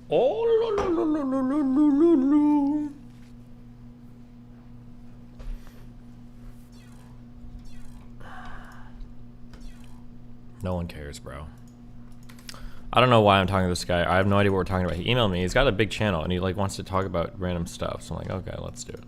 Oh, lo, lo, lo, lo, lo, lo, lo. No one cares, bro. I don't know why I'm talking to this guy. I have no idea what we're talking about. He emailed me. He's got a big channel and he like wants to talk about random stuff. So I'm like, okay, let's do it.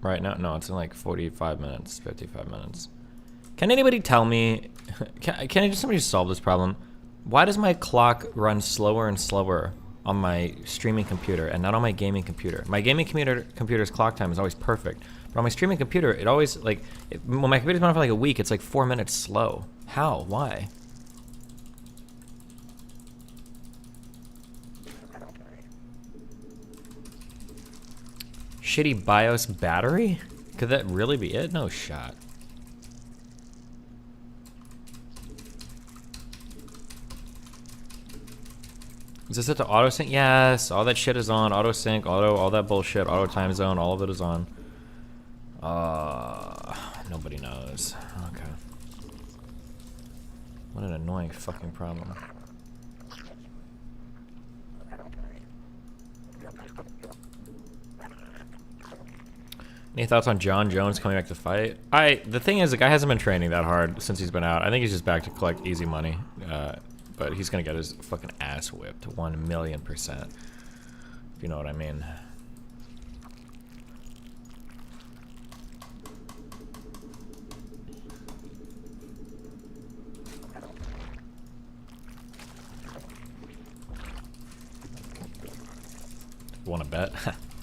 Right now, no, it's in like 45 minutes, 55 minutes. Can anybody tell me, can somebody solve this problem? Why does my clock run slower and slower on my streaming computer and not on my gaming computer? My gaming computer's clock time is always perfect. But on my streaming computer, it always, like, when my computer's been on for like a week, it's like 4 minutes slow. How? Why? Shitty BIOS battery? Could that really be it? No shot. Is this set to auto sync? Yes, all that shit is on. Auto sync, all that bullshit, auto time zone, all of it is on. Nobody knows. Okay. What an annoying fucking problem. Any thoughts on John Jones coming back to fight? The thing is, the guy hasn't been training that hard since he's been out. I think he's just back to collect easy money. But he's gonna get his fucking ass whipped 1,000,000%. If you know what I mean. Want to bet?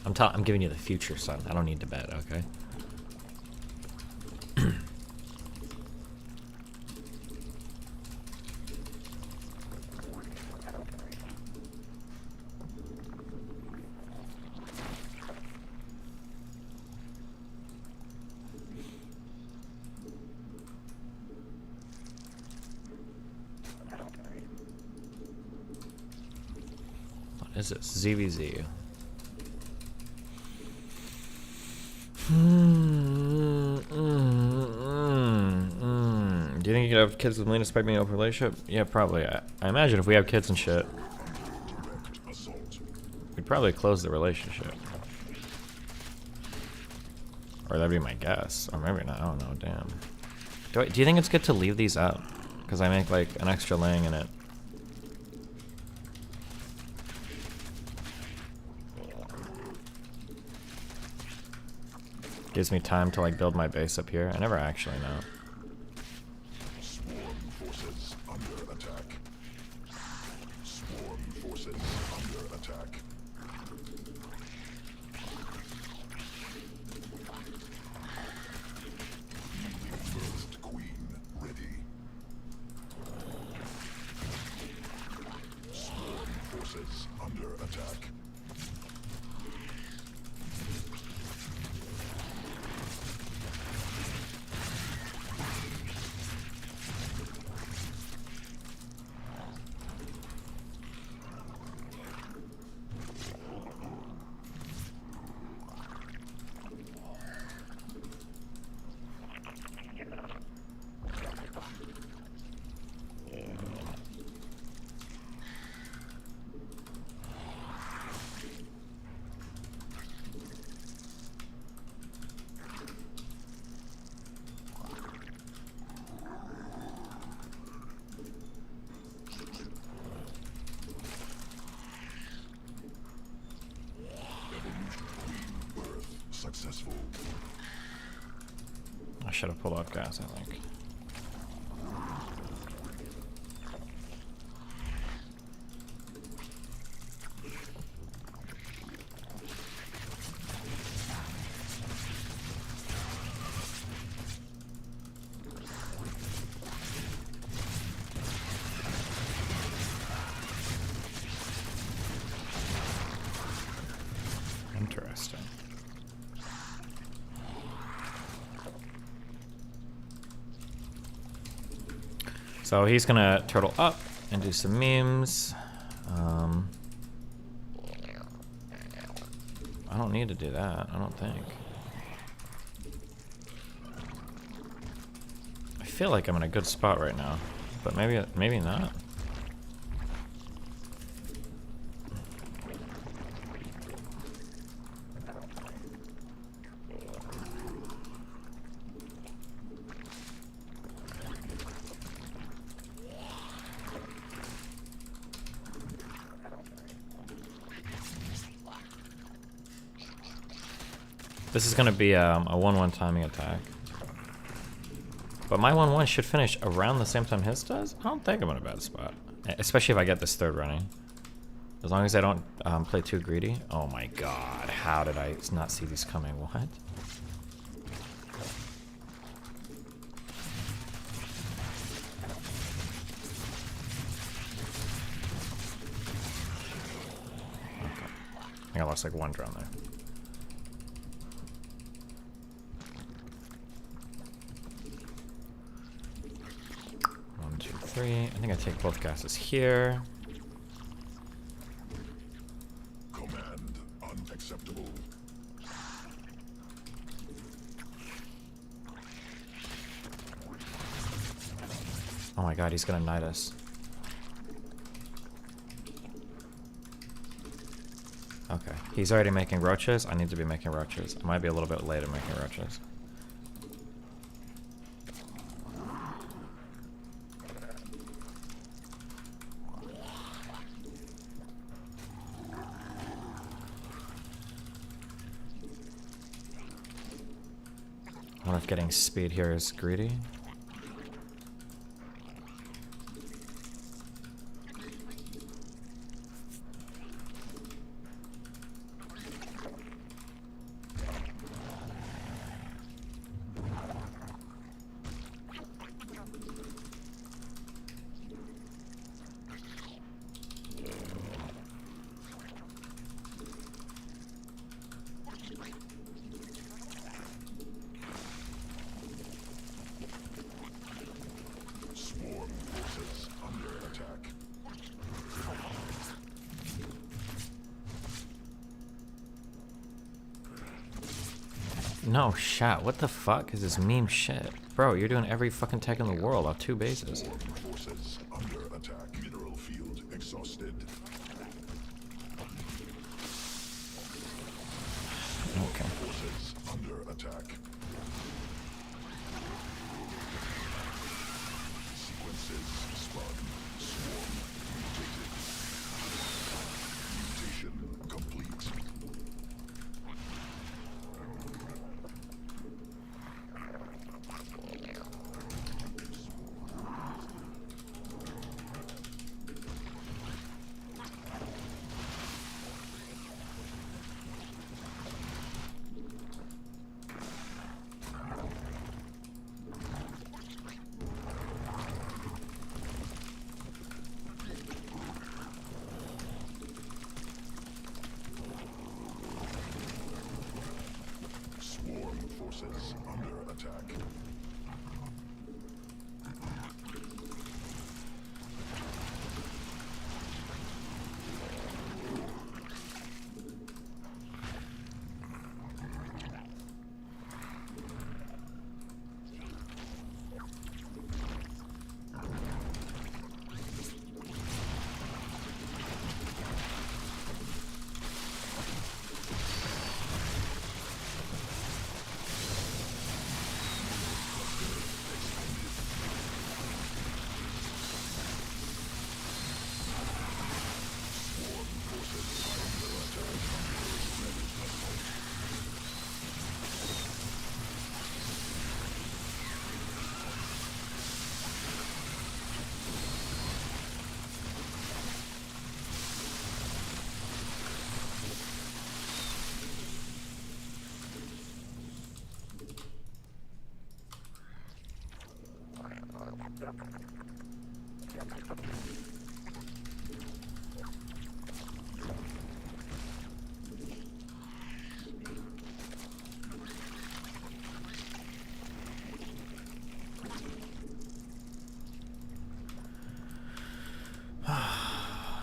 I'm giving you the future, son. I don't need to bet, okay? What is this? ZVZ. Do you think you could have kids with Melina despite being in an open relationship? Yeah, probably. I imagine if we have kids and shit, we'd probably close the relationship. Or that'd be my guess. Or maybe not. I don't know. Damn. Do you think it's good to leave these out? Because I make like an extra laying in it. Gives me time to like build my base up here. I never actually know. Swarm forces under attack. Swarm forces under attack. First queen ready. Swarm forces under attack. Successful. I should have pulled off gas, I think. Interesting. So he's gonna turtle up and do some memes. need to do that. I don't think. I feel like I'm in a good spot right now, but maybe not. This is gonna be a 1-1 timing attack. But my 1-1 should finish around the same time his does? I don't think I'm in a bad spot. Especially if I get this third running. As long as I don't play too greedy. Oh my god, how did I not see these coming? What? Okay. I think I lost like one drone there. 1, 2, 3. I think I take both gases here. Command unacceptable. Oh my god, he's gonna knight us. Okay, he's already making roaches. I need to be making roaches. I might be a little bit late at making roaches. I wonder if getting speed here is greedy. Swarm forces under attack. No shot. What the fuck is this meme shit? Bro, you're doing every fucking tech in the world off 2 bases. Swarm forces under attack. Mineral field exhausted. Okay. Forces under attack. Sequences spun. Swarm mutated. Mutation complete. Swarm forces under attack.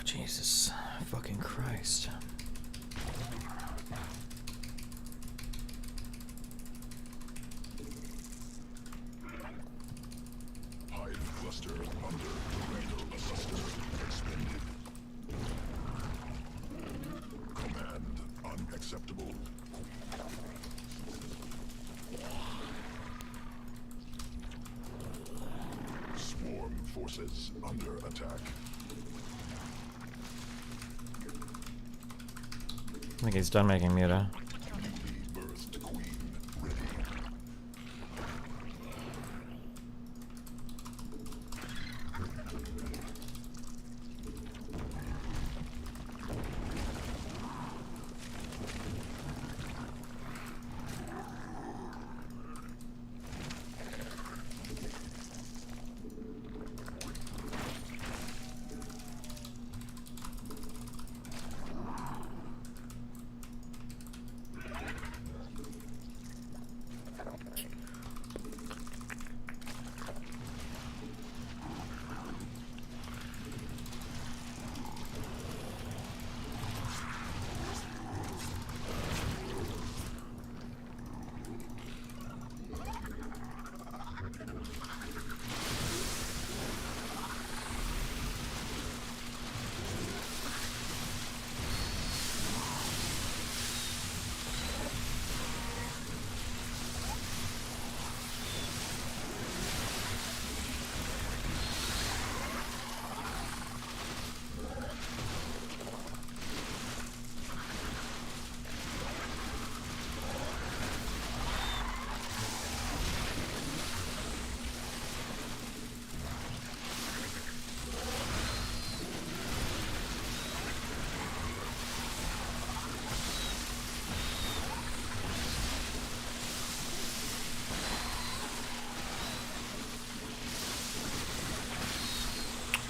Jesus fucking Christ. forces under attack. I think he's done making Muta. Newly birthed queen ready.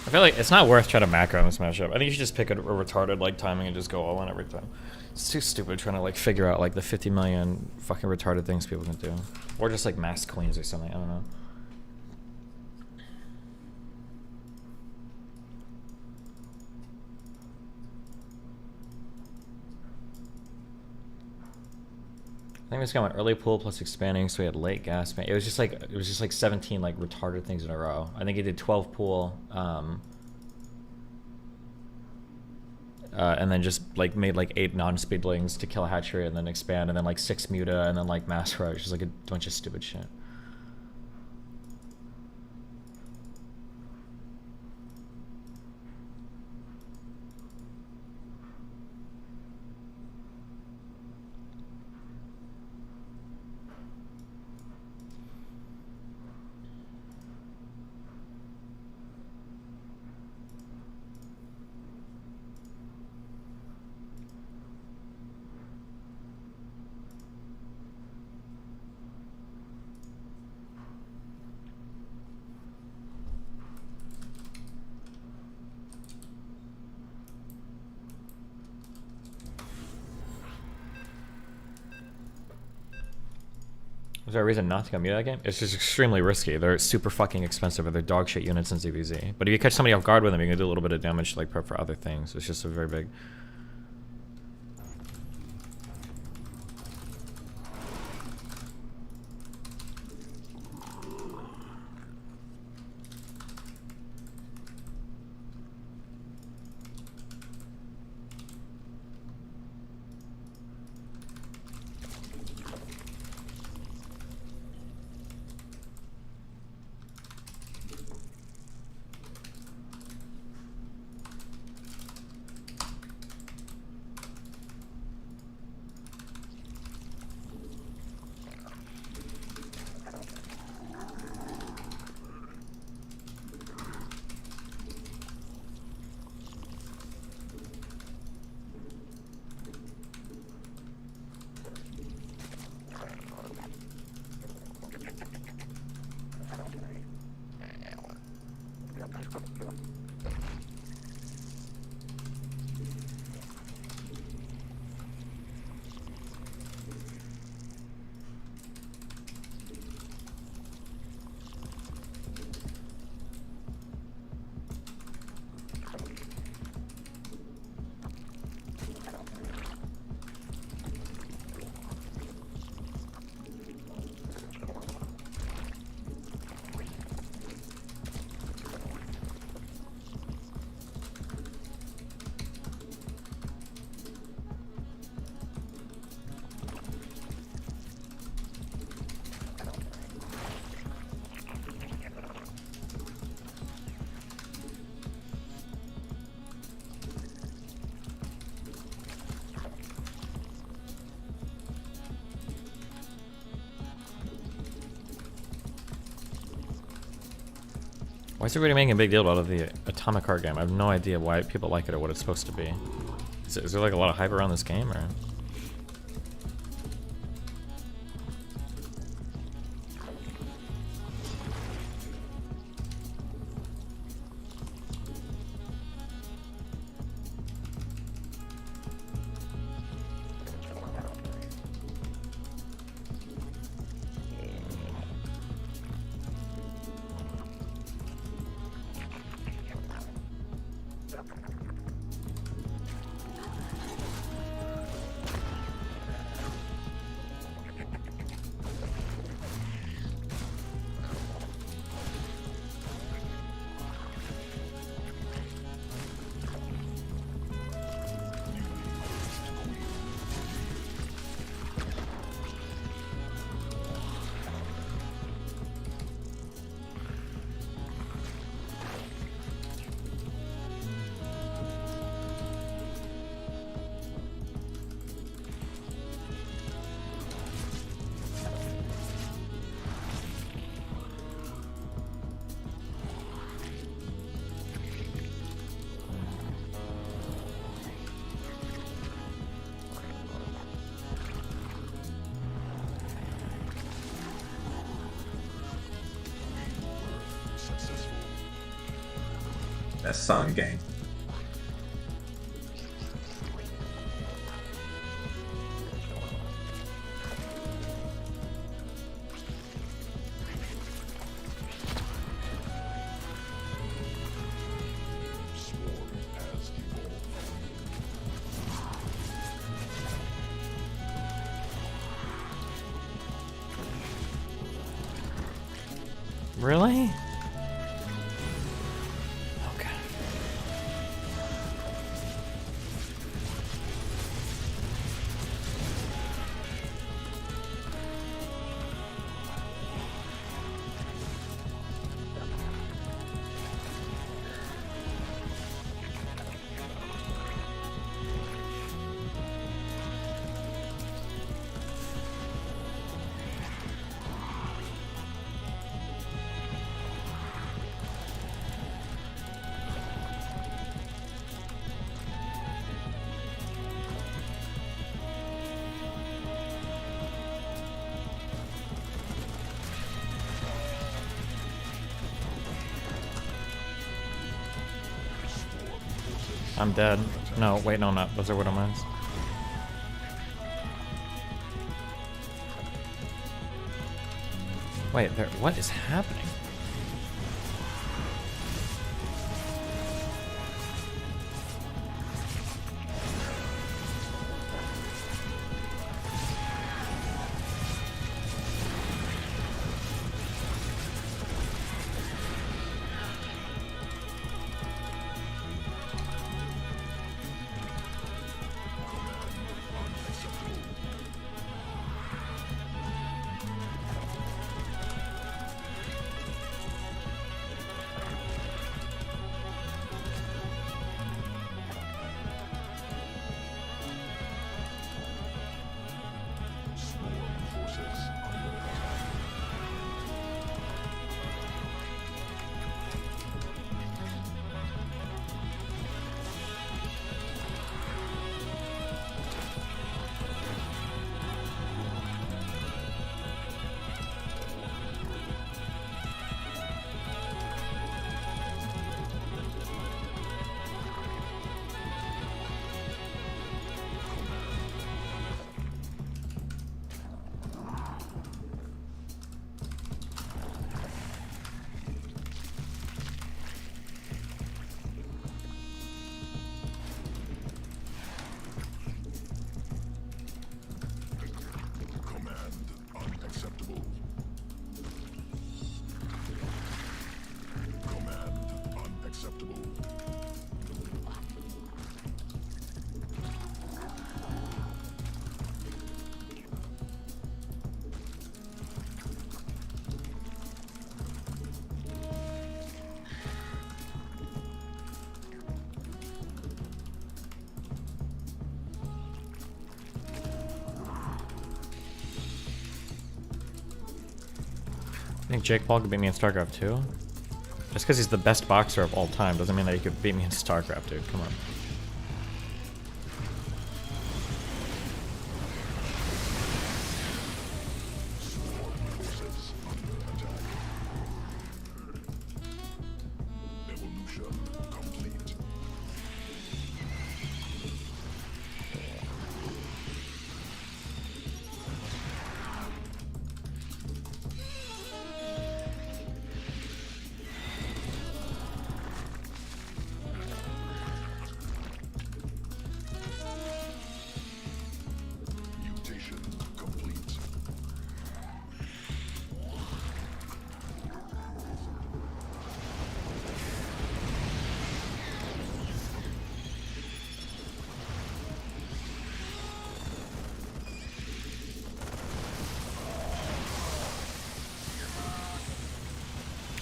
I feel like it's not worth trying to macro in this matchup. I think you should just pick a retarded like timing and just go all in every time. It's too stupid trying to like figure out like the 50 million fucking retarded things people can do. Or just like mass queens or something, I don't know. I think we just got an early pool plus expanding, so we had late gas. It was just like 17 like retarded things in a row. I think he did 12 pool, and then just like made like 8 non-speedlings to kill a hatchery, and then expand, and then like 6 muta, and then like mass rush, just like a bunch of stupid shit. Is there a reason not to go Muta that game? It's just extremely risky. They're super fucking expensive, and they're dog shit units in ZVZ. But if you catch somebody off guard with them, you can do a little bit of damage to like prep for other things. It's just a very big. Why is everybody making a big deal out of the Atomic Heart game? I have no idea why people like it or what it's supposed to be. Is there like a lot of hype around this game, or? That's Sun game. Really? Okay. I'm dead. No, wait, no, not. Those are Widow Mines. Wait, there. What is happening? I think Jake Paul could beat me in StarCraft 2. Just because he's the best boxer of all time doesn't mean that he could beat me in StarCraft, dude. Come on. Evolution complete. Mutation complete.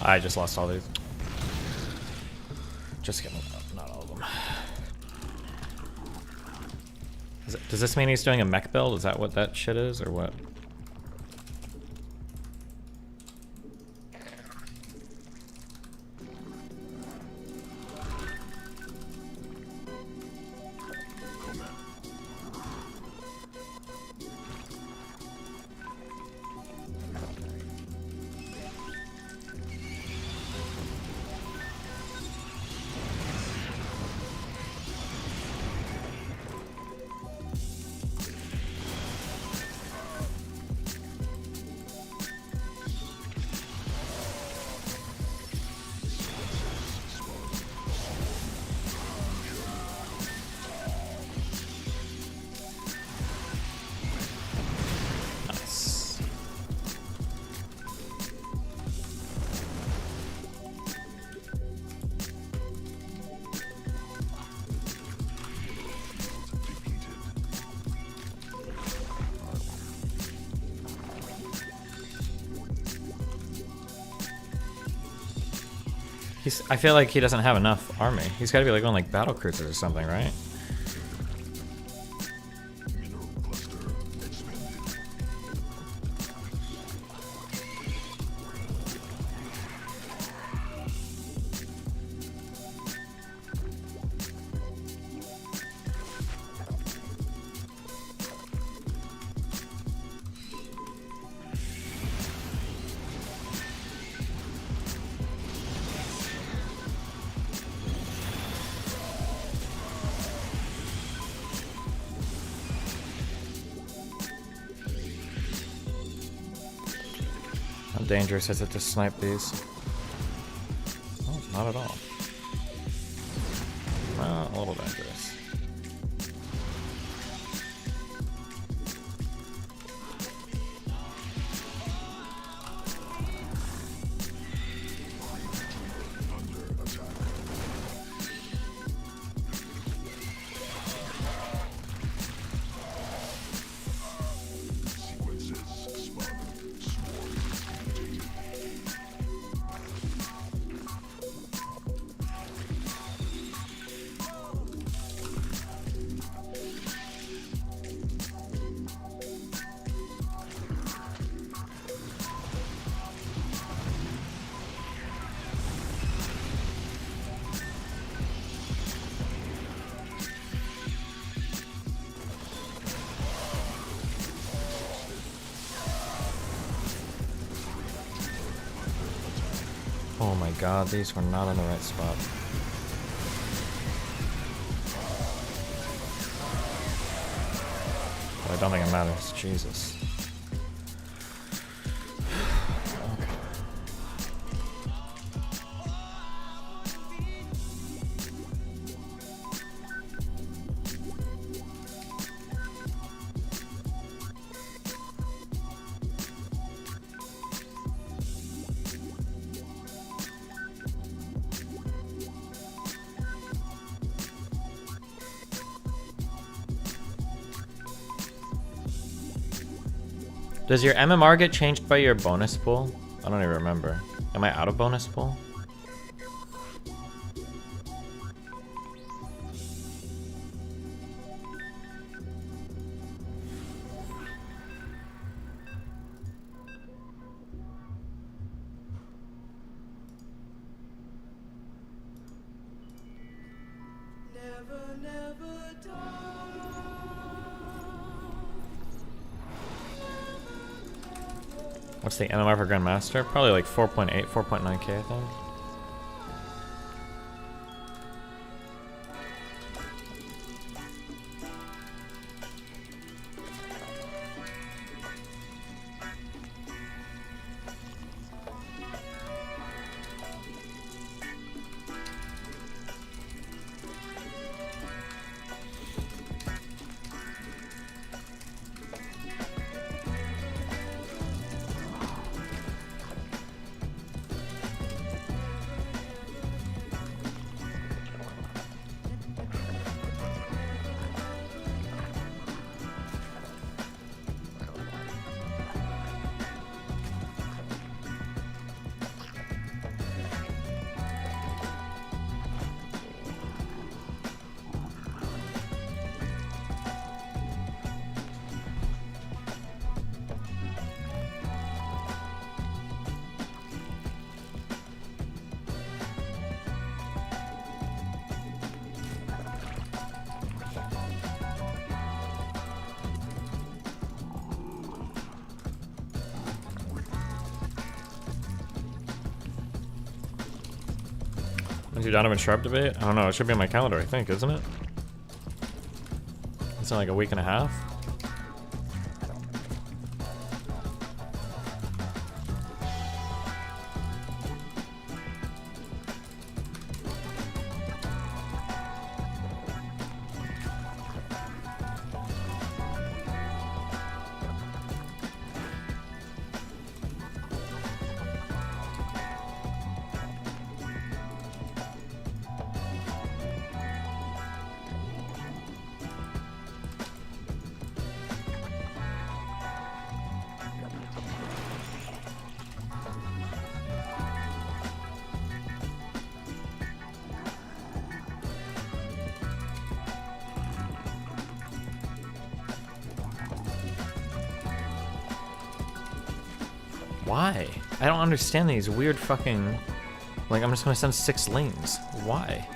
I just lost all these. Just kidding. Not all of them. Does this mean he's doing a mech build? Is that what that shit is, or what? Nice. I feel like he doesn't have enough army. He's got to be like on like battle cruisers or something, right? Mineral cluster expanded. How dangerous is it to snipe these? Oh, not at all. Well, a little dangerous. Under attack. Sequences spun. Swarm mutated. Oh my god, these were not in the right spot. But I don't think it matters. Jesus. Okay. Does your MMR get changed by your bonus pool? I don't even remember. Am I out of bonus pool? What's the NMR for Grandmaster? Probably like 4.8, 4.9k, I think. Is your Donovan Sharp debate? I don't know. It should be on my calendar, I think, isn't it? It's in like a week and a half. Why? I don't understand these weird fucking... Like, I'm just gonna send 6 lanes. Why?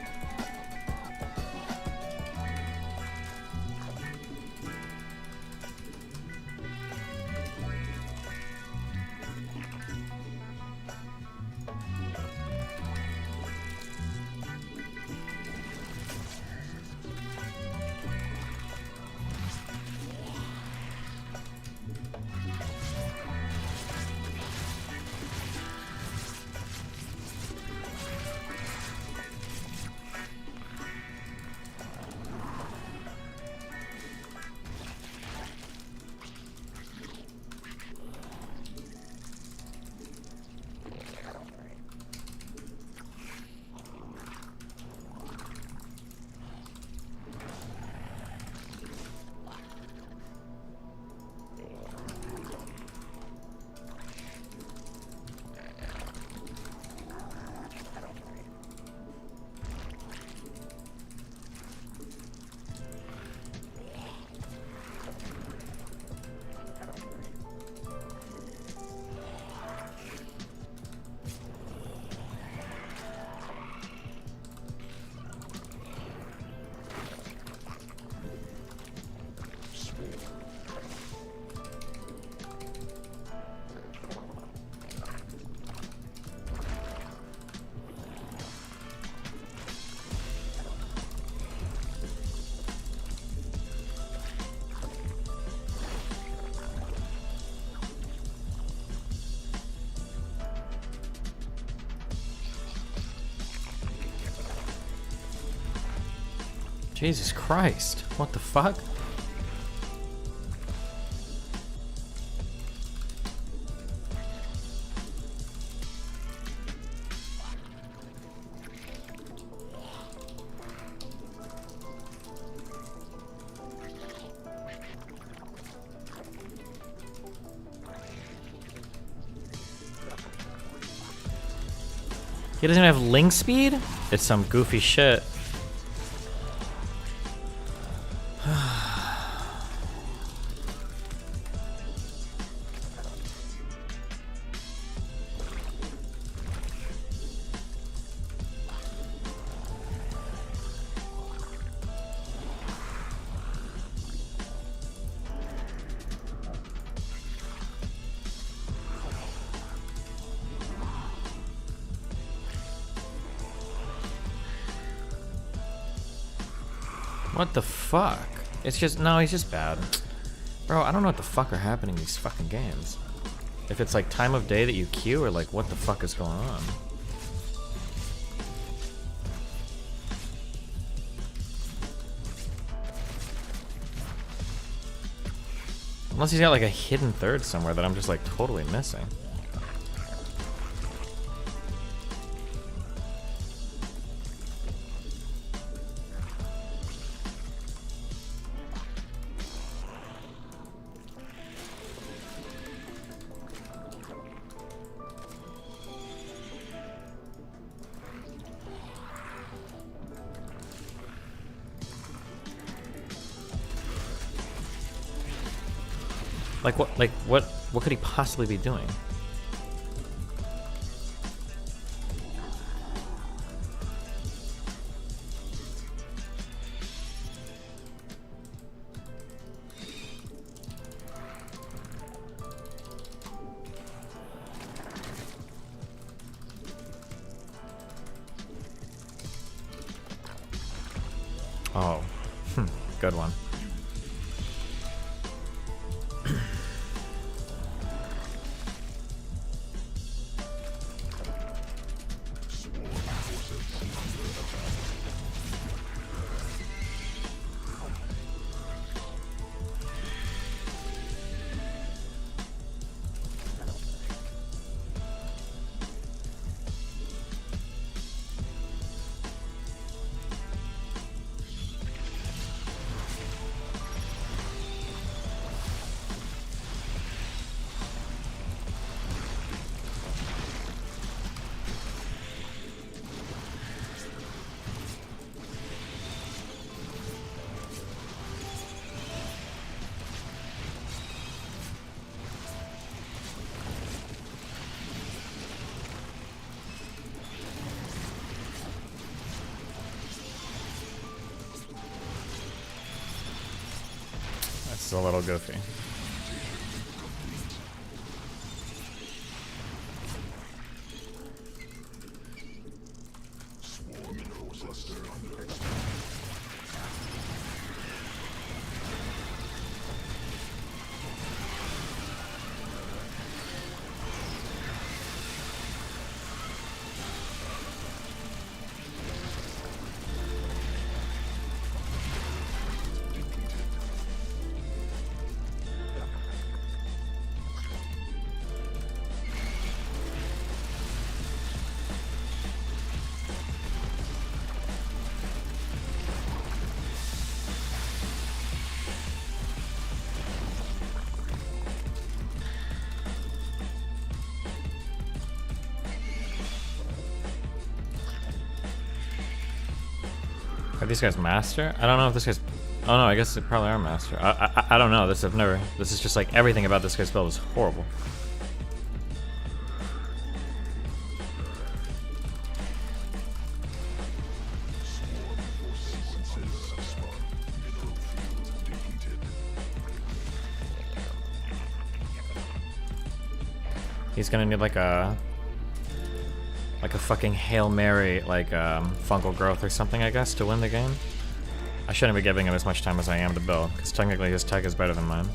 Jesus Christ. What the fuck? He doesn't even have link speed? It's some goofy shit. What the fuck? It's just, no, he's just bad. Bro, I don't know what the fuck are happening in these fucking games. If it's like time of day that you queue, or like what the fuck is going on? Unless he's got like a hidden third somewhere that I'm just like totally missing. What could he possibly be doing? Oh, good one. That's a little goofy. Are these guys master? I don't know if this guy's... Oh no, I guess they probably are master. I don't know. This is just like everything about this guy's build is horrible. He's gonna need like a fucking Hail Mary, like fungal growth or something, I guess, to win the game. I shouldn't be giving him as much time as I am to build, because technically his tech is better than mine.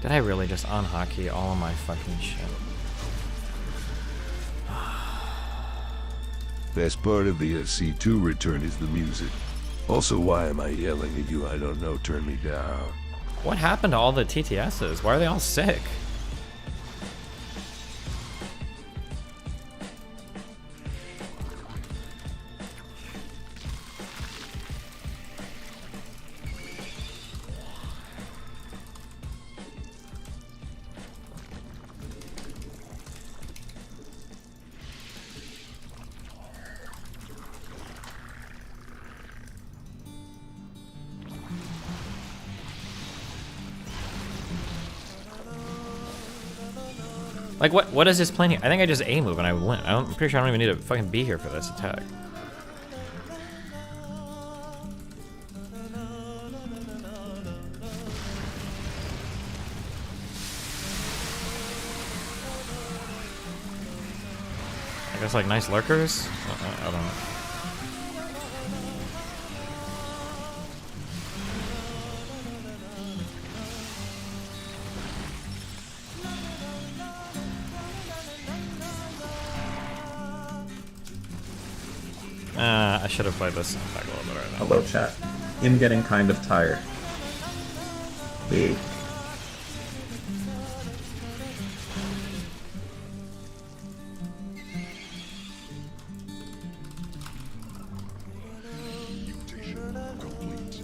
Did I really just unhockey all of my fucking shit? Best part of the SC2 return is the music. Also, why am I yelling at you? I don't know, turn me down. What happened to all the TTSs? Why are they all sick? Like, what is this plan here? I think I just A move and I win. I'm pretty sure I don't even need to fucking be here for this attack. I guess like nice lurkers? I don't know. I should have played this back a little bit right now. Hello, chat. I'm getting kind of tired. B. Mutation complete.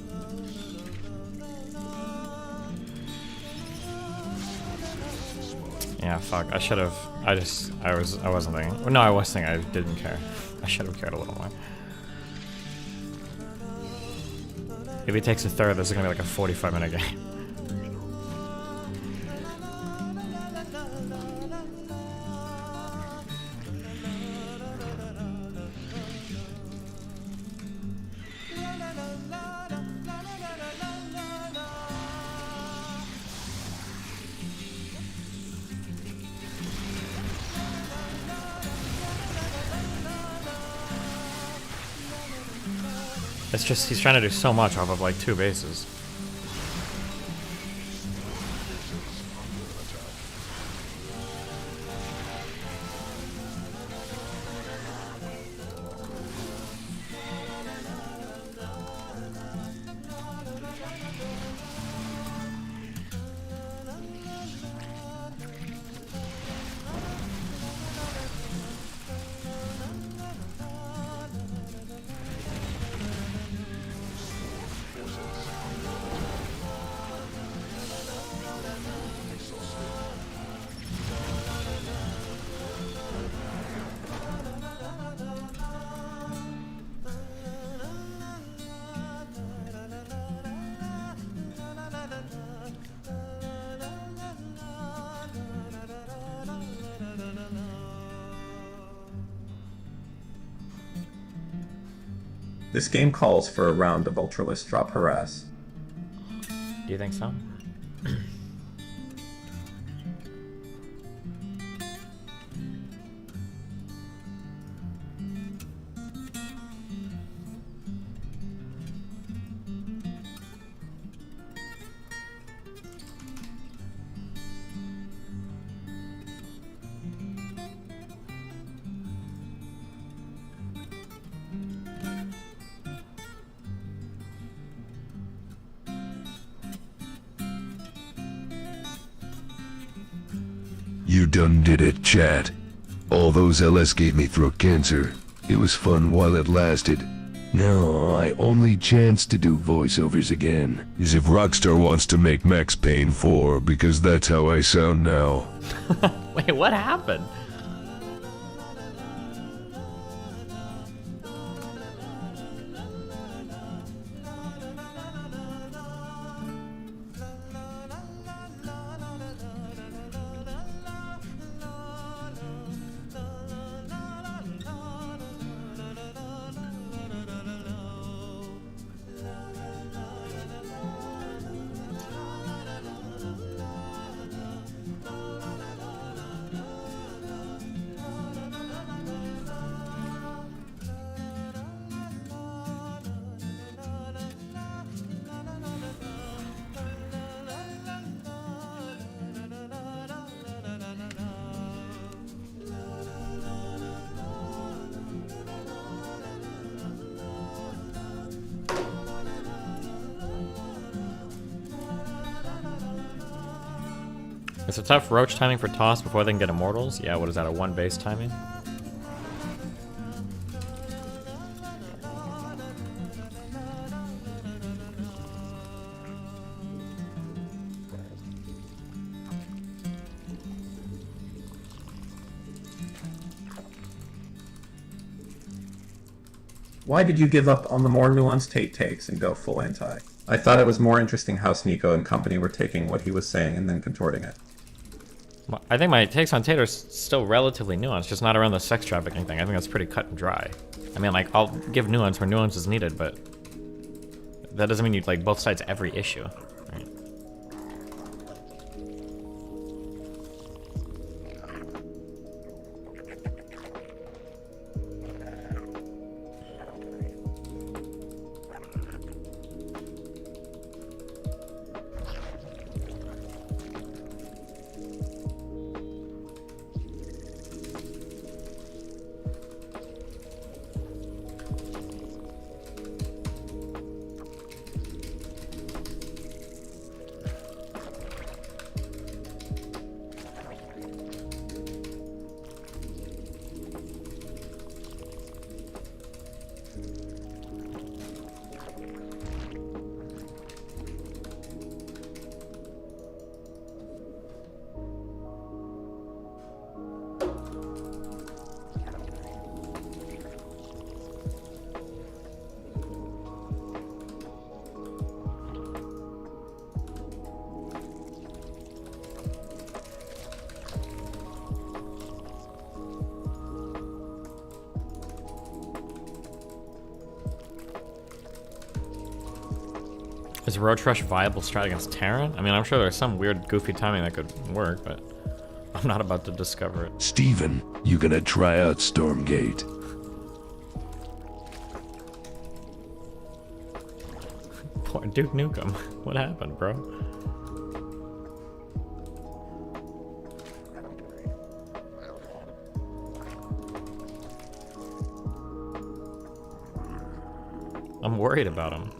Yeah, fuck. I should have. I wasn't thinking. Well, no, I was thinking. I didn't care. I should have cared a little more. If he takes a third, this is gonna be like a 45-minute game. It's just, he's trying to do so much off of like 2 bases. This game calls for a round of Ultralist Drop Harass. Do you think so? You done did it, chat. All those LS gave me throat cancer. It was fun while it lasted. Now, my only chance to do voiceovers again is if Rockstar wants to make Max Payne 4, because that's how I sound now. Wait, what happened? It's a tough roach timing for toss before they can get immortals. Yeah, what is that, a 1 base timing? Why did you give up on the more nuanced Tate takes and go full anti? I thought it was more interesting how Sneeko and company were taking what he was saying and then contorting it. Well, I think my takes on Tate are still relatively nuanced, just not around the sex trafficking thing. I think that's pretty cut and dry. I mean, like, I'll give nuance where nuance is needed, but that doesn't mean you like both sides every issue. Right? Is Roach Rush viable strat against pr0n? I mean, I'm sure there's some weird, goofy timing that could work, but I'm not about to discover it. Steven, you gonna try out Stormgate? Poor Duke Nukem. What happened, bro? I'm worried about him.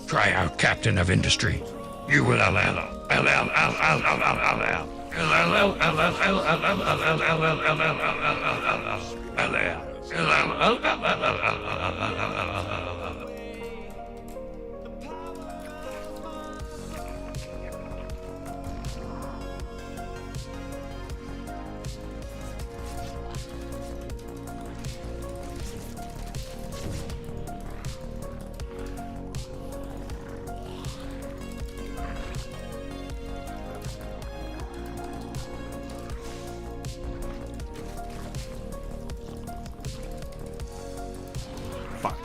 Try out Captain of Industry. You will Fuck.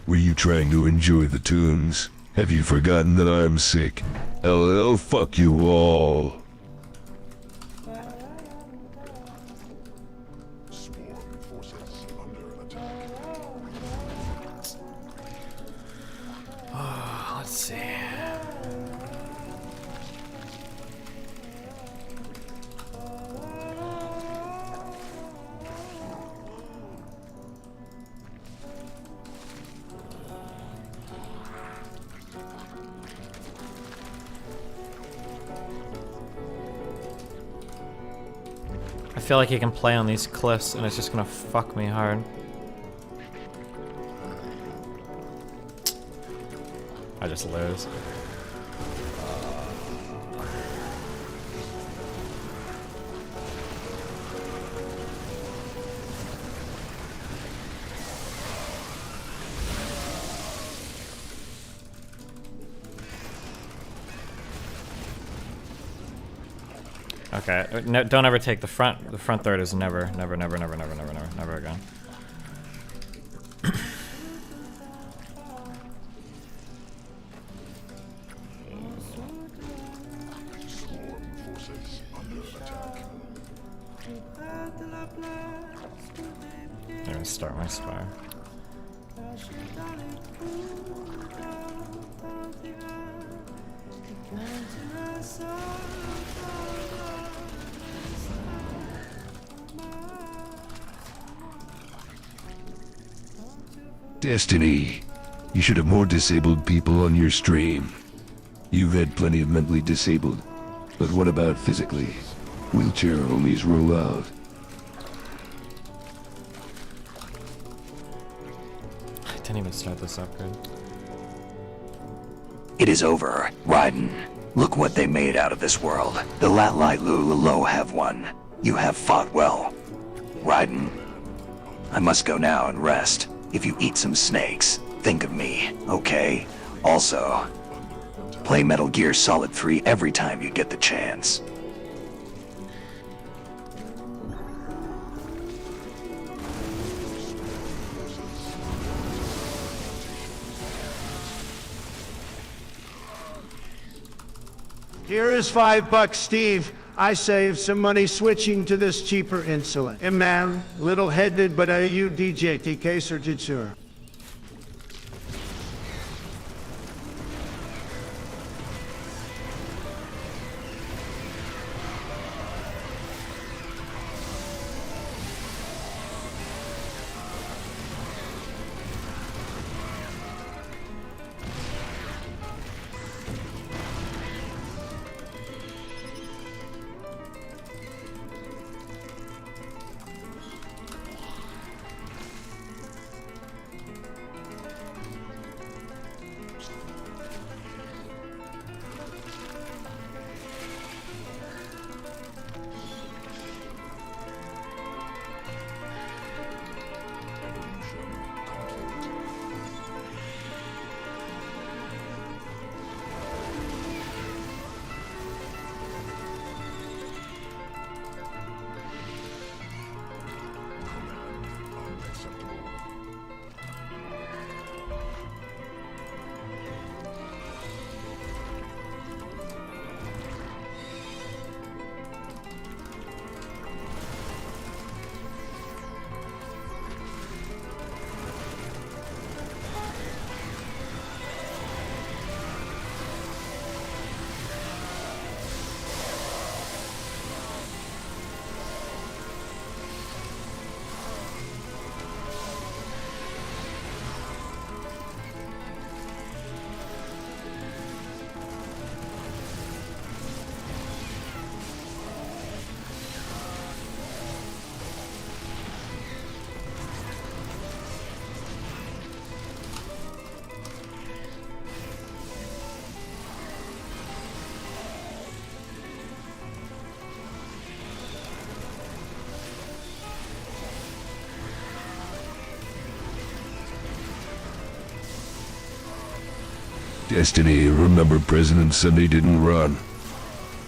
Were you trying to enjoy the tunes? Have you forgotten that I'm sick? LL, fuck you all. Swarm forces under attack. Let's see. I feel like he can play on these cliffs and it's just gonna fuck me hard. I just lose. Okay, no, don't ever take the front. The front third is never again. Swarm forces under attack. I'm gonna start my spire. Destiny. You should have more disabled people on your stream. You've had plenty of mentally disabled. But what about physically? Wheelchair homies roll out. can't even start this upgrade. It is over, Raiden. Look what they made out of this world. The Latlai Lulalo have won. You have fought well. Raiden, I must go now and rest. If you eat some snakes, think of me, okay? Also, play Metal Gear Solid 3 every time you get the chance. Here is $5, Steve. I saved some money switching to this cheaper insulin. And man, little-headed, but you DJ TK Surjitsur. Destiny, remember President Sunday didn't run.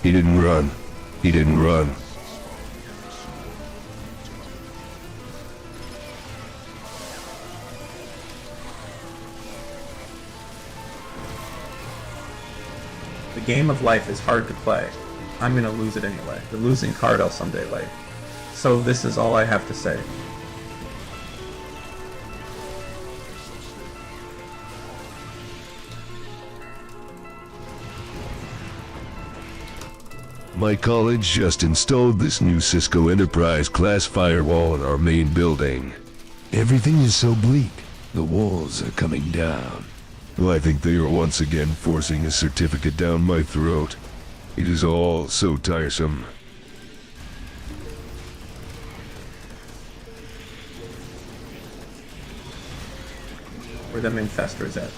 He didn't run. He didn't run. The game of life is hard to play. I'm gonna lose it anyway. The losing card I'll someday lay. So this is all I have to say. My college just installed this new Cisco Enterprise class firewall in our main building. Everything is so bleak. The walls are coming down. Well, I think they are once again forcing a certificate down my throat. It is all so tiresome. Where them infestors at?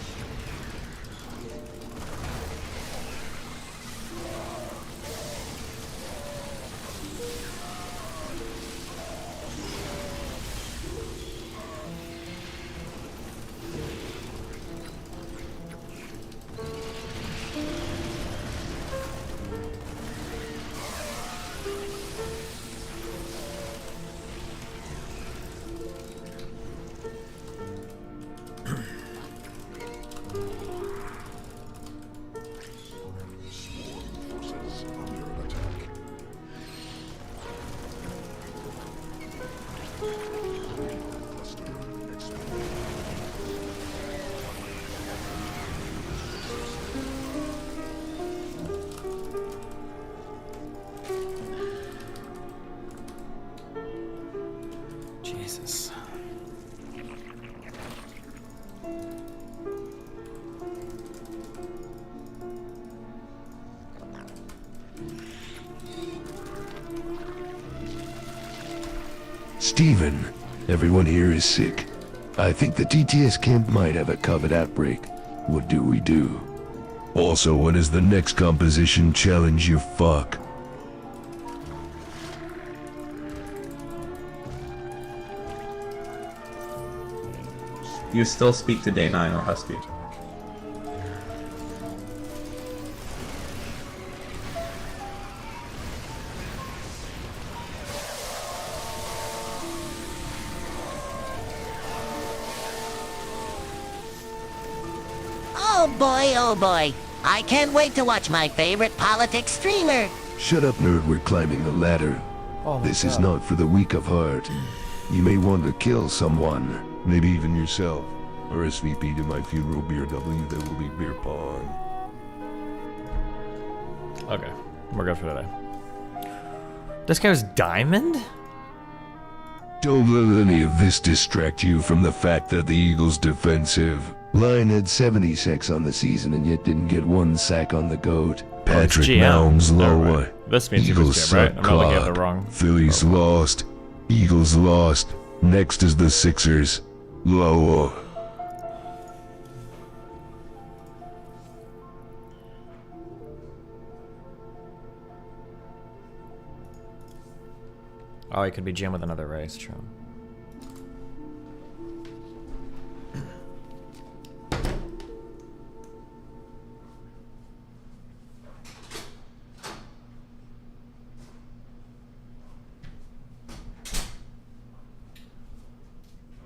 Forces under attack. Cluster explode. Jesus. Steven, everyone here is sick. I think the TTS camp might have a COVID outbreak. What do we do? Also, when is the next composition challenge, you fuck? You still speak to Day 9 or Husky. Oh boy. I can't wait to watch my favorite politics streamer. Shut up, nerd, we're climbing the ladder. Oh, This is not for the weak of heart. You may want to kill someone, maybe even yourself. RSVP to my funeral, beer W, there will be beer pong. Okay, we're good for today. This guy was Diamond? Don't let any of this distract you from the fact that the Eagles' defensive line had 70 sacks on the season and yet didn't get one sack on the GOAT. Patrick GM. Mounds Oh, lower. right. This means he was Eagles GM, suck right? I'm not looking at the cock. wrong. Phillies lost. Eagles lost. Next is the Sixers. Lower. Oh, he could be GM with another race, true.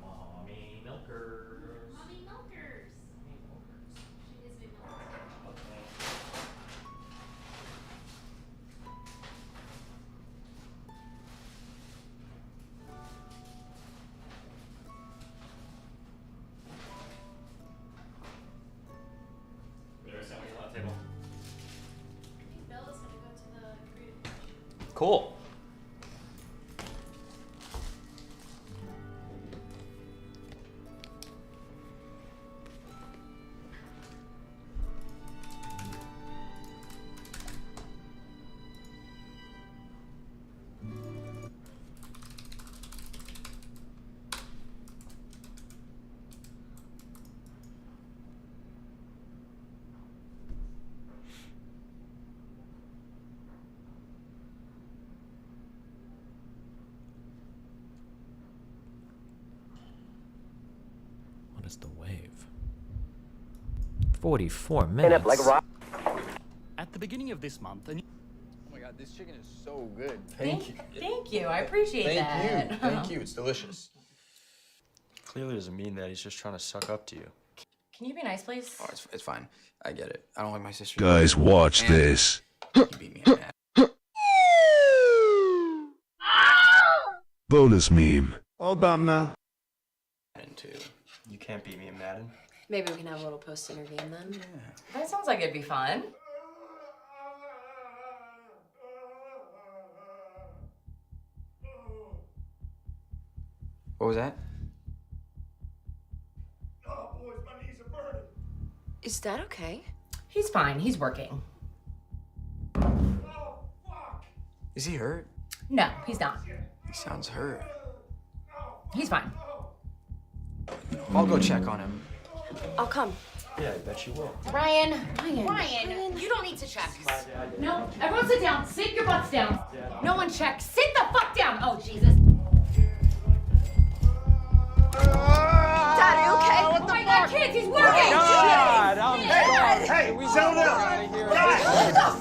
Mommy milkers. Mommy milkers. She is big milkers. There's sandwich on the table. I think Bella's gonna go to the creative. Cool. What is the wave? 44 minutes. At the beginning of this month, Oh my god, this chicken is so good. Thank you. I appreciate that. Thank you. It's delicious. clearly doesn't mean that. He's just trying to suck up to you. Can you be nice, please? Oh, it's fine. I get it. I don't like my sister. Guys, watch And this. He beat me at that. Bonus meme. Obama. And too. You can't beat me in Madden. Maybe we can have a little post-dinner game then. That sounds like it'd be fun. What was that? Oh, boys, my knees are burning. Is that okay? He's fine. He's working. Oh, fuck. Is he hurt? No, he's not. He sounds hurt. He's fine. I'll go check on him. I'll come. Yeah, I bet you will. Ryan, you don't need to check. No, everyone sit down. Sit your butts down. No one check. Sit the fuck down. Oh, Jesus. Dad, are you okay? Oh my God, kids, he's working. Hey, settle down.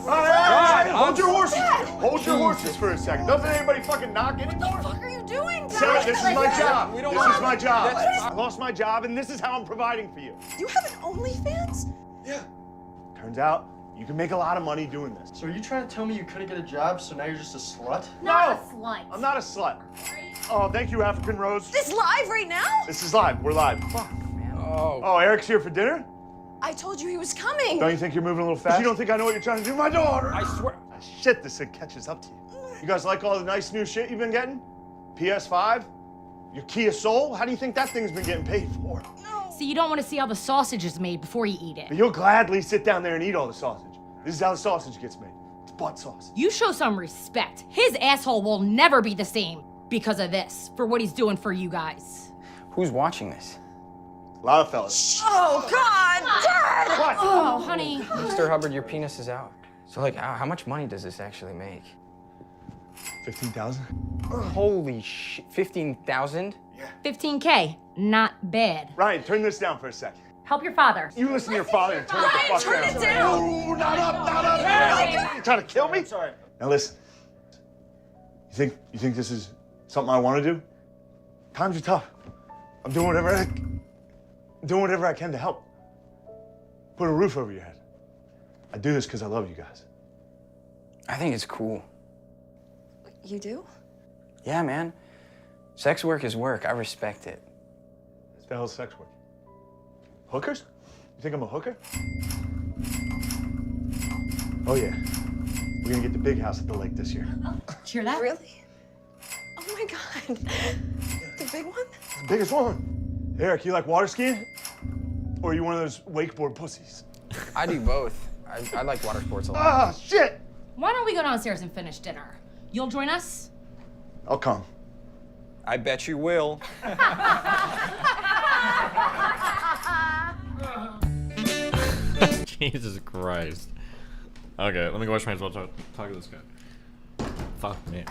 Guys, hold your horses. Hold your horses for a second. Doesn't anybody fucking knock anymore? What the fuck are you doing, Dad? Sarah, this is my job. We don't This want- is my job. That's- I lost my job, and this is how I'm providing for you. You have an OnlyFans? Yeah. Turns out you can make a lot of money doing this. So are you trying to tell me you couldn't get a job, so now you're just a slut? Not a slut. I'm not a slut. Oh, thank you, African Rose. This live right now? This is live. We're live. Fuck, man. Oh, Eric's here for dinner? I told you he was coming. Don't you think you're moving a little fast? You don't think I know what you're trying to do to my daughter? I swear. Shit, this thing catches up to you. You guys like all the nice new shit you've been getting? PS5? Your Kia Soul? How do you think that thing's been getting paid for? So you don't want to see how the sausage is made before you eat it. But you'll gladly sit down there and eat all the sausage. This is how the sausage gets made. It's butt sauce. You show some respect. His asshole will never be the same because of this, for what he's doing for you guys. Who's watching this? A lot of fellas. Oh, God! Dad! What? Oh, honey. Mr. Hubbard, your penis is out. So, like, how much money does this actually make? 15,000? Holy shit, 15,000? 15K. Not bad. Ryan, turn this down for a sec. Help your father. You listen to your father and turn it the fuck turn down. it down. Ooh, not up, not up. Hey! You trying to kill me? Sorry. Now listen. You think this is something I want to do? Times are tough. I'm doing whatever I can to help. Put a roof over your head. I do this because I love you guys. I think it's cool. You do? Yeah, man. Sex work is work. I respect it. What the hell's sex work? Hookers? You think I'm a hooker? Oh yeah. We're gonna get the big house at the lake this year. Did you hear that? Really? Oh my God. The big one? The biggest one. Eric, you like water skiing? Or are you one of those wakeboard pussies? I do both. I like water sports a lot. Ah, shit! Why don't we go downstairs and finish dinner? You'll join us? I'll come. I bet you will. Jesus Christ. Okay, let me go wash my hands while talk to this guy. Fuck me.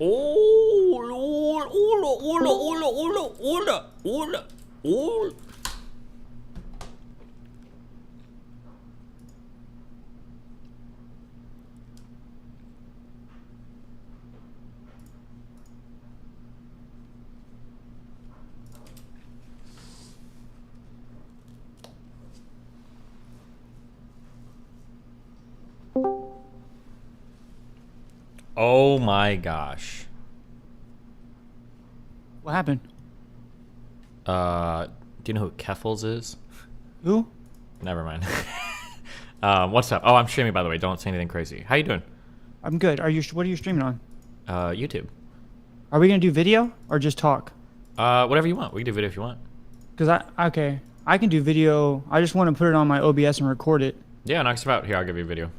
Hola. Oh my gosh. What happened? Do you know who Keffels is? Who? Never mind. What's up? Oh, I'm streaming, by the way. Don't say anything crazy. How you doing? I'm good. What are you streaming on? YouTube. Are we gonna do video or just talk? Whatever you want. We can do video if you want. Cause I can do video. I just want to put it on my OBS and record it. Yeah, knocks about. Here, I'll give you a video.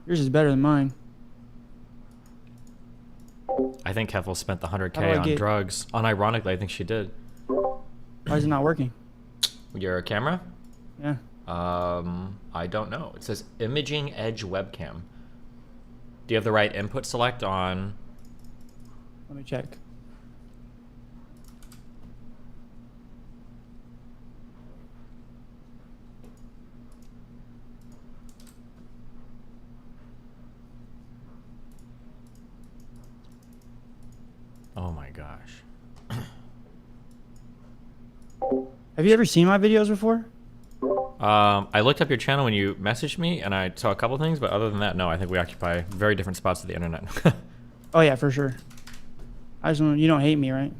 Yours is better than mine. I think Keffel spent the 100K on drugs. Unironically, I think she did. Why is it not working? Your camera? Yeah. I don't know. It says imaging edge webcam. Do you have the right input select on? Let me check. Oh my gosh. Have you ever seen my videos before? I looked up your channel when you messaged me, and I saw a couple things, but other than that, no. I think we occupy very different spots of the internet. Oh yeah, for sure. I just want you don't hate me, right?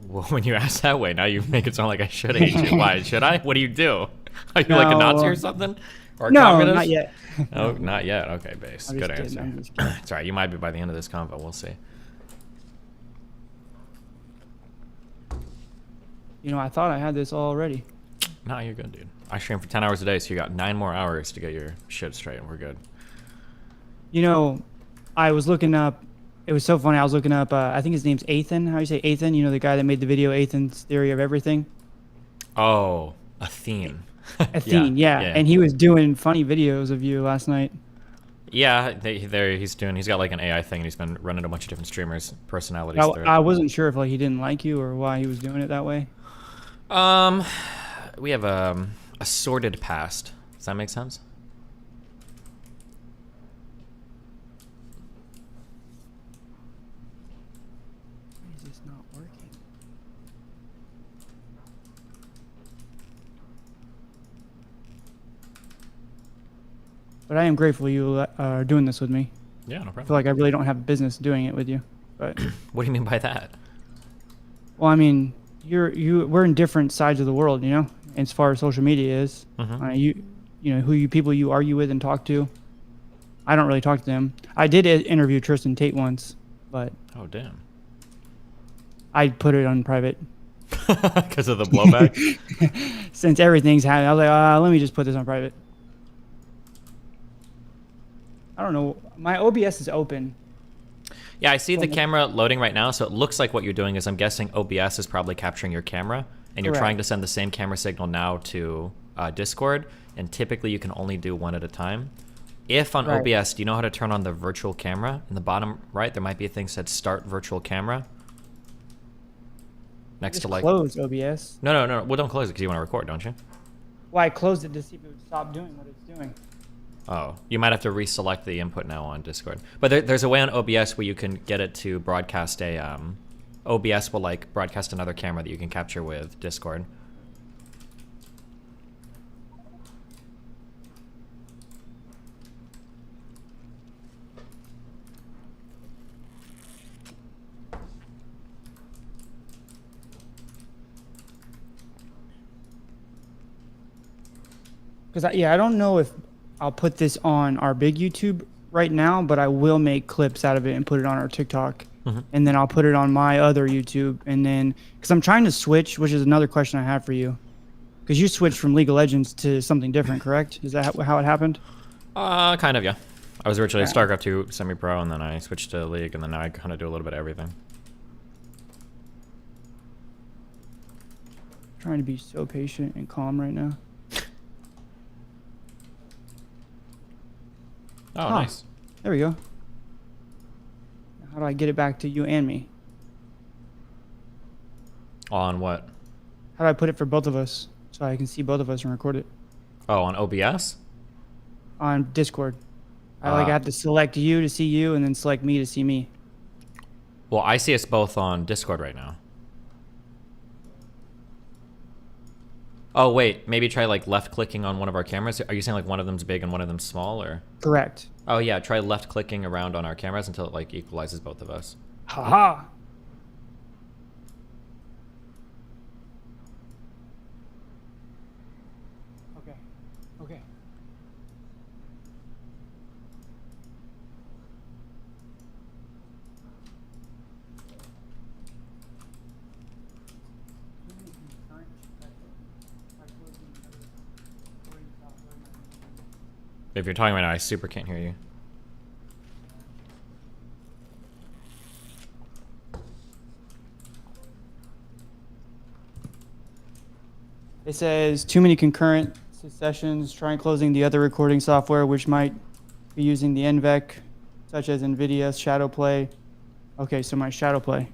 Well, when you ask that way, now you make it sound like I should hate you. Why should I? What do you do? Are you like a Nazi or something? Or a communist? Not yet. Oh, not yet. Okay, base. Good kidding, answer. It's alright. You might be by the end of this convo. We'll see. You know, I thought I had this already. No, you're good, dude. I stream for 10 hours a day, so you got 9 more hours to get your shit straight, and we're good. You know, I was looking up. It was so funny. I was looking up. I think his name's Athan. How do you say Athan? You know, the guy that made the video Athan's Theory of Everything. Oh, Athene. Athene, yeah. And he was doing funny videos of you last night. Yeah, he's got like an AI thing, and he's been running a bunch of different streamers' personalities through it. I wasn't sure if like he didn't like you or why he was doing it that way. We have a sordid past. Does that make sense? Why is this not working? But I am grateful you are doing this with me. Yeah, no I problem. feel like I really don't have business doing it with you. But What do you mean by that? well, I mean, we're in different sides of the world, you know, as far as social media is. Mhm. You know, people you argue with and talk to. I don't really talk to them. I did interview Tristan Tate once, but Oh, damn. I put it on private. Because of the blowback? Since everything's happening, I was like, let me just put this on private. I don't know. My OBS is open. Yeah, I see the camera loading right now, so it looks like what you're doing is I'm guessing OBS is probably capturing your camera, and you're Correct. trying to send the same camera signal now to Discord, and typically you can only do one at a time. If on Right. OBS, do you know how to turn on the virtual camera? In the bottom right, there might be a thing that said Start Virtual Camera. Next Just to like... close OBS. No. Well, don't close it because you want to record, don't you? Well, I closed it to see if it would stop doing what it's doing. Oh, you might have to reselect the input now on Discord. But there's a way on OBS where you can get it to broadcast OBS will like broadcast another camera that you can capture with Discord. Because I don't know if I'll put this on our big YouTube right now, but I will make clips out of it and put it on our TikTok. Mhm. And then I'll put it on my other YouTube. And then, because I'm trying to switch, which is another question I have for you. Because you switched from League of Legends to something different, correct? Is that how it happened? Kind of, yeah. I was originally a Yeah. StarCraft 2 semi-pro, and then I switched to League, and then now I kind of do a little bit of everything. Trying to be so patient and calm right now. Oh, Huh. nice. There we go. How do I get it back to you and me? On what? How do I put it for both of us so I can see both of us and record it Oh, on OBS? on Discord? I have to select you to see you and then select me to see me. Well, I see us both on Discord right now. Oh, wait. Maybe try, like, left-clicking on one of our cameras. Are you saying, like, one of them's big and one of them's small, or...? Correct. Oh, yeah. Try left-clicking around on our cameras until it, like, equalizes both of us. Haha. Okay. Okay. If you're talking right now, I super can't hear you. It says too many concurrent sessions. Try closing the other recording software, which might be using the NVEC, such as NVIDIA Shadowplay. Okay, so my Shadowplay.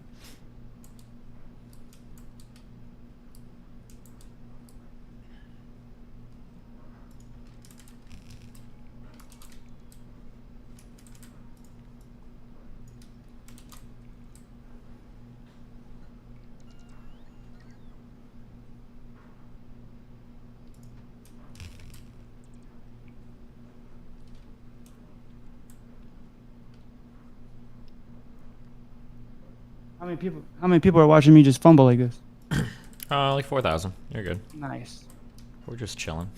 How many people are watching me just fumble like this? Like 4,000. You're good. Nice. We're just chilling.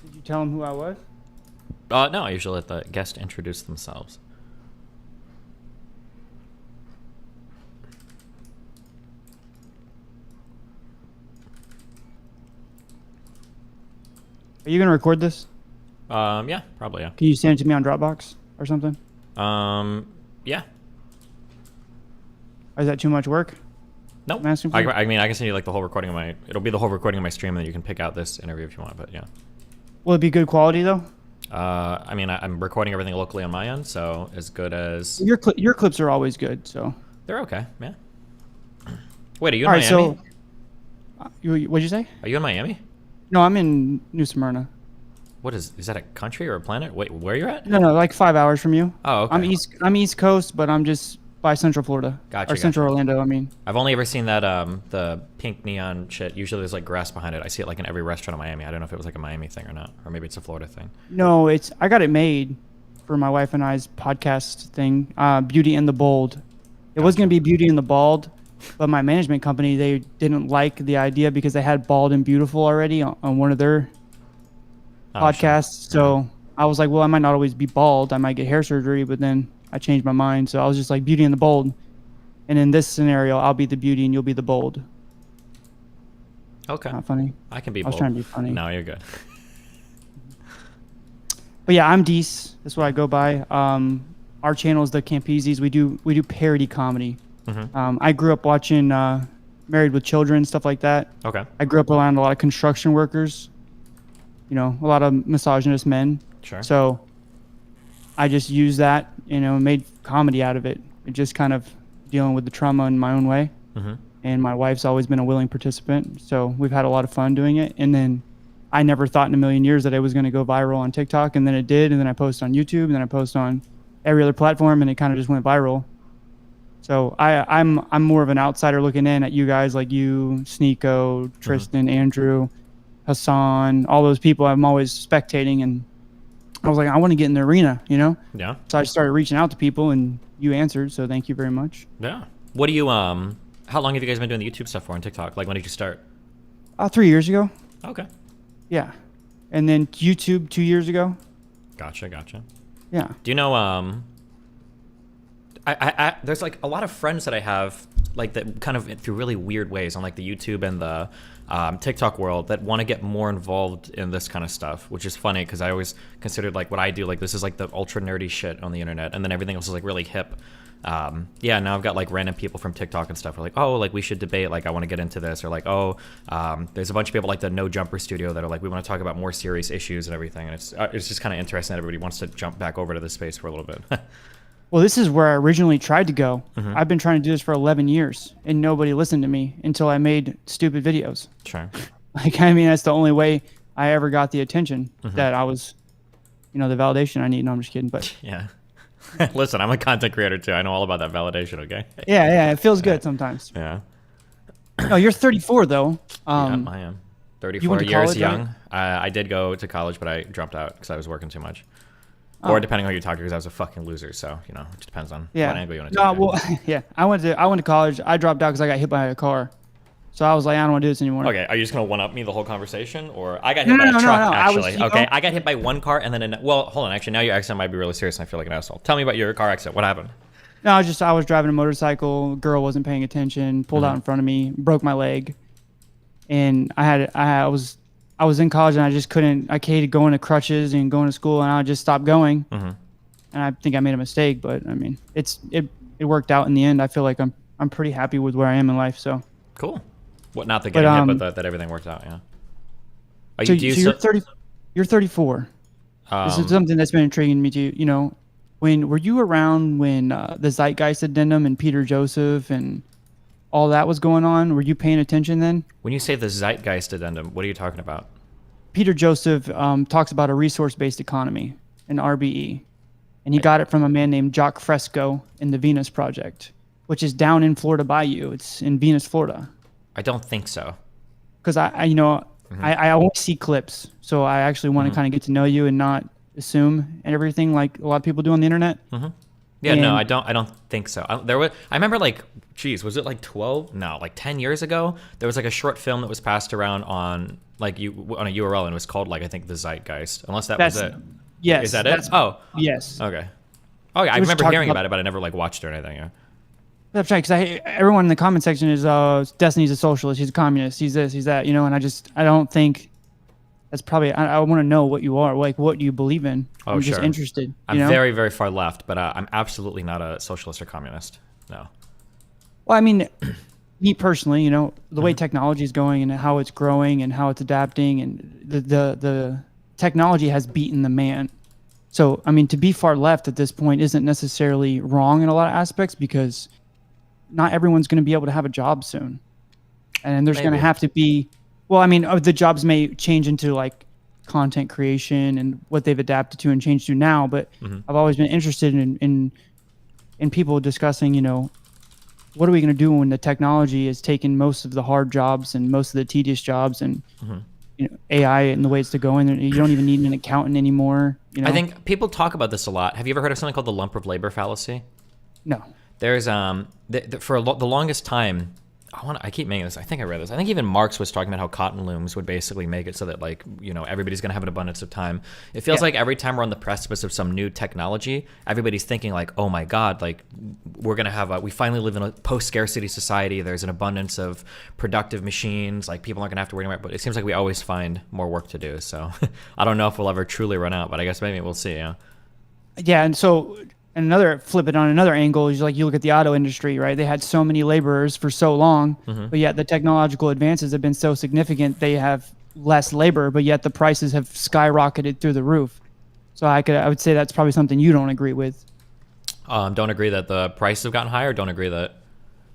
Did you tell them who I was? No, I usually let the guest introduce themselves. Are you gonna record this? Yeah, probably, yeah. Can you send it to me on Dropbox or something? Yeah. Or is that too much work? Nope. I'm asking for? I mean, I can send you like the whole recording of my. It'll be the whole recording of my stream, and then you can pick out this interview if you want. But yeah. Will it be good quality though? I mean, I'm recording everything locally on my end, so as good as Your clips are always good, so. they're okay. Yeah. Wait, are you in All right, Miami? so. What'd you say? Are you in Miami? No, I'm in New Smyrna. What is that a country or a planet? Wait, where are you at? No, like 5 hours from you. Oh, okay. I'm East Coast, but I'm just by Central Florida. Gotcha, Or Central Orlando, I mean. I've only ever seen that the pink neon shit. Usually there's like grass behind it. I see it like in every restaurant in Miami. I don't know if it was like a Miami thing or not, or maybe it's a Florida thing. No, I got it made for my wife and I's podcast thing, Beauty and the Bold. It was going to be Beauty and the Bald, but my management company, they didn't like the idea because they had Bald and Beautiful already on one of their podcasts. Sure. So I was like, well, I might not always be bald. I might get hair surgery, but then I changed my mind. So I was just like Beauty and the Bold. And in this scenario, I'll be the beauty and you'll be the bold. Okay. Not funny. I can be I was bold. trying to be funny. No, you're good. But yeah, I'm Dees. That's what I go by. Our channel is the Campisis. We do parody comedy. I grew up watching Married with Children, stuff like that. Okay. I grew up around a lot of construction workers. You know, a lot of misogynist men. Sure. So I just used that, and made comedy out of it. It just kind of dealing with the trauma in my own way. And my wife's always been a willing participant. So we've had a lot of fun doing it. And then I never thought in a million years that it was going to go viral on TikTok. And then it did. And then I post on YouTube. And then I post on every other platform. And it kind of just went viral. So I'm more of an outsider looking in at you guys like you, Sneeko, Tristan, Andrew, Hassan, all those people. I'm always spectating. And I was like, I want to get in the arena, Yeah. So I started reaching out to people and you answered. So thank you very much. Yeah. What do you how long have you guys been doing the YouTube stuff for on TikTok? Like when did you start? 3 years ago. Okay. Yeah. And then YouTube 2 years ago. Gotcha. Yeah. Do you know I there's like a lot of friends that I have like that kind of through really weird ways on like the YouTube and the TikTok world that want to get more involved in this kind of stuff, which is funny because I always considered like what I do, like this is like the ultra nerdy shit on the internet and then everything else is like really hip. Yeah, now I've got like random people from TikTok and stuff who are like, oh, like we should debate, like I want to get into this, or like, oh, there's a bunch of people like the No Jumper Studio that are like, we want to talk about more serious issues and everything, and it's just kind of interesting that everybody wants to jump back over to this space for a little bit. Well, this is where I originally tried to go. I've been trying to do this for 11 years, and nobody listened to me until I made stupid videos. Sure. Like, I mean, that's the only way I ever got the attention that I was, the validation I need. No, I'm just kidding, but yeah. Listen, I'm a content creator too. I know all about that validation, okay? Yeah, it feels good sometimes. Yeah. No, you're 34 though. I am. 34 years college, young. Right? I did go to college, but I dropped out because I was working too much. Or depending on who you talk to, because I was a fucking loser. So, it just depends on what angle you want to take. Well, yeah. I went to college. I dropped out because I got hit by a car. So I was like, I don't want to do this anymore. Okay, are you just gonna one up me the whole conversation, or I got hit by a truck actually? Okay, I got hit by one car and then well, hold on. Actually, now your accident might be really serious, and I feel like an asshole. Tell me about your car accident. What happened? No, I was driving a motorcycle. Girl wasn't paying attention. Pulled out in front of me. Broke my leg. And I was in college and I just couldn't. I hated going to crutches and going to school, and I just stopped going. And I think I made a mistake, but I mean, it worked out in the end. I feel like I'm pretty happy with where I am in life. So cool. What, not the getting hit, but that everything worked out, yeah. You're 34. This is something that's been intriguing me to were you around when the Zeitgeist Addendum and Peter Joseph and all that was going on? Were you paying attention then? When you say the Zeitgeist Addendum, what are you talking about? Peter Joseph talks about a resource-based economy, an RBE, and he got it from a man named Jacques Fresco in the Venus Project, which is down in Florida Bayou. It's in Venus, Florida. I don't think so. Because I only see clips, so I actually want to kind of get to know you and not assume and everything like a lot of people do on the internet. Yeah, no, I don't think so. I remember like, was it like 10 years ago? There was like a short film that was passed around on like on a URL, and it was called like I think the Zeitgeist. Unless was it. Yes. Is that it? Oh. Yes. Okay. Oh yeah, I remember hearing about it, but I never like watched it or anything. Yeah. That's right, because everyone in the comment section is, Destiny's a socialist, he's a communist, he's this, he's that, and I don't think that's probably, I want to know what you are, like what you believe in. Oh, I'm sure. just interested. I'm very, very far left, but I'm absolutely not a socialist or communist. No. Well, I mean, me personally, the way technology is going and how it's growing and how it's adapting, and the technology has beaten the man. So, I mean, to be far left at this point isn't necessarily wrong in a lot of aspects, because not everyone's going to be able to have a job soon. And there's going to have to be, well, I mean, the jobs may change into like content creation and what they've adapted to and changed to now. But I've always been interested in people discussing, what are we going to do when the technology has taken most of the hard jobs and most of the tedious jobs, and AI and the way it's going, and you don't even need an accountant anymore. I think people talk about this a lot. Have you ever heard of something called the lump of labor fallacy? No. There's for the longest time, I keep making this. I think I read this. I think even Marx was talking about how cotton looms would basically make it so that everybody's gonna have an abundance of time. It feels like every time we're on the precipice of some new technology, everybody's thinking like, oh my God, like we're gonna have we finally live in a post-scarcity society. There's an abundance of productive machines. Like people aren't gonna have to worry about it. But it seems like we always find more work to do. So I don't know if we'll ever truly run out, but I guess maybe we'll see. Yeah. Yeah, and so. And flip it on another angle is like you look at the auto industry, right? They had so many laborers for so long, but yet the technological advances have been so significant, they have less labor, but yet the prices have skyrocketed through the roof. So I would say that's probably something you don't agree with. Don't agree that the prices have gotten higher. Don't agree that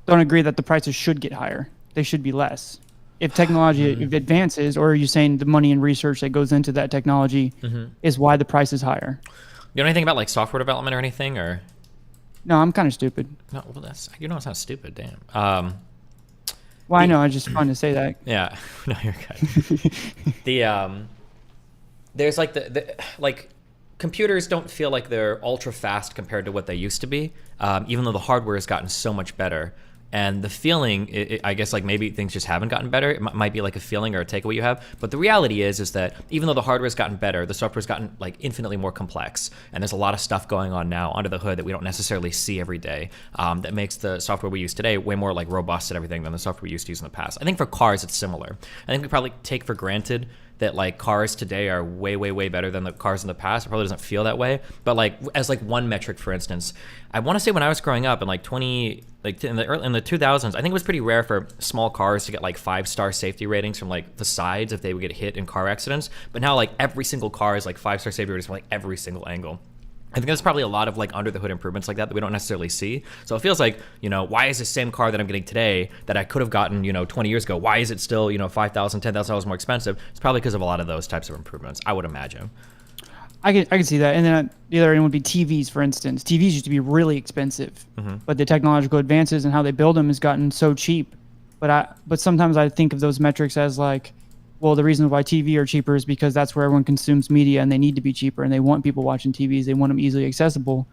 the prices should get higher. They should be less. If technology advances, or are you saying the money and research that goes into that technology is why the price is higher? You know anything about like software development or anything, or? No, I'm kind of stupid. No, well, it's not stupid. Damn. Well, I know. I just fun to say that. Yeah. No, you're good. There's like like computers don't feel like they're ultra fast compared to what they used to be, even though the hardware has gotten so much better. And the feeling, I guess, like maybe things just haven't gotten better. It might be like a feeling or a takeaway you have. But the reality is that even though the hardware's gotten better, the software's gotten like infinitely more complex. And there's a lot of stuff going on now under the hood that we don't necessarily see every day, that makes the software we use today way more like robust and everything than the software we used to use in the past. I think for cars, it's similar. I think we probably take for granted that like cars today are way, way, way better than the cars in the past. It probably doesn't feel that way. But like as like one metric, for instance, I want to say when I was growing up in like in the 2000s, I think it was pretty rare for small cars to get like 5-star safety ratings from like the sides if they would get hit in car accidents. But now like every single car is like 5-star safety ratings from like every single angle. I think there's probably a lot of like under the hood improvements like that we don't necessarily see. So it feels like, why is the same car that I'm getting today that I could have gotten, 20 years ago, why is it still, $5,000, $10,000 more expensive? It's probably because of a lot of those types of improvements, I would imagine. I can see that. And then the other end would be TVs, for instance. TVs used to be really expensive, but the technological advances and how they build them has gotten so cheap. But sometimes I think of those metrics as like, well, the reason why TV are cheaper is because that's where everyone consumes media, and they need to be cheaper, and they want people watching TVs. They want them easily accessible,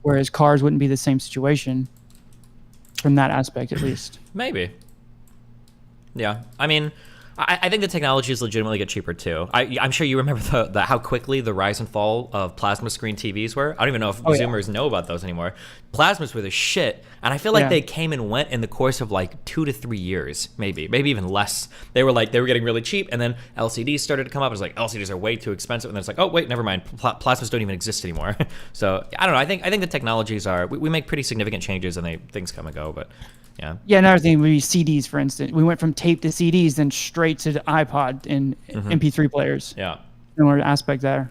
whereas cars wouldn't be the same situation from that aspect, at least. Maybe. Yeah. I mean, I think the technologies legitimately get cheaper too. I'm sure you remember the how quickly the rise and fall of plasma screen TVs were. I don't even know if Zoomers know about those anymore. Plasmas were the shit, and I feel like they came and went in the course of like 2 to 3 years, maybe even less. They were getting really cheap, and then LCDs started to come up. It was like LCDs are way too expensive, and then it's like, oh wait, never mind, plasmas don't even exist anymore. So I don't know. I think the technologies are we make pretty significant changes, and things come and go, but. Yeah. Yeah. Another thing would be CDs, for instance. We went from tape to CDs, then straight to the iPod and MP3 players. Yeah. Similar aspect there.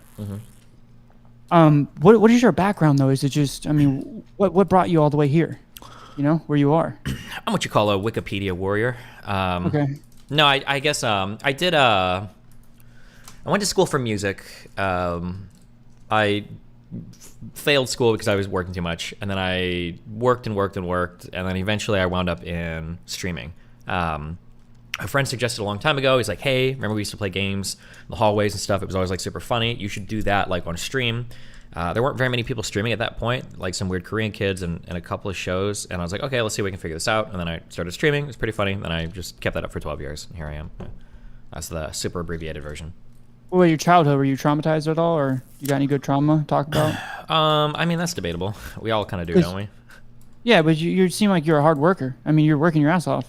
What is your background though? Is it just? I mean, what brought you all the way here? Where you are. I'm what you call a Wikipedia warrior. Okay. No, I guess I did. I went to school for music. I failed school because I was working too much, and then I worked, and then eventually I wound up in streaming. A friend suggested a long time ago, he's like, hey, remember we used to play games in the hallways and stuff? It was always like super funny. You should do that like on stream. There weren't very many people streaming at that point, like some weird Korean kids and a couple of shows. And I was like, okay, let's see if we can figure this out. And then I started streaming. It was pretty funny. Then I just kept that up for 12 years. And here I am. That's the super abbreviated version. What about your childhood? Were you traumatized at all, or you got any good trauma to talk about? I mean, that's debatable. We all kind of do, don't we? Yeah, but you seem like you're a hard worker. I mean, you're working your ass off.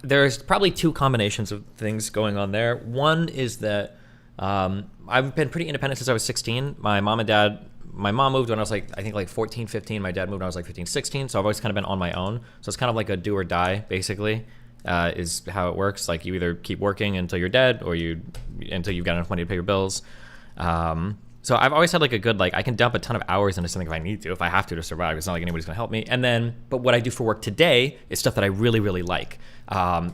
There's probably two combinations of things going on there. One is that I've been pretty independent since I was 16. My mom and dad, my mom moved when I was like, I think like 14, 15. My dad moved when I was like 15, 16. So I've always kind of been on my own. So it's kind of like a do or die, basically, is how it works. Like you either keep working until you're dead or until you've got enough money to pay your bills. So I've always had like a good, like I can dump a ton of hours into something if I need to, if I have to survive. It's not like anybody's gonna help me. And then, but what I do for work today is stuff that I really, really like.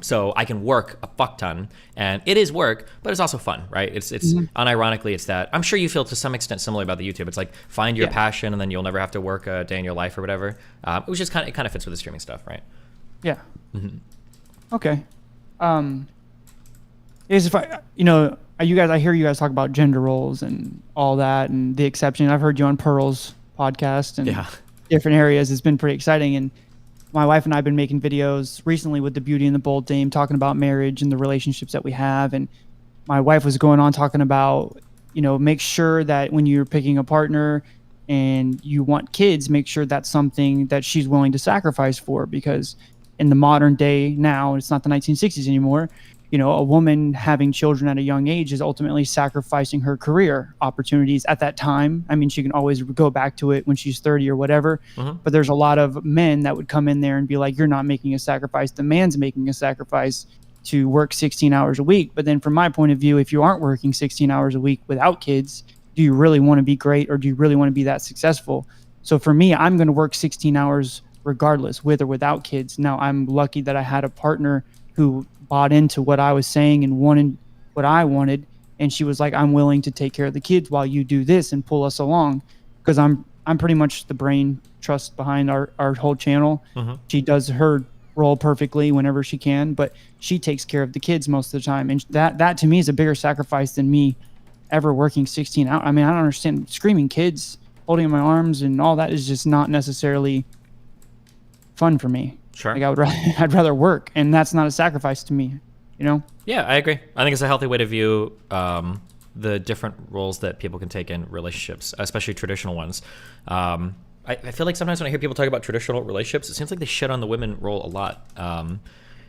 So I can work a fuck ton, and it is work, but it's also fun, right? It's unironically, it's that. I'm sure you feel to some extent similar about the YouTube. It's like find your passion, and then you'll never have to work a day in your life or whatever. Which is it kind of fits with the streaming stuff, right? Yeah. Okay. Is if I hear you guys talk about gender roles and all that and the exception. I've heard you on Pearl's podcast and different areas. It's been pretty exciting. And my wife and I have been making videos recently with the Beauty and the Bold Dame talking about marriage and the relationships that we have. And my wife was going on talking about, make sure that when you're picking a partner and you want kids, make sure that's something that she's willing to sacrifice for, because in the modern day now, it's not the 1960s anymore. A woman having children at a young age is ultimately sacrificing her career opportunities at that time. I mean, she can always go back to it when she's 30 or whatever. But there's a lot of men that would come in there and be like, you're not making a sacrifice. The man's making a sacrifice to work 16 hours a week. But then from my point of view, if you aren't working 16 hours a week without kids, do you really want to be great, or do you really want to be that successful? So for me, I'm going to work 16 hours regardless, with or without kids. Now, I'm lucky that I had a partner who bought into what I was saying and wanted what I wanted, and she was like, I'm willing to take care of the kids while you do this and pull us along, because I'm pretty much the brain trust behind our whole channel. She does her role perfectly whenever she can, but she takes care of the kids most of the time, and that to me is a bigger sacrifice than me ever working 16 hours. I mean, I don't understand. Screaming kids, holding in my arms and all that is just not necessarily fun for me. Sure. Like I'd rather work, and that's not a sacrifice to me, Yeah, I agree. I think it's a healthy way to view the different roles that people can take in relationships, especially traditional ones. I feel like sometimes when I hear people talk about traditional relationships, it seems like they shit on the women role a lot.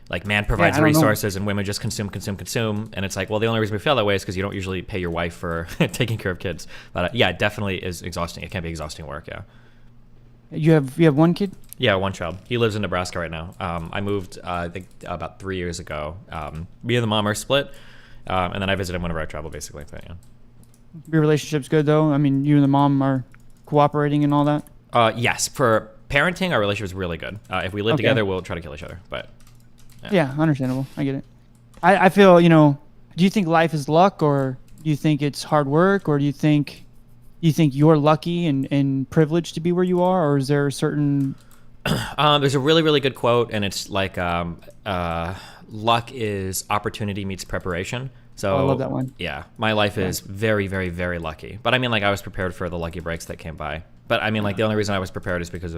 Like man provides resources and women just consume. And it's like, well, the only reason we feel that way is because you don't usually pay your wife for taking care of kids. But it definitely is exhausting. It can be exhausting work, yeah. You have one kid? Yeah, one child. He lives in Nebraska right now. I moved, I think, about 3 years ago. Me and the mom are split, and then I visit him whenever I travel, basically. But, yeah. Your relationship's good, though? I mean, you and the mom are cooperating and all that? Yes. For parenting, our relationship is really good. If we live together, we'll try to kill each other. But yeah, understandable. I get it. I feel, do you think life is luck, or do you think it's hard work, or do you think you're lucky and privileged to be where you are, or is there a certain... There's a really, really good quote, and it's like, luck is opportunity meets preparation. So I love that one. Yeah, my life is very, very, very lucky. But I mean, like, I was prepared for the lucky breaks that came by. But I mean, like, the only reason I was prepared is because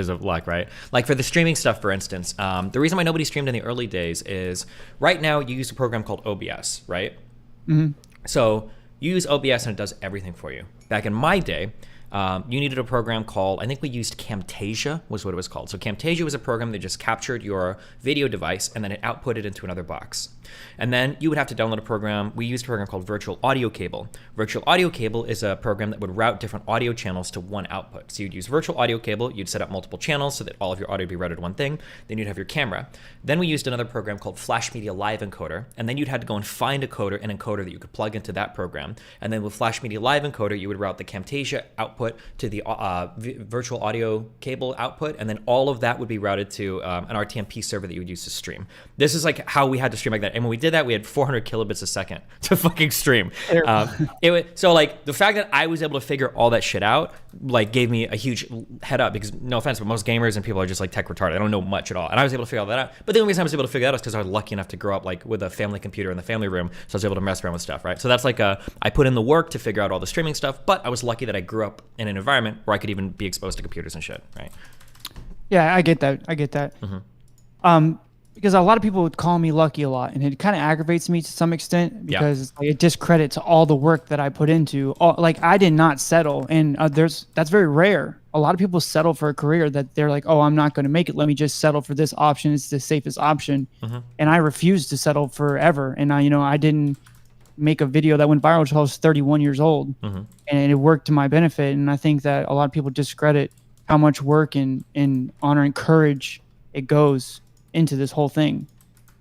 of luck, right? Like for the streaming stuff, for instance, the reason why nobody streamed in the early days is right now you use a program called OBS, right? So you use OBS and it does everything for you. Back in my day, you needed a program called, I think we used Camtasia was what it was called. So Camtasia was a program that just captured your video device and then it outputted into another box. And then you would have to download a program. We used a program called Virtual Audio Cable. Virtual Audio Cable is a program that would route different audio channels to one output. So you'd use Virtual Audio Cable, you'd set up multiple channels so that all of your audio would be routed to one thing. Then you'd have your camera. Then we used another program called Flash Media Live Encoder. And then you'd have to go and find an encoder that you could plug into that program. And then with Flash Media Live Encoder, you would route the Camtasia output to the virtual audio cable output, and then all of that would be routed to an RTMP server that you would use to stream. This is like how we had to stream like that. And when we did that, we had 400 kilobits a second to fucking stream. So like the fact that I was able to figure all that shit out like gave me a huge head up, because no offense, but most gamers and people are just like tech retarded. I don't know much at all. And I was able to figure all that out. But the only reason I was able to figure that out is because I was lucky enough to grow up like with a family computer in the family room. So I was able to mess around with stuff, right? So that's like I put in the work to figure out all the streaming stuff, but I was lucky that I grew up in an environment where I could even be exposed to computers and shit, right? Yeah, I get that. Because a lot of people would call me lucky a lot, and it kind of aggravates me to some extent because it discredits all the work that I put into. Like I did not settle, and that's very rare. A lot of people settle for a career that they're like, oh, I'm not going to make it. Let me just settle for this option. It's the safest option, and I refused to settle forever. And I didn't make a video that went viral until I was 31 years old, and it worked to my benefit. And I think that a lot of people discredit how much work and honor and courage it goes into this whole thing.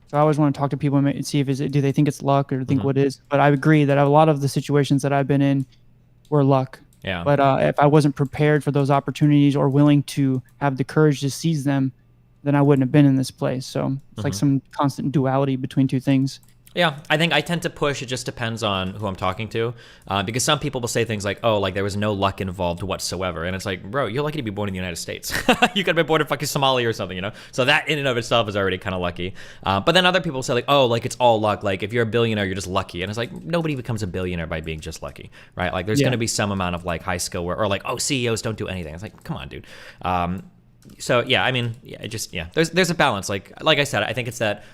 So I always want to talk to people and see if do they think it's luck or think what it is. But I agree that a lot of the situations that I've been in were luck. Yeah. But if I wasn't prepared for those opportunities or willing to have the courage to seize them, then I wouldn't have been in this place. So it's like some constant duality between two things. Yeah, I think I tend to push. It just depends on who I'm talking to, because some people will say things like, "Oh, like there was no luck involved whatsoever," and it's like, bro, you're lucky to be born in the United States. You could have been born in fucking Somalia or something, you know. So that in and of itself is already kind of lucky. But then other people say like, "Oh, like it's all luck. Like if you're a billionaire, you're just lucky," and it's like nobody becomes a billionaire by being just lucky, right? Like there's going to be some amount of like high skill work, or like, oh, CEOs don't do anything. It's like, come on, dude. So yeah, I mean, yeah, there's a balance. Like I said, I think it's that.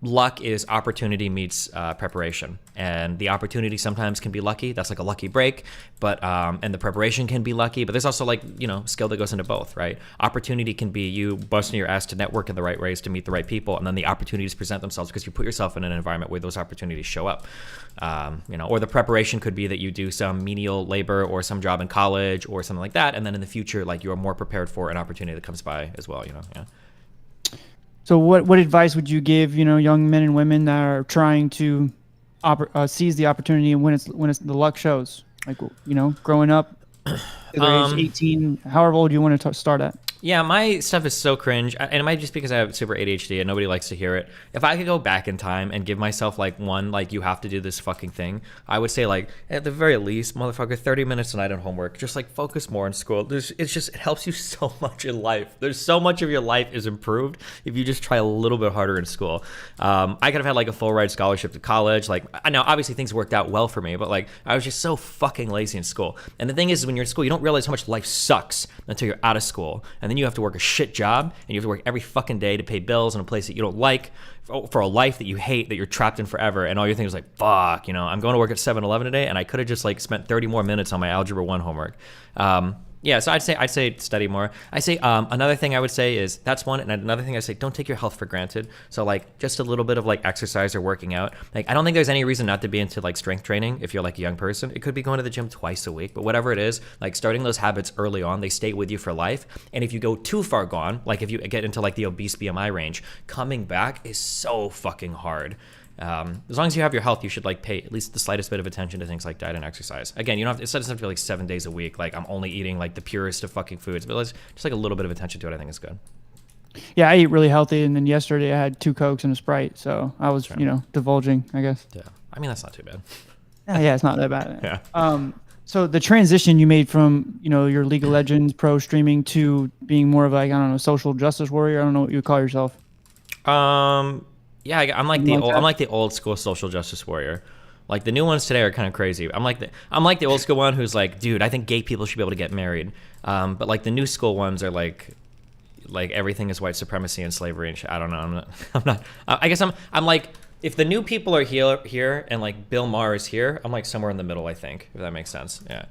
Luck is opportunity meets preparation, and the opportunity sometimes can be lucky. That's like a lucky break, but and the preparation can be lucky. But there's also like skill that goes into both, right? Opportunity can be you busting your ass to network in the right ways to meet the right people, and then the opportunities present themselves because you put yourself in an environment where those opportunities show up. Or the preparation could be that you do some menial labor or some job in college or something like that, and then in the future, like you are more prepared for an opportunity that comes by as well. Yeah. So what advice would you give, young men and women that are trying to seize the opportunity and when it's the luck shows? Like, growing up, age 18, however old you want to start at. Yeah, my stuff is so cringe, and it might just because I have super ADHD and nobody likes to hear it. If I could go back in time and give myself like you have to do this fucking thing, I would say like at the very least, motherfucker, 30 minutes a night on homework. Just like focus more on school. It helps you so much in life. There's so much of your life is improved if you just try a little bit harder in school. I could have had like a full ride scholarship to college. Like I know obviously things worked out well for me, but like I was just so fucking lazy in school. And the thing is when you're in school, you don't realize how much life sucks until you're out of school. And then you have to work a shit job, and you have to work every fucking day to pay bills in a place that you don't like, for a life that you hate, that you're trapped in forever, and all you're thinking is like, fuck, I'm going to work at 7-Eleven today, and I could have just like spent 30 more minutes on my Algebra 1 homework. Yeah, so I'd say study more. I say another thing I would say is that's one, and another thing I say, don't take your health for granted. So like just a little bit of like exercise or working out. Like I don't think there's any reason not to be into like strength training if you're like a young person. It could be going to the gym twice a week, but whatever it is, like starting those habits early on, they stay with you for life. And if you go too far gone, like if you get into like the obese BMI range, coming back is so fucking hard. As long as you have your health, you should like pay at least the slightest bit of attention to things like diet and exercise. Again, it doesn't have to be like 7 days a week. Like I'm only eating like the purest of fucking foods, but just like a little bit of attention to it, I think is good. Yeah, I eat really healthy, and then yesterday I had 2 Cokes and a Sprite, so I was, divulging, I guess. Yeah, I mean that's not too bad. Yeah, it's not that bad. Yeah. So the transition you made from, your League of Legends pro streaming to being more of like, I don't know, social justice warrior. I don't know what you would call yourself. Yeah, I'm like the old school social justice warrior. Like the new ones today are kind of crazy. I'm like the old school one who's like, dude, I think gay people should be able to get married. But like the new school ones are like everything is white supremacy and slavery and shit. I don't know. I'm not. I guess I'm like, if the new people are here and like Bill Maher is here, I'm like somewhere in the middle. I think, if that makes sense. Yeah.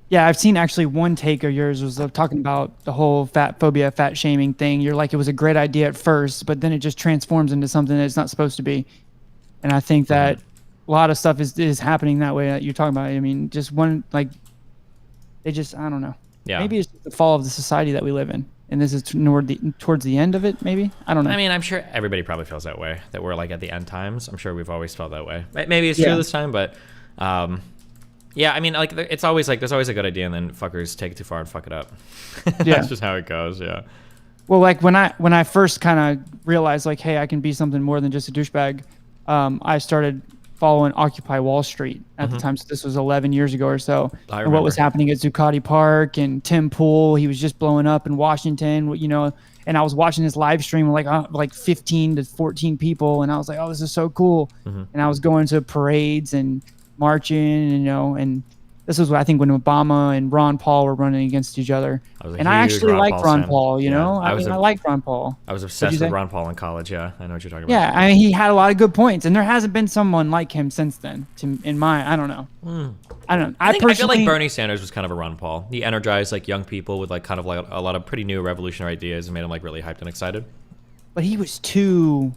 Yeah, I've seen actually one take of yours was talking about the whole fat phobia, fat shaming thing. You're like, it was a great idea at first, but then it just transforms into something that it's not supposed to be. And I think that a lot of stuff is happening that way that you're talking about. I mean, just one, like, I don't know. Yeah. Maybe it's the fall of the society that we live in. And this is towards the end of it, maybe? I don't know. I mean, I'm sure everybody probably feels that way, that we're like at the end times. I'm sure we've always felt that way. Maybe it's true this time, but... yeah, I mean, like, it's always like, there's always a good idea, and then fuckers take it too far and fuck it up. That's just how it goes, yeah. Well, like, when I first kind of realized, like, hey, I can be something more than just a douchebag, I started following Occupy Wall Street at the time. So this was 11 years ago or so. And what was happening at Zuccotti Park and Tim Pool, he was just blowing up in Washington, and I was watching this live stream with like 15 to 14 people, and I was like, oh, this is so cool. And I was going to parades and marching, and this was, I think, when Obama and Ron Paul were running against each other. And I actually liked Ron Paul, I liked Ron Paul. I was obsessed with Ron Paul in college, yeah. I know what you're talking about. Yeah, I mean, he had a lot of good points, and there hasn't been someone like him since then, I don't know. I don't know. I feel like Bernie Sanders was kind of a Ron Paul. He energized like young people with like kind of like a lot of pretty new revolutionary ideas and made them like really hyped and excited. But he was too...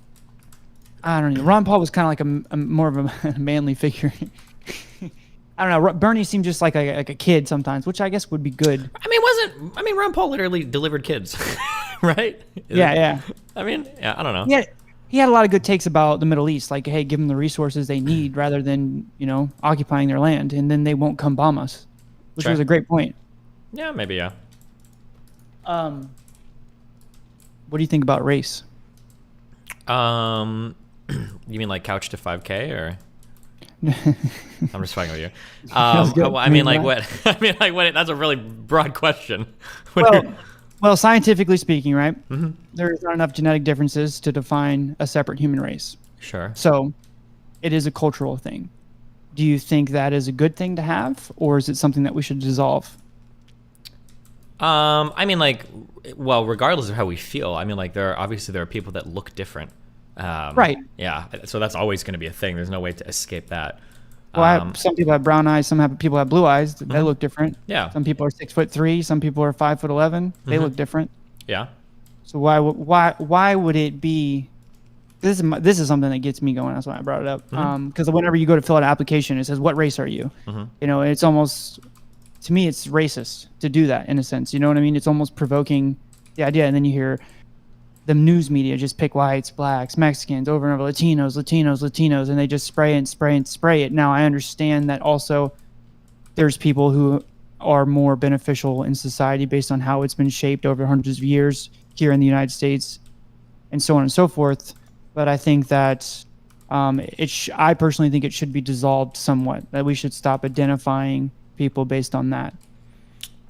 I don't know. Ron Paul was kind of like a more of a manly figure. I don't know. Bernie seemed just like a kid sometimes, which I guess would be good. I mean, Ron Paul literally delivered kids, right? Yeah. I mean, yeah, I don't know. Yeah. He had a lot of good takes about the Middle East, like, hey, give them the resources they need rather than, occupying their land, and then they won't come bomb us, which was a great point. Yeah, maybe, yeah. What do you think about race? You mean like couch to 5K or? I'm just fucking with you. I mean, like what? I mean, like what? That's a really broad question. Well, scientifically speaking, right? Mm-hmm. There's not enough genetic differences to define a separate human race. Sure. So, it is a cultural thing. Do you think that is a good thing to have, or is it something that we should dissolve? I mean, like, well, regardless of how we feel, I mean, like, there are people that look different. Right. Yeah. So that's always going to be a thing. There's no way to escape that. Well, some people have brown eyes. People have blue eyes. They look different. Yeah. Some people are 6'3". Some people are 5'11". They look different. Yeah. So why would it be? This is something that gets me going. That's why I brought it up. Because whenever you go to fill out an application, it says, "What race are you?" It's almost, to me, it's racist to do that in a sense. You know what I mean? It's almost provoking the idea, and then you hear the news media just pick whites, blacks, Mexicans over and over, Latinos, and they just spray it. Now, I understand that also there's people who are more beneficial in society based on how it's been shaped over hundreds of years here in the United States and so on and so forth. But I think that I personally think it should be dissolved somewhat, that we should stop identifying people based on that.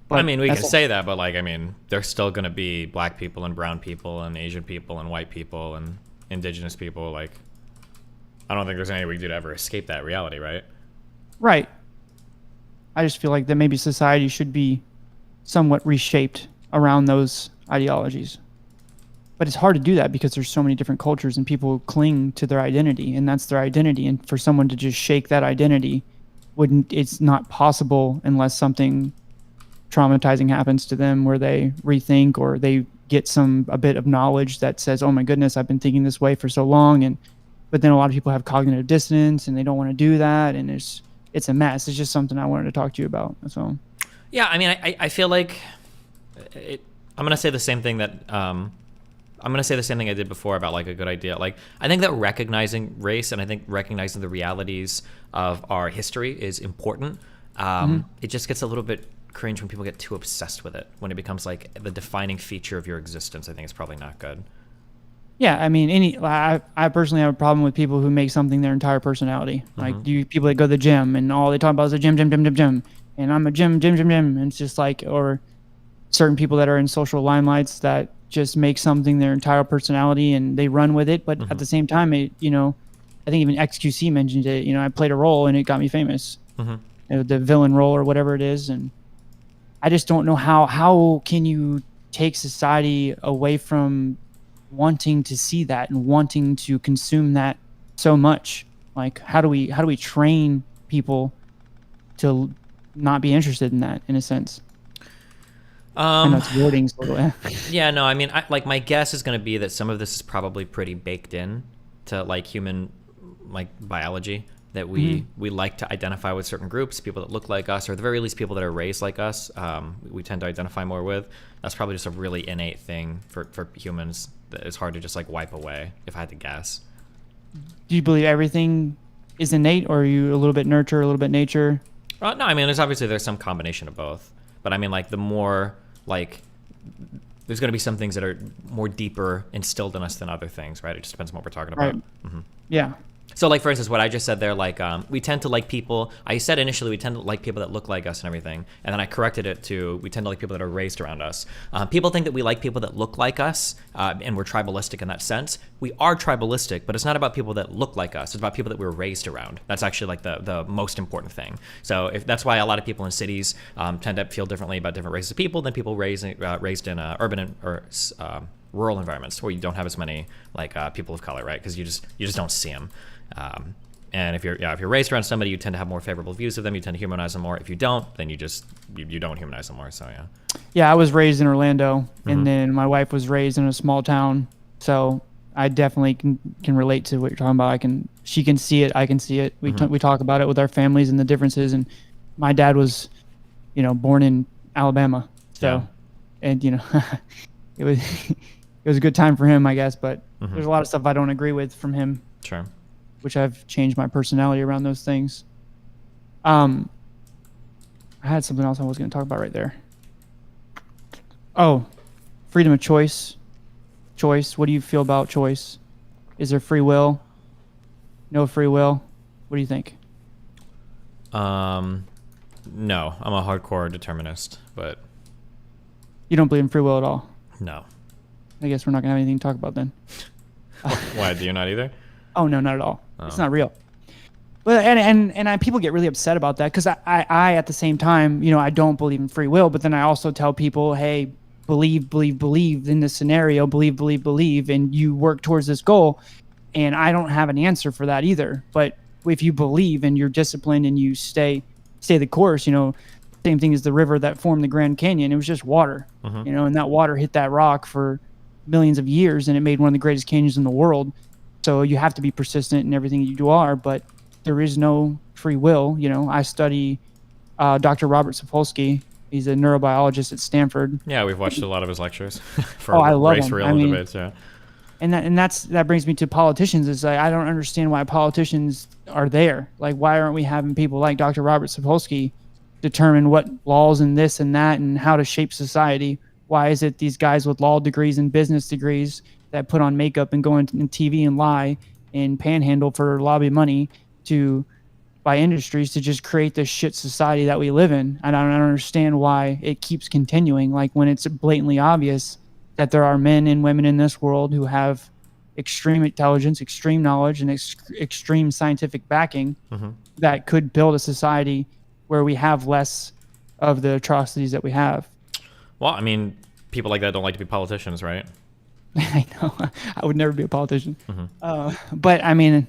But I mean, we can say that, but like, I mean, there's still going to be black people and brown people and Asian people and white people and indigenous people. Like, I don't think there's any way we could ever escape that reality, right? Right. I just feel like that maybe society should be somewhat reshaped around those ideologies. But it's hard to do that because there's so many different cultures and people cling to their identity, and that's their identity. And for someone to just shake that identity, it's not possible unless something traumatizing happens to them where they rethink or they get a bit of knowledge that says, oh my goodness, I've been thinking this way for so long. But then a lot of people have cognitive dissonance and they don't want to do that, and it's a mess. It's just something I wanted to talk to you about. So yeah, I mean, I feel like I'm gonna say the same thing that I did before about like a good idea. Like, I think that recognizing race and I think recognizing the realities of our history is important. It just gets a little bit cringe when people get too obsessed with it. When it becomes like the defining feature of your existence, I think it's probably not good. Yeah, I mean, I personally have a problem with people who make something their entire personality. Like people that go to the gym and all they talk about is the gym, and I'm a gym. And it's just like, or certain people that are in social limelights that just make something their entire personality and they run with it. But at the same time, I think even XQC mentioned it. I played a role and it got me famous. The villain role or whatever it is, and I just don't know how can you take society away from wanting to see that and wanting to consume that so much. Like, how do we train people to not be interested in that, in a sense? I know it's wording sort of. Yeah, no, I mean, my guess is going to be that some of this is probably pretty baked in to like human like biology, that we like to identify with certain groups, people that look like us, or at the very least people that are raised like us, we tend to identify more with. That's probably just a really innate thing for humans that is hard to just like wipe away, if I had to guess. Do you believe everything is innate, or are you a little bit nurture, a little bit nature? No, I mean, there's some combination of both. But I mean, like, the more, like, there's going to be some things that are more deeper instilled in us than other things, right? It just depends on what we're talking about. Right. Yeah. So, like, for instance, what I just said there, like, we tend to like people. I said initially we tend to like people that look like us and everything, and then I corrected it to we tend to like people that are raised around us. People think that we like people that look like us, and we're tribalistic in that sense. We are tribalistic, but it's not about people that look like us. It's about people that we're raised around. That's actually like the most important thing. So that's why a lot of people in cities tend to feel differently about different races of people than people raised in urban or rural environments where you don't have as many like people of color, right? Because you just don't see them. And if you're raised around somebody, you tend to have more favorable views of them. You tend to humanize them more. If you don't, then you don't humanize them more. So yeah. Yeah, I was raised in Orlando, and then my wife was raised in a small town. So I definitely can relate to what you're talking about. She can see it, I can see it. We talk about it with our families and the differences. And my dad was, born in Alabama, so, and it was it was a good time for him, I guess. But there's a lot of stuff I don't agree with from him. Sure. Which I've changed my personality around those things. I had something else I was going to talk about right there. Oh, freedom of choice. Choice. What do you feel about choice? Is there free will? No free will? What do you think? No, I'm a hardcore determinist, but You don't believe in free will at all? no. I guess we're not going to have anything to talk about then. Why, do you not either? Oh, no, not at all. It's not real. But and people get really upset about that because I at the same time, I don't believe in free will, but then I also tell people, hey, believe in this scenario, believe, and you work towards this goal. And I don't have an answer for that either. But if you believe and you're disciplined and you stay the course, same thing as the river that formed the Grand Canyon. It was just water, and that water hit that rock for millions of years, and it made one of the greatest canyons in the world. So you have to be persistent in everything you are, but there is no free will. I study Dr. Robert Sapolsky. He's a neurobiologist at Stanford. Yeah, we've watched a lot of his lectures for I love race him. real debates. Yeah, and that brings me to politicians. It's like I don't understand why politicians are there. Like, why aren't we having people like Dr. Robert Sapolsky determine what laws and this and that and how to shape society? Why is it these guys with law degrees and business degrees that put on makeup and go in TV and lie and panhandle for lobby money by industries to just create this shit society that we live in? And I don't understand why it keeps continuing. Like, when it's blatantly obvious that there are men and women in this world who have extreme intelligence, extreme knowledge, and extreme scientific backing that could build a society where we have less of the atrocities that we have. Well, I mean, people like that don't like to be politicians, right? I know. I would never be a politician. But I mean,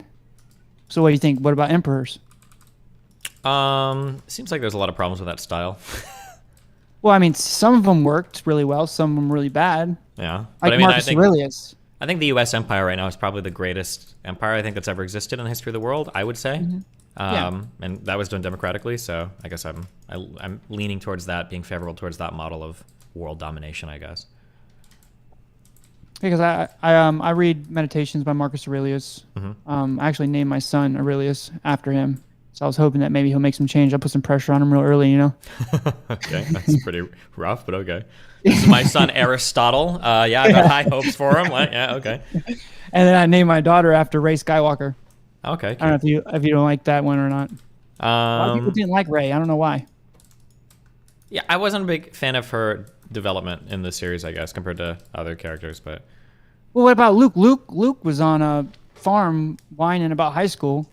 so what do you think? What about emperors? Seems like there's a lot of problems with that style. Well, I mean, some of them worked really well, some of them really bad. Yeah. Like Marcus Aurelius. I think the U.S. empire right now is probably the greatest empire I think that's ever existed in the history of the world, I would say. And that was done democratically, so I guess I'm leaning towards that, being favorable towards that model of world domination, I guess. Because I read Meditations by Marcus Aurelius. I actually named my son Aurelius after him. So I was hoping that maybe he'll make some change. I'll put some pressure on him real early, Okay, that's pretty rough, but okay. This is my son Aristotle. Yeah, I got high hopes for him. Yeah, okay. And then I named my daughter after Ray Skywalker. Okay. I don't know if you don't like that one or not. A lot of people didn't like Ray. I don't know why. Yeah, I wasn't a big fan of her development in the series, I guess, compared to other characters. But well, what about Luke? Luke was on a farm whining about high school,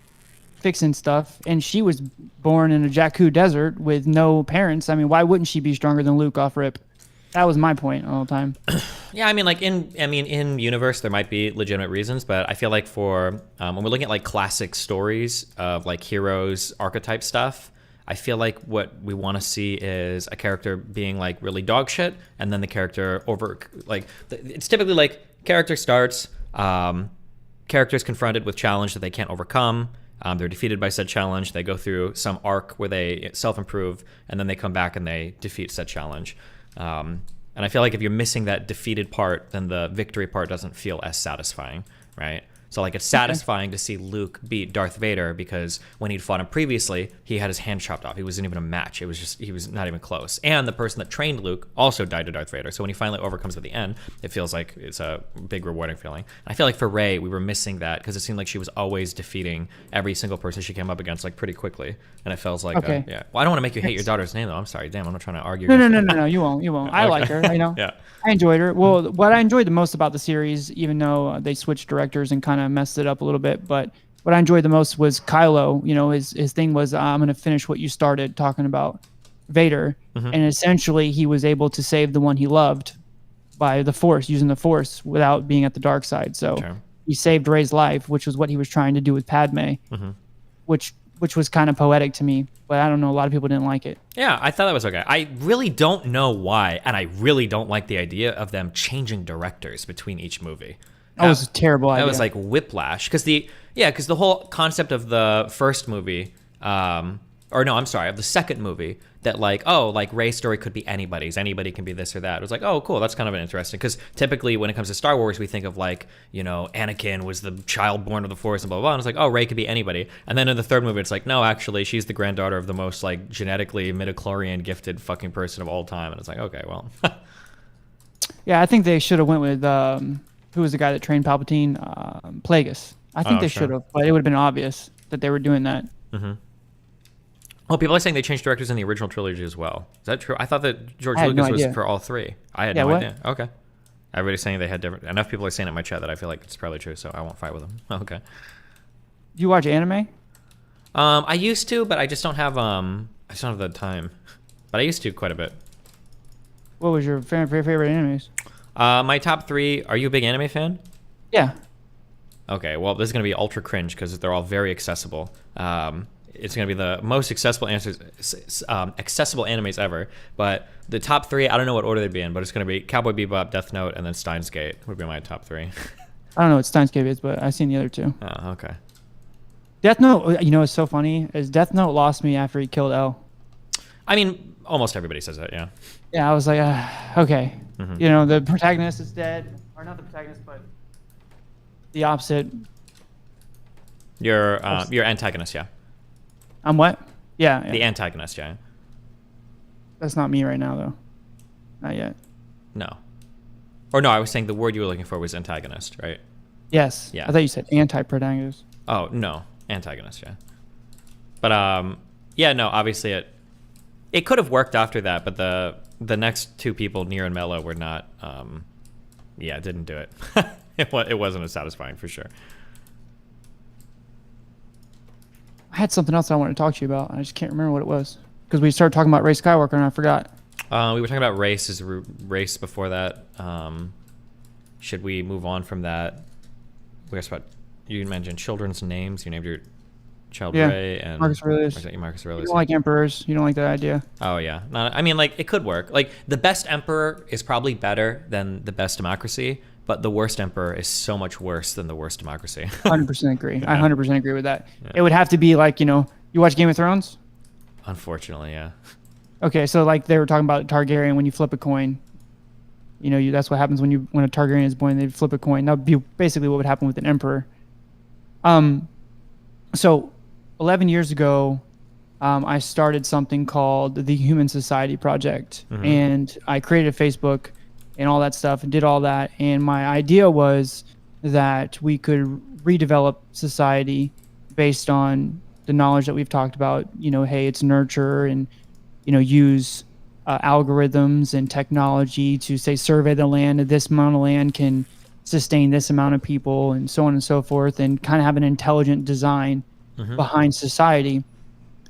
fixing stuff, and she was born in a Jakku desert with no parents. I mean, why wouldn't she be stronger than Luke off rip? That was my point all the time. Yeah, I mean, like in universe, there might be legitimate reasons, but I feel like for when we're looking at like classic stories of like heroes archetype stuff, I feel like what we want to see is a character being like really dog shit, and then the character it's typically like character starts, characters confronted with challenge that they can't overcome. They're defeated by said challenge. They go through some arc where they self-improve, and then they come back and they defeat said challenge. And I feel like if you're missing that defeated part, then the victory part doesn't feel as satisfying, right? So like it's satisfying to see Luke beat Darth Vader because when he'd fought him previously, he had his hand chopped off. He wasn't even a match. He was not even close. And the person that trained Luke also died to Darth Vader. So when he finally overcomes at the end, it feels like it's a big rewarding feeling. And I feel like for Rey, we were missing that because it seemed like she was always defeating every single person she came up against like pretty quickly. And it feels like, yeah. Well, I don't want to make you hate your daughter's name though. I'm sorry. Damn, I'm not trying to argue. No, you won't. I like her, Yeah. I enjoyed her. Well, what I enjoyed the most about the series, even though they switched directors and kind of messed it up a little bit, but what I enjoyed the most was Kylo. His thing was, I'm going to finish what you started, talking about Vader. And essentially he was able to save the one he loved by the Force, using the Force without being at the dark side. So he saved Rey's life, which was what he was trying to do with Padme, which was kind of poetic to me, but I don't know, a lot of people didn't like it. Yeah, I thought that was okay. I really don't know why, and I really don't like the idea of them changing directors between each movie. That was a terrible idea. That was like whiplash. Because the whole concept of the first movie, or no, I'm sorry, of the second movie, that like, oh, like Rey's story could be anybody's. Anybody can be this or that. It was like, oh, cool. That's kind of interesting. Because typically when it comes to Star Wars, we think of like, you know, Anakin was the child born of the Force and blah, blah, blah. And it's like, oh, Rey could be anybody. And then in the third movie, it's like, no, actually, she's the granddaughter of the most like genetically midichlorian gifted fucking person of all time. And it's like, okay, well. Yeah, I think they should have went with, who was the guy that trained Palpatine? Plagueis. I think they should have, but it would have been obvious that they were doing that. Mm-hmm. Well, people are saying they changed directors in the original trilogy as well. Is that true? I thought that George Lucas was for all three. I had no idea. Okay. Everybody's saying they had different. Enough people are saying it in my chat that I feel like it's probably true, so I won't fight with them. Okay. Do you watch anime? I used to, but I just don't have the time. But I used to quite a bit. What was your favorite animes? My top 3. Are you a big anime fan? Yeah. Okay, well, this is going to be ultra cringe because they're all very accessible. It's going to be the most accessible animes ever. But the top 3, I don't know what order they'd be in, but it's going to be Cowboy Bebop, Death Note, and then Steins Gate would be my top 3. I don't know what Steins Gate is, but I've seen the other 2. Oh, okay. Death Note, you know what's so funny? Is Death Note lost me after he killed L. I mean, almost everybody says that, yeah. Yeah, I was like, okay. Mm-hmm. You know, the protagonist is dead. Or not the protagonist, but the opposite. Your antagonist, yeah. I'm what? Yeah. The antagonist, yeah. That's not me right now, though. Not yet. No. Or no, I was saying the word you were looking for was antagonist, right? Yes. Yeah. I thought you said anti-protagonist. Oh, no. Antagonist, yeah. But, yeah, no, obviously it could have worked after that, but the next 2 people, Nier and Mello, were not, yeah, didn't do it. It wasn't as satisfying, for sure. I had something else I wanted to talk to you about. I just can't remember what it was. Because we started talking about Rey Skywalker and I forgot. We were talking about race before that. Should we move on from that? We guess what you mentioned children's names. You named your child Rey and Marcus Aurelius. Marcus Aurelius. You don't like emperors. You don't like that idea. Oh yeah. No, I mean, like it could work. Like the best emperor is probably better than the best democracy, but the worst emperor is so much worse than the worst democracy. 100% agree. Yeah. I 100% agree with that. Yeah. It would have to be like, you know, you watch Game of Thrones? Unfortunately, yeah. Okay, so like they were talking about Targaryen, when you flip a coin, you know, that's what happens when a Targaryen is born. They flip a coin. That would be basically what would happen with an emperor. So 11 years ago, I started something called the Human Society Project, and I created a Facebook and all that stuff and did all that. And my idea was that we could redevelop society based on the knowledge that we've talked about. You know, hey, it's nurture and, you know, use algorithms and technology to say survey the land. This amount of land can sustain this amount of people and so on and so forth, and kind of have an intelligent design behind society.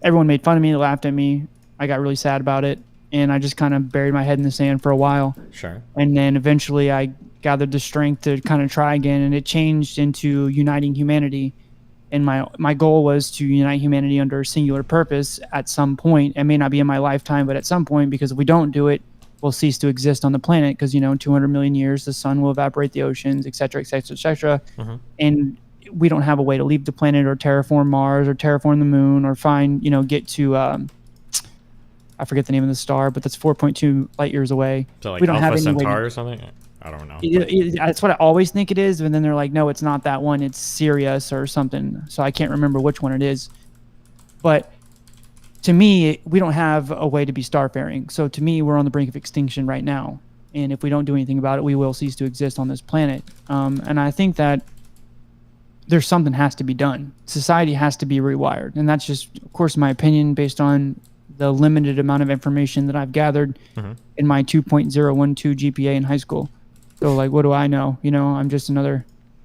Everyone made fun of me, laughed at me. I got really sad about it, and I just kind of buried my head in the sand for a while. Sure. And then eventually I gathered the strength to kind of try again, and it changed into uniting humanity. And my goal was to unite humanity under a singular purpose at some point. It may not be in my lifetime, but at some point, because if we don't do it, we'll cease to exist on the planet, because, you know, in 200 million years, the sun will evaporate the oceans, et cetera, et cetera, et cetera. And we don't have a way to leave the planet or terraform Mars or terraform the moon or find, you know, get to, I forget the name of the star, but that's 4.2 light years away. So like we don't Alpha have any Centauri or something? I don't know. That's what I always think it is, and then they're like, no, it's not that one. It's Sirius or something. So I can't remember which one it is. But to me, we don't have a way to be starfaring. So to me, we're on the brink of extinction right now. And if we don't do anything about it, we will cease to exist on this planet. And I think that there's something has to be done. Society has to be rewired. And that's just, of course, my opinion based on the limited amount of information that I've gathered in my 2.012 GPA in high school. So, like, what do I know? You know, I'm just another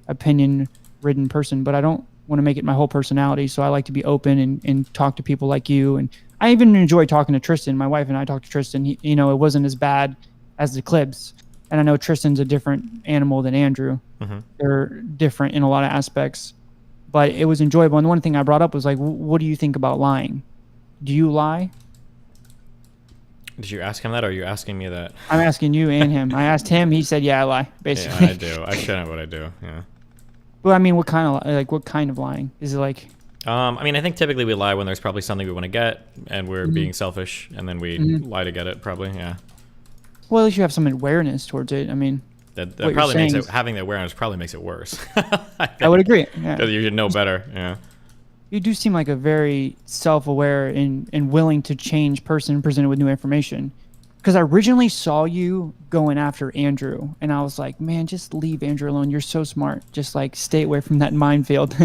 opinion-ridden person, but I don't want to make it my whole personality. So I like to be open and talk to people like you. And I even enjoy talking to Tristan. My wife and I talked to Tristan. He, you know, it wasn't as bad as the clips. And I know Tristan's a different animal than Andrew. They're different in a lot of aspects, but it was enjoyable. And the one thing I brought up was like, what do you think about lying? Do you lie? Did you ask him that, or are you asking me that? I'm asking you and him. I asked him. He said, "Yeah, I lie." Basically. Yeah, I do. I shouldn't, but I do. Yeah. Well, I mean, what kind of lying is it like? I mean, I think typically we lie when there's probably something we want to get, and we're being selfish, and then we lie to get it. Probably, yeah. Well, at least you have some awareness towards it. I mean, that probably makes it. Having the awareness probably makes it worse. I would agree. Yeah. Because you should know better. Yeah. You do seem like a very self-aware and willing to change person presented with new information. Because I originally saw you going after Andrew, and I was like, man, just leave Andrew alone. You're so smart. Just like stay away from that minefield.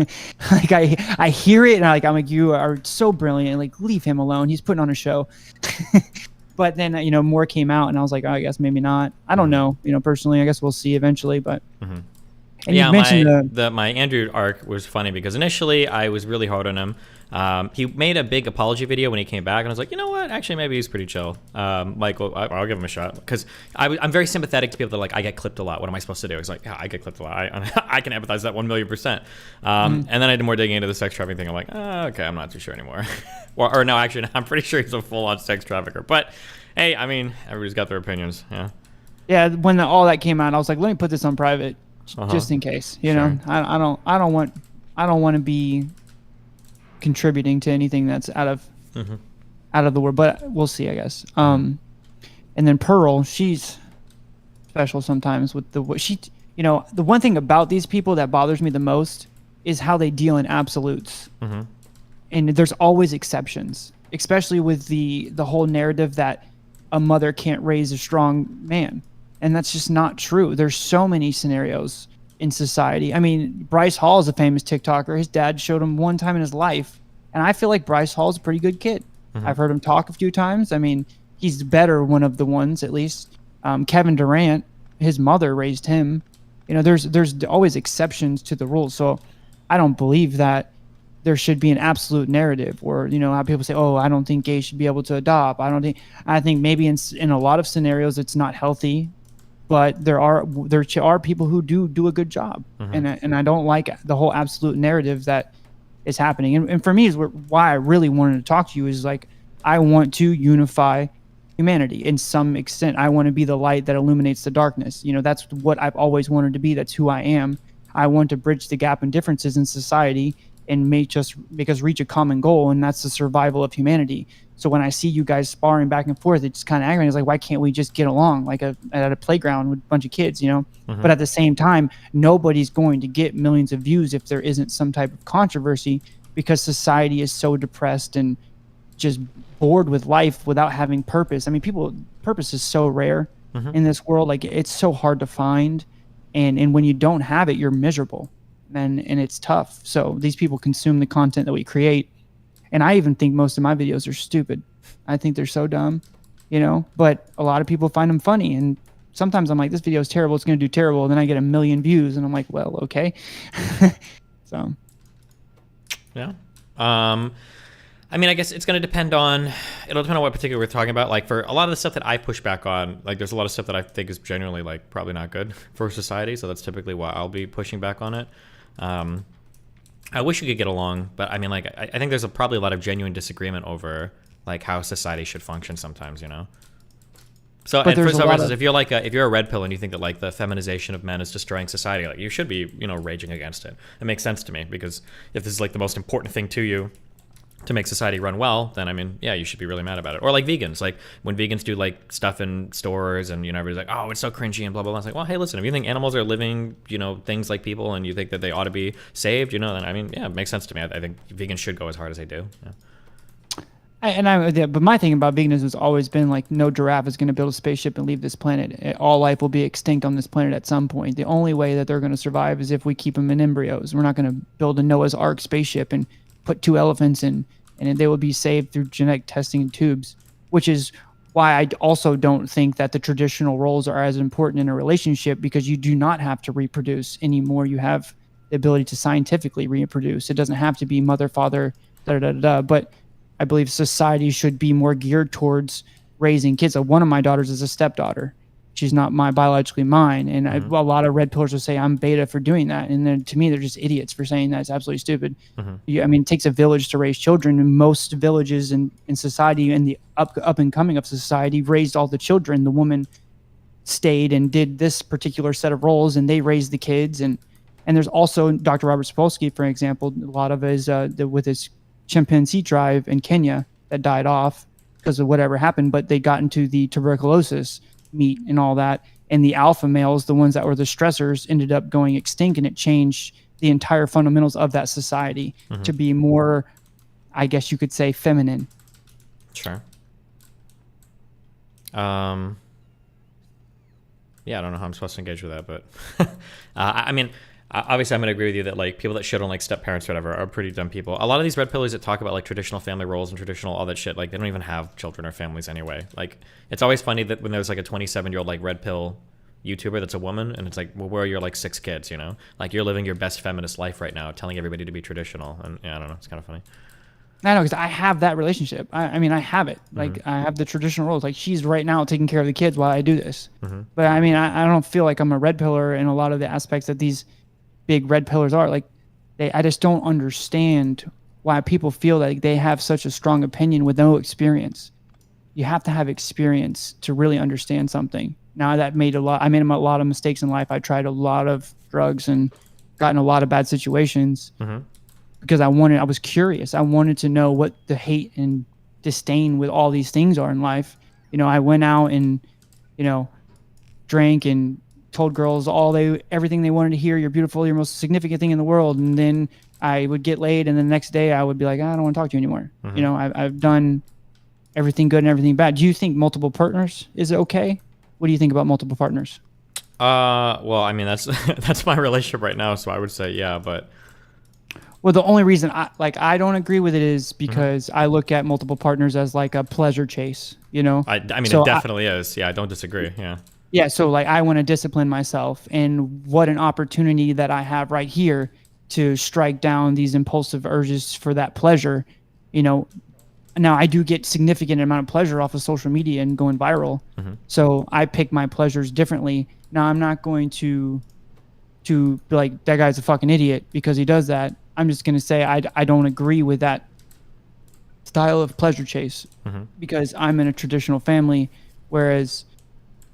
Like I hear it, and I'm like, you are so brilliant. Like leave him alone. He's putting on a show. But then more came out, and I was like, oh, I guess maybe not. I don't know. Personally, I guess we'll see eventually. But. And yeah, you mentioned my Andrew arc was funny because initially I was really hard on him. He made a big apology video when he came back, and I was like, you know what? Actually, maybe he's pretty chill. Michael, I'll give him a shot because I'm very sympathetic to people that are like, I get clipped a lot. What am I supposed to do? It's like, yeah, I get clipped a lot. I can empathize that 1,000,000%. And then I did more digging into the sex trafficking thing. I'm like, okay, I'm not too sure anymore. or no, actually, I'm pretty sure he's a full-on sex trafficker. But hey, I mean, everybody's got their opinions. Yeah. Yeah, when all that came out, I was like, let me put this on private. Just in case, know, I don't want to be contributing to anything that's out of the world, but we'll see, I guess. And then Pearl, she's special sometimes with the one thing about these people that bothers me the most is how they deal in absolutes, and there's always exceptions, especially with the whole narrative that a mother can't raise a strong man. And that's just not true. There's so many scenarios in society. I mean, Bryce Hall is a famous TikToker. His dad showed him one time in his life. And I feel like Bryce Hall is a pretty good kid. I've heard him talk a few times. I mean, he's better one of the ones, at least. Kevin Durant, his mother raised him. There's always exceptions to the rules. So I don't believe that there should be an absolute narrative or, how people say, oh, I don't think gays should be able to adopt. I think maybe in a lot of scenarios it's not healthy. But there are people who do a good job, and I don't like the whole absolute narrative that is happening. And for me, is why I really wanted to talk to you is like I want to unify humanity in some extent. I want to be the light that illuminates the darkness. That's what I've always wanted to be. That's who I am. I want to bridge the gap in differences in society and make us reach a common goal, and that's the survival of humanity. So when I see you guys sparring back and forth, it's kind of aggravating. It's like, why can't we just get along like at a playground with a bunch of kids, But at the same time, nobody's going to get millions of views if there isn't some type of controversy because society is so depressed and just bored with life without having purpose. I mean, purpose is so rare in this world. Like, it's so hard to find. And when you don't have it, you're miserable. And it's tough. So these people consume the content that we create. And I even think most of my videos are stupid. I think they're so dumb, but a lot of people find them funny. And sometimes I'm like, this video is terrible. It's going to do terrible. And then I get 1 million views and I'm like, well, okay. So. Yeah. I mean, I guess it'll depend on what particular we're talking about. Like for a lot of the stuff that I push back on, like there's a lot of stuff that I think is genuinely like probably not good for society. So that's typically why I'll be pushing back on it. I wish we could get along, but I mean, like, I think there's probably a lot of genuine disagreement over like how society should function sometimes, So, and for some reasons, if you're a red pill and you think that like the feminization of men is destroying society, like you should be, raging against it. It makes sense to me because if this is like the most important thing to you to make society run well, then I mean, yeah, you should be really mad about it. Or like vegans, like when vegans do like stuff in stores and everybody's like, oh, it's so cringy and blah blah blah. It's like, well, hey, listen, if you think animals are living, things like people, and you think that they ought to be saved, then I mean, yeah, it makes sense to me. I think vegans should go as hard as they do. Yeah. But my thing about veganism has always been like, no giraffe is going to build a spaceship and leave this planet. All life will be extinct on this planet at some point. The only way that they're going to survive is if we keep them in embryos. We're not going to build a Noah's Ark spaceship and put 2 elephants in, and they will be saved through genetic testing in tubes, which is why I also don't think that the traditional roles are as important in a relationship, because you do not have to reproduce anymore. You have the ability to scientifically reproduce. It doesn't have to be mother, father, but I believe society should be more geared towards raising kids. One of my daughters is a stepdaughter. she's not biologically mine. And a lot of red pillars will say I'm beta for doing that. And then to me, they're just idiots for saying that. It's absolutely stupid. I mean, it takes a village to raise children, and most villages in society, in the up and coming of society, raised all the children. The woman stayed and did this particular set of roles, and they raised the kids. And there's also Dr. Robert Sapolsky, for example. A lot of his with his Campisi tribe in Kenya that died off because of whatever happened, but they got into the tuberculosis meat and all that. And the alpha males, the ones that were the stressors, ended up going extinct, and it changed the entire fundamentals of that society to be more, I guess you could say, feminine. Sure. Yeah, I don't know how I'm supposed to engage with that, but I mean, obviously I'm going to agree with you that like people that shit on like step parents or whatever are pretty dumb people. A lot of these red pillars that talk about like traditional family roles and traditional all that shit, like they don't even have children or families anyway. Like it's always funny that when there's like a 27-year-old like red pill YouTuber that's a woman, and it's like, well, where are your like 6 kids, you know? Like you're living your best feminist life right now, telling everybody to be traditional. And yeah, I don't know, it's kind of funny. I know, because I have that relationship. I mean, I have it. Like, I have the traditional roles. Like, she's right now taking care of the kids while I do this. But I mean, I don't feel like I'm a red pillar in a lot of the aspects that these big red pillars are. Like, I just don't understand why people feel like they have such a strong opinion with no experience. You have to have experience to really understand something. Now, I made a lot of mistakes in life. I tried a lot of drugs and got in a lot of bad situations. Because I was curious. I wanted to know what the hate and disdain with all these things are in life. You know, I went out and, you know, drank and told girls everything they wanted to hear. You're beautiful. You're the most significant thing in the world. And then I would get laid, and the next day I would be like, I don't want to talk to you anymore. You know, I've done everything good and everything bad. Do you think multiple partners is okay? What do you think about multiple partners? Well, I mean, that's my relationship right now, so I would say yeah, but. Well, the only reason I don't agree with it is because I look at multiple partners as like a pleasure chase, you know? I mean, so it definitely is. Yeah, I don't disagree. Yeah. Yeah, so like I want to discipline myself, and what an opportunity that I have right here to strike down these impulsive urges for that pleasure, you know. Now, I do get significant amount of pleasure off of social media and going viral. So I pick my pleasures differently. Now, I'm not going to be like, that guy's a fucking idiot because he does that. I'm just going to say I don't agree with that style of pleasure chase because I'm in a traditional family, whereas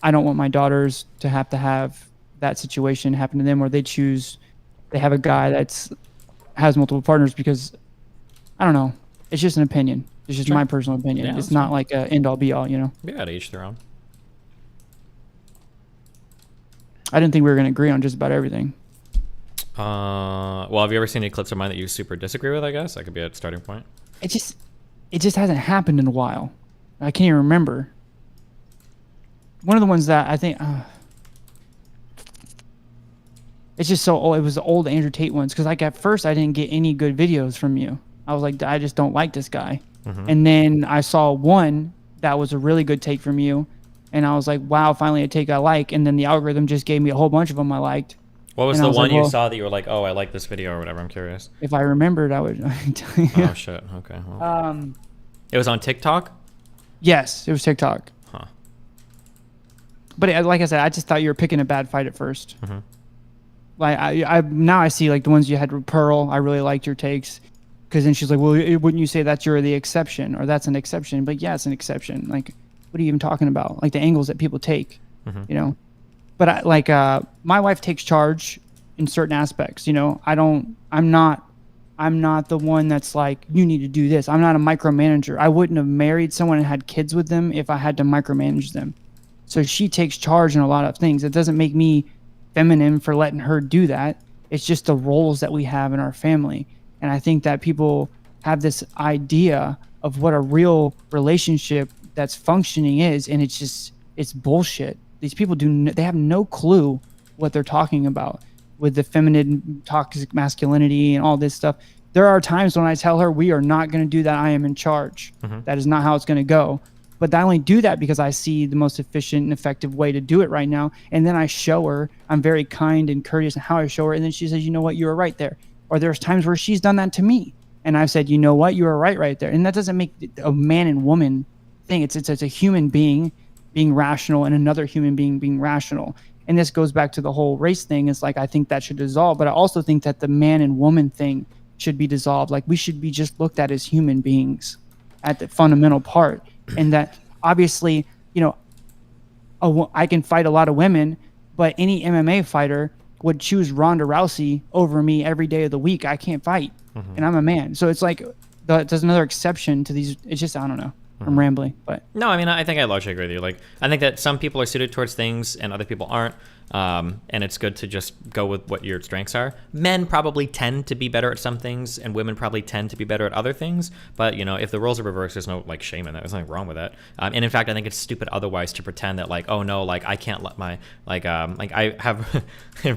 I don't want my daughters to have that situation happen to them where they have a guy has multiple partners, because I don't know. It's just an opinion. It's just my personal opinion. Yeah, it's not like a end all be all, you know? Yeah, to each their own. I didn't think we were going to agree on just about everything. Well, have you ever seen any clips of mine that you super disagree with? I guess that could be a starting point. It just hasn't happened in a while. I can't even remember. One of the ones that I think it's just so old. It was the old Andrew Tate ones, because like at first I didn't get any good videos from you. I was like, I just don't like this guy. And then I saw one that was a really good take from you, and I was like, wow, finally a take I like. And then the algorithm just gave me a whole bunch of them I liked. What was the one you saw that you were like, oh, I like this video or whatever? I'm curious. If I remembered, I would tell you. Oh, shit. Okay. Well. It was on TikTok? Yes, it was TikTok. Huh. But like I said, I just thought you were picking a bad fight at first. Like I now I see like the ones you had with Pearl. I really liked your takes, because then she's like, well, wouldn't you say that you're the exception, or that's an exception? But yeah, it's an exception. Like, what are you even talking about? Like the angles that people take, you know? But my wife takes charge in certain aspects, you know. I'm not the one that's like, you need to do this. I'm not a micromanager. I wouldn't have married someone and had kids with them if I had to micromanage them. So she takes charge in a lot of things. It doesn't make me feminine for letting her do that. It's just the roles that we have in our family. And I think that people have this idea of what a real relationship that's functioning is, and it's bullshit. These people they have no clue what they're talking about with the feminine toxic masculinity and all this stuff. There are times when I tell her, we are not going to do that. I am in charge. That is not how it's going to go. But I only do that because I see the most efficient and effective way to do it right now. And then I show her, I'm very kind and courteous in how I show her. And then she says, you know what, you were right there. Or there's times where she's done that to me, and I've said, you know what, you were right there. And that doesn't make a man and woman thing. It's a human being being rational and another human being being rational. And this goes back to the whole race thing. It's like, I think that should dissolve, but I also think that the man and woman thing should be dissolved. Like, we should be just looked at as human beings at the fundamental part. And that obviously, you know, I can fight a lot of women, but any MMA fighter would choose Ronda Rousey over me every day of the week. I can't fight, and I'm a man. So it's like, there's another exception to these. It's just, I don't know. I'm rambling, but no, I mean, I think I largely agree with you. Like, I think that some people are suited towards things and other people aren't. And it's good to just go with what your strengths are. Men probably tend to be better at some things, and women probably tend to be better at other things. But, you know, if the roles are reversed, there's no, like, shame in that. There's nothing wrong with that. And in fact, I think it's stupid otherwise to pretend that, like, oh no, like, I can't let my, like I have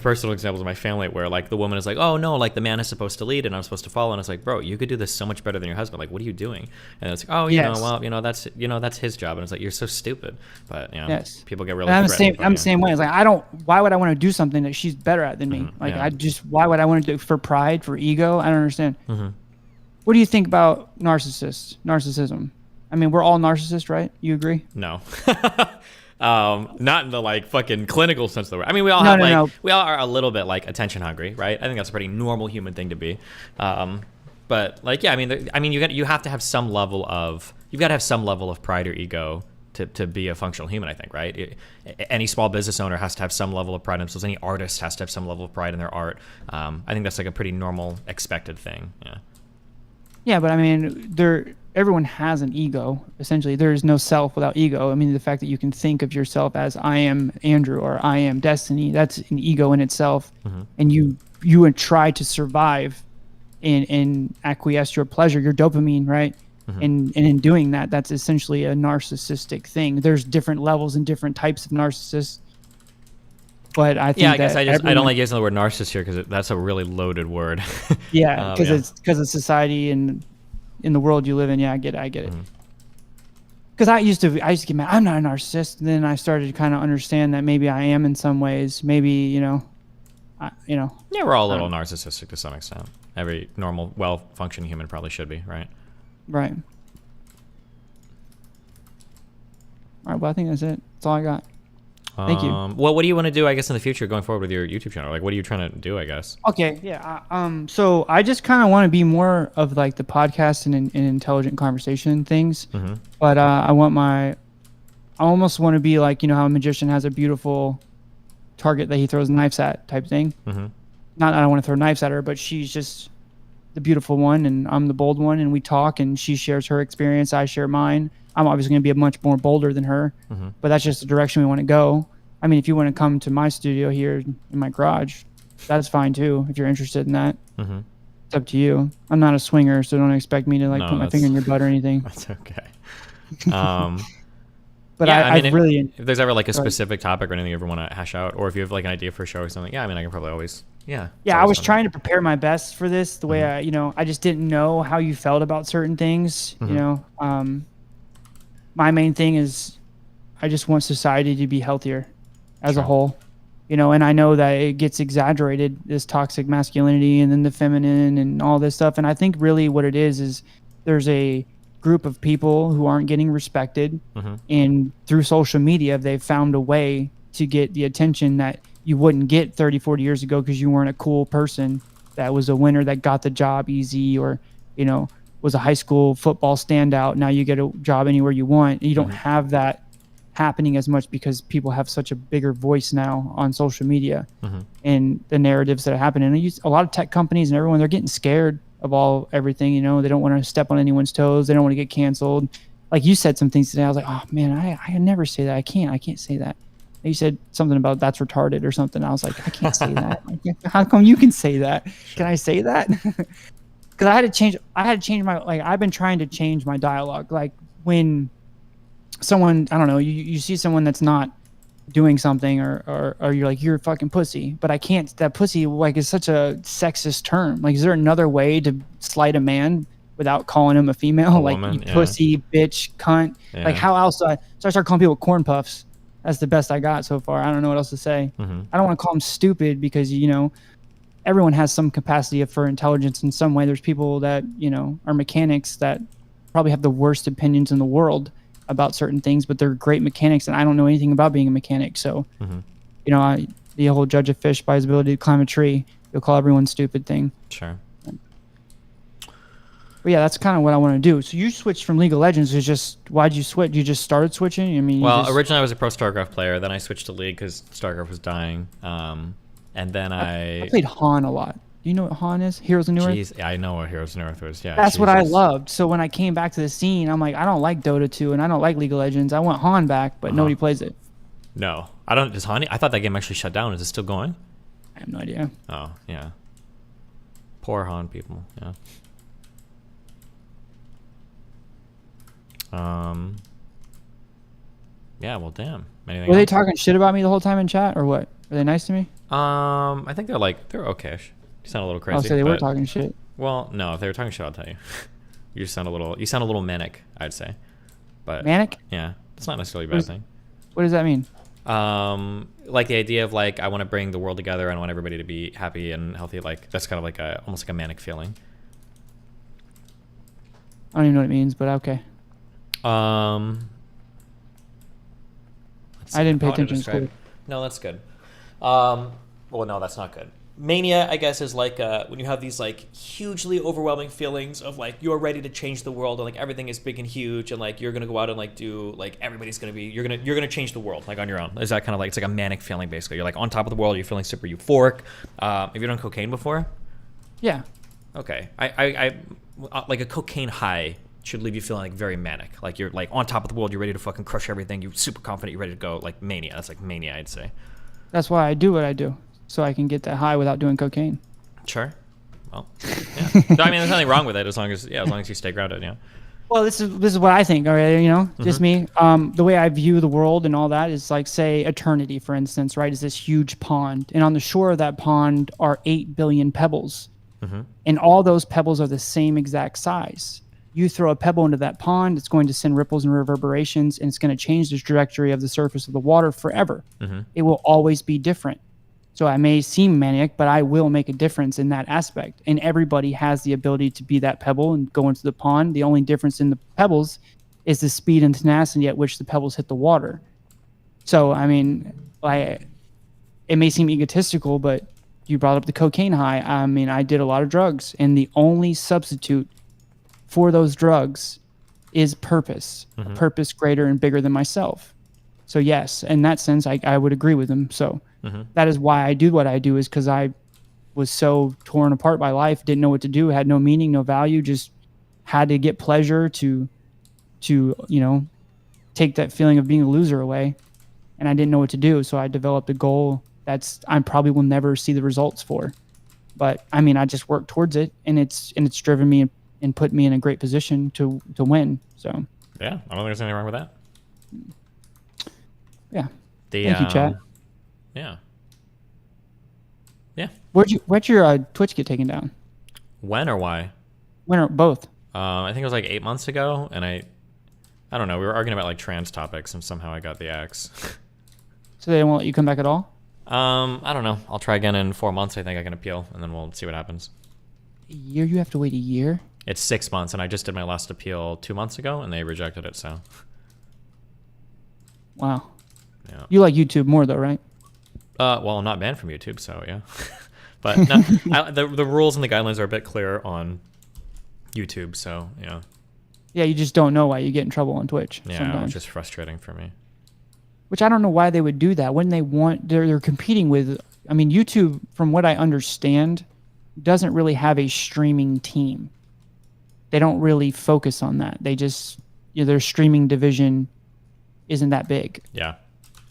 personal examples of my family where, like, the woman is like, oh no, like, the man is supposed to lead and I'm supposed to follow. And it's like, bro, you could do this so much better than your husband. Like, what are you doing? And it's like, oh, you know, well, that's his job. And it's like, you're so stupid. But, you know, people get really I'm the same way. It's like, why would I want to do something that she's better at than me? Like, why would I want to do it for pride, for ego? I don't understand. What do you think about narcissism? I mean, we're all narcissists, right? You agree? No. Not in the, like, fucking clinical sense of the word. I mean, we all we all are a little bit, like, attention hungry, right? I think that's a pretty normal human thing to be. But, like, yeah, I mean, you have to have some level of, you've got to have some level of pride or ego to be a functional human, I think, right? Any small business owner has to have some level of pride in themselves. Any artist has to have some level of pride in their art. I think that's, like, a pretty normal, expected thing. Yeah. Yeah, but I mean, everyone has an ego. Essentially, there is no self without ego. I mean, the fact that you can think of yourself as I am Andrew or I am Destiny, that's an ego in itself. And you would try to survive and acquiesce your pleasure, your dopamine, right? And in doing that, that's essentially a narcissistic thing. There's different levels and different types of narcissists. But I think I guess I don't like using the word narcissist here because that's a really loaded word. Yeah, because of society and in the world you live in. Yeah, I get it. Because I used to get mad. I'm not a narcissist. And then I started to kind of understand that maybe I am in some ways. Maybe, Yeah, we're all a little narcissistic to some extent. Every normal, well-functioning human probably should be, right? Right. All right, well, I think that's it. That's all I got. Thank you. Well, what do you want to do, I guess, in the future going forward with your YouTube channel? Like, what are you trying to do, I guess? Okay, yeah. So I just kind of want to be more of, like, the podcast and intelligent conversation things. But I almost want to be like, you know how a magician has a beautiful target that he throws knives at type thing. Not that I want to throw knives at her, but she's just the beautiful one and I'm the bold one, and we talk and she shares her experience, I share mine. I'm obviously going to be a much more bolder than her, but that's just the direction we want to go. I mean, if you want to come to my studio here in my garage, that's fine too, if you're interested in that. It's up to you. I'm not a swinger, so don't expect me to, like, put my finger in your butt or anything. That's okay. But yeah, I mean, if there's ever, like, a specific topic or anything you ever want to hash out, or if you have, like, an idea for a show or something, I mean, I can probably always, Yeah, I was trying to prepare my best for this, the way I just didn't know how you felt about certain things, you know. My main thing is I just want society to be healthier as a whole, you know, and I know that it gets exaggerated, this toxic masculinity and then the feminine and all this stuff. And I think really what it is there's a group of people who aren't getting respected, and through social media, they've found a way to get the attention that you wouldn't get 30, 40 years ago because you weren't a cool person that was a winner that got the job easy, or, you know, was a high school football standout. Now you get a job anywhere you want. You don't have that happening as much because people have such a bigger voice now on social media and the narratives that are happening. And a lot of tech companies and everyone, they're getting scared of everything, you know. They don't want to step on anyone's toes. They don't want to get canceled. Like you said some things today. I was like, oh man, I can never say that. I can't say that. And you said something about that's retarded or something. I was like, I can't say that. How come you can say that? Can I say that? Because I had to change my, like, I've been trying to change my dialogue. Like, when someone, I don't know, you see someone that's not doing something, or you're like, you're a fucking pussy, but I can't, that pussy, like, is such a sexist term. Like, is there another way to slight a man without calling him a female? Like, woman, you pussy, bitch, cunt. Like, how else so I started calling people corn puffs. That's the best I got so far. I don't know what else to say. I don't want to call them stupid because, you know, everyone has some capacity for intelligence in some way. There's people that, you know, are mechanics that probably have the worst opinions in the world about certain things, but they're great mechanics, and I don't know anything about being a mechanic. So, you know, the whole judge a fish by his ability to climb a tree, you'll call everyone stupid thing. Sure. But yeah, that's kind of what I want to do. So you switched from League of Legends. It's just, why'd you switch? You just started switching? I mean, well, originally I was a pro StarCraft player. Then I switched to League because StarCraft was dying. And then I played Han a lot. Do you know what Han is? Heroes of New Earth? Jeez, yeah, I know what Heroes of New Earth was. Yeah, That's what I loved. So when I came back to the scene, I'm like, I don't like Dota 2 and I don't like League of Legends. I want Han back, but nobody plays it. No, I don't. Does Han? I thought that game actually shut down. Is it still going? I have no idea. Oh yeah. Poor Han people. Yeah. Yeah, well, damn. Anything Were they else? talking shit about me the whole time in chat, or what? Were they nice to me? I think they're okay-ish. You sound a little crazy. Oh, so they were but- talking shit. Well, no, if they were talking shit, I'll tell you. You sound a little manic, I'd say. But Manic? Yeah, it's not necessarily a bad thing. What does that mean? Like the idea of like I want to bring the world together and I want everybody to be happy and healthy. Like that's kind of like almost like a manic feeling. I don't even know what it means, but okay. Let's I didn't pay how would I attention in describe- school. No, that's good. Well, no, that's not good. Mania, I guess, is like when you have these like hugely overwhelming feelings of like you're ready to change the world and like everything is big and huge and like you're gonna go out and like do like everybody's gonna be you're gonna change the world like on your own. Is that kind of like it's like a manic feeling basically? You're like on top of the world. You're feeling super euphoric. Have you done cocaine before? Yeah. Okay. I like a cocaine high should leave you feeling like very manic. Like you're like on top of the world. You're ready to fucking crush everything. You're super confident. You're ready to go. Like mania. That's like mania, I'd say. That's why I do what I do, so I can get that high without doing cocaine. Sure. Well, yeah. So, I mean, there's nothing wrong with it as long as you stay grounded. Yeah. Well, this is what I think. All right, you know, just me. The way I view the world and all that is like, say, eternity, for instance, right? Is this huge pond, and on the shore of that pond are 8 billion pebbles, and all those pebbles are the same exact size. You throw a pebble into that pond, it's going to send ripples and reverberations, and it's going to change the trajectory of the surface of the water forever. It will always be different. So I may seem manic, but I will make a difference in that aspect. And everybody has the ability to be that pebble and go into the pond. The only difference in the pebbles is the speed and tenacity at which the pebbles hit the water. So, I mean, it may seem egotistical, but you brought up the cocaine high. I mean, I did a lot of drugs, and the only substitute for those drugs is purpose, a purpose greater and bigger than myself. So yes, in that sense, I would agree with him. So that is why I do what I do, is because I was so torn apart by life, didn't know what to do, had no meaning, no value, just had to get pleasure to you know, take that feeling of being a loser away. And I didn't know what to do. So I developed a goal that's I probably will never see the results for. But I mean, I just worked towards it, and it's driven me and put me in a great position to win. So yeah, I don't think there's anything wrong with that. Yeah. Thank you, chat. Yeah. Yeah. Where'd your Twitch get taken down? When or why? When or both? I think it was like 8 months ago, and I don't know. We were arguing about like trans topics, and somehow I got the axe. So they won't let you come back at all? I don't know. I'll try again in 4 months. I think I can appeal, and then we'll see what happens. A year? You have to wait a year? It's 6 months, and I just did my last appeal 2 months ago, and they rejected it. So. Wow. Yeah. You like YouTube more though, right? Well, I'm not banned from YouTube, so yeah. But no, the rules and the guidelines are a bit clearer on YouTube, so yeah. Yeah, you just don't know why you get in trouble on Twitch. Yeah, sometimes. it's just frustrating for me. Which I don't know why they would do that when they're competing with. I mean, YouTube, from what I understand, doesn't really have a streaming team. They don't really focus on that. They just their streaming division isn't that big. Yeah.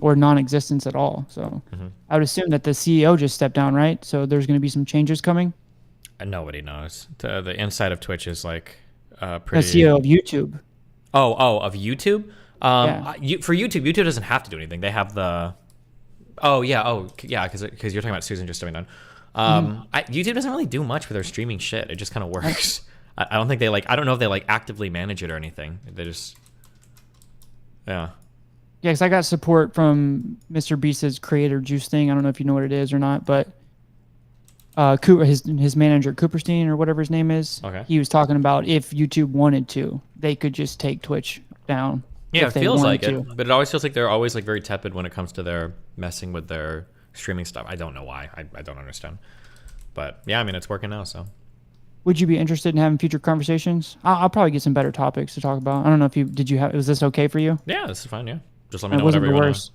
Or non-existence at all. So I would assume that the CEO just stepped down, right? So there's going to be some changes coming. And nobody knows. The inside of Twitch is like The pretty. CEO of YouTube. Oh, of YouTube. Yeah. For YouTube doesn't have to do anything. They have the. Oh yeah. Because you're talking about Susan just stepping down. YouTube doesn't really do much for their streaming shit. It just kind of works. I don't think they I don't know if they actively manage it or anything. They just. Yeah. Yeah, because I got support from Mr. Beast's creator juice thing. I don't know if you know what it is or not, but his manager, Cooperstein or whatever his name is, okay. He was talking about if YouTube wanted to, they could just take Twitch down Yeah, if it they feels like wanted it, to. but it always feels like they're always like very tepid when it comes to their messing with their streaming stuff. I don't know why. I don't understand. But yeah, I mean, it's working now, so. Would you be interested in having future conversations? I'll probably get some better topics to talk about. I don't know if you did. You have? Was this okay for you? Yeah, this is fine. Yeah, just let me It know wasn't whatever the you want. worst.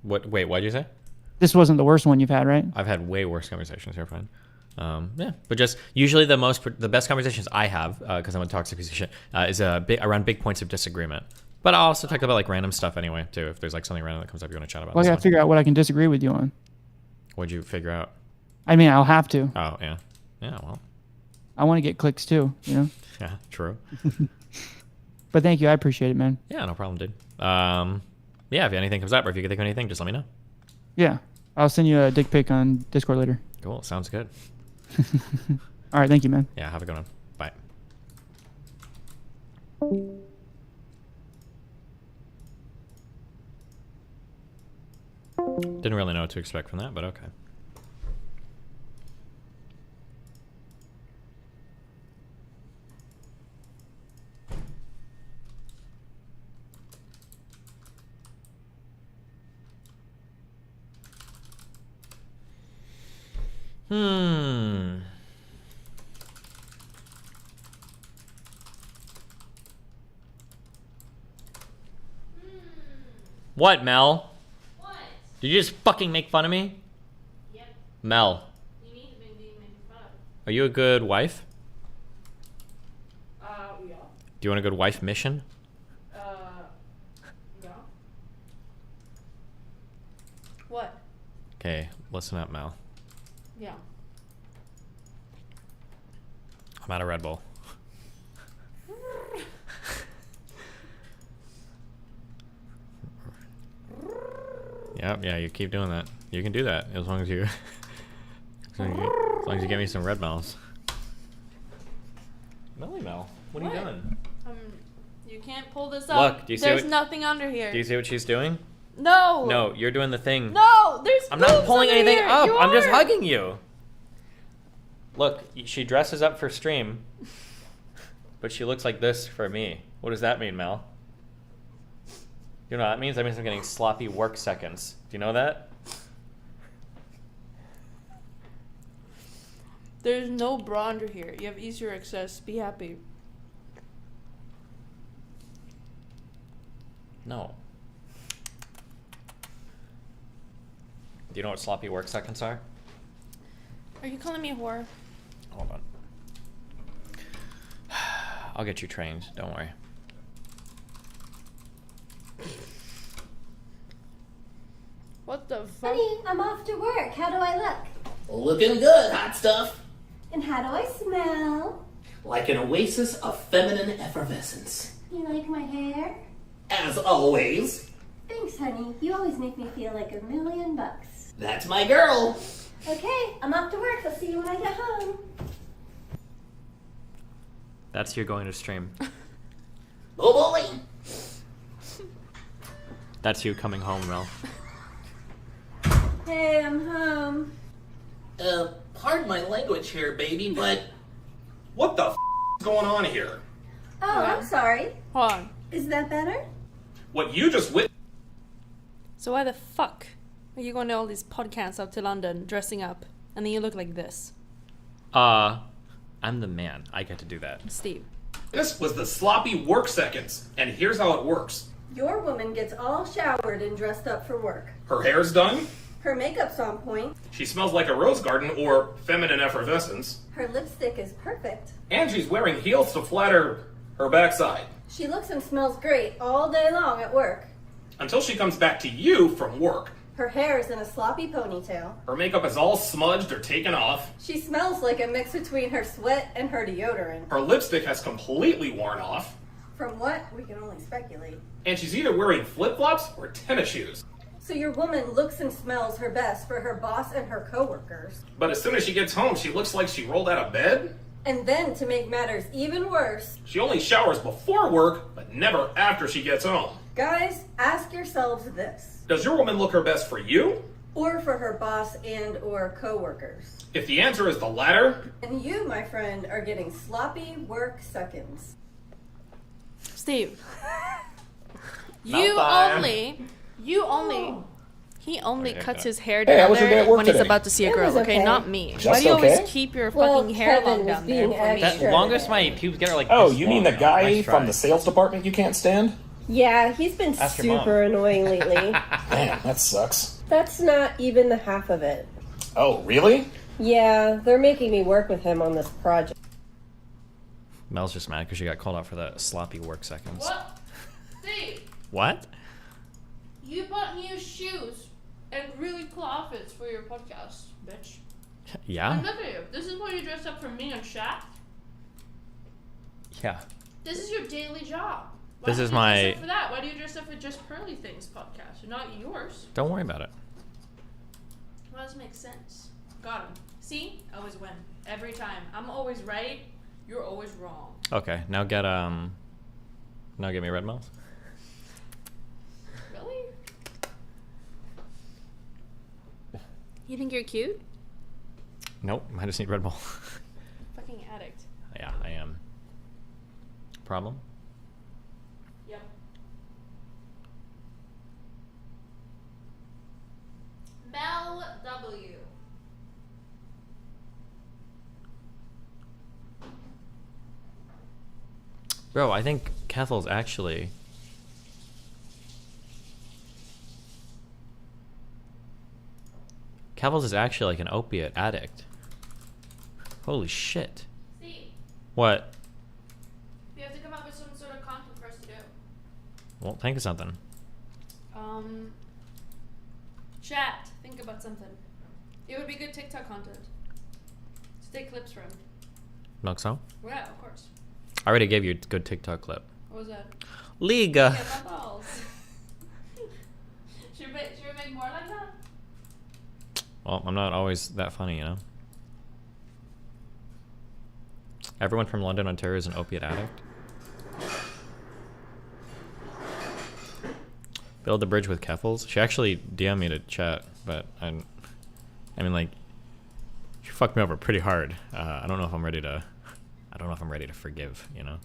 What? Wait, what did you say? This wasn't the worst one you've had, right? I've had way worse conversations. You're fine. Yeah, but just usually the best conversations I have, because I'm a toxic piece of shit, is around big points of disagreement. But I'll also talk about like random stuff anyway too. If there's like something random that comes up you want to chat about. Well, I that's gotta fine. figure out what I can disagree with you on. What'd you figure out? I mean, I'll have to. Oh yeah, yeah. Well, I want to get clicks too, you know. yeah, true. But thank you, I appreciate it, man. Yeah, no problem, dude. Yeah, if anything comes up or if you can think of anything, just let me know. Yeah, I'll send you a dick pic on Discord later. Cool, sounds good. All right, thank you, man. Yeah, have a good one. Bye. Didn't really know what to expect from that, but okay. What, Mel? What? Did you just fucking make fun of me? Yep. Mel, You need to be making fun of. are you a good wife? Yeah. Do you want a good wife mission? Yeah. What? Okay, listen up, Mel. Yeah. I'm out of Red Bull. Yep, yeah, you keep doing that. You can do that as long as you, as long as you get me some red Mels. Melly Mel, what are you doing? You can't pull this up. Look, do you see There's what- nothing under here. Do you see what she's doing? No. No, you're doing the thing. No, there's I'm not boobs pulling under anything here. up. You I'm just are. hugging you. Look, she dresses up for stream, but she looks like this for me. What does that mean, Mel? You know what that means? That means I'm getting sloppy work seconds. Do you know that? There's no bra under here. You have easier access. Be happy. No. Do you know what sloppy work seconds are? Are you calling me a whore? Hold on. I'll get you trained. Don't worry. What the fuck? Honey, I'm off to work. How do I look? Looking good, hot stuff. And how do I smell? Like an oasis of feminine effervescence. You like my hair? As always. Thanks, honey. You always make me feel like $1,000,000. That's my girl. Okay, I'm off to work. I'll see you when I get home. That's you going to stream. Oh boy. That's you coming home, Mel. Hey, I'm home. Pardon my language here, baby, but what the f is going on here? Oh, I'm sorry. Hold on. Is that better? What you just wit- So why the fuck are you going to all these podcasts out to London dressing up and then you look like this? I'm the man. I get to do that. Steve. This was the sloppy work seconds, and here's how it works. Your woman gets all showered and dressed up for work. Her hair's done, Her makeup's on point. she smells like a rose garden or feminine effervescence, Her lipstick is perfect. and she's wearing heels to flatter her backside. She looks and smells great all day long at work. Until she comes back to you from work. Her hair is in a sloppy ponytail. Her makeup is all smudged or taken off. She smells like a mix between her sweat and her deodorant. Her lipstick has completely worn off. From what, we can only speculate. And she's either wearing flip-flops or tennis shoes. So your woman looks and smells her best for her boss and her coworkers. But as soon as she gets home, she looks like she rolled out of bed. And then, to make matters even worse, She only showers before work, but never after she gets home. guys, ask yourselves this. Does your woman look her best for you? Or for her boss and or coworkers. If the answer is the latter, And you, my friend, are getting sloppy work seconds. Steve. You time. he only Okay, cuts okay. his hair Hey, how down was your day there at work when he's today? about to see a It girl, was okay? okay. Not me. Just Why do you always okay? keep your Well, fucking hair Kevin long was down there being for me? That extra. longest my pubes get are like. Oh, this you mean long, the though. guy Nice from try. the sales department you can't stand? Yeah, he's been Ask your mom. super annoying lately. Man, that sucks. That's not even the half of it. Oh, really? Yeah, they're making me work with him on this project. Mel's just mad because she got called out for the sloppy work seconds. What? Steve, What? you bought new shoes and really cool outfits for your podcast, bitch. Yeah? Look at you. This is what you dressed up for me on Shaft? Yeah. This is your daily job. Why This do is you my- dress up for that? Why do you dress up for Just Pearly Things podcast? Not yours. Don't worry about it. Well, doesn't make sense. Got him. See? I always win. Every time. I'm always right. You're always wrong. Okay, now get me red mouth. Really? You think you're cute? Nope, I just need red ball. Fucking addict. Yeah, I am. Problem? Yep. Mel W. Bro, I think Kethel's actually... Kevels is actually like an opiate addict. Holy shit. Steve, What? you have to come up with some sort of content for us to do. Well, think of something. Chat. Think about something. It would be good TikTok content. To take clips from. Milk so? Yeah, of course. I already gave you a good TikTok clip. What was that? Liga. Yeah, my balls. should we make more like that? Well, I'm not always that funny, you know? Everyone from London, Ontario is an opiate addict. Build the bridge with Keffels. She actually DM'd me to chat, but I mean, like, she fucked me over pretty hard. I don't know if I'm ready to forgive, you know?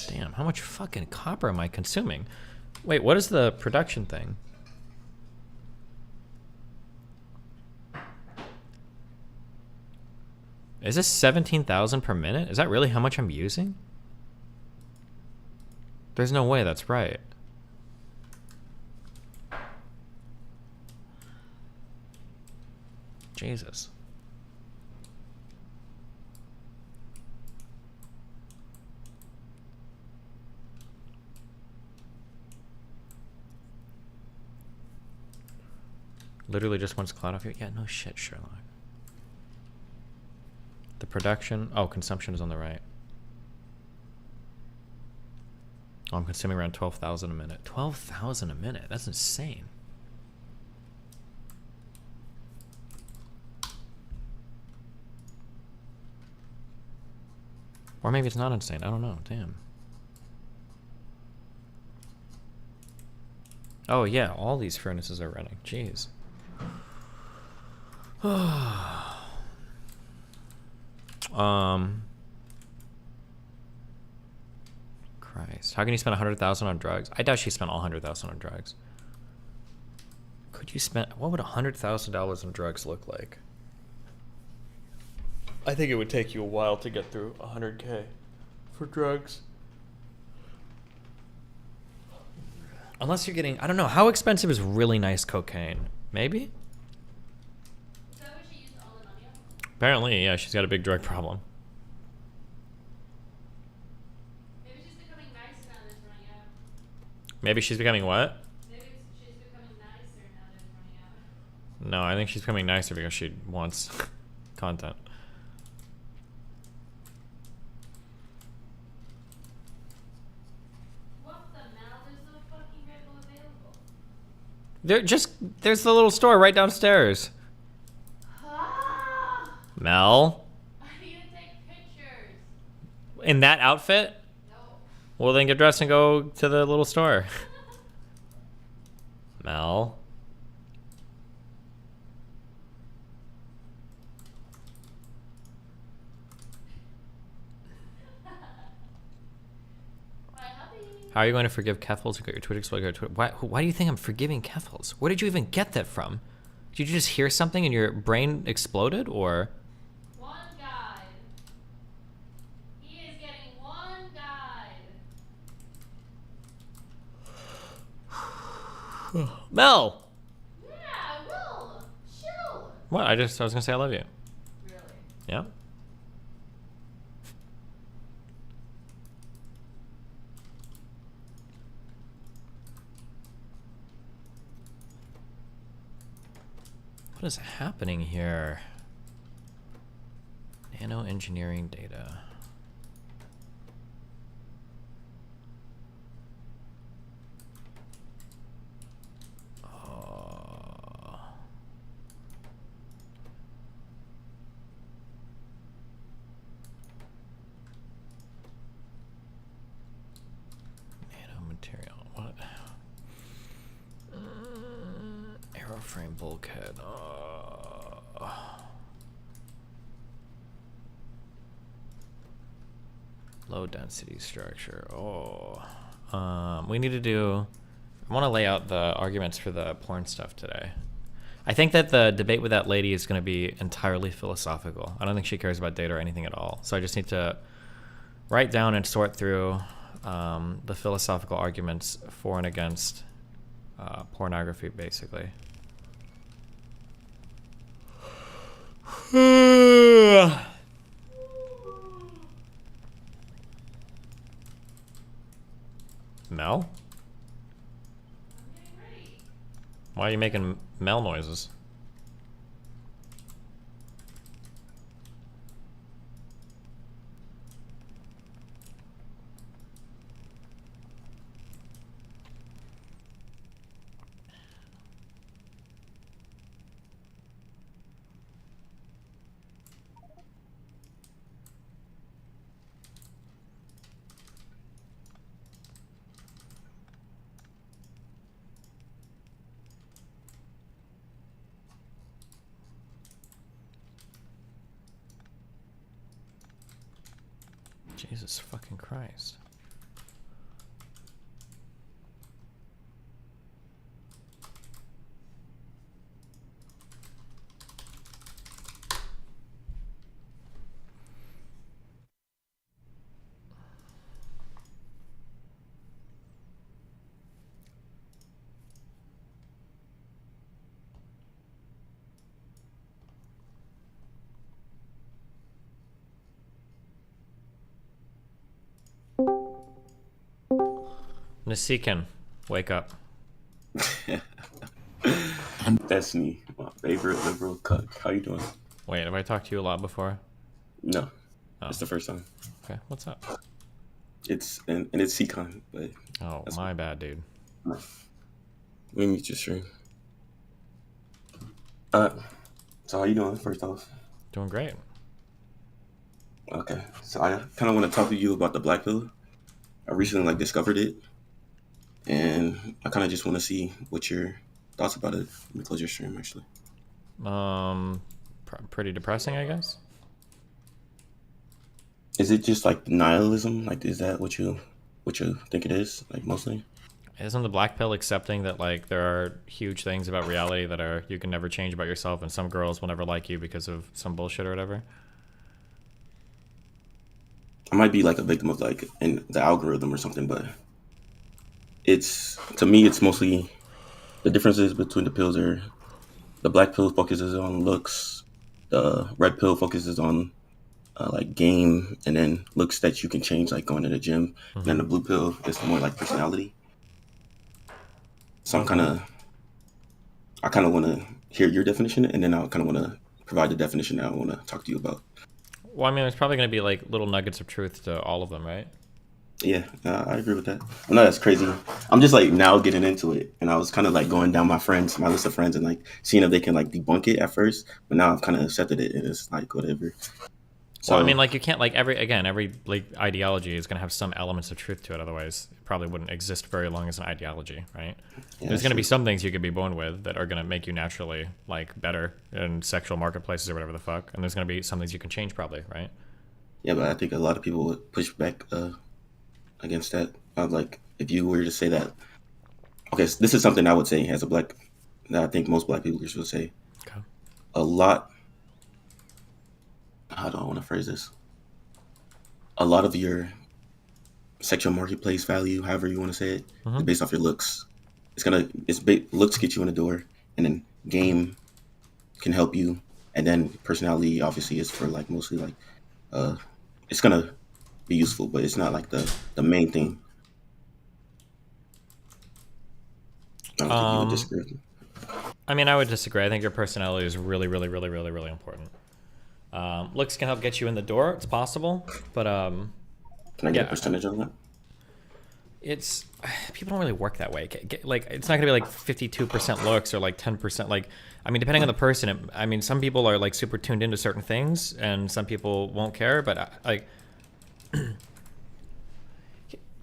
Damn, how much fucking copper am I consuming? Wait, what is the production thing? Is this 17,000 per minute? Is that really how much I'm using? There's no way that's right. Jesus. Literally just wants cloud off here. Yeah, no shit, Sherlock. The production. Oh, consumption is on the right. Oh, I'm consuming around 12,000 a minute. 12,000 a minute? That's insane. Or maybe it's not insane. I don't know. Damn. Oh, yeah. All these furnaces are running. Jeez. Christ. How can you spend 100,000 on drugs? I doubt she spent all 100,000 on drugs. Could you spend... What would $100,000 on drugs look like? I think it would take you a while to get through 100K for drugs. Unless you're getting... I don't know. How expensive is really nice cocaine? Maybe? Is that what she used all the money on? Apparently, yeah. She's got a big drug problem. Maybe she's becoming nice now that it's running out. Maybe she's becoming what? Maybe she's becoming nicer now that it's running out. No, I think she's becoming nicer because she wants content. What the hell? There's no fucking Red Bull available. There's the little store right downstairs. Ah! Mel? I need to take pictures. In that outfit? No. Well, then get dressed and go to the little store. Mel? My hubby. How are you going to forgive Keffels? You got your Twitter explained. Why do you think I'm forgiving Keffels? Where did you even get that from? Did you just hear something and your brain exploded, or? One guide. He is getting one guide. Mel! Yeah, I will. Chill. What? I was gonna say I love you. Really? Yeah? What is happening here? Nano engineering data. Nanomaterial. What? Aeroframe bulkhead. Low density structure. We need to do. I want to lay out the arguments for the porn stuff today. I think that the debate with that lady is going to be entirely philosophical. I don't think she cares about data or anything at all. So I just need to write down and sort through the philosophical arguments for and against pornography, basically. Mel? Why are you making Mel noises? Jesus fucking Christ. Nasikin, wake up. That's me, my favorite liberal cuck. How you doing? Wait, have I talked to you a lot before? No, oh. It's the first time. Okay, what's up? It's and it's Seacon, but my bad, dude. We meet your stream. So how you doing? First off, doing great. Okay, so I kind of want to talk to you about the black pill. I recently discovered it, and I kind of just want to see what your thoughts about it. Let me close your stream, actually. Pretty depressing, I guess. Is it just nihilism? Is that what you think it is? Mostly. Isn't the black pill accepting that there are huge things about reality that you can never change about yourself, and some girls will never like you because of some bullshit or whatever? I might be a victim of in the algorithm or something, but to me it's mostly the differences between the pills are the black pill focuses on looks, the red pill focuses on game and then looks that you can change going to the gym, and then the blue pill is more personality. So I kind of want to hear your definition, and then I kind of want to provide the definition that I want to talk to you about. Well, I mean, there's probably going to be little nuggets of truth to all of them, right? Yeah, I agree with that. I know that's crazy. I'm just now getting into it, and I was kind of going down my list of friends, and seeing if they can debunk it at first. But now I've kind of accepted it, and it's whatever. So well, I mean, you can't every ideology is going to have some elements of truth to it. Otherwise, it probably wouldn't exist very long as an ideology, right? Yeah, there's going to be some things you could be born with that are going to make you naturally better in sexual marketplaces or whatever the fuck, and there's going to be some things you can change, probably, right? Yeah, but I think a lot of people would push back against that. If if you were to say that, okay, so this is something I would say as a black, that I think most black people would say. Okay. A lot, how do I want to phrase this? A lot of your sexual marketplace value, however you want to say it, is based off your looks. Looks get you in the door, and then game can help you, and then personality obviously is for like mostly like, it's gonna be useful, but it's not like the main thing. I don't think you would disagree with me. I mean, I would disagree. I think your personality is really, really, really, really, really important. Looks can help get you in the door. It's possible, but can I get a percentage on that? It's people don't really work that way. Like it's not gonna be like 52% looks or like 10%. Like I mean, depending on the person. I mean, some people are like super tuned into certain things, and some people won't care. But like,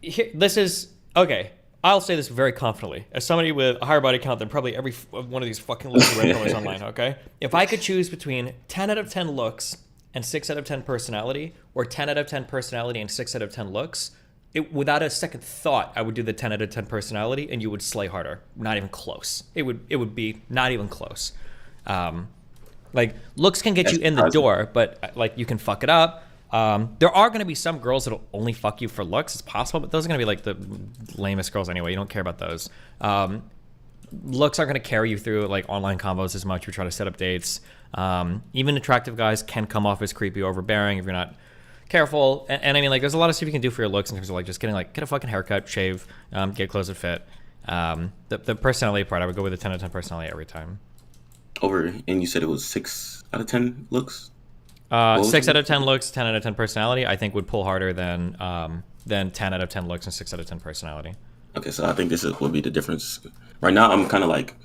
this is okay. I'll say this very confidently. As somebody with a higher body count than probably every one of these fucking little red toys online, okay? If I could choose between 10 out of 10 looks and 6 out of 10 personality, or 10 out of 10 personality and 6 out of 10 looks, without a second thought, I would do the 10 out of 10 personality, and you would slay harder. Not even close. It would be not even close. Like, looks can get you in the door, but like you can fuck it up. There are going to be some girls that'll only fuck you for looks. It's possible, but those are going to be like the lamest girls anyway. You don't care about those. Looks aren't going to carry you through like online combos as much. We try to set up dates. Even attractive guys can come off as creepy or overbearing if you're not careful. And I mean, like, there's a lot of stuff you can do for your looks in terms of like just getting like get a fucking haircut, shave, get clothes that fit. The personality part, I would go with a 10 out of 10 personality every time. And you said it was 6 out of 10 looks? 6 out of 10 looks, 10 out of 10 personality, I think would pull harder than 10 out of 10 looks and 6 out of 10 personality. Okay, so I think this would be the difference. Right now, I'm kind of like,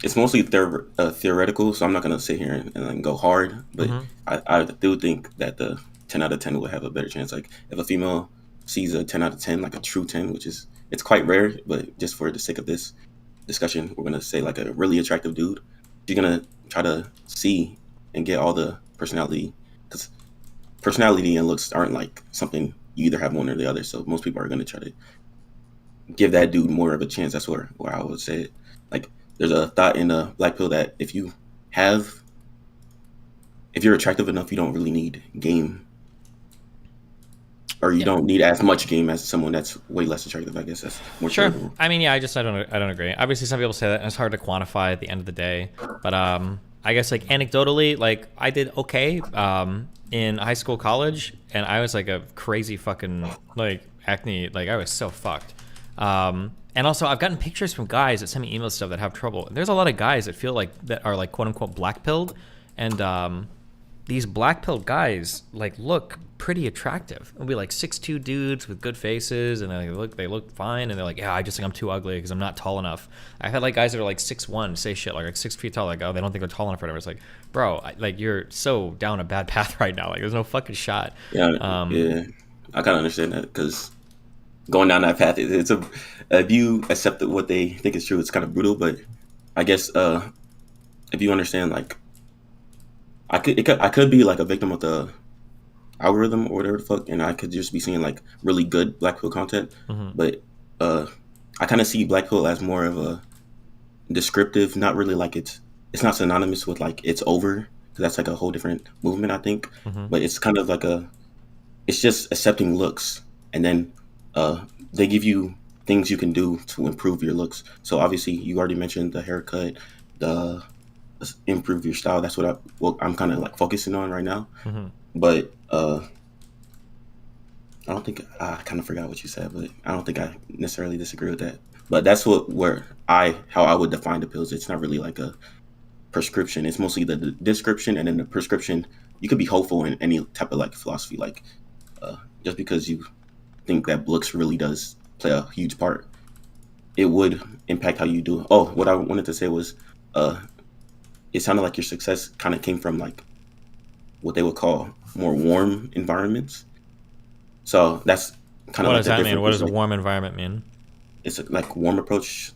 it's mostly theoretical, so I'm not going to sit here and go hard, but I do think that the 10 out of 10 would have a better chance. Like, if a female sees a 10 out of 10, like a true 10, which is, it's quite rare, but just for the sake of this discussion, we're going to say like a really attractive dude. You're going to try to see and get all the personality, because personality and looks aren't like something you either have one or the other, so most people are going to try to give that dude more of a chance. That's where I would say it. Like, there's a thought in the Black Pill that if you're attractive enough, you don't really need game, or you don't need as much game as someone that's way less attractive. I guess that's more sure. favorable. I mean, yeah, I don't agree. Obviously, some people say that, and it's hard to quantify at the end of the day, but I guess like anecdotally, like I did okay in high school, college, and I was like a crazy fucking like acne, like I was so fucked. And also I've gotten pictures from guys that send me email stuff that have trouble. And there's a lot of guys that feel like that are like quote unquote black pilled, and these black pilled guys like look pretty attractive. It'll be like 6'2" dudes with good faces, and they look fine, and they're like, yeah, I just think I'm too ugly because I'm not tall enough. I've had like guys that are like 6'1" say shit like 6 feet tall, like, oh, they don't think they're tall enough or whatever. It's like, bro, like you're so down a bad path right now. Like there's no fucking shot. Yeah, yeah, I kind of understand that, because going down that path, it's if you accept what they think is true, it's kind of brutal. But I guess if you understand, like, I could be like a victim of the algorithm or whatever the fuck, and I could just be seeing like really good Black Pill content. But I kind of see Black Pill as more of a descriptive, not really like it's not synonymous with like it's over, because that's like a whole different movement, I think. But it's kind of like it's just accepting looks, and then they give you things you can do to improve your looks. So obviously you already mentioned the haircut, the improve your style. That's what I'm kind of like focusing on right now. But I don't think, I kind of forgot what you said, but I don't think I necessarily disagree with that. But that's how I would define the pills. It's not really like a prescription. It's mostly the description, and then the prescription. You could be hopeful in any type of like philosophy, like just because you think that looks really does play a huge part, it would impact how you do it. Oh, what I wanted to say was, it sounded like your success kind of came from like what they would call more warm environments. So that's kind of what like does that mean? What does a warm environment mean? It's like warm approach.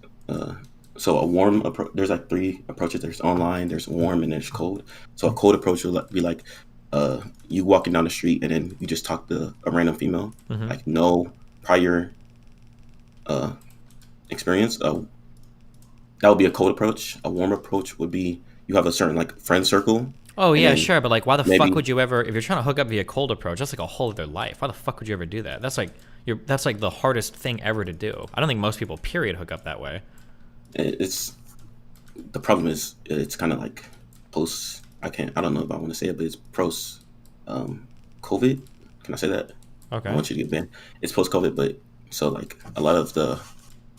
So a warm approach, there's like 3 approaches. There's online, there's warm, and there's cold. So a cold approach would be like you walking down the street and then you just talk to a random female, like no prior experience. That would be a cold approach. A warm approach would be you have a certain like friend circle. Oh yeah, sure, but like, why the maybe, fuck would you ever, if you're trying to hook up via cold approach, that's like a whole other life. Why the fuck would you ever do that? That's like the hardest thing ever to do. I don't think most people, period, hook up that way. It's the problem is it's kind of like post. I don't know if I want to say it, but it's post COVID. Can I say that? Okay. I want you to get banned. It's post COVID, but so like a lot of the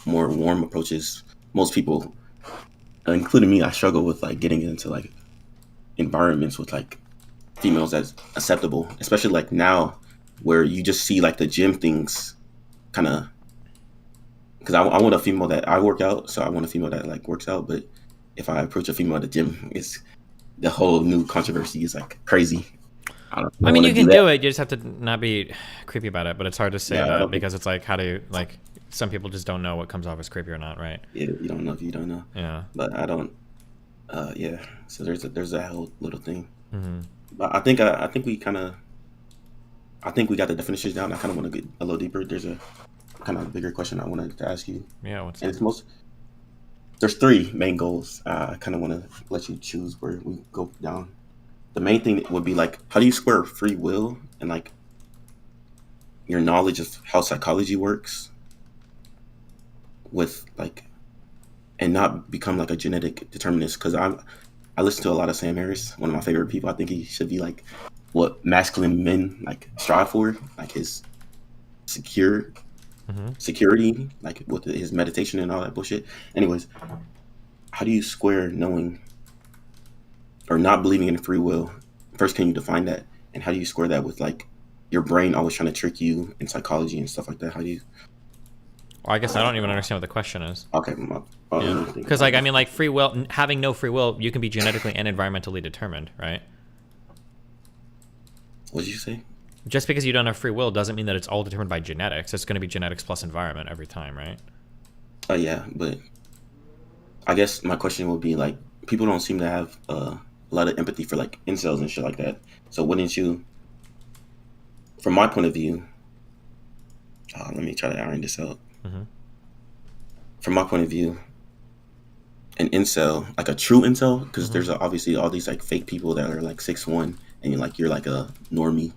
more warm approaches, most people, including me, I struggle with like getting into like environments with like females that's acceptable, especially like now where you just see like the gym things kind of, because I want a female that I work out, so I want a female that like works out, but if I approach a female at the gym, it's the whole new controversy is like crazy. I mean, you can do it, you just have to not be creepy about it, but it's hard to say that because it's like, how do you, like, some people just don't know what comes off as creepy or not, right? Yeah, you don't know if you don't know. Yeah. But I don't, yeah, so there's a whole little thing. Mm-hmm. But I think we got the definitions down. I kind of want to get a little deeper. There's a kind of bigger question I wanted to ask you. Yeah, what's and that? There's 3 main goals. I kind of want to let you choose where we go down. The main thing would be like, how do you square free will and like your knowledge of how psychology works with like, and not become like a genetic determinist? Because I listen to a lot of Sam Harris, one of my favorite people. I think he should be like what masculine men like strive for, like his security, like with his meditation and all that bullshit. Anyways, how do you square knowing or not believing in free will? First, can you define that? And how do you square that with like your brain always trying to trick you in psychology and stuff like that? How do you? Well, I guess I don't even understand what the question is. Okay. Because like, I mean, like free will, having no free will, you can be genetically and environmentally determined, right? What did you say? Just because you don't have free will doesn't mean that it's all determined by genetics. It's going to be genetics plus environment every time, right? Yeah, but I guess my question would be like, people don't seem to have a lot of empathy for like incels and shit like that. So wouldn't you, from my point of view, let me try to iron this out. Mm-hmm. From my point of view, an incel, like a true incel, because there's obviously all these like fake people that are like 6'1", and you're like a normie.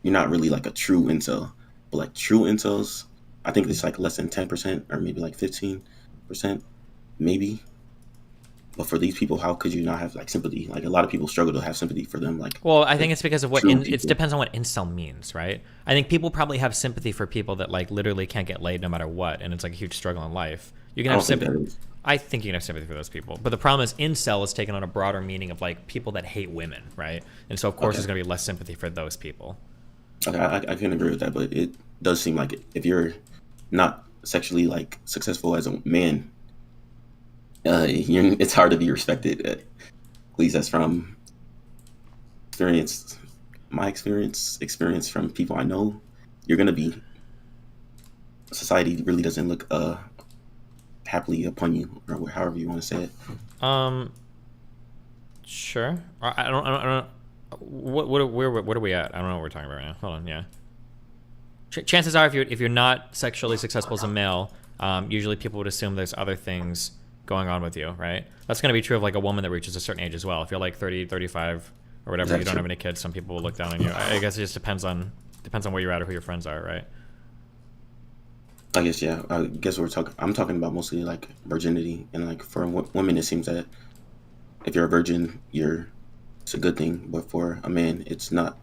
You're not really like a true incel, but like true incels, I think it's like less than 10% or maybe like 15%, maybe. But for these people, how could you not have like sympathy? Like a lot of people struggle to have sympathy for them. Like, well, I think it's because of what it depends on what incel means, right? I think people probably have sympathy for people that like literally can't get laid no matter what, and it's like a huge struggle in life. You can have sympathy. I think you can have sympathy for those people, but the problem is incel is taken on a broader meaning of like people that hate women, right? And so of course there's gonna be less sympathy for those people. Okay, I can agree with that, but it does seem like if you're not sexually like successful as a man, it's hard to be respected. At least that's from my experience from people I know. You're gonna be. Society really doesn't look happily upon you, or however you want to say it. Sure. I don't. What are we at? I don't know what we're talking about right now. Hold on. Yeah. Chances are, if you're not sexually successful as a male, usually people would assume there's other things going on with you, right? That's going to be true of like a woman that reaches a certain age as well. If you're like 30, 35 or whatever, you don't have any kids, some people will look down on you. I guess it just depends on where you're at or who your friends are, right? I guess, yeah. I guess I'm talking about mostly like virginity, and like for women, it seems that if you're a virgin, it's a good thing, but for a man, it's not.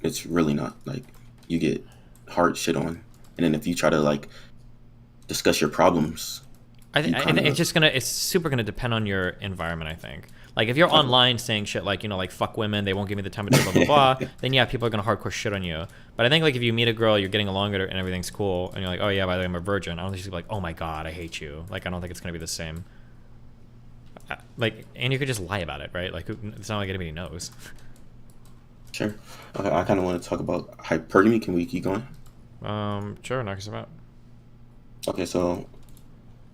It's really not. Like, you get hard shit on, and then if you try to like discuss your problems, I think it's super gonna depend on your environment. I think, like, if you're online saying shit like, like fuck women, they won't give me the time to do blah blah blah, then yeah, people are gonna hardcore shit on you. But I think like if you meet a girl, you're getting along with her and everything's cool, and you're like, oh yeah, by the way, I'm a virgin, I don't think she's like, oh my god, I hate you. Like, I don't think it's gonna be the same. Like, and you could just lie about it, right? Like, it's not like anybody knows. Sure. Okay, I kind of want to talk about hypergamy. Can we keep going? Sure, knock us about. Okay, so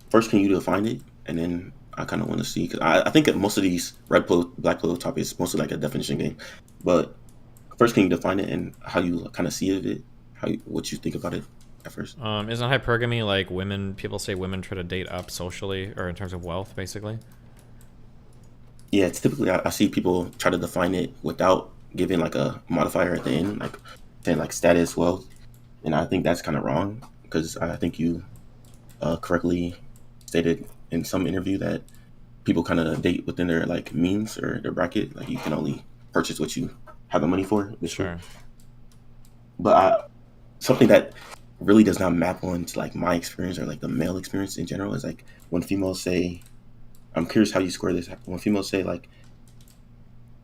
first, can you define it, and then I kind of want to see, because I think that most of these red pill, black pill topics mostly like a definition game. But first, can you define it and how you kind of see it, what you think about it? at first. Isn't hypergamy like women? People say women try to date up socially or in terms of wealth, basically. Yeah, it's typically I see people try to define it without giving like a modifier at the end, like saying like status, wealth, and I think that's kind of wrong because I think you correctly stated in some interview that people kind of date within their like means or their bracket. Like you can only purchase what you have the money for. Sure. But something that really does not map onto like my experience or like the male experience in general is like when females say, I'm curious how you square this. When females say like,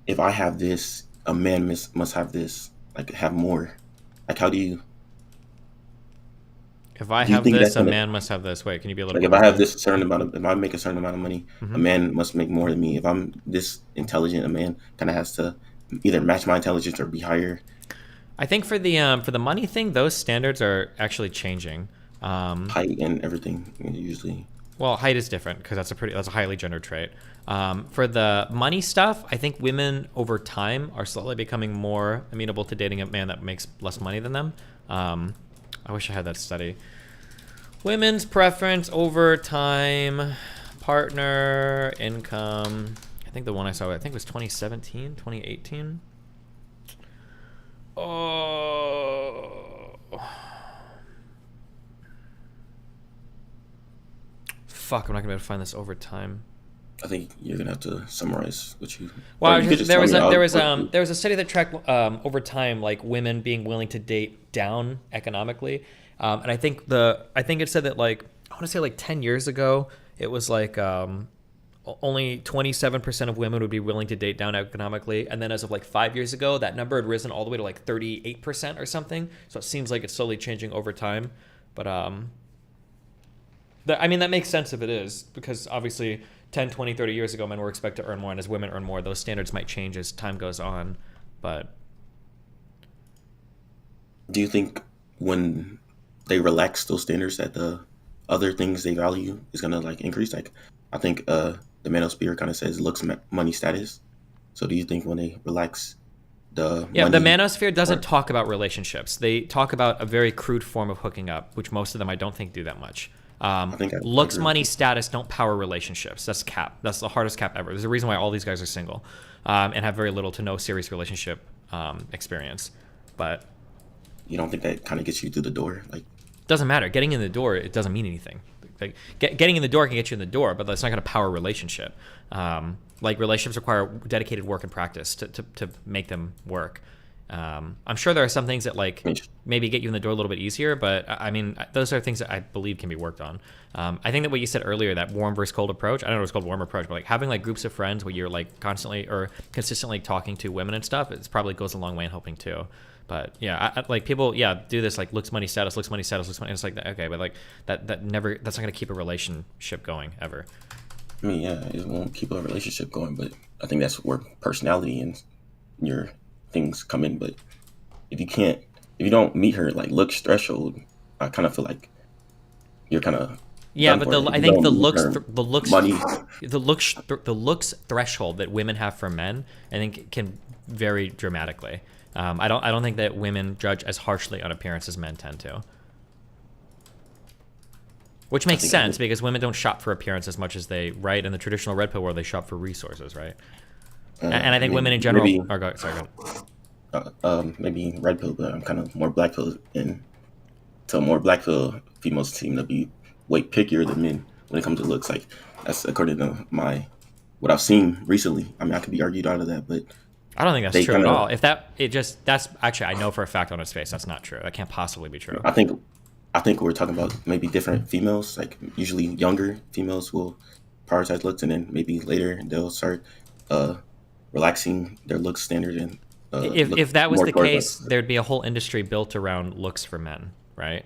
if I have this, a man must have this, like have more. Like how do you? If I have this, a man must have this. Wait, can you be a little? Like if I have this certain amount of, if I make a certain amount of money, Mm-hmm. a man must make more than me. If I'm this intelligent, a man kind of has to either match my intelligence or be higher. I think for the money thing, those standards are actually changing. Height and everything usually. Well, height is different because that's a highly gendered trait. For the money stuff, I think women over time are slowly becoming more amenable to dating a man that makes less money than them. I wish I had that study. Women's preference over time, partner, income. I think the one I saw, I think it was 2017, 2018. Oh. Fuck, I'm not gonna be able to find this over time. I think you're gonna have to summarize what you. Well, there was a study that tracked over time, like women being willing to date down economically, and I think it said that like I want to say like 10 years ago it was like only 27% of women would be willing to date down economically, and then as of like 5 years ago that number had risen all the way to like 38% or something. So it seems like it's slowly changing over time, but I mean that makes sense if it is, because obviously 10, 20, 30 years ago, men were expected to earn more, and as women earn more, those standards might change as time goes on. But do you think when they relax those standards that the other things they value is gonna like increase? Like, I think the manosphere kind of says looks, money, status. So do you think when they relax the money, the manosphere doesn't talk about relationships. They talk about a very crude form of hooking up, which most of them I don't think do that much. Looks, money, status don't power relationships. That's cap. That's the hardest cap ever. There's a reason why all these guys are single and have very little to no serious relationship experience. But you don't think that kind of gets you through the door? Like, doesn't matter. Getting in the door, it doesn't mean anything. Like getting in the door can get you in the door, but that's not going to power a relationship. Like relationships require dedicated work and practice to make them work. I'm sure there are some things that like maybe get you in the door a little bit easier, but I mean, those are things that I believe can be worked on. I think that what you said earlier, that warm versus cold approach, I don't know if it's called warm approach, but like having like groups of friends where you're like constantly or consistently talking to women and stuff, it probably goes a long way in helping too. But yeah, like people, do this like looks, money, status, looks, money, status, looks, money. It's like, okay, but like that's not going to keep a relationship going ever. I mean, yeah, it won't keep a relationship going, but I think that's where personality and your things come in. But if you don't meet her like looks threshold, I kind of feel like you're kind of but I think the looks threshold that women have for men, I think can vary dramatically. I don't think that women judge as harshly on appearance as men tend to, which makes sense because women don't shop for appearance as much as they in the traditional red pill world. They shop for resources, right? And I think women in general go ahead. Maybe red pill, but I'm kind of more black pill, and so more black pill females seem to be way pickier than men when it comes to looks. Like that's according to what I've seen recently. I mean, I could be argued out of that, but I don't think that's true at all. That's actually, I know for a fact on its face that's not true. That can't possibly be true. I think we're talking about maybe different females. Like usually younger females will prioritize looks, and then maybe later they'll start relaxing their looks standard and. If that was the case, there'd be a whole industry built around looks for men, right?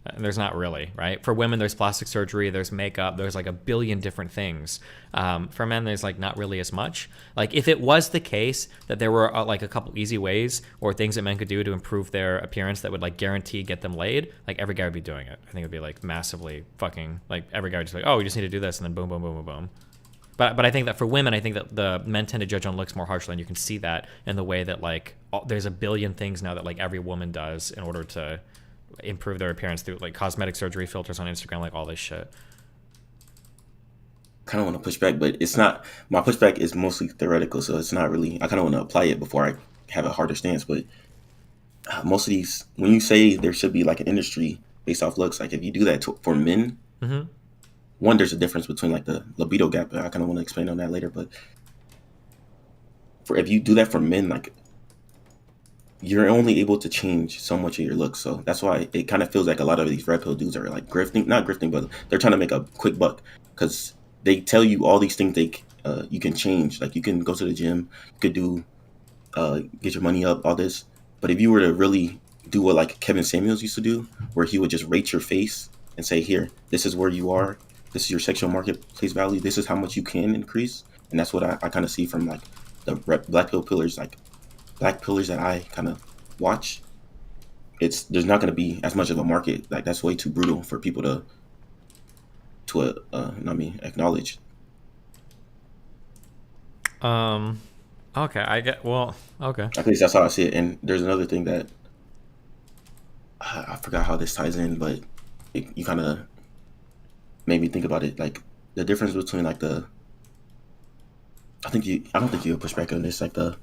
And there's not really, right? For women, there's plastic surgery, there's makeup, there's like a billion different things. For men, there's like not really as much. Like if it was the case that there were like a couple easy ways or things that men could do to improve their appearance that would like guarantee get them laid, like every guy would be doing it. I think it'd be like massively fucking, like every guy would just be like, oh, we just need to do this, and then boom, boom, boom, boom, boom. But I think that for women, I think that the men tend to judge on looks more harshly, and you can see that in the way that like there's a billion things now that like every woman does in order to improve their appearance through like cosmetic surgery, filters on Instagram, like all this shit. Kind of want to push back, but it's not. My pushback is mostly theoretical, so it's not really. I kind of want to apply it before I have a harder stance. But most of these, when you say there should be like an industry based off looks, like if you do that for men, one, there's a difference between like the libido gap. I kind of want to explain on that later, but if you do that for men, like you're only able to change so much of your looks. So that's why it kind of feels like a lot of these red pill dudes are like grifting, not grifting, but they're trying to make a quick buck because they tell you all these things you can change. Like you can go to the gym, you could do, get your money up, all this. But if you were to really do what like Kevin Samuels used to do, where he would just rate your face and say, here, this is where you are. This is your sexual marketplace value. This is how much you can increase. And that's what I kind of see from like the black pill pillars, like black pillars that I kind of watch. There's not going to be as much of a market. Like that's way too brutal for people to acknowledge. Okay, I get. Well, okay. At least that's how I see it. And there's another thing that I forgot how this ties in, but you kind of made me think about it. Like the difference between like I don't think you would push back on this. Like the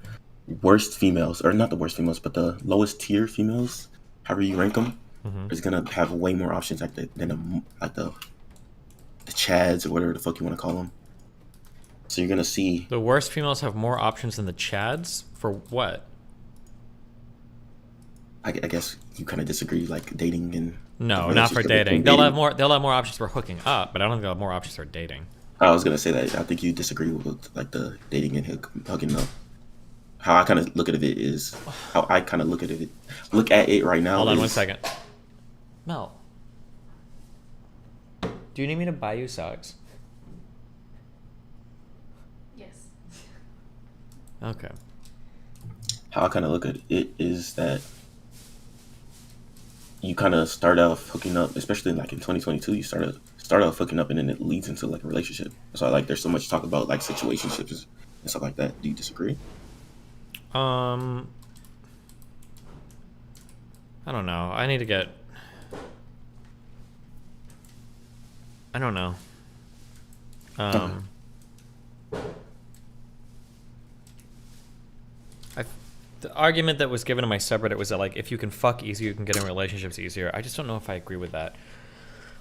worst females, or not the worst females, but the lowest tier females, however you rank them, is gonna have way more options than the Chads or whatever the fuck you want to call them. So you're gonna see the worst females have more options than the Chads for what? I guess you kind of disagree, like dating and no, not for dating. They'll have more options for hooking up, but I don't think they'll have more options for dating. I was gonna say that I think you disagree with like the dating and hooking up. How I kind of look at it is how I kind of look at it right now. Hold on 1 second. Mel, do you need me to buy you socks? Yes. Okay. How I kind of look at it is that you kind of start off hooking up, especially like in 2022. You start off hooking up, and then it leads into like a relationship. So like, there's so much talk about like situationships and stuff like that. Do you disagree? I don't know. I need to get. I don't know. The argument that was given in my subreddit was that like if you can fuck easier, you can get in relationships easier. I just don't know if I agree with that.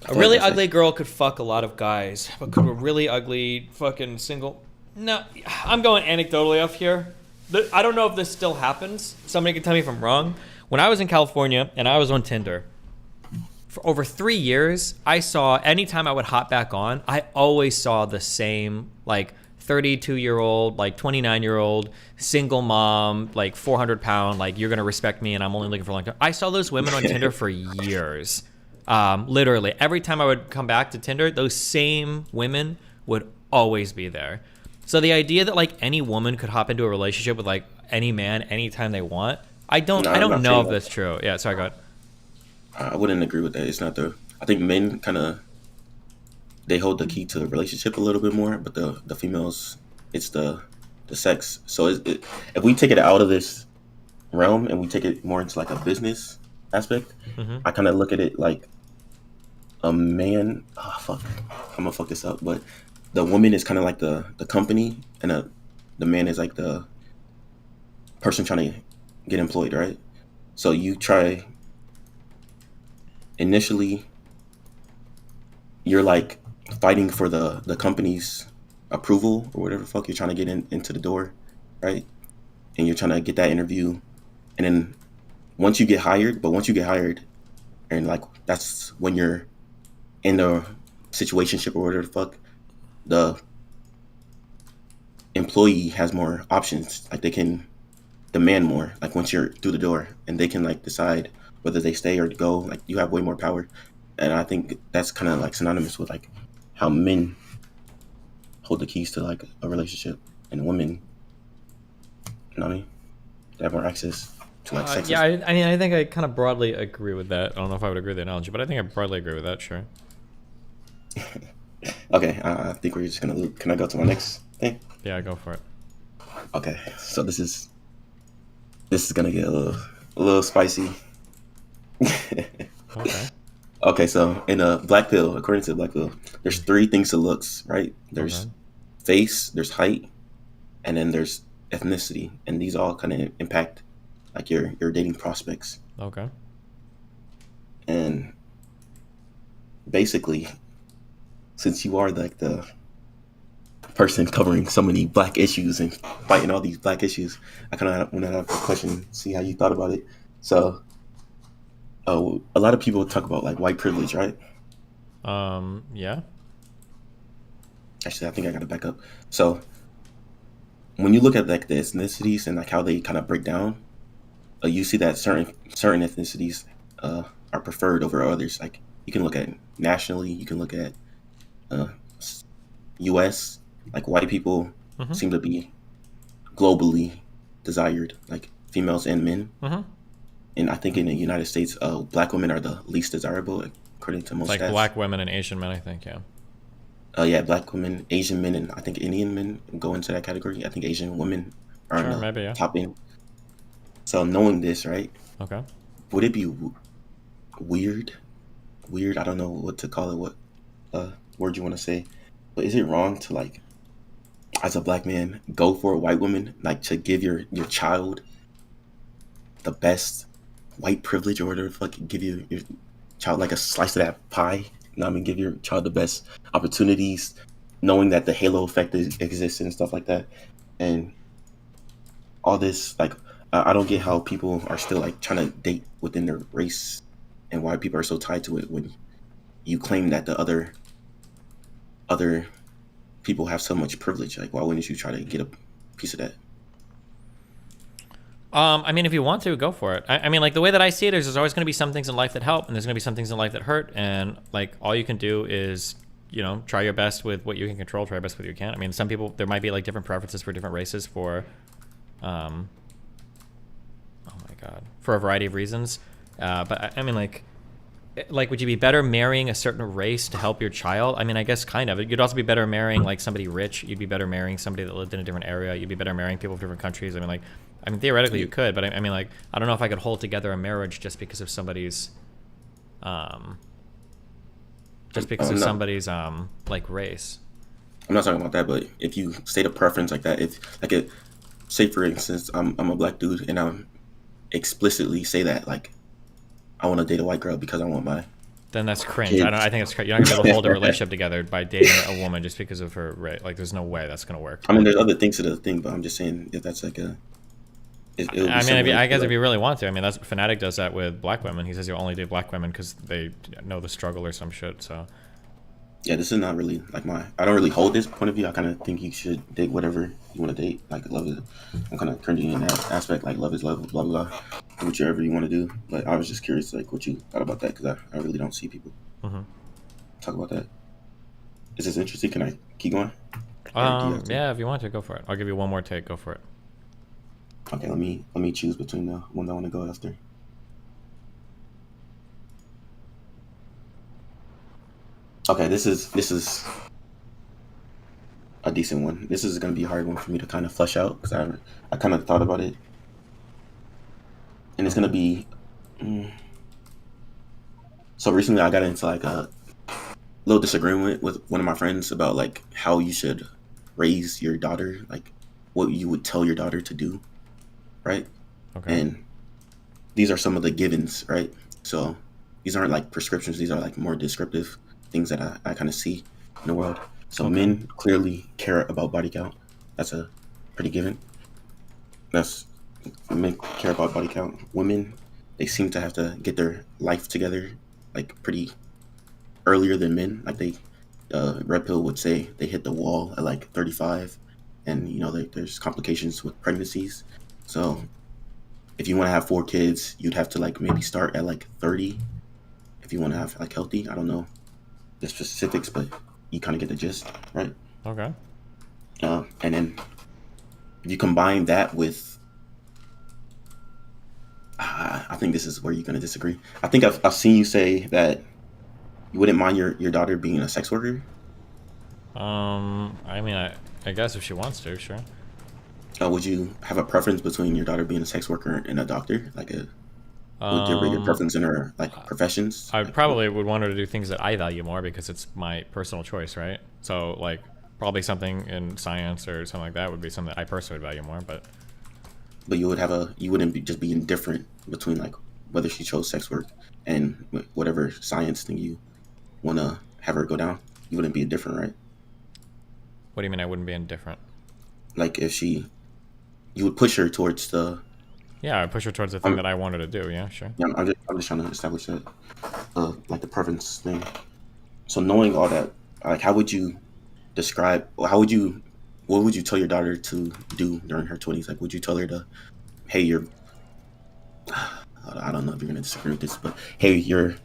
A really ugly girl could fuck a lot of guys, but could a really ugly fucking single? No, I'm going anecdotally off here. I don't know if this still happens. Somebody can tell me if I'm wrong. When I was in California and I was on Tinder, for over 3 years, I saw, anytime I would hop back on, I always saw the same, like, 32-year-old, like, 29-year-old, single mom, like, 400-pound, like, you're going to respect me and I'm only looking for a long time. I saw those women on Tinder for years. Literally. Every time I would come back to Tinder, those same women would always be there. So the idea that, like, any woman could hop into a relationship with, like, any man anytime they want, I don't know if that's true. Yeah, sorry, go ahead. I wouldn't agree with that. It's not I think men kind of, they hold the key to the relationship a little bit more, but the females, it's the sex. So if we take it out of this realm and we take it more into like a business aspect, I kind of look at it like a man. Oh fuck, I'm gonna fuck this up. But the woman is kind of like the company, and the man is like the person trying to get employed, right? So you try. Initially, you're like fighting for the company's approval or whatever the fuck you're trying to get into the door, right? And you're trying to get that interview, and then once you get hired, and like that's when you're in the situationship or whatever the fuck, the employee has more options. Like they can demand more. Like once you're through the door, and they can like decide whether they stay or go. Like you have way more power, and I think that's kind of like synonymous with like how men hold the keys to like a relationship, and women, you know what I mean? They have more access to like sex. Yeah, I mean, I think I kind of broadly agree with that. I don't know if I would agree with the analogy, but I think I broadly agree with that. Sure. Okay, I think we're just gonna loop. Can I go to my next thing? Yeah, go for it. Okay, so this is gonna get a little spicy. Okay. Okay, so in a black pill, according to the black pill, there's 3 things to looks, right? There's face, there's height, and then there's ethnicity, and these all kind of impact like your dating prospects. Okay. And basically, since you are like the person covering so many black issues and fighting all these black issues, I kind of want to have a question, see how you thought about it. So, a lot of people talk about like white privilege, right? Yeah. Actually, I think I gotta back up. So, when you look at like the ethnicities and like how they kind of break down, you see that certain ethnicities are preferred over others. Like you can look at nationally, you can look at U.S. Like white people seem to be globally desired, like females and men. And I think in the United States, black women are the least desirable, according to most Like stats. black women and Asian men, I think. Yeah. Yeah, black women, Asian men, and I think Indian men go into that category. I think Asian women are in the maybe, yeah. top end. So knowing this, right? Okay. Would it be weird? Weird? I don't know what to call it. What word you want to say? But is it wrong to like, as a black man, go for a white woman, like to give your child the best white privilege, or whatever, fucking give your child like a slice of that pie? You know what I mean? Give your child the best opportunities, knowing that the halo effect exists and stuff like that, and all this. Like, I don't get how people are still like trying to date within their race, and why people are so tied to it when you claim that the other people have so much privilege. Like, why wouldn't you try to get a piece of that? I mean, if you want to, go for it. I mean, like the way that I see it is, there's always going to be some things in life that help, and there's going to be some things in life that hurt, and like all you can do is, you know, try your best with what you can control, try your best with what you can't. I mean, some people, there might be like different preferences for different races for, oh my god, for a variety of reasons. But I mean, like, would you be better marrying a certain race to help your child? I mean, I guess kind of. You'd also be better marrying like somebody rich. You'd be better marrying somebody that lived in a different area. You'd be better marrying people from different countries. I mean, theoretically you could, but I mean, like, I don't know if I could hold together a marriage just because of somebody's, like race. I'm not talking about that, but if you state a preference like that, if like say for instance, I'm a black dude and I'm explicitly say that like I want to date a white girl because I want my. Then that's cringe. I think it's cringe. You're not gonna be able to hold a relationship together by dating a woman just because of her race. Like, there's no way that's gonna work. I mean, there's other things to the thing, but I'm just saying if that's like a. I guess if you really want to. I mean, that's Fanatic does that with black women. He says you only date black women because they know the struggle or some shit. So. Yeah, this is not really like I don't really hold this point of view. I kind of think you should date whatever you want to date. Like, love is. I'm kind of cringy in that aspect. Like, love is love, blah blah blah. Do whatever you want to do. But I was just curious, like, what you thought about that, because I really don't see people talk about that. Is this interesting? Can I keep going? Yeah, if you want to, go for it. I'll give you one more take. Go for it. Okay, let me choose between the one I want to go after. Okay, this is a decent one. This is going to be a hard one for me to kind of flesh out because I kind of thought about it, and it's going to be. So recently, I got into like a little disagreement with one of my friends about like how you should raise your daughter, like what you would tell your daughter to do, right? Okay. And these are some of the givens, right? So these aren't like prescriptions; these are like more descriptive things that I kind of see in the world. So men clearly care about body count. That's a pretty given. Men care about body count. Women, they seem to have to get their life together like pretty earlier than men. Like Red Pill would say they hit the wall at like 35, and you know there's complications with pregnancies. So if you want to have 4 kids, you'd have to like maybe start at like 30 if you want to have like healthy. I don't know the specifics, but you kind of get the gist, right? Okay. And then you combine that with, I think this is where you're going to disagree. I think I've seen you say that you wouldn't mind your daughter being a sex worker. I mean, I guess if she wants to, sure. Would you have a preference between your daughter being a sex worker and a doctor, like a Would there be your preference in her like professions? I probably would want her to do things that I value more because it's my personal choice, right? So like probably something in science or something like that would be something that I personally would value more. But you would you wouldn't just be indifferent between like whether she chose sex work and whatever science thing you want to have her go down. You wouldn't be indifferent, right? What do you mean I wouldn't be indifferent? Like if you would push her towards the. Yeah, I push her towards the thing that I wanted to do. Yeah, sure. Yeah, I'm just trying to establish that, like the preference thing. So knowing all that, like, how would you describe? What would you tell your daughter to do during her 20s? Like, would you tell her to, hey, I don't know if you're gonna disagree with this, but hey, your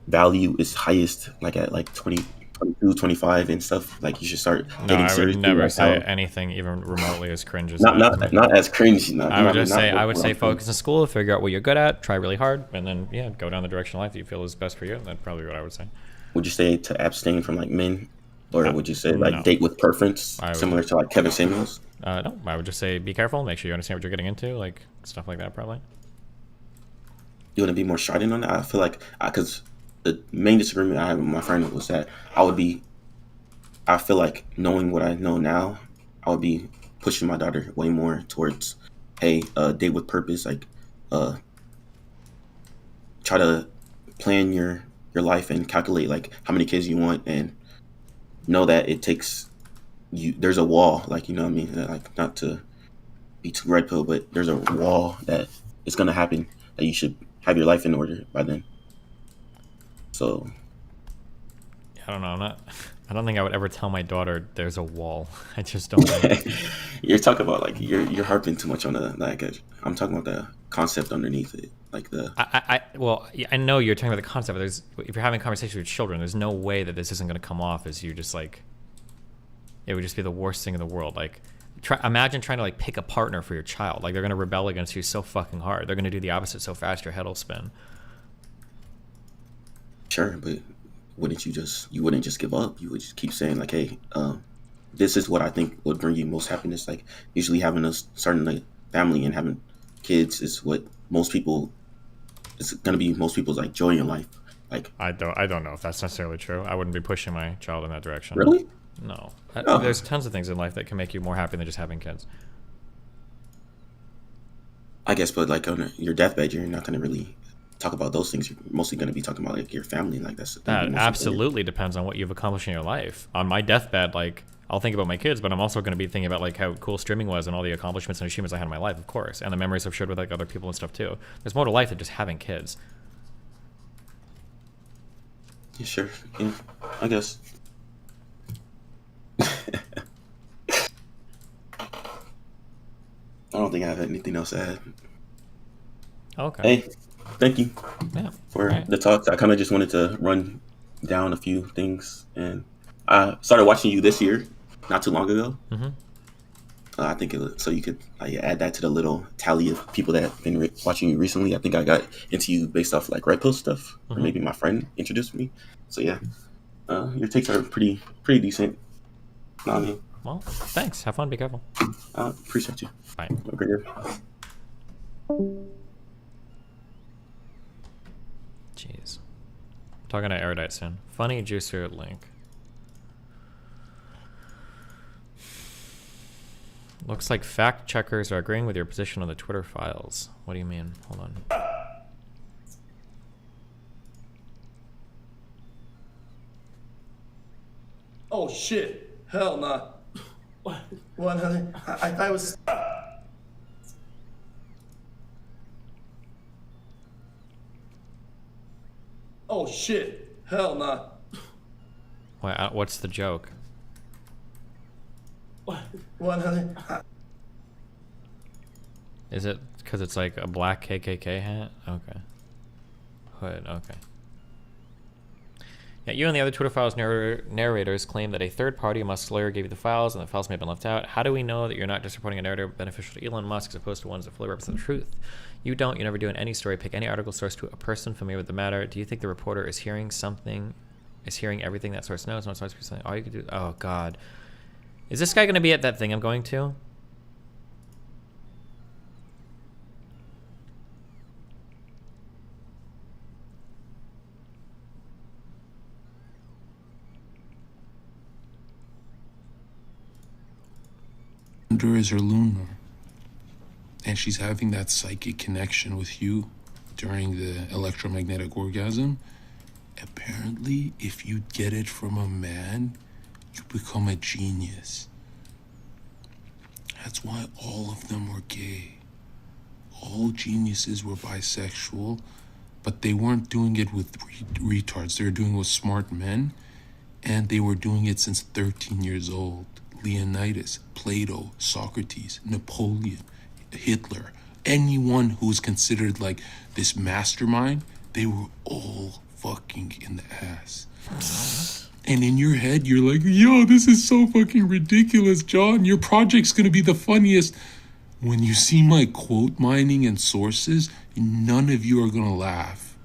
value is highest like at like 20, 22, 25 and stuff. Like you should start getting serious. I would never say anything even remotely as cringe as not as cringe. I would say focus in school, figure out what you're good at, try really hard, and then go down the direction of life that you feel is best for you. That's probably what I would say. Would you say to abstain from like men, or would you say like date with preference, similar to like Kevin Samuels? No, I would just say be careful, make sure you understand what you're getting into, like stuff like that probably. You wouldn't be more strident on that? I feel like because the main disagreement I have with my friend was that I feel like knowing what I know now, I would be pushing my daughter way more towards, hey, date with purpose, like try to plan your life and calculate like how many kids you want and know that it takes there's a wall, like, you know what I mean? Like, not to be too red pill, but there's a wall that is going to happen that you should have your life in order by then. So I don't know. I don't think I would ever tell my daughter there's a wall. I just don't think. You're talking about like you're harping too much on the like. I'm talking about the concept underneath it, like the. I know you're talking about the concept. But if you're having a conversation with children, there's no way that this isn't going to come off as you just like. It would just be the worst thing in the world. Like, imagine trying to like pick a partner for your child. Like they're going to rebel against you so fucking hard. They're going to do the opposite so fast your head will spin. Sure, but you wouldn't just give up. You would just keep saying like, hey, this is what I think would bring you most happiness. Like usually having a certain like family and having kids is what it's gonna be most people's like joy in life. Like I don't know if that's necessarily true. I wouldn't be pushing my child in that direction. Really? No. There's tons of things in life that can make you more happy than just having kids. I guess, but like on your deathbed, you're not gonna really talk about those things. You're mostly going to be talking about like your family, like that absolutely depends on what you've accomplished in your life. On my deathbed, like I'll think about my kids, but I'm also going to be thinking about like how cool streaming was and all the accomplishments and achievements I had in my life, of course, and the memories I've shared with like other people and stuff too. There's more to life than just having kids. Yeah, sure. Yeah, I guess. I don't think I have anything else to add. Okay. Hey, thank you for the talks. I kind of just wanted to run down a few things, and I started watching you this year, not too long ago. Mm-hmm. I think so you could add that to the little tally of people that have been watching you recently. I think I got into you based off like Red Pill stuff, or maybe my friend introduced me. So yeah, your takes are pretty decent. Know what I mean? Well, thanks. Have fun. Be careful. Appreciate you. Bye. Have a great day. Jeez. Talking to Erudite soon. Funny juicer link. Looks like fact checkers are agreeing with your position on the Twitter files. What do you mean? Hold on. Oh shit. Hell nah. What, honey? I thought it was... Oh shit. Hell nah. What's the joke? What, honey? Is it because it's like a black KKK hat? Okay. Hood, okay. Yeah, you and the other Twitter files narrators claim that a third party, Musk's lawyer, gave you the files and the files may have been left out. How do we know that you're not just reporting a narrative beneficial to Elon Musk as opposed to ones that fully represent the truth? You never do in any story. Pick any article source to a person familiar with the matter. Do you think the reporter is hearing everything that source knows? No source something. All you could do. Oh God, is this guy going to be at that thing I'm going to? Under is her Luna. And she's having that psychic connection with you during the electromagnetic orgasm. Apparently, if you get it from a man, you become a genius. That's why all of them were gay. All geniuses were bisexual, but they weren't doing it with retards. They were doing it with smart men, and they were doing it since 13 years old. Leonidas, Plato, Socrates, Napoleon, Hitler, anyone who was considered like this mastermind, they were all fucking in the ass. And in your head, you're like, yo, this is so fucking ridiculous, John. Your project's gonna be the funniest. When you see my quote mining and sources, none of you are gonna laugh.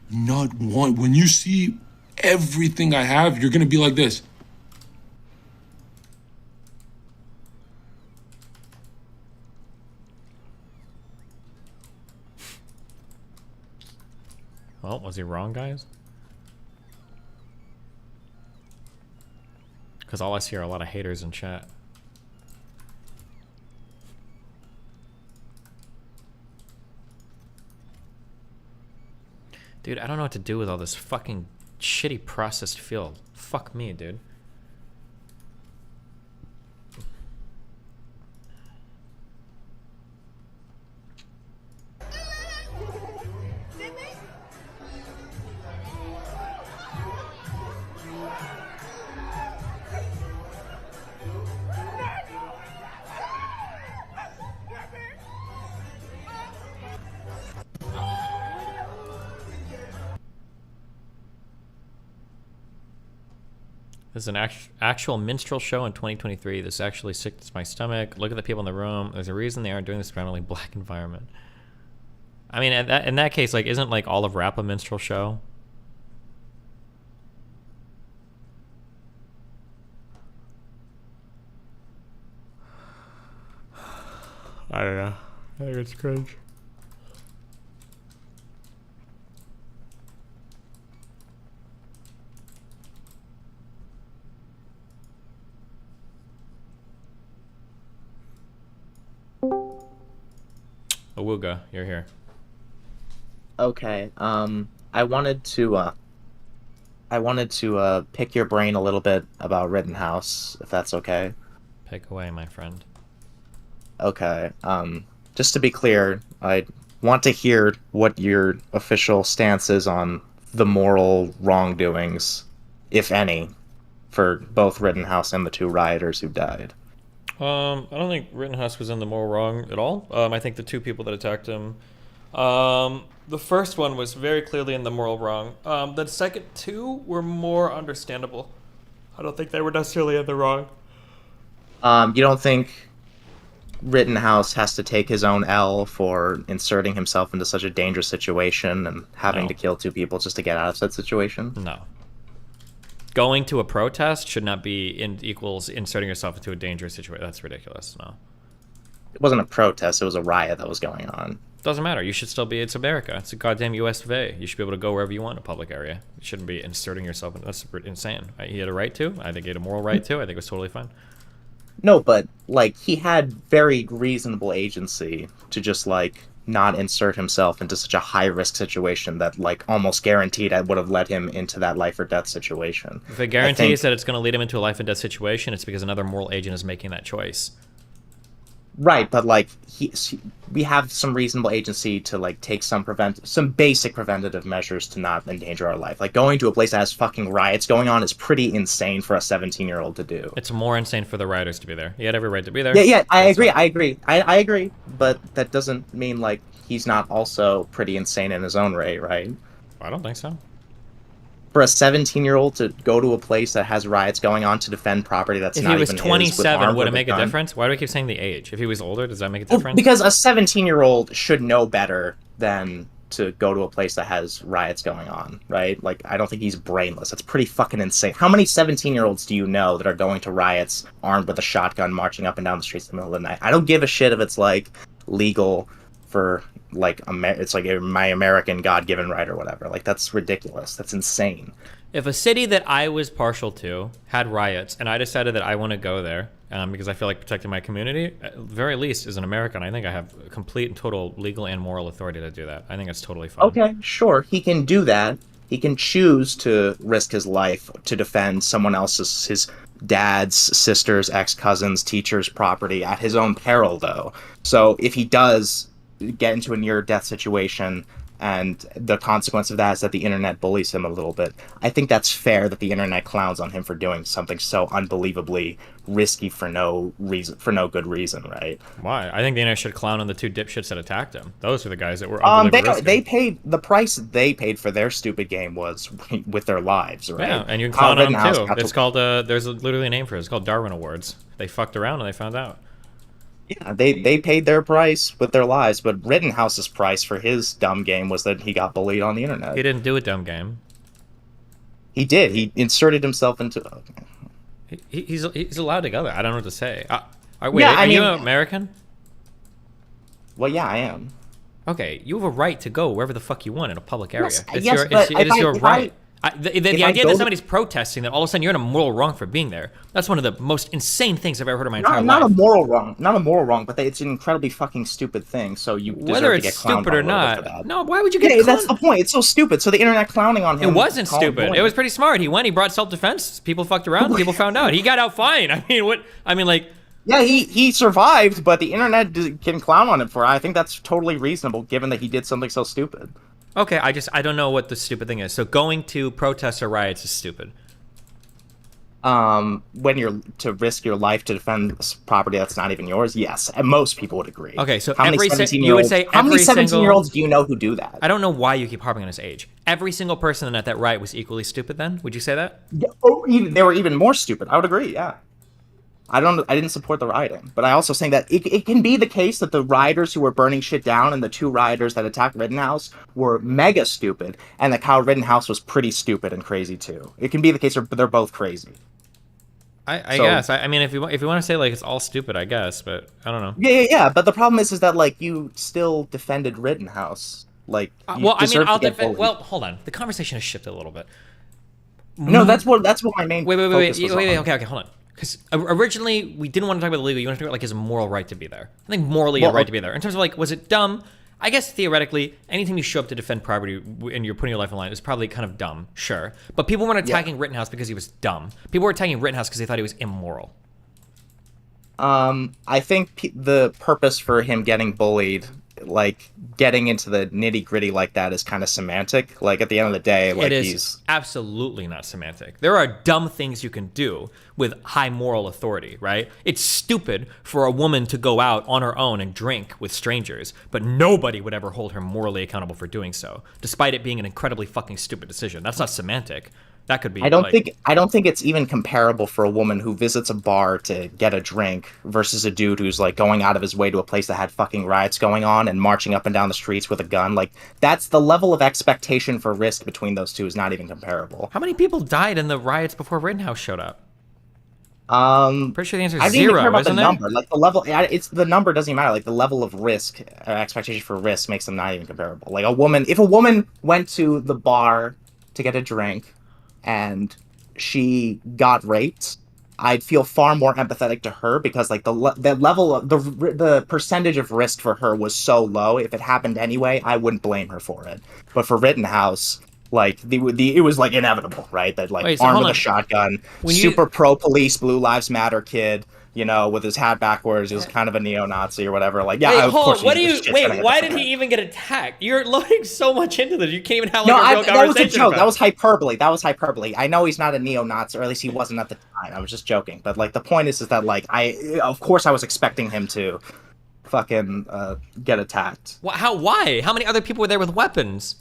Not one. When you see everything I have, you're gonna be like this. Well, was he wrong, guys? Because all I see are a lot of haters in chat. Dude, I don't know what to do with all this fucking shitty processed field. Fuck me, dude. This is an actual minstrel show in 2023. This actually sicks my stomach. Look at the people in the room. There's a reason they aren't doing this predominantly black environment. I mean, in that case, like, isn't like all of rap a minstrel show? I don't know. I think it's cringe. Awuga, you're here. Okay. I wanted to pick your brain a little bit about Rittenhouse, if that's okay. Pick away, my friend. Okay. Just to be clear, I want to hear what your official stance is on the moral wrongdoings, if any, for both Rittenhouse and the two rioters who died. I don't think Rittenhouse was in the moral wrong at all. I think the two people that attacked him, the first one was very clearly in the moral wrong. The second two were more understandable. I don't think they were necessarily in the wrong. You don't think Rittenhouse has to take his own L for inserting himself into such a dangerous situation and having to kill two people just to get out of that situation? No. Going to a protest should not be equals inserting yourself into a dangerous situation. That's ridiculous. No. It wasn't a protest. It was a riot that was going on. Doesn't matter. You should still be. It's America. It's a goddamn U.S. of A. You should be able to go wherever you want in a public area. You shouldn't be inserting yourself in. That's insane. He had a right to. I think he had a moral right to. I think it was totally fine. No, but, like, he had very reasonable agency to just, like, not insert himself into such a high-risk situation that, like, almost guaranteed I would have led him into that life-or-death situation. If it guarantees that it's going to lead him into a life-and-death situation, it's because another moral agent is making that choice. Right, but, like, we have some reasonable agency to, like, take some basic preventative measures to not endanger our life. Like, going to a place that has fucking riots going on is pretty insane for a 17-year-old to do. It's more insane for the rioters to be there. He had every right to be there. Yeah, I agree. I agree. But that doesn't mean, like, he's not also pretty insane in his own way, right? I don't think so. For a 17-year-old to go to a place that has riots going on to defend property that's not even his. If he was 27, would it make a difference? Why do I keep saying the age? If he was older, does that make a difference? Because a 17-year-old should know better than to go to a place that has riots going on, right? Like, I don't think he's brainless. That's pretty fucking insane. How many 17-year-olds do you know that are going to riots armed with a shotgun, marching up and down the streets in the middle of the night? I don't give a shit if it's, like, legal for, like, it's like my American God-given right or whatever. Like, that's ridiculous. That's insane. if a city that I was partial to had riots and I decided that I want to go there because I feel like protecting my community, at the very least as an American, I think I have complete and total legal and moral authority to do that. I think it's totally fine. Okay, sure, he can do that. He can choose to risk his life to defend someone else's, his dad's, sister's, ex-cousin's, teacher's property at his own peril, though. So if he does get into a near-death situation, and the consequence of that is that the internet bullies him a little bit, I think that's fair that the internet clowns on him for doing something so unbelievably risky for no good reason, right? Why? I think the internet should clown on the two dipshits that attacked him. Those are the guys that were unbelievably risky. They paid the price they paid for their stupid game was with their lives, right? Yeah, and you can clown on them too. It's called there's literally a name for it. It's called Darwin Awards. They fucked around and they found out. Yeah, they paid their price with their lives, but Rittenhouse's price for his dumb game was that he got bullied on the internet. He didn't do a dumb game. He did. He inserted himself into. He's allowed to go there. I don't know what to say. Wait, yeah, are you American? Well, yeah, I am. Okay, you have a right to go wherever the fuck you want in a public area. Yes, it is your right. The idea that somebody's protesting, that all of a sudden you're in a moral wrong for being there, that's one of the most insane things I've ever heard in my entire life. Not a moral wrong, but it's an incredibly fucking stupid thing, so you deserve to get clowned stupid or not. No, why would you get clowned? That's the point. It's so stupid. So the internet clowning on him. It wasn't stupid. It was pretty smart. He brought self-defense. People fucked around. People found out. He got out fine. Yeah, he survived, but the internet can clown on him for it. I think that's totally reasonable, given that he did something so stupid. Okay, I don't know what the stupid thing is. So going to protests or riots is stupid. When you're to risk your life to defend property that's not even yours, yes, and most people would agree. Okay, so how many 17-year-olds do you know who do that? I don't know why you keep harping on his age. Every single person at that riot was equally stupid. Then would you say that? Yeah, they were even more stupid. I would agree. Yeah. I didn't support the rioting, but I also saying that it can be the case that the rioters who were burning shit down and the two rioters that attacked Rittenhouse were mega stupid, and that Kyle Rittenhouse was pretty stupid and crazy too. It can be the case they're both crazy. I guess. I mean, if you want to say like it's all stupid, I guess, but I don't know. Yeah. But the problem is that like you still defended Rittenhouse. Like, I'll defend. Well, hold on. The conversation has shifted a little bit. No, that's what my main. Wait. Okay, hold on. Because originally we didn't want to talk about the legal. You want to talk about like his moral right to be there. I think morally a right to be there. In terms of like, was it dumb? I guess theoretically, anytime you show up to defend property and you're putting your life on the line is probably kind of dumb, sure. But people weren't attacking Rittenhouse because he was dumb. People were attacking Rittenhouse because they thought he was immoral. I think the purpose for him getting bullied, like getting into the nitty gritty like that, is kind of semantic. Like at the end of the day, like he's absolutely not semantic. There are dumb things you can do with high moral authority, right? It's stupid for a woman to go out on her own and drink with strangers, but nobody would ever hold her morally accountable for doing so, despite it being an incredibly fucking stupid decision. That's not semantic. That could be. I don't think it's even comparable for a woman who visits a bar to get a drink versus a dude who's like going out of his way to a place that had fucking riots going on and marching up and down the streets with a gun. Like that's the level of expectation for risk between those two is not even comparable. How many people died in the riots before Rittenhouse showed up? Pretty sure the answer is I didn't zero. Care about isn't the it? number. Like the level, it's the number doesn't even matter. Like the level of risk, expectation for risk makes them not even comparable. Like if a woman went to the bar to get a drink and she got raped, I'd feel far more empathetic to her because like the level of the percentage of risk for her was so low. If it happened anyway, I wouldn't blame her for it. But for Rittenhouse, like it was like inevitable, right? That like armed with a shotgun, super pro police, Blue Lives Matter kid, you know, with his hat backwards, he was kind of a neo-Nazi or whatever. Like, yeah, of course. Why did he even get attacked? You're loading so much into this. You can't even have like a real conversation. That was a joke. That was hyperbole. I know he's not a neo-Nazi, or at least he wasn't at the time. I was just joking. But like the point is that like of course I was expecting him to fucking get attacked. Why? How many other people were there with weapons?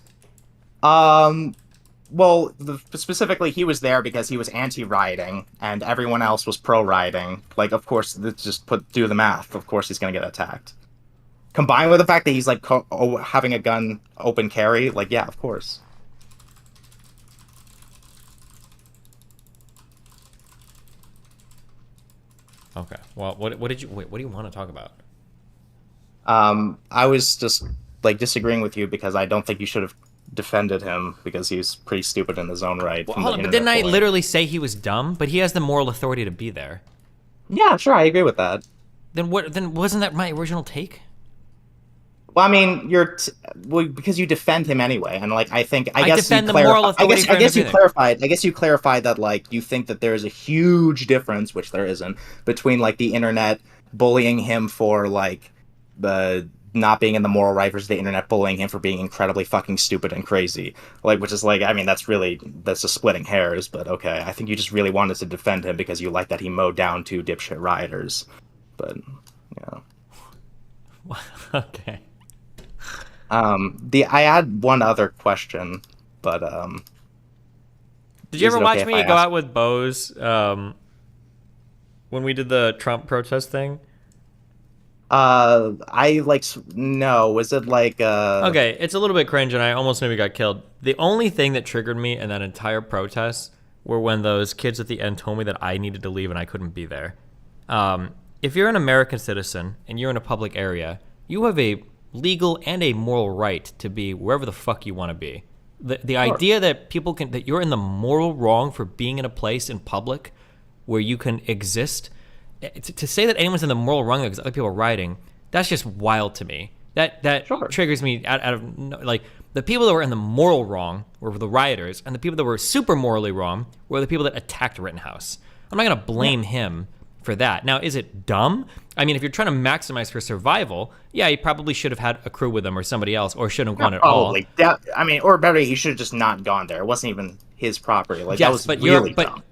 Well, specifically, he was there because he was anti-rioting, and everyone else was pro-rioting. Like, of course, do the math. Of course he's gonna get attacked. Combined with the fact that he's, like, having a gun open carry, like, yeah, of course. Okay, well, what do you want to talk about? I was just, like, disagreeing with you because I don't think you should have defended him because he's pretty stupid in his own right. Well, hold on, but didn't I literally say he was dumb? But he has the moral authority to be there. Yeah, sure, I agree with that. Then what? Then wasn't that my original take? Well, I mean, because you defend him anyway, and like I guess defend the moral authority. I guess you clarified that like you think that there is a huge difference, which there isn't, between like the internet bullying him for like the not being in the moral right versus the internet bullying him for being incredibly fucking stupid and crazy. Like, which is like, I mean, that's just splitting hairs, but okay. I think you just really wanted to defend him because you like that he mowed down 2 dipshit rioters, but yeah. Okay. I had one other question, but did you ever watch me go out with Bose when we did the Trump protest thing? No. Was it like Okay, it's a little bit cringe and I almost maybe got killed. The only thing that triggered me in that entire protest were when those kids at the end told me that I needed to leave and I couldn't be there. If you're an American citizen and you're in a public area, you have a legal and a moral right to be wherever the fuck you want to be. The idea that that you're in the moral wrong for being in a place in public where you can exist, to say that anyone's in the moral wrong because other people are rioting, that's just wild to me. That triggers me out of like the people that were in the moral wrong were the rioters, and the people that were super morally wrong were the people that attacked Rittenhouse. I'm not gonna blame him for that. Now, is it dumb? I mean, if you're trying to maximize for survival, yeah, he probably should have had a crew with him or somebody else, or shouldn't have gone at all. I mean, or better, he should have just not gone there. It wasn't even his property. Like, yes, that was really dumb.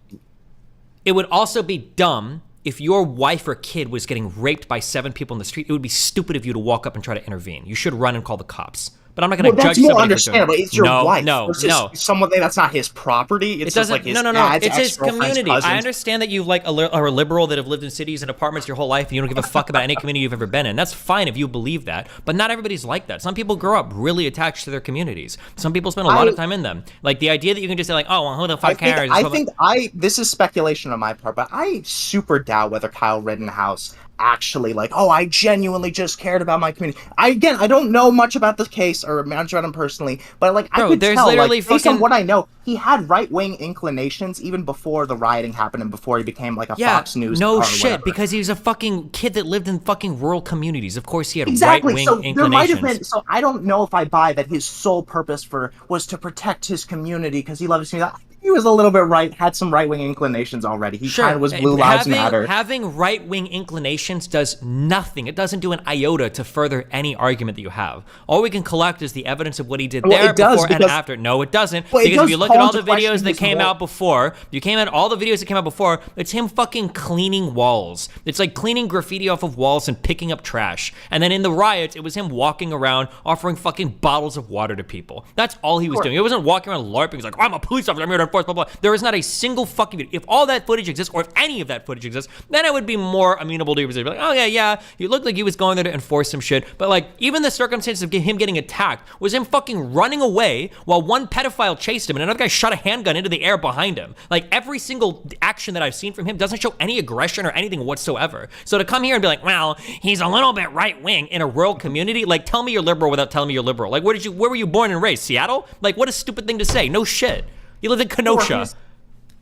It would also be dumb if your wife or kid was getting raped by 7 people in the street. It would be stupid of you to walk up and try to intervene. You should run and call the cops. But I'm not going to judge somebody. That's more understandable. It's your wife. No. Someone that's not his property. It's just like his dad's It's his community. Cousins. I understand that you like are a liberal that have lived in cities and apartments your whole life and you don't give a fuck about any community you've ever been in. That's fine if you believe that, but not everybody's like that. Some people grow up really attached to their communities. Some people spend a lot of time in them. Like the idea that you can just say like, oh, well, who the fuck cares? This is speculation on my part, but I super doubt whether Kyle Rittenhouse actually like, oh, I genuinely just cared about my community. I don't know much about the case or much about him personally, but like I could tell, literally like, based on what I know, he had right-wing inclinations even before the rioting happened and before he became like a Fox News no star or shit, whatever. Because he was a fucking kid that lived in fucking rural communities. Of course he had Exactly. right-wing So inclinations. there might have been. So I don't know if I buy that his sole purpose was to protect his community because he loved his community. He was a little bit had some right-wing inclinations already. He kind of was Blue Lives Matter. Having right-wing inclinations does nothing. It doesn't do an iota to further any argument that you have. All we can collect is the evidence of what he did before and after. No, it doesn't. Because if you look at all the videos that came out before, it's him fucking cleaning walls. It's like cleaning graffiti off of walls and picking up trash. And then in the riots, it was him walking around offering fucking bottles of water to people. That's all he was doing. He wasn't walking around LARPing. He's like, I'm a police officer, I'm here to enforce blah, blah. There is not a single fucking video. If all that footage exists, or if any of that footage exists, then I would be more amenable to your position. Like, oh yeah, he looked like he was going there to enforce some shit. But like, even the circumstances of him getting attacked was him fucking running away while one pedophile chased him and another guy shot a handgun into the air behind him. Like, every single action that I've seen from him doesn't show any aggression or anything whatsoever. So to come here and be like, well, he's a little bit right-wing in a rural community, like, tell me you're liberal without telling me you're liberal. Like, where were you born and raised? Seattle? Like, what a stupid thing to say. No shit. You live in Kenosha.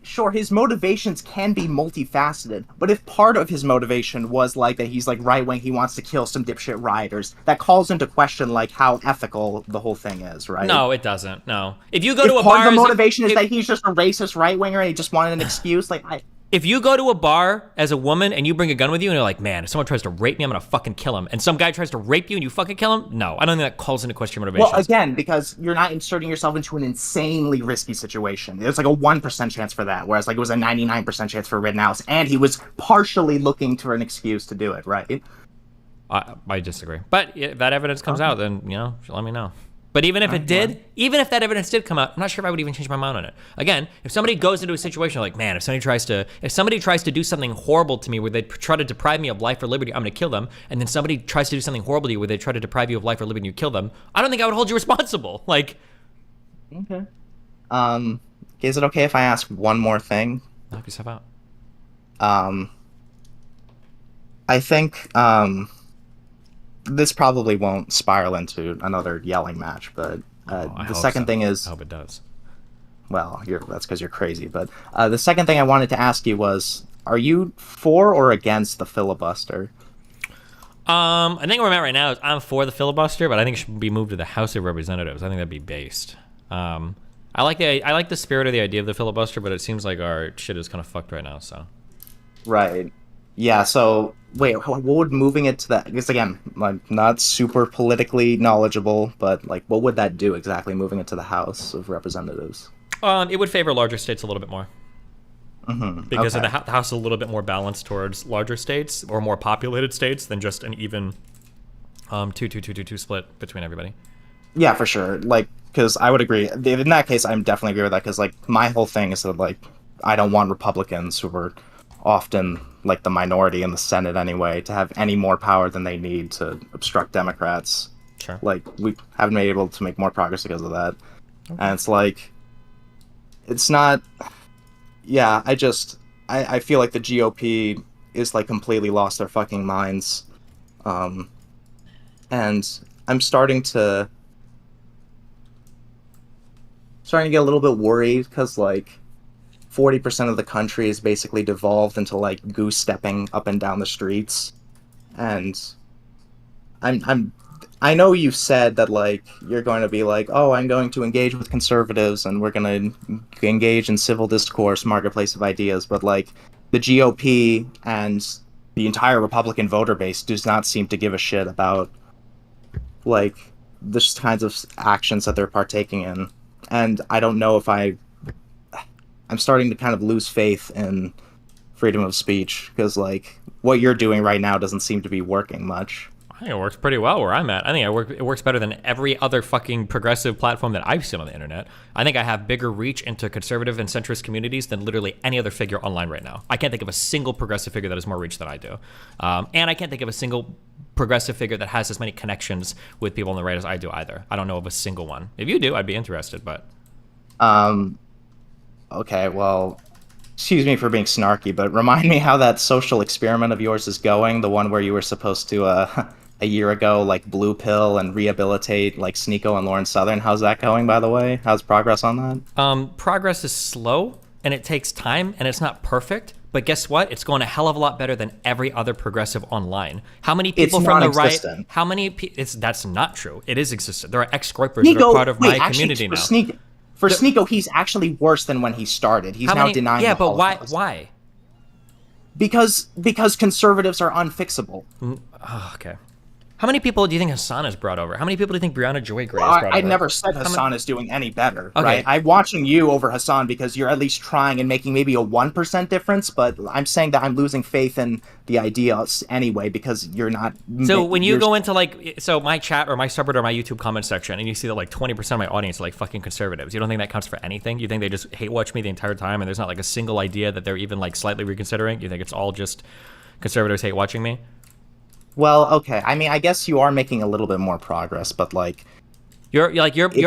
Sure, his motivations can be multifaceted, but if part of his motivation was like that he's like right-wing, he wants to kill some dipshit rioters, that calls into question like how ethical the whole thing is, right? No, it doesn't. No. If you go to a part bar, of the motivation is that he's just a racist right-winger and he just wanted an excuse, like if you go to a bar as a woman and you bring a gun with you and you're like, man, if someone tries to rape me, I'm gonna fucking kill him, and some guy tries to rape you and you fucking kill him, no, I don't think that calls into question your motivation. Well, again, because you're not inserting yourself into an insanely risky situation. There's like a 1% chance for that, whereas like it was a 99% chance for Rittenhouse, and he was partially looking for an excuse to do it, right? I disagree. But if that evidence comes out, then, let me know. But even if even if that evidence did come out, I'm not sure if I would even change my mind on it. Again, if somebody goes into a situation like, man, if somebody tries to do something horrible to me where they try to deprive me of life or liberty, I'm going to kill them. And then somebody tries to do something horrible to you where they try to deprive you of life or liberty and you kill them, I don't think I would hold you responsible. Like, okay. Is it okay if I ask one more thing? Knock yourself out. I think, this probably won't spiral into another yelling match, but The second thing is, I hope it does. Well, that's because you're crazy. But the second thing I wanted to ask you was, are you for or against the filibuster? I think where I'm at right now is I'm for the filibuster, but I think it should be moved to the House of Representatives. I think that'd be based. I like the spirit of the idea of the filibuster, but it seems like our shit is kind of fucked right now. So. Right. Yeah. So wait, what would moving it to that? Because again, I'm not super politically knowledgeable, but like, what would that do exactly? Moving it to the House of Representatives. It would favor larger states a little bit more. Because Okay. the House is a little bit more balanced towards larger states or more populated states than just an even 2-2-2-2-2 split between everybody. Yeah, for sure. Like, because I would agree. In that case, I'm definitely agree with that. Because like, my whole thing is that like, I don't want Republicans, who are often like the minority in the Senate anyway, to have any more power than they need to obstruct Democrats. Sure. Like, we haven't been able to make more progress because of that. And it's like, it's not. Yeah, I feel like the GOP is like completely lost their fucking minds. And I'm starting to get a little bit worried because like 40% of the country is basically devolved into like goose stepping up and down the streets. And I know you said that like you're going to be like, oh, I'm going to engage with conservatives and we're going to engage in civil discourse, marketplace of ideas, but like the GOP and the entire Republican voter base does not seem to give a shit about like the kinds of actions that they're partaking in. And I don't know if I'm starting to kind of lose faith in freedom of speech because like what you're doing right now doesn't seem to be working much. I think it works pretty well where I'm at. I think it works better than every other fucking progressive platform that I've seen on the internet. I think I have bigger reach into conservative and centrist communities than literally any other figure online right now. I can't think of a single progressive figure that has more reach than I do. And I can't think of a single progressive figure that has as many connections with people on the right as I do either. I don't know of a single one. If you do, I'd be interested, but... Okay, well, excuse me for being snarky, but remind me how that social experiment of yours is going, the one where you were supposed to, a year ago, like, blue pill and rehabilitate, like, Sneeko and Lauren Southern. How's that going, by the way? How's progress on that? Progress is slow, and it takes time, and it's not perfect, but guess what? It's going a hell of a lot better than every other progressive online. How many people It's from the right... non-existent. How many... That's not true. It is existent. There are ex-groypers that are part of my community now. For Sneeko, he's actually worse than when he started. He's now denying Yeah, the but Holocaust. why? Because conservatives are unfixable. Okay. How many people do you think Hassan has brought over? How many people do you think Brianna Joy Gray has brought I over? never said Hassan is doing any better, Okay. right? I'm watching you over Hassan because you're at least trying and making maybe a 1% difference, but I'm saying that I'm losing faith in the ideas anyway because you're not... So when you go into like, so my chat or my subreddit or my YouTube comment section and you see that like 20% of my audience are like fucking conservatives, you don't think that counts for anything? You think they just hate watch me the entire time and there's not like a single idea that they're even like slightly reconsidering? You think it's all just conservatives hate watching me? Well, okay. I mean, I guess you are making a little bit more progress, but like... You're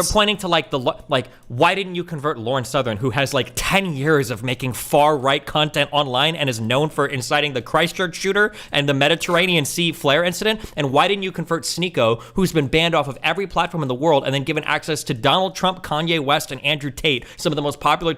pointing to like why didn't you convert Lauren Southern, who has like 10 years of making far right content online and is known for inciting the Christchurch shooter and the Mediterranean Sea flare incident? And why didn't you convert Sneeko, who's been banned off of every platform in the world and then given access to Donald Trump, Kanye West, and Andrew Tate, some of the most popular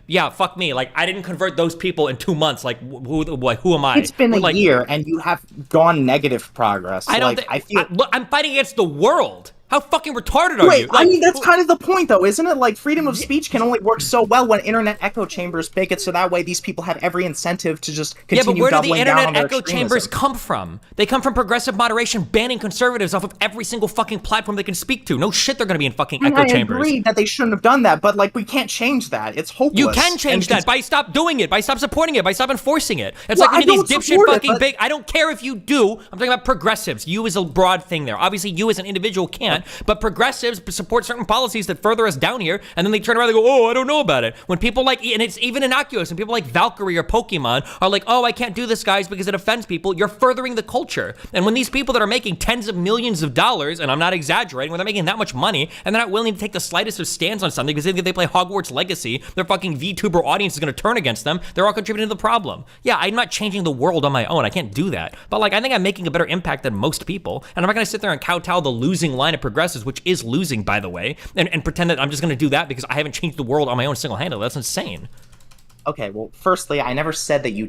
yeah, fuck me. Like I didn't convert those people in 2 months. Like who am I? It's been a year and you have gone negative progress. I'm fighting against the world. How fucking retarded are you? Wait, I mean, that's kind of the point, though, isn't it? Like, freedom of speech can only work so well when internet echo chambers make it so that way these people have every incentive to just continue doubling down on their extremism. Yeah, but where do the internet echo chambers come from? They come from progressive moderation banning conservatives off of every single fucking platform they can speak to. No shit they're gonna be in fucking echo chambers. I agree that they shouldn't have done that, but, like, we can't change that. It's hopeless. You can change that by stop doing it, by stop supporting it, by stop enforcing it. It's like these dipshit fucking big... I don't care if you do. I'm talking about progressives. You is a broad thing there. Obviously, you as an individual can't, but progressives support certain policies that further us down here, and then they turn around and go, oh, I don't know about it. When people like, and it's even innocuous, and people like Valkyrie or Pokemon are like, oh, I can't do this, guys, because it offends people, you're furthering the culture. And when these people that are making tens of millions of dollars, and I'm not exaggerating, when they're making that much money, and they're not willing to take the slightest of stands on something, because they think if they play Hogwarts Legacy, their fucking VTuber audience is going to turn against them, they're all contributing to the problem. Yeah, I'm not changing the world on my own, I can't do that. But like, I think I'm making a better impact than most people, and I'm not going to sit there and kowtow the losing line of progresses, which is losing, by the way, and pretend that I'm just going to do that because I haven't changed the world on my own single-handedly. That's insane. Okay, well, firstly, I never said that you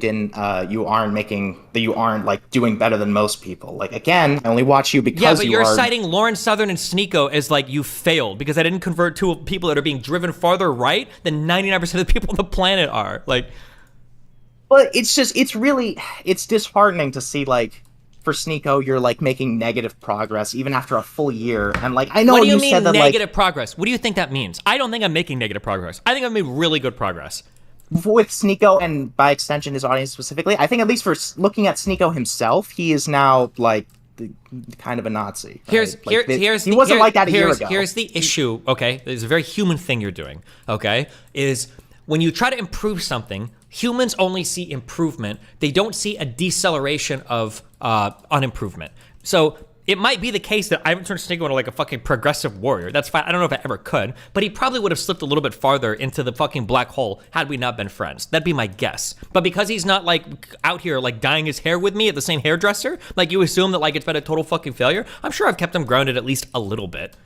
aren't like doing better than most people. Like, again, I only watch you because yeah, but you're citing Lauren Southern and Sneeko as like you failed because I didn't convert to people that are being driven farther right than 99% of the people on the planet are. Like, but it's disheartening to see, like, for Sneeko, you're like making negative progress even after a full year. And like, I know what do you mean said that negative progress? What do you think that means? I don't think I'm making negative progress. I think I've made really good progress. With Sneeko, and by extension his audience specifically, I think at least for looking at Sneeko himself, he is now like kind of a Nazi. Right? He wasn't like that a year ago. Here's the issue, okay? There's a very human thing you're doing, okay? Is when you try to improve something, humans only see improvement. They don't see a deceleration of unimprovement. So it might be the case that I haven't turned Sneeko into like a fucking progressive warrior. That's fine. I don't know if I ever could, but he probably would have slipped a little bit farther into the fucking black hole had we not been friends. That'd be my guess. But because he's not like out here like dyeing his hair with me at the same hairdresser, like you assume that like it's been a total fucking failure. I'm sure I've kept him grounded at least a little bit.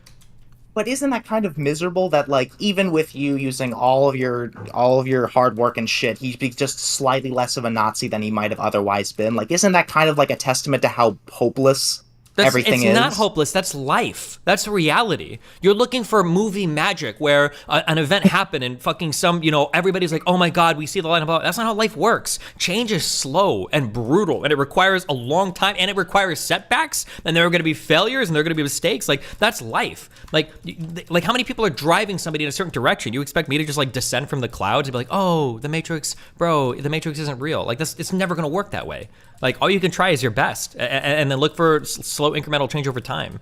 But isn't that kind of miserable that like even with you using all of your hard work and shit, he's just slightly less of a Nazi than he might have otherwise been? Like, isn't that kind of like a testament to how hopeless everything is? It's not hopeless. That's life. That's reality. You're looking for movie magic where an event happened and fucking everybody's like, oh my God, we see the light above. That's not how life works. Change is slow and brutal, and it requires a long time, and it requires setbacks, and there are going to be failures, and there are going to be mistakes. Like, that's life. Like how many people are driving somebody in a certain direction? You expect me to just like descend from the clouds and be like, oh, the Matrix, bro, the Matrix isn't real. Like, it's never going to work that way. Like, all you can try is your best, and then look for slow incremental change over time.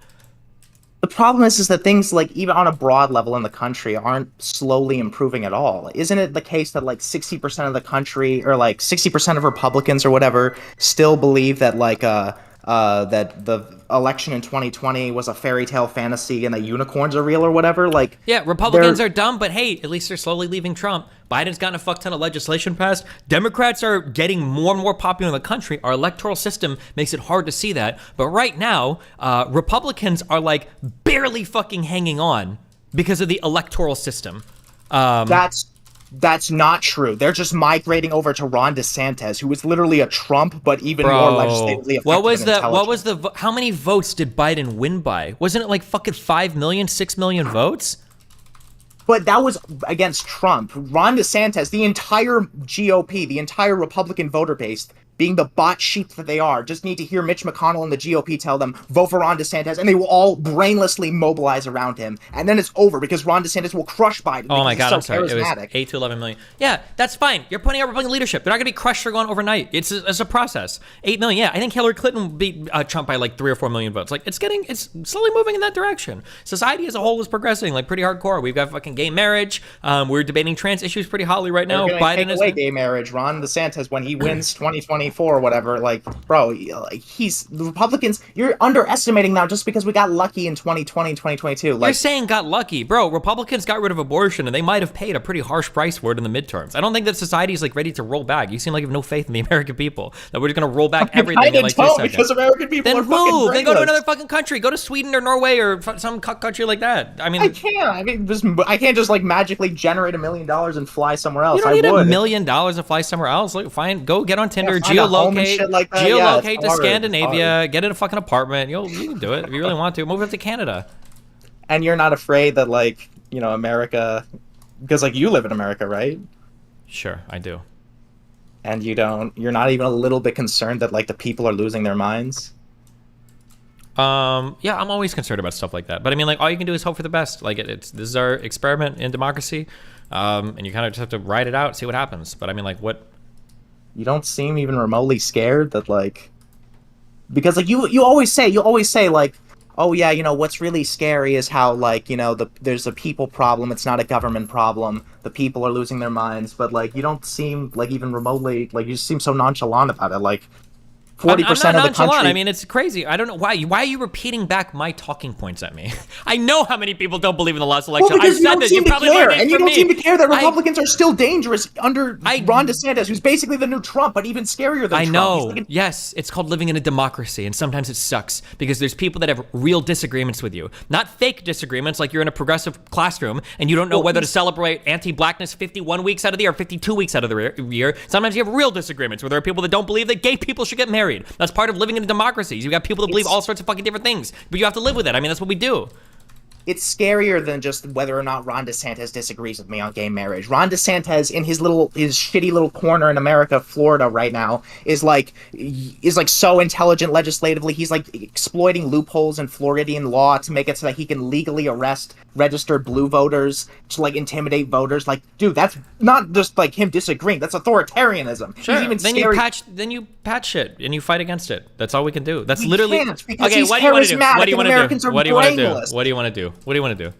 The problem is that things like even on a broad level in the country aren't slowly improving at all. Isn't it the case that like 60% of the country, or like 60% of Republicans or whatever, still believe that like that the election in 2020 was a fairy tale fantasy and that unicorns are real or whatever? Like, yeah, Republicans are dumb, but hey, at least they're slowly leaving Trump. Biden's gotten a fuck ton of legislation passed. Democrats are getting more and more popular in the country. Our electoral system makes it hard to see that. But right now, Republicans are like barely fucking hanging on because of the electoral system. That's not true. They're just migrating over to Ron DeSantis, who is literally a Trump, but even more legislatively effective. How many votes did Biden win by? Wasn't it like fucking 5 million, 6 million votes? But that was against Trump. Ron DeSantis, the entire GOP, the entire Republican voter base, being the bot sheep that they are, just need to hear Mitch McConnell and the GOP tell them, vote for Ron DeSantis, and they will all brainlessly mobilize around him. And then it's over because Ron DeSantis will crush Biden. Oh my God, so I'm sorry. It was 8 to 11 million. Yeah, that's fine. You're putting out Republican leadership. They're not going to be crushed or gone overnight. It's a process. 8 million. Yeah, I think Hillary Clinton beat Trump by like 3 or 4 million votes. Like, it's slowly moving in that direction. Society as a whole is progressing like pretty hardcore. We've got fucking gay marriage. We're debating trans issues pretty hotly right now. Biden is away gay marriage. Ron DeSantis, when he wins 2024 or whatever, like, bro, the Republicans, you're underestimating now just because we got lucky in 2020 and 2022. Like, you're saying got lucky. Bro, Republicans got rid of abortion, and they might have paid a pretty harsh price for it in the midterms. I don't think that society is like ready to roll back. You seem like you have no faith in the American people, that we're just going to roll back everything in like 2 seconds. Because American people then move. Then go to another fucking country. Go to Sweden or Norway or some country like that. I mean, I can't just like magically generate $1 million and fly somewhere else. You don't need $1 million to fly somewhere else. Like, fine, go get on Tinder, geolocate. Like geolocate to Scandinavia, get in a fucking apartment. You can do it if you really want to. Move up to Canada. And you're not afraid that, like, America, because like you live in America, right? Sure, I do. And you're not even a little bit concerned that like the people are losing their minds? Yeah, I'm always concerned about stuff like that. But I mean, like, all you can do is hope for the best. Like, this is our experiment in democracy, and you kind of just have to ride it out, see what happens. But I mean, like, what? You don't seem even remotely scared that, like, because like you always say like, oh yeah, what's really scary is how, like, there's a people problem. It's not a government problem. The people are losing their minds. But like, you don't seem like even remotely, like, you seem so nonchalant about it. Like, 40% I'm of not the nonchalant. country. I mean, it's crazy. I don't know why. Why are you repeating back my talking points at me? I know how many people don't believe in the last election. Well, because I you said don't that. seem You to probably care, learned it and you from don't seem to care that I- Republicans are still dangerous under Ron DeSantis, who's basically the new Trump, but even scarier than I Trump. know. He's like Yes, it's called living in a democracy, and sometimes it sucks because there's people that have real disagreements with you. Not fake disagreements like you're in a progressive classroom and you don't know whether to celebrate anti-blackness 51 weeks out of the year or 52 weeks out of the year. Sometimes you have real disagreements where there are people that don't believe that gay people should get married. That's part of living in a democracy. You got people that believe all sorts of fucking different things, but you have to live with it. I mean, that's what we do. It's scarier than just whether or not Ron DeSantis disagrees with me on gay marriage. Ron DeSantis, in his shitty little corner in America, Florida, right now, is like so intelligent legislatively. He's like exploiting loopholes in Floridian law to make it so that he can legally arrest registered blue voters to like intimidate voters. Like, dude, that's not just like him disagreeing. That's authoritarianism. Sure. He's even Then scary. you patch shit and you fight against it. That's all we can do. That's We literally can't, because okay. he's What do you want to do? charismatic What do you and want to do? Americans are What do you want to do? brainless. What do you want to do? What do you want to do?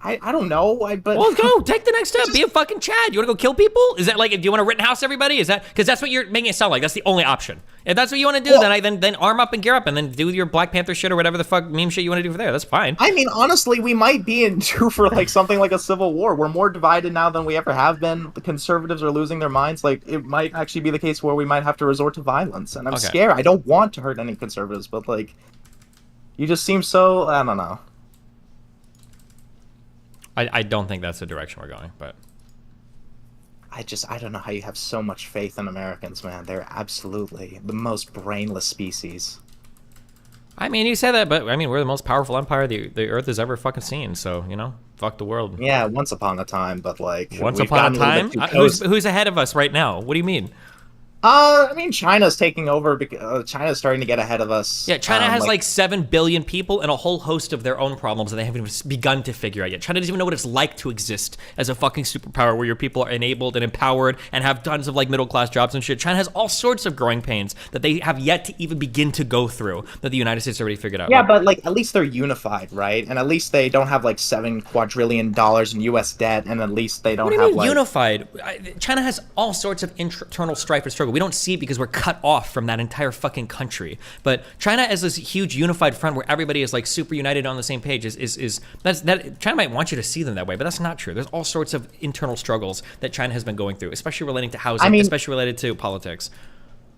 I don't know. But Well, go take the next step. Be a fucking Chad. You want to go kill people? Is that like? Do you want to Rittenhouse everybody? Is that because that's what you're making it sound like? That's the only option. If that's what you want to do, then arm up and gear up, and then do your Black Panther shit or whatever the fuck meme shit you want to do for there. That's fine. I mean, honestly, we might be in due for like something like a civil war. We're more divided now than we ever have been. The conservatives are losing their minds. Like, it might actually be the case where we might have to resort to violence. And I'm scared. I don't want to hurt any conservatives, but like, you just seem so, I don't know. I don't think that's the direction we're going, but I don't know how you have so much faith in Americans, man. They're absolutely the most brainless species. I mean, you say that, but I mean, we're the most powerful empire the Earth has ever fucking seen. So you know, fuck the world. Yeah, once upon a time, but like Once we've upon a gotten little time, bit too cozy. who's ahead of us right now? What do you mean? I mean, China's taking over. Because China's starting to get ahead of us. Yeah, China has like 7 billion people and a whole host of their own problems that they haven't even begun to figure out yet. China doesn't even know what it's like to exist as a fucking superpower where your people are enabled and empowered and have tons of like middle class jobs and shit. China has all sorts of growing pains that they have yet to even begin to go through that the United States already figured out. Yeah, but like at least they're unified, right? And at least they don't have like $7 quadrillion in U.S. debt, and at least they don't What do you have mean like unified? China has all sorts of internal strife and struggle. We don't see it because we're cut off from that entire fucking country. But China as this huge unified front where everybody is like super united on the same page that China might want you to see them that way, but that's not true. There's all sorts of internal struggles that China has been going through, especially relating to housing, especially related to politics.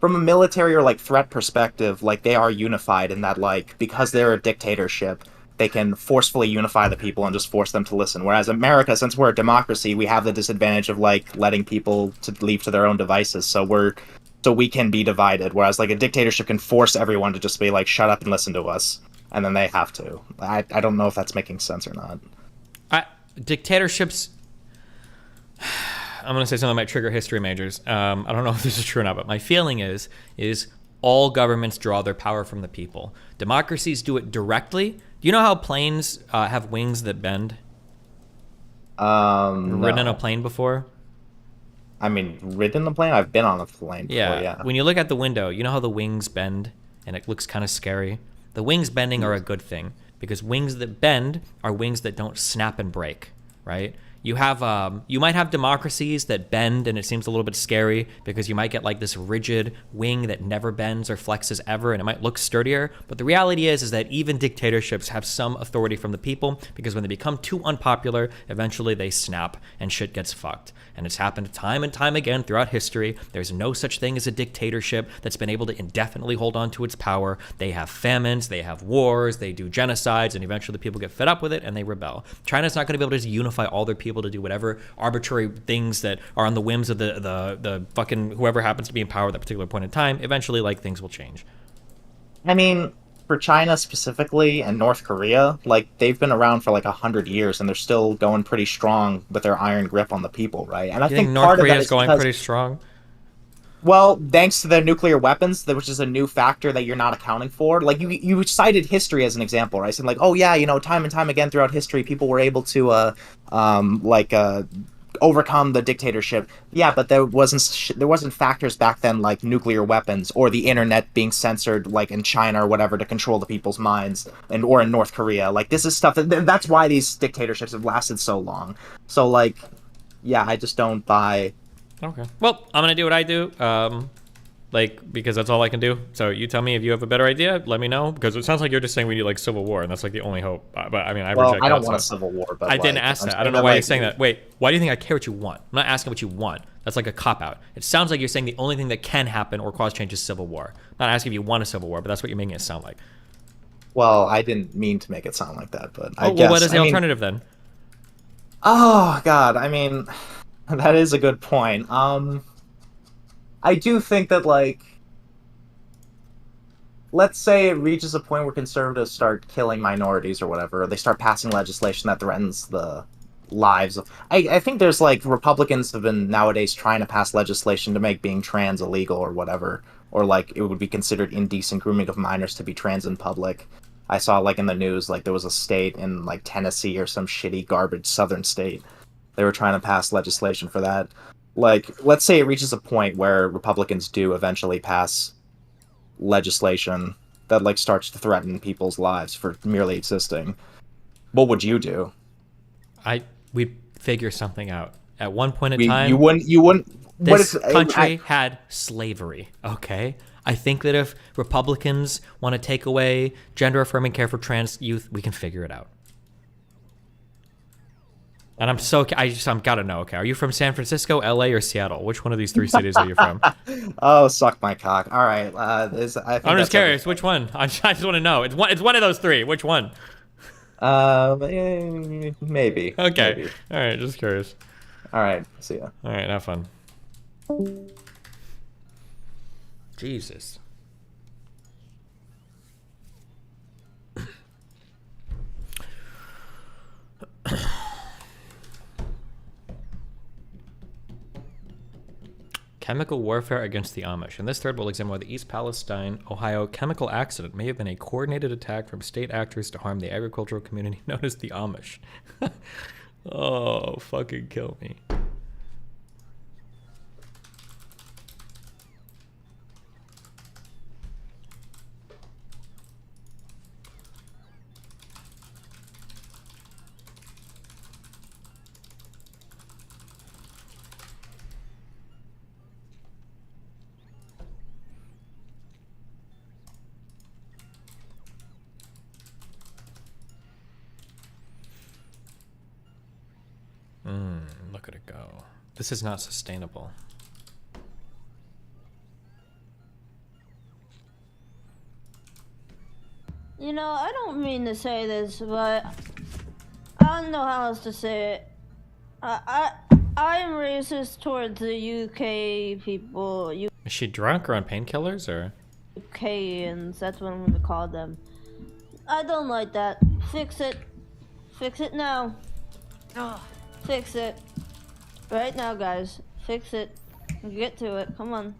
From a military or like threat perspective, like they are unified in that like because they're a dictatorship, they can forcefully unify the people and just force them to listen. Whereas America, since we're a democracy, we have the disadvantage of like letting people to leave to their own devices. So we can be divided. Whereas like a dictatorship can force everyone to just be like, shut up and listen to us. And then they have to. I don't know if that's making sense or not. Dictatorships, I'm going to say something that might trigger history majors. I don't know if this is true or not, but my feeling is all governments draw their power from the people. Democracies do it directly. Do you know how planes have wings that bend? Ridden on a plane before? I mean, ridden the plane? I've been on a plane before, yeah. When you look at the window, you know how the wings bend and it looks kind of scary? The wings bending are a good thing because wings that bend are wings that don't snap and break, right? You have, you might have democracies that bend and it seems a little bit scary because you might get like this rigid wing that never bends or flexes ever and it might look sturdier. But the reality is that even dictatorships have some authority from the people because when they become too unpopular, eventually they snap and shit gets fucked. And it's happened time and time again throughout history. There's no such thing as a dictatorship that's been able to indefinitely hold on to its power. They have famines, they have wars, they do genocides, and eventually the people get fed up with it and they rebel. China's not going to be able to just unify all their people to do whatever arbitrary things that are on the whims of the fucking whoever happens to be in power at that particular point in time. Eventually, like, things will change. I mean, for China specifically and North Korea, like they've been around for like 100 years and they're still going pretty strong with their iron grip on the people, right? And I think North Korea is going pretty strong. Well, thanks to their nuclear weapons, which is a new factor that you're not accounting for. Like you cited history as an example, right? So like, oh yeah, you know, time and time again throughout history, people were able to overcome the dictatorship. Yeah, but there wasn't factors back then like nuclear weapons or the internet being censored like in China or whatever to control the people's minds or in North Korea. Like this is stuff that's why these dictatorships have lasted so long. So like, yeah, I just don't buy. Okay. Well, I'm gonna do what I do. Like, because that's all I can do. So you tell me if you have a better idea. Let me know, because it sounds like you're just saying we need like civil war, and that's like the only hope. But I mean, I reject I don't that, want a so. civil war, but I didn't ask that. I don't know why you're saying that. Wait, why do you think I care what you want? I'm not asking what you want. That's like a cop out. It sounds like you're saying the only thing that can happen or cause change is civil war. I'm not asking if you want a civil war, but that's what you're making it sound like. Well, I didn't mean to make it sound like that, but I guess. Well, what is the alternative then? Oh God, I mean, that is a good point. I do think that, like, let's say it reaches a point where conservatives start killing minorities or whatever, or they start passing legislation that threatens the lives of... I think there's, like, Republicans have been nowadays trying to pass legislation to make being trans illegal or whatever, or, like, it would be considered indecent grooming of minors to be trans in public. I saw, like, in the news, like, there was a state in, like, Tennessee or some shitty garbage southern state. They were trying to pass legislation for that. Like, let's say it reaches a point where Republicans do eventually pass legislation that, like, starts to threaten people's lives for merely existing. What would you do? We'd figure something out. At one point in time, you wouldn't. This country had slavery. Okay, I think that if Republicans want to take away gender-affirming care for trans youth, we can figure it out. And I'm gotta know. Okay, are you from San Francisco, LA, or Seattle? Which one of these 3 cities are you from? Oh, suck my cock. All right, I think I'm just curious. Which one? I just want to know. It's one of those 3. Which one? Maybe. Okay. Maybe. All right. Just curious. All right. See ya. All right. Have fun. Jesus. Chemical warfare against the Amish. In this thread, we'll examine why the East Palestine, Ohio chemical accident may have been a coordinated attack from state actors to harm the agricultural community known as the Amish. Oh, fucking kill me. Look at it go. This is not sustainable. You know, I don't mean to say this, but I don't know how else to say it. I am racist towards the UK people. Is she drunk or on painkillers or? UKians, that's what I'm gonna call them. I don't like that. Fix it. Fix it now. Fix it. Right now, guys. Fix it. Get to it. Come on.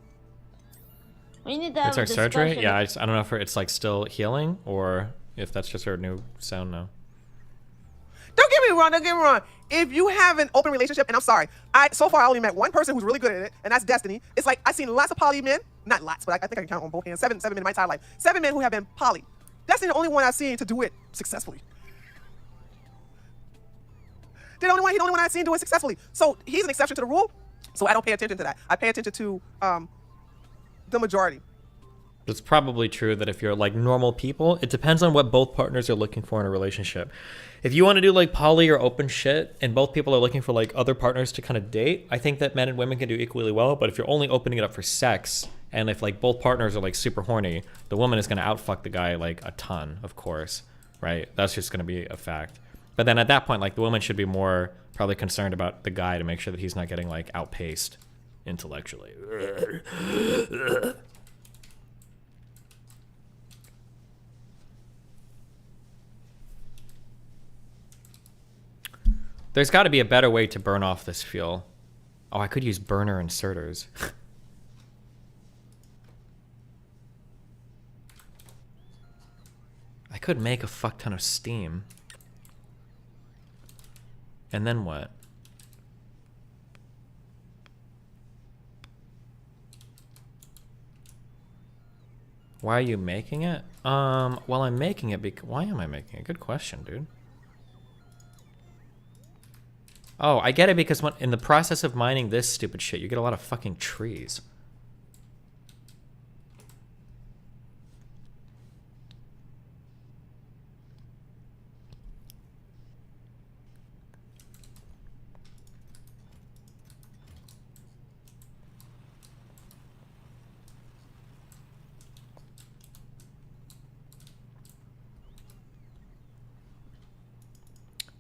We need to have It's our a surgery? discussion. Yeah, I don't know if it's like still healing or if that's just her new sound now. Don't get me wrong. If you have an open relationship, and I'm sorry, so far I only met one person who's really good at it, and that's Destiny. It's like I've seen lots of poly men, not lots, but I think I can count on both hands. Seven men in my entire life. 7 men who have been poly. Destiny's the only one I've seen to do it successfully. He's the only one I've seen do it successfully. So he's an exception to the rule. So I don't pay attention to that. I pay attention to the majority. It's probably true that if you're like normal people, it depends on what both partners are looking for in a relationship. If you want to do like poly or open shit and both people are looking for like other partners to kind of date, I think that men and women can do equally well. But if you're only opening it up for sex and if like both partners are like super horny, the woman is going to outfuck the guy like a ton, of course, right? That's just going to be a fact. But then at that point, like the woman should be more probably concerned about the guy to make sure that he's not getting like outpaced intellectually. There's got to be a better way to burn off this fuel. Oh, I could use burner inserters. I could make a fuck ton of steam. And then what? Why are you making it? Well, I'm making it why am I making it? Good question, dude. Oh, I get it because in the process of mining this stupid shit, you get a lot of fucking trees.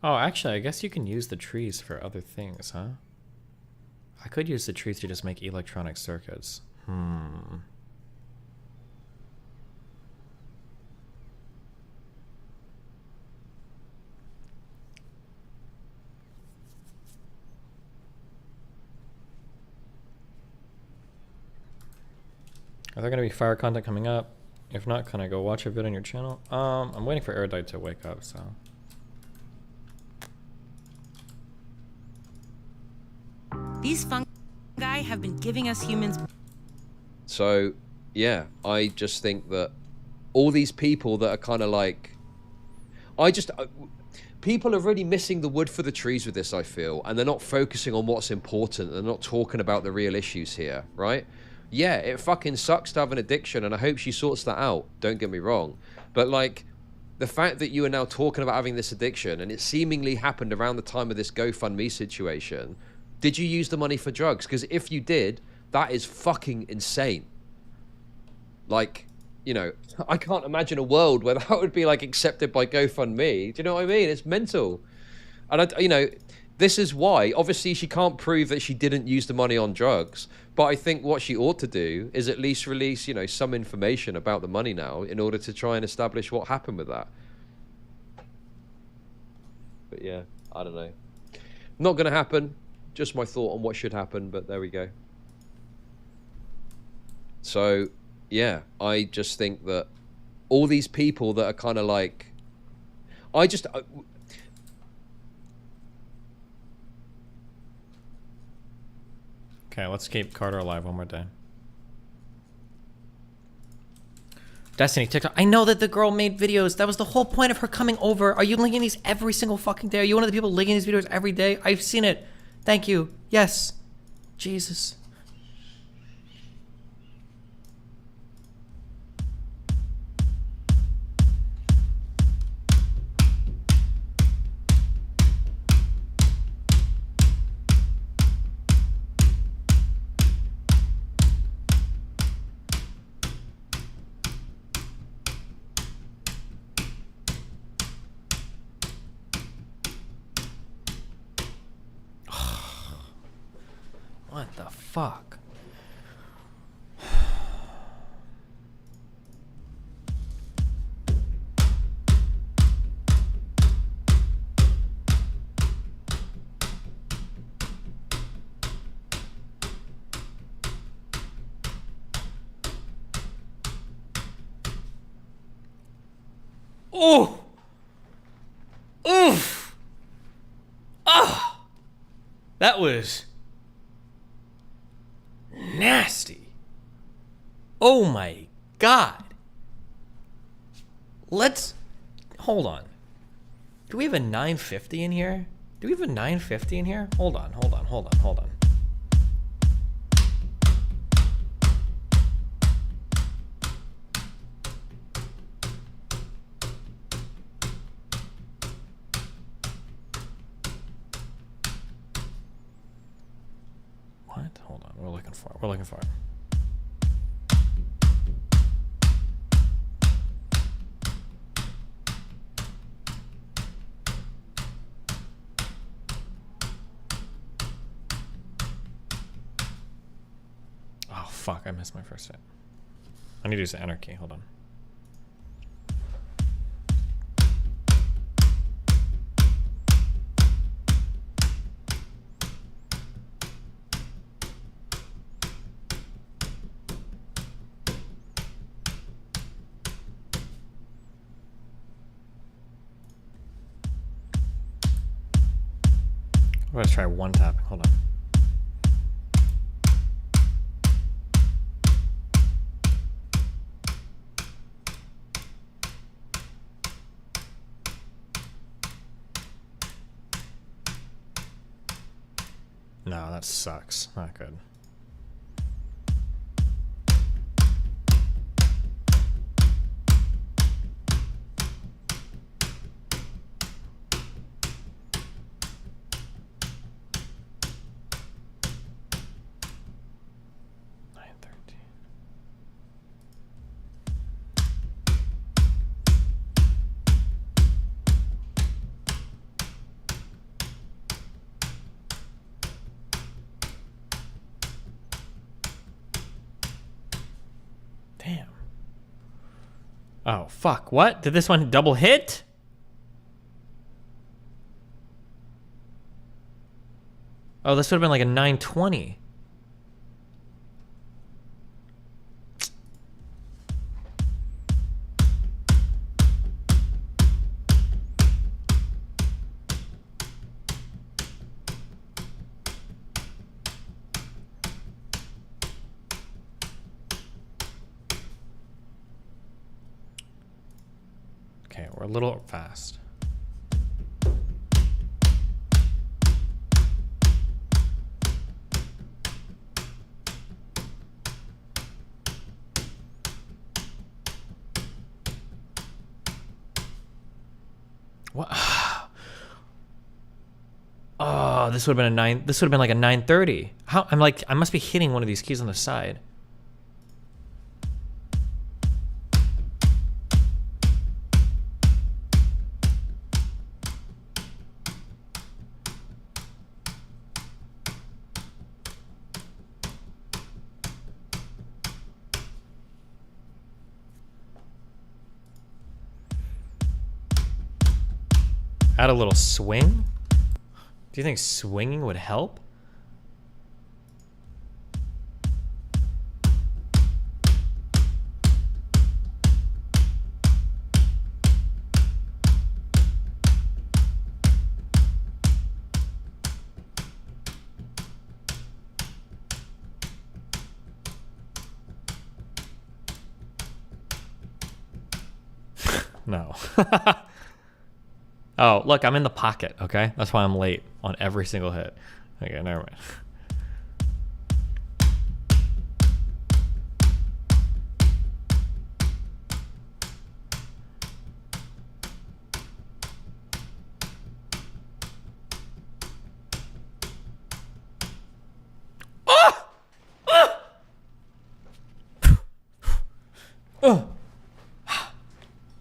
Oh, actually, I guess you can use the trees for other things, huh? I could use the trees to just make electronic circuits. Are there gonna be fire content coming up? If not, can I go watch a vid on your channel? I'm waiting for Erudite to wake up, so. These fungi have been giving us humans. So, yeah, I just think that all these people that are kind of like, people are really missing the wood for the trees with this, I feel, and they're not focusing on what's important. They're not talking about the real issues here, right? Yeah, it fucking sucks to have an addiction, and I hope she sorts that out. Don't get me wrong. But, like, the fact that you are now talking about having this addiction, and it seemingly happened around the time of this GoFundMe situation, did you use the money for drugs? Because if you did, that is fucking insane. Like, you know, I can't imagine a world where that would be, like, accepted by GoFundMe. Do you know what I mean? It's mental. And, you know, this is why. Obviously, she can't prove that she didn't use the money on drugs. But I think what she ought to do is at least release, you know, some information about the money now in order to try and establish what happened with that. But yeah, I don't know. Not going to happen. Just my thought on what should happen, but there we go. So, yeah, I just think that all these people that are kind of like... Okay, let's keep Carter alive one more day. Destiny, TikTok. I know that the girl made videos. That was the whole point of her coming over. Are you linking these every single fucking day? Are you one of the people linking these videos every day? I've seen it. Thank you. Yes. Jesus. What the fuck? Oh! Oof! Ah! That was nasty. Oh my god. Let's hold on. Do we have a 950 in here? Do we have a 950 in here? Hold on. What? Hold on. We're looking for it. Oh fuck, I missed my first hit. I need to use the enter key, hold on. Let's try one tapping. Hold on. No, that sucks. Not good. Damn. Oh, fuck. What? Did this one double hit? Oh, this would have been like a 920. Okay, we're a little fast. What? Oh, this would have been a 9. This would have been like a 930. How? I'm like, I must be hitting one of these keys on the side. Add a little swing? Do you think swinging would help? No. Oh, look, I'm in the pocket, okay? That's why I'm late on every single hit. Okay, never mind.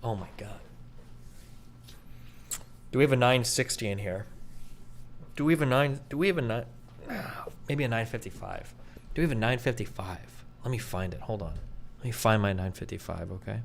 Oh my god. Do we have a 960 in here? Do we have a 9? Do we have a 9? Maybe a 955. Do we have a 955? Let me find it. Hold on. Let me find my 955, okay?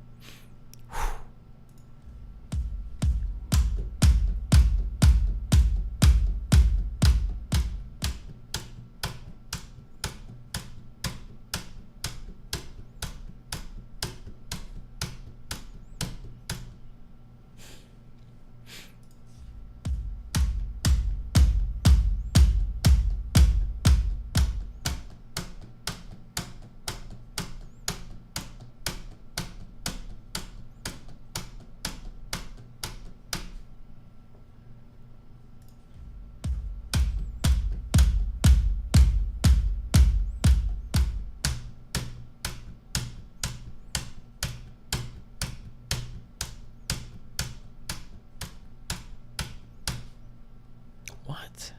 What?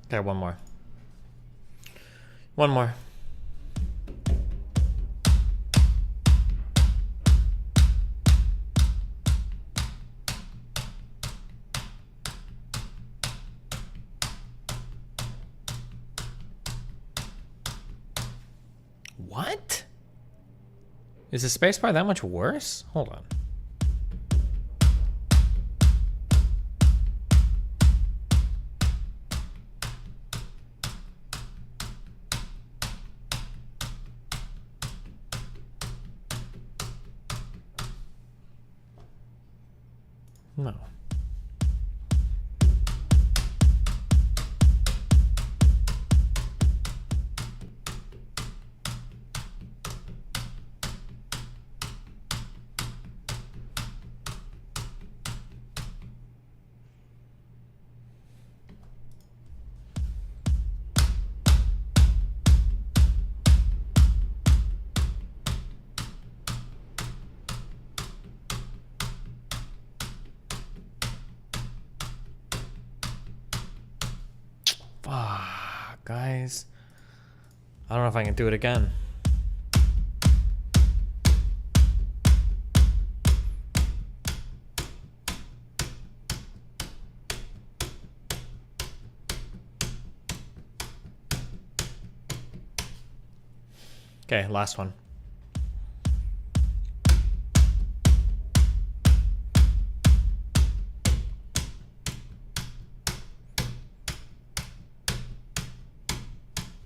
Okay, one more. One more. What? Is the spacebar that much worse? Hold on. No. Ah, guys. I don't know if I can do it again. Okay, last one.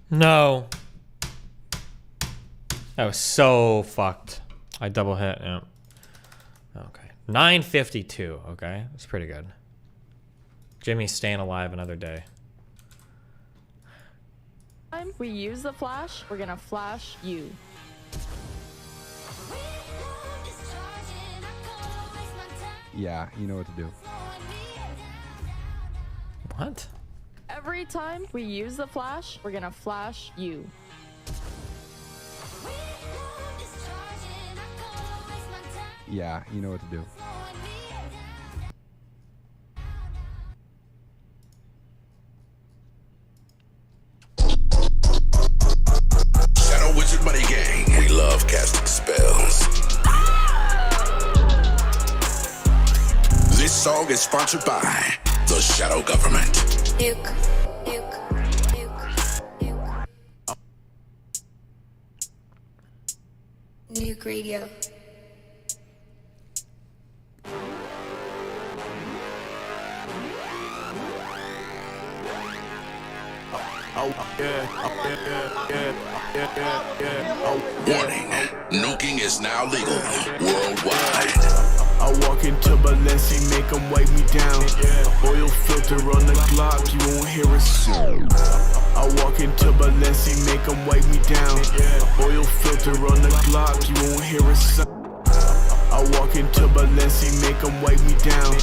No. That was so fucked. I double hit, yeah. Okay. 952, okay. That's pretty good. Jimmy's staying alive another day. Time we use the flash, we're gonna flash you. Yeah, you know what to do. What? Every time we use the flash, we're gonna flash you. Yeah, you know what to do. Shadow Wizard Money Gang. We love casting spells. This song is sponsored by the Shadow Government. Nuke Radio. Warning, nuking is now legal worldwide. I walk into Balenci, make them wipe me down. Oil filter on the Glock, you won't hear a sound. I walk into Balenci, make them wipe me down. Oil filter on the Glock, you won't hear a sound. I walk into Balenci, make them wipe me down.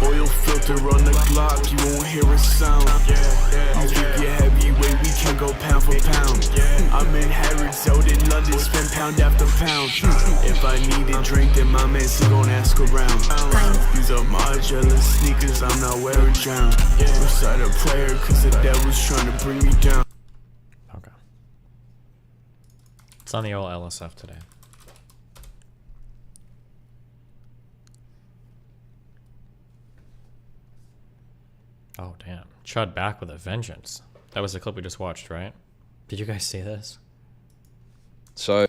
Oil filter on the Glock, you won't hear a sound. You keep your heavyweight, we can go pound for pound. I'm in Harrods out in London, spend pound after pound. If I need a drink, then my man, he gon' ask around. These are my jealous sneakers, I'm not wearing drown. Recite a prayer, cause the devil's trying to bring me down. Okay. It's on the old LSF today. Oh, damn. Chud back with a vengeance. That was the clip we just watched, right? Did you guys see this? So...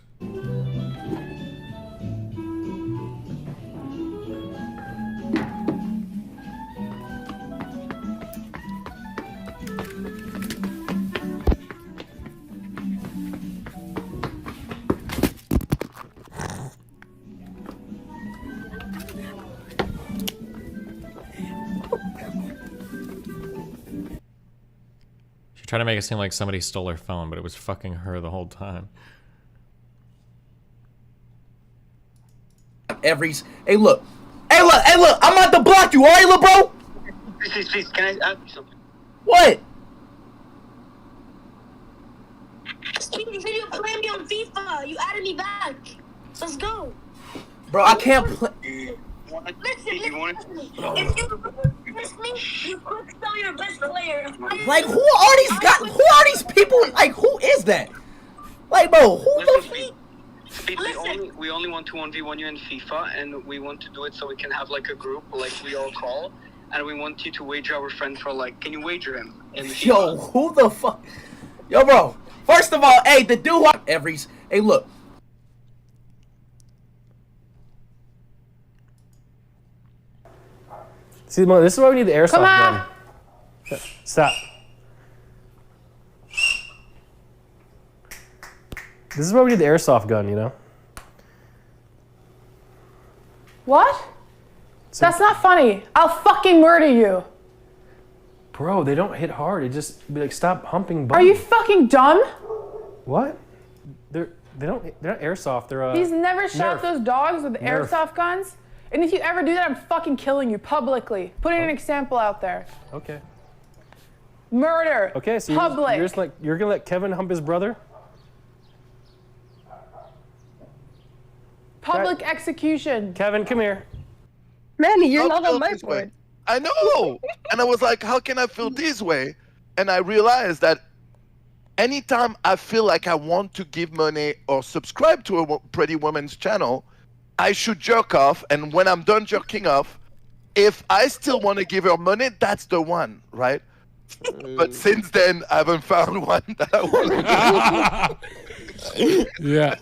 She tried to make it seem like somebody stole her phone, but it was fucking her the whole time. Hey look, I'm about to block you, alright, little bro? Please, can I ask you something? What? Steve, you said you were playing me on FIFA. You added me back. Let's go. Bro, I can't play. Listen. If you miss me, you could spell your best player. Like, who are these people? Like, who is that? Like, bro, who the Steve, we only want to 1v1 you in FIFA, and we want to do it so we can have like a group, like we all call, and we want you to wager our friend for like, can you wager him? In FIFA? Yo, who the fuck? Yo, bro. First of all, hey, the dude. Hey, look. See, this is why we need the airsoft gun. Stop. This is why we need the airsoft gun, you know? What? That's not funny. I'll fucking murder you. Bro, they don't hit hard. It just be like, stop humping buttons. Are you fucking dumb? What? They're not airsoft. They're He's never shot those dogs with Nerf. airsoft guns. And if you ever do that, I'm fucking killing you publicly. Putting an example out there. Okay. Murder. Okay, so public. you're gonna let Kevin hump his brother? Public execution. Kevin, come here. Manny, you're I'll not feel on my this way. board. I know! And I was like, how can I feel this way? and I realized that anytime I feel like I want to give money or subscribe to a Pretty Woman's channel, I should jerk off, and when I'm done jerking off, if I still want to give her money, that's the one, right? But since then, I haven't found one that I want to. Yeah.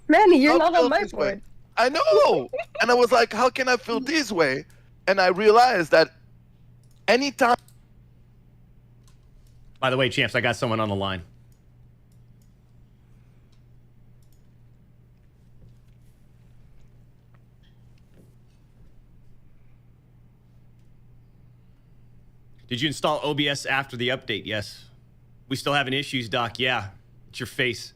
Manny, you're not on my board. I know. And I was like, how can I feel this way? And I realized that anytime. By the way, champs, I got someone on the line. Did you install OBS after the update? Yes. We still having issues, Doc. Yeah. It's your face.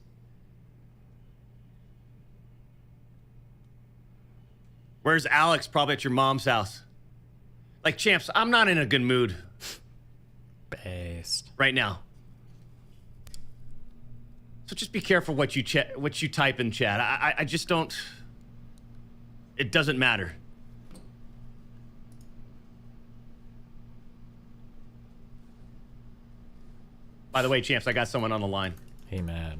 Where's Alex? Probably at your mom's house. Like, champs, I'm not in a good mood. Based. Right now. So just be careful what you type in chat. I just don't... It doesn't matter. By the way, champs, I got someone on the line. Hey, man.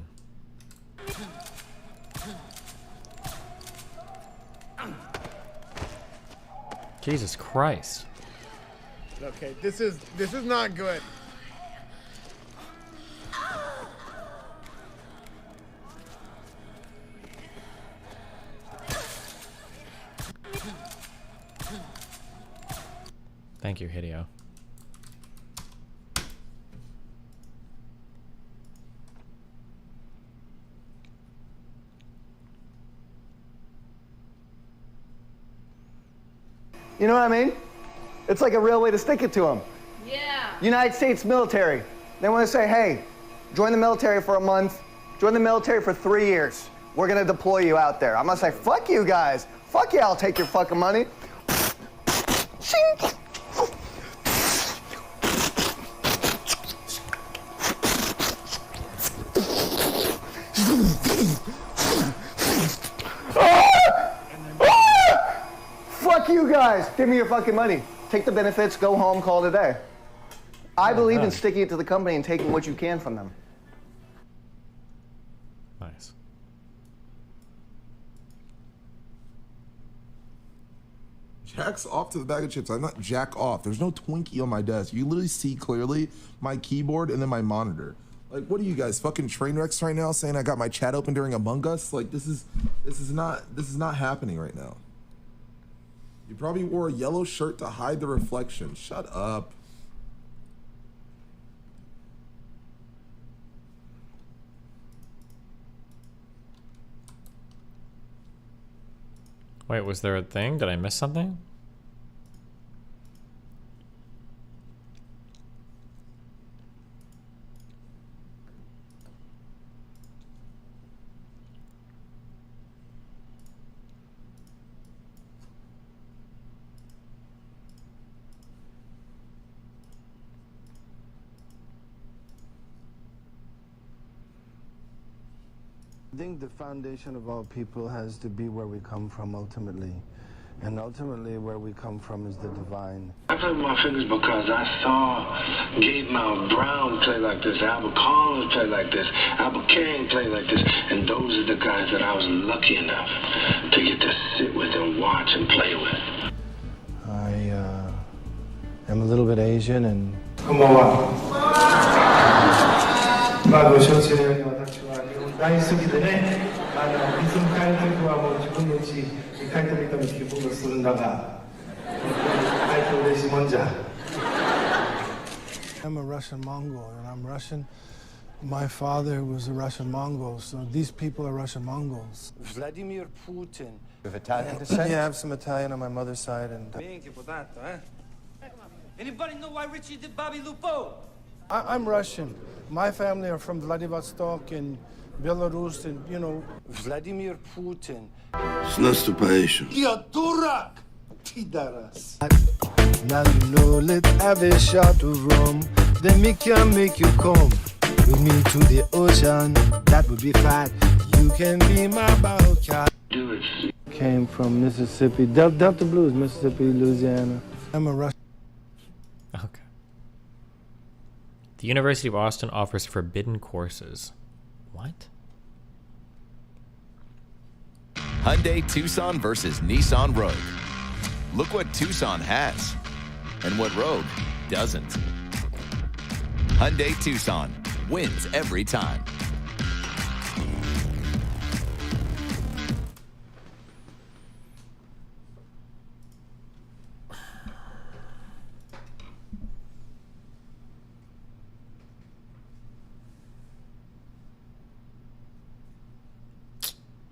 Jesus Christ. Okay, this is not good. Thank you, Hideo. You know what I mean? It's like a real way to stick it to them. Yeah. United States military. They want to say, hey, join the military for a month, join the military for 3 years. We're going to deploy you out there. I'm going to say, fuck you guys. Fuck yeah, I'll take your fucking money. Fuck you guys. Give me your fucking money. Take the benefits, go home, call it a day. I believe in sticking it to the company and taking what you can from them. Nice. Jack's off to the bag of chips. I'm not jack off. There's no Twinkie on my desk. You literally see clearly my keyboard and then my monitor. Like, what are you guys, fucking train wrecks right now, saying I got my chat open during Among Us? Like, this is not happening right now. You probably wore a yellow shirt to hide the reflection. Shut up. Wait, was there a thing? Did I miss something? I think the foundation of all people has to be where we come from ultimately. And ultimately where we come from is the divine. I play with my fingers because I saw Gabe Mount Brown play like this, Albert Collins play like this, Albert King play like this, and those are the guys that I was lucky enough to get to sit with and watch and play with. I am a little bit Asian and... I'm a Russian Mongol, and I'm Russian. My father was a Russian Mongol, so these people are Russian Mongols. Vladimir Putin. You have Italian descent? Yeah, I have some Italian on my mother's side, and... Anybody know why Richie did Bobby Lupo? I'm Russian. My family are from Vladivostok and Belarus, and, you know... Vladimir Putin. С наступающим. Я дурак! Pidaras. Now you know, let's have a shot of rum. Then me can make you come with me to the ocean. That would be fine. You can be my bowcat. Do it. Came from Mississippi, Delta Blues, Mississippi, Louisiana. I'm a Russian. Okay. The University of Austin offers forbidden courses. What? Hyundai Tucson versus Nissan Rogue. Look what Tucson has and what Rogue doesn't. Hyundai Tucson wins every time.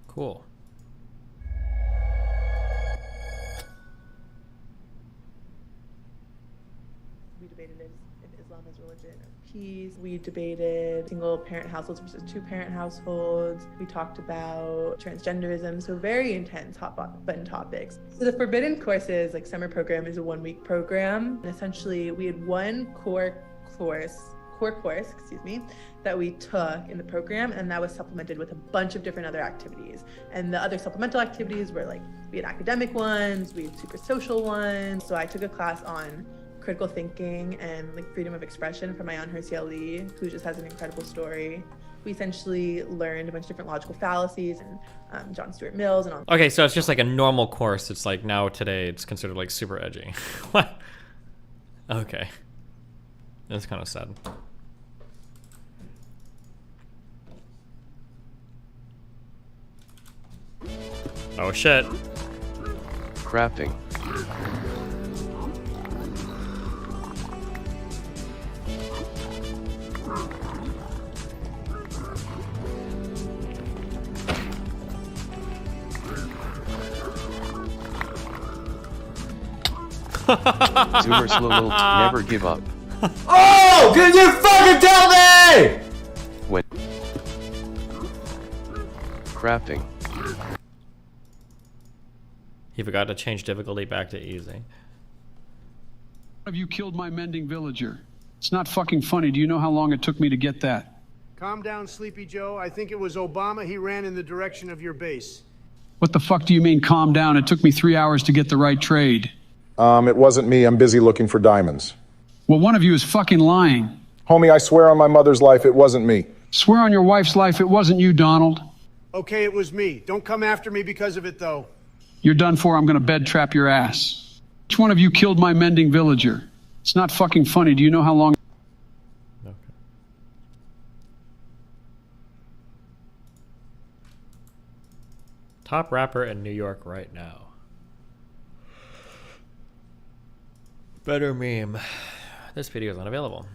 Cool. We debated if Islam is religion of peace. We debated single parent households versus two parent households. We talked about transgenderism, so very intense hot button topics. So the forbidden courses, like summer program, is a 1-week program. And essentially we had one core course, that we took in the program, and that was supplemented with a bunch of different other activities. And the other supplemental activities were like, we had academic ones, we had super social ones. So I took a class on critical thinking and like freedom of expression from my aunt Hercy Ali, who just has an incredible story. We essentially learned a bunch of different logical fallacies and John Stuart Mills and all. Okay, so it's just like a normal course. It's like now today it's considered like super edgy. What? Okay. That's kind of sad. Oh shit. Crafting. Zoomers will never give up. Oh, could you fucking tell me? When crafting. He forgot to change difficulty back to easy. Have you killed my mending villager? It's not fucking funny. Do you know how long it took me to get that? Calm down, Sleepy Joe. I think it was Obama. He ran in the direction of your base. What the fuck do you mean calm down? It took me 3 hours to get the right trade. It wasn't me. I'm busy looking for diamonds. Well, one of you is fucking lying. Homie, I swear on my mother's life, it wasn't me. Swear on your wife's life it wasn't you, Donald. Okay, it was me. Don't come after me because of it, though. You're done for. I'm gonna bed trap your ass. Which one of you killed my mending villager? It's not fucking funny. Do you know how long? Okay. Top rapper in New York right now. Better meme. This video is unavailable.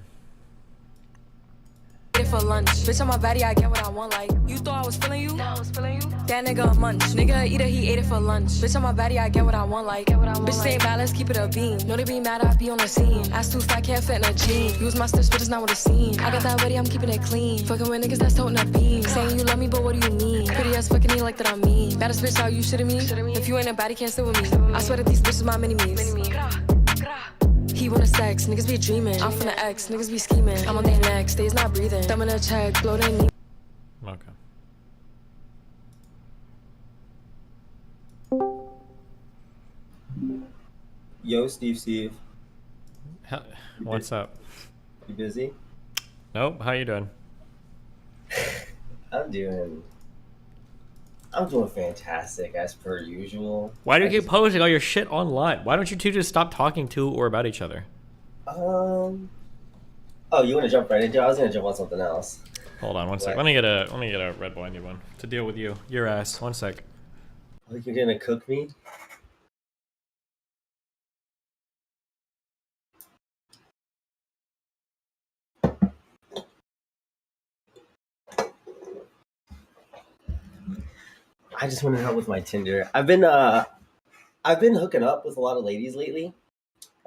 For lunch, bitch on my body, I get what I want. Like you thought I was feeling you, that nigga a munch. Nigga eat it, he ate it for lunch. Bitch on my body, I get what I want. Like bitch stay mad, let's keep it a beam. Know they be mad, I be on the scene. Ass too fat, can't fit in a jean. Use my steps, but it's not what it seems. I got that ready, I'm keeping it clean. Fucking with niggas that's toting a beam. Saying you love me, but what do you mean? Pretty ass fucking me like that I mean. Baddest bitch out, you shitting me? If you ain't a baddie, can't sit with me. I swear that these bitches my mini-me's. He wanna sex, niggas be dreaming. I'm from the X, niggas be scheming. I'm on their necks, they's not breathing. Thumb in a check, blow their knee. Okay. Yo, Steve. What's up? You busy? Nope. How you doing? I'm doing fantastic as per usual. Why do you keep posting all your shit online? Why don't you two just stop talking to or about each other? Oh, you want to jump right into it? I was gonna jump on something else. Hold on one sec. Let me get a Red Bull. I need one to deal with you. Your ass. One sec. Like you're gonna cook me? I just want to help with my Tinder. I've been hooking up with a lot of ladies lately,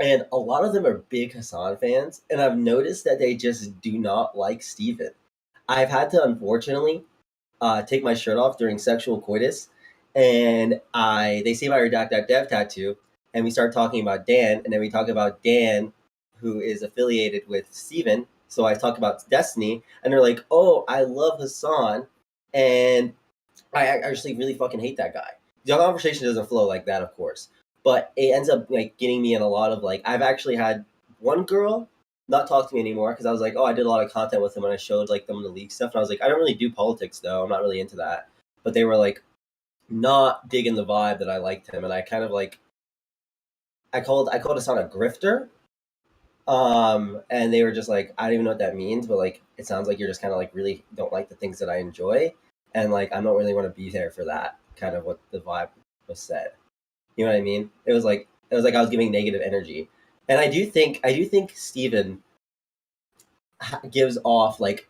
and a lot of them are big Hassan fans, and I've noticed that they just do not like Steven. I've had to, unfortunately, take my shirt off during sexual coitus, and they say my redact.dev tattoo, and we start talking about Dan, and then we talk about Dan, who is affiliated with Steven, so I talk about Destiny, and they're like, oh, I love Hassan, and I actually really fucking hate that guy. The conversation doesn't flow like that, of course, but it ends up like getting me in a lot of like. I've actually had one girl not talk to me anymore because I was like, oh, I did a lot of content with him and I showed like them the league stuff. And I was like, I don't really do politics though. I'm not really into that. But they were like not digging the vibe that I liked him. And I kind of like, I called Hassan a grifter. And they were just like, I don't even know what that means, but like, it sounds like you're just kind of like really don't like the things that I enjoy. And like, I don't really want to be there for that, kind of what the vibe was said. You know what I mean? It was like I was giving negative energy. And I do think Steven gives off like,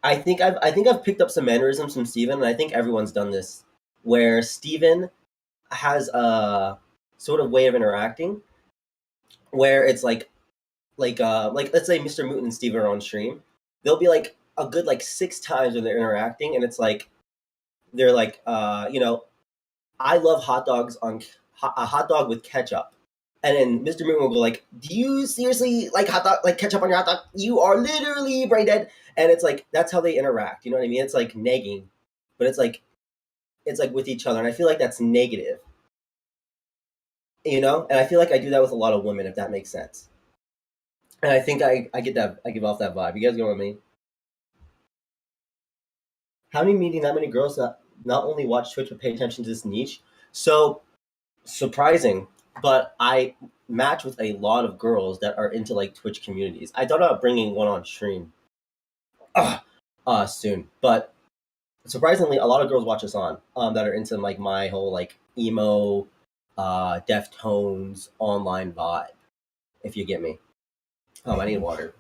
I think I've picked up some mannerisms from Steven, and I think everyone's done this, where Steven has a sort of way of interacting where it's like let's say Mr. Moot and Steven are on stream. They'll be like a good like 6 times when they're interacting, and it's like they're like I love hot dogs on a hot dog with ketchup. And then Mr. Moon will go like, do you seriously like hot dog, like ketchup on your hot dog? You are literally brain dead. And it's like, that's how they interact. You know what I mean? It's like negging, but it's like with each other. And I feel like that's negative, you know? And I feel like I do that with a lot of women, if that makes sense. And I think I get that, I give off that vibe. You guys go with me? How many meeting that many girls that not only watch Twitch, but pay attention to this niche? So surprising. But I match with a lot of girls that are into like Twitch communities. I thought about bringing one on stream soon, but surprisingly, a lot of girls watch us on that are into like my whole like emo, Deftones online vibe. If you get me. I need water.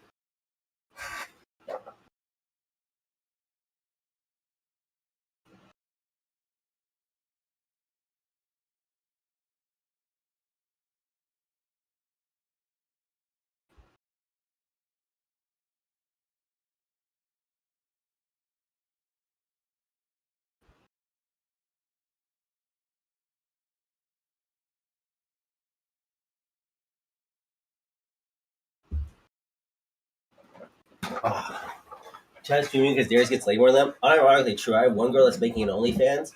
Chat streaming because Darius gets laid more than them. Unironically true. I have one girl that's making an OnlyFans,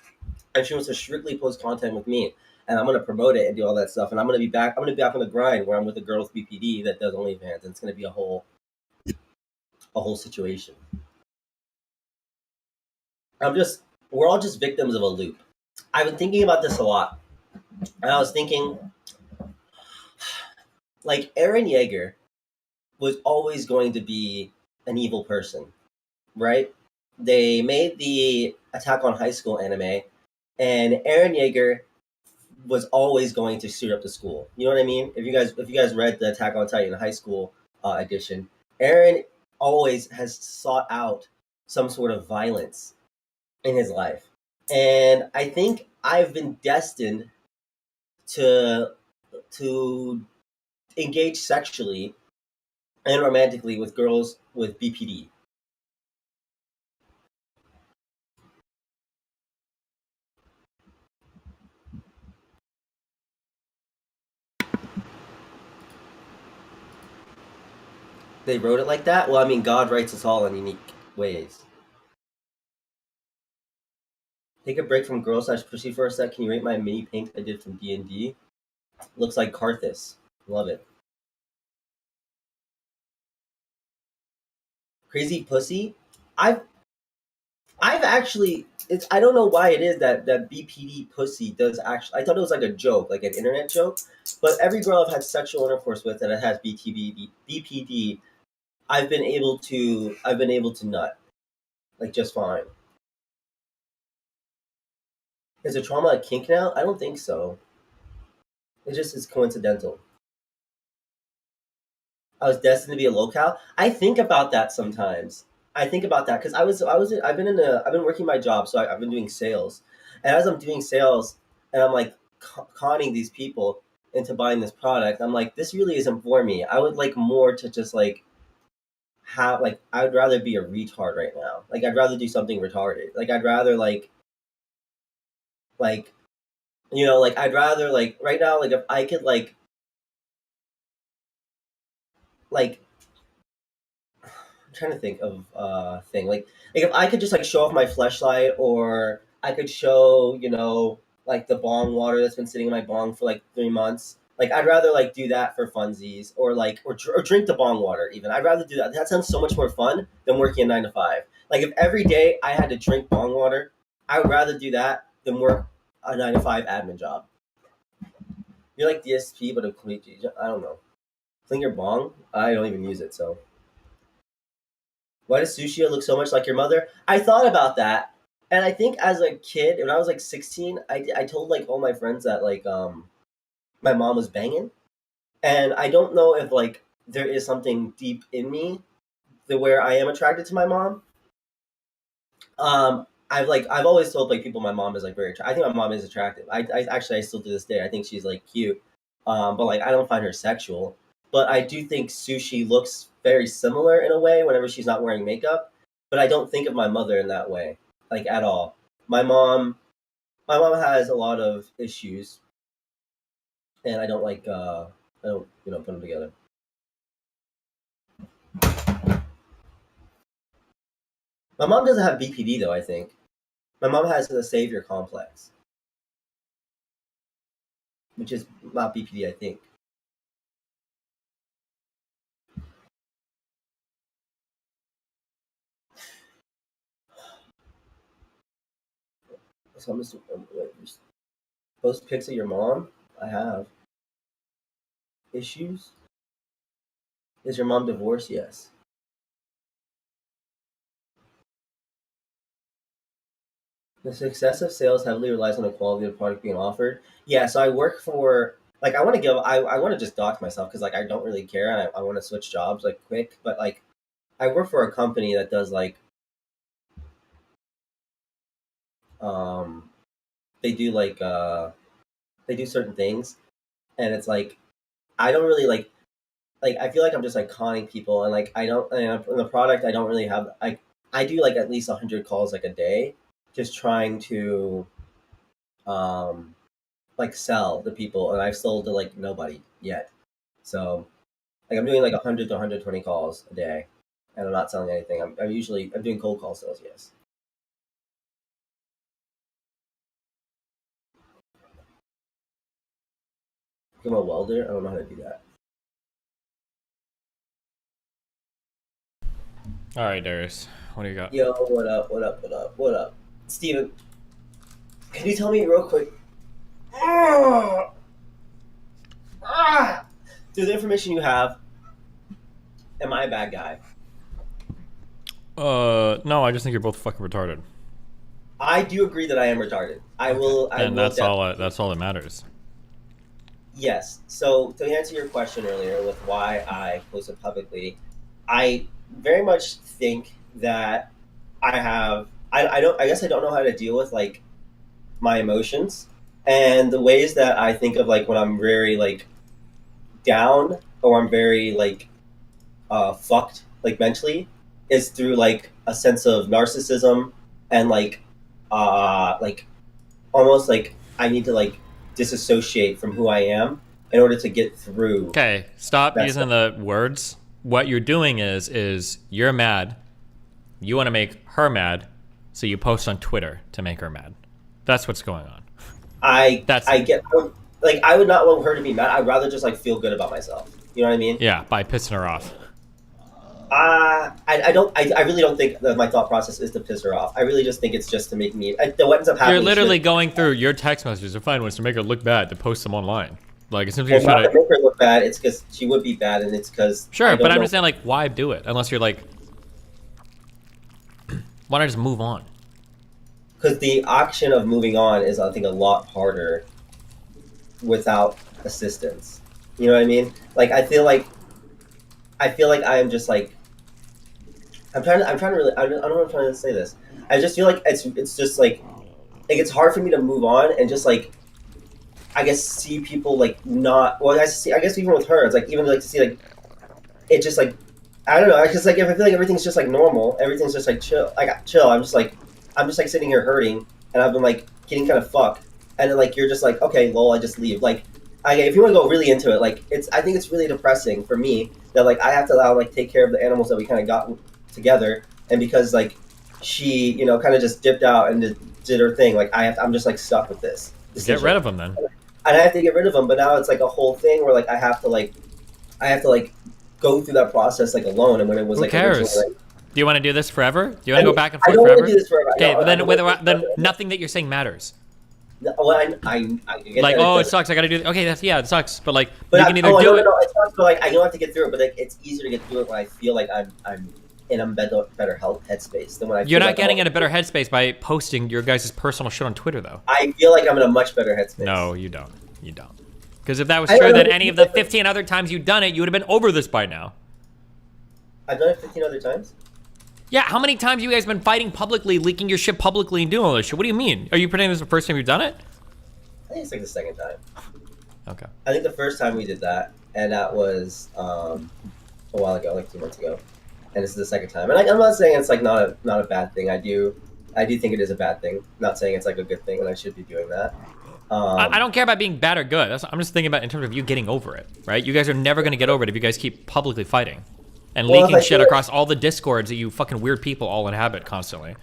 and she wants to strictly post content with me, and I'm gonna promote it and do all that stuff. And I'm gonna be back on the grind where I'm with a girl with BPD that does OnlyFans, and it's gonna be a whole situation. We're all just victims of a loop. I've been thinking about this a lot, and I was thinking, like Eren Yeager was always going to be an evil person, right? They made the Attack on High School anime, and Eren Yeager was always going to suit up the school. You know what I mean? If you guys read the Attack on Titan High School edition, Eren always has sought out some sort of violence in his life, and I think I've been destined to engage sexually and romantically with girls with BPD. They wrote it like that? Well, I mean, God writes us all in unique ways. Take a break from girl / pussy for a sec. Can you rate my mini pink I did from D&D? Looks like Karthus. Love it. Crazy pussy? I've actually, I don't know why it is that BPD pussy does actually, I thought it was like a joke, like an internet joke, but every girl I've had sexual intercourse with that has BPD, I've been able to nut, like just fine. Is a trauma a kink now? I don't think so. It just is coincidental. I was destined to be a locale. I think about that sometimes. I think about that because I've been working my job, so I've been doing sales, and as I'm doing sales, and I'm like conning these people into buying this product, I'm like, this really isn't for me. I would like more to just like have like I would rather be a retard right now. Like I'd rather do something retarded. Like I'd rather like you know, like I'd rather like right now, like if I could like I'm trying to think of a thing like if I could just like show off my fleshlight, or I could show, you know, like the bong water that's been sitting in my bong for like 3 months, Like I'd rather like do that for funsies or like or drink the bong water even. I'd rather do that. That sounds so much more fun than working a 9 to 5. Like if every day I had to drink bong water, I would rather do that than work a 9 to 5 admin job. You're like DSP, but a complete. I don't know. Clean your bong? I don't even use it. So why does Sushia look so much like your mother? I thought about that, and I think as a kid, when I was like 16, I told like all my friends that like my mom was banging, and I don't know if like there is something deep in me where I am attracted to my mom. I've always told like people my mom is like very I think my mom is attractive. I actually I still to this day I think she's like cute, but like I don't find her sexual. But I do think Sushi looks very similar in a way whenever she's not wearing makeup. But I don't think of my mother in that way, like at all. My mom has a lot of issues, and I don't like I don't put them together. My mom doesn't have BPD though. I think my mom has a savior complex, which is not BPD. I think. So I'm just post pics of your mom. I have issues. Is your mom divorced? Yes. The success of sales heavily relies on the quality of the product being offered. Yeah, so I work for like I want to just dox myself because like I don't really care and I want to switch jobs like quick, but like I work for a company that does like they do like they do certain things, and it's like I don't really like I feel like I'm just like conning people, and like I don't in the product I don't really have I do like at least 100 calls like a day, just trying to like sell to people, and I've sold to like nobody yet. So like I'm doing like 100 to 120 calls a day, and I'm not selling anything. I'm doing cold call sales. Yes. I'm a welder. I don't know how to do that. All right, Darius, what do you got? Yo, what up? What up? What up? What up? Steven, can you tell me real quick? Through the information you have, am I a bad guy? No, I just think you're both fucking retarded. I do agree that I am retarded. And that's all. That's all that matters. Yes. So to answer your question earlier with why I posted publicly, I very much think that I have. I guess I don't know how to deal with like my emotions and the ways that I think of like when I'm very like down or I'm very like fucked like mentally is through like a sense of narcissism and like almost like I need to like disassociate from who I am in order to get through. Okay, stop using the words. What you're doing is you're mad. You want to make her mad, so you post on Twitter to make her mad. That's what's going on. I would not want her to be mad. I'd rather just like feel good about myself. You know what I mean? Yeah, by pissing her off. I really don't think that my thought process is to piss her off. I really just think it's just to make me. What ends up happening? You're literally going through your text messages to find ways to make her look bad to post them online. Like it's simply not trying to make her look bad. It's because she would be bad, and it's because sure. But I'm just saying, like, why do it unless you're like, why not just move on? Because the action of moving on is, I think, a lot harder without assistance. You know what I mean? Like I feel like I am just like I'm trying to really I don't know if I'm trying to say this. I just feel like it's just like it's hard for me to move on and just like I guess see people like not well I guess even with her it's like even like to see like it just like I don't know because like if I feel like everything's just like normal, everything's just like chill. I'm just like sitting here hurting and I've been like getting kind of fucked and then like you're just like okay lol I just leave like if you want to go really into it like I think it's really depressing for me that like I have to take care of the animals that we kind of got together and because like she kind of just dipped out and did her thing like I'm just like stuck with this decision. Get rid of them then. and I have to get rid of them. But now it's like a whole thing where like I have to like go through that process like alone. And when it was Who like cares? originally, like, Do you want to do this forever? Do you want to go back and I forth don't forever? want to do this forever. Okay, No, but then nothing that you're saying matters. Well, I get Like, that oh, it doesn't- sucks. I gotta do. Okay, it sucks. But like, But you can either do it. No, it sucks, but like I don't have to get through it. But like, it's easier to get through it when I feel like I'm in a better health headspace than when I. You're feel not like getting I'm- in a better headspace by posting your guys' personal shit on Twitter, though. I feel like I'm in a much better headspace. No, you don't. You don't. Because if that was I true, don't then know. any of the 15 other times you've done it, you would have been over this by now. I've done it 15 other times. Yeah, how many times you guys been fighting publicly, leaking your shit publicly, and doing all this shit? What do you mean? Are you pretending this is the first time you've done it? I think it's like the second time. Okay. I think the first time we did that, and that was a while ago, like 2 months ago, and this is the second time. And I'm not saying it's like not a bad thing. I do think it is a bad thing. Not saying it's like a good thing, and I should be doing that. I don't care about being bad or good. I'm just thinking about in terms of you getting over it, right? You guys are never going to get over it if you guys keep publicly fighting and Well, if leaking I shit do it- across all the discords that you fucking weird people all inhabit constantly.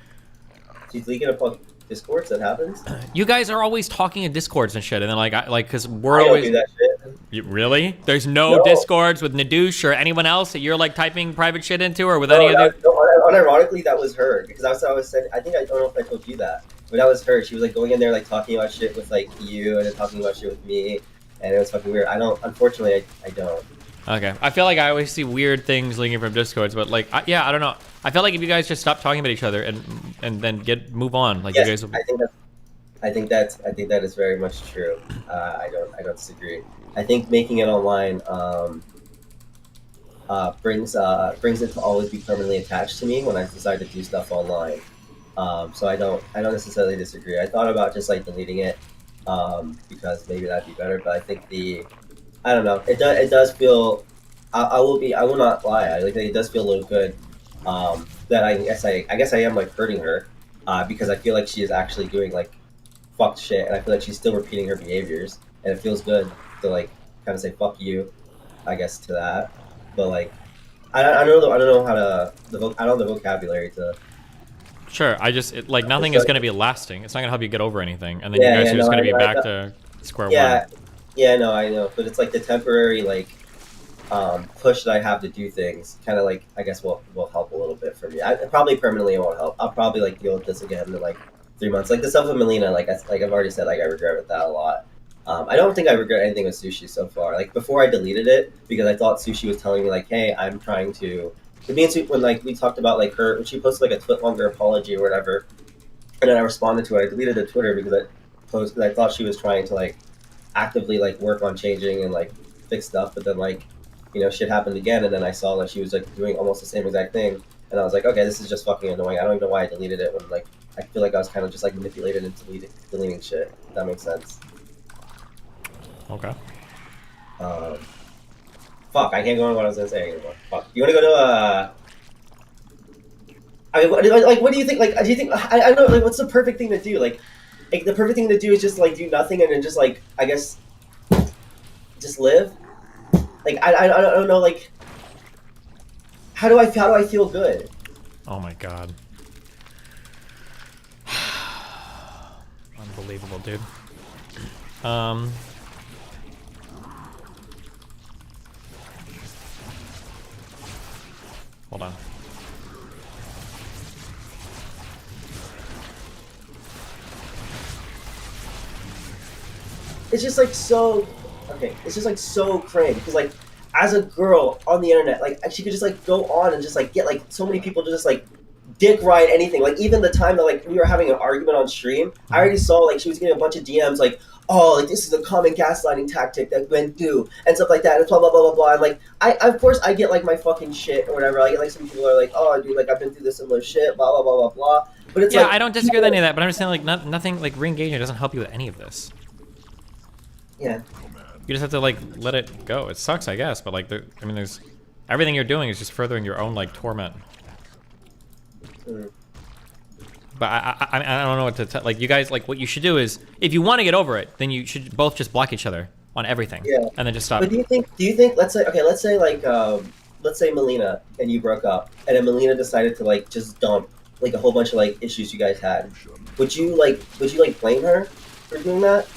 She's leaking up Discords. That happens. You guys are always talking in discords and shit, and then because we're I don't always do that shit. Really? There's no discords with Nadoosh or anyone else that you're like typing private shit into, or with any of the. Unironically, that was her because that's what I was saying. I think I don't know if I told you that, but that was her. She was like going in there like talking about shit with like you and then talking about shit with me, and it was fucking weird. Unfortunately, I don't. Okay, I feel like I always see weird things leaking from discords, but like, I don't know. I feel like if you guys just stop talking about each other and then move on, like Yes, you guys. I think that is very much true. I don't disagree. I think making it online brings it to always be permanently attached to me when I decide to do stuff online. So I don't necessarily disagree. I thought about just like deleting it because maybe that'd be better. But I think I don't know. It does feel. I will not lie. It does feel a little good. That I guess I am like hurting her because I feel like she is actually doing like fucked shit, and I feel like she's still repeating her behaviors, and it feels good to like kind of say fuck you, I guess, to that. But like, I don't know how to. I don't have the vocabulary to. Sure, like nothing is going to be lasting. It's not going to help you get over anything, and then Yeah, you guys are just going to be I back know. to square Yeah, one. yeah, no, I know, but it's like the temporary like push that I have to do things, kind of like I guess will help a little bit for me. Probably permanently it won't help. I'll probably like deal with this again in like 3 months. Like the stuff with Melina, like I've already said, like I regret that a lot. I don't think I regret anything with Sushi so far. Like before I deleted it because I thought Sushi was telling me like, hey, I'm trying to. Me and Sushi, when like we talked about like her when she posted like a longer apology or whatever, and then I responded to it. I deleted the Twitter because I thought she was trying to like actively like work on changing and like fix stuff, but then like shit happened again, and then I saw that she was like doing almost the same exact thing, and I was like, okay, this is just fucking annoying. I don't even know why I deleted it when like I feel like I was kind of just like manipulated into deleting shit. If that makes sense. Okay. Fuck, I can't go on what I was gonna say anymore. Fuck. You wanna go to what do you think? Like, do you think I don't know? Like, what's the perfect thing to do? Like the perfect thing to do is just like do nothing and then just like I guess just live. Like I don't know. Like how do I feel good? Oh my god. Unbelievable, dude. Hold on. It's just like so. Okay, it's just like so crazy because like as a girl on the internet, like she could just like go on and just like get like so many people to just like dick ride anything. Like even the time that like we were having an argument on stream, I already saw like she was getting a bunch of DMs like, oh, like this is a common gaslighting tactic that men do and stuff like that and blah blah blah blah blah. And like I of course I get like my fucking shit or whatever. I get like some people are like, oh dude, like I've been through this similar shit, blah blah blah blah blah. But it's yeah, like I don't disagree with any of that, but I'm just saying like nothing like re-engaging doesn't help you with any of this. Yeah. You just have to like let it go. It sucks, I guess, but like there's everything you're doing is just furthering your own like torment. But I don't know what to tell. Like you guys, like what you should do is if you want to get over it, then you should both just block each other on everything. Yeah. And then just stop. But do you think let's say Melina and you broke up and then Melina decided to like just dump like a whole bunch of like issues you guys had. Would you blame her for doing that?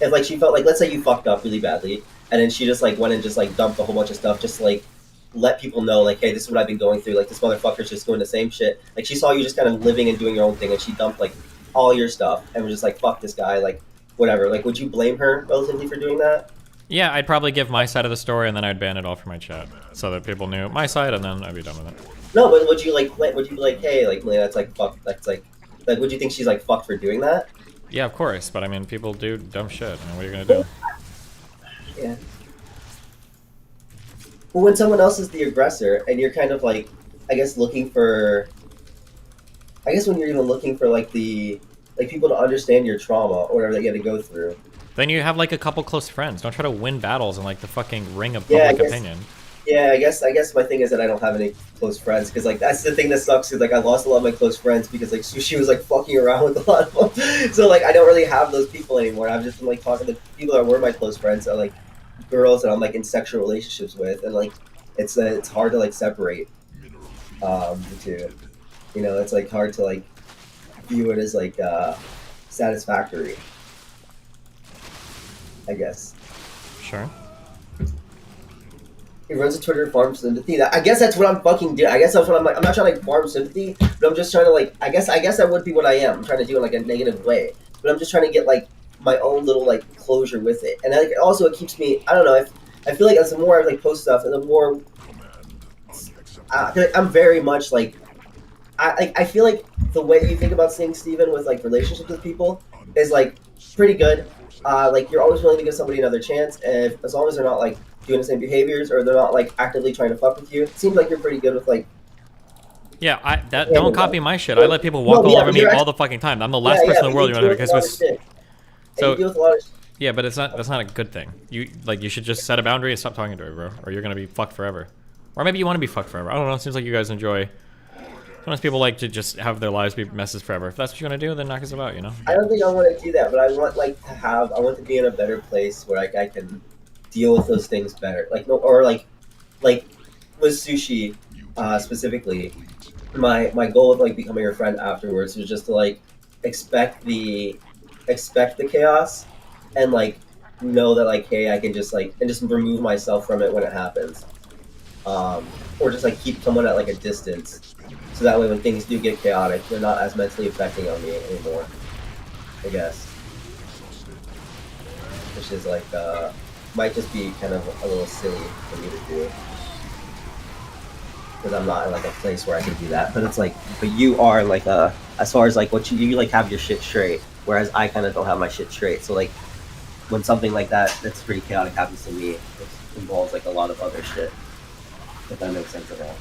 if like she felt like, let's say you fucked up really badly, and then she just like went and just like dumped a whole bunch of stuff, just to, like let people know like, hey, this is what I've been going through. Like this motherfucker's just doing the same shit. Like she saw you just kind of living and doing your own thing, and she dumped like all your stuff and was just like, fuck this guy, like whatever. Like, would you blame her relatively for doing that? Yeah, I'd probably give my side of the story, and then I'd ban it all from my chat, so that people knew my side, and then I'd be done with it. No, but would you like, would you be like, hey, like, that's like, fuck, that's like, would you think she's like fucked for doing that? Yeah, of course, but I mean, people do dumb shit. I mean, what are you gonna do? Yeah. Well, when someone else is the aggressor, and you're kind of like, I guess looking for, I guess when you're even looking for like people to understand your trauma or whatever that you had to go through. Then you have like a couple close friends. Don't try to win battles in like the fucking ring of public opinion. Yeah, I guess my thing is that I don't have any close friends, because like that's the thing that sucks, is like I lost a lot of my close friends because like Sushi was like fucking around with a lot of them. So like I don't really have those people anymore. I've just been like talking to people that were my close friends, are like girls that I'm like in sexual relationships with, and like it's hard to like separate the two. You know, it's like hard to like view it as like satisfactory, I guess. Sure. He runs a Twitter farm sympathy. I guess that's what I'm fucking doing. I guess that's what I'm like. I'm not trying to like farm sympathy, but I'm just trying to like. I guess that would be what I am. I'm trying to do it in like a negative way, but I'm just trying to get like my own little like closure with it. And like also it keeps me. I don't know. I feel like as the more I like post stuff, and the more I'm very much like. I feel like the way you think about things, Steven, with like relationships with people is like pretty good. Like you're always willing to give somebody another chance, and as long as they're not like doing the same behaviors or they're not like actively trying to fuck with you, it seems like you're pretty good with like. Yeah, don't copy my shit. I let people walk all over me all the fucking time. I'm the last person in the world you want to because so deal with a lot of shit. Yeah, but that's not a good thing. You should just set a boundary and stop talking to her, bro, or you're gonna be fucked forever. Or maybe you want to be fucked forever. I don't know. It seems like you guys enjoy. Sometimes people like to just have their lives be messes forever. If that's what you want to do, then knock us about, you know? I don't think I want to do that, but I want I want to be in a better place where I can deal with those things better. Like no, or like with Sushi specifically, my goal of like becoming her friend afterwards was just to like expect the chaos and like know that like, hey, I can just like and just remove myself from it when it happens, or just like keep someone at like a distance. So that way when things do get chaotic, they're not as mentally affecting on me anymore, I guess. Which is like, might just be kind of a little silly for me to do. Because I'm not in like a place where I can do that. But it's like, but you are like, as far as like what you like have your shit straight. Whereas I kind of don't have my shit straight. So like, when something like that's pretty chaotic happens to me, it involves like a lot of other shit. If that makes sense at all.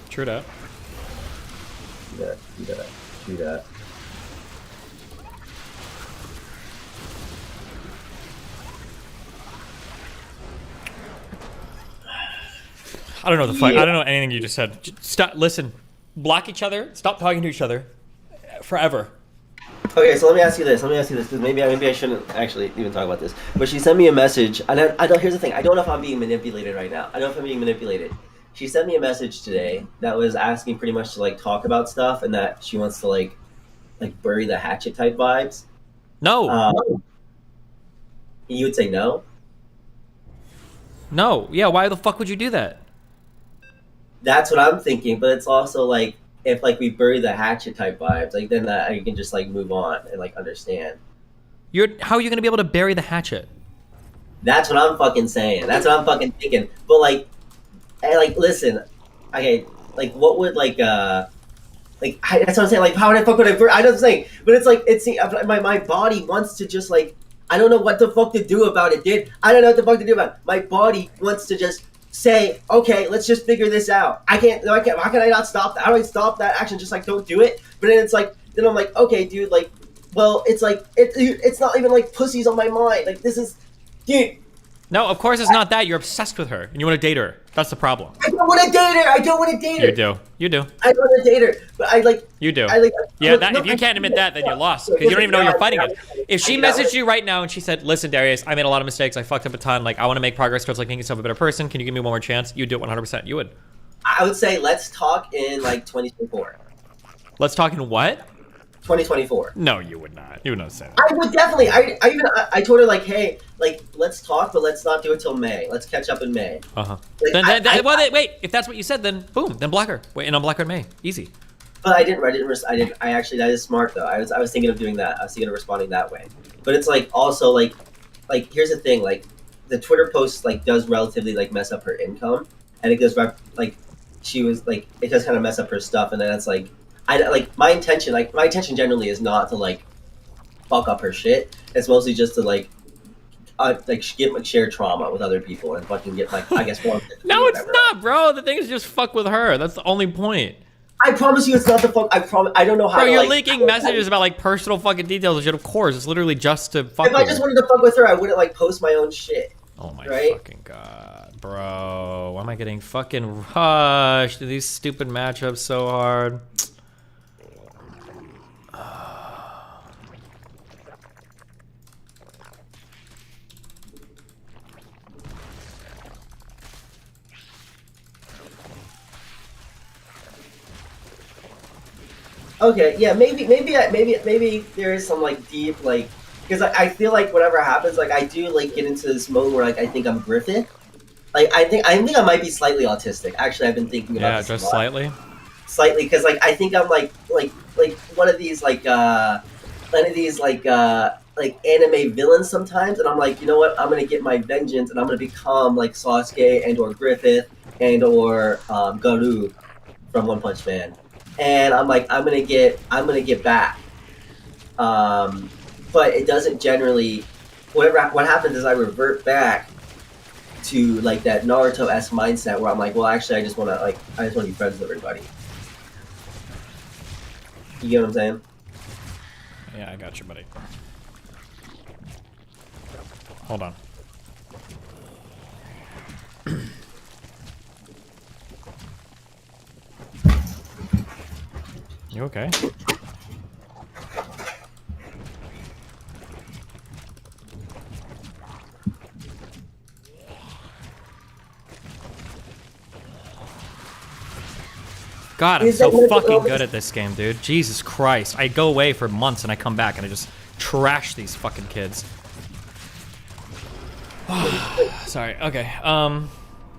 True that. Do that. I don't know the fuck. I don't know anything you just said. Stop. Listen. Block each other. Stop talking to each other. Forever. Okay, so let me ask you this, because maybe I shouldn't actually even talk about this. But she sent me a message, and I don't. Here's the thing: I don't know if I'm being manipulated right now. I don't know if I'm being manipulated. She sent me a message today that was asking pretty much to like talk about stuff, and that she wants to like bury the hatchet type vibes. No. You would say no? No. Yeah. Why the fuck would you do that? That's what I'm thinking, but it's also like if like we bury the hatchet type vibes, like then that you can just like move on and like understand. How are you gonna be able to bury the hatchet? That's what I'm fucking saying. That's what I'm fucking thinking. But like. And like, listen, okay, like, what would like, that's what I'm saying. Like, how the fuck would I know what I'm saying, but it's like my body wants to just like, I don't know what the fuck to do about it, dude. I don't know what the fuck to do about it. My body wants to just say, okay, let's just figure this out. I can't. How can I not stop that? How do I stop that action? Just like don't do it. But then it's like, then I'm like, okay, dude, like, well, it's like it's not even like pussies on my mind. Like this is, dude. No, of course it's not that. You're obsessed with her and you want to date her. That's the problem. I don't want to date her. I don't want to date her. You do. You do. I don't want to date her, but I like. You do. I like. Yeah, that, if you can't admit that, then you're lost. Because you don't even know you're fighting it. If she messaged you right now and she said, listen, Darius, I made a lot of mistakes. I fucked up a ton. Like, I want to make progress towards like making yourself a better person. Can you give me one more chance? You'd do it 100%. You would. I would say let's talk in like 2024. Let's talk in what? 2024. No, you would not. You would not say that. I would definitely. I told her like, hey, like let's talk, but let's not do it till May. Let's catch up in May. Uh-huh. Like, wait. If that's what you said, then boom, then block her. Wait, and I'll block her in May. Easy. But I didn't. I actually. That is smart though. I was thinking of doing that. I was thinking of responding that way. But it's like also like here's the thing. Like the Twitter post like does relatively like mess up her income, and it does like she was like it does kind of mess up her stuff, and then it's like. My intention generally is not to like fuck up her shit. It's mostly just to like share trauma with other people and fucking get like I guess more. No, it's not, bro. The thing is just fuck with her. That's the only point. I promise you, it's not the fuck. I promise. I don't know how. Bro, to, you're like, leaking messages about like personal fucking details and shit. Of course, it's literally just to fuck. If I just wanted to fuck with her, I wouldn't like post my own shit. Oh my right? fucking god, bro! Why am I getting fucking rushed? These stupid matchups so hard. Okay, yeah, maybe there is some like deep like because I feel like whatever happens, like I do like get into this mode where like I think I'm Griffith. Like I think I might be slightly autistic. Actually, I've been thinking about this just a lot. slightly, because like I think I'm like one of these like anime villains sometimes, and I'm like, you know what? I'm gonna get my vengeance, and I'm gonna become like Sasuke and or Griffith and or Garou from One Punch Man. And I'm like, I'm gonna get back. But it doesn't generally. What happens is I revert back to like that Naruto-esque mindset where I'm like, well, actually, I just want to be friends with everybody. You get what I'm saying? Yeah, I got you, buddy. Hold on. You okay? God, I'm so fucking good at this game, dude. Jesus Christ. I go away for months and I come back and I just trash these fucking kids. Sorry, okay.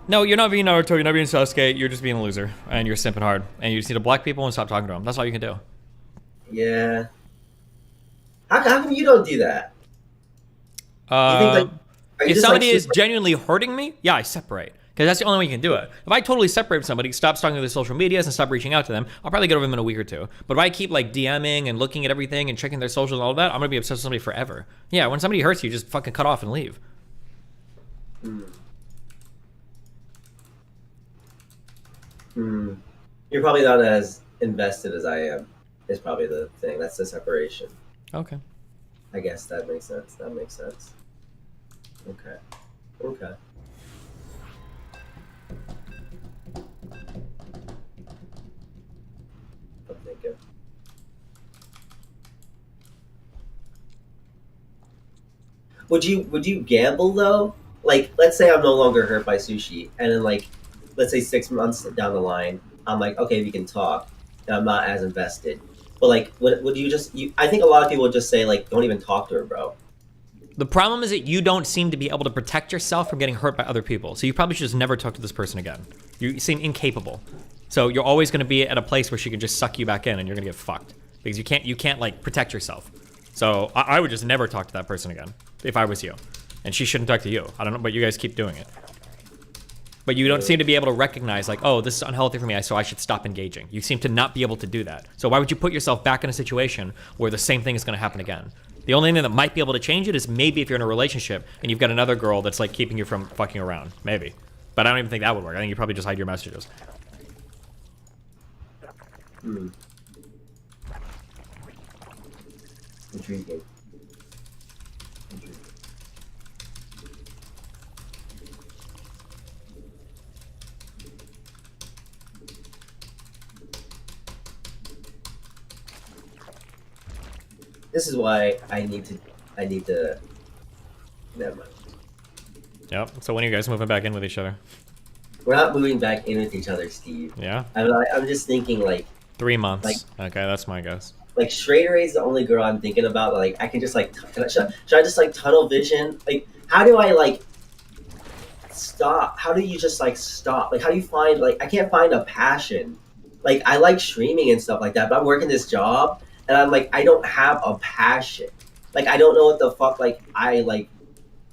No, you're not being Naruto, you're not being Sasuke, you're just being a loser. And you're simping hard. And you just need to block people and stop talking to them. That's all you can do. Yeah. How come you don't do that? If somebody is genuinely hurting me, yeah, I separate. Because that's the only way you can do it. If I totally separate somebody, stop stalking their social medias and stop reaching out to them, I'll probably get over them in a week or two. But if I keep like DMing and looking at everything and checking their socials and all of that, I'm gonna be obsessed with somebody forever. Yeah, when somebody hurts you, just fucking cut off and leave. You're probably not as invested as I am. Is probably the thing. That's the separation. Okay. I guess that makes sense. Okay. I'm thinking. Would you gamble though? Like, let's say I'm no longer hurt by sushi, and then like, let's say 6 months down the line, I'm like, okay, we can talk, and I'm not as invested. But like, would you just? I think a lot of people would just say like, don't even talk to her, bro. The problem is that you don't seem to be able to protect yourself from getting hurt by other people. So you probably should just never talk to this person again. You seem incapable. So you're always going to be at a place where she can just suck you back in and you're going to get fucked. Because you can't like protect yourself. So I would just never talk to that person again if I was you. And she shouldn't talk to you. I don't know, but you guys keep doing it. But you don't seem to be able to recognize like, oh, this is unhealthy for me, so I should stop engaging. You seem to not be able to do that. So why would you put yourself back in a situation where the same thing is going to happen again? The only thing that might be able to change it is maybe if you're in a relationship and you've got another girl that's like keeping you from fucking around. Maybe. But I don't even think that would work. I think you probably just hide your messages. Intriguing. This is why I need to. Never mind. Yep. So when are you guys moving back in with each other? We're not moving back in with each other, Steve. Yeah. I'm just thinking like 3 months. Like, okay, that's my guess. Like Schrader is the only girl I'm thinking about. Like I can just like, should I just like tunnel vision? Like how do I like stop? How do you just like stop? Like how do you find like I can't find a passion. Like I like streaming and stuff like that, but I'm working this job and I'm like I don't have a passion. Like I don't know what the fuck like I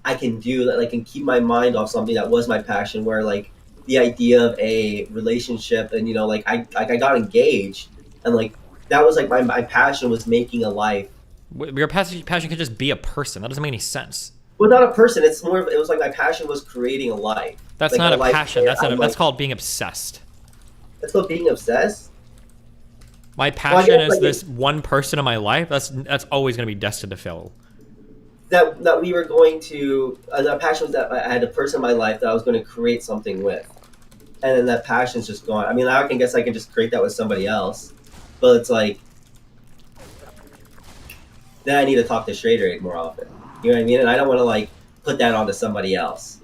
can do that like can keep my mind off something that was my passion. Where like the idea of a relationship and like I got engaged and like. That was like my passion was making a life. Your passion could just be a person. That doesn't make any sense. Well, not a person. It's more. It was like my passion was creating a life. That's like not a passion. That's like, called being obsessed. That's called being obsessed. My passion is this one person in my life. That's always going to be destined to fail. That we were going to. The passion was that I had a person in my life that I was going to create something with, and then that passion's just gone. I mean, I can guess I can just create that with somebody else. But it's like, then I need to talk to Schrader more often. You know what I mean? And I don't want to like put that onto somebody else.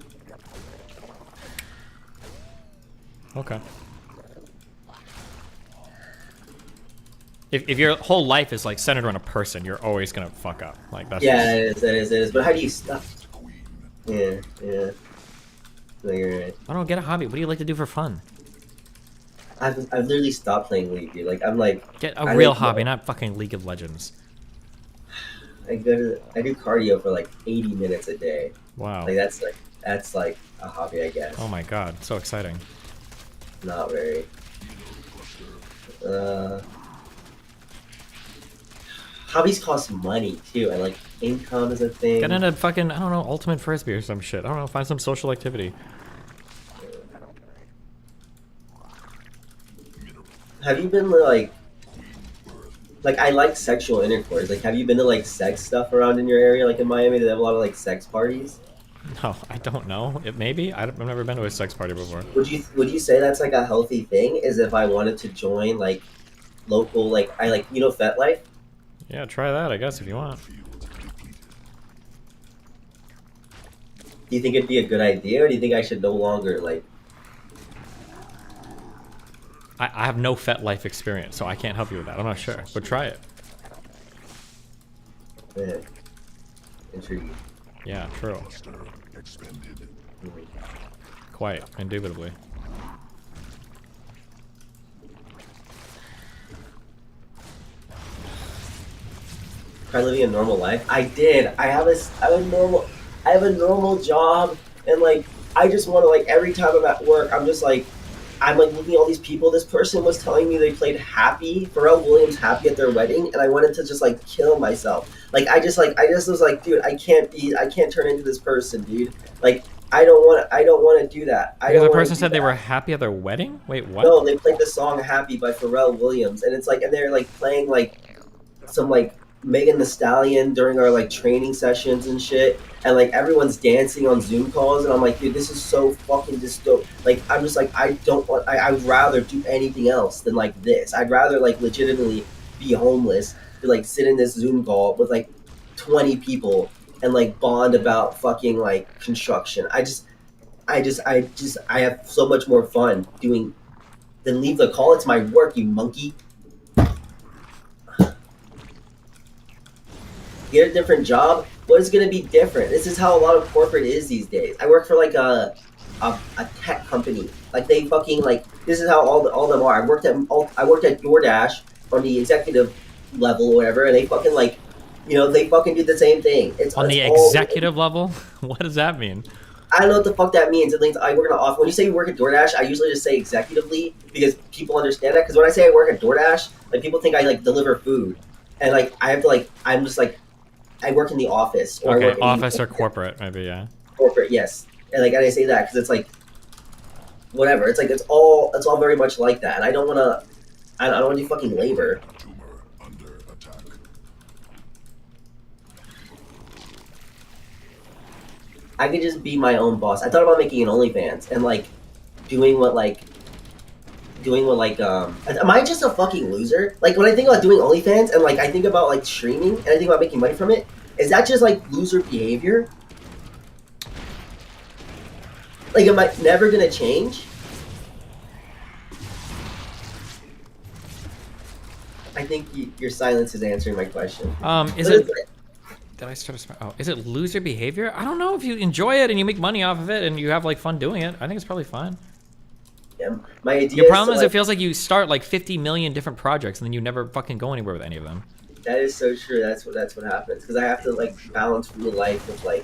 Okay. If your whole life is like centered around a person, you're always gonna fuck up. Like that's. Yeah, it is. But how do you stop? Yeah. No, you're right. I don't get a hobby. What do you like to do for fun? I've literally stopped playing League, dude. Like I'm like get a real hobby, not fucking League of Legends. I do cardio for like 80 minutes a day. Wow. Like that's like a hobby, I guess. Oh my god, so exciting. Not very. Hobbies cost money too, and like income is a thing. Get into fucking I don't know ultimate frisbee or some shit. I don't know. Find some social activity. Have you been like I like sexual intercourse. Like, have you been to like sex stuff around in your area? Like in Miami, do they have a lot of like sex parties? No, I don't know. It maybe I've never been to a sex party before. Would you say that's like a healthy thing? Is if I wanted to join like local like I like FetLife? Yeah, try that I guess if you want. Do you think it'd be a good idea, or do you think I should no longer like? I have no FetLife experience, so I can't help you with that. I'm not sure, but try it. Yeah. Intriguing. Yeah, true. Quite, indubitably. Try living a normal life. I did. I have a normal job, and like I just want to like every time I'm at work, I'm like looking at all these people. This person was telling me they played Happy, Pharrell Williams Happy at their wedding, and I wanted to just like kill myself. Like I just was like, dude, I can't turn into this person, dude. Like I don't want to do that. Because the person said they were happy at their wedding? Wait, what? No, they played the song Happy by Pharrell Williams, and it's like, and they're like playing like some like Megan Thee Stallion during our like training sessions and shit, and like everyone's dancing on Zoom calls, and I'm like, dude, this is so fucking dystopian. Like I'm just like, I would rather do anything else than like this. I'd rather like legitimately be homeless to like sit in this Zoom call with like 20 people and like bond about fucking like construction. I have so much more fun doing than leave the call. It's my work, you monkey. Get a different job. What is going to be different? This is how a lot of corporate is these days. I work for like a tech company. Like they fucking like this is how all them are. I worked at DoorDash on the executive level or whatever, and they fucking like, they fucking do the same thing. It's on the executive level. What does that mean? I don't know what the fuck that means. It means I work in an office. When you say you work at DoorDash, I usually just say executively because people understand that. Because when I say I work at DoorDash, like people think I like deliver food, and like I have to like I'm just like. I work in the office. Or okay, office or corporate, maybe, yeah. Corporate, yes. And like I say that because it's like, whatever. It's like it's all very much like that. And I don't want to do fucking labor. I could just be my own boss. I thought about making an OnlyFans and like doing doing with like am I just a fucking loser? Like when I think about doing OnlyFans and like I think about like streaming and I think about making money from it, is that just like loser behavior? Like am I never gonna change? I think your silence is answering my question. Is it? Did I start a? Oh, is it loser behavior? I don't know if you enjoy it and you make money off of it and you have like fun doing it. I think it's probably fine. Yeah, my idea. Your problem is like, it feels like you start like 50 million different projects and then you never fucking go anywhere with any of them. That is so true. That's what happens because I have to like balance real life with like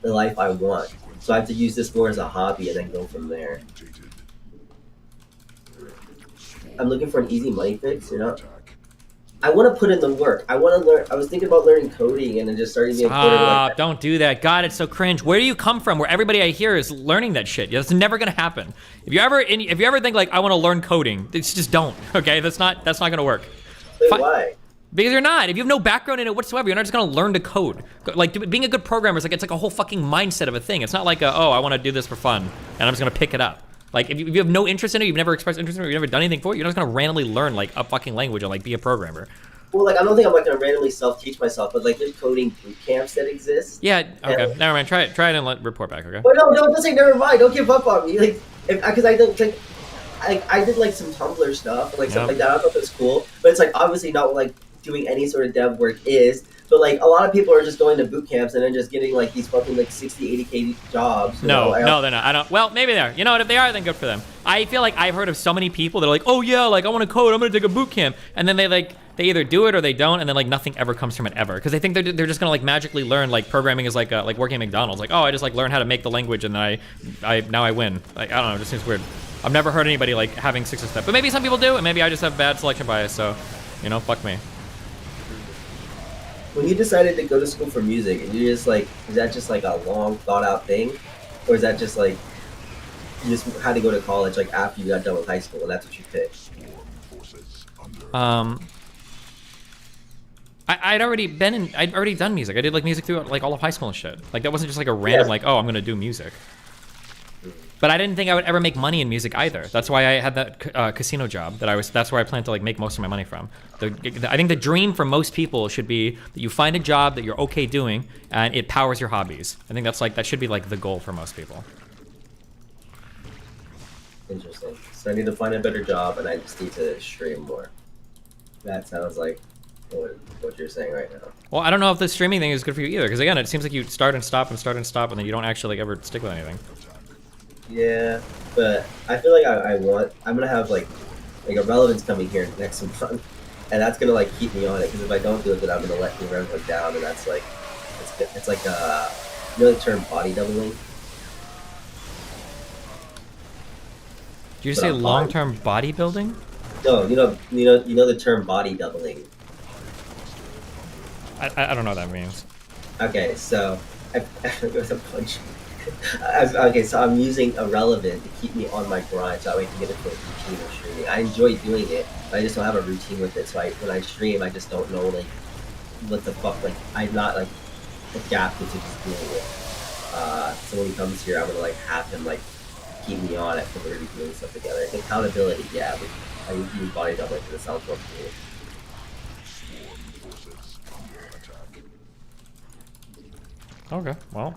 the life I want. So I have to use this more as a hobby and then go from there. I'm looking for an easy money fix, you know. I want to put in the work. I want to learn. I was thinking about learning coding and then just starting being coding. Like Don't do that. God, it's so cringe. Where do you come from? Where everybody I hear is learning that shit. That's never gonna happen. If you ever think like I want to learn coding, it's just don't. Okay, that's not gonna work. Wait, why? Because you're not. If you have no background in it whatsoever, you're not just gonna learn to code. Like being a good programmer is like it's like a whole fucking mindset of a thing. It's not like oh I want to do this for fun and I'm just gonna pick it up. Like if you have no interest in it, you've never expressed interest in it, you've never done anything for it, you're not just gonna randomly learn like a fucking language and like be a programmer. Well, like I don't think I'm like gonna randomly self-teach myself, but like there's coding boot camps that exist. Yeah. Okay. Never mind. Try it and report back. Okay. But no, don't say never mind. Don't give up on me. Like because I don't like. I did like some Tumblr stuff and like stuff like that. I thought that was cool, but it's like obviously not like doing any sort of dev work is. But like a lot of people are just going to boot camps and then just getting like these fucking like 60, 80K jobs. No, they're not. I don't. Well, maybe they are. You know what? If they are, then good for them. I feel like I've heard of so many people that are like, oh yeah, like I want to code. I'm gonna take a boot camp, and then they either do it or they don't, and then like nothing ever comes from it ever because they think they're just gonna like magically learn like programming is like working at McDonald's. Like oh, I just like learn how to make the language and then now I win. Like I don't know. It just seems weird. I've never heard anybody like having success with that, but maybe some people do, and maybe I just have bad selection bias. So, you know, fuck me. When you decided to go to school for music, and you just like, is that just like a long thought out thing, or is that just like you just had to go to college like after you got done with high school and that's what you picked? I'd already done music. I did like music throughout like all of high school and shit. Like that wasn't just like a random like oh I'm gonna do music. But I didn't think I would ever make money in music either. That's why I had that casino job. That's where I planned to like make most of my money from. I think the dream for most people should be that you find a job that you're okay doing and it powers your hobbies. I think that should be like the goal for most people. Interesting. So I need to find a better job and I just need to stream more. That sounds like what you're saying right now. Well, I don't know if the streaming thing is good for you either, because again, it seems like you start and stop and start and stop, and then you don't actually like ever stick with anything. Yeah, but I feel like I'm gonna have like a relevance coming here next month, and that's gonna like keep me on it. Because if I don't do it, then I'm gonna let the relevance down, and that's like it's like you know the term body doubling. Did you say long-term bodybuilding? No, you know the term body doubling. I don't know what that means. Okay, so okay, so I'm using irrelevant to keep me on my grind, so I can get into a routine of streaming. I enjoy doing it, but I just don't have a routine with it. So when I stream, I just don't know like what the fuck. Like I'm not like adapted to just doing it. So when he comes here, I'm gonna like have him like keep me on it because we're gonna be doing stuff together. Accountability, yeah, but I use body doubling because it sounds more cool. Okay, well.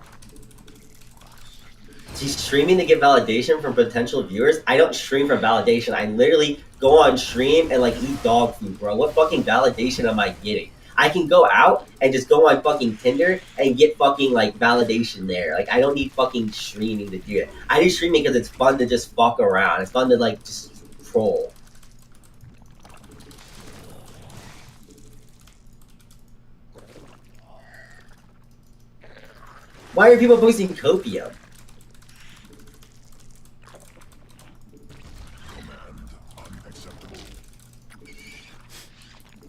She's streaming to get validation from potential viewers. I don't stream for validation. I literally go on stream and like eat dog food, bro. What fucking validation am I getting? I can go out and just go on fucking Tinder and get fucking like validation there. Like I don't need fucking streaming to do it. I do streaming because it's fun to just fuck around. It's fun to like just troll. Why are people posting copium?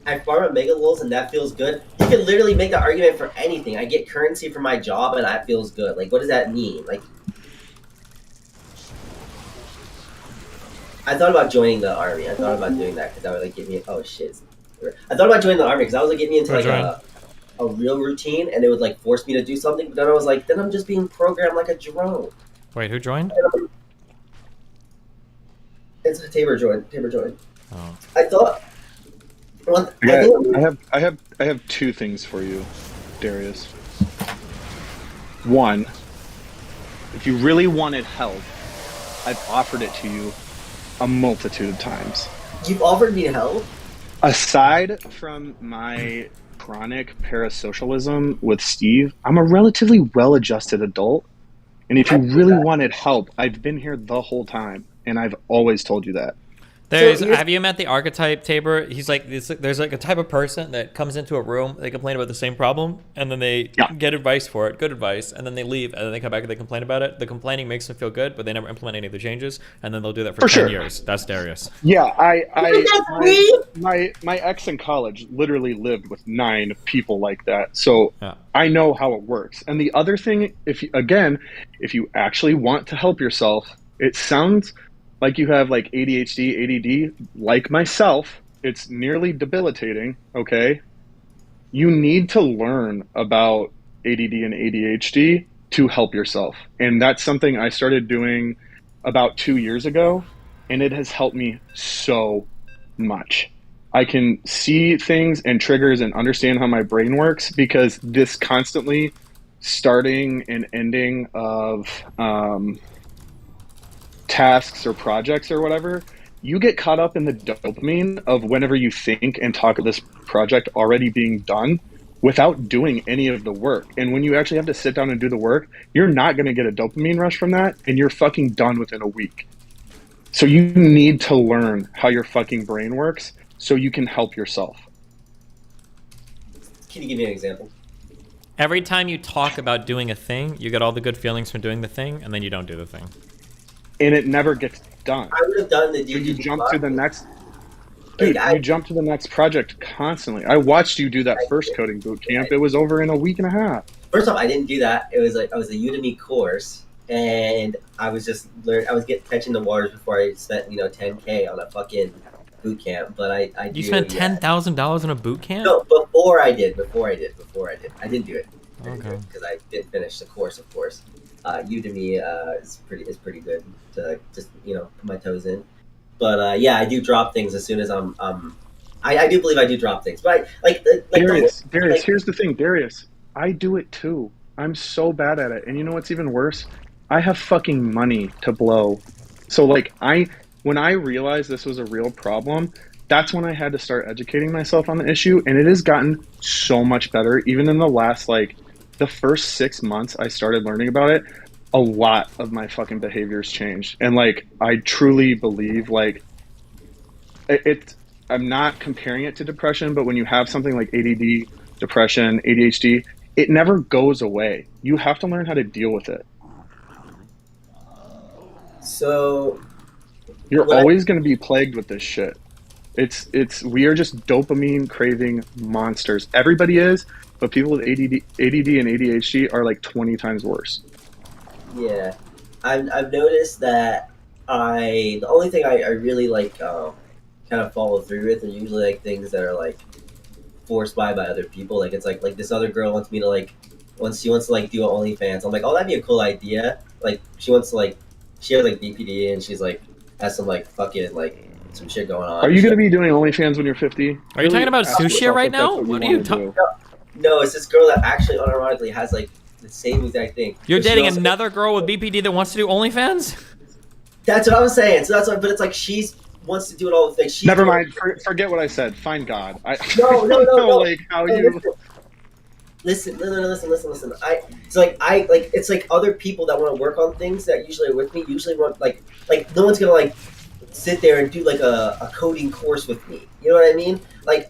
I farm at Mega Lulz and that feels good. You can literally make the argument for anything. I get currency for my job and that feels good. Like, what does that mean? Like, I thought about joining the army. I thought about doing that because that would like get me. Oh shit! I thought about joining the army because that was like get me into like a real routine and it would like force me to do something. But then I was like, then I'm just being programmed like a drone. Wait, who joined? It's a Tabor joint. Oh. I thought. I have two things for you, Darius. One, if you really wanted help, I've offered it to you a multitude of times. You've offered me help? Aside from my chronic parasocialism with Steve, I'm a relatively well-adjusted adult. And if you really wanted help, I've been here the whole time, and I've always told you that. Have you met the archetype, Tabor? He's like, there's like a type of person that comes into a room, they complain about the same problem, and then they get advice for it, good advice, and then they leave, and then they come back and they complain about it. The complaining makes them feel good, but they never implement any of the changes, and then they'll do that for 10 years. That's Darius. Yeah, my ex in college literally lived with 9 people like that, so I know how it works. And the other thing, if you actually want to help yourself, it sounds like you have like ADHD, ADD, like myself, it's nearly debilitating, okay? You need to learn about ADD and ADHD to help yourself. And that's something I started doing about 2 years ago, and it has helped me so much. I can see things and triggers and understand how my brain works because this constantly starting and ending of tasks or projects or whatever, you get caught up in the dopamine of whenever you think and talk of this project already being done without doing any of the work. And when you actually have to sit down and do the work, you're not going to get a dopamine rush from that, and you're fucking done within a week. So you need to learn how your fucking brain works so you can help yourself. Can you give me an example? Every time you talk about doing a thing, you get all the good feelings from doing the thing, and then you don't do the thing. And it never gets done. I would have done the you jump to the next. Dude, you jump to the next project constantly. I watched you do that first coding boot camp. It was over in a week and a half. First off, I didn't do that. It was like I was a Udemy course, and I was just catching the waters before I spent $10K on a fucking boot camp. But I you spent $10,000 on a boot camp? No, before I did. I didn't do it. Okay. Because I didn't finish the course, of course. Udemy is pretty good to just put my toes in, but I do drop things as soon as I do believe I do drop things, but Darius, here's the thing, Darius, I do it too. I'm so bad at it, and you know what's even worse? I have fucking money to blow. So when I realized this was a real problem, that's when I had to start educating myself on the issue, and it has gotten so much better. Even in the last the first 6 months I started learning about it, a lot of my fucking behaviors changed. And I truly believe I'm not comparing it to depression, but when you have something like ADD, depression, ADHD, it never goes away. You have to learn how to deal with it. So you're always going to be plagued with this shit. We are just dopamine craving monsters. Everybody is, but people with ADD and ADHD are 20 times worse. Yeah, I've noticed that the only thing I really kind of follow through with are usually things that are forced by other people. It's like this other girl wants me to she wants to do an OnlyFans. I'm like, oh, that'd be a cool idea. She wants to she has BPD and she's has some fucking some shit going on. Are you going to be doing OnlyFans when you're 50? Are you talking about sushi right now? What are you talking? No, it's this girl that actually unironically has the same exact thing. You're dating another girl with BPD that wants to do OnlyFans? That's what I was saying. So that's why, but it's she wants to do it all the things. Never mind. Forget what I said. Find God. No. How you? Listen. It's other people that want to work on things that usually are with me. Usually want no one's gonna sit there and do a coding course with me. You know what I mean?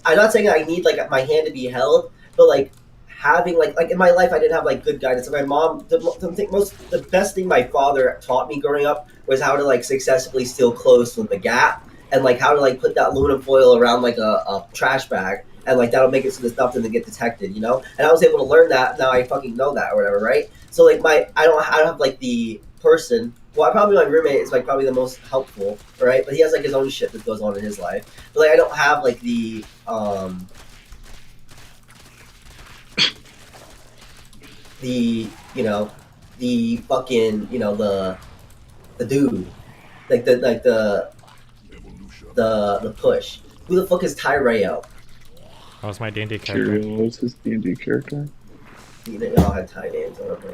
I'm not saying I need my hand to be held, but having in my life I didn't have good guidance. And my mom, the best thing my father taught me growing up was how to successfully steal clothes from the Gap, and how to put that aluminum foil around a trash bag, and that'll make it so the stuff doesn't get detected, And I was able to learn that. Now I fucking know that or whatever, right? So I don't have the person. Well, probably my roommate is probably the most helpful, right? But he has his own shit that goes on in his life. But I don't have the fucking the dude, the push. Who the fuck is Tyrell? That was my D&D character. Tyrael is his D&D character. They all had Ty names. I don't know.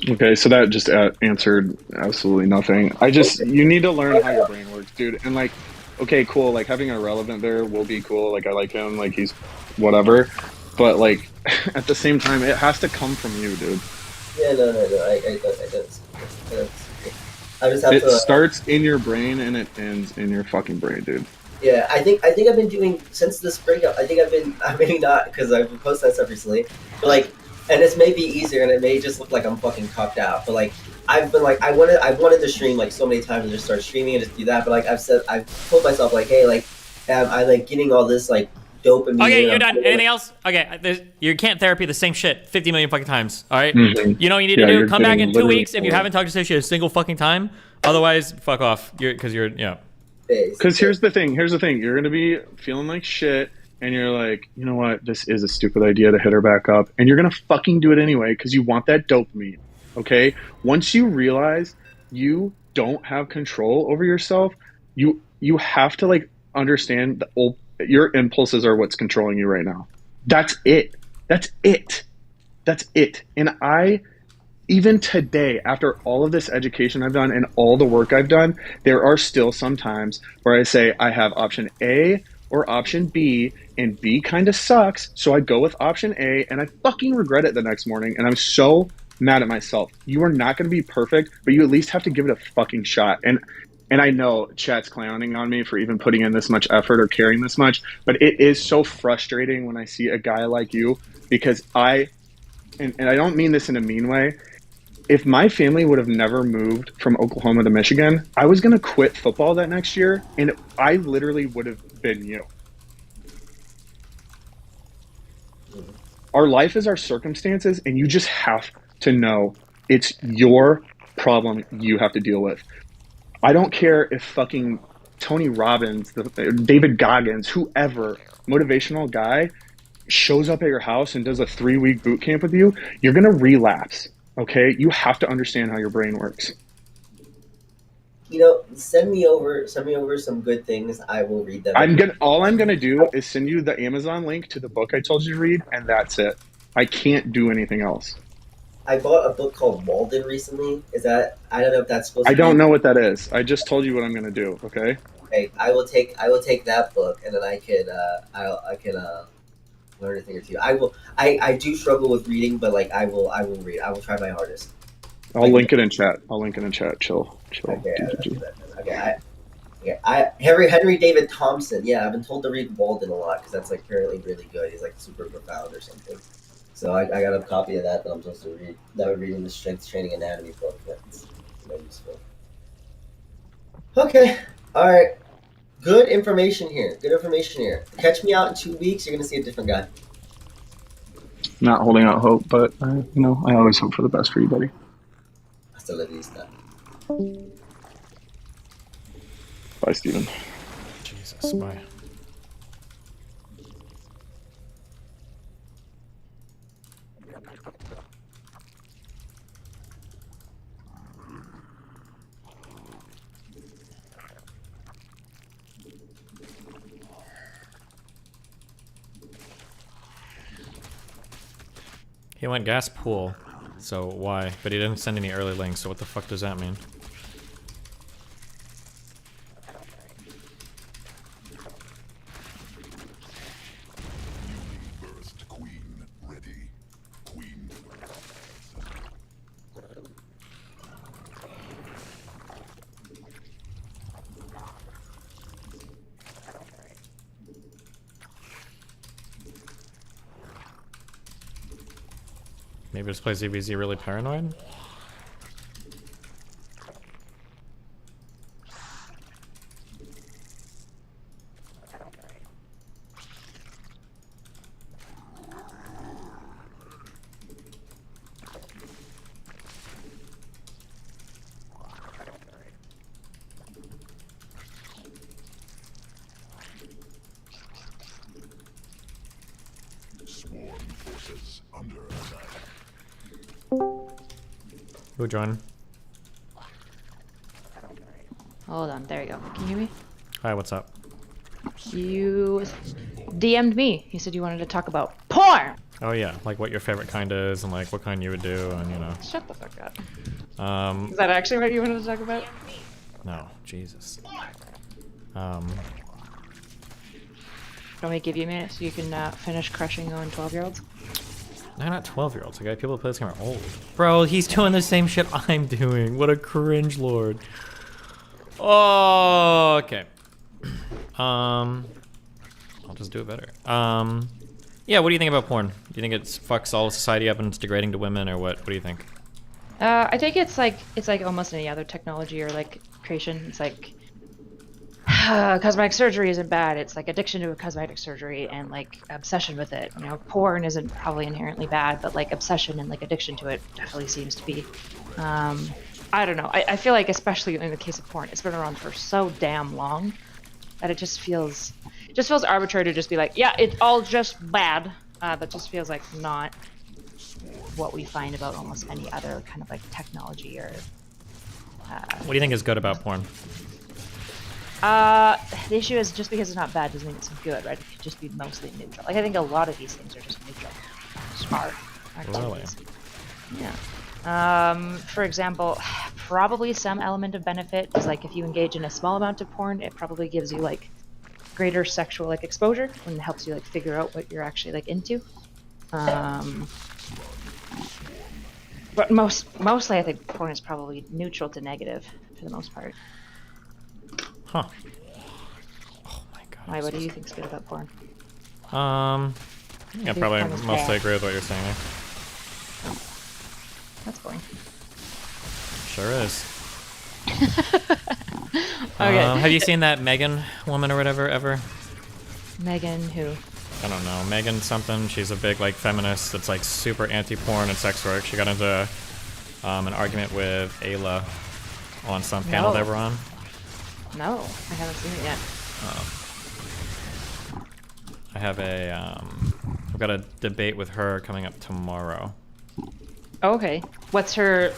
Okay, so that just answered absolutely nothing. You need to learn how your brain works, dude. And like, okay, cool. Like having a relevant there will be cool. Like I like him. Like he's whatever. But like at the same time, it has to come from you, dude. Yeah, no. I just have it to. Starts in your brain and it ends in your fucking brain, dude. Yeah, I think I've been doing since this breakup. I maybe not because I've been posting that stuff recently, but like, and this may be easier and it may just look like I'm fucking cocked out. But like, I've been like, I wanted to stream like so many times and just start streaming and just do that. But like I've told myself like, hey, like, I like getting all this like dopamine. Okay, you're done. Anything else? Okay, you can't therapy the same shit 50 million fucking times. All right? Mm-hmm. You know what you need to do? Come back in 2 weeks if you haven't talked to Sushi a single fucking time. Otherwise, fuck off. Because you're. Because here's the thing. You're gonna be feeling like shit, and you're like, you know what? This is a stupid idea to hit her back up, and you're gonna fucking do it anyway because you want that dopamine. Okay? Once you realize you don't have control over yourself, you have to like understand your impulses are what's controlling you right now. That's it. And even today, after all of this education I've done and all the work I've done, there are still some times where I say I have option A or option B, and B kind of sucks, so I go with option A, and I fucking regret it the next morning, and I'm so mad at myself. You are not going to be perfect, but you at least have to give it a fucking shot. And I know chat's clowning on me for even putting in this much effort or caring this much, but it is so frustrating when I see a guy like you, because and I don't mean this in a mean way, if my family would have never moved from Oklahoma to Michigan, I was going to quit football that next year, and I literally would have been you. Our life is our circumstances, and you just have to know it's your problem you have to deal with. I don't care if fucking Tony Robbins, David Goggins, whoever, motivational guy, shows up at your house and does a 3-week boot camp with you, you're going to relapse. Okay, you have to understand how your brain works. You know, send me over some good things. I will read them. All I'm gonna do is send you the Amazon link to the book I told you to read, and that's it. I can't do anything else. I bought a book called Walden recently. I don't know if that's supposed to I don't know what that is. I just told you what I'm gonna do, okay? Okay, I will take that book, and then I can learn a thing or two. I do struggle with reading, but like I will read. I will try my hardest. I'll link it in chat. Chill. Okay. Henry David Thompson. Yeah, I've been told to read Walden a lot because that's like apparently really good. He's like super profound or something. So I got a copy of that I'm supposed to read. That would read in the strength training anatomy book. That's very useful. Okay. All right. Good information here. Catch me out in 2 weeks. You're gonna see a different guy. Not holding out hope, but I always hope for the best for you, buddy. Hasta la vista. Bye, Steven. Jesus, bye. He went gas pool, so why? But he didn't send any early links, so what the fuck does that mean? Maybe this plays ZBZ really paranoid? Who joined? Hold on, there you go. Can you hear me? Hi, what's up? You DM'd me. You said you wanted to talk about porn! Oh yeah, like what your favorite kind is and like what kind you would do and you know. Shut the fuck up. Is that actually what you wanted to talk about? No, Jesus. Want me to give you a minute so you can finish crushing on 12-year-olds? They're not 12-year-olds. The guy people who play this game are old. Bro, he's doing the same shit I'm doing. What a cringe lord. Oh, okay. I'll just do it better. Yeah, what do you think about porn? Do you think it fucks all of society up and it's degrading to women, or what? What do you think? I think it's like almost any other technology or like creation. It's like cosmetic surgery isn't bad. It's like addiction to a cosmetic surgery and like obsession with it. You know, porn isn't probably inherently bad, but like obsession and like addiction to it definitely seems to be. I don't know. I feel like especially in the case of porn, it's been around for so damn long that it just feels arbitrary to just be like, yeah, it's all just bad. That just feels like not what we find about almost any other kind of like technology or. What do you think is good about porn? The issue is just because it's not bad doesn't mean it's good, right? It could just be mostly neutral. Like I think a lot of these things are just neutral. Smart. Really? Yeah. For example, probably some element of benefit is like if you engage in a small amount of porn, it probably gives you like greater sexual like exposure and helps you like figure out what you're actually like into. But mostly I think porn is probably neutral to negative for the most part. Huh. Oh my god. Why, what do you think's good about porn? Yeah, probably porn is mostly bad. agree with what you're saying there. That's boring. Sure is. Okay. Have you seen that Megan woman or whatever ever? Megan who? I don't know. Megan something. She's a big like feminist that's like super anti-porn and sex work. She got into an argument with Ayla on some panel No. they were on. No, I haven't seen it yet. I have I've got a debate with her coming up tomorrow. Oh, okay. What's her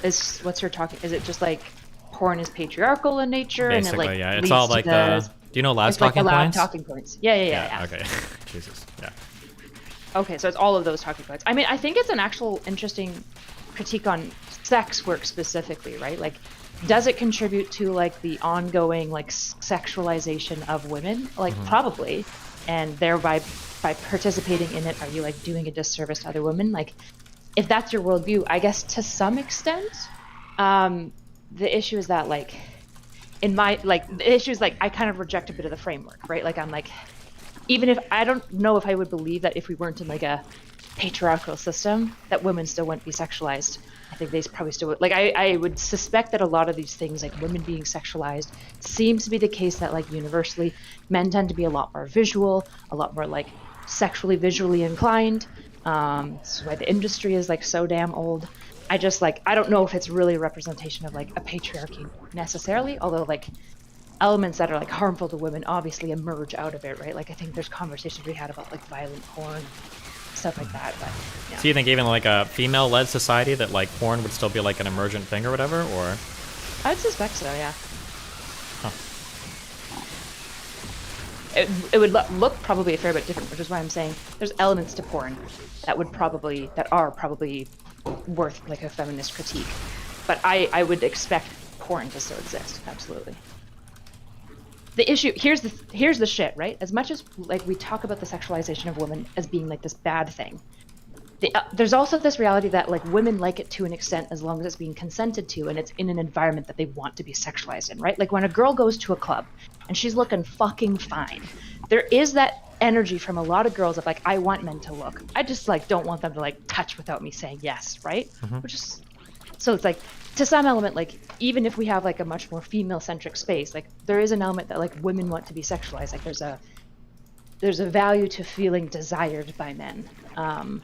talking? Is it just like porn is patriarchal in nature Basically, and it like yeah. It's leads all to like the, do you know Lav's it's like talking the loud points? talking points. Yeah. Okay. Jesus. Yeah. Okay, so it's all of those talking points. I mean, I think it's an actual interesting critique on sex work specifically, right? Like, does it contribute to like the ongoing like sexualization of women? Like, probably, and thereby by participating in it, are you like doing a disservice to other women? Like, if that's your worldview, I guess to some extent. The issue is that like, the issue is like I kind of reject a bit of the framework, right? Like I'm like, even if I don't know if I would believe that if we weren't in like a patriarchal system, that women still wouldn't be sexualized. I think they probably still would. Like I would suspect that a lot of these things, like women being sexualized, seems to be the case that like universally, men tend to be a lot more visual, a lot more like sexually visually inclined. That's why the industry is like so damn old. I don't know if it's really a representation of like a patriarchy necessarily, although like elements that are like harmful to women obviously emerge out of it, right? Like I think there's conversations we had about like violent porn, stuff like that. But yeah. So you think even like a female-led society that like porn would still be like an emergent thing or whatever, or? I'd suspect so, yeah. Huh. It would look probably a fair bit different, which is why I'm saying there's elements to porn that are probably worth like a feminist critique. But I would expect porn to still exist, absolutely. The issue here's the shit, right? As much as like we talk about the sexualization of women as being like this bad thing, there's also this reality that like women like it to an extent as long as it's being consented to and it's in an environment that they want to be sexualized in, right? Like when a girl goes to a club and she's looking fucking fine, there is that energy from a lot of girls of like, I want men to look. I just like don't want them to like touch without me saying yes, right? Which is so it's like to some element, like even if we have like a much more female-centric space, like there is an element that like women want to be sexualized. Like there's a value to feeling desired by men, and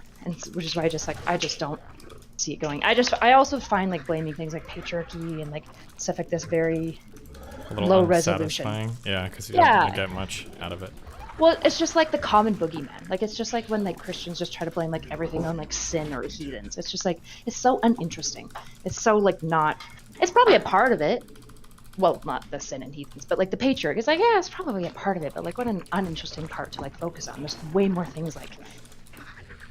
which is why I just don't see it going. I also find like blaming things like patriarchy and like stuff like this very A little low resolution. unsatisfying. Yeah, because you don't really get much out of it. Well, it's just like the common boogeyman. Like it's just like when like Christians just try to blame like everything on like sin or heathens. It's just like it's so uninteresting. It's so like not. It's probably a part of it, well, not the sin and heathens, but like the patriarch is like, yeah, it's probably a part of it, but like what an uninteresting part to like focus on. There's way more things like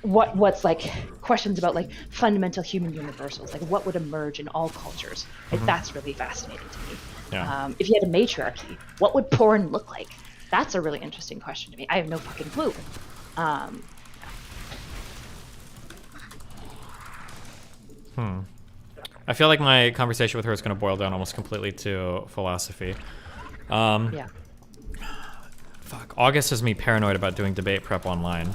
what's like questions about like fundamental human universals, like what would emerge in all cultures. Like that's really fascinating to me. Yeah. If you had a matriarchy, what would porn look like? That's a really interesting question to me. I have no fucking clue. I feel like my conversation with her is going to boil down almost completely to philosophy. Yeah. Fuck. August has me paranoid about doing debate prep online.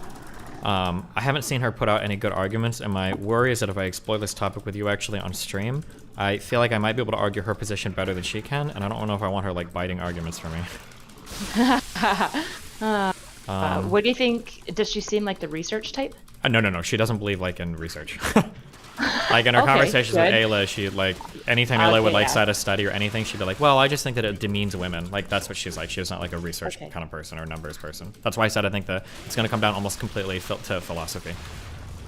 I haven't seen her put out any good arguments, and my worry is that if I explore this topic with you actually on stream, I feel like I might be able to argue her position better than she can, and I don't know if I want her like biting arguments for me. What do you think? Does she seem like the research type? No. She doesn't believe like in research. Like in her Okay, conversations with good. Ayla, she like anytime Ayla would Okay, like yeah. cite a study or anything, she'd be like, "Well, I just think that it demeans women." Like that's what she's like. She's not like a research kind of person or numbers person. That's why I said I think that it's gonna come down almost completely to philosophy.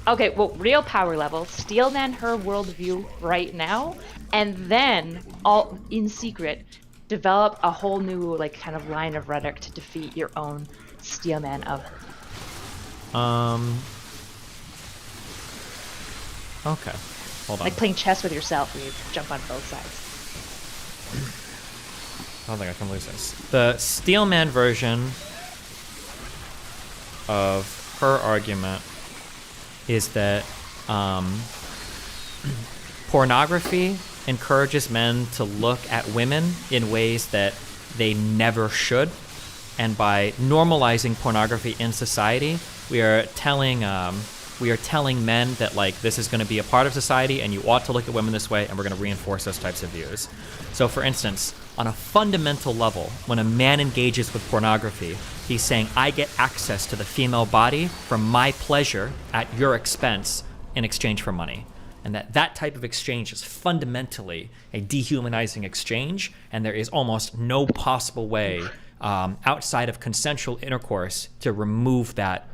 Okay, well, real power level, steelman her worldview right now, and then all in secret, develop a whole new like kind of line of rhetoric to defeat your own steelman of. Okay. Hold on. Like playing chess with yourself, where you jump on both sides. I don't think I can lose this. The Steelman version of her argument is that pornography encourages men to look at women in ways that they never should. And by normalizing pornography in society, we are telling men that like this is going to be a part of society and you ought to look at women this way, and we're going to reinforce those types of views. So for instance, on a fundamental level, when a man engages with pornography, he's saying, I get access to the female body for my pleasure at your expense in exchange for money. And that type of exchange is fundamentally a dehumanizing exchange, and there is almost no possible way outside of consensual intercourse to remove that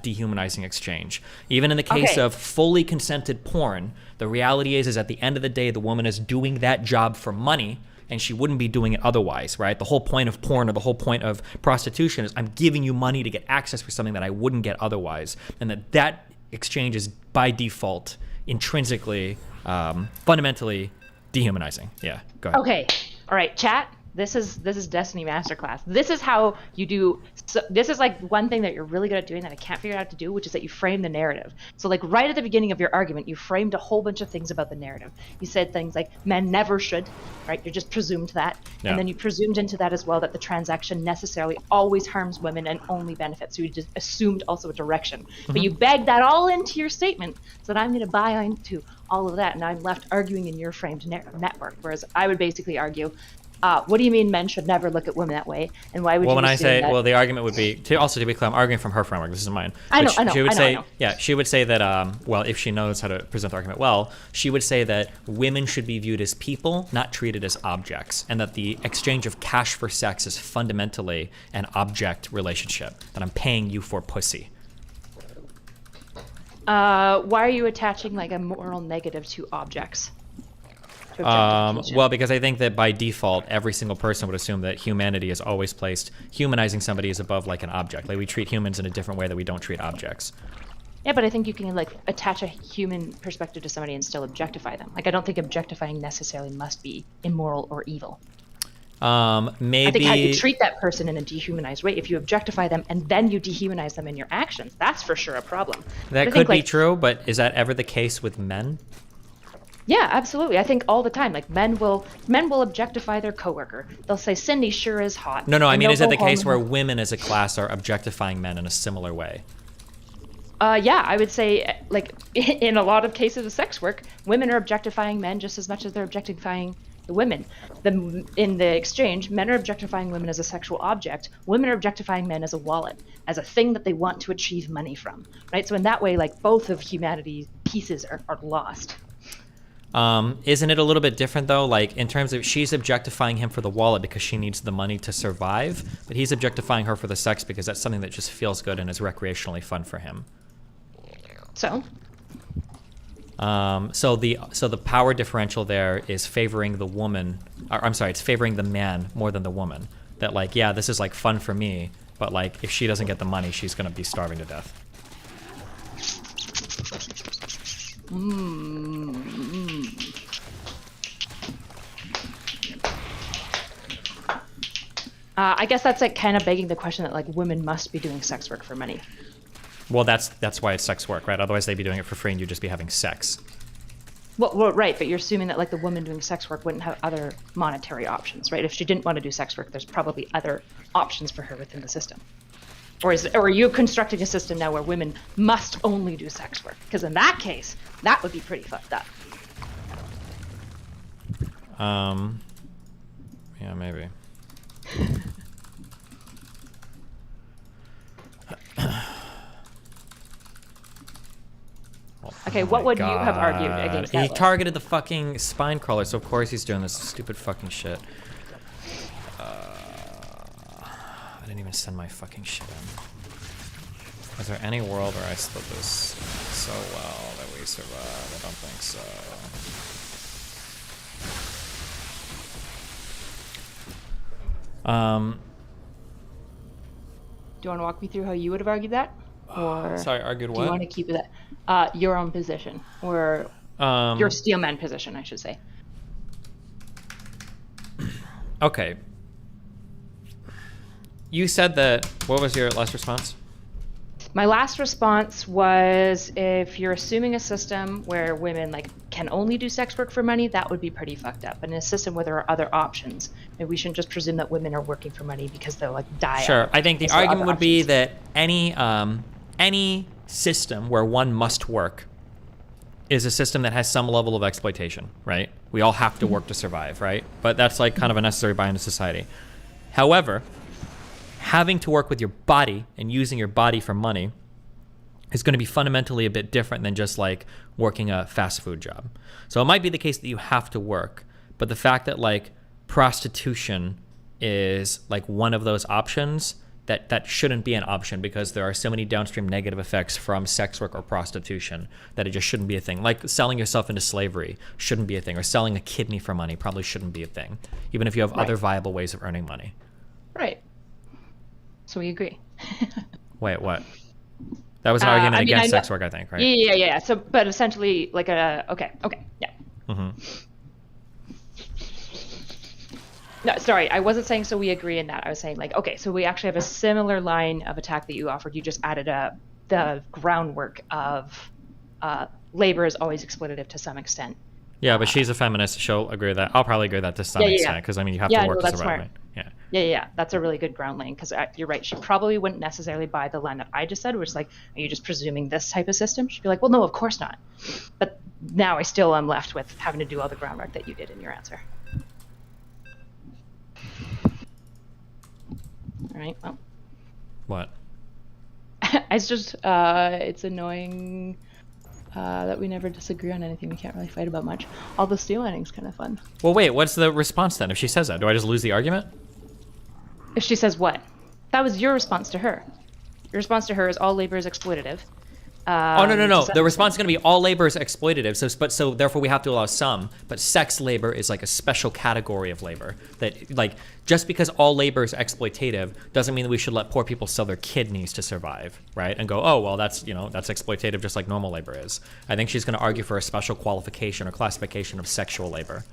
dehumanizing exchange. Even in the case of fully consented porn, the reality is at the end of the day, the woman is doing that job for money, and she wouldn't be doing it otherwise, right? The whole point of porn or the whole point of prostitution is I'm giving you money to get access for something that I wouldn't get otherwise. And that exchange is by default, intrinsically, fundamentally dehumanizing. Yeah, go ahead. Okay, all right, chat. This is Destiny Masterclass. This is how you do. So this is like one thing that you're really good at doing that I can't figure out how to do, which is that you frame the narrative. So like right at the beginning of your argument, you framed a whole bunch of things about the narrative. You said things like men never should, right? You just presumed that, Yeah. and then you presumed into that as well that the transaction necessarily always harms women and only benefits. So you just assumed also a direction, but you bagged that all into your statement. So that I'm going to buy into all of that, and I'm left arguing in your framed network. Whereas I would basically argue. What do you mean men should never look at women that way? And why would Well, you when I assume say, that? well, the argument would be, to be clear, I'm arguing from her framework. This is mine. I know. She would say, yeah, she would say that, well, if she knows how to present the argument well, she would say that women should be viewed as people, not treated as objects, and that the exchange of cash for sex is fundamentally an object relationship, that I'm paying you for pussy. Why are you attaching like a moral negative to objects? To objectification? Well, because I think that by default, every single person would assume that humanity is always placed, humanizing somebody is above like an object. Like we treat humans in a different way that we don't treat objects. Yeah, but I think you can like attach a human perspective to somebody and still objectify them. Like I don't think objectifying necessarily must be immoral or evil. Maybe. I think how you treat that person in a dehumanized way, if you objectify them and then you dehumanize them in your actions, that's for sure a problem. That could be true, but is that ever the case with men? Yeah, absolutely. I think all the time, like men will objectify their coworker. They'll say Cindy sure is hot. No, I mean, is it the go case home where and- women as a class are objectifying men in a similar way? Yeah, I would say, like, in a lot of cases of sex work, women are objectifying men just as much as they're objectifying the women. In the exchange, men are objectifying women as a sexual object. Women are objectifying men as a wallet, as a thing that they want to achieve money from, right? So in that way, like, both of humanity's pieces are lost. Isn't it a little bit different though? Like in terms of she's objectifying him for the wallet because she needs the money to survive, but he's objectifying her for the sex because that's something that just feels good and is recreationally fun for him. So? So the power differential there is favoring the woman. Or, I'm sorry, it's favoring the man more than the woman. That like, yeah, this is like fun for me, but like if she doesn't get the money, she's gonna be starving to death. I guess that's like kind of begging the question that like women must be doing sex work for money. Well, that's why it's sex work, right? Otherwise, they'd be doing it for free, and you'd just be having sex. Well, right, but you're assuming that like the woman doing sex work wouldn't have other monetary options, right? If she didn't want to do sex work, there's probably other options for her within the system. Or are you constructing a system now where women must only do sex work? Because in that case, that would be pretty fucked up. Yeah, maybe. Okay, what would you have argued against that? He targeted the fucking spine crawler, so of course he's doing this stupid fucking shit. I didn't even send my fucking shit in. Is there any world where I split this so well that we survive? I don't think so. Do you want to walk me through how you would have argued that? Or sorry, argued do what? you want to keep it at your own position? Or your steelman position, I should say. Okay. You said that, what was your last response? My last response was, if you're assuming a system where women like can only do sex work for money, that would be pretty fucked up. But in a system where there are other options, maybe we shouldn't just presume that women are working for money because they'll like die. Sure, I think the argument would be that any system where one must work is a system that has some level of exploitation, right? We all have to work to survive, right? But that's like kind of a necessary bind to society. However, having to work with your body and using your body for money is going to be fundamentally a bit different than just like working a fast food job. So it might be the case that you have to work, but the fact that like prostitution is like one of those options, that shouldn't be an option, because there are so many downstream negative effects from sex work or prostitution that it just shouldn't be a thing. Like selling yourself into slavery shouldn't be a thing, or selling a kidney for money probably shouldn't be a thing, even if you have other viable ways of earning money. Right. So we agree. Wait, what? That was an argument against sex work, I think, right? Yeah. So, but essentially, like okay, yeah. Mm-hmm. No, sorry, I wasn't saying so we agree in that. I was saying like, okay, so we actually have a similar line of attack that you offered. You just added the groundwork of labor is always exploitative to some extent. Yeah, but she's a feminist. She'll agree with that. I'll probably agree with that to some extent, because I mean, you have to work to survive, right? Yeah. That's a really good ground line, because you're right. She probably wouldn't necessarily buy the line that I just said, which is like, are you just presuming this type of system? She'd be like, well, no, of course not. But now I still am left with having to do all the groundwork that you did in your answer. All right. Well. What? It's just it's annoying that we never disagree on anything. We can't really fight about much. All the steel ending's kind of fun. Well, wait. What's the response then? If she says that, do I just lose the argument? If she says what? That was your response to her. Your response to her is all labor is exploitative. Oh, no. The response is going to be all labor is exploitative. So therefore we have to allow some, but sex labor is like a special category of labor that like, just because all labor is exploitative doesn't mean that we should let poor people sell their kidneys to survive, right? And go, oh, well, that's exploitative just like normal labor is. I think she's going to argue for a special qualification or classification of sexual labor.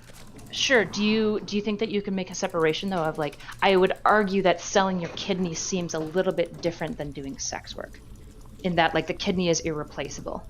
Sure. Do you think that you can make a separation though of like, I would argue that selling your kidney seems a little bit different than doing sex work, in that like the kidney is irreplaceable.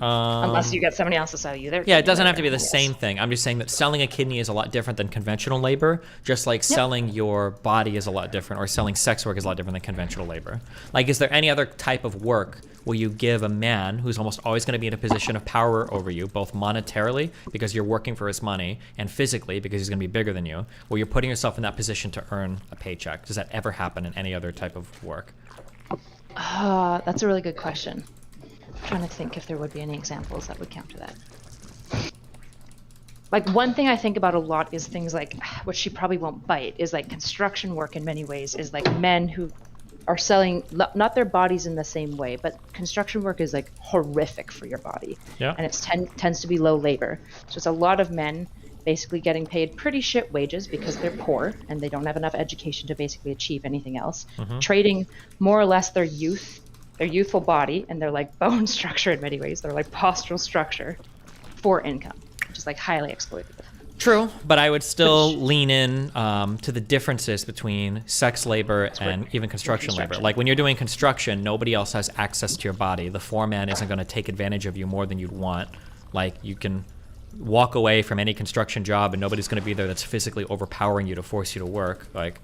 Unless you get somebody else to sell you their kidney. Yeah, it doesn't have to be the same thing. I'm just saying that selling a kidney is a lot different than conventional labor, just like selling your body is a lot different, or selling sex work is a lot different than conventional labor. Like, is there any other type of work where you give a man who's almost always going to be in a position of power over you, both monetarily, because you're working for his money, and physically, because he's going to be bigger than you, where you're putting yourself in that position to earn a paycheck? Does that ever happen in any other type of work? That's a really good question. I'm trying to think if there would be any examples that would counter that. Like, one thing I think about a lot is things like, which she probably won't bite, is like construction work in many ways is like men who are selling not their bodies in the same way, but construction work is like horrific for your body. Yeah. And it tends to be low labor. So it's a lot of men basically getting paid pretty shit wages because they're poor and they don't have enough education to basically achieve anything else. Trading more or less their youthful body and their like bone structure in many ways, their like postural structure for income, which is like highly exploitative. True, but I would still lean in to the differences between sex labor and even construction labor. Like when you're doing construction, nobody else has access to your body. The foreman isn't going to take advantage of you more than you'd want. Like you can walk away from any construction job and nobody's going to be there that's physically overpowering you to force you to work. Like,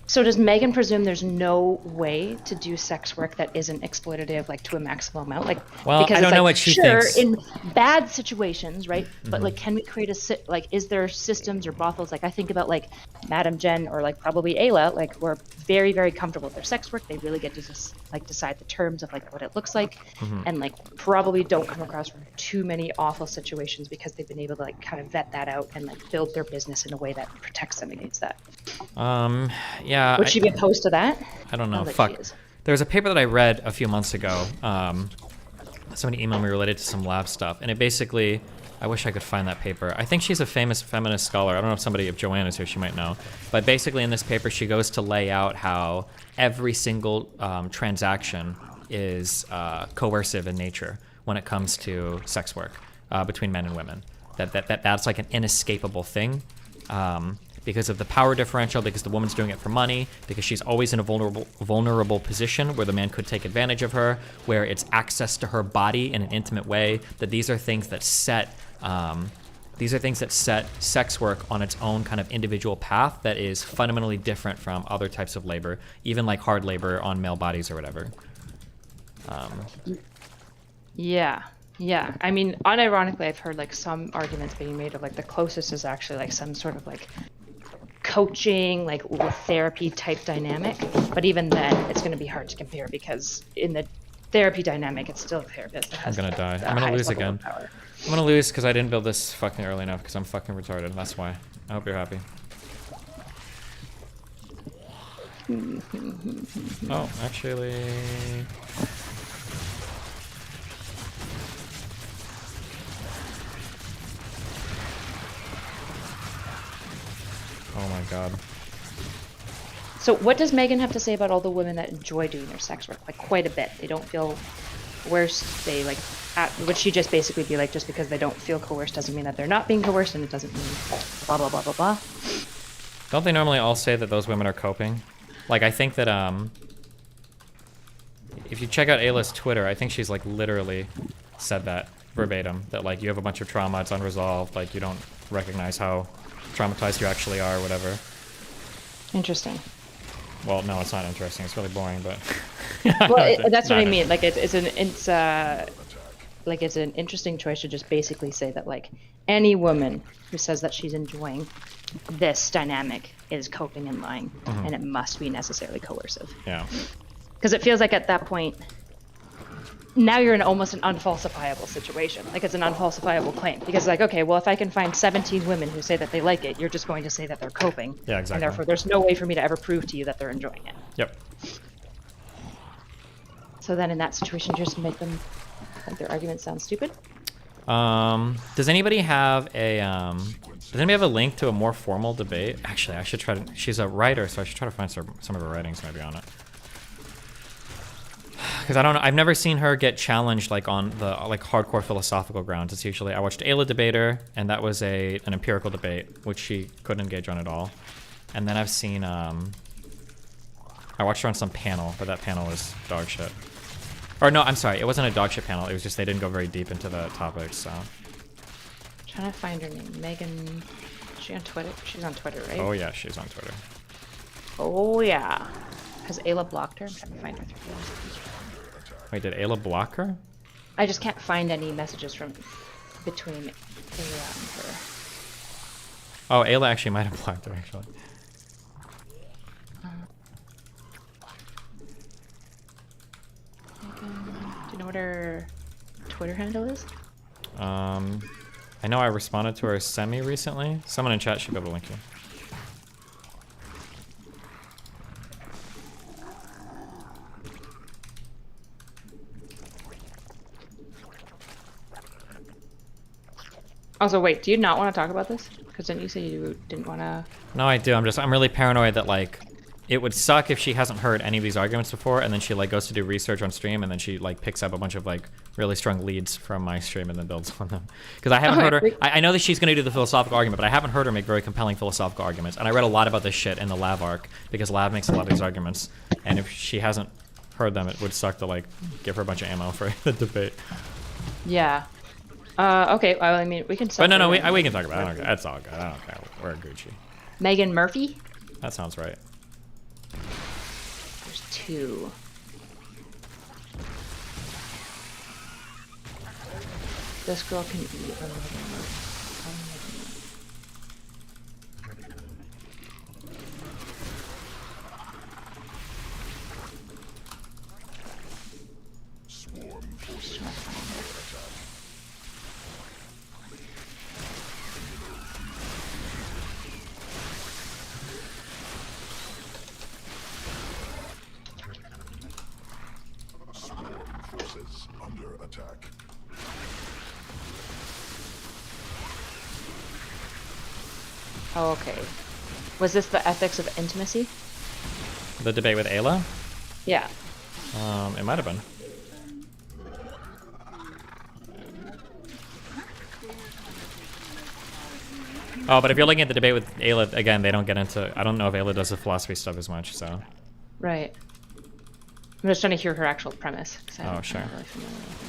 so does Megan presume there's no way to do sex work that isn't exploitative, like to a maximum amount? Like, well, because I don't it's know like, what she sure, thinks. in bad situations, right? But like, can we create like, is there systems or brothels? Like, I think about like Madam Jen or like probably Ayla, like who are very, very comfortable with their sex work. They really get to just like decide the terms of like what it looks like, and like probably don't come across too many awful situations because they've been able to like kind of vet that out and like build their business in a way that protects them against that. Yeah. Would she be opposed to that? I don't know. Like Fuck. There was a paper that I read a few months ago. Somebody emailed me related to some lab stuff, and it basically, I wish I could find that paper. I think she's a famous feminist scholar. I don't know if Joanne is here, she might know. But basically in this paper, she goes to lay out how every single transaction is coercive in nature when it comes to sex work between men and women. That's like an inescapable thing. Because of the power differential, because the woman's doing it for money, because she's always in a vulnerable position where the man could take advantage of her, where it's access to her body in an intimate way, that these are things that set sex work on its own kind of individual path that is fundamentally different from other types of labor, even like hard labor on male bodies or whatever. Yeah. I mean, unironically, I've heard like some arguments being made of like the closest is actually like some sort of like coaching, like therapy type dynamic. But even then, it's going to be hard to compare because in the therapy dynamic, it's still a therapist that has I'm gonna die. the I'm gonna highest lose level again. of power. I'm gonna lose because I didn't build this fucking early enough because I'm fucking retarded. That's why. I hope you're happy. Oh, actually... Oh my god. So what does Megan have to say about all the women that enjoy doing their sex work? Like quite a bit. They don't feel coerced. They like, would she just basically be like, just because they don't feel coerced doesn't mean that they're not being coerced, and it doesn't mean blah, blah, blah, blah, blah. Don't they normally all say that those women are coping? Like, I think that, if you check out Ayla's Twitter, I think she's like literally said that verbatim, that like you have a bunch of trauma, it's unresolved, like you don't recognize how traumatized you actually are, or whatever. Interesting. Well, no, it's not interesting. It's really boring, but. Well, that's what I mean. Like it's an interesting choice to just basically say that like any woman who says that she's enjoying this dynamic is coping and lying, and it must be necessarily coercive. Yeah. Because it feels like at that point, now you're in almost an unfalsifiable situation. Like it's an unfalsifiable claim. Because like, okay, well, if I can find 17 women who say that they like it, you're just going to say that they're coping. Yeah, exactly. And therefore, there's no way for me to ever prove to you that they're enjoying it. Yep. So then in that situation, just make them think their argument sounds stupid? Does anybody have a link to a more formal debate? Actually, I should try to, she's a writer, so I should try to find some of her writings maybe on it. Because I don't know, I've never seen her get challenged like on the like hardcore philosophical grounds. It's usually, I watched Ayla Debater, and that was an empirical debate, which she couldn't engage on at all. And then I've seen, I watched her on some panel, but that panel was dog shit. Or no, I'm sorry, it wasn't a dog shit panel, it was just they didn't go very deep into the topics, so. I'm trying to find her name. Megan, is she on Twitter? She's on Twitter, right? Oh yeah, she's on Twitter. Oh yeah. Has Ayla blocked her? I'm trying to find her through. Wait, did Ayla block her? I just can't find any messages from between Ayla and her. Oh, Ayla actually might have blocked her, actually. Do you know what her Twitter handle is? I know I responded to her semi recently. Someone in chat should be able to link you. Also, wait, do you not want to talk about this? Because didn't you say you didn't want to? No, I do. I'm really paranoid that like, it would suck if she hasn't heard any of these arguments before, and then she like goes to do research on stream, and then she like picks up a bunch of like really strong leads from my stream and then builds on them. Because I haven't heard her. I know that she's going to do the philosophical argument, but I haven't heard her make very compelling philosophical arguments. And I read a lot about this shit in the Lav arc because Lav makes a lot of these arguments, and if she hasn't heard them, it would suck to like give her a bunch of ammo for the debate. Yeah. Okay. Well, I mean, we can. But no, we can talk about it. I don't care. That's all good. I don't care. We're Gucci. Megan Murphy. That sounds right. There's 2. This girl can eat. Oh, okay. Was this the ethics of intimacy? The debate with Ayla? Yeah. It might have been. Oh, but if you're looking at the debate with Ayla, again, they don't get into... I don't know if Ayla does the philosophy stuff as much, so... Right. I'm just trying to hear her actual premise. Oh, sure. I'm not really familiar with her.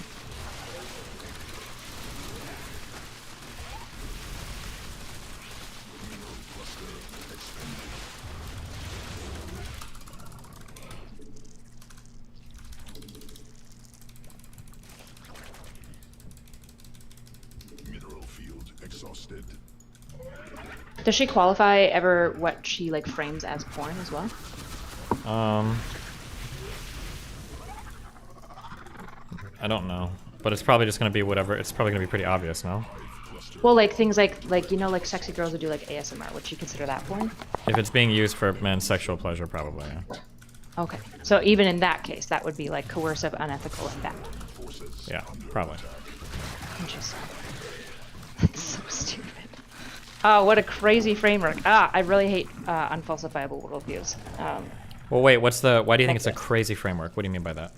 Does she qualify ever what she like frames as porn as well? I don't know, but it's probably just gonna be whatever. It's probably gonna be pretty obvious, no? Well, like things like you know, like sexy girls would do like ASMR. Would you consider that porn? If it's being used for men's sexual pleasure, probably. Yeah. Okay, so even in that case, that would be like coercive, unethical, and bad. Yeah, probably. Interesting. That's so stupid. Oh, what a crazy framework. I really hate unfalsifiable worldviews. Well, wait, why do you think it's a crazy framework? What do you mean by that?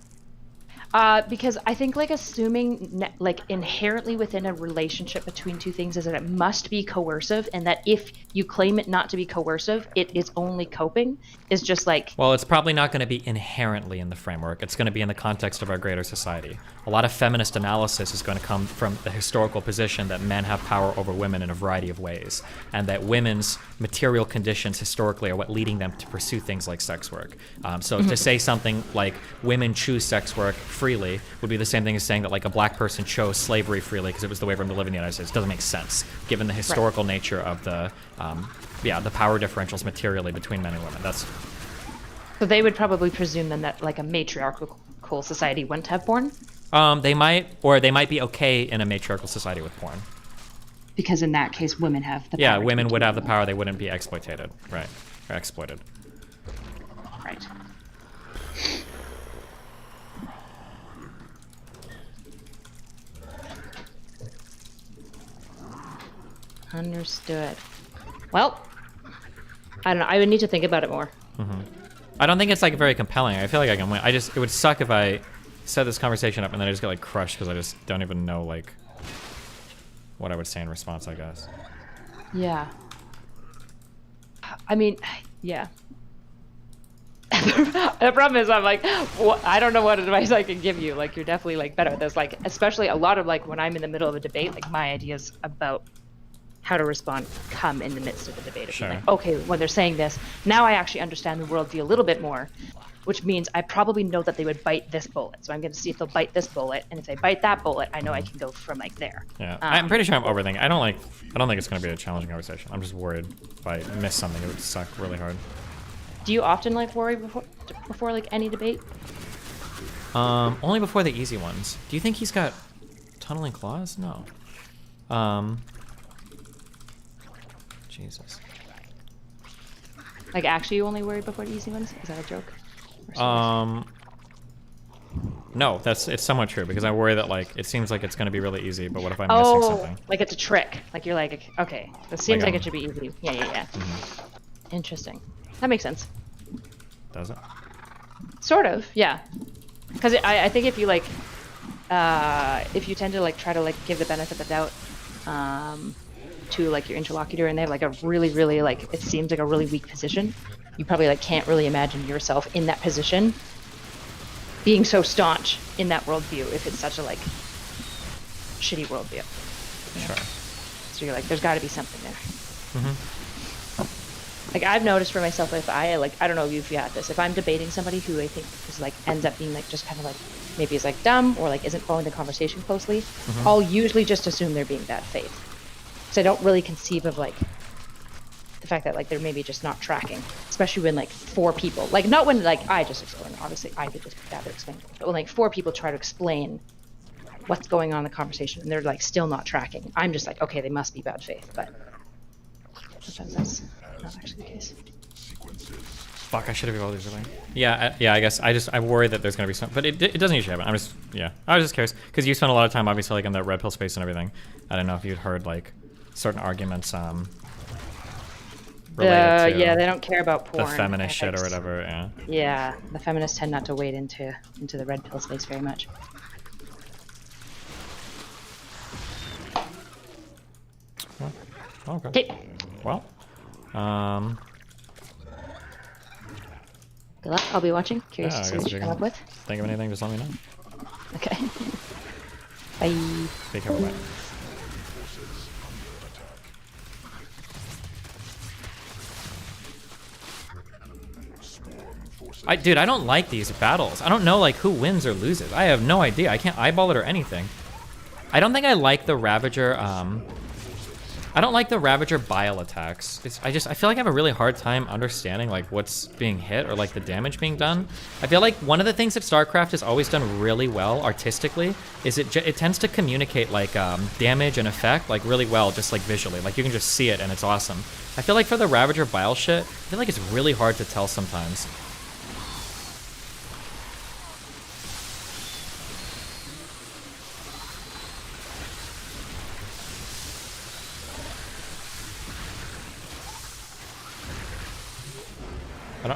Because I think like assuming like inherently within a relationship between two things is that it must be coercive, and that if you claim it not to be coercive, it is only coping, is just like... Well, it's probably not going to be inherently in the framework. It's going to be in the context of our greater society. A lot of feminist analysis is going to come from the historical position that men have power over women in a variety of ways, and that women's material conditions historically are what leading them to pursue things like sex work. So to say something like women choose sex work freely would be the same thing as saying that like a black person chose slavery freely because it was the way for them to live in the United States. It doesn't make sense given the historical nature of the power differentials materially between men and women. So they would probably presume then that like a matriarchal society wouldn't have porn? They might be okay in a matriarchal society with porn. Because in that case, women have the power. Yeah, women would have the power. They wouldn't be exploited, right? Or exploited. Right. Understood. Well, I don't know. I would need to think about it more. Mm-hmm. I don't think it's like very compelling. I feel like I can win. It would suck if I set this conversation up and then I just get like crushed because I just don't even know like what I would say in response, I guess. Yeah. I mean, yeah. The problem is I'm like, I don't know what advice I can give you. Like, you're definitely like better at this. Like, especially a lot of like when I'm in the middle of a debate, like my ideas about how to respond come in the midst of the debate. Sure. Like, okay, when they're saying this, now I actually understand the worldview a little bit more, which means I probably know that they would bite this bullet. So I'm going to see if they'll bite this bullet, and if they bite that bullet, I know I can go from like there. Yeah, I'm pretty sure I'm overthinking. I don't think it's going to be a challenging conversation. I'm just worried if I miss something, it would suck really hard. Do you often like worry before like any debate? Only before the easy ones. Do you think he's got tunneling claws? No. Jesus. Like, actually, you only worry before the easy ones? Is that a joke? No, it's somewhat true because I worry that like it seems like it's gonna be really easy, but what if I'm missing something? Like it's a trick. Like you're like, okay, this seems like it should be easy. Yeah. Interesting. That makes sense. Does it? Sort of, yeah. Because I think if you like, if you tend to like try to like give the benefit of the doubt to like your interlocutor, and they have like a really like it seems like a really weak position, you probably like can't really imagine yourself in that position being so staunch in that worldview if it's such a like shitty worldview. Sure. So you're like, there's got to be something there. Mm-hmm. Like I've noticed for myself, if I like, I don't know if you had this, if I'm debating somebody who I think is like ends up being like just kind of like maybe is like dumb or like isn't following the conversation closely, I'll usually just assume they're being bad faith. So I don't really conceive of like the fact that like they're maybe just not tracking, especially when like 4 people, like not when like I just explain, obviously I could just gather explain, but when like 4 people try to explain what's going on in the conversation and they're like still not tracking, I'm just like, okay, they must be bad faith, but sometimes that's not actually the case. Fuck, I should have evolved these earlier. Yeah, I guess I worry that there's gonna be some, but it doesn't usually happen. I was just curious because you spent a lot of time obviously like in the red pill space and everything. I don't know if you'd heard like certain arguments related to yeah, they don't care about porn. the feminist shit or ethics. whatever. Yeah. Yeah, the feminists tend not to wade into the red pill space very much. Okay. Well, good luck. I'll be watching. Curious yeah, to I see guess what if you you come up can with. think of anything, just let me know. Okay. Bye. Be careful, bye. Dude, I don't like these battles. I don't know like who wins or loses. I have no idea. I can't eyeball it or anything. I don't think I like the Ravager. I don't like the Ravager bile attacks. I feel like I have a really hard time understanding like what's being hit or like the damage being done. I feel like one of the things that StarCraft has always done really well artistically is it tends to communicate like damage and effect like really well, just like visually. Like you can just see it and it's awesome. I feel like for the Ravager bile shit, I feel like it's really hard to tell sometimes.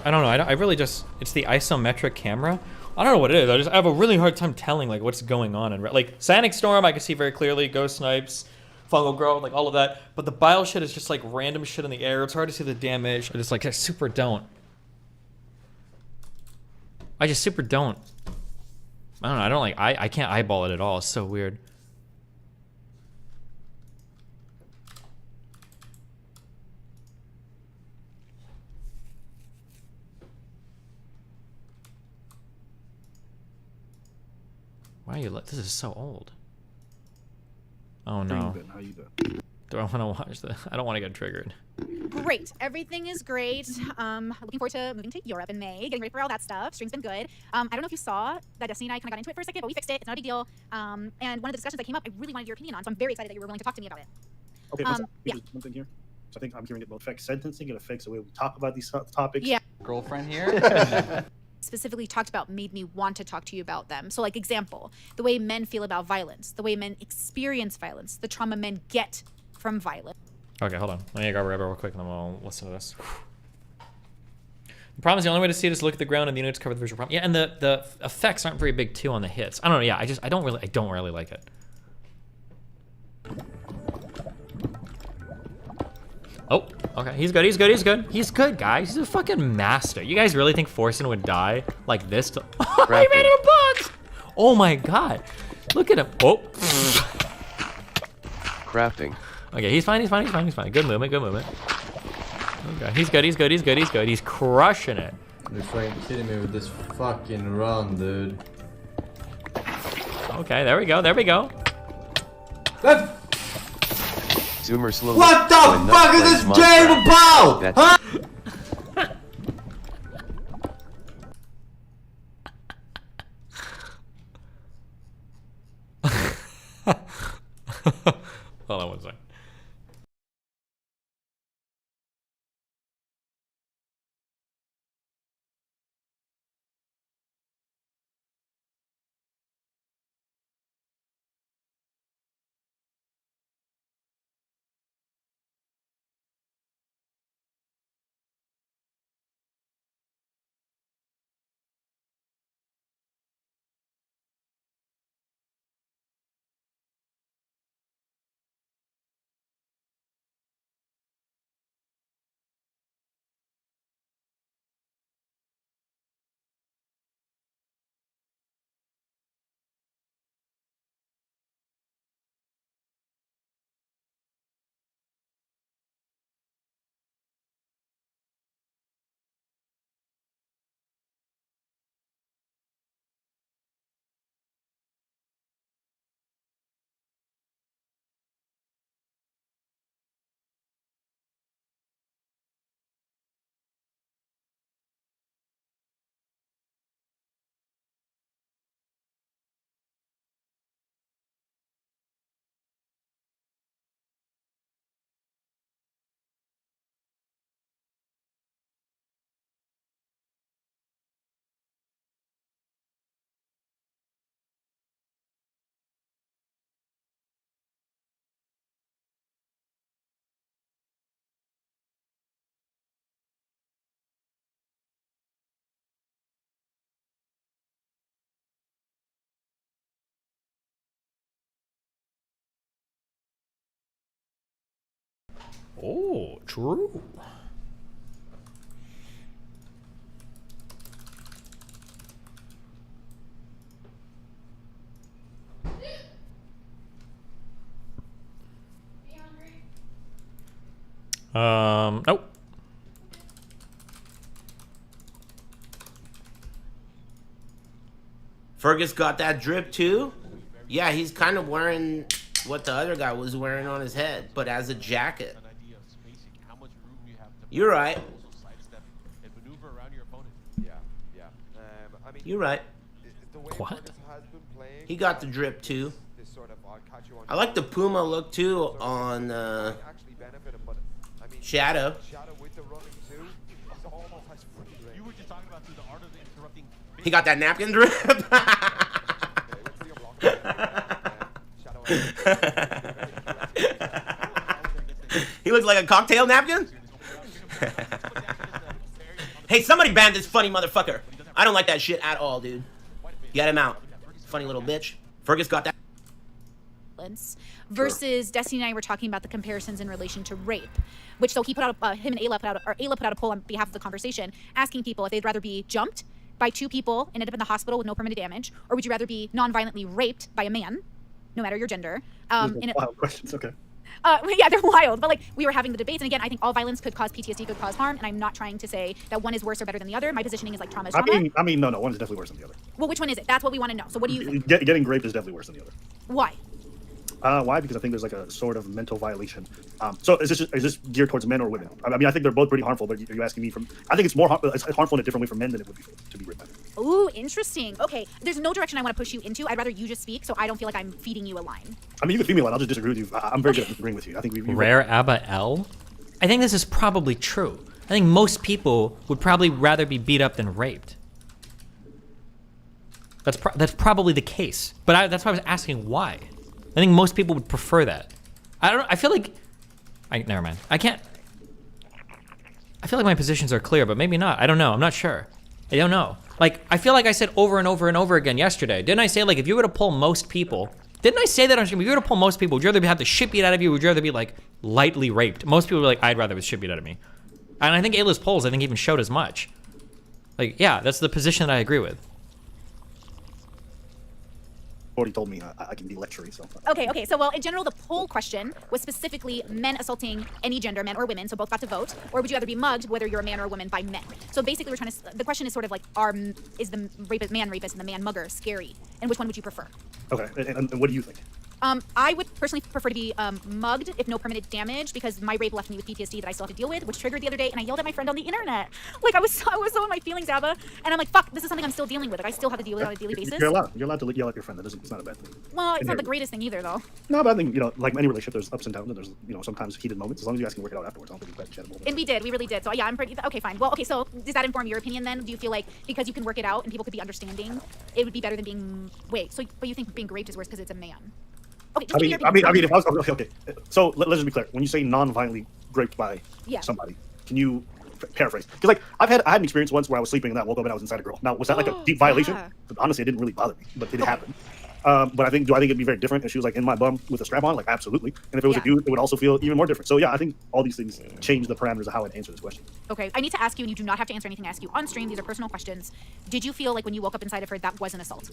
I don't know. I really just, it's the isometric camera. I don't know what it is. I have a really hard time telling like what's going on. And like Sonic Storm, I can see very clearly. Ghost Snipes, Fungal Growth, like all of that. But the bile shit is just like random shit in the air. It's hard to see the damage. I just like, I super don't. I just super don't. I don't know. I don't like, I can't eyeball it at all. It's so weird. Why are you this is so old. Oh no. How you doing? Do I want to watch the? I don't want to get triggered. Great. Everything is great. Looking forward to moving to Europe in May, getting ready for all that stuff. Stream's been good. I don't know if you saw that Destiny and I kind of got into it for a second, but we fixed it. It's not a big deal. And one of the discussions that came up, I really wanted your opinion on, so I'm very excited that you were willing to talk to me about it. Okay, yeah. One thing here. So I think I'm hearing it will affect sentencing, it affects the way we talk about these topics. Yeah. Girlfriend here. Specifically talked about made me want to talk to you about them. So like example, the way men feel about violence, the way men experience violence, the trauma men get from violence. Okay, hold on. Let me grab a rubber real quick and then we'll listen to this. The problem is the only way to see it is to look at the ground and the units cover the visual problem. Yeah, and the effects aren't very big too on the hits. I don't know, yeah, I don't really like it. Oh, okay, he's good, He's good, guys. He's a fucking master. You guys really think Forsen would die like this? Oh, he made it a box! Oh my god. Look at him. Oh. Crafting. Okay, he's fine. Good movement. Okay, he's good. He's crushing it. You're fucking kidding me with this fucking run, dude. Okay, there we go. Zoomer slowly. What the fuck is this game about? Huh? Hold on one second. Oh, true. Nope. Fergus got that drip too? Yeah, he's kind of wearing what the other guy was wearing on his head, but as a jacket. You're right. You're right. What? He got the drip too. I like the Puma look too on Shadow. He got that napkin drip. He looks like a cocktail napkin. Hey, somebody ban this funny motherfucker. I don't like that shit at all, dude. Get him out. Funny little bitch. Fergus got that. Versus Destiny and I were talking about the comparisons in relation to rape, which so he put out him and Ayla put out a poll on behalf of the conversation, asking people if they'd rather be jumped by two people and end up in the hospital with no permanent damage, or would you rather be non-violently raped by a man, no matter your gender? Wild questions. Okay. Yeah, they're wild, but like we were having the debates, and again, I think all violence could cause PTSD, could cause harm, and I'm not trying to say that one is worse or better than the other. My positioning is like trauma is trauma. I mean, no, one is definitely worse than the other. Well, which one is it? That's what we want to know. So what do you think? Getting raped is definitely worse than the other. Why? Why? Because I think there's like a sort of mental violation. So is this geared towards men or women? I mean, I think they're both pretty harmful, but are you asking me from? I think it's more it's harmful in a different way for men than it would be to be raped by men. Ooh, interesting. Okay, there's no direction I want to push you into. I'd rather you just speak, so I don't feel like I'm feeding you a line. I mean, you can feed me a line. I'll just disagree with you. I'm very good at agreeing with you. I think we Rare Abba L. I think this is probably true. I think most people would probably rather be beat up than raped. That's probably the case. But that's why I was asking why. I think most people would prefer that. I feel like... never mind. I feel like my positions are clear, but maybe not. I don't know. I'm not sure. I don't know. Like, I feel like I said over and over and over again yesterday. Didn't I say, like, if you were to pull most people... Didn't I say that on stream? If you were to pull most people, would you rather have the shit beat out of you, or would you rather be, like, lightly raped? Most people were like, I'd rather have the shit beat out of me. And I think Ayla's polls, I think, even showed as much. Like, yeah, that's the position that I agree with. Already told me I can be lecturing, so. Okay, so well, in general, the poll question was specifically men assaulting any gender, men or women, so both got to vote, or would you rather be mugged, whether you're a man or a woman, by men? So basically, the question is sort of like, is the man rapist and the man mugger scary, and which one would you prefer? Okay, and what do you think? I would personally prefer to be mugged if no permanent damage, because my rape left me with PTSD that I still have to deal with, which triggered the other day, and I yelled at my friend on the internet. Like, I was so in my feelings, Abba, and I'm like, fuck, this is something I'm still dealing with. Like, I still have to deal with it on a daily basis. You're allowed to yell at your friend. It's not a bad thing. Well, it's not the greatest thing either, though. No, but I think, like any relationship, there's ups and downs, and there's, sometimes heated moments. As long as you guys can work it out afterwards, I don't think it's bad to chat. And we really did. So yeah, I'm pretty, okay, fine. Well, okay, so does that inform your opinion then? Do you feel like because you can work it out and people could be understanding, it would be better than being, but you think being raped is worse because it's a man? Okay, I mean, if I was, okay. So let's just be clear. When you say non-violently raped by somebody, can you paraphrase? Because like I had an experience once where I was sleeping and I woke up and I was inside a girl. Now was that like a deep violation? Yeah. Honestly, it didn't really bother me, but it happened. But I think it'd be very different if she was like in my bum with a strap on? Like absolutely. And if it was a dude, it would also feel even more different. So yeah, I think all these things change the parameters of how I'd answer this question. Okay, I need to ask you, and you do not have to answer anything I ask you on stream. These are personal questions. Did you feel like when you woke up inside of her that was an assault?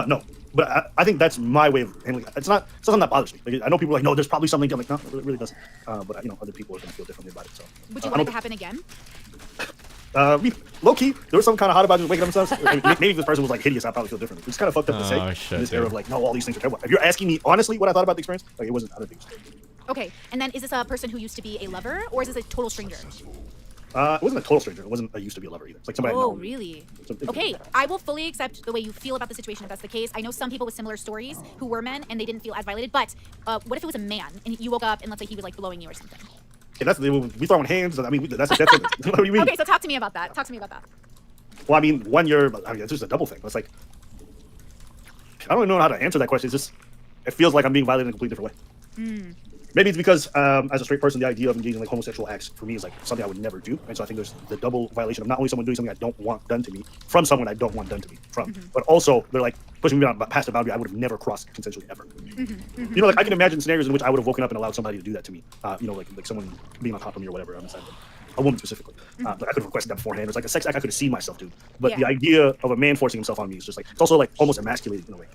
No, but I think that's my way of handling it. It's something that bothers me. Like, I know people are like, no, there's probably something. I'm like, no, it really doesn't. But other people are going to feel differently about it. So. Would you want it to happen again? Low key, there was something kind of hot about just waking up themselves. Maybe if this person was like hideous, I'd probably feel differently. It's kind of fucked up to say. In this era of like, no, all these things are terrible. If you're asking me honestly what I thought about the experience, like it wasn't. I don't think it was terrible. Okay, and then is this a person who used to be a lover, or is this a total stranger? It wasn't a total stranger. It wasn't. I used to be a lover either. It's like somebody. Oh, really? Okay, I will fully accept the way you feel about the situation if that's the case. I know some people with similar stories who were men and they didn't feel as violated. But what if it was a man and you woke up and let's say he was like blowing you or something? Yeah, we throwing hands. I mean, that's it. What do you mean? Okay, so talk to me about that. Well, I mean, it's just a double thing. It's like I don't even know how to answer that question. It's just it feels like I'm being violated in a completely different way. Maybe it's because as a straight person, the idea of engaging in like homosexual acts for me is like something I would never do, and so I think there's the double violation of not only someone doing something I don't want done to me from someone I don't want done to me from, but also they're like pushing me past a boundary I would have never crossed consensually ever. You know, like I can imagine scenarios in which I would have woken up and allowed somebody to do that to me. You know, like someone being on top of me or whatever. On the side. A woman specifically. Like I could have requested that beforehand. It's like a sex act I could have seen myself do. But the idea of a man forcing himself on me is just like, it's also like almost emasculating in a way.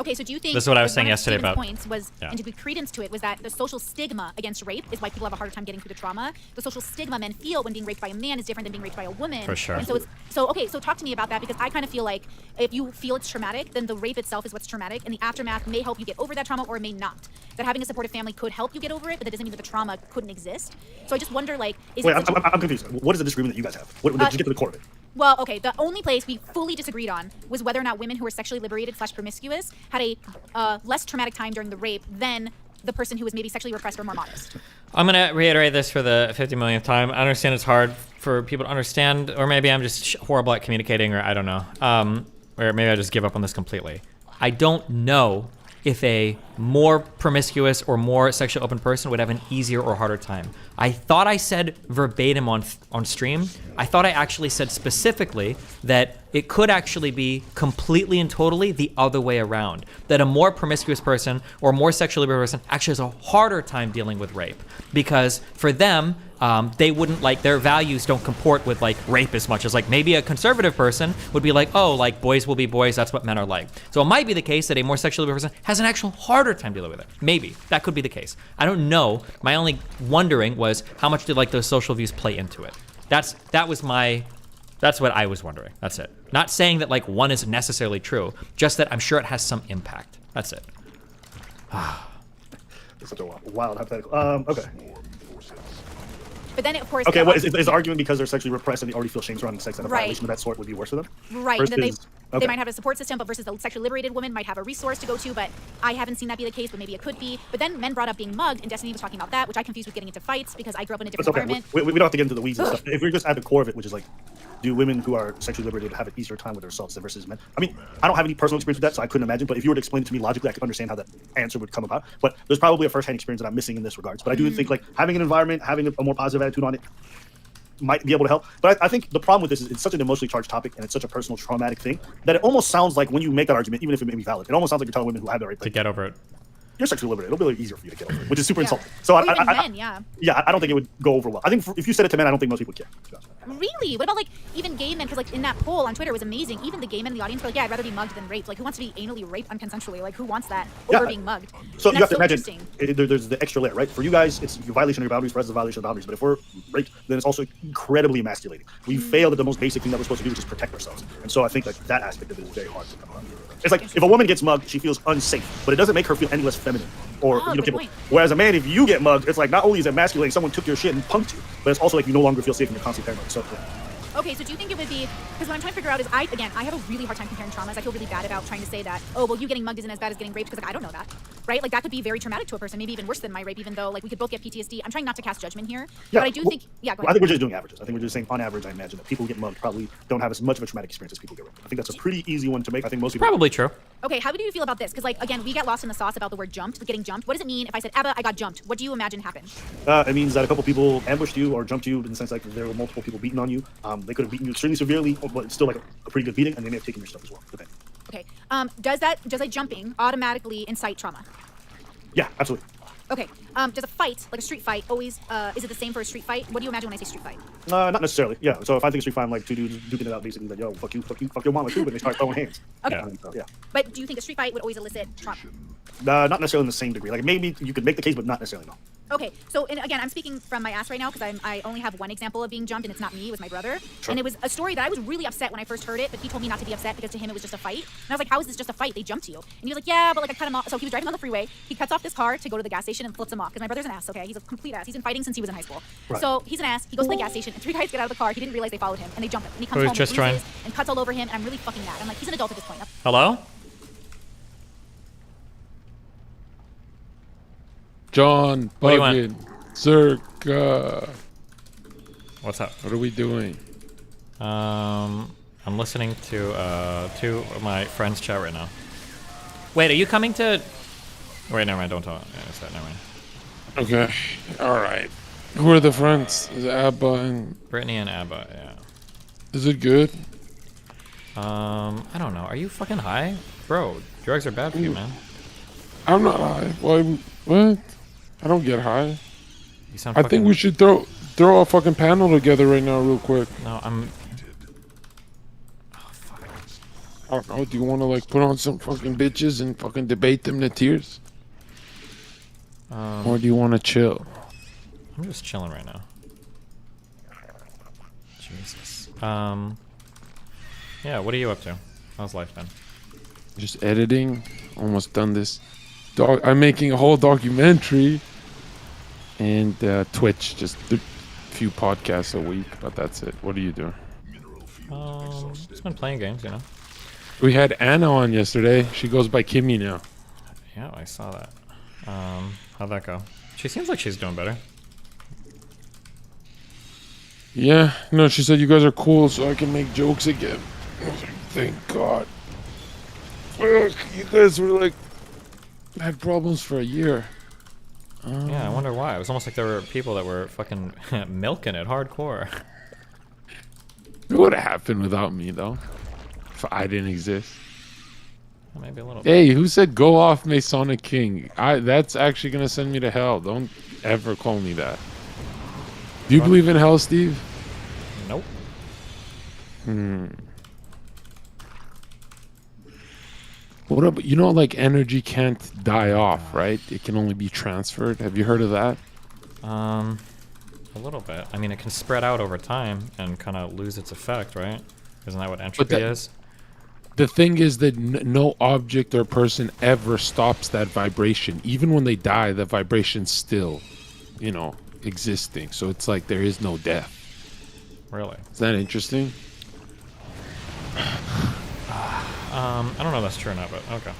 Okay, so do you think this is what I was saying one of yesterday Steven's about points was, and to give credence to it, was that the social stigma against rape is why people have a harder time getting through the trauma. The social stigma men feel when being raped by a man is different than being raped by a woman. For sure. And so so talk to me about that, because I kind of feel like if you feel it's traumatic, then the rape itself is what's traumatic, and the aftermath may help you get over that trauma or it may not. That having a supportive family could help you get over it, but that doesn't mean that the trauma couldn't exist. So I just wonder, like, I'm confused. What is the disagreement that you guys have? What did you get to the core of it? Well, okay, the only place we fully disagreed on was whether or not women who were sexually liberated / promiscuous had a less traumatic time during the rape than the person who was maybe sexually repressed or more modest. I'm going to reiterate this for the 50 millionth time. I understand it's hard for people to understand, or maybe I'm just horrible at communicating, or I don't know. Or maybe I just give up on this completely. I don't know if a more promiscuous or more sexually open person would have an easier or harder time. I thought I said verbatim on stream. I thought I actually said specifically that it could actually be completely and totally the other way around. That a more promiscuous person or more sexually liberated person actually has a harder time dealing with rape, because for them, they wouldn't, like, their values don't comport with like rape as much as like maybe a conservative person would be like, oh, like boys will be boys, that's what men are like. So it might be the case that a more sexually liberated person has an actual harder time dealing with it. Maybe that could be the case. I don't know. My only wondering was how much did like those social views play into it. That's what I was wondering. That's it. Not saying that like one is necessarily true, just that I'm sure it has some impact. That's it. It's such a wild hypothetical. Okay. But then, of course... Okay, what is arguing because they're sexually repressed and they already feel shame surrounding sex, that a violation of that sort would be worse for them? Right, versus, and then they might have a support system, but versus the sexually liberated woman might have a resource to go to, but I haven't seen that be the case, but maybe it could be. But then men brought up being mugged, and Destiny was talking about that, which I confused with getting into fights, because I grew up in a different environment. We don't have to get into the weeds and stuff. If we're just at the core of it, which is like, do women who are sexually liberated have an easier time with themselves versus men? I mean, I don't have any personal experience with that, so I couldn't imagine, but if you were to explain it to me logically, I could understand how that answer would come about. But there's probably a first-hand experience that I'm missing in this regards. But I do think like having an environment, having a more positive attitude on it, might be able to help. But I think the problem with this is it's such an emotionally charged topic and it's such a personal traumatic thing that it almost sounds like when you make that argument, even if it may be valid, it almost sounds like you're telling women who have that right to get over it. You're sexually liberated. It'll be really easier for you to get over it, which is super insulting. So I don't think it would go over well. I think if you said it to men, I don't think most people would care. Really? What about like even gay men? Because like in that poll on Twitter, it was amazing. Even the gay men in the audience were like, yeah, I'd rather be mugged than raped. Like who wants to be anally raped unconsensually? Like who wants that over being mugged? So you have to imagine there's the extra layer, right? For you guys, it's your violation of your boundaries. For us, it's a violation of boundaries. But if we're raped, then it's also incredibly emasculating. We failed at the most basic thing that we're supposed to do, which is protect ourselves. And so I think like that aspect of it is very hard to come around. It's like if a woman gets mugged, she feels unsafe, but it doesn't make her feel any less feminine or capable. Whereas a man, if you get mugged, it's like not only is it emasculating, someone took your shit and punked you, but it's also like you no longer feel safe and you're constantly paranoid. So Okay, so do you think it would be, because what I'm trying to figure out is, I have a really hard time comparing traumas. I feel really bad about trying to say that, oh, well, you getting mugged isn't as bad as getting raped, because like, I don't know that, right? Like that could be very traumatic to a person, maybe even worse than my rape, even though like we could both get PTSD. I'm trying not to cast judgment here, but I do think, go ahead. I think we're just doing averages. I think we're just saying on average, I imagine that people who get mugged probably don't have as much of a traumatic experience as people get raped. I think that's a pretty easy one to make. I think most people probably true. Okay, how do you feel about this? Because like, again, we get lost in the sauce about the word jumped, like getting jumped. What does it mean if I said, Abba, I got jumped? What do you imagine happened? It means that a couple people ambushed you or jumped you in the sense like there were multiple people beating on you. They could have beaten you extremely severely, but it's still like a pretty good beating, and they may have taken your stuff as well. Depending. Okay. Does a jumping automatically incite trauma? Yeah, absolutely. Okay. Does a fight, like a street fight, always is it the same for a street fight? What do you imagine when I say street fight? Not necessarily. Yeah. So if I think street fight, I'm like two dudes duking it out, basically like, yo, fuck you, fuck your mama too, but they start throwing hands. Okay. Yeah. But do you think a street fight would always elicit trauma? Not necessarily in the same degree. Like maybe you could make the case, but not necessarily. No. Okay, so and again, I'm speaking from my ass right now because I only have one example of being jumped, and it's not me, it was my brother. Sure. And it was a story that I was really upset when I first heard it, but he told me not to be upset because to him it was just a fight. And I was like, how is this just a fight? They jumped you. And he was like, yeah, but like I cut him off. So he was driving on the freeway, he cuts off this car to go to the gas station and flips him off. Because my brother's an ass, okay? He's a complete ass. He's been fighting since he was in high school. Right. So he's an ass, he goes to the gas station, and 3 guys get out of the car, he didn't realize they followed him, and they jump him. And he comes home with bruises and cuts all over him, and I'm really fucking mad. I'm like, he's an adult at this point. Hello? John, Buggin, Zerka. What's up? What are we doing? I'm listening to my friend's chat right now. Wait, are you coming to... Wait, never mind, don't talk. Yeah, never mind. Okay. All right. Who are the friends? Is it Abba and Brittany and Abba, yeah. Is it good? I don't know. Are you fucking high? Bro, drugs are bad for you, man. I'm not high. Why? What? I don't get high. You sound I fucking... think we should throw a fucking panel together right now, real quick. No, I'm... I don't know. Do you want to like put on some fucking bitches and fucking debate them to tears? Or do you want to chill? I'm just chilling right now. Jesus. Yeah, what are you up to? How's life been? Just editing. Almost done this. I'm making a whole documentary. And Twitch, just a few podcasts a week, but that's it. What are you doing? Just been playing games, you know. We had Anna on yesterday. She goes by Kimmy now. Yeah, I saw that. How'd that go? She seems like she's doing better. Yeah, no, she said you guys are cool, so I can make jokes again. I was like, thank God. Fuck, you guys were like had problems for a year. Yeah, I wonder why. It was almost like there were people that were fucking milking it hardcore. It would have happened without me, though. If I didn't exist. Well, maybe a little Hey, bit. who said go off Masonic King? That's actually gonna send me to hell. Don't ever call me that. Do you believe in hell, Steve? Nope. What up? You know, like energy can't die off, right? It can only be transferred. Have you heard of that? A little bit. I mean, it can spread out over time and kind of lose its effect, right? Isn't that what entropy is? The thing is that no object or person ever stops that vibration. Even when they die, the vibration's still, you know, existing. So it's like there is no death. Really? Is that interesting? I don't know if that's true or not, but okay.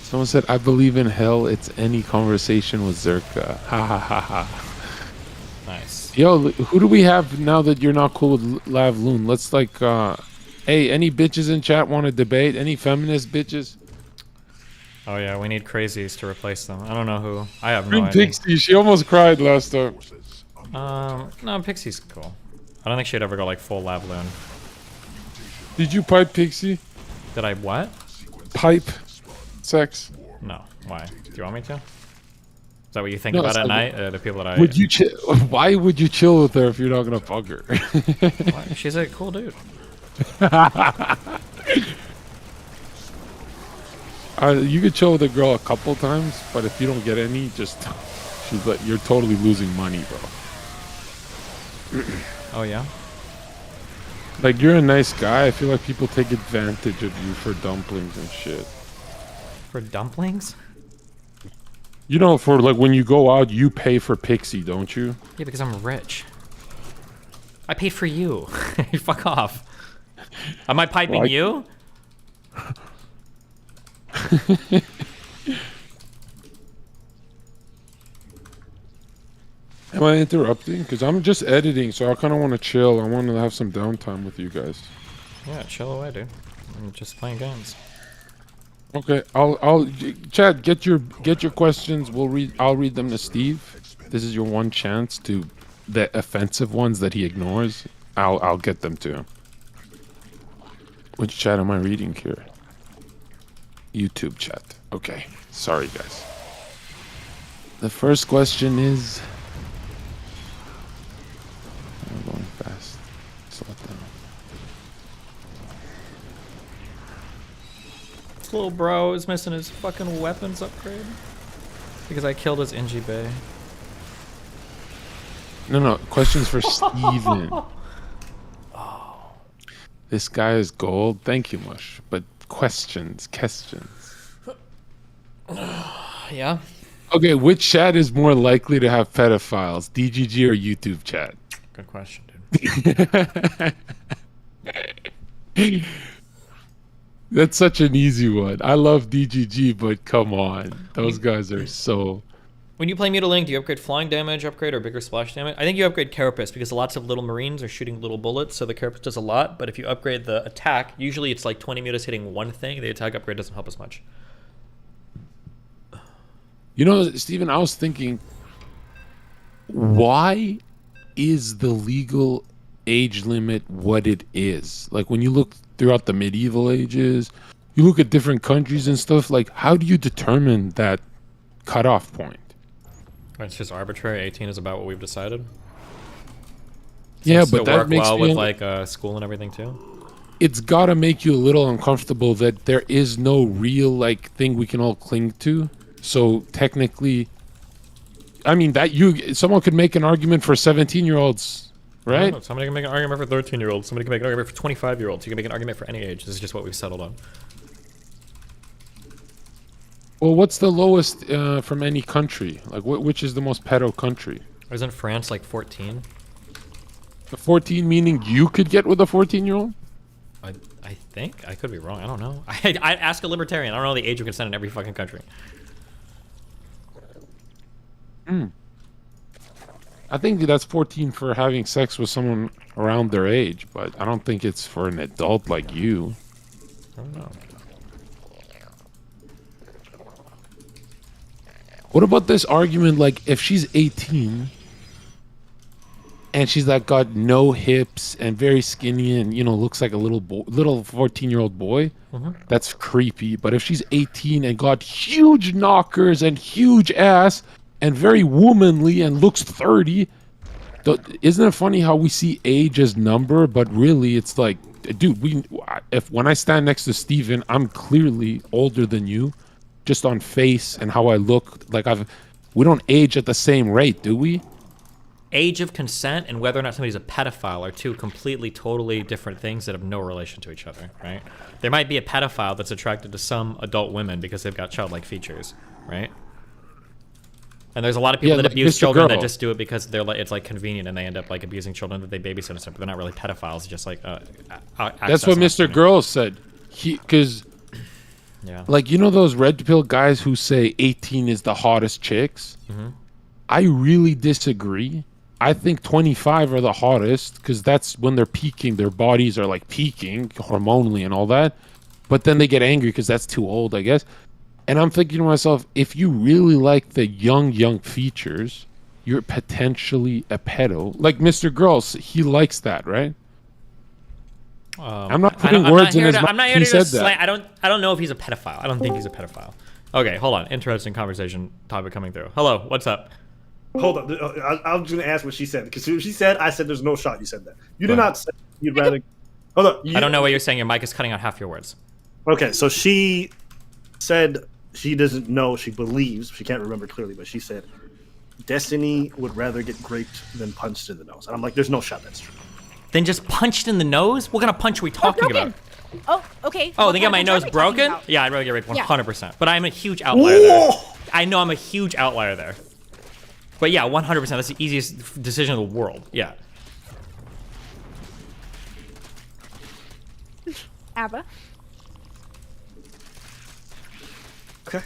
Someone said, I believe in hell. It's any conversation with Zerka. Ha ha ha ha. Nice. Yo, who do we have now that you're not cool with Lav Loon? Let's like, hey, any bitches in chat want to debate? Any feminist bitches? Oh yeah, we need crazies to replace them. I don't know who. I have no Bring idea. Pixie. She almost cried last time. No, Pixie's cool. I don't think she'd ever go like full Lav Loon. Did you pipe Pixie? Did I what? Pipe sex? No. Why? Do you want me to? Is that what you think No, about it's at like- night? The people that I... Would you why would you chill with her if you're not gonna fuck her? Why? She's a cool dude. You could chill with a girl a couple times, but if you don't get any, just she's like you're totally losing money, bro. Oh yeah? Like you're a nice guy. I feel like people take advantage of you for dumplings and shit. For dumplings? You know, for like when you go out, you pay for Pixie, don't you? Yeah, because I'm rich. I paid for you. Fuck off. Am I piping you? Am I interrupting? Because I'm just editing, so I kind of want to chill. I want to have some downtime with you guys. Yeah, chill away, dude. I'm just playing games. Okay, I'll Chad, get your questions. I'll read them to Steve. This is your one chance to the offensive ones that he ignores. I'll get them to him. Which chat am I reading here? YouTube chat. Okay, sorry guys. The first question is. I'm going fast. Slow it down. This little bro is missing his fucking weapons upgrade. Because I killed his NG Bay. No, questions for Steven. This guy is gold. Thank you, Mush. But questions. Yeah? Okay, which chat is more likely to have pedophiles? DGG or YouTube chat? Good question, dude. That's such an easy one. I love DGG, but come on. Those guys are so... When you play Mutiling, do you upgrade flying damage upgrade or bigger splash damage? I think you upgrade Carapace because lots of little marines are shooting little bullets, so the Carapace does a lot. But if you upgrade the attack, usually it's like 20 mutas hitting one thing. The attack upgrade doesn't help as much. You know, Steven, I was thinking, why is the legal age limit what it is? Like, when you look throughout the medieval ages, you look at different countries and stuff, like, how do you determine that cutoff point? It's just arbitrary. 18 is about what we've decided. Yeah, Seems but to that work makes well me with un- like school and everything too. It's gotta make you a little uncomfortable that there is no real like thing we can all cling to. So technically, I mean someone could make an argument for 17-year-olds, right? No, somebody can make an argument for 13-year-olds. Somebody can make an argument for 25-year-olds. You can make an argument for any age. This is just what we've settled on. Well, what's the lowest from any country? Like, which is the most pedo country? Isn't France like 14? 14 meaning you could get with a 14-year-old? I think. I could be wrong. I don't know. I ask a libertarian. I don't know the age of consent in every fucking country. I think that's 14 for having sex with someone around their age, but I don't think it's for an adult like you. I don't know. What about this argument, like, if she's 18 and she's like got no hips and very skinny and, you know, looks like a little 14-year-old boy, that's creepy. But if she's 18 and got huge knockers and huge ass and very womanly and looks 30, isn't it funny how we see age as number, but really it's like, dude, when I stand next to Steven, I'm clearly older than you, just on face and how I look. Like, we don't age at the same rate, do we? Age of consent and whether or not somebody's a pedophile are two completely, totally different things that have no relation to each other, right? There might be a pedophile that's attracted to some adult women because they've got childlike features, right? And there's a lot of people that like abuse Mr. children Girl. that just do it because they're like, it's like convenient, and they end up like abusing children that they babysit and stuff. But they're not really pedophiles, just like That's what Mr. Girl said. Because, yeah, like, you know those red pill guys who say 18 is the hottest chicks? I really disagree. I think 25 are the hottest because that's when they're peaking. Their bodies are like peaking hormonally and all that. But then they get angry because that's too old, I guess. And I'm thinking to myself, if you really like the young features, you're potentially a pedo. Like Mr. Girls, he likes that, right? I'm not putting words in his mouth. I'm not here He to said that. I don't know if he's a pedophile. I don't think he's a pedophile. Okay, hold on. Interesting conversation topic coming through. Hello, what's up? Hold up. I was going to ask what she said. Because she said, I said there's no shot you said that. You did not say you'd rather... Hold up. I don't know what you're saying. Your mic is cutting out half your words. Okay, so she said she doesn't know, she believes, she can't remember clearly, but she said Destiny would rather get graped than punched in the nose. And I'm like, there's no shot that's true. Then just punched in the nose? What kind of punch are we talking about? Oh, okay. Oh, What they get kind my of punch nose are we talking broken? about? Yeah, I'd rather get raped 100%. Yeah. But I'm a huge outlier there. I know I'm a huge outlier there. But yeah, 100%. That's the easiest decision in the world. Yeah. Abba. Okay.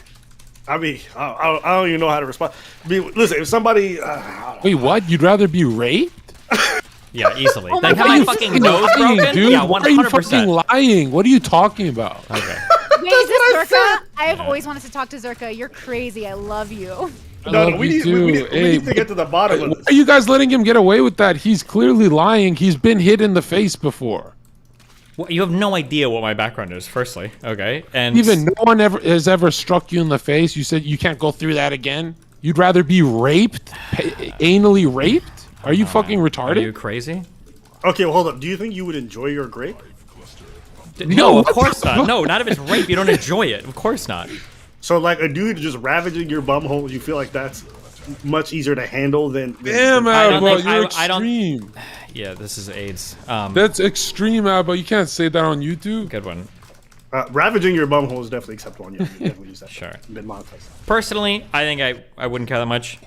I mean, I don't even know how to respond. I mean, listen, if somebody... Wait, what? You'd rather be raped? Yeah, easily. Oh Like, my have my God. fucking nose broken? Dude, Yeah, why are you fucking 100%. lying? What are you talking about? Okay. Wait, is this Zerka? I've always wanted to talk to Zerka. You're crazy. I love you. No, we need to get to the bottom of Why this. are you guys letting him get away with that? He's clearly lying. He's been hit in the face before. Well, you have no idea what my background is, firstly. Okay. And Even no one has ever struck you in the face. You said you can't go through that again. You'd rather be raped, anally raped? Are you fucking retarded? Are you crazy? Okay, well, hold up. Do you think you would enjoy your grape? No, of what course the not. fuck? No, not if it's rape. You don't enjoy it. Of course not. So, like, a dude just ravaging your bumhole, you feel like that's much easier to handle than... Damn, Abba, you're extreme. Yeah, this is AIDS. That's extreme, Abba. You can't say that on YouTube. Good one. Ravaging your bumhole is definitely acceptable on YouTube. You definitely use that. Sure. Been monetized. Personally, I think I wouldn't care that much.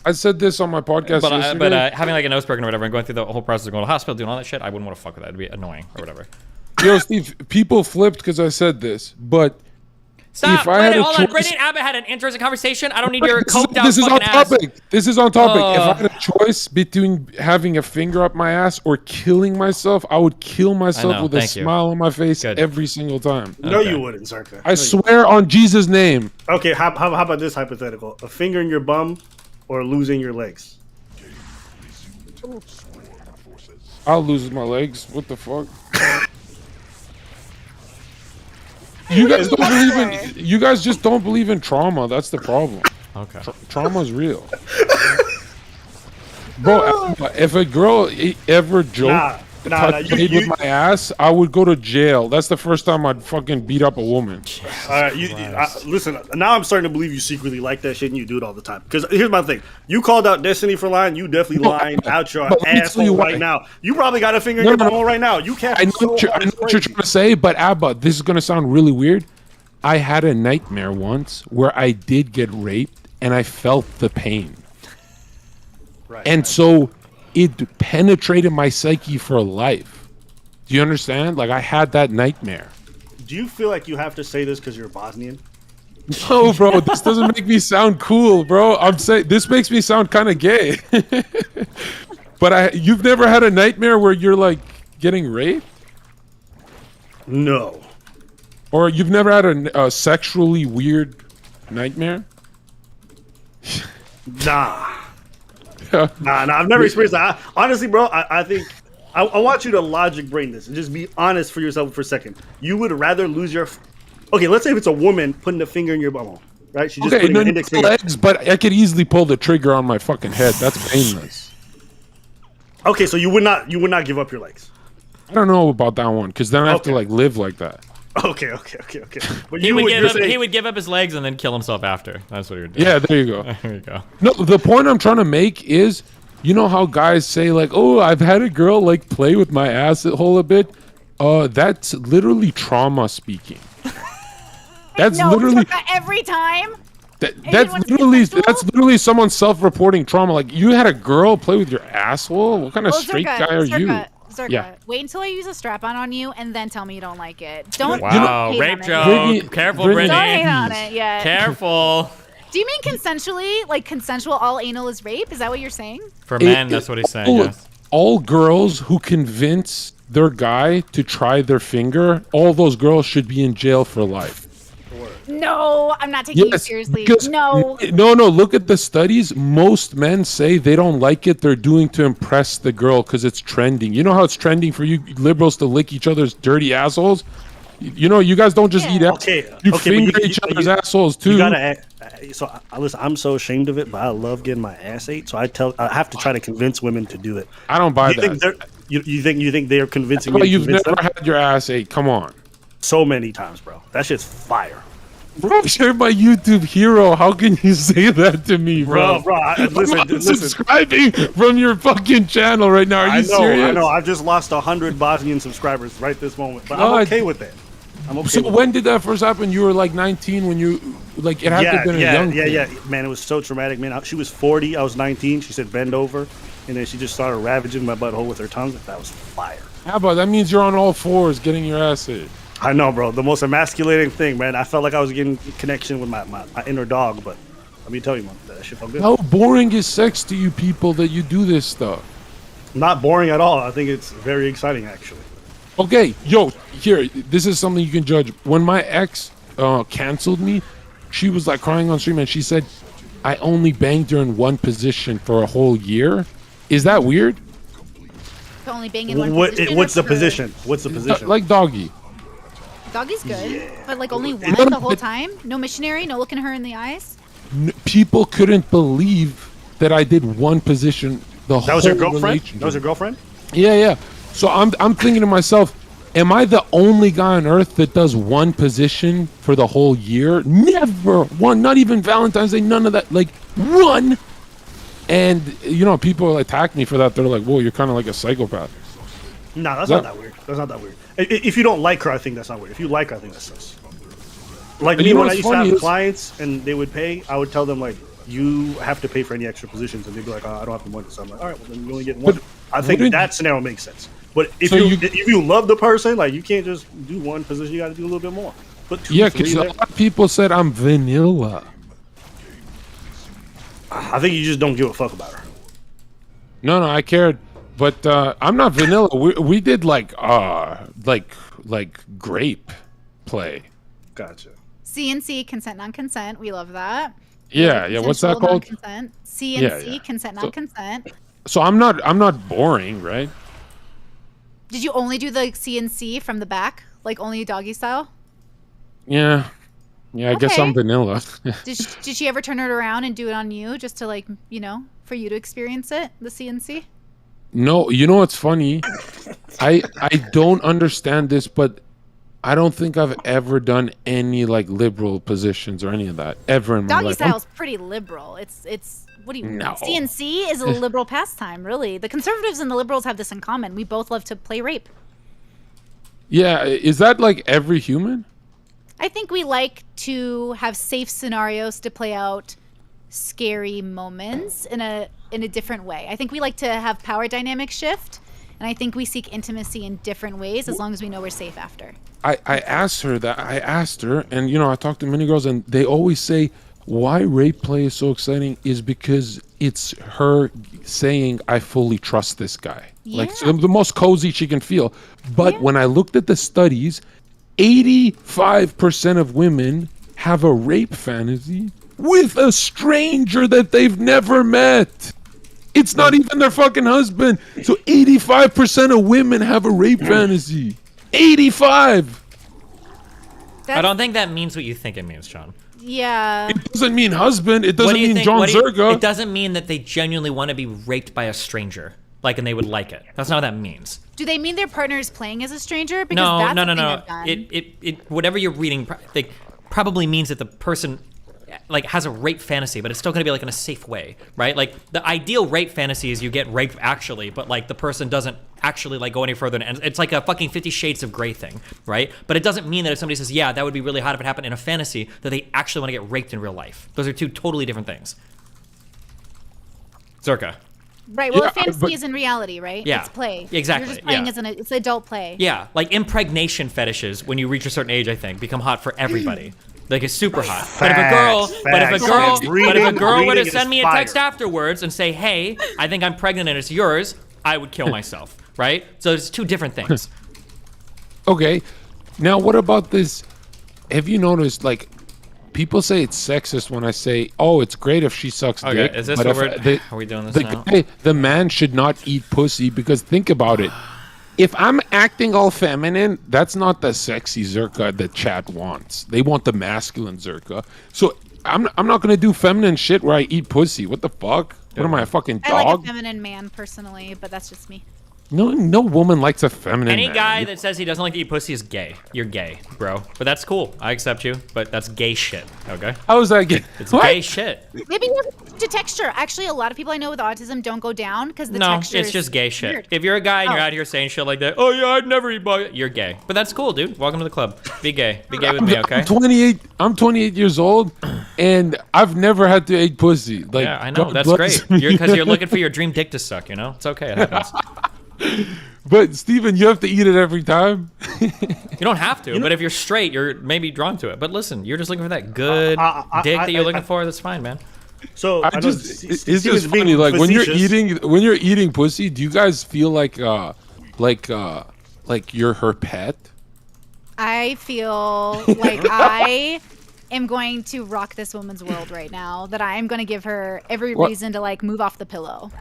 I said this on my podcast yesterday. But having like a nose broken or whatever and going through the whole process of going to the hospital, doing all that shit, I wouldn't want to fuck with that. It'd be annoying or whatever. Yo, Steve, people flipped because I said this, but Stop. I had a Hold on. choice- Brittany and Abbott had an interesting conversation. I don't need your coked out This is on fucking ass. topic. This is on topic. If I had a choice between having a finger up my ass or killing myself, I would kill myself with a smile on my face every single time. No, you wouldn't, Zarka. I swear on Jesus' name. Okay, how about this hypothetical? A finger in your bum or losing your legs? I'll lose my legs. What the fuck? You guys don't believe in. You guys just don't believe in trauma. That's the problem. Okay. Trauma's real. Bro, if a girl ever joked, played with my ass, I would go to jail. That's the first time I'd fucking beat up a woman. Listen, now I'm starting to believe you secretly like that shit and you do it all the time. Because here's my thing. You called out Destiny for lying. You definitely lying out your asshole right now. You probably got a finger in your bum right now. You can't. I know what you're trying to say, but Abba, this is going to sound really weird. I had a nightmare once where I did get raped and I felt the pain. And so it penetrated my psyche for life. Do you understand? Like, I had that nightmare. Do you feel like you have to say this because you're Bosnian? No, bro, this doesn't make me sound cool, bro. I'm saying this makes me sound kind of gay. But you've never had a nightmare where you're like getting raped? No. Or you've never had a sexually weird nightmare? Nah. Nah, I've never experienced that. Honestly, bro, I think I want you to logic brain this and just be honest for yourself for a second. You would rather lose your. Okay, let's say if it's a woman putting a finger in your bum, right? She just putting an index finger. Legs, but I could easily pull the trigger on my fucking head. That's painless. Okay, so you would not give up your legs. I don't know about that one because then I have to like live like that. Okay. But he would give up his legs and then kill himself after. That's what he would do. Yeah, there you go. There you go. No, the point I'm trying to make is, you know how guys say like, "Oh, I've had a girl like play with my asshole a bit." That's literally trauma speaking. That's literally every time. That's literally someone self-reporting trauma. Like, you had a girl play with your asshole. What kind of straight guy are you? Zerka, wait until I use a strap-on on you and then tell me you don't like it. Don't. Wow, rape joke. Careful, Brittany. Don't hate on it yet. Careful. Do you mean consensually? Like consensual all anal is rape? Is that what you're saying? For men, that's what he's saying. Yes. All girls who convince their guy to try their finger, all those girls should be in jail for life. No, I'm not taking you seriously. No. No, look at the studies. Most men say they don't like it. They're doing to impress the girl because it's trending. You know how it's trending for you liberals to lick each other's dirty assholes? You know, you guys don't just eat ass. You finger each other's assholes too. You gotta listen, I'm so ashamed of it, but I love getting my ass ate. So I have to try to convince women to do it. I don't buy that. You think they're convincing me? You've never had your ass ate. Come on. So many times, bro. That shit's fire. Bro, you're my YouTube hero. How can you say that to me, bro? Listen. I'm subscribing from your fucking channel right now. Are you serious? I know. I've just lost 100 Bosnian subscribers right this moment, but I'm okay with that. So when did that first happen? You were like 19 when you it had to have been a young kid. Yeah. Man, it was so traumatic, man. She was 40. I was 19. She said bend over, and then she just started ravaging my butthole with her tongue. That was fire. How about that? Means you're on all fours getting your ass ate. I know, bro. The most emasculating thing, man. I felt like I was getting connection with my inner dog, but let me tell you, man, that shit felt good. How boring is sex to you people that you do this stuff? Not boring at all. I think it's very exciting, actually. Okay, here, this is something you can judge. When my ex canceled me, she was like crying on stream and she said, I only banged her in one position for a whole year. Is that weird? Only bang in one position. What's the position? What's the position? Like doggy. Doggy's good, but like only one the whole time? No missionary? No looking her in the eyes? People couldn't believe that I did one position the whole That was your girlfriend? relationship. That was your girlfriend? Yeah. So I'm thinking to myself, am I the only guy on earth that does one position for the whole year? Never one, not even Valentine's Day, none of that. Like one. And people attack me for that. They're like, "Whoa, you're kind of like a psychopath." No, that's not that weird. That's not that weird. If you don't like her, I think that's not weird. If you like her, I think that's sus. Like me, when I used to have clients and they would pay, I would tell them like, you have to pay for any extra positions, and they'd be like, I don't have the money. So I'm like, all right, well then you only get one. I think that scenario makes sense. But if you love the person, like you can't just do one position. You got to do a little bit more. Put 2, Yeah, 3 because a there. lot of people said I'm vanilla. I think you just don't give a fuck about her. No, I cared, but I'm not vanilla. We did like grape play. Gotcha. CNC, consent, non-consent. We love that. Yeah. What's that Consensual, called? Non-consent. CNC, Yeah. consent, non-consent. So I'm not boring, right? Did you only do the CNC from the back, like only doggy style? Yeah. I guess I'm Okay. vanilla. Did she ever turn it around and do it on you, just to like, for you to experience it, the CNC? No, you know what's funny? I don't understand this, but I don't think I've ever done any like liberal positions or any of that ever in my Doggy life. style's pretty liberal. It's what do you No. CNC is a liberal pastime, really. The conservatives and the liberals have this in common. We both love to play rape. Yeah, is that like every human? I think we like to have safe scenarios to play out scary moments in a different way. I think we like to have power dynamic shift, and I think we seek intimacy in different ways as long as we know we're safe after. I asked her, and I talked to many girls, and they always say why rape play is so exciting is because it's her saying I fully trust this guy. Like so the most cozy she can feel. But when I looked at the studies, 85% of women have a rape fantasy with a stranger that they've never met. It's not even their fucking husband. So 85% of women have a rape fantasy. 85. I don't think that means what you think it means, Sean. Yeah. It doesn't mean husband. It What doesn't do you mean think- John what do you- Zerga. It doesn't mean that they genuinely want to be raped by a stranger, and they would like it. That's not what that means. Do they mean their partner is playing as a stranger? Because No. that's something I've done. It whatever you're reading, probably means that the person has a rape fantasy, but it's still gonna be in a safe way, right? Like the ideal rape fantasy is you get raped actually, but the person doesn't actually go any further, and it's like a fucking 50 Shades of Grey thing, right? But it doesn't mean that if somebody says, yeah, that would be really hot if it happened in a fantasy, that they actually want to get raped in real life. Those are two totally different things. Zerka. Right. Well, Yeah, a fantasy but- is in reality, right? Yeah. It's play. Exactly, You're just playing yeah. it's adult play. Yeah, impregnation fetishes when you reach a certain age, I think, become hot for everybody. It's super hot. But if a girl were to Reading send is me a fire. text afterwards and say, "Hey, I think I'm pregnant and it's yours," I would kill myself, right? So it's two different things. Okay. Now, what about this? Have you noticed, people say it's sexist when I say, oh, it's great if she sucks Okay, dick. is this but what if we're- are we doing this now? The man should not eat pussy because think about it. If I'm acting all feminine, that's not the sexy Zerka that chat wants. They want the masculine Zerka. So I'm not going to do feminine shit where I eat pussy. What the fuck? What am I, a fucking I like a dog? feminine man personally, but that's just me. No woman likes a feminine Any man. guy that says he doesn't like to eat pussy is gay. You're gay, bro. But that's cool. I accept you. But that's gay shit. Okay. How is that gay? It's What? gay shit. Maybe you have to texture. Actually, a lot of people I know with autism don't go down because the No, texture it's is just gay shit. weird. If you're a guy and you're Oh. out here saying shit like that, oh yeah, I'd never eat bug, you're gay. But that's cool, dude. Welcome to the club. Be gay. Be gay with me, okay? I'm 28 years old, and I've never had to eat pussy. Yeah, I know. God That's bless great. me. Because you're looking for your dream dick to suck, you know? It's okay. It happens. But Steven, you have to eat it every time. You don't have to, but if you're straight, you're maybe drawn to it. But listen, you're just looking for that good dick that you're looking for. That's fine, man. So I just, it's just funny. Like when you're eating pussy, do you guys feel like you're her pet? I feel like I am going to rock this woman's world right now. That I am going to give her every What? reason to move off the pillow.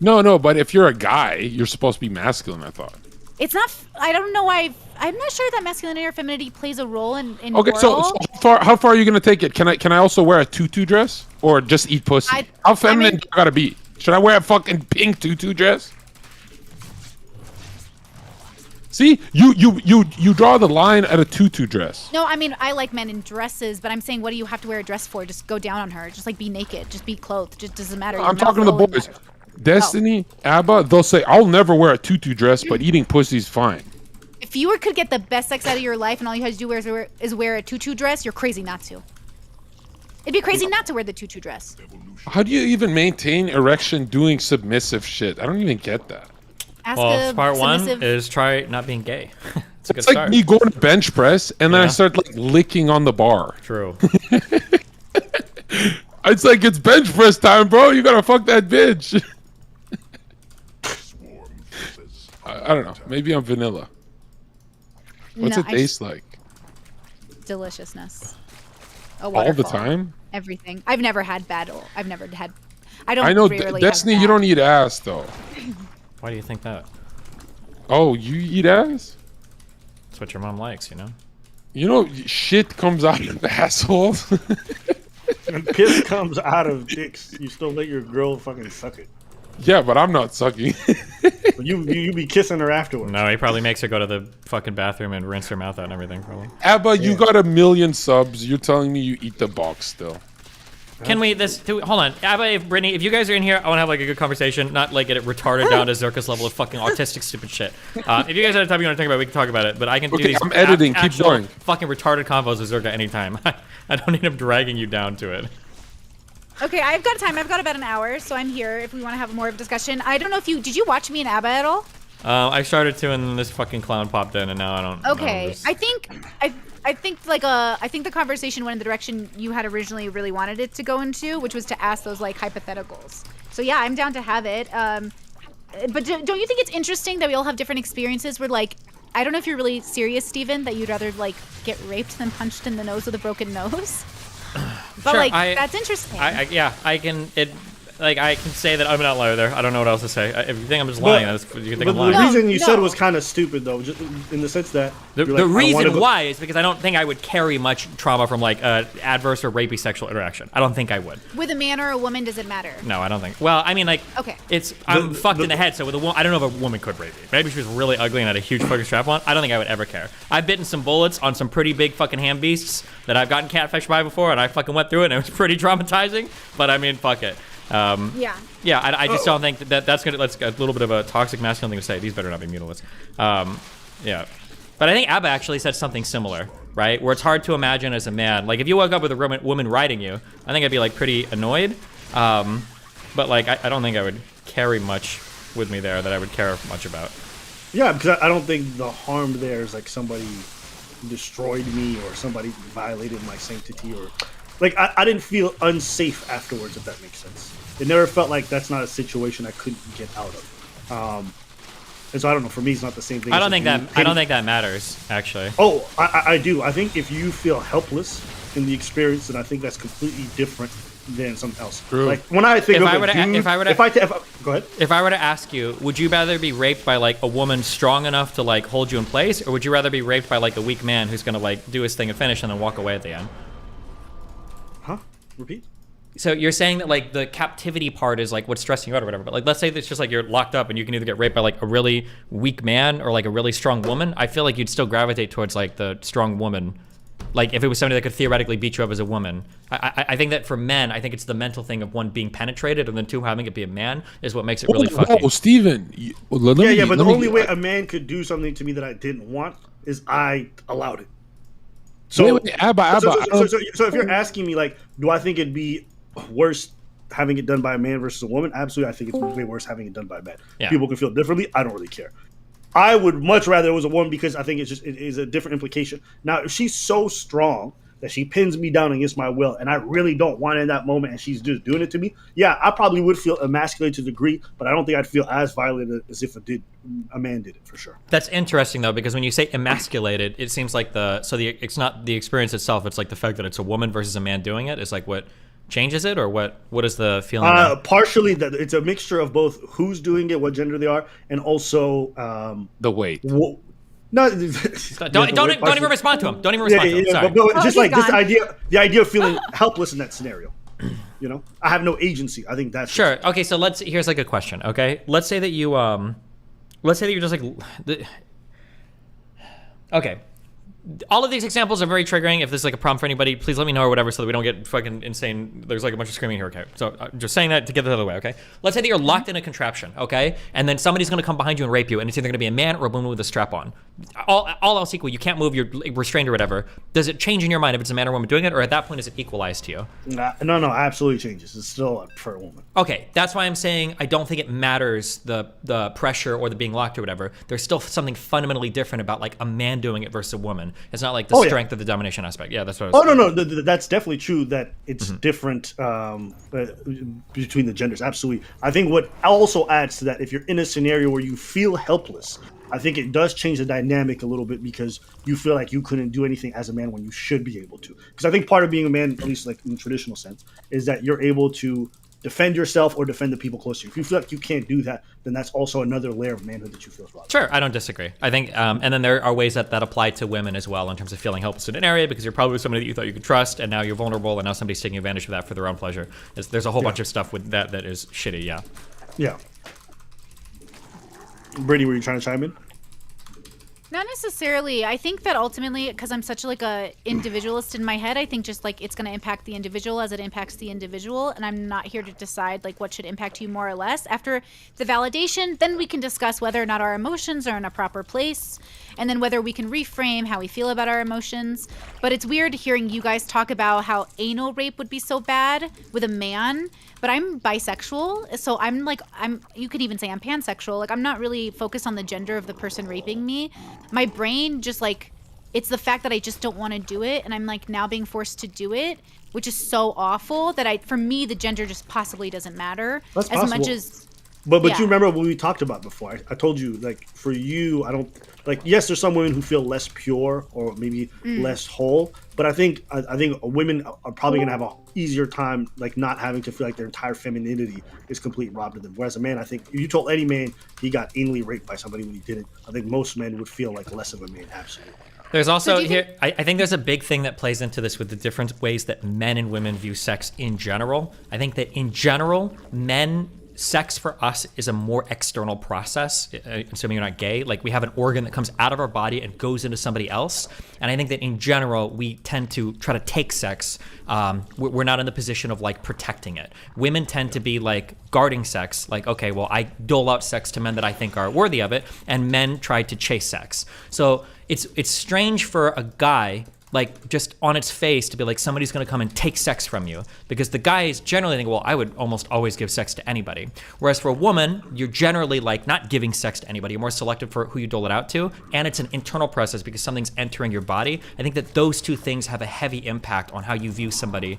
No, but if you're a guy, you're supposed to be masculine, I thought. It's not. I don't know why. I'm not sure that masculinity or femininity plays a role in Okay, so oral. how far are you gonna take it? Can I also wear a tutu dress or just eat pussy? How feminine do I gotta be? Should I wear a fucking pink tutu dress? See, you draw the line at a tutu dress. No, I mean I like men in dresses, but I'm saying, what do you have to wear a dress for? Just go down on her. Just be naked. Just be clothed. Just doesn't matter. Your I'm talking to mouth the will boys. matter. Destiny, Abba, they'll say, I'll never wear a tutu dress, but eating pussy's fine. If you could get the best sex out of your life and all you had to do is wear a tutu dress, you're crazy not to. It'd be crazy not to wear the tutu dress. How do you even maintain erection doing submissive shit? I don't even get that. Ask Well, a part one submissive- is try not being gay. It's a good It's like start. me going to bench press and then I start like licking on the bar. True. It's like it's bench press time, bro. You gotta fuck that bitch. I don't know. Maybe I'm vanilla. What's No, it taste like? Deliciousness. A All the waterfall. time? Everything. I've never had bad. I've never had. I don't. I know, rarely Destiny. have You bad. don't eat ass though. Why do you think that? Oh, you eat ass? That's what your mom likes, you know? You know, shit comes out of assholes. When piss comes out of dicks, you still let your girl fucking suck it. Yeah, but I'm not sucking. you be kissing her afterwards. No, he probably makes her go to the fucking bathroom and rinse her mouth out and everything, probably. Abba, you got 1 million subs. You're telling me you eat the box still. Can we hold on, Abba, Brittany, if you guys are in here, I want to have like a good conversation, not like get it retarded down to Zerka's level of fucking autistic stupid shit. If you guys have time you want to talk about it, we can talk about it, but I can do Okay, these I'm editing, keep actual going. fucking retarded convos with Zerka anytime. I don't need him dragging you down to it. Okay, I've got time. I've got about an hour, so I'm here if we want to have more of a discussion. I don't know if did you watch me and Abba at all? I started to, and then this fucking clown popped in, and now I don't. Okay, I think I think the conversation went in the direction you had originally really wanted it to go into, which was to ask those like hypotheticals. So yeah, I'm down to have it. But don't you think it's interesting that we all have different experiences? Where like, I don't know if you're really serious, Steven, that you'd rather like get raped than punched in the nose with a broken nose. But Sure, like, that's interesting. Yeah, I can. I can say that I'm an outlier there. I don't know what else to say. If you think I'm just lying, you think I'm lying. The reason you said was kind of stupid, though, just in the sense that The you're like, reason why is because I don't think I would carry much trauma from like adverse or rapey sexual interaction. I don't think I would. With a man or a woman, does it matter? No, I don't think. Well, I mean, like, Okay. I'm fucked in the head. So with a woman, I don't know if a woman could rape me. Maybe she was really ugly and had a huge fucking strap on. I don't think I would ever care. I've bitten some bullets on some pretty big fucking ham beasts that I've gotten catfished by before, and I fucking went through it, and it was pretty traumatizing. But I mean, fuck it. Yeah, I just don't think that's a little bit of a toxic masculine thing to say. These better not be mutilates. Yeah, but I think Abba actually said something similar, right? Where it's hard to imagine as a man. Like if you woke up with a woman riding you, I think I'd be like pretty annoyed. But like I don't think I would carry much with me there that I would care much about. Yeah, because I don't think the harm there is like somebody destroyed me or somebody violated my sanctity or like I didn't feel unsafe afterwards, if that makes sense. It never felt like that's not a situation I couldn't get out of. And so I don't know. For me, it's not the same thing. I don't think that matters actually. Oh, I do. I think if you feel helpless in the experience, then I think that's completely different than something else. True. Like when I think If of I were to go ahead. If I were to ask you, would you rather be raped by like a woman strong enough to like hold you in place, or would you rather be raped by like a weak man who's gonna like do his thing and finish and then walk away at the end? Huh? Repeat. So you're saying that like the captivity part is like what's stressing you out or whatever, but like let's say that it's just like you're locked up and you can either get raped by like a really weak man or like a really strong woman. I feel like you'd still gravitate towards like the strong woman. Like if it was somebody that could theoretically beat you up as a woman. I think that for men, I think it's the mental thing of one being penetrated and then two having it be a man is what makes it really fucking. Oh, Steven. But the only way a man could do something to me that I didn't want is I allowed it. So, Abba. So if you're asking me, like, do I think it'd be worse having it done by a man versus a woman? Absolutely, I think it's way worse having it done by a man. Yeah. People can feel differently. I don't really care. I would much rather it was a woman because I think it is a different implication. Now, if she's so strong that she pins me down against my will, and I really don't want it in that moment, and she's just doing it to me, yeah, I probably would feel emasculated to a degree, but I don't think I'd feel as violated as if a man did it for sure. That's interesting though, because when you say emasculated, it seems like it's not the experience itself. It's like the fact that it's a woman versus a man doing it is like what changes it, or what is the feeling? Partially that it's a mixture of both who's doing it, what gender they are, and also the weight. No, don't even respond to him. Don't even respond to him. Sorry. But just like this the idea of feeling helpless in that scenario. You know, I have no agency. I think that's sure. Okay, so here's like a question. Okay, let's say that you're just like, okay, all of these examples are very triggering. If this is like a problem for anybody, please let me know or whatever so that we don't get fucking insane. There's like a bunch of screaming here, okay? So just saying that to get the other way, okay? Let's say that you're locked in a contraption, okay? And then somebody's gonna come behind you and rape you, and it's either gonna be a man or a woman with a strap on. All else equal, you can't move, you're restrained or whatever. Does it change in your mind if it's a man or woman doing it, or at that point is it equalized to you? No, absolutely changes. It's still for a woman. Okay, that's why I'm saying I don't think it matters the pressure or the being locked or whatever. There's still something fundamentally different about like a man doing it versus a woman. It's not like the strength of the domination aspect. Yeah, that's what I was saying. No, that's definitely true that it's different between the genders. Absolutely. I think what also adds to that, if you're in a scenario where you feel helpless, I think it does change the dynamic a little bit because you feel like you couldn't do anything as a man when you should be able to. Because I think part of being a man, at least like in the traditional sense, is that you're able to defend yourself or defend the people close to you. If you feel like you can't do that, then that's also another layer of manhood that you feel is wrong. Sure, I don't disagree. I think, and then there are ways that apply to women as well in terms of feeling helpless in an area because you're probably somebody that you thought you could trust, and now you're vulnerable, and now somebody's taking advantage of that for their own pleasure. There's a whole bunch of stuff with that is shitty. Yeah. Yeah. Brittany, were you trying to chime in? Not necessarily. I think that ultimately, because I'm such like a individualist in my head, I think just like it's going to impact the individual as it impacts the individual, and I'm not here to decide like what should impact you more or less. After the validation, then we can discuss whether or not our emotions are in a proper place, and then whether we can reframe how we feel about our emotions. But it's weird hearing you guys talk about how anal rape would be so bad with a man, but I'm bisexual, so you could even say I'm pansexual. Like I'm not really focused on the gender of the person raping me. My brain just like, it's the fact that I just don't want to do it, and I'm like now being forced to do it, which is so awful that for me the gender just possibly doesn't matter. That's as possible. Much as But you remember what we talked about before. I told you, like, for you, I don't like. Yes, there's some women who feel less pure or maybe less whole, but I think women are probably gonna have a easier time like not having to feel like their entire femininity is completely robbed of them. Whereas a man, I think if you told any man he got anally raped by somebody when he didn't, I think most men would feel like less of a man. Absolutely. There's also here, I think there's a big thing that plays into this with the different ways that men and women view sex in general. I think that in general, sex for us is a more external process, assuming you're not gay. Like we have an organ that comes out of our body and goes into somebody else. And I think that in general, we tend to try to take sex. We're not in the position of like protecting it. Women tend to be like guarding sex. Like, okay, well, I dole out sex to men that I think are worthy of it. And men try to chase sex. So it's strange for a guy, like just on its face, to be like somebody's gonna come and take sex from you, because the guys generally think, well, I would almost always give sex to anybody. Whereas for a woman, you're generally like not giving sex to anybody. You're more selective for who you dole it out to, and it's an internal process because something's entering your body. I think that those two things have a heavy impact on how you view somebody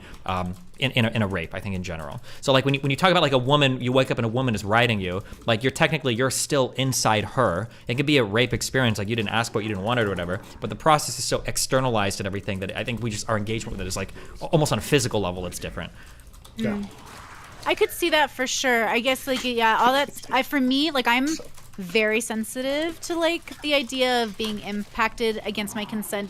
in a rape, I think, in general. So like when you talk about like a woman, you wake up and a woman is riding you, like you're still inside her. It could be a rape experience, like you didn't ask for it, you didn't want it or whatever, but the process is so externalized and everything that I think our engagement with it is like almost on a physical level, it's different. Yeah. I could see that for sure. I guess like, yeah, all that, for me, like I'm very sensitive to like the idea of being impacted against my consent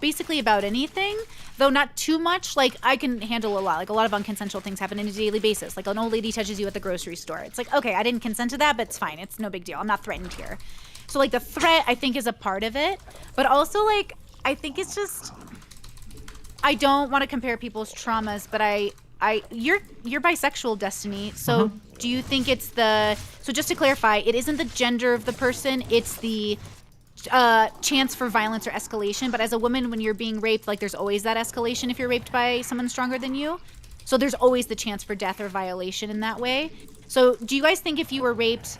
basically about anything, though not too much. Like I can handle a lot. Like a lot of unconsensual things happen on a daily basis. Like an old lady touches you at the grocery store. It's like, okay, I didn't consent to that, but it's fine. It's no big deal. I'm not threatened here. So like the threat, I think, is a part of it. But also like, I think it's just, I don't want to compare people's traumas, but you're bisexual, Destiny. So do you think it's so just to clarify, it isn't the gender of the person, it's the chance for violence or escalation. But as a woman, when you're being raped, like there's always that escalation if you're raped by someone stronger than you. So there's always the chance for death or violation in that way. So do you guys think if you were raped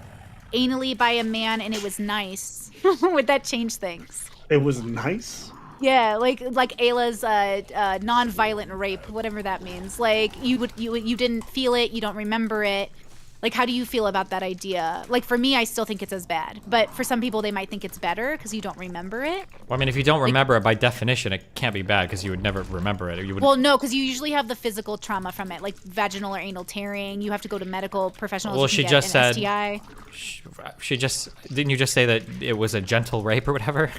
anally by a man and it was nice, would that change things? It was nice? Yeah, like Ayla's non-violent rape, whatever that means. Like you didn't feel it, you don't remember it. Like, how do you feel about that idea? Like, for me, I still think it's as bad. But for some people, they might think it's better because you don't remember it. Well, I mean, if you don't remember it, by definition, it can't be bad because you would never remember it. Or you would. Well, no, because you usually have the physical trauma from it, like vaginal or anal tearing. You have to go to medical professionals. Well, she just said. STI. Didn't you just say that it was a gentle rape or whatever?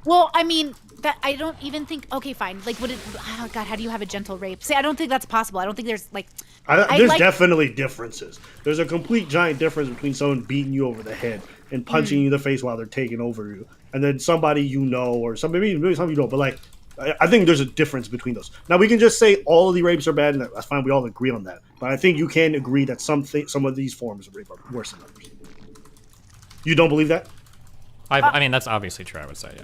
Well, I mean, that I don't even think. Okay, fine. Like, oh God, how do you have a gentle rape? See, I don't think that's possible. I don't think there's like. There's definitely differences. There's a complete giant difference between someone beating you over the head and punching you in the face while they're taking over you, and then somebody you know, or maybe some you don't, but like I think there's a difference between those. Now we can just say all of the rapes are bad, and that's fine. We all agree on that. But I think you can agree that some of these forms of rape are worse than others. You don't believe that? I mean, that's obviously true. I would say, yeah.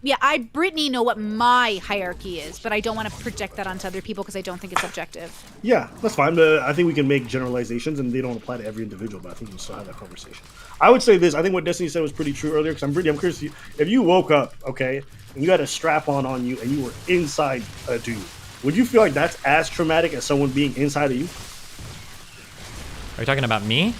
Yeah, Brittany, know what my hierarchy is, but I don't want to project that onto other people because I don't think it's objective. Yeah, that's fine. I think we can make generalizations, and they don't apply to every individual, but I think we still have that conversation. I would say this. I think what Destiny said was pretty true earlier, because I'm curious. If you woke up, okay, and you had a strap-on on you, and you were inside a dude, would you feel like that's as traumatic as someone being inside of you? Are you talking about me?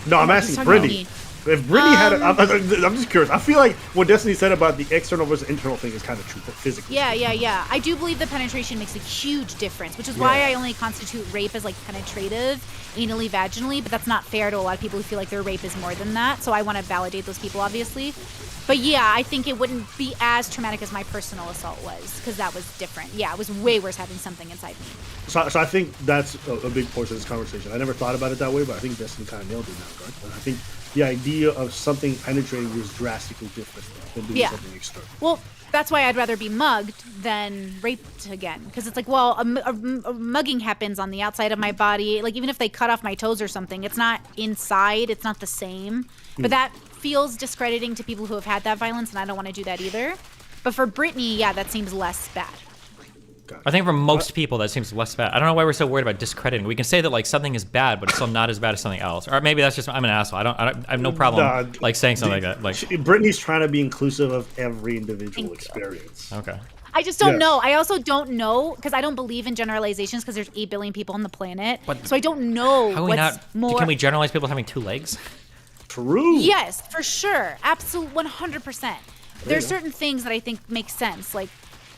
No, I'm asking Brittany. If Brittany had I'm just curious. I feel like what Destiny said about the external versus internal thing is kind of true, physically. Yeah. I do believe the penetration makes a huge difference, which is why I only constitute rape as like penetrative, anally, vaginally, but that's not fair to a lot of people who feel like their rape is more than that. So I want to validate those people, obviously. But yeah, I think it wouldn't be as traumatic as my personal assault was, because that was different. Yeah, it was way worse having something inside me. So I think that's a big portion of this conversation. I never thought about it that way, but I think Destiny kind of nailed it now, right? And I think the idea of something penetrating you is drastically different than doing something external. Well, that's why I'd rather be mugged than raped again. Because it's like, well, a mugging happens on the outside of my body. Like, even if they cut off my toes or something, it's not inside. It's not the same. But that feels discrediting to people who have had that violence, and I don't want to do that either. But for Brittany, yeah, that seems less bad. I think for most people that seems less bad. I don't know why we're so worried about discrediting. We can say that like something is bad, but it's still not as bad as something else. Or maybe that's just I'm an asshole. I have no problem like saying something like that. Like Brittany's trying to be inclusive of every individual experience. Okay. I just don't know. I also don't know because I don't believe in generalizations because there's 8 billion people on the planet. So I don't know Can we generalize people having 2 legs? True. Yes, for sure. Absolute 100%. There's certain things that I think make sense. Like,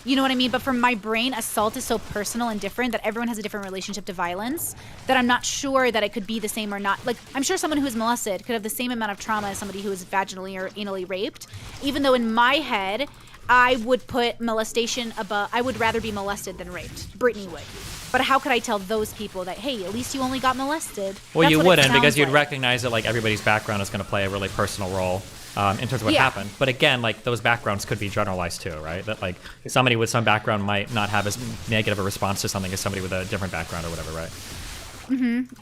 you know what I mean? But for my brain, assault is so personal and different that everyone has a different relationship to violence that I'm not sure that it could be the same or not. Like, I'm sure someone who is molested could have the same amount of trauma as somebody who is vaginally or anally raped, even though in my head, I would put molestation above, I would rather be molested than raped. Brittany would. But how could I tell those people that, hey, at least you only got molested? Well, you wouldn't, because you'd recognize that like everybody's background is going to play a really personal role. In terms of what happened. But again, like those backgrounds could be generalized too, right? That like somebody with some background might not have as negative a response to something as somebody with a different background or whatever, right?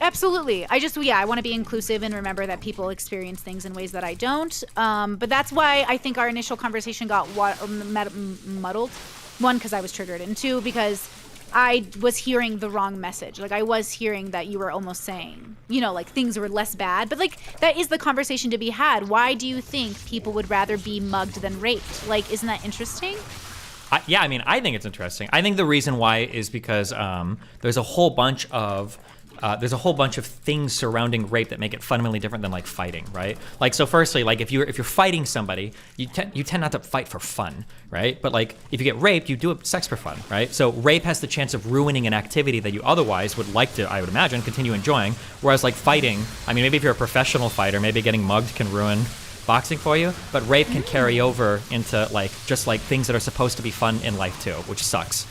Absolutely. I want to be inclusive and remember that people experience things in ways that I don't. But that's why I think our initial conversation got muddled. 1, because I was triggered, and 2, because I was hearing the wrong message. Like, I was hearing that you were almost saying, you know, like, things were less bad. But, like, that is the conversation to be had. Why do you think people would rather be mugged than raped? Like, isn't that interesting? Yeah, I mean, I think it's interesting. I think the reason why is because there's a whole bunch of things surrounding rape that make it fundamentally different than like fighting, right? Like, so firstly, like if you're fighting somebody, you tend not to fight for fun, right? But like if you get raped, you do sex for fun, right? So rape has the chance of ruining an activity that you otherwise would like to, I would imagine, continue enjoying. Whereas like fighting, I mean, maybe if you're a professional fighter, maybe getting mugged can ruin boxing for you, but rape can carry over into like just like things that are supposed to be fun in life too, which sucks.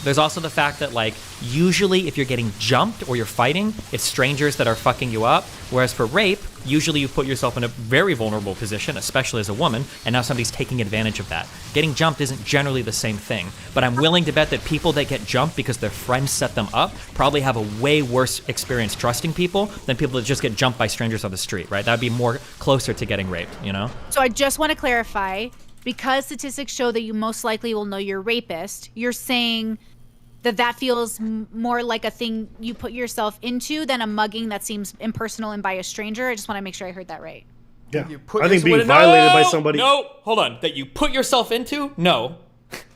There's also the fact that like usually if you're getting jumped or you're fighting, it's strangers that are fucking you up, whereas for rape, usually you put yourself in a very vulnerable position, especially as a woman, and now somebody's taking advantage of that. Getting jumped isn't generally the same thing, but I'm willing to bet that people that get jumped because their friends set them up probably have a way worse experience trusting people than people that just get jumped by strangers on the street, right? That would be more closer to getting raped, you know? So I just want to clarify, because statistics show that you most likely will know your rapist, you're saying that feels more like a thing you put yourself into than a mugging that seems impersonal and by a stranger. I just want to make sure I heard that right. Yeah. I think being violated by somebody... No, hold on. That you put yourself into? No.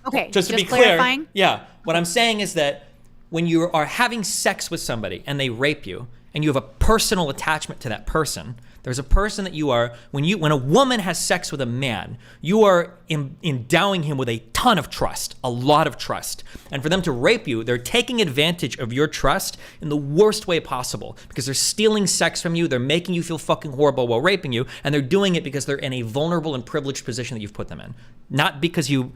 Okay, just to be clarifying. Clear. Yeah. What I'm saying is that when you are having sex with somebody and they rape you and you have a personal attachment to that person, there's a person that you are, when a woman has sex with a man, you are endowing him with a ton of trust, a lot of trust. And for them to rape you, they're taking advantage of your trust in the worst way possible because they're stealing sex from you, they're making you feel fucking horrible while raping you, and they're doing it because they're in a vulnerable and privileged position that you've put them in. Not because you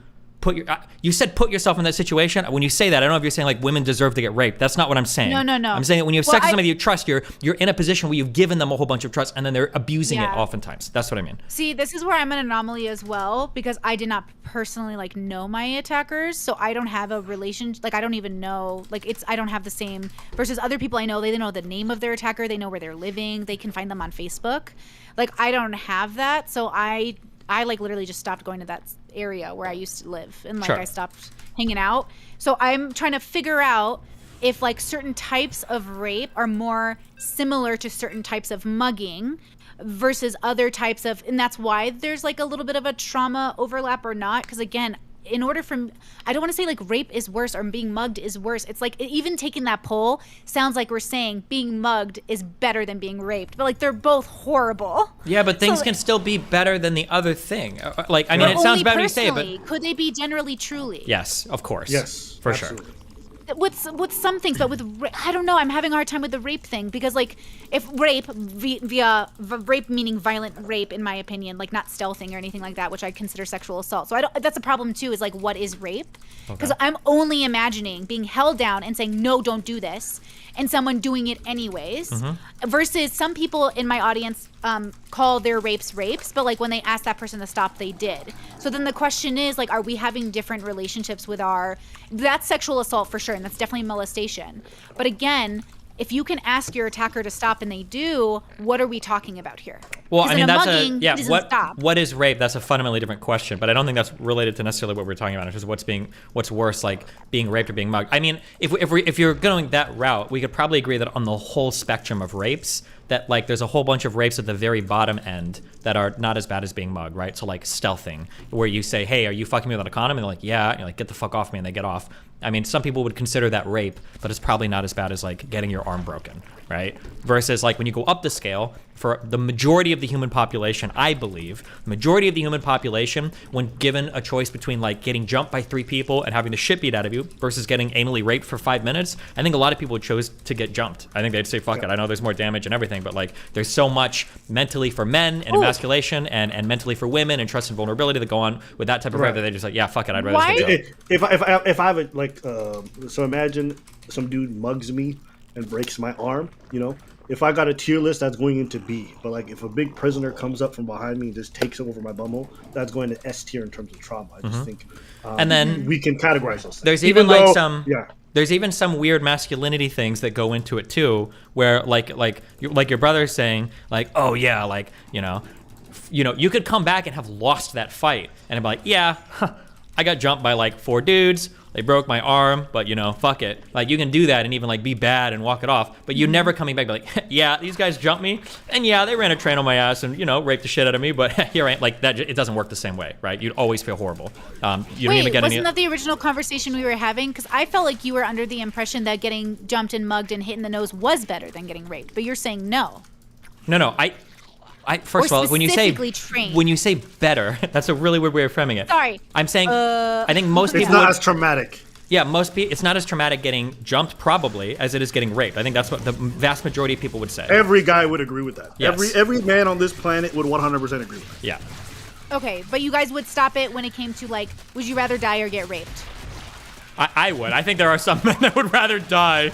you said put yourself in that situation. When you say that, I don't know if you're saying like women deserve to get raped. That's not what I'm saying. No. I'm saying that when you have sex with somebody you trust, you're in a position where you've given them a whole bunch of trust and then they're abusing it oftentimes. That's what I mean. See, this is where I'm an anomaly as well, because I did not personally like know my attackers, so I don't have a relationship. Like I don't even know. Like I don't have the same versus other people I know. They know the name of their attacker. They know where they're living. They can find them on Facebook. Like I don't have that, so I like literally just stopped going to that area where I used to live, and like I stopped hanging out. So I'm trying to figure out if like certain types of rape are more similar to certain types of mugging versus other types of, and that's why there's like a little bit of a trauma overlap or not. Because again, in order for, I don't want to say like rape is worse or being mugged is worse. It's like even taking that poll sounds like we're saying being mugged is better than being raped, but like they're both horrible. Yeah, but things can still be better than the other thing. Like, I mean, it sounds bad when you say it, but could they be generally truly? yes, of course. Yes, for absolutely. sure. With some things, but with I don't know. I'm having a hard time with the rape thing because like if rape via rape meaning violent rape, in my opinion, like not stealthing or anything like that, which I consider sexual assault. So that's a problem too. Is like what is rape? Because I'm only imagining being held down and saying no, don't do this, and someone doing it anyways. Versus some people in my audience call their rapes, but like when they ask that person to stop, they did. So then the question is like, are we having different relationships with that's sexual assault for sure, and that's definitely molestation. But again, if you can ask your attacker to stop and they do, what are we talking about here? Well, I mean, that's mugging, what is rape? That's a fundamentally different question, but I don't think that's related to necessarily what we're talking about. It's just what's worse, like being raped or being mugged. I mean, if you're going that route, we could probably agree that on the whole spectrum of rapes, that like there's a whole bunch of rapes at the very bottom end that are not as bad as being mugged, right? So like stealthing, where you say, hey, are you fucking me without a condom? And they're like, yeah. And you're like, get the fuck off me, and they get off. I mean, some people would consider that rape, but it's probably not as bad as like getting your arm broken, right? Versus like when you go up the scale, for the majority of the human population, I believe, the majority of the human population, when given a choice between like getting jumped by 3 people and having the shit beat out of you versus getting anally raped for 5 minutes, I think a lot of people would choose to get jumped. I think they'd say, fuck it. I know there's more damage and everything, but like there's so much mentally for men and emasculation and mentally for women and trust and vulnerability that go on with that type of rape that they're just like, yeah, fuck it. I'd rather just get jumped. If I have a, like, so imagine some dude mugs me and breaks my arm, you know? If I got a tier list, that's going into B. But like, if a big prisoner comes up from behind me and just takes over my bumhole, that's going to S tier in terms of trauma. I just think, and then we can categorize those things. There's even like there's even some weird masculinity things that go into it too, where like your brother's saying like, oh yeah, like you know, you could come back and have lost that fight, and be like, yeah, I got jumped by like 4 dudes. They broke my arm, but you know, fuck it. Like you can do that and even like be bad and walk it off, but you're never coming back and be like, yeah, these guys jumped me, and yeah, they ran a train on my ass and raped the shit out of me, but here I ain't like that. It doesn't work the same way, right? You'd always feel horrible. You don't even get wasn't that the original conversation we were having? Because I felt like you were under the impression that getting jumped and mugged and hit in the nose was better than getting raped, but you're saying no. No, I first of all, when you say better, that's a really weird way of framing it. Sorry. I'm saying I think most people it's not as traumatic. Yeah, most people, it's not as traumatic getting jumped probably as it is getting raped. I think that's what the vast majority of people would say. Every guy would agree with that. Yes. Every man on this planet would 100% agree with that. Yeah. Okay, but you guys would stop it when it came to like, would you rather die or get raped? I would. I think there are some men that would rather die.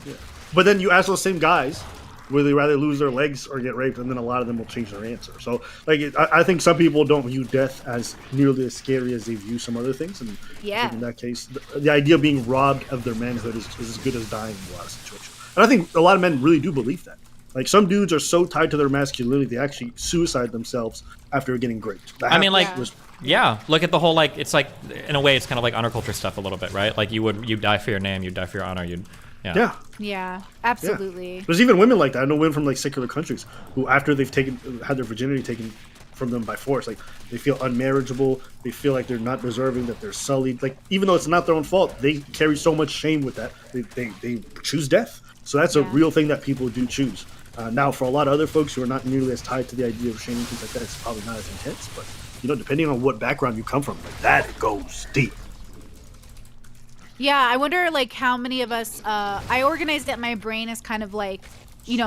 Yeah. But then you ask those same guys, would they rather lose their legs or get raped, and then a lot of them will change their answer. So, like, I think some people don't view death as nearly as scary as they view some other things. And I think in that case, the idea of being robbed of their manhood is as good as dying in a lot of situations. And I think a lot of men really do believe that. Like, some dudes are so tied to their masculinity, they actually suicide themselves after getting raped. I mean, like, look at the whole, like, it's like, in a way, it's kind of like honor culture stuff a little bit, right? Like, you'd die for your name, you'd die for your honor, Yeah, absolutely. Yeah. There's even women like that. I know women from like secular countries who, after they've had their virginity taken from them by force, like they feel unmarriageable. They feel like they're not deserving, that they're sullied. Like even though it's not their own fault, they carry so much shame with that. They choose death. So that's a real thing that people do choose. Now, for a lot of other folks who are not nearly as tied to the idea of shame and things like that, it's probably not as intense. But depending on what background you come from, like that, it goes deep. Yeah, I wonder like how many of us, I organized that my brain is kind of like,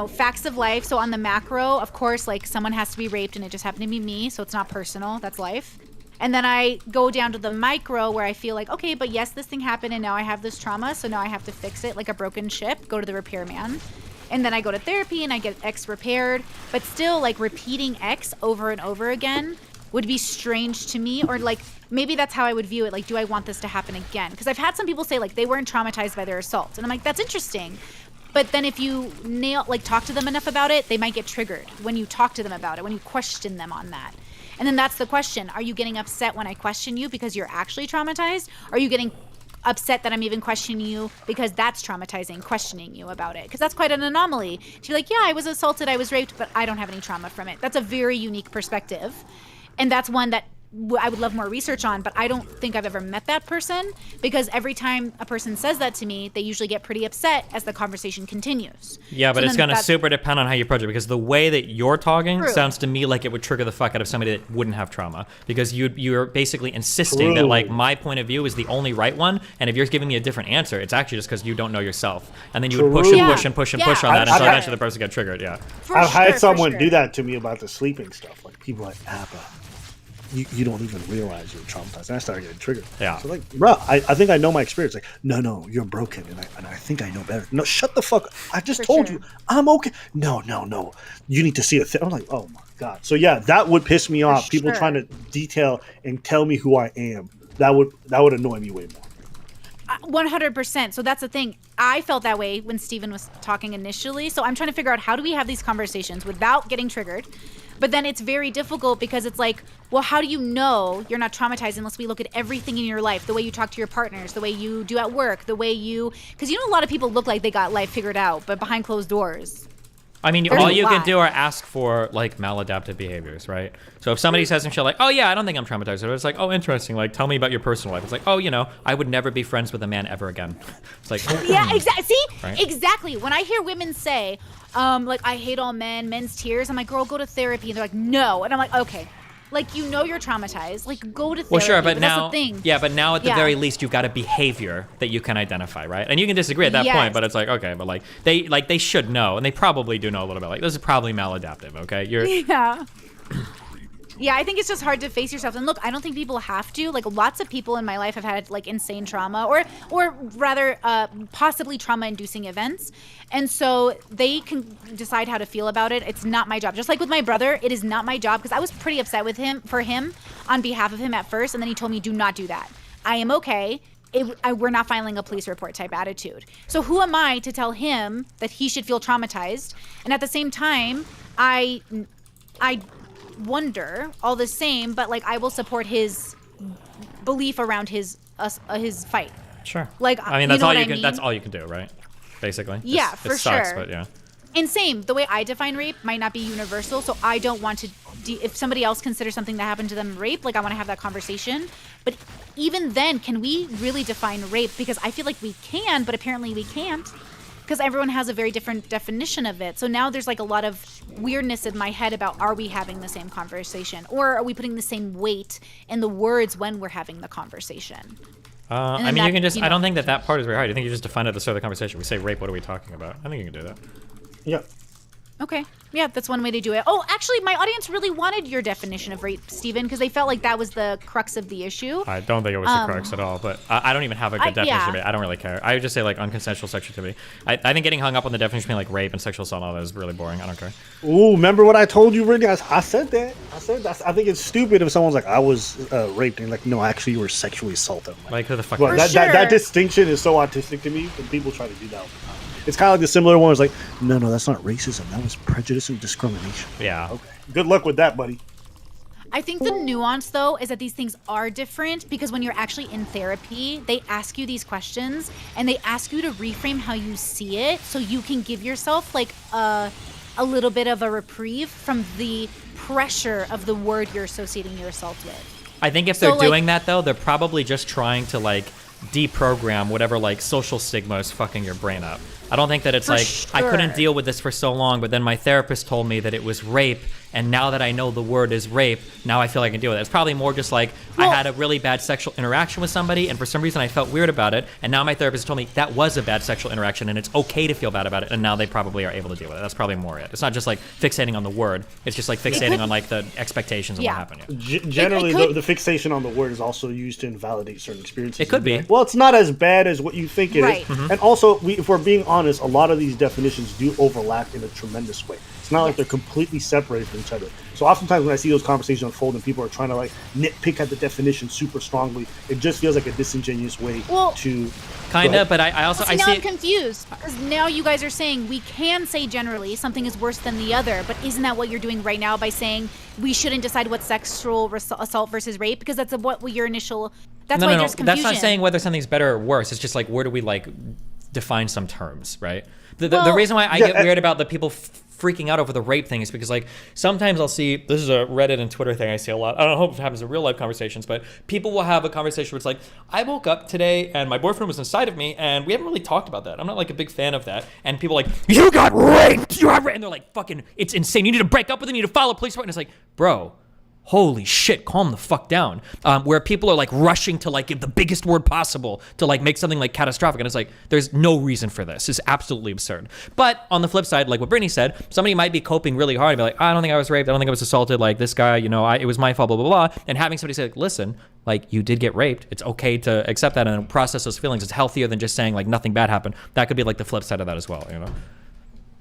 facts of life. So on the macro, of course, like someone has to be raped and it just happened to be me. So it's not personal. That's life. And then I go down to the micro where I feel like, okay, but yes, this thing happened and now I have this trauma, so now I have to fix it like a broken ship, go to the repairman. And then I go to therapy and I get X repaired. But still, like, repeating X over and over again would be strange to me. Or, like, maybe that's how I would view it. Like, do I want this to happen again? Because I've had some people say, like, they weren't traumatized by their assault. And I'm like, that's interesting. But then if you talk to them enough about it, they might get triggered when you talk to them about it, when you question them on that. And then that's the question. Are you getting upset when I question you because you're actually traumatized? Are you getting upset that I'm even questioning you because that's traumatizing, questioning you about it? Because that's quite an anomaly. To be like, yeah, I was assaulted, I was raped, but I don't have any trauma from it. That's a very unique perspective. And that's one that I would love more research on, but I don't think I've ever met that person, because every time a person says that to me, they usually get pretty upset as the conversation continues. Yeah, but it's going to super depend on how you approach it, because the way that you're talking sounds to me like it would trigger the fuck out of somebody that wouldn't have trauma, because you're basically insisting that, like, my point of view is the only right one, and if you're giving me a different answer, it's actually just because you don't know yourself. And then you would push and push and push and push on that until eventually the person gets triggered. Yeah. I've had someone do that to me about the sleeping stuff. Like, people are like, Abba, you don't even realize you're traumatized. And I started getting triggered. Yeah. So, like, bro, I think I know my experience. Like, no, you're broken, and I think I know better. No, shut the fuck up. I just told you I'm okay. No. You need to see it. I'm like, oh my God. So yeah, that would piss me off. People trying to detail and tell me who I am. That would annoy me way more. 100%. So that's the thing. I felt that way when Steven was talking initially. So I'm trying to figure out, how do we have these conversations without getting triggered? But then it's very difficult, because it's like, well, how do you know you're not traumatized unless we look at everything in your life, the way you talk to your partners, the way you do at work, the way you, because a lot of people look like they got life figured out, but behind closed doors. I mean, all you can do are ask for, like, maladaptive behaviors, right? So if somebody says some shit like, oh yeah, I don't think I'm traumatized, it's like, oh, interesting, like, tell me about your personal life. It's like, oh, I would never be friends with a man ever again. It's like, yeah, exactly. See, right? Exactly. When I hear women say, like, I hate all men, men's tears, I'm like, girl, go to therapy. And they're like, no. And I'm like, okay. Like, you're traumatized. Like, go to therapy. Well, sure, but now, that's the thing. Yeah, but now at the very least, you've got a behavior that you can identify, right? And you can disagree at that point, but it's like, okay, but like they should know, and they probably do know a little bit. Like, this is probably maladaptive, okay? Yeah. Yeah, I think it's just hard to face yourself. And look, I don't think people have to. Like, lots of people in my life have had, like, insane trauma, or rather, possibly trauma-inducing events. And so they can decide how to feel about it. It's not my job. Just like with my brother, it is not my job, because I was pretty upset with him, on behalf of him at first. And then he told me, do not do that. I am okay. We're not filing a police report type attitude. So who am I to tell him that he should feel traumatized? And at the same time, I wonder all the same, but, like, I will support his belief around his fight. Sure. Like, I mean, that's all you can. That's all you can do, right? Basically. Yeah, it sucks, sure. But yeah. And same, the way I define rape might not be universal, so I don't want to. If somebody else considers something that happened to them rape, like, I want to have that conversation. But even then, can we really define rape? Because I feel like we can, but apparently we can't, because everyone has a very different definition of it. So now there's, like, a lot of weirdness in my head about, are we having the same conversation, or are we putting the same weight in the words when we're having the conversation? I mean, you can just. I don't think that part is very hard. I think you just define it at the start of the conversation. We say rape. What are we talking about? I think you can do that. Yeah. Okay. Yeah, that's one way to do it. Oh, actually, my audience really wanted your definition of rape, Steven, because they felt like that was the crux of the issue. I don't think it was the crux at all, but I don't even have a good definition of it. I don't really care. I would just say, like, unconsensual sexual activity. I think getting hung up on the definition being, like, rape and sexual assault and all that is really boring. I don't care. Ooh, remember what I told you, Brittany? I said that. I think it's stupid if someone's like, I was raped, and like, no, actually, you were sexually assaulted. Like, who the fuck? Well, that distinction is so autistic to me, and people try to do that all the time. It's kind of like the similar one. It's like, no, that's not racism. That was prejudice and discrimination. Yeah. Okay. Good luck with that, buddy. I think the nuance, though, is that these things are different, because when you're actually in therapy, they ask you these questions, and they ask you to reframe how you see it, so you can give yourself, like, a little bit of a reprieve from the pressure of the word you're associating your assault with. I think if they're doing that, though, they're probably just trying to, like, deprogram whatever, like, social stigma is fucking your brain up. I don't think that it's I couldn't deal with this for so long, but then my therapist told me that it was rape, and now that I know the word is rape, now I feel I can deal with it. It's probably more just like I had a really bad sexual interaction with somebody, and for some reason I felt weird about it, and now my therapist told me that was a bad sexual interaction, and it's okay to feel bad about it, and now they probably are able to deal with it. That's probably more it. It's not just like fixating on the word. It's just like fixating on like the expectations of what happened. Yeah. Generally, the fixation on the word is also used to invalidate certain experiences. It could be. Well, it's not as bad as what you think it is. Mm-hmm. And also, if we're being honest, a lot of these definitions do overlap in a tremendous way. It's not like they're completely separated from each other. So oftentimes when I see those conversations unfold and people are trying to like nitpick at the definition super strongly, it just feels like a disingenuous way to... Kind of, but I also... See, now I'm confused, because now you guys are saying we can say generally something is worse than the other, but isn't that what you're doing right now by saying we shouldn't decide what's sexual assault versus rape? Because that's what your initial... That's why there's confusion. That's not saying whether something's better or worse. It's just like, where do we like define some terms, right? The reason why I get weird about the people freaking out over the rape thing is because like sometimes I'll see, this is a Reddit and Twitter thing I see a lot. I don't know if it happens in real life conversations, but people will have a conversation where it's like, I woke up today and my boyfriend was inside of me and we haven't really talked about that. I'm not like a big fan of that. And people are like, you got raped, you got raped. And they're like, fucking, it's insane. You need to break up with him, you need to file a police report. And it's like, bro, holy shit, calm the fuck down. Where people are like rushing to like give the biggest word possible to like make something like catastrophic. And it's like, there's no reason for this. It's absolutely absurd. But on the flip side, like what Brittany said, somebody might be coping really hard and be like, I don't think I was raped. I don't think I was assaulted. Like this guy, you know, it was my fault, blah, blah, blah. And having somebody say like, listen, like you did get raped. It's okay to accept that and process those feelings. It's healthier than just saying like nothing bad happened. That could be like the flip side of that as well, you know?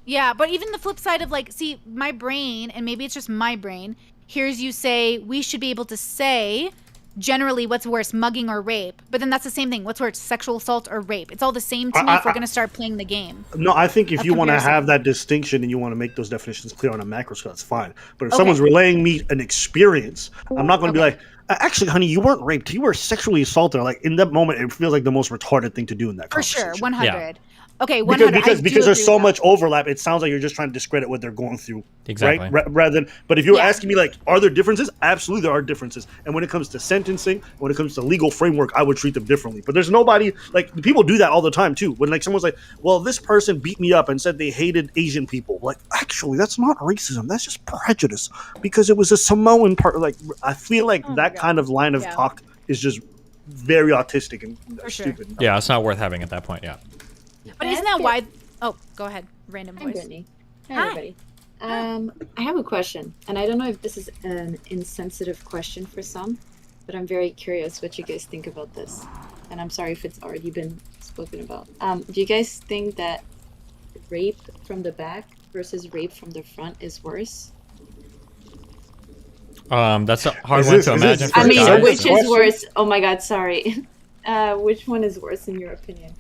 Yeah, but even the flip side of like, see, my brain, and maybe it's just my brain, hears you say we should be able to say generally what's worse, mugging or rape. But then that's the same thing. What's worse, sexual assault or rape? It's all the same to me if we're going to start playing the game. No, I think if you want to have that distinction and you want to make those definitions clear on a macro scale, that's fine. But if someone's relaying me an experience, I'm not going to be like, actually, honey, you weren't raped. You were sexually assaulted. Like in that moment, it feels like the most retarded thing to do in that conversation. For sure, 100. Yeah. Okay, 100. Because there's so much overlap, it sounds like you're just trying to discredit what they're going through. Exactly. Right? Rather than, but if you're asking me like, are there differences? Absolutely, there are differences. And when it comes to sentencing, when it comes to legal framework, I would treat them differently. But there's nobody, like, people do that all the time too. When like someone's like, well, this person beat me up and said they hated Asian people. Like, actually, that's not racism. That's just prejudice because it was a Samoan part. Like, I feel like that kind of line of talk is just very autistic and stupid. Yeah, it's not worth having at that point. Yeah. But isn't that why? Oh, go ahead. Random voice. Hi, Brittany. Hi, everybody. I have a question, and I don't know if this is an insensitive question for some, but I'm very curious what you guys think about this. And I'm sorry if it's already been spoken about. Do you guys think that rape from the back versus rape from the front is worse? That's a hard one to imagine. I mean, which is worse? Oh my God, sorry. Which one is worse in your opinion?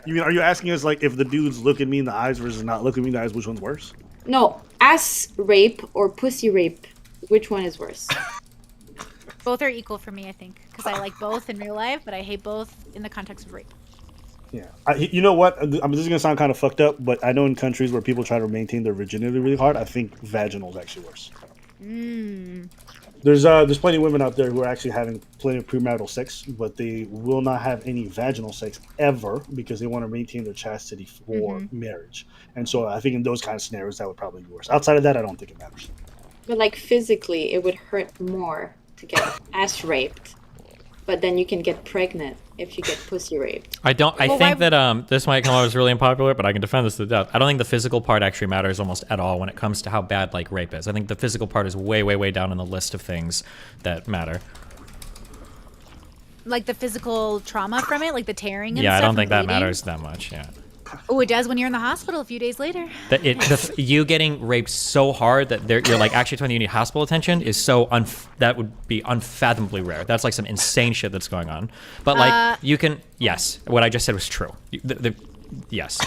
You mean, are you asking us like if the dudes look at me in the eyes versus not looking me in the eyes, which one's worse? No, ass rape or pussy rape, which one is worse? Both are equal for me, I think, because I like both in real life, but I hate both in the context of rape. Yeah, you know what? I mean, this is gonna sound kind of fucked up, but I know in countries where people try to maintain their virginity really hard, I think vaginal is actually worse. There's plenty of women out there who are actually having plenty of premarital sex, but they will not have any vaginal sex ever because they want to maintain their chastity for marriage. And so I think in those kind of scenarios, that would probably be worse. Outside of that, I don't think it matters. But like physically, it would hurt more to get ass raped, but then you can get pregnant if you get pussy raped. I think that this might come out as really unpopular, but I can defend this to death. I don't think the physical part actually matters almost at all when it comes to how bad like rape is. I think the physical part is way, way, way down on the list of things that matter. Like the physical trauma from it, like the tearing and stuff. Yeah, I don't think that matters that much, yeah. Oh, it does when you're in the hospital a few days later. You getting raped so hard that you're like actually telling you need hospital attention is so that would be unfathomably rare. That's like some insane shit that's going on. But like you can, yes, what I just said was true. Yes.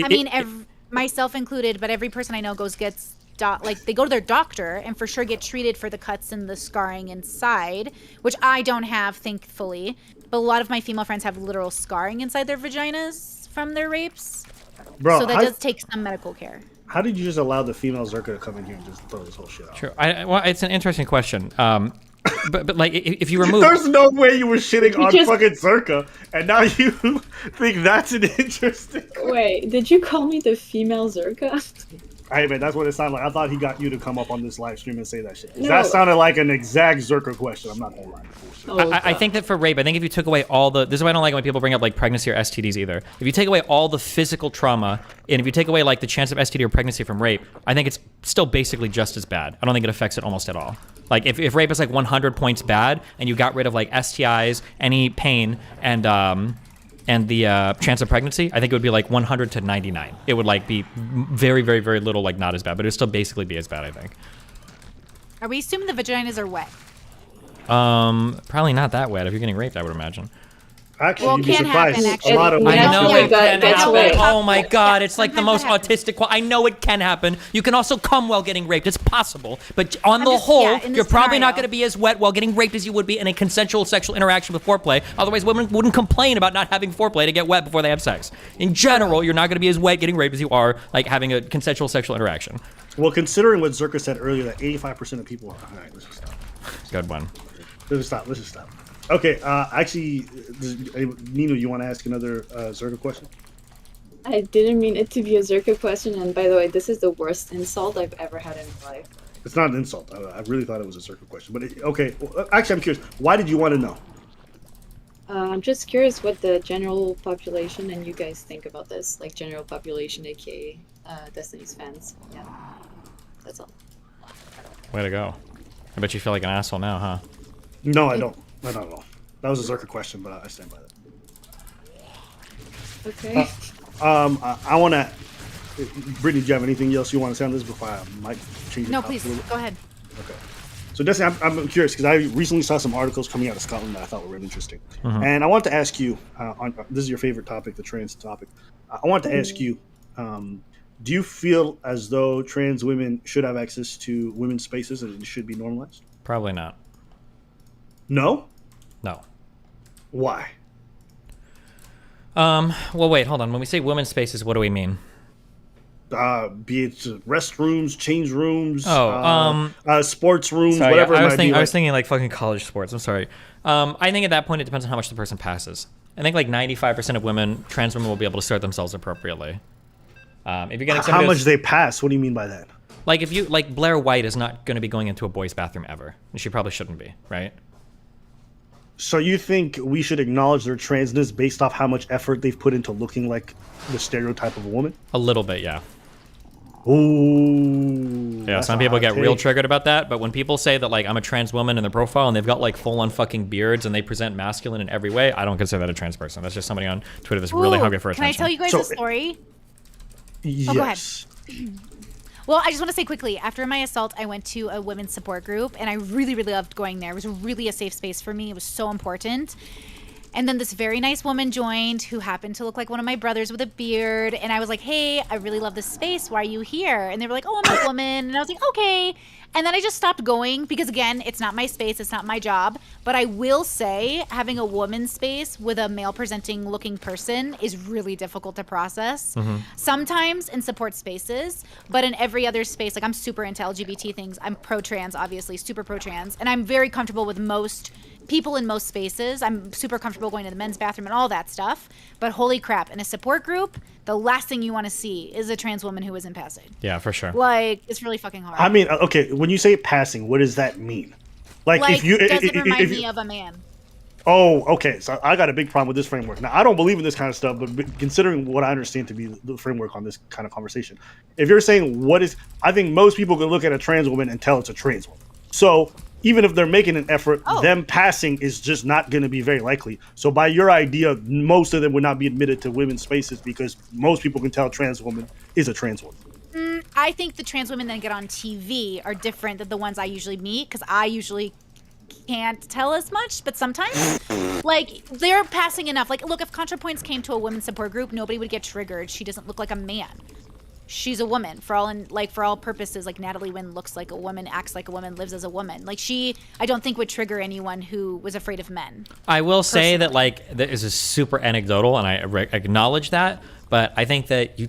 I mean, myself included, but every person I know gets they go to their doctor and for sure get treated for the cuts and the scarring inside, which I don't have, thankfully. But a lot of my female friends have literal scarring inside their vaginas from their rapes. Bro, so that does take some medical care. How did you just allow the female Zerka to come in here and just throw this whole shit out? Sure. Well, it's an interesting question. but like if you remove, there's no way you were shitting on just- fucking Zerka, and now you think that's an interesting. Wait, did you call me the female Zerka? Hey man, that's what it sounded like. I thought he got you to come up on this live stream and say that shit. No. That sounded like an exact Zerka question. I'm not gonna lie. I think that for rape, I think if you took away all the, this is why I don't like when people bring up like pregnancy or STDs either. If you take away all the physical trauma, and if you take away like the chance of STD or pregnancy from rape, I think it's still basically just as bad. I don't think it affects it almost at all. Like if rape is like 100 points bad, and you got rid of like STIs, any pain, and the chance of pregnancy, I think it would be like 100 to 99. It would like be very, very, very little like not as bad, but it would still basically be as bad, I think. Are we assuming the vaginas are wet? Probably not that wet if you're getting raped, I would imagine. Actually, Well, you'd be can surprised. happen, actually. A lot of I know Yeah, it can that's happen. wet. Oh my god, it's like the Sometimes most it happens. autistic. I know it can happen. You can also come while getting raped. It's possible. But on the just- whole, yeah, in this you're probably not scenario. going to be as wet while getting raped as you would be in a consensual sexual interaction with foreplay. Otherwise, women wouldn't complain about not having foreplay to get wet before they have sex. In general, you're not going to be as wet getting raped as you are like having a consensual sexual interaction. Well, considering what Zerka said earlier, that 85% of people are. All right, let's just stop. Good one. Let's just stop. Okay, actually, Nino, you want to ask another Zerka question? I didn't mean it to be a Zerka question, and by the way, this is the worst insult I've ever had in my life. It's not an insult. I really thought it was a Zerka question. But okay, well, actually, I'm curious. Why did you want to know? I'm just curious what the general population and you guys think about this, like general population, aka Destiny's fans. Yeah, that's all. Way to go. I bet you feel like an asshole now, huh? No, I don't. Not at all. That was a Zerka question, but I stand by that. Okay. I want to. Brittany, do you have anything else you want to say on this before I might change? No, the topic please a little bit? go ahead. Okay. So, Destiny, I'm curious because I recently saw some articles coming out of Scotland that I thought were really interesting, and I want to ask you. This is your favorite topic, the trans topic. I want to ask you. Do you feel as though trans women should have access to women's spaces and it should be normalized? Probably not. No. No. Why? Well, wait, hold on. When we say women's spaces, what do we mean? Be it restrooms, change rooms, sports rooms, Sorry, whatever. I was thinking like fucking college sports. I'm sorry. I think at that point it depends on how much the person passes. I think like 95% of women, trans women, will be able to assert themselves appropriately. If you're getting how much they pass? What do you mean by that? Like if you like Blair White is not going to be going into a boys' bathroom ever, and she probably shouldn't be, right? So you think we should acknowledge their transness based off how much effort they've put into looking like the stereotype of a woman? A little bit, yeah. Ooh. Yeah, some people get real triggered about that, but when people say that like I'm a trans woman in their profile and they've got like full on fucking beards and they present masculine in every way, I don't consider that a trans person. That's just somebody on Twitter that's really hungry for Can I attention. tell you guys a story? Yes. Oh, go ahead. Well, I just want to say quickly, after my assault, I went to a women's support group, and I really, really loved going there. It was really a safe space for me. It was so important. And then this very nice woman joined who happened to look like one of my brothers with a beard. And I was like, hey, I really love this space. Why are you here? And they were like, oh, I'm a woman. And I was like, okay. And then I just stopped going because, again, it's not my space. It's not my job. But I will say having a woman's space with a male presenting looking person is really difficult to process. Sometimes in support spaces, but in every other space, like I'm super into LGBT things. I'm pro-trans, obviously, super pro-trans. And I'm very comfortable with most people in most spaces. I'm super comfortable going to the men's bathroom and all that stuff. But holy crap, in a support group, the last thing you want to see is a trans woman who isn't passing. Yeah, for sure. Like, it's really fucking hard. I mean, okay, when you say passing, what does that mean? Like if you does it if remind you- me of a man? Oh, okay. So I got a big problem with this framework. Now, I don't believe in this kind of stuff, but considering what I understand to be the framework on this kind of conversation, if you're saying what is, I think most people can look at a trans woman and tell it's a trans woman. So even if they're making an effort, them passing is just not going to be very likely. So by your idea, most of them would not be admitted to women's spaces because most people can tell a trans woman is a trans woman. I think the trans women that get on TV are different than the ones I usually meet because I usually can't tell as much, but sometimes like they're passing enough. Like, look, if ContraPoints came to a women's support group, nobody would get triggered. She doesn't look like a man. She's a woman for all purposes. Like Natalie Wynn looks like a woman, acts like a woman, lives as a woman. Like I don't think would trigger anyone who was afraid of men. I will say that like this is super anecdotal, and I acknowledge that. But I think that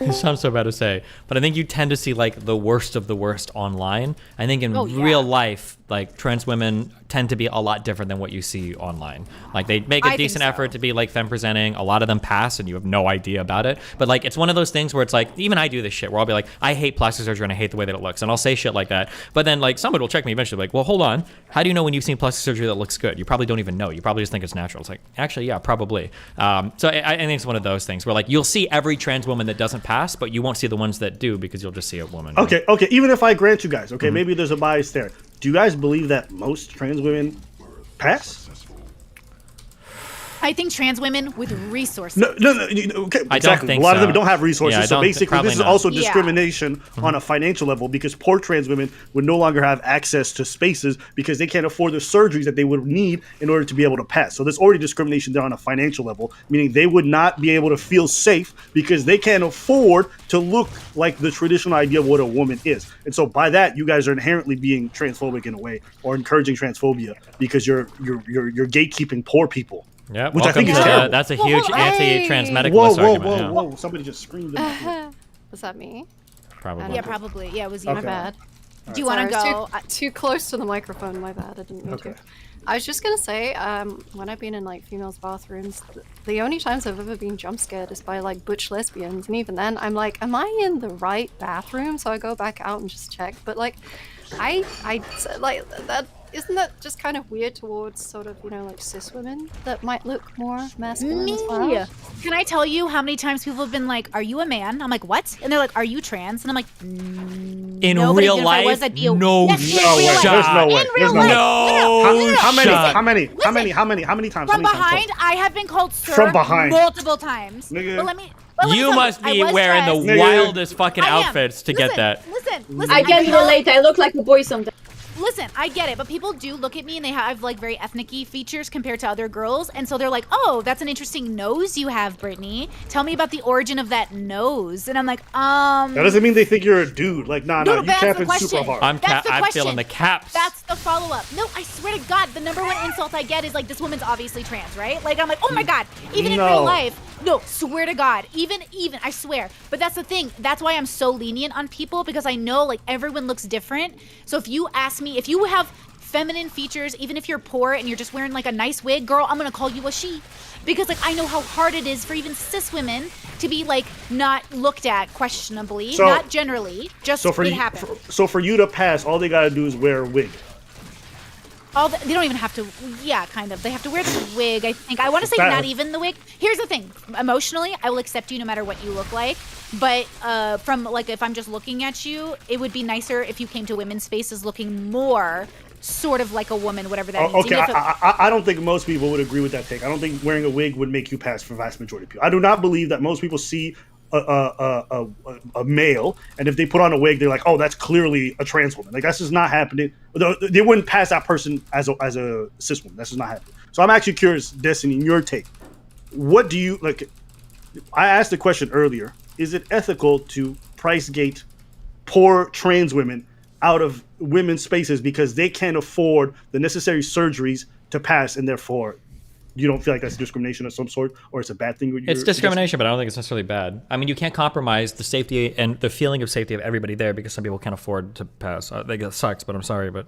it sounds so bad to say, but I think you tend to see like the worst of the worst online. I think in Oh, yeah. real life, like trans women tend to be a lot different than what you see online. Like they make a I think decent so. effort to be like femme presenting. A lot of them pass and you have no idea about it. But like it's one of those things where it's like, even I do this shit where I'll be like, I hate plastic surgery and I hate the way that it looks. And I'll say shit like that. But then like somebody will check me eventually like, well, hold on. How do you know when you've seen plastic surgery that looks good? You probably don't even know. You probably just think it's natural. It's like, actually, yeah, probably. So I think it's one of those things where like you'll see every trans woman that doesn't pass, but you won't see the ones that do because you'll just see a woman. Okay, even if I grant you guys, okay, maybe there's a bias there. Do you guys believe that most trans women pass? I think trans women with resources. No, okay, I exactly. don't think a lot of so. them don't have resources, Yeah, I so don't- basically probably this is not. also Yeah. discrimination on a financial level because poor trans women would no longer have access to spaces because they can't afford the surgeries that they would need in order to be able to pass. So there's already discrimination there on a financial level, meaning they would not be able to feel safe because they can't afford to look like the traditional idea of what a woman is. And so by that, you guys are inherently being transphobic in a way or encouraging transphobia because you're gatekeeping poor people. Yeah, which I think is terrible. that's a huge anti-trans medicalist Whoa, argument. yeah. whoa! Somebody just screamed in my ear. Was that me? Probably. Yeah, probably. Yeah, it was you. My bad. Do you want to Sorry, I go? was too close to the microphone. My bad. I didn't mean to. I was just gonna say, when I've been in like females' bathrooms, the only times I've ever been jump scared is by like butch lesbians, and even then, I'm like, am I in the right bathroom? So I go back out and just check. But like, I like that. Isn't that just kind of weird towards sort of, you know, like cis women that might look more masculine as well? Can I tell you how many times people have been like, "Are you a man?" I'm like, "What?" And they're like, "Are you trans?" And I'm like, In no, but real even if I life, was, I'd be a- no Yes, in shot. real life. There's no way. In There's real no life. way. How many? shot. How many times? From How many times? behind, I have been called sir From behind. multiple times. Nigga. But let me tell You must I be was wearing the dressed. wildest fucking I am. outfits to get that. Listen. I can relate. I look like a boy sometimes. Listen, I get it, but people do look at me and they have like very ethnic-y features compared to other girls, and so they're like, "Oh, that's an interesting nose you have, Brittany. Tell me about the origin of that nose." And I'm like, That doesn't mean they think you're a dude. Like, nah, No, you but that's the capping question. super hard. I'm feeling the caps. That's the follow-up. No, I swear to God, the number one insult I get is like, "This woman's obviously trans," right? Like, I'm like, "Oh my God!" Even in No. real life, no, swear to God, even, I swear. But that's the thing. That's why I'm so lenient on people because I know like everyone looks different. So if you ask me, if you have feminine features, even if you're poor and you're just wearing like a nice wig, girl, I'm gonna call you a she. Because like I know how hard it is for even cis women to be like not looked at questionably, So- not generally, just So for it you, happens. so for you to pass, all they gotta do is wear a wig. They don't even have to, yeah, kind of. They have to wear the wig, I think. I want to say That- not even the wig. Here's the thing. Emotionally, I will accept you no matter what you look like. But from, like, if I'm just looking at you, it would be nicer if you came to women's spaces looking more sort of like a woman, whatever that means. Okay, Even if it- I don't think most people would agree with that take. I don't think wearing a wig would make you pass for vast majority of people. I do not believe that most people see a male, and if they put on a wig, they're like, "Oh, that's clearly a trans woman." Like that's just not happening. They wouldn't pass that person as a cis woman. That's just not happening. So I'm actually curious, Destiny, in your take, what do you like? I asked the question earlier: is it ethical to price gate poor trans women out of women's spaces because they can't afford the necessary surgeries to pass, and therefore you don't feel like that's discrimination of some sort, or it's a bad thing? It's discrimination, but I don't think it's necessarily bad. I mean, you can't compromise the safety and the feeling of safety of everybody there because some people can't afford to pass. I think it sucks, but I'm sorry, but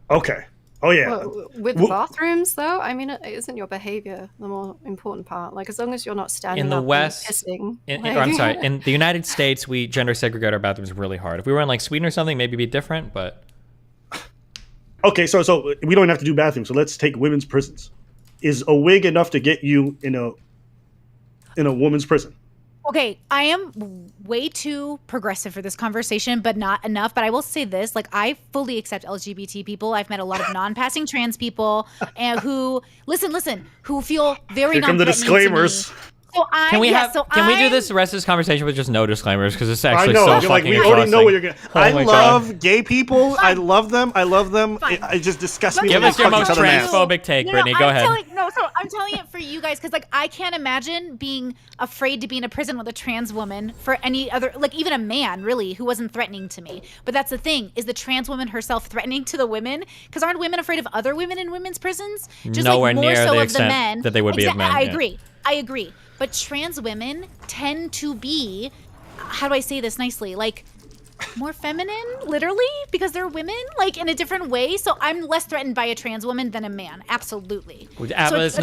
okay. Oh yeah. Well, with bathrooms, though, I mean, isn't your behavior the more important part? Like, as long as you're not standing in the up West, and pissing. I'm sorry, in the United States, we gender segregate our bathrooms really hard. If we were in like Sweden or something, maybe it'd be different, but okay, so we don't even have to do bathrooms. So let's take women's prisons. Is a wig enough to get you in a woman's prison? Okay, I am way too progressive for this conversation, but not enough. But I will say this, like, I fully accept LGBT people. I've met a lot of non-passing trans people and who, listen, who feel very Here come the non-threatening to me. disclaimers. So can we do this the rest of this conversation with just no disclaimers? Because it's actually so fucking like we exhausting. already know what you're gonna. Oh I my love God. gay people. I love them. It just disgusts me. Give when us they your fuck most each other in the ass. transphobic take, Brittany. Go ahead. So I'm telling it for you guys because like I can't imagine being afraid to be in a prison with a trans woman for any other, like even a man really who wasn't threatening to me. But that's the thing, is the trans woman herself threatening to the women? Because aren't women afraid of other women in women's prisons? Just Nowhere like more near so the of extent the men. that they would be of men. I yeah. agree. I agree. But trans women tend to be, how do I say this nicely? Like more feminine, literally, because they're women, like in a different way. So I'm less threatened by a trans woman than a man. Absolutely. Abba's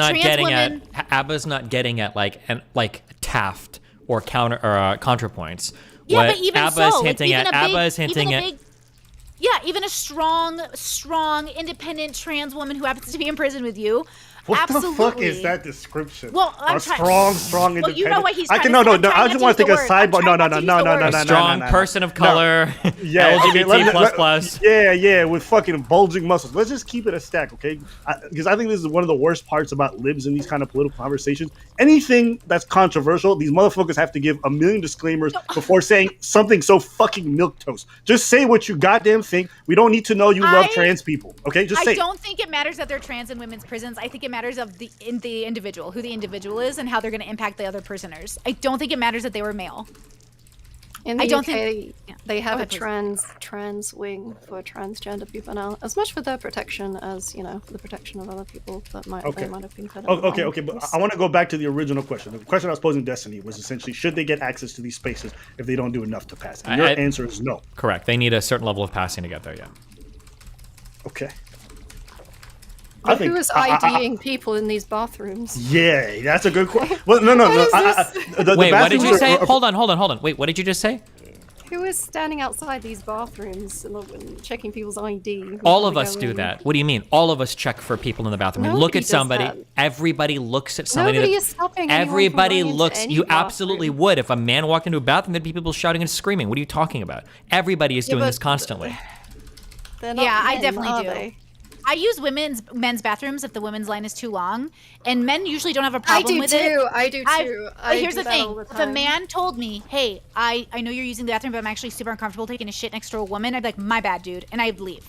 not getting at like Taft or ContraPoints. Yeah, what but even Abba's so, hinting like, at, Abba's hinting at. Yeah, even a strong, independent trans woman who happens to be in prison with you. What Absolutely. the fuck is that description? Well, I'm strong, well, independent. you know what he's I trying can to no. I just want to take a sidebar. No. A strong person of color, yeah, LGBT plus. Yeah, with fucking bulging muscles. Let's just keep it a stack, okay? Because I think this is one of the worst parts about libs in these kind of political conversations. Anything that's controversial, these motherfuckers have to give a million disclaimers before saying something so fucking milquetoast. Just say what you goddamn think. We don't need to know you love trans people, okay? Just say. I don't think it matters that they're trans in women's prisons. I think it matters of the individual, who the individual is, and how they're going to impact the other prisoners. I don't think it matters that they were male. In the I don't UK, think they have Go a ahead, trans wing for transgender people now, as much for their protection as the protection of other people that they might have been fed up. Okay, but I want to go back to the original question. The question I was posing Destiny was essentially, should they get access to these spaces if they don't do enough to pass? And your answer is no. Correct. They need a certain level of passing to get there. Yeah. Okay. Who is IDing people in these bathrooms? Yeah, that's a good question. Well, no. Wait, what did you say? Hold on. Wait, what did you just say? Who is standing outside these bathrooms and checking people's ID? All of us do that. What do you mean? All of us check for people in the bathroom. We look at somebody. That. Everybody looks at somebody. Nobody is stopping anyone Everybody from going looks. into You any absolutely would. If a man walked into a bathroom, there'd be people shouting and screaming. What are you talking about? Everybody is doing this constantly. They're not Yeah, I men, definitely are do. they? I use men's bathrooms if the women's line is too long, and men usually don't have a problem with it. I do too. But here's do the that thing: all the if a time. man told me, "Hey, I know you're using the bathroom, but I'm actually super uncomfortable taking a shit next to a woman," I'd be like, "My bad, dude," and I'd leave.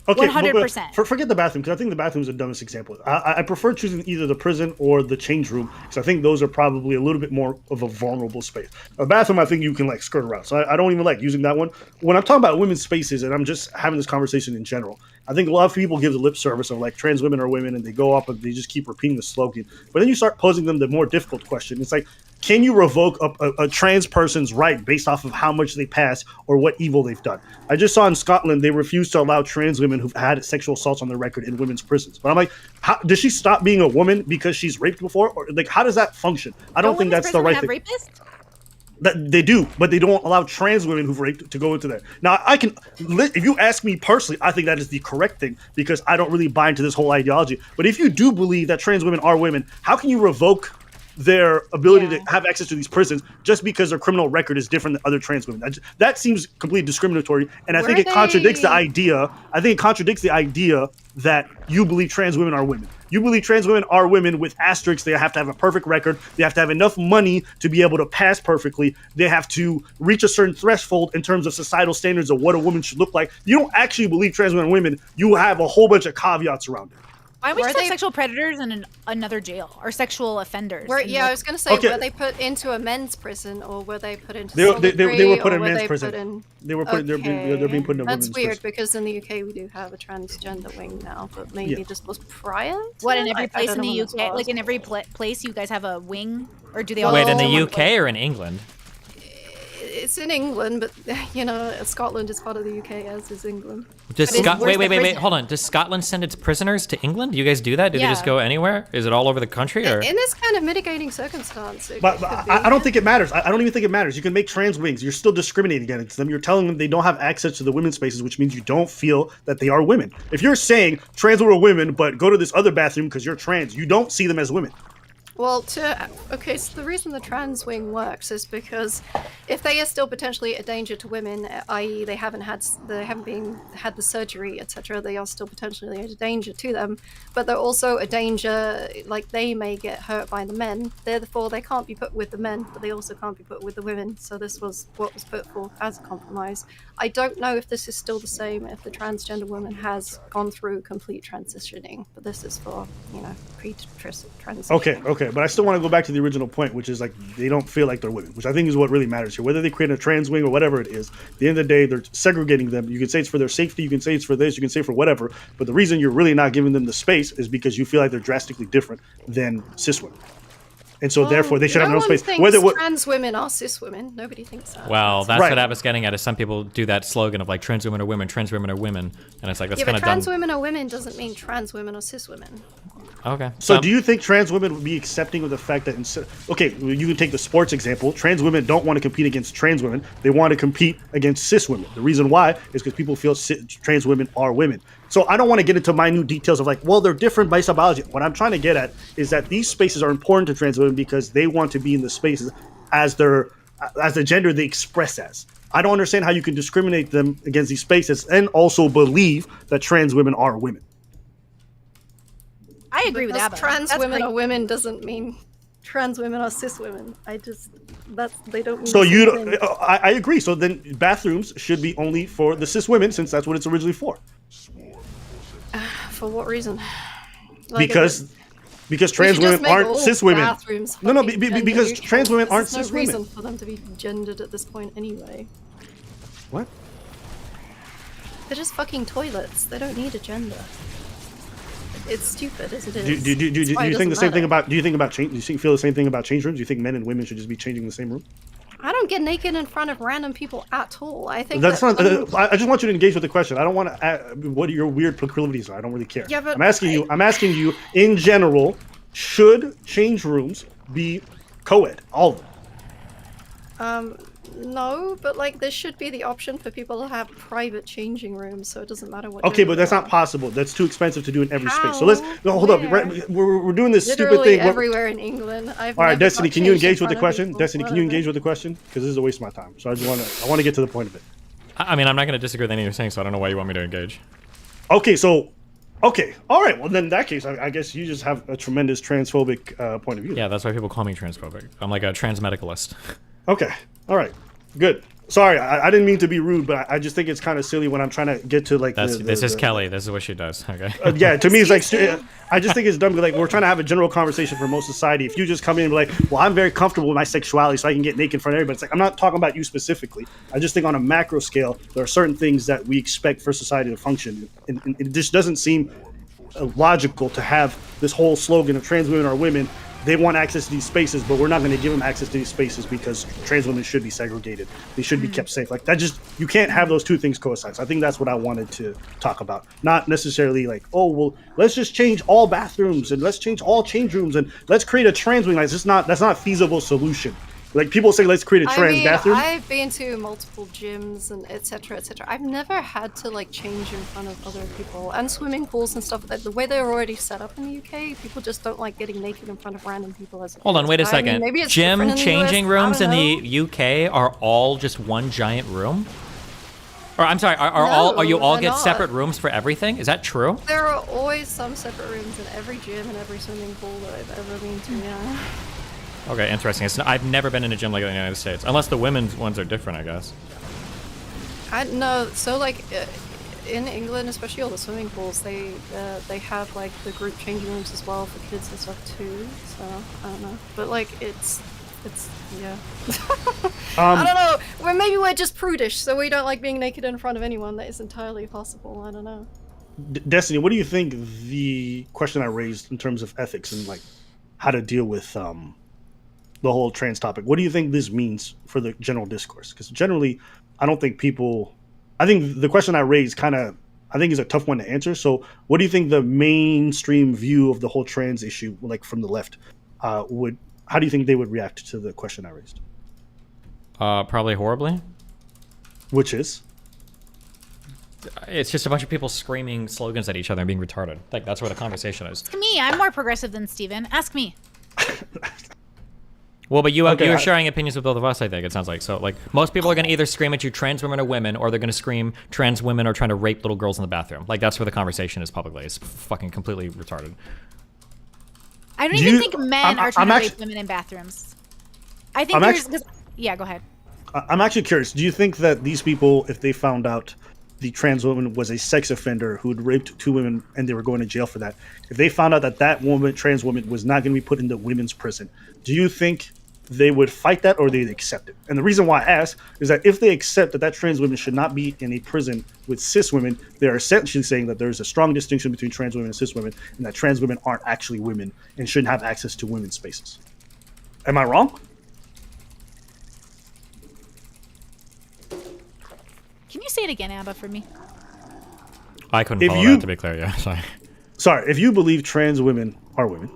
Okay, 100%. Forget the bathroom, because I think the bathroom is the dumbest example. I prefer choosing either the prison or the change room, because I think those are probably a little bit more of a vulnerable space. A bathroom, I think you can like skirt around, so I don't even like using that one. When I'm talking about women's spaces, and I'm just having this conversation in general, I think a lot of people give the lip service of like trans women are women, and they go up and they just keep repeating the slogan. But then you start posing them the more difficult question. It's like, can you revoke a trans person's right based off of how much they pass or what evil they've done? I just saw in Scotland they refused to allow trans women who've had sexual assaults on their record in women's prisons. But I'm like, does she stop being a woman because she's raped before? Or like, how does that function? I don't think that's the right thing. Rapists? That they do, but they don't allow trans women who've raped to go into there. Now, if you ask me personally, I think that is the correct thing because I don't really buy into this whole ideology. But if you do believe that trans women are women, how can you revoke their ability to have access to these prisons just because their criminal record is different than other trans women? That seems completely discriminatory, and I think it contradicts the idea. I think it contradicts the idea that you believe trans women are women. You believe trans women are women with asterisks. They have to have a perfect record. They have to have enough money to be able to pass perfectly. They have to reach a certain threshold in terms of societal standards of what a woman should look like. You don't actually believe trans women are women. You have a whole bunch of caveats around it. Why don't we just have sexual predators in another jail or sexual offenders? I was going to say, Okay. were they put into a men's prison or were they put into They were solitary, put or in were men's they prison. put in- They're being put in a That's women's weird prison. because in the UK we do have a transgender wing now, but maybe Yeah. this was prior to What, in that? every I place don't in the know when this UK? was. Like in every place, you guys have a wing? Or do they all Wait, in the all UK or in England? It's in England, but Scotland is part of the UK, as is England. Wait, hold on. Does Scotland send its prisoners to England? Do you guys do that? Do they just Yeah. go anywhere? Is it all over the country? Or? In this kind of mitigating circumstance, it But could be. I don't think it matters. I don't even think it matters. You can make trans wings. You're still discriminating against them. You're telling them they don't have access to the women's spaces, which means you don't feel that they are women. If you're saying trans women are women, but go to this other bathroom because you're trans, you don't see them as women. Well, okay, so the reason the trans wing works is because if they are still potentially a danger to women, i.e., they haven't had the surgery, etc., they are still potentially a danger to them. But they're also a danger, like they may get hurt by the men. Therefore, they can't be put with the men, but they also can't be put with the women. So this was what was put forth as a compromise. I don't know if this is still the same if the transgender woman has gone through complete transitioning, but this is for pre-transition. Okay, but I still want to go back to the original point, which is like they don't feel like they're women, which I think is what really matters here. Whether they create a trans wing or whatever it is, at the end of the day, they're segregating them. You can say it's for their safety, you can say it's for this, you can say for whatever, but the reason you're really not giving them the space is because you feel like they're drastically different than cis women. And so therefore they should have no space. Trans women are cis women. Nobody thinks that. Well, that's what I was getting at. Is some people do that slogan of like trans women are women, trans women are women, and it's like that's kind of dumb. Trans women are women doesn't mean trans women are cis women. Okay. So do you think trans women would be accepting of the fact that you can take the sports example. Trans women don't want to compete against trans women. They want to compete against cis women. The reason why is because people feel trans women are women. So I don't want to get into minute details of like, well, they're different based on biology. What I'm trying to get at is that these spaces are important to trans women because they want to be in the spaces as the gender they express as. I don't understand how you can discriminate them against these spaces and also believe that trans women are women. I agree with that. Trans women are women doesn't mean trans women are cis women. They don't mean so the you same thing. I agree. So then bathrooms should be only for the cis women since that's what it's originally for. For what reason? Because trans women aren't cis women. No, because trans women aren't cis women. There's no reason for them to be gendered at this point anyway. What? They're just fucking toilets. They don't need a gender. It's stupid as it is. Do you think the same thing about? Do you think about change? Do you feel the same thing about change rooms? Do you think men and women should just be changing in the same room? I don't get naked in front of random people at all. I think that's not. I just want you to engage with the question. I don't want to. What your weird proclivities are. I don't really care. Yeah, but I'm asking you in general. Should change rooms be co-ed? All of them. No, but like there should be the option for people to have private changing rooms, so it doesn't matter what. Okay, but that's not possible. That's too expensive to do in every space. So hold up. We're doing this stupid thing. Everywhere in England. All right, Destiny, can you engage with the question? Destiny, can you engage with the question? Because this is a waste of my time. So I want to get to the point of it. I mean, I'm not going to disagree with anything you're saying, so I don't know why you want me to engage. Okay, all right. Well, then in that case, I guess you just have a tremendous transphobic point of view. Yeah, that's why people call me transphobic. I'm like a transmedicalist. Okay, all right, good. Sorry, I didn't mean to be rude, but I just think it's kind of silly when I'm trying to get to like. This is Kelly. This is what she does. Okay. Yeah, to me it's like I just think it's dumb. Like we're trying to have a general conversation for most society. If you just come in and be like, "Well, I'm very comfortable with my sexuality, so I can get naked in front of everybody," it's like I'm not talking about you specifically. I just think on a macro scale, there are certain things that we expect for society to function, and it just doesn't seem logical to have this whole slogan of trans women are women. They want access to these spaces, but we're not going to give them access to these spaces because trans women should be segregated. They should be kept safe. Like that you can't have those two things coincide. So I think that's what I wanted to talk about. Not necessarily like, oh, well, let's just change all bathrooms and let's change all change rooms and let's create a trans wing. Like, that's not a feasible solution. Like people say, let's create a trans bathroom. I've been to multiple gyms and etc. etc. I've never had to like change in front of other people and swimming pools and stuff. The way they're already set up in the UK, people just don't like getting naked in front of random people. Hold on, wait a second. Gym changing rooms in the UK are all just one giant room? Or I'm sorry, are you all get separate rooms for everything? Is that true? There are always some separate rooms in every gym and every swimming pool that I've ever been to. Yeah. Okay, interesting. I've never been in a gym like that in the United States, unless the women's ones are different, I guess. No, so like in England, especially all the swimming pools, they have like the group changing rooms as well for kids and stuff too. So I don't know, but like it's yeah. I don't know. Well, maybe we're just prudish, so we don't like being naked in front of anyone. That is entirely possible. I don't know. Destiny, what do you think the question I raised in terms of ethics and like how to deal with the whole trans topic? What do you think this means for the general discourse? Because generally, I don't think I think the question I raised I think is a tough one to answer. So what do you think the mainstream view of the whole trans issue, like from the left, how do you think they would react to the question I raised? Probably horribly. Which is? It's just a bunch of people screaming slogans at each other and being retarded. Like, that's where the conversation is. Ask me. I'm more progressive than Steven. Ask me. Well, but you're Okay, sharing opinions with both of us, I think, it sounds like. So, like, most people are going to either scream at you, trans women are women, or they're going to scream, trans women are trying to rape little girls in the bathroom. Like, that's where the conversation is publicly. It's fucking completely retarded. I don't even think men are trying to rape women in bathrooms. I think yeah, go ahead. I'm actually curious. Do you think that these people, if they found out the trans woman was a sex offender who had raped 2 women and they were going to jail for that, if they found out that that woman, trans woman, was not going to be put into women's prison, do you think they would fight that or they'd accept it? And the reason why I ask is that if they accept that that trans women should not be in a prison with cis women, they're essentially saying that there's a strong distinction between trans women and cis women, and that trans women aren't actually women and shouldn't have access to women's spaces. Am I wrong? Can you say it again, Abba, for me? I couldn't follow that, to be clear, yeah, sorry. Sorry, if you believe trans women are women,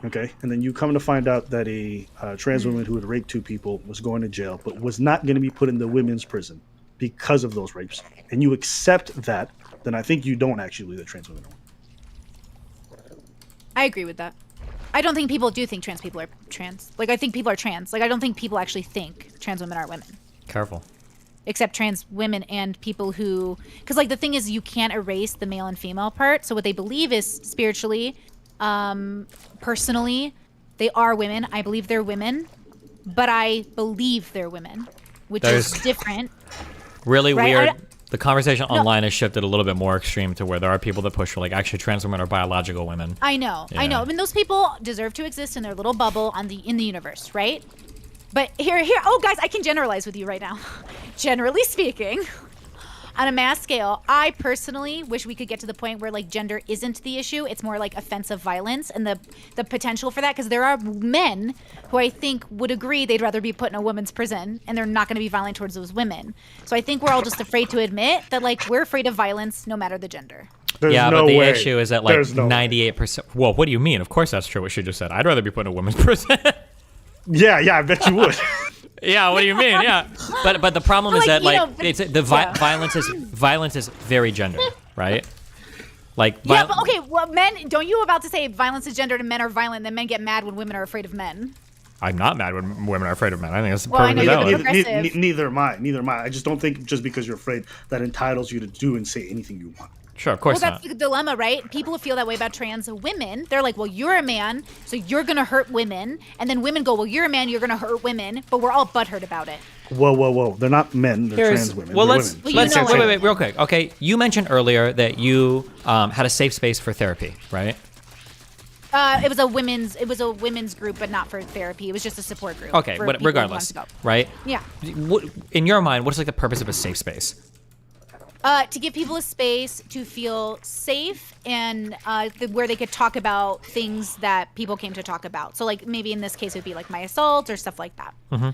okay, and then you come to find out that a trans woman who had raped 2 people was going to jail, but was not going to be put in the women's prison because of those rapes, and you accept that, then I think you don't actually believe that trans women are women. I agree with that. I don't think people do think trans people are trans. Like, I think people are trans. Like, I don't think people actually think trans women are women. Careful. Except trans women and people who... Because, like, the thing is, you can't erase the male and female part. So what they believe is spiritually, personally, they are women. I believe they're women. But I believe they're women, which is different. Really weird. The conversation online has shifted a little bit more extreme to where there are people that push for, like, actually trans women are biological women. I know. Yeah. I know. I mean, those people deserve to exist in their little bubble in the universe, right? But here, oh, guys, I can generalize with you right now. Generally speaking, on a mass scale, I personally wish we could get to the point where, like, gender isn't the issue. It's more like offensive violence and the potential for that. Because there are men who I think would agree they'd rather be put in a women's prison and they're not going to be violent towards those women. So I think we're all just afraid to admit that, like, we're afraid of violence no matter the gender. There's yeah, no but the way. issue is that, like, There's no 98%... Well, what do you mean? Of course that's true, what she just said. I'd rather be put in a women's prison. Yeah, I bet you would. Yeah, what do you mean? Yeah, but the problem is that, like, it's violence is very gendered, right? Like, yeah, but okay, well, men, don't you about to say violence is gendered and men are violent, then men get mad when women are afraid of men? I'm not mad when women are afraid of men. I think that's perfectly valid. Neither am I. I just don't think just because you're afraid that entitles you to do and say anything you want. Sure, of course not. Well, that's the dilemma, right? People feel that way about trans women. They're like, well, you're a man, so you're going to hurt women. And then women go, well, you're a man, you're going to hurt women. But we're all butthurt about it. Whoa. They're not men, they're trans women. Well, they're let's women. wait, real quick. Okay, you mentioned earlier that you had a safe space for therapy, right? It was a women's group, but not for therapy. It was just a support group. Okay, but regardless, right? Yeah. In your mind, what is, like, the purpose of a safe space? To give people a space to feel safe and where they could talk about things that people came to talk about. So, like, maybe in this case, it would be like my assault or stuff like that. Mm-hmm.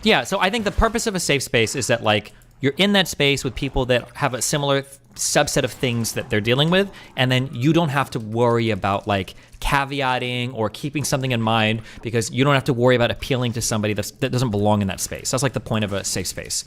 Yeah, so I think the purpose of a safe space is that, like, you're in that space with people that have a similar subset of things that they're dealing with, and then you don't have to worry about, like, caveating or keeping something in mind because you don't have to worry about appealing to somebody that doesn't belong in that space. That's, like, the point of a safe space.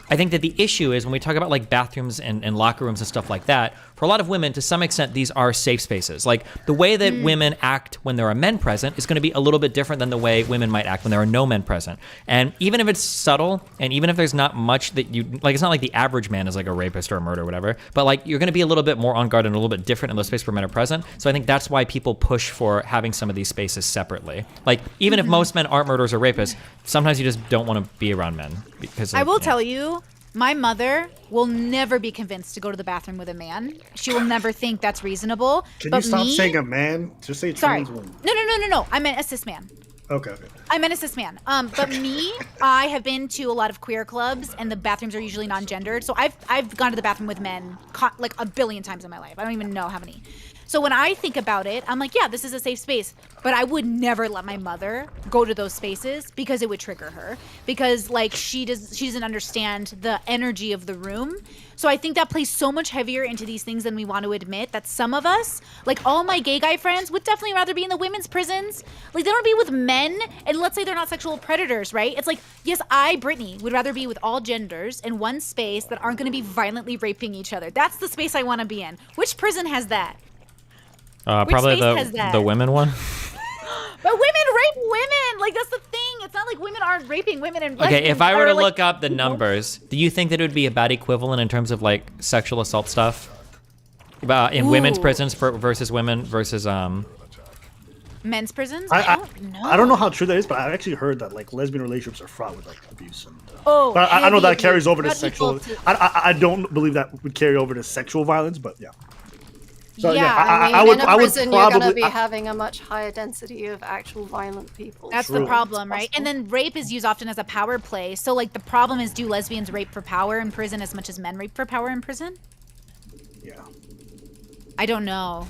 I think that the issue is when we talk about, like, bathrooms and locker rooms and stuff like that, for a lot of women, to some extent, these are safe spaces. Like, the way that women act when there are men present is going to be a little bit different than the way women might act when there are no men present. And even if it's subtle, and even if there's not much that you, like, it's not like the average man is, like, a rapist or a murderer or whatever, but, like, you're going to be a little bit more on guard and a little bit different in those spaces where men are present. So I think that's why people push for having some of these spaces separately. Like, even if most men aren't murderers or rapists, sometimes you just don't want to be around men. Because I will tell you, my mother will never be convinced to go to the bathroom with a man. She will never think that's reasonable. Can you stop saying a man? Just say trans woman. No. I meant a cis man. Okay. I meant a cis man. But me, I have been to a lot of queer clubs, and the bathrooms are usually non-gendered. So I've gone to the bathroom with men like a billion times in my life. I don't even know how many. So when I think about it, I'm like, yeah, this is a safe space. But I would never let my mother go to those spaces because it would trigger her. Because, like, she doesn't understand the energy of the room. So I think that plays so much heavier into these things than we want to admit, that some of us, like all my gay guy friends, would definitely rather be in the women's prisons. Like, they don't be with men, and let's say they're not sexual predators, right? It's like, yes, I, Brittany, would rather be with all genders in one space that aren't going to be violently raping each other. That's the space I want to be in. Which prison has that? Probably the women one. But women rape women. Like that's the thing. It's not like women aren't raping women and Okay, if I were to like, look up the numbers, do you think that it would be about equivalent in terms of like sexual assault stuff? About in women's prisons versus women versus men's prisons? I don't know. I don't know how true that is, but I've actually heard that like lesbian relationships are fraught with like abuse and. But I know that carries over to not sexual. equal to- I don't believe that would carry over to sexual violence, but yeah. So, I would mean, in a prison, you're going to probably. be having a much higher density of actual violent people. That's the problem, right? And then rape is used often as a power play. So like the problem is, do lesbians rape for power in prison as much as men rape for power in prison? Yeah. I don't know.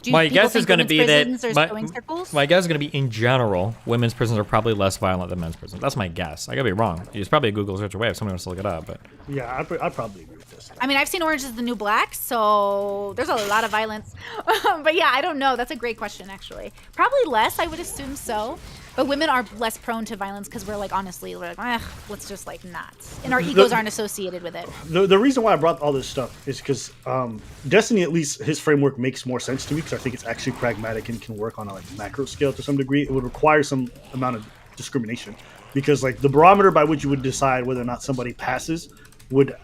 Do my people guess is think going to women's be that prisons are my, sewing circles? my guess is going to be in general, women's prisons are probably less violent than men's prisons. That's my guess. I could be wrong. It's probably a Google search away if someone wants to look it up. But Yeah, I probably agree with this. I mean, I've seen Orange is the New Black, so there's a lot of violence. But yeah, I don't know. That's a great question, actually. Probably less, I would assume so. But women are less prone to violence because we're like, honestly, we're like, let's just like not. And our egos aren't associated with it. The reason why I brought all this stuff is because Destiny, at least his framework makes more sense to me because I think it's actually pragmatic and can work on a like macro scale to some degree. It would require some amount of discrimination because like the barometer by which you would decide whether or not somebody passes would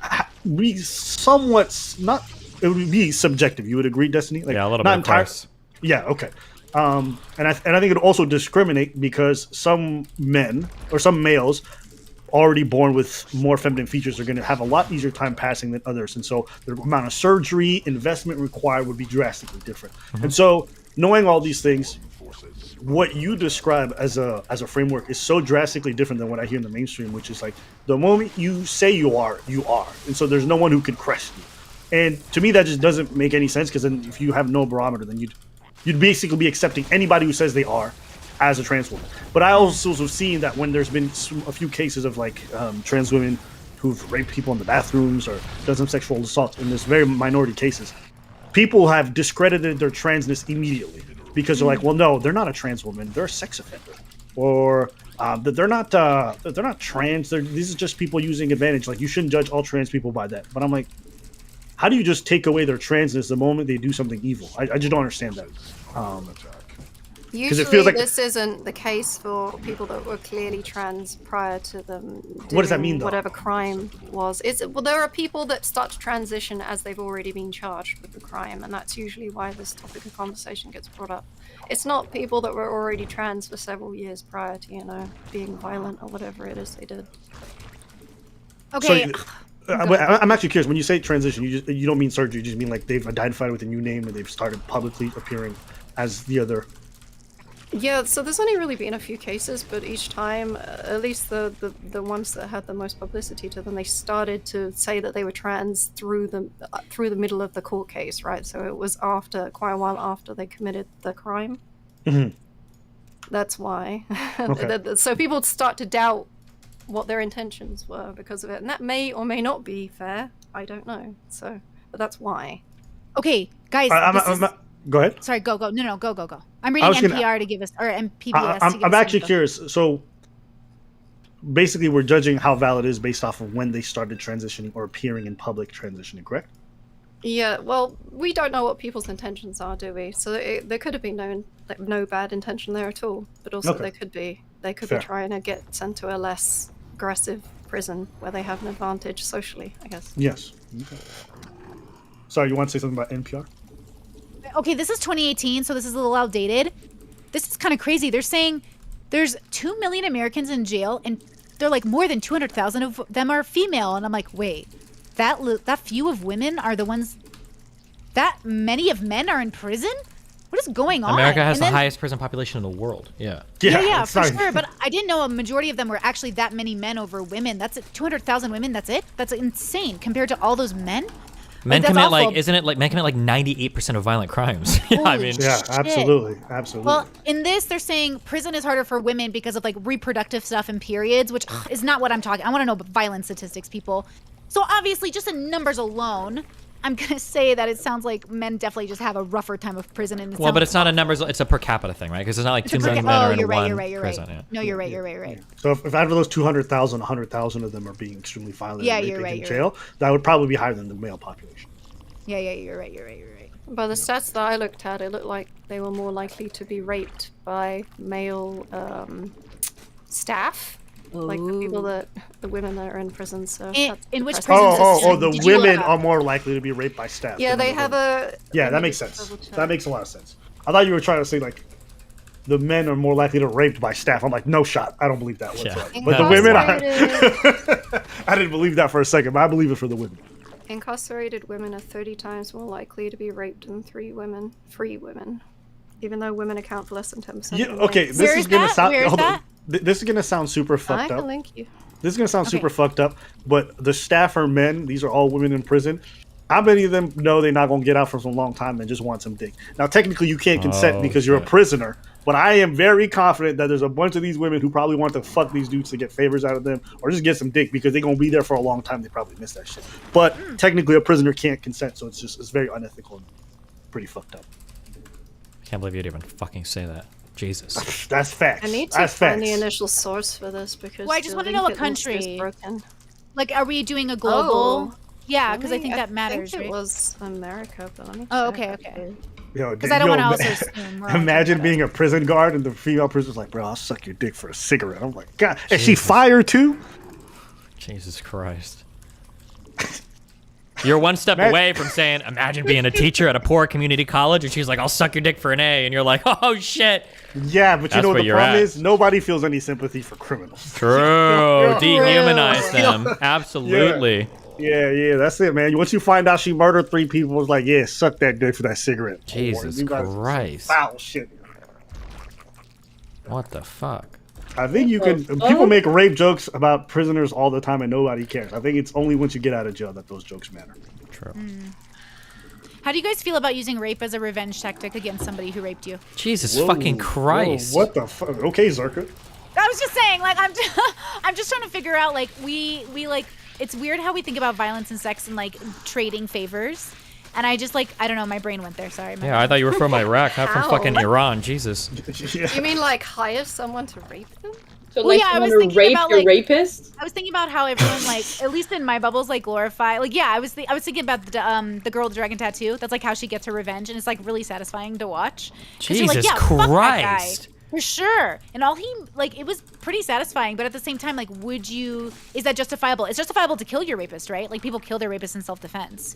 be somewhat not. It would be subjective. You would agree, Destiny? Like, yeah, a little not bit. entire, Of course. Yeah. Okay. And I think it would also discriminate because some men or some males already born with more feminine features are going to have a lot easier time passing than others, and so the amount of surgery investment required would be drastically different. And so knowing all these things, what you describe as a framework is so drastically different than what I hear in the mainstream, which is like the moment you say you are, and so there's no one who can question you. And to me, that just doesn't make any sense because then if you have no barometer, then you'd basically be accepting anybody who says they are as a trans woman. But I also have seen that when there's been a few cases of like trans women who've raped people in the bathrooms or done some sexual assault in this very minority cases, people have discredited their transness immediately because they're like, well, no, they're not a trans woman, they're a sex offender, or that they're not trans. These are just people using advantage. Like you shouldn't judge all trans people by that. But I'm like, how do you just take away their transness the moment they do something evil? I just don't understand that. Usually, it feels like this isn't the case for people that were clearly trans prior to them doing what does that mean, though? whatever crime was. Well, there are people that start to transition as they've already been charged with the crime, and that's usually why this topic of conversation gets brought up. It's not people that were already trans for several years prior to, being violent or whatever it is they did. Okay. So, I'm actually curious. When you say transition, you don't mean surgery. You just mean like they've identified with a new name and they've started publicly appearing as the other. Yeah, so there's only really been a few cases, but each time, at least the ones that had the most publicity to them, they started to say that they were trans through the middle of the court case, right? So it was quite a while after they committed the crime. Mm-hmm. That's why. Okay. So people start to doubt what their intentions were because of it, and that may or may not be fair. I don't know. So, but that's why. Okay, guys. Go ahead. Sorry, go. No, go. I'm reading NPR to give us, or PBS to give us I'm actually info. curious. So basically, we're judging how valid it is based off of when they started transitioning or appearing in public transitioning, correct? Yeah, well, we don't know what people's intentions are, do we? So there could have been no bad intention there at all, but also they could be Fair. trying to get sent to a less aggressive prison where they have an advantage socially, I guess. Yes. Okay. Sorry, you want to say something about NPR? Okay, this is 2018, so this is a little outdated. This is kind of crazy. They're saying there's 2 million Americans in jail, and they're like more than 200,000 of them are female. And I'm like, wait, that few of women are the ones, that many of men are in prison? What is going on? America has the highest prison population in the world. Yeah. Yeah, for sure. But I didn't know a majority of them were actually that many men over women. That's 200,000 women. That's it. That's insane compared to all those men. Men that's commit awful. like, isn't it like men commit like 98% of violent crimes? I mean, yeah, shit. absolutely. Well, in this, they're saying prison is harder for women because of like reproductive stuff and periods, which is not what I'm talking. I want to know violence statistics, people. So obviously, just in numbers alone, I'm gonna say that it sounds like men definitely just have a rougher time of prison. And well, but it's not a numbers; it's a per capita thing, right? Because it's not like 2 million men are in one prison. Yeah. No, you're right. So if out of those 200,000, 100,000 of them are being extremely violent and you're raping right, in jail, that would probably be higher than the male population. Yeah, you're right. By the stats that I looked at, it looked like they were more likely to be raped by male staff, like the women that are in prison. So in which prisons? prisons? The women are more likely to be raped by staff. Yeah, than they the have women. a. Yeah, that makes sense. That makes a lot of sense. I thought you were trying to say like the men are more likely to be raped by staff. I'm like, no shot. I don't believe that whatsoever. Yeah. But the women, I didn't believe that for a second, but I believe it for the women. Incarcerated women are 30 times more likely to be raped than free women, even though women account for less than 10%. Yeah, okay, this is gonna sound. This is gonna sound super fucked I up. can link you. This is gonna sound super fucked up, but the staff are men. These are all women in prison. How many of them know they're not gonna get out for some long time and just want some dick? Now, technically, you can't consent because you're a prisoner. But I am very confident that there's a bunch of these women who probably want to fuck these dudes to get favors out of them or just get some dick because they're going to be there for a long time. They probably miss that shit. But technically, a prisoner can't consent, so it's very unethical and pretty fucked up. Can't believe you'd even fucking say that. Jesus. That's facts. I need to That's find facts. the initial source for this because. Well, I just the want to link know what it listed is country. broken. Like, are we doing a global? Oh, Yeah, because I think really? that matters, I think right? it was America, but let me. Oh, check. okay. Yo, Because I don't want to yo, also assume. we're all Imagine being a prison guard and the female prisoner's like, bro, I'll suck your dick for a cigarette. I'm like, God, is she fired too? Jesus Christ. You're one step away from saying, imagine being a teacher at a poor community college, and she's like, I'll suck your dick for an A, and you're like, oh shit. Yeah, but you know what the problem is? Nobody feels any sympathy for criminals. True. Dehumanize them. Absolutely. Yeah, that's it, man. Once you find out she murdered 3 people, it's like, yeah, suck that dick for that cigarette. Jesus You guys Christ. Foul shit. What the fuck? I think you can. People make rape jokes about prisoners all the time, and nobody cares. I think it's only once you get out of jail that those jokes matter. True. How do you guys feel about using rape as a revenge tactic against somebody who raped you? Jesus fucking Christ. What the fuck? Okay, Zerka. I was just saying, like, I'm just trying to figure out, like, we like, it's weird how we think about violence and sex and like trading favors, and I just like, I don't know, my brain went there. Sorry. Yeah, I thought you were from Iraq, not from Ow. fucking Iran. Jesus. You mean like hire someone to rape them? So Well, like yeah, I you was want to thinking rape about, your like- rapist? I was thinking about how everyone, like, at least in my bubbles, like, glorify, like, yeah, I was thinking about the girl with the dragon tattoo. That's like how she gets her revenge, and it's like really satisfying to watch. 'Cause you're like, Jesus yeah, fuck that guy. Christ. For sure. And all he, like, it was pretty satisfying, but at the same time, like, is that justifiable? It's justifiable to kill your rapist, right? Like, people kill their rapists in self-defense.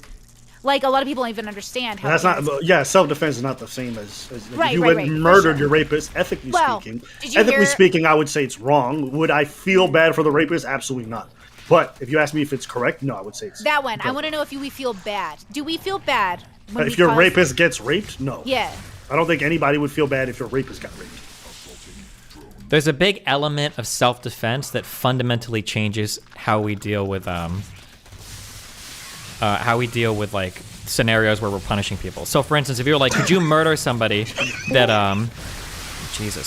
Like, a lot of people don't even understand how. That's not. Yeah, self-defense is not the same as Right, if you right, went right, and for murdered sure. your rapist. Ethically Well, speaking, did you hear- I would say it's wrong. Would I feel bad for the rapist? Absolutely not. But if you ask me if it's correct, no, I would say it's That one. I want to know if we feel bad. Do we feel bad when if we your cause- rapist gets raped, no. Yeah. I don't think anybody would feel bad if your rapist got raped. There's a big element of self-defense that fundamentally changes how we deal with like scenarios where we're punishing people. So for instance, if you're like, could you murder somebody that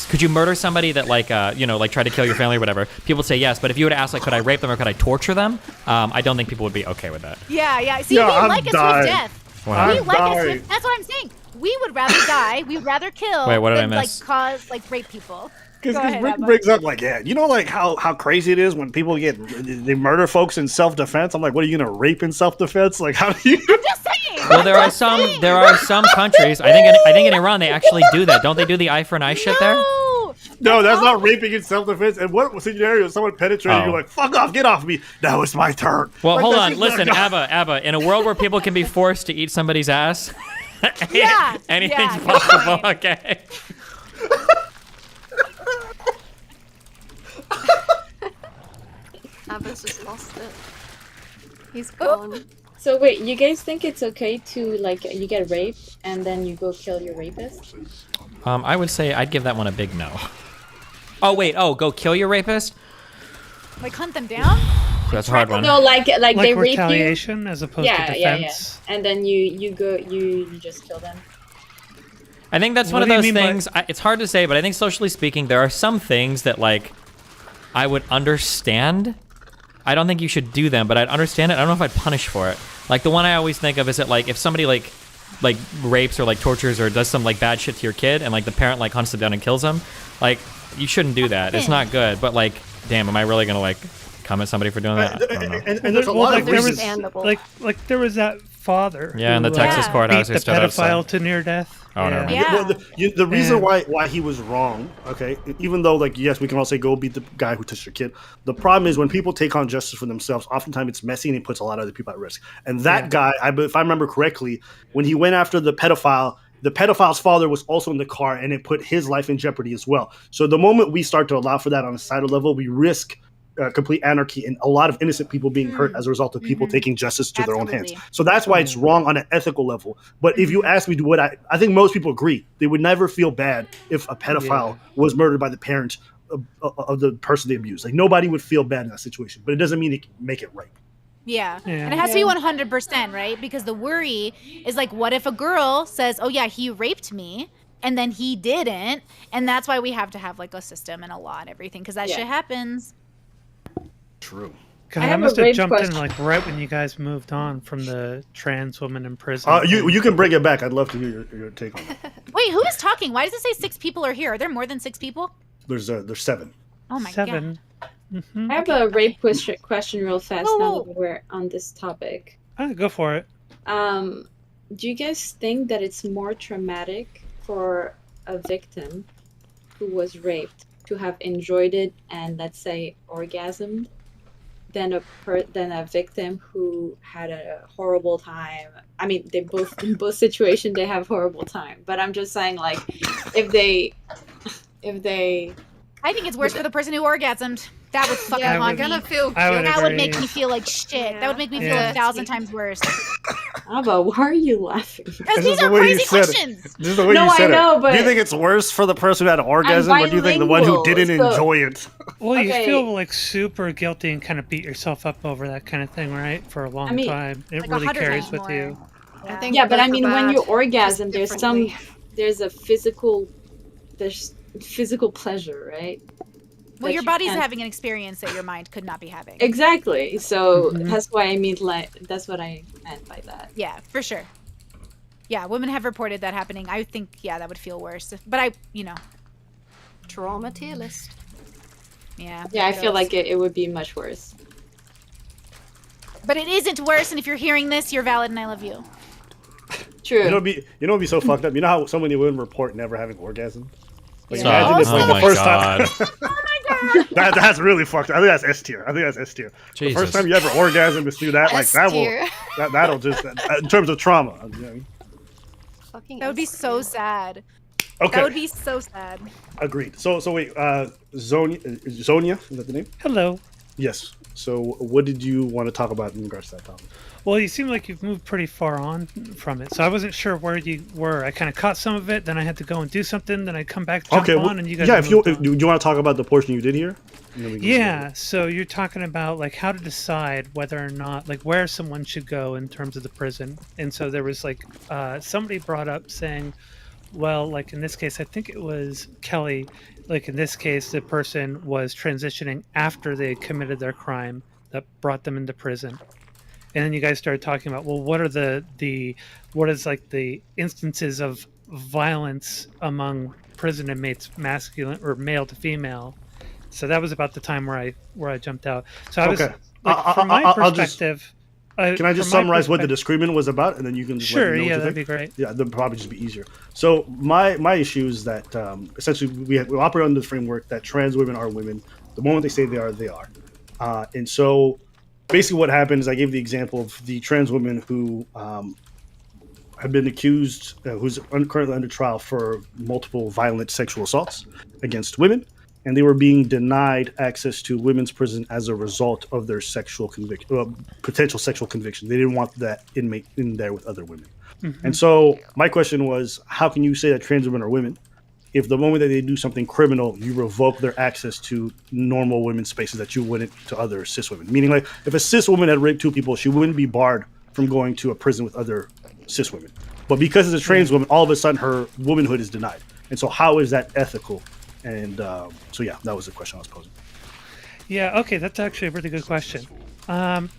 could you murder somebody that like like tried to kill your family or whatever? People would say yes, but if you were to ask like, could I rape them or could I torture them? I don't think people would be okay with that. Yeah. See, Yeah, we I'm like a dying. swift death. Wow. We I'm like a dying. swift. That's what I'm saying. We would rather die. We'd rather kill. Wait, what did I than, miss? Like cause like rape people. Because Go ahead, Rick Abba. brings up like, yeah, you know, like how crazy it is when people they murder folks in self-defense. I'm like, what are you gonna rape in self-defense? Like, how do you? I'm just saying. Well, there are some countries. I think in Iran they actually do that. Don't they do the eye for an eye shit there? No, that's not raping in self-defense. And what scenario? Someone penetrated, you're like, fuck off, get off me. Now it's my turn. Well, Like, hold that's on. just not Listen, gonna- Abba. In a world where people can be forced to eat somebody's ass, Yeah. anything's good possible. point. Okay. Abba's just lost it. He's Oh. gone. So wait, you guys think it's okay to like you get raped and then you go kill your rapist? I would say I'd give that one a big no. Oh wait. Oh, go kill your rapist. Like hunt them down. That's a hard one. No, like they rape you. retaliation as opposed to defense. Yeah. And then you go you just kill them. I think that's What one of do you those mean by- things. It's hard to say, but I think socially speaking, there are some things that like I would understand. I don't think you should do them, but I'd understand it. I don't know if I'd punish for it. Like the one I always think of is that like if somebody like rapes or like tortures or does some like bad shit to your kid and like the parent like hunts them down and kills them, like you shouldn't do that. It's not good. But like, damn, am I really gonna like come at somebody for doing that? I don't know. And there's a lot of there was reasons. like there was that father. Yeah, in the who, Texas courthouse, beat he the stood outside. pedophile to near death. Oh, never mind. Well, the reason why he was wrong, okay, even though like yes, we can all say go beat the guy who touched your kid. The problem is when people take on justice for themselves, oftentimes it's messy and it puts a lot of other people at risk. And that guy, if I remember correctly, when he went after the pedophile's father was also in the car, and it put his life in jeopardy as well. So the moment we start to allow for that on a societal level, we risk complete anarchy and a lot of innocent people being hurt as a result of people taking justice to their own hands. So that's why it's wrong on an ethical level. But if you ask me, I think most people agree they would never feel bad if a pedophile was murdered by the parent of the person they abused. Like nobody would feel bad in that situation, but it doesn't mean it can make it right. Yeah. And it has to be 100%, right? Because the worry is like, what if a girl says, oh yeah, he raped me, and then he didn't, and that's why we have to have like a system and a law and everything, because that shit happens. True. God, I must have jumped in like right when you guys moved on from the trans woman in prison. You can bring it back. I'd love to hear your take on that. Wait, who is talking? Why does it say 6 people are here? Are there more than 6 people? There's 7. Oh my 7. god. I have a rape question real fast now that we're on this topic. Go for it. Do you guys think that it's more traumatic for a victim who was raped to have enjoyed it and, let's say, orgasmed than a victim who had a horrible time? I mean, in both situations they have horrible time, but I'm just saying, like, if they I think it's worse for the person who orgasmed. That would fucking haunt me. That would make me feel like shit. That would make me feel 1,000 times worse. Abba, why are you laughing? Because these are crazy questions. This is the way you said it. But do you think it's worse for the person who had an orgasm, or do you think the one who didn't enjoy it? Well, you feel like super guilty and kind of beat yourself up over that kind of thing, right? For a long time. It like really 100 carries times with more. you. Yeah, but I mean, when you orgasm, there's physical pleasure, right? Well, your body's having an experience that your mind could not be having. Exactly. So that's why I mean, like, that's what I meant by that. Yeah, for sure. Yeah, women have reported that happening. I think, that would feel worse. But trauma tier list. Yeah. Yeah, I feel like it would be much worse. But it isn't worse, and if you're hearing this, you're valid and I love you. True. You know what'd be so fucked up? You know how so many women report never having orgasm? Like, Yeah. imagine it's like the first time. Oh my god. That's really fucked up. I think that's S tier. The first time you ever orgasm is through that, like that'll just in terms of trauma. That would be so sad. Okay. That would be so sad. Agreed. So wait, Zonia, is that the name? Hello. Yes. So what did you want to talk about in regards to that topic? Well, you seem like you've moved pretty far on from it, so I wasn't sure where you were. I kind of caught some of it, then I had to go and do something, then I come back, jump on, and you guys. Yeah, do you want to talk about the portion you did here? Yeah, so you're talking about like how to decide whether or not, like, where someone should go in terms of the prison, and so there was like somebody brought up saying, well, like in this case, I think it was Kelly. Like in this case, the person was transitioning after they had committed their crime that brought them into prison. And then you guys started talking about, well, what are what is like the instances of violence among prison inmates, masculine or male to female? So that was about the time where I jumped out. So I was like, from my perspective. Can I just summarize what the disagreement was about, and then you can just sure, let me know that'd be great. Yeah, that'd probably just be easier. So my issue is that essentially we operate under the framework that trans women are women. The moment they say they are, they are. And so basically what happened is I gave the example of the trans woman who had been accused, who's currently under trial for multiple violent sexual assaults against women. And they were being denied access to women's prison as a result of their potential sexual conviction. They didn't want that inmate in there with other women. Mm-hmm. And so my question was, how can you say that trans women are women if the moment that they do something criminal, you revoke their access to normal women's spaces that you wouldn't to other cis women? Meaning, like, if a cis woman had raped 2 people, she wouldn't be barred from going to a prison with other cis women. But because it's a trans woman, all of a sudden her womanhood is denied. And so how is that ethical? And so, yeah, that was the question I was posing. Yeah, okay, that's actually a really good question. And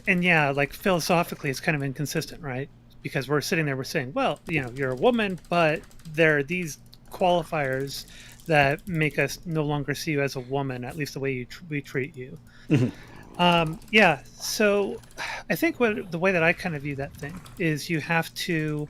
yeah, like philosophically, it's kind of inconsistent, right? Because we're sitting there, we're saying, well, you're a woman, but there are these qualifiers that make us no longer see you as a woman, at least the way we treat you. Mm-hmm. Yeah, so I think the way that I kind of view that thing is you have to,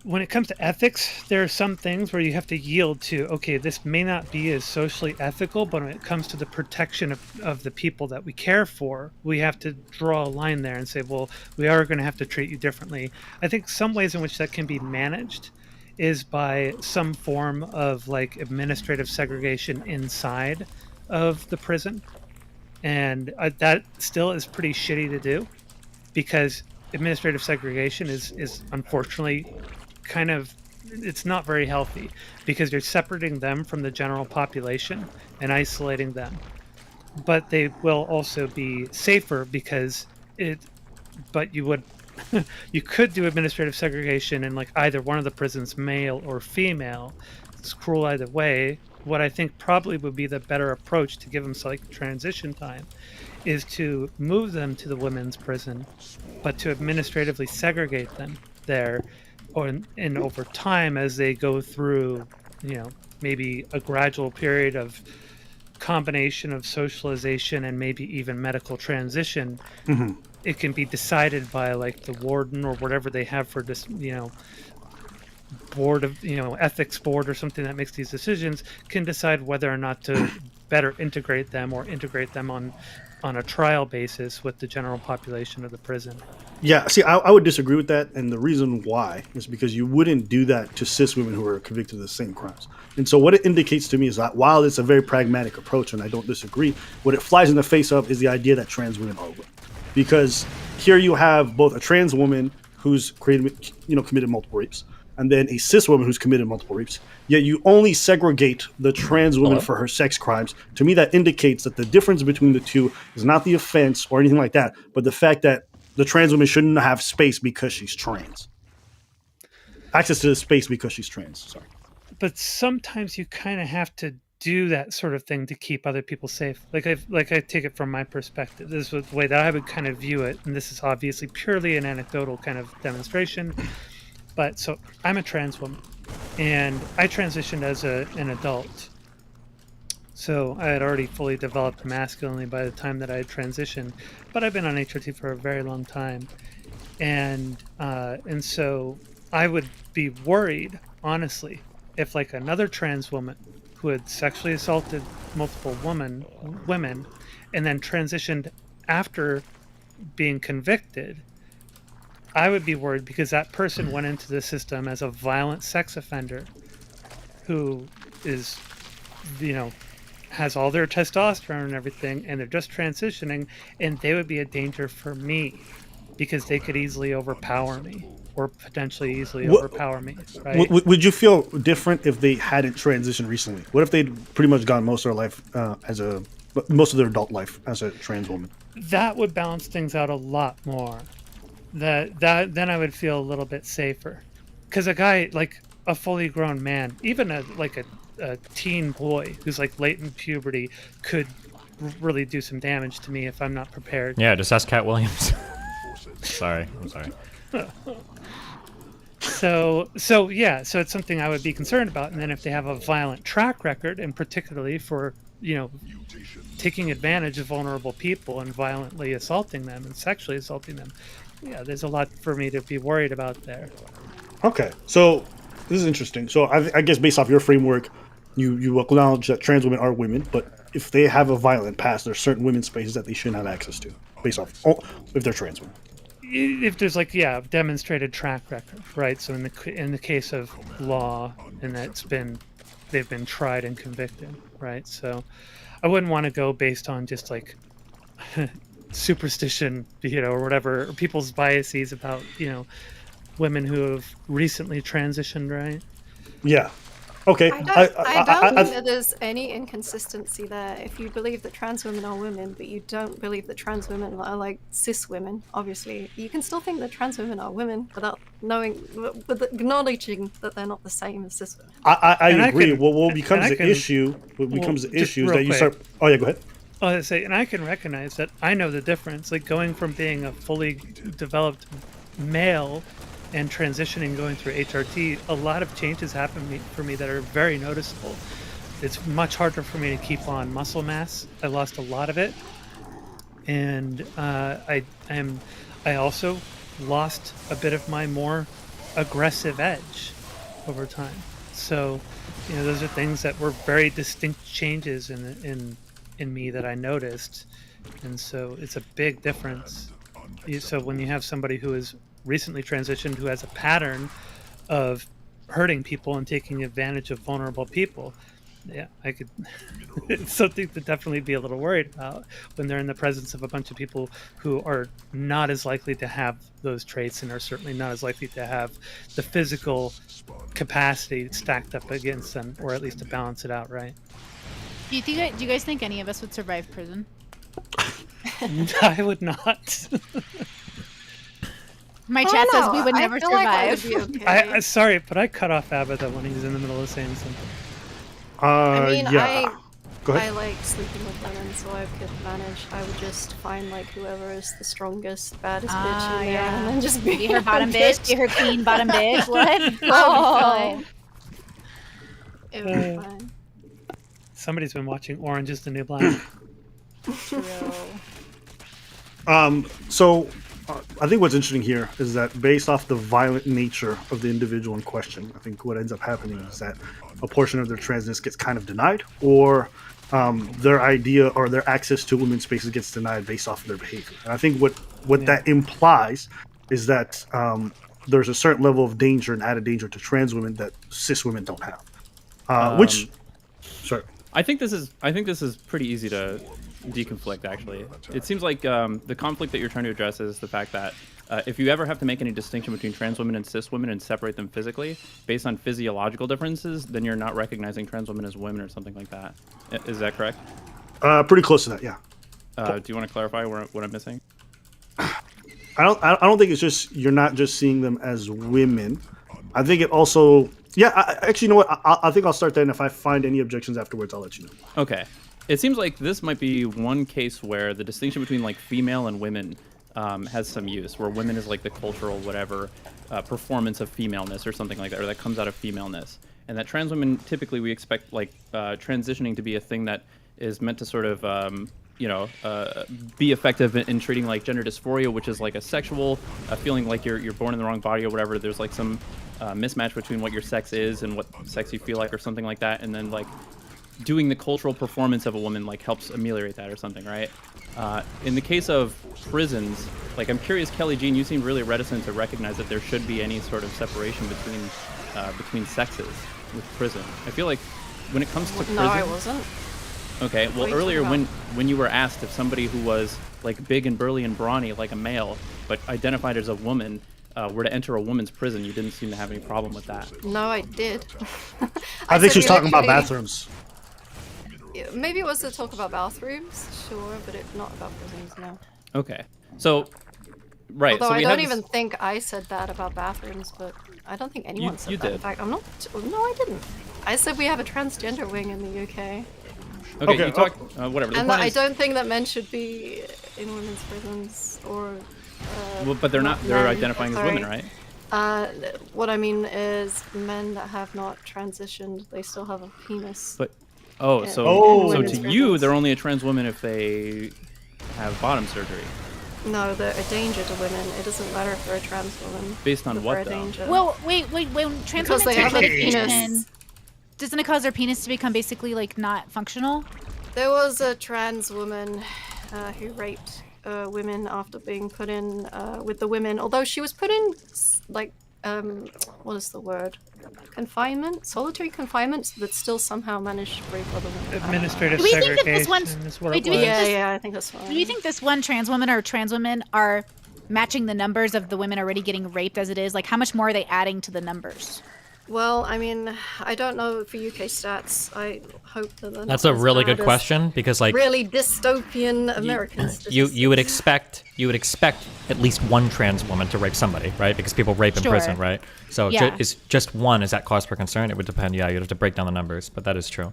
when it comes to ethics, there are some things where you have to yield to, okay, this may not be as socially ethical, but when it comes to the protection of the people that we care for, we have to draw a line there and say, well, we are going to have to treat you differently. I think some ways in which that can be managed is by some form of like administrative segregation inside of the prison. And that still is pretty shitty to do, because administrative segregation is unfortunately kind of, it's not very healthy, because you're separating them from the general population and isolating them. But they will also be safer because but you would you could do administrative segregation in like either one of the prisons, male or female. It's cruel either way. What I think probably would be the better approach to give them like transition time is to move them to the women's prison, but to administratively segregate them there, and over time, as they go through, maybe a gradual period of combination of socialization and maybe even medical transition, it can be decided by like the warden or whatever they have for this, board of, ethics board or something that makes these decisions, can decide whether or not to better integrate them or integrate them on a trial basis with the general population of the prison. Yeah, see, I would disagree with that, and the reason why is because you wouldn't do that to cis women who are convicted of the same crimes. And so what it indicates to me is that while it's a very pragmatic approach, and I don't disagree, what it flies in the face of is the idea that trans women are women. Because here you have both a trans woman who's committed multiple rapes, and then a cis woman who's committed multiple rapes, yet you only segregate the trans woman for her sex crimes. To me, that indicates that the difference between the two is not the offense or anything like that, but the fact that the trans woman shouldn't have space because she's trans. Access to the space because she's trans, sorry. But sometimes you kind of have to do that sort of thing to keep other people safe. Like I take it from my perspective. This is the way that I would kind of view it, and this is obviously purely an anecdotal kind of demonstration. But so I'm a trans woman, and I transitioned as an adult. So I had already fully developed masculinely by the time that I had transitioned, but I've been on HRT for a very long time. And so I would be worried, honestly, if like another trans woman who had sexually assaulted multiple women and then transitioned after being convicted, I would be worried because that person went into the system as a violent sex offender who is, has all their testosterone and everything, and they're just transitioning, and they would be a danger for me because they could easily overpower me or potentially easily overpower me. Right? Would you feel different if they hadn't transitioned recently? What if they'd pretty much gone most of their life most of their adult life as a trans woman? That would balance things out a lot more. Then I would feel a little bit safer, because a guy like a fully grown man, even a teen boy who's like late in puberty, could really do some damage to me if I'm not prepared. Yeah, just ask Cat Williams. I'm sorry. So it's something I would be concerned about. And then if they have a violent track record, and particularly for taking advantage of vulnerable people and violently assaulting them and sexually assaulting them, yeah, there's a lot for me to be worried about there. Okay, so this is interesting. So I guess based off your framework, you acknowledge that trans women are women, but if they have a violent past, there's certain women's spaces that they shouldn't have access to, based off if they're trans women. If there's demonstrated track record, right? So in the case of law, and they've been tried and convicted, right? So I wouldn't want to go based on just like superstition, or whatever, or people's biases about, women who have recently transitioned, right? Yeah. Okay. I don't think that there's any inconsistency there. If you believe that trans women are women, but you don't believe that trans women are like cis women, obviously, you can still think that trans women are women without acknowledging that they're not the same as cis women. I agree. What becomes the issue is that you start... Oh, yeah, go ahead. And I can recognize that I know the difference, like going from being a fully developed male and transitioning, going through HRT, a lot of changes happen for me that are very noticeable. it's much harder for me to keep on muscle mass. I lost a lot of it, and I also lost a bit of my more aggressive edge over time. So, you know, those are things that were very distinct changes in me that I noticed, and so it's a big difference. So when you have somebody who is recently transitioned, who has a pattern of hurting people and taking advantage of vulnerable people, yeah, I could. It's something to definitely be a little worried about when they're in the presence of a bunch of people who are not as likely to have those traits and are certainly not as likely to have the physical capacity stacked up against them, or at least to balance it out, right? Do you guys think any of us would survive prison? I would not. My chat says we would never survive. Like would be okay. I sorry, but I cut off Abatha when he was in the middle of saying something. I mean, yeah. Go ahead. I like sleeping with women, so I could manage. I would just find like whoever is the strongest, baddest bitch in there, and then just be her bottom bitch, be her queen bottom bitch. Let's go. Oh. It would be fine. Somebody's been watching Orange is the New Black. True. So I think what's interesting here is that based off the violent nature of the individual in question, I think what ends up happening is that a portion of their transness gets kind of denied, or their idea or their access to women's spaces gets denied based off of their behavior. And I think what that implies is that there's a certain level of danger and added danger to trans women that cis women don't have. Sorry. I think this is pretty easy to deconflict, actually. It seems like the conflict that you're trying to address is the fact that if you ever have to make any distinction between trans women and cis women and separate them physically based on physiological differences, then you're not recognizing trans women as women or something like that. Is that correct? Pretty close to that, yeah. Do you want to clarify what I'm missing? I don't think it's just you're not just seeing them as women. I think it also, yeah. Actually, you know what? I think I'll start there, and if I find any objections afterwards, I'll let you know. Okay. It seems like this might be one case where the distinction between like female and women has some use, where women is like the cultural whatever performance of femaleness or something like that, or that comes out of femaleness, and that trans women typically we expect like transitioning to be a thing that is meant to sort of be effective in treating like gender dysphoria, which is like a sexual feeling like you're born in the wrong body or whatever. There's like some mismatch between what your sex is and what sex you feel like or something like that, and then like doing the cultural performance of a woman like helps ameliorate that or something, right? In the case of prisons, like I'm curious, Kelly Jean, you seem really reticent to recognize that there should be any sort of separation between sexes with prison. I feel like when it comes to prison... No, I wasn't. Okay, well earlier when you were asked if somebody who was like big and burly and brawny like a male, but identified as a woman, were to enter a woman's prison, you didn't seem to have any problem with that. No, I did. I think she's talking about bathrooms. Maybe it was to talk about bathrooms, sure, but not about prisons, no. Okay, so right. Although so I don't even think I said that about bathrooms, but I don't think anyone said you that. did. In fact, I'm not. No, I didn't. I said we have a transgender wing in the UK. Okay, you talk, whatever. And I don't think that men should be in women's prisons or. Well, but they're not. They're identifying as women, right? What I mean is men that have not transitioned, they still have a penis. But so to you, they're only a trans woman if they have bottom surgery. No, they're a danger to women. It doesn't matter if they're a trans woman. Based on what, though? Well, wait. When trans women take medication, doesn't it cause their penis to become basically like not functional? There was a trans woman who raped women after being put in with the women. Although she was put in like what is the word? Confinement, solitary confinement, but still somehow managed to rape other women. Administrative segregation. segregation. I think that's fine. Do you think this one trans woman or trans women are matching the numbers of the women already getting raped as it is? Like, how much more are they adding to the numbers? Well, I mean, I don't know for UK stats. I hope that they're That's not a as really bad good as question because, like, really dystopian Americans. you would expect at least one trans woman to rape somebody, right? Because people rape in prison, right? So is just one, is that cause for concern? It would depend. Yeah, you'd have to break down the numbers, but that is true.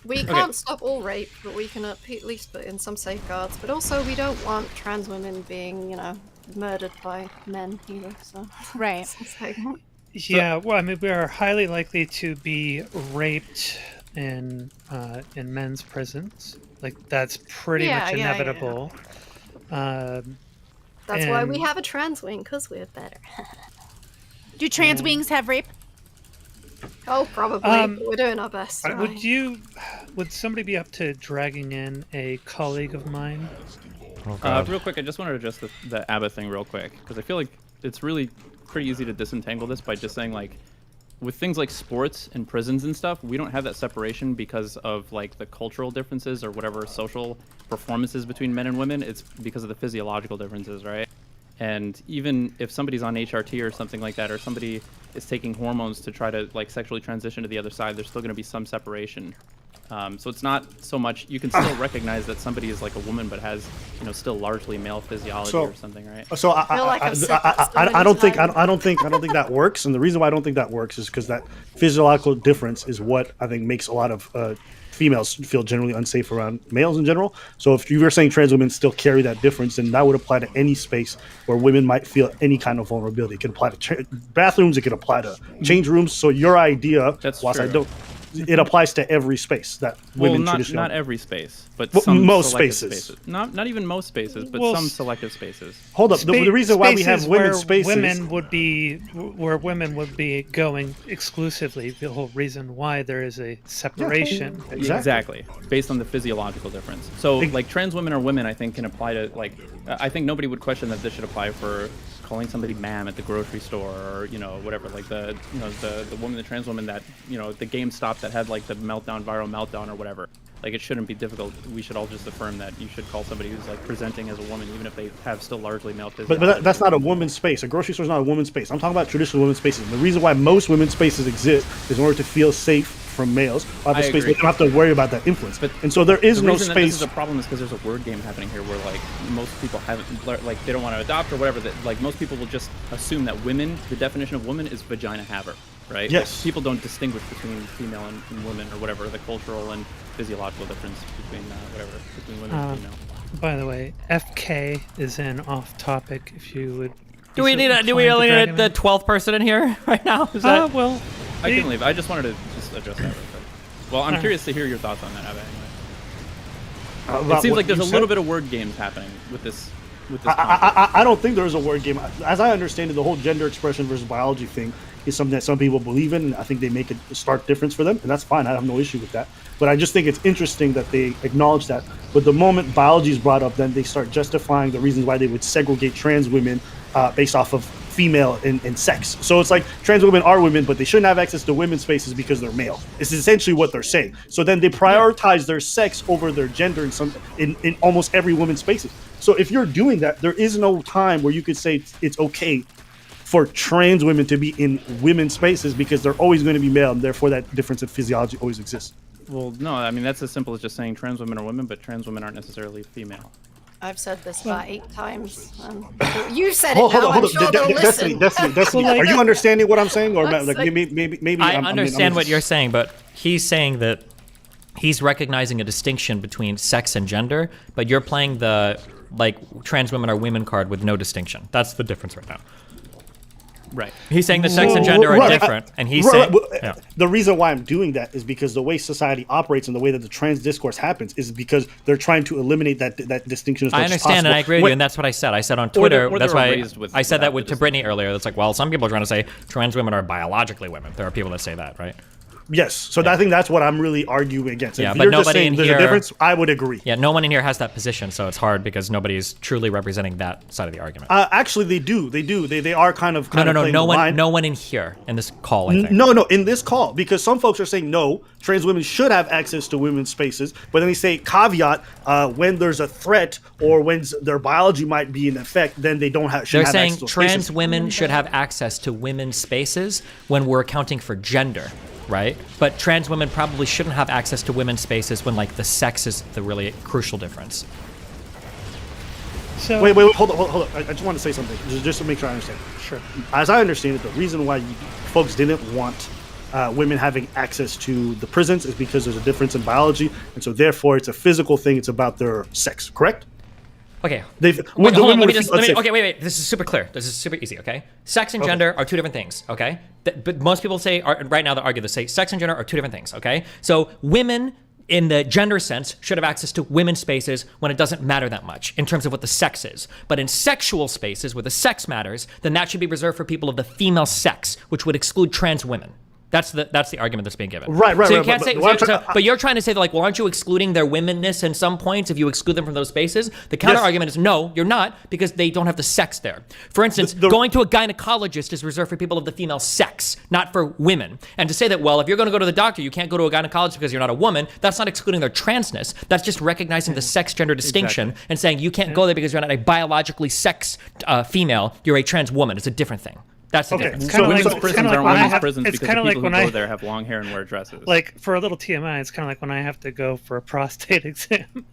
We can't stop all rape, but we can at least put in some safeguards. But also, we don't want trans women being, murdered by men either. So right. Yeah, well, I mean, we are highly likely to be raped in men's prisons. Like that's pretty much Yeah. inevitable. That's why we have a trans wing, because we're better. Do trans wings have rape? Oh, probably. We're doing our best. Would somebody be up to dragging in a colleague of mine? Real quick, I just wanted to address the ABBA thing real quick, because I feel like it's really pretty easy to disentangle this by just saying, like, with things like sports and prisons and stuff, we don't have that separation because of, like, the cultural differences or whatever social performances between men and women. It's because of the physiological differences, right? And even if somebody's on HRT or something like that, or somebody is taking hormones to try to, like, sexually transition to the other side, there's still going to be some separation. So it's not so much, you can still recognize that somebody is like a woman but has, you know, still largely male physiology or something, right? So I don't think that works, and the reason why I don't think that works is because that physiological difference is what I think makes a lot of females feel generally unsafe around males in general. So if you were saying trans women still carry that difference, then that would apply to any space where women might feel any kind of vulnerability. It could apply to bathrooms, it could apply to change rooms. So your idea, it applies to every space that women traditionally. Not every space, but some most spaces. spaces. Not even most spaces, but some selective spaces. Hold up, the reason why we have women's spaces, where women would be going exclusively. The whole reason why there is a separation. Yeah, exactly, based on the physiological difference. So, like, trans women or women, I think can apply to, like, I think nobody would question that this should apply for calling somebody ma'am at the grocery store, or, you know, whatever, like the woman, the trans woman that, you know, the GameStop that had, like, the viral meltdown or whatever. Like, it shouldn't be difficult. We should all just affirm that you should call somebody who's, like, presenting as a woman, even if they have still largely male physiology. But that's not a woman's space. A grocery store is not a woman's space. I'm talking about traditional women's spaces. And the reason why most women's spaces exist is in order to feel safe from males. Have a space where they don't have to worry about that influence. And so there is no space. The reason this is a problem is because there's a word game happening here where, like, most people haven't, like, they don't want to adopt or whatever. That, like, most people will just assume that women, the definition of woman is vagina haver, right? Yes. Like, people don't distinguish between female and women or whatever, the cultural and physiological difference between between women and female. By the way, FK is in off topic. If you would. Do we only need the 12th person in here right now? Is that... well, I can leave. I just wanted to just address that real quick. Well, I'm curious to hear your thoughts on that, Abba, anyway. It seems like there's a little bit of word games happening with this. I don't think there's a word game. As I understand it, the whole gender expression versus biology thing is something that some people believe in, and I think they make a stark difference for them, and that's fine. I have no issue with that. But I just think it's interesting that they acknowledge that. But the moment biology is brought up, then they start justifying the reasons why they would segregate trans women based off of female and sex. So it's like trans women are women, but they shouldn't have access to women's spaces because they're male. It's essentially what they're saying. So then they prioritize their sex over their gender in almost every woman's spaces. So if you're doing that, there is no time where you could say it's okay for trans women to be in women's spaces because they're always going to be male, and therefore that difference in physiology always exists. Well, no, I mean, that's as simple as just saying trans women are women, but trans women aren't necessarily female. I've said this about 8 times. You said it now. I'm sure they'll listen. Destiny. Are you understanding what I'm saying, or like maybe? I understand what you're saying, but he's saying that he's recognizing a distinction between sex and gender, but you're playing the, like, trans women are women card with no distinction. That's the difference right now. Right. He's saying that sex and gender are different, and he's saying... Yeah. The reason why I'm doing that is because the way society operates and the way that the trans discourse happens is because they're trying to eliminate that distinction as much I as understand, possible. and I agree with you, and that's what I said. I said on Twitter, that's why I said that to Brittany earlier. It's like, well, some people are trying to say trans women are biologically women. There are people that say that, right? Yes, so I think that's what I'm really arguing against. Yeah, if but you're nobody just saying in there's here, a difference, I would agree. Yeah, no one in here has that position, so it's hard because nobody's truly representing that side of the argument. Actually, they do. They are kind of No one in here in this call. I think. No, in this call, because some folks are saying no, trans women should have access to women's spaces, but then they say caveat when there's a threat or when their biology might be in effect, then they don't have. They're saying trans women should have access to women's spaces when we're accounting for gender. Right? But trans women probably shouldn't have access to women's spaces when, like, the sex is the really crucial difference. So wait, hold on. I just want to say something, just to make sure I understand. Sure. As I understand it, the reason why folks didn't want women having access to the prisons is because there's a difference in biology, and so therefore it's a physical thing. It's about their sex, correct? Okay. Hold on, let me, okay, wait. This is super clear. This is super easy, okay? Sex and gender are two different things, okay? But most people say, right now, they argue this, say sex and gender are two different things, okay? So women, in the gender sense, should have access to women's spaces when it doesn't matter that much in terms of what the sex is. But in sexual spaces where the sex matters, then that should be reserved for people of the female sex, which would exclude trans women. That's the argument that's being given. Right. So you can't say, but you're trying to say that, like, well, aren't you excluding their womenness in some points if you exclude them from those spaces? The counter argument is no, you're not, because they don't have the sex there. For instance, going to a gynecologist is reserved for people of the female sex, not for women. And to say that, well, if you're going to go to the doctor, you can't go to a gynecologist because you're not a woman, that's not excluding their transness. That's just recognizing the sex-gender distinction and saying you can't go there because you're not a biologically sex female, you're a trans woman. It's a different thing. That's the difference. So women's prisons aren't women's prisons because the people who go there have long hair and wear dresses. Like, for a little TMI, it's kind of like when I have to go for a prostate exam.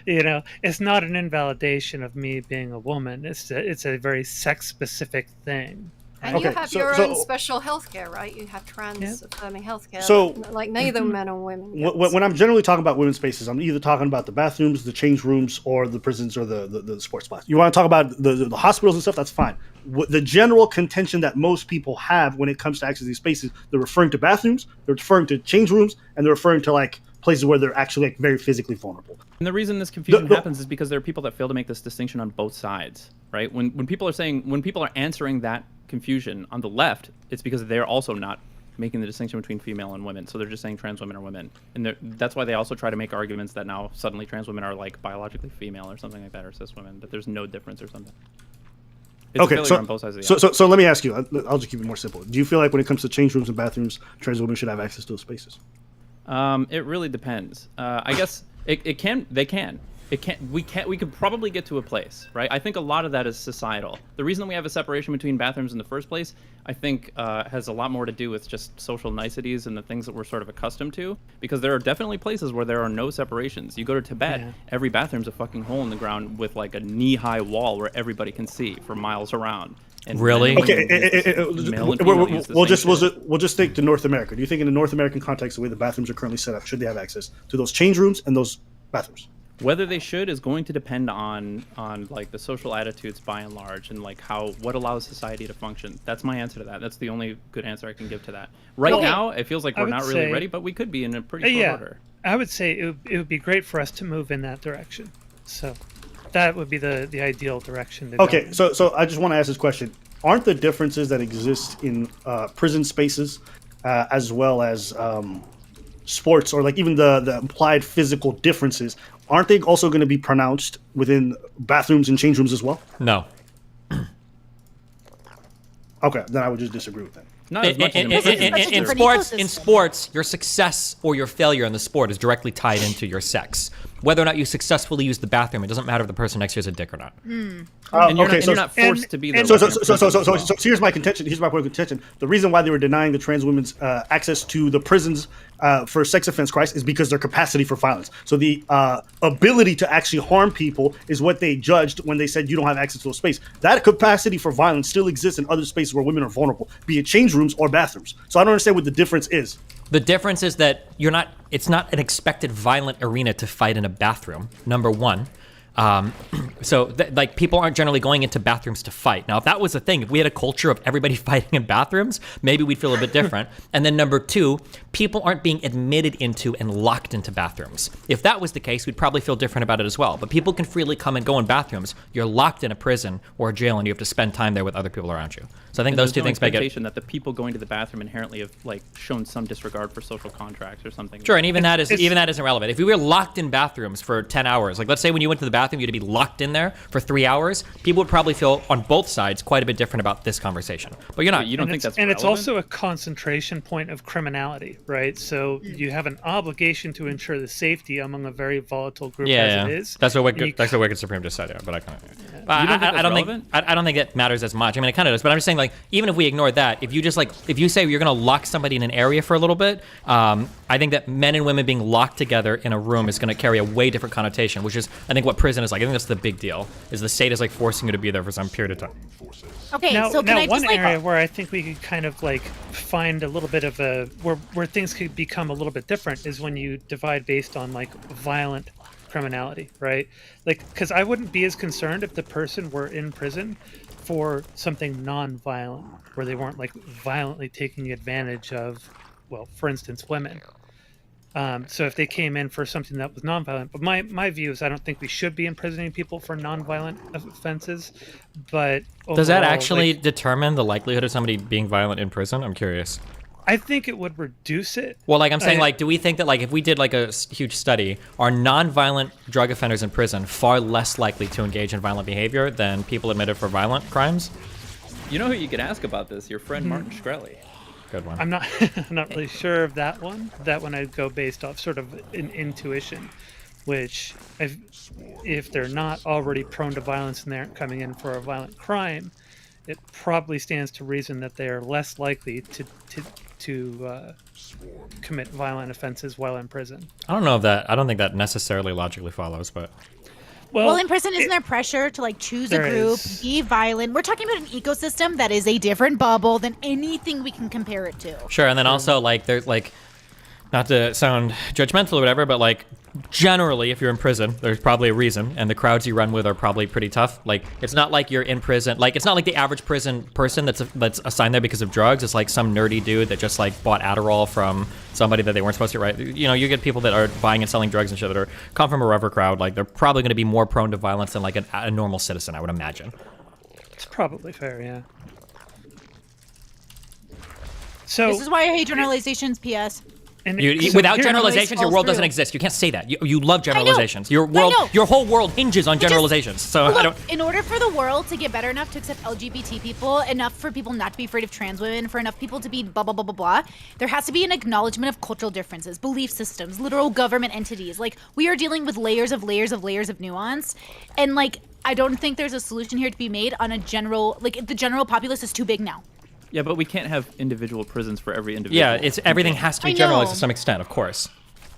It's not an invalidation of me being a woman. It's a very sex-specific thing. And you have your own special healthcare, right? You have trans-affirming healthcare. So, like neither men or women. When I'm generally talking about women's spaces, I'm either talking about the bathrooms, the change rooms, or the prisons or the sports spots. You want to talk about the hospitals and stuff? That's fine. The general contention that most people have when it comes to access to these spaces, they're referring to bathrooms, they're referring to change rooms, and they're referring to like places where they're actually like very physically vulnerable. And the reason this confusion happens is because there are people that fail to make this distinction on both sides, right? When people are answering that confusion on the left, it's because they're also not making the distinction between female and women. So they're just saying trans women are women. And that's why they also try to make arguments that now suddenly trans women are like biologically female or something like that, or cis women, that there's no difference or something. It's okay, on both sides of the so let me ask you, I'll just keep it more simple. Do you feel like when it comes to change rooms and bathrooms, trans women should have access to those spaces? It really depends. I guess they can. We could probably get to a place, right? I think a lot of that is societal. The reason we have a separation between bathrooms in the first place, I think, has a lot more to do with just social niceties and the things that we're sort of accustomed to. Because there are definitely places where there are no separations. You go to Tibet, every bathroom's a fucking hole in the ground with like a knee-high wall where everybody can see for miles around. And really? Okay. We'll just think to North America. Do you think in the North American context, the way the bathrooms are currently set up, should they have access to those change rooms and those bathrooms? Whether they should is going to depend on like the social attitudes by and large, and like what allows society to function. That's my answer to that. That's the only good answer I can give to that. Right now, it feels like we're not really ready, but we could be in a pretty short order. I would say it would be great for us to move in that direction. So that would be the ideal direction to go. Okay, so I just want to ask this question. Aren't the differences that exist in prison spaces as well as sports, or like even the implied physical differences, aren't they also going to be pronounced within bathrooms and change rooms as well? No. Okay, then I would just disagree with that. Not as much in sports, your success or your failure in the sport is directly tied into your sex. Whether or not you successfully use the bathroom, it doesn't matter if the person next to you is a dick or not. And you're not forced to be there. So here's my contention. Here's my point of contention. The reason why they were denying the trans women's access to the prisons for sex offense crimes is because their capacity for violence. So the ability to actually harm people is what they judged when they said you don't have access to a space. That capacity for violence still exists in other spaces where women are vulnerable, be it change rooms or bathrooms. So I don't understand what the difference is. The difference is that it's not an expected violent arena to fight in a bathroom, number one. Like people aren't generally going into bathrooms to fight. Now, if that was the thing, if we had a culture of everybody fighting in bathrooms, maybe we'd feel a bit different. And then number two, people aren't being admitted into and locked into bathrooms. If that was the case, we'd probably feel different about it as well. But people can freely come and go in bathrooms. You're locked in a prison or a jail, and you have to spend time there with other people around you. So I think those two things make it. That the people going to the bathroom inherently have like shown some disregard for social contracts or something. Sure, and even that isn't relevant. If we were locked in bathrooms for 10 hours, like let's say when you went to the bathroom, you'd be locked in there for 3 hours, people would probably feel on both sides quite a bit different about this conversation. But you're not. You don't think that's relevant? And it's also a concentration point of criminality, right? So you have an obligation to ensure the safety among a very volatile group as it is. That's what Wicked Supreme just said, but I don't think it matters as much. I mean, it kind of does, but I'm just saying, like, even if we ignore that, if you say you're going to lock somebody in an area for a little bit, I think that men and women being locked together in a room is going to carry a way different connotation, which is, I think, what prison is like. I think that's the big deal, is the state is like forcing you to be there for some period of time. Okay, so one area where I think we could kind of like find a little bit of where things could become a little bit different is when you divide based on like violent criminality, right? Like, because I wouldn't be as concerned if the person were in prison for something non-violent, where they weren't like violently taking advantage of, well, for instance, women. So if they came in for something that was non-violent, but my view is I don't think we should be imprisoning people for non-violent offenses. But does that overall, actually like, determine the likelihood of somebody being violent in prison? I'm curious. I think it would reduce it. Well, like I'm saying, like, do we think that, like, if we did like a huge study, are non-violent drug offenders in prison far less likely to engage in violent behavior than people admitted for violent crimes? You know who you could ask about this? Your friend Martin Shkreli. Good one. I'm not I'm not really sure of that one. That one I'd go based off sort of an intuition, which if they're not already prone to violence and they aren't coming in for a violent crime, it probably stands to reason that they are less likely to commit violent offenses while in prison. I don't know if that. I don't think that necessarily logically follows, but. Well, in prison, isn't there pressure to like choose a group, be violent? We're talking about an ecosystem that is a different bubble than anything we can compare it to. Sure, and then also like there's like, not to sound judgmental or whatever, but like generally if you're in prison, there's probably a reason, and the crowds you run with are probably pretty tough. Like it's not like you're in prison, like it's not like the average prison person that's assigned there because of drugs. It's like some nerdy dude that just like bought Adderall from somebody that they weren't supposed to, right? You know, you get people that are buying and selling drugs and shit that are come from a rougher crowd. Like they're probably going to be more prone to violence than like a normal citizen, I would imagine. It's probably fair, yeah. So this is why I hate generalizations. P.S. Without generalizations, your world doesn't exist. You can't say that. You love generalizations. Your world, your whole world hinges on generalizations. So look, I don't. In order for the world to get better enough to accept LGBT people, enough for people not to be afraid of trans women, for enough people to be blah blah blah blah blah, there has to be an acknowledgement of cultural differences, belief systems, literal government entities. Like we are dealing with layers of nuance, and like I don't think there's a solution here to be made on a general. Like the general populace is too big now. Yeah, but we can't have individual prisons for every individual. Yeah, it's everything has to be generalized to some extent, of course.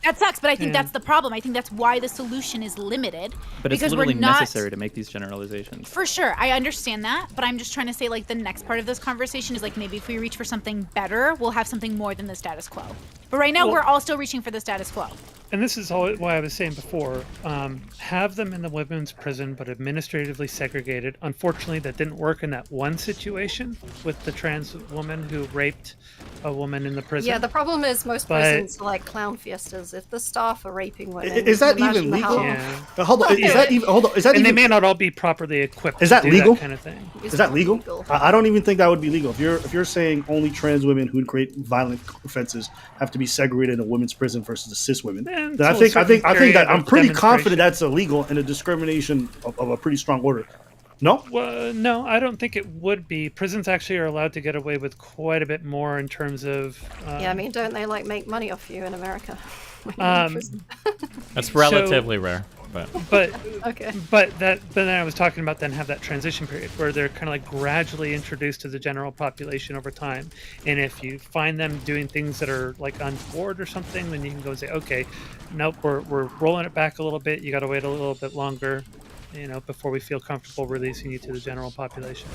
That sucks, but I think that's the problem. I think that's why the solution is limited. But it's literally necessary to make these generalizations. For sure, I understand that, but I'm just trying to say, like, the next part of this conversation is, like, maybe if we reach for something better, we'll have something more than the status quo. But right now, we're all still reaching for the status quo. And this is why I was saying before, have them in the women's prison, but administratively segregated. Unfortunately, that didn't work in that one situation with the trans woman who raped a woman in the prison. Yeah, the problem is most prisons are like clown fiestas. If the staff are raping women, is that even legal? Hold on, is that even? Hold on, is that and even? they may not all be properly equipped. Is that to do legal? That kind of thing. Is that legal? I don't even think that would be legal. If you're saying only trans women who create violent offenses have to be segregated in a women's prison versus the cis women, then I think that I'm pretty confident that's illegal and a discrimination of a pretty strong order. No? Well, no, I don't think it would be. Prisons actually are allowed to get away with quite a bit more in terms of. Yeah, I mean, don't they like make money off you in America? That's relatively rare, but okay. But then I was talking about then have that transition period where they're kind of like gradually introduced to the general population over time, and if you find them doing things that are like untoward or something, then you can go and say, okay, nope, we're rolling it back a little bit. You got to wait a little bit longer, before we feel comfortable releasing you to the general population.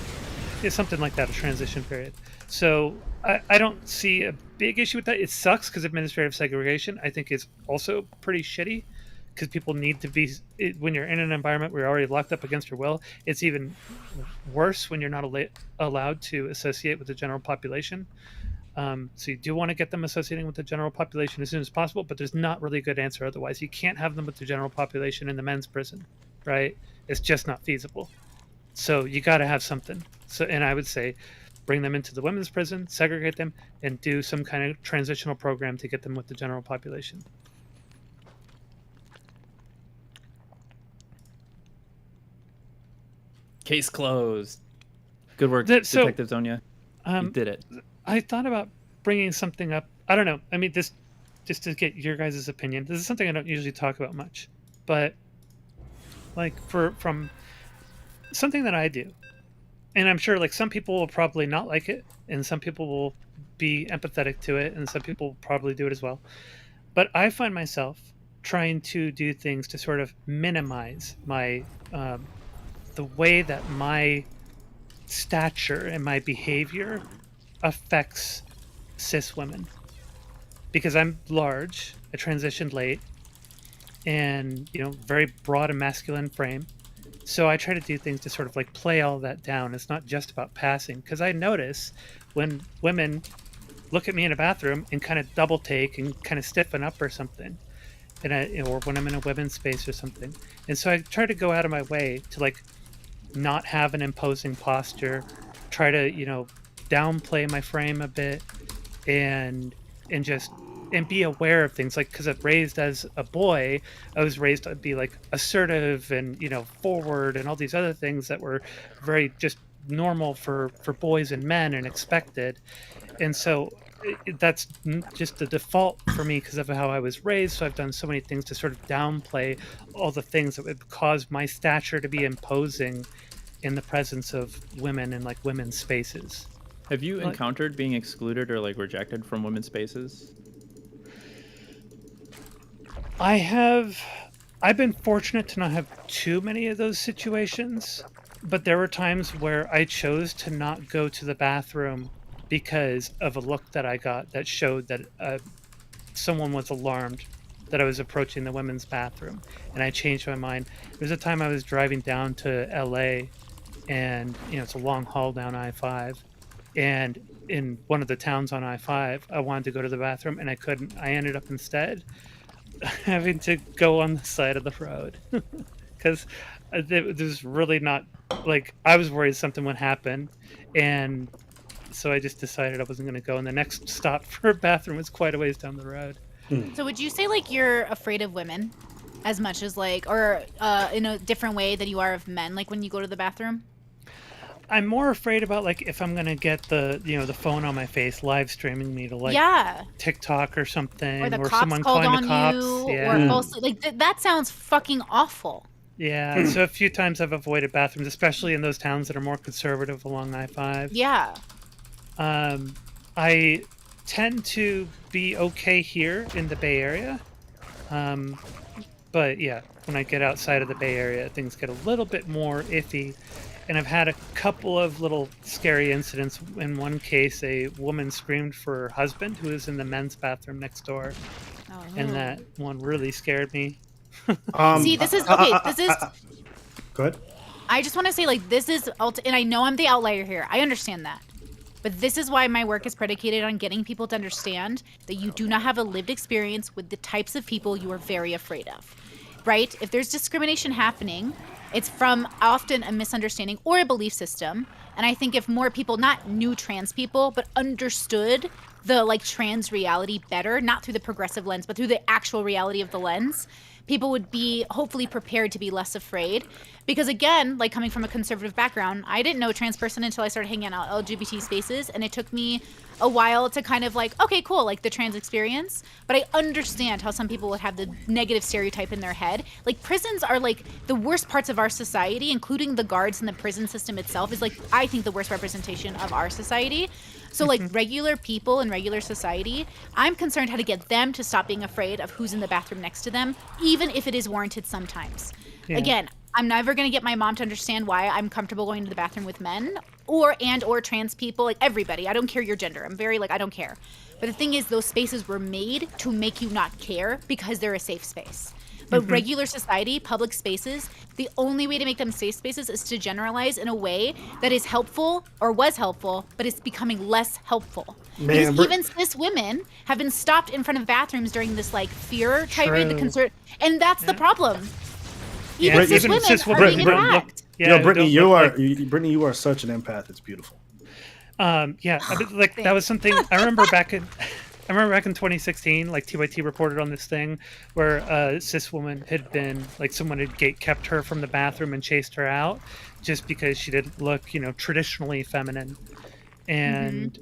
It's something like that, a transition period. So I don't see a big issue with that. It sucks because administrative segregation, I think, is also pretty shitty because people need to be, when you're in an environment where you're already locked up against your will, it's even worse when you're not allowed to associate with the general population. So you do want to get them associating with the general population as soon as possible, but there's not really a good answer otherwise. You can't have them with the general population in the men's prison, right? It's just not feasible. So you got to have something. So, and I would say bring them into the women's prison, segregate them, and do some kind of transitional program to get them with the general population. Case closed. Good work, Detective Zonia. You did it. I thought about bringing something up. I don't know. I mean, this just to get your guys' opinion. This is something I don't usually talk about much, but like from something that I do, and I'm sure like some people will probably not like it, and some people will be empathetic to it, and some people will probably do it as well. But I find myself trying to do things to sort of minimize my the way that my stature and my behavior affects cis women, because I'm large, I transitioned late, and very broad and masculine frame. So I try to do things to sort of like play all that down. It's not just about passing, because I notice when women look at me in a bathroom and kind of double take and kind of stiffen up or something, or when I'm in a women's space or something. And so I try to go out of my way to like not have an imposing posture, try to downplay my frame a bit, and be aware of things, like, because I'm raised as a boy, I was raised to be like assertive and forward and all these other things that were very just normal for boys and men and expected. And so that's just the default for me because of how I was raised. So I've done so many things to sort of downplay all the things that would cause my stature to be imposing in the presence of women in like women's spaces. Have you encountered being excluded or like rejected from women's spaces? I've been fortunate to not have too many of those situations, but there were times where I chose to not go to the bathroom because of a look that I got that showed that someone was alarmed that I was approaching the women's bathroom, and I changed my mind. There was a time I was driving down to LA, and it's a long haul down I-5, and in one of the towns on I-5, I wanted to go to the bathroom and I couldn't. I ended up instead having to go on the side of the road because there's really not, like, I was worried something would happen, and so I just decided I wasn't going to go, and the next stop for a bathroom was quite a ways down the road. So would you say like you're afraid of women as much as like, or in a different way than you are of men, like when you go to the bathroom? I'm more afraid about like if I'm gonna get the the phone on my face live streaming me to like TikTok or something, or the or cops someone called calling on the cops, you, or falsely, like that sounds fucking awful. Yeah, so a few times I've avoided bathrooms, especially in those towns that are more conservative along I-5. Yeah. I tend to be okay here in the Bay Area, but yeah, when I get outside of the Bay Area, things get a little bit more iffy. And I've had a couple of little scary incidents. In one case, a woman screamed for her husband, who was in the men's bathroom next door. Oh. And that one really scared me. See, this is okay. This is. Go ahead. I just want to say, like, this is, and I know I'm the outlier here. I understand that. But this is why my work is predicated on getting people to understand that you do not have a lived experience with the types of people you are very afraid of. Right? If there's discrimination happening, it's from often a misunderstanding or a belief system. And I think if more people, not new trans people, but understood the like trans reality better, not through the progressive lens, but through the actual reality of the lens, people would be hopefully prepared to be less afraid. Because again, like coming from a conservative background, I didn't know a trans person until I started hanging out LGBT spaces, and it took me a while to kind of like, okay, cool, like the trans experience. But I understand how some people would have the negative stereotype in their head. Like prisons are like the worst parts of our society, including the guards and the prison system itself is like, I think, the worst representation of our society. So like regular people in regular society, I'm concerned how to get them to stop being afraid of who's in the bathroom next to them, even if it is warranted sometimes. Yeah. Again, I'm never going to get my mom to understand why I'm comfortable going to the bathroom with men or trans people, like everybody. I don't care your gender. I'm very like, I don't care. But the thing is, those spaces were made to make you not care because they're a safe space. But regular society, public spaces, the only way to make them safe spaces is to generalize in a way that is helpful or was helpful, but it's becoming less helpful. Man, because even cis women have been stopped in front of bathrooms during this like fear tirade, and that's the problem. Even cis women are being attacked. Brittany, you are such an empath. It's beautiful. Yeah, like that was something I remember back in 2016, like TYT reported on this thing where a cis woman had been, like, someone had gate-kept her from the bathroom and chased her out just because she didn't look, traditionally feminine. And do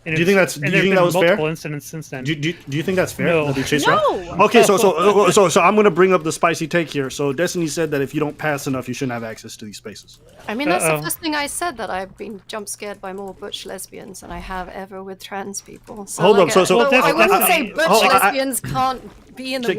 you think that was fair? Multiple incidents since then. Do you think that's fair? No. That they chased her out? Okay, so I'm gonna bring up the spicy take here. So Destiny said that if you don't pass enough, you shouldn't have access to these spaces. I mean, that's the first thing I said, that I've been jump scared by more butch lesbians than I have ever with trans people. So Hold like up, so I wouldn't say butch lesbians can't be in the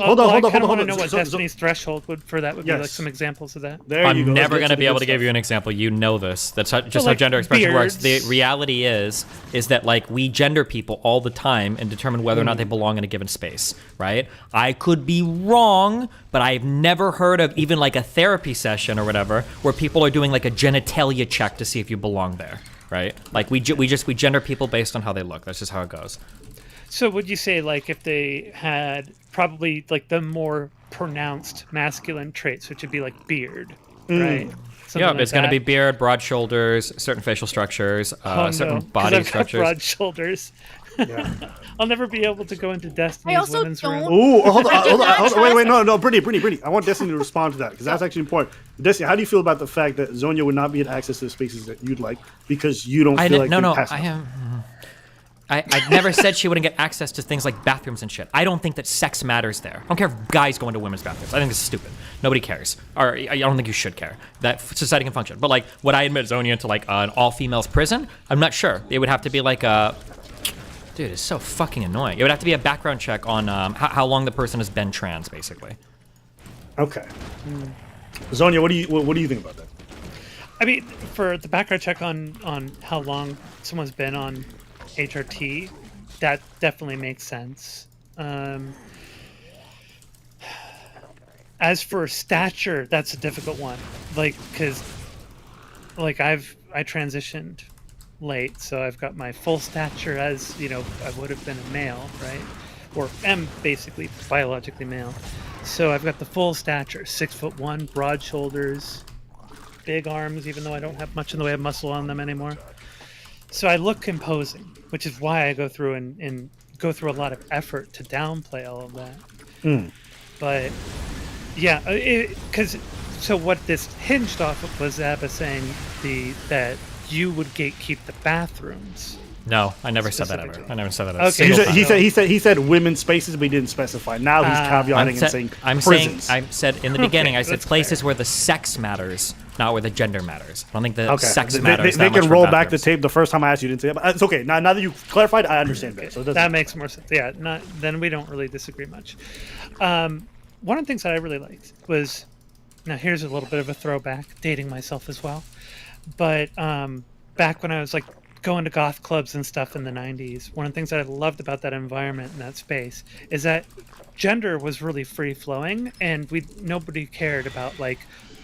Hold on. I want to know what Destiny's threshold for that would be, like some examples of that. I'm never going to be able to give you an example. You know this. That's just how gender expression works. The reality is that like we gender people all the time and determine whether or not they belong in a given space, right? I could be wrong, but I've never heard of even like a therapy session or whatever where people are doing like a genitalia check to see if you belong there, right? Like we gender people based on how they look. That's just how it goes. So would you say like if they had probably like the more pronounced masculine traits, which would be like beard, right? Yeah, it's going to be beard, broad shoulders, certain facial structures, certain body I've got structures. broad shoulders. Yeah. I'll never be able to go into Destiny's I also women's don't- room. Ooh, hold on. Wait, no, Brittany. I want Destiny to respond to that because that's actually important. Destiny, how do you feel about the fact that Zonia would not be able access to the spaces that you'd like because you don't feel like I never said she wouldn't get access to things like bathrooms and shit. I don't think that sex matters there. I don't care if guys go into women's bathrooms. I think it's stupid. Nobody cares. Or I don't think you should care. That society can function. But like, would I admit Zonia into like an all-females prison? I'm not sure. It would have to be like a... Dude, it's so fucking annoying. It would have to be a background check on how long the person has been trans, basically. Okay. Zonia, what do you think about that? I mean, for the background check on how long someone's been on HRT, that definitely makes sense. As for stature, that's a difficult one. Like, cause like I transitioned late, so I've got my full stature as, you know, I would have been a male, right? Or am basically biologically male. So I've got the full stature, 6'1", broad shoulders, big arms, even though I don't have much in the way of muscle on them anymore. So I look imposing, which is why I go through and go through a lot of effort to downplay all of that. But yeah, so what this hinged off of was Abba saying that you would gatekeep the bathrooms. No, I never said that ever. I never said that. Okay. He said women's spaces, but he didn't specify. Now he's caveating and saying prisons. I said in the beginning, I said places where the sex matters, not where the gender matters. I don't think the sex matters. They can roll back the tape. The first time I asked you, didn't say it, but it's okay. Now that you've clarified, I understand better. So that makes more sense. Yeah, then we don't really disagree much. One of the things that I really liked was, now here's a little bit of a throwback, dating myself as well, but back when I was like going to goth clubs and stuff in the 90s, one of the things that I loved about that environment and that space is that gender was really free flowing, and nobody cared about like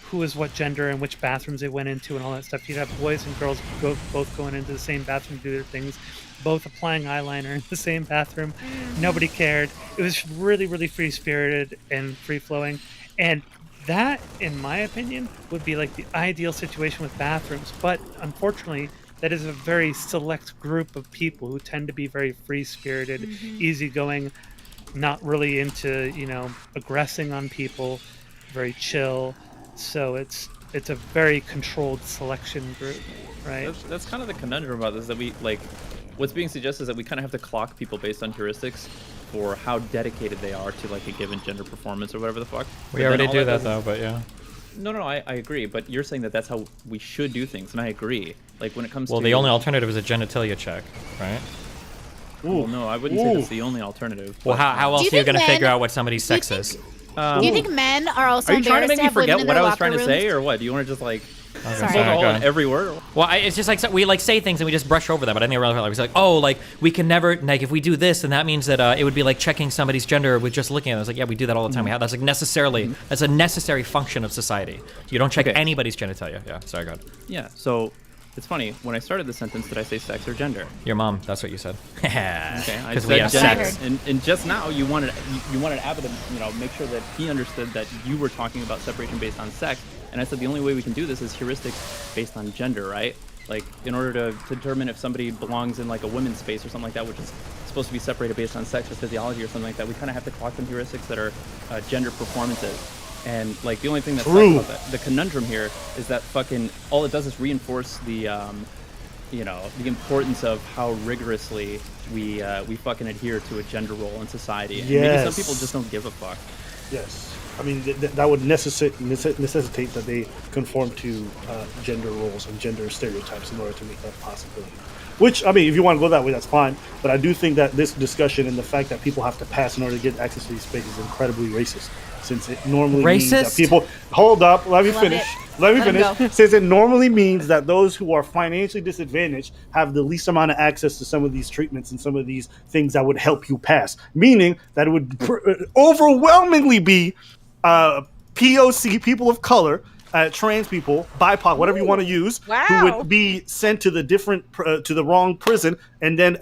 who was what gender and which bathrooms they went into and all that stuff. You'd have boys and girls both going into the same bathroom to do their things, both applying eyeliner in the same bathroom. Nobody cared. It was really, really free spirited and free flowing, and that, in my opinion, would be like the ideal situation with bathrooms. But unfortunately, that is a very select group of people who tend to be very free-spirited, easygoing, not really into, you know, aggressing on people, very chill. So it's a very controlled selection group, right? That's kind of the conundrum about this, that we, like, what's being suggested is that we kind of have to clock people based on heuristics for how dedicated they are to, like, a given gender performance or whatever the fuck. We already do that, though, but yeah. No, I agree, but you're saying that that's how we should do things, and I agree. Like, when it comes to... Well, the only alternative is a genitalia check, right? Well, no, I wouldn't say that's the only alternative. Well, how else are you going to figure out what somebody's sex is? Do you think men are also Are you trying to embarrassed make me have women forget in what their I was locker trying to rooms? say, or what? Do you want to just, like... Sorry. all in every word? Well, it's just like we like say things and we just brush over them. But I think we're like, oh, like we can never, like if we do this, then that means that it would be like checking somebody's gender with just looking at it. It's like, yeah, we do that all the time. We have that's like necessarily that's a necessary function of society. You don't check anybody's genitalia. Yeah, sorry, go ahead. Yeah, so it's funny. When I started the sentence, did I say sex or gender? Your mom. That's what you said. Okay, I Because said we have gender. sex. And just now you wanted Abba to, you know, make sure that he understood that you were talking about separation based on sex. And I said the only way we can do this is heuristics based on gender, right? Like, in order to determine if somebody belongs in like a women's space or something like that, which is supposed to be separated based on sex or physiology or something like that, we kind of have to clock some heuristics that are gender performances. And like the only thing that's about that, the conundrum here is that fucking all it does is reinforce the you know, the importance of how rigorously we fucking adhere to a gender role in society. And maybe some people just don't give a fuck. Yes. I mean, that would necessitate that they conform to gender roles and gender stereotypes in order to make that a possibility. Which, I mean, if you want to go that way, that's fine. But I do think that this discussion and the fact that people have to pass in order to get access to these spaces is incredibly racist. Since it normally means that people... Hold up, let me finish. Let me finish. Since it normally means that those who are financially disadvantaged have the least amount of access to some of these treatments and some of these things that would help you pass. Meaning that it would overwhelmingly be POC, people of color, trans people, BIPOC, whatever you want to use, who would be sent to the to the wrong prison and then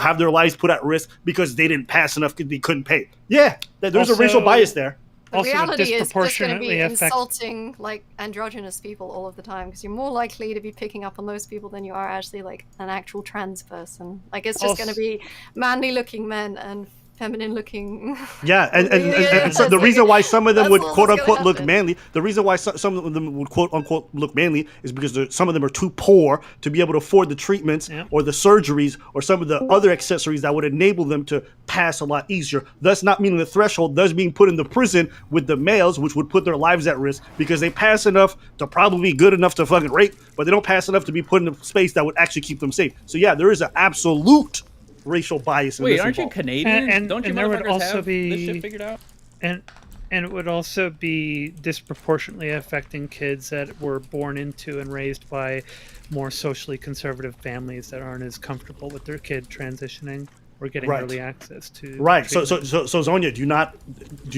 have their lives put at risk because they didn't pass enough because they couldn't pay. Yeah, there's a racial bias there. The reality is just going to be insulting like androgynous people all of the time because you're more likely to be picking up on those people than you are actually like an actual trans person. Like it's just going to be manly looking men and feminine looking. Yeah, and so the reason why some of them would quote unquote look manly, the reason why some of them would quote unquote look manly is because some of them are too poor to be able to afford the treatments or the surgeries or some of the other accessories that would enable them to pass a lot easier. Thus not meeting the threshold, thus being put in the prison with the males, which would put their lives at risk because they pass enough to probably be good enough to fucking rape, but they don't pass enough to be put in a space that would actually keep them safe. So yeah, there is an absolute racial bias. Wait, aren't you Canadian? And don't you there would also have be this shit figured out? And it would also be disproportionately affecting kids that were born into and raised by more socially conservative families that aren't as comfortable with their kid transitioning or getting early access to. Right. So Zonia, do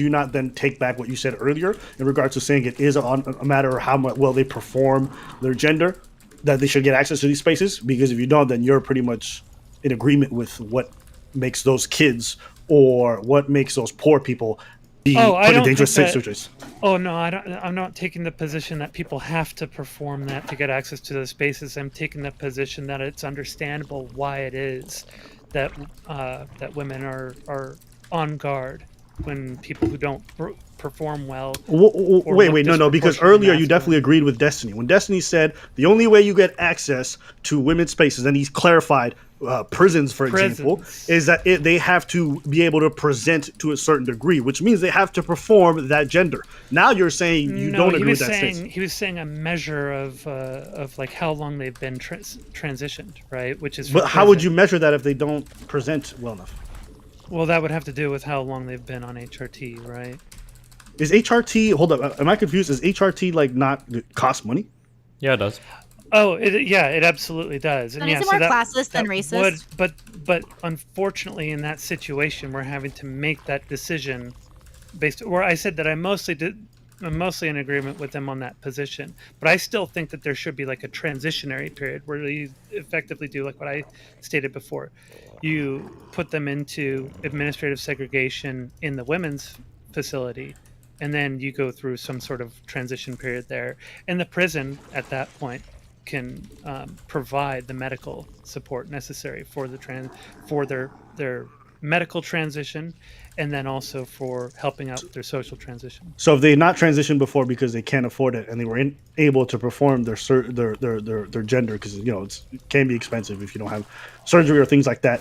you not then take back what you said earlier in regards to saying it is a matter of how well they perform their gender, that they should get access to these spaces? Because if you don't, then you're pretty much in agreement with what makes those kids or what makes those poor people be put in dangerous situations. Oh no, I'm not taking the position that people have to perform that to get access to those spaces. I'm taking the position that it's understandable why it is that that women are on guard when people who don't perform well. Wait, no, because earlier you definitely agreed with Destiny. When Destiny said the only way you get access to women's spaces, and he's clarified prisons, for example, is that they have to be able to present to a certain degree, which means they have to perform that gender. Now you're saying you don't agree with that statement. He was saying a measure of like how long they've been transitioned, right? Which is. But how would you measure that if they don't present well enough? Well, that would have to do with how long they've been on HRT, right? Is HRT, hold up, am I confused? Is HRT like not cost money? Yeah, it does. Oh, it absolutely does. And is it more classist than racist? But unfortunately, in that situation, we're having to make that decision based. Where I said that I'm mostly in agreement with them on that position, but I still think that there should be like a transitionary period where you effectively do like what I stated before. You put them into administrative segregation in the women's facility, and then you go through some sort of transition period there. And the prison at that point can provide the medical support necessary for their medical transition, and then also for helping out their social transition. So if they not transitioned before because they can't afford it and they were able to perform their gender, because it can be expensive if you don't have surgery or things like that,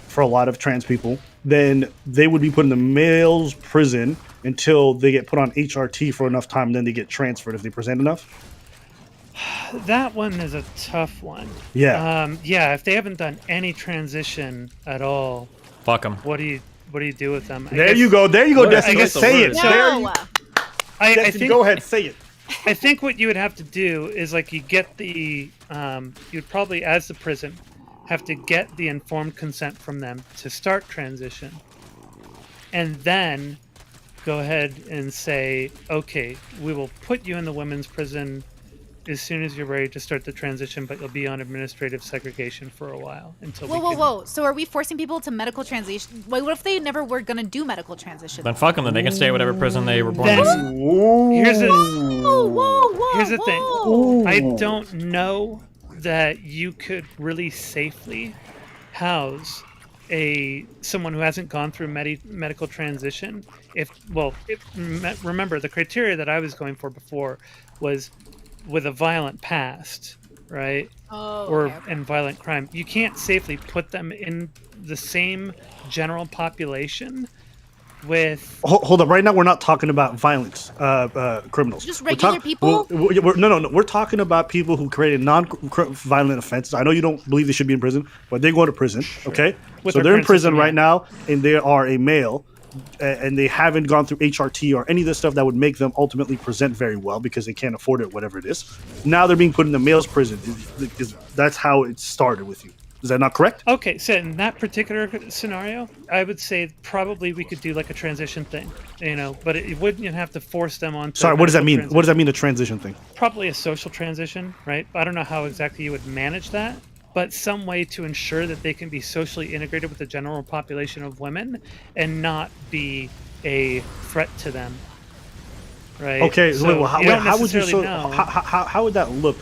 for a lot of trans people, then they would be put in the male's prison until they get put on HRT for enough time, and then they get transferred if they present enough. That one is a tough one. Yeah. If they haven't done any transition at all, fuck them. What do you do with them? There you go, Destiny. I guess say it. No. I think, go ahead, say it. I think what you would have to do is like you get the you'd probably, as the prison, have to get the informed consent from them to start transition, and then go ahead and say, okay, we will put you in the women's prison as soon as you're ready to start the transition, but you'll be on administrative segregation for a while until. Whoa! So are we forcing people to medical transition? What if they never were gonna do medical transition? Then fuck them. Then they can stay at whatever prison they were born in. Here's the thing. Whoa. I don't know that you could really safely house someone who hasn't gone through medical transition. Remember the criteria that I was going for before was with a violent past, right? And violent crime. You can't safely put them in the same general population with. Hold up. Right now, we're not talking about violence criminals. Just regular people? No. We're talking about people who created non-violent offenses. I know you don't believe they should be in prison, but they go to prison. Okay, so they're in prison right now, and they are a male, and they haven't gone through HRT or any of this stuff that would make them ultimately present very well because they can't afford it, whatever it is. Now they're being put in the male's prison. That's how it started with you. Is that not correct? Okay, so in that particular scenario, I would say probably we could do like a transition thing, but it wouldn't have to force them on. Sorry, what does that mean? What does that mean, the transition thing? Probably a social transition, right? I don't know how exactly you would manage that, but some way to ensure that they can be socially integrated with the general population of women and not be a threat to them. Right. Okay. So how would you? How would that look?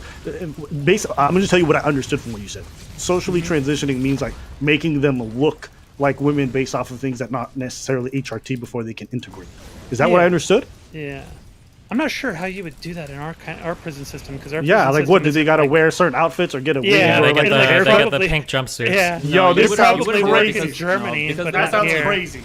Basically, I'm going to tell you what I understood from what you said. Socially transitioning means like making them look like women based off of things that not necessarily HRT before they can integrate. Is that what I understood? Yeah. I'm not sure how you would do that in our prison system because what? Do they gotta wear certain outfits or get a wig? They or get the pink jumpsuits. Yeah. Yo, this sounds crazy. In Germany, because that sounds here. crazy.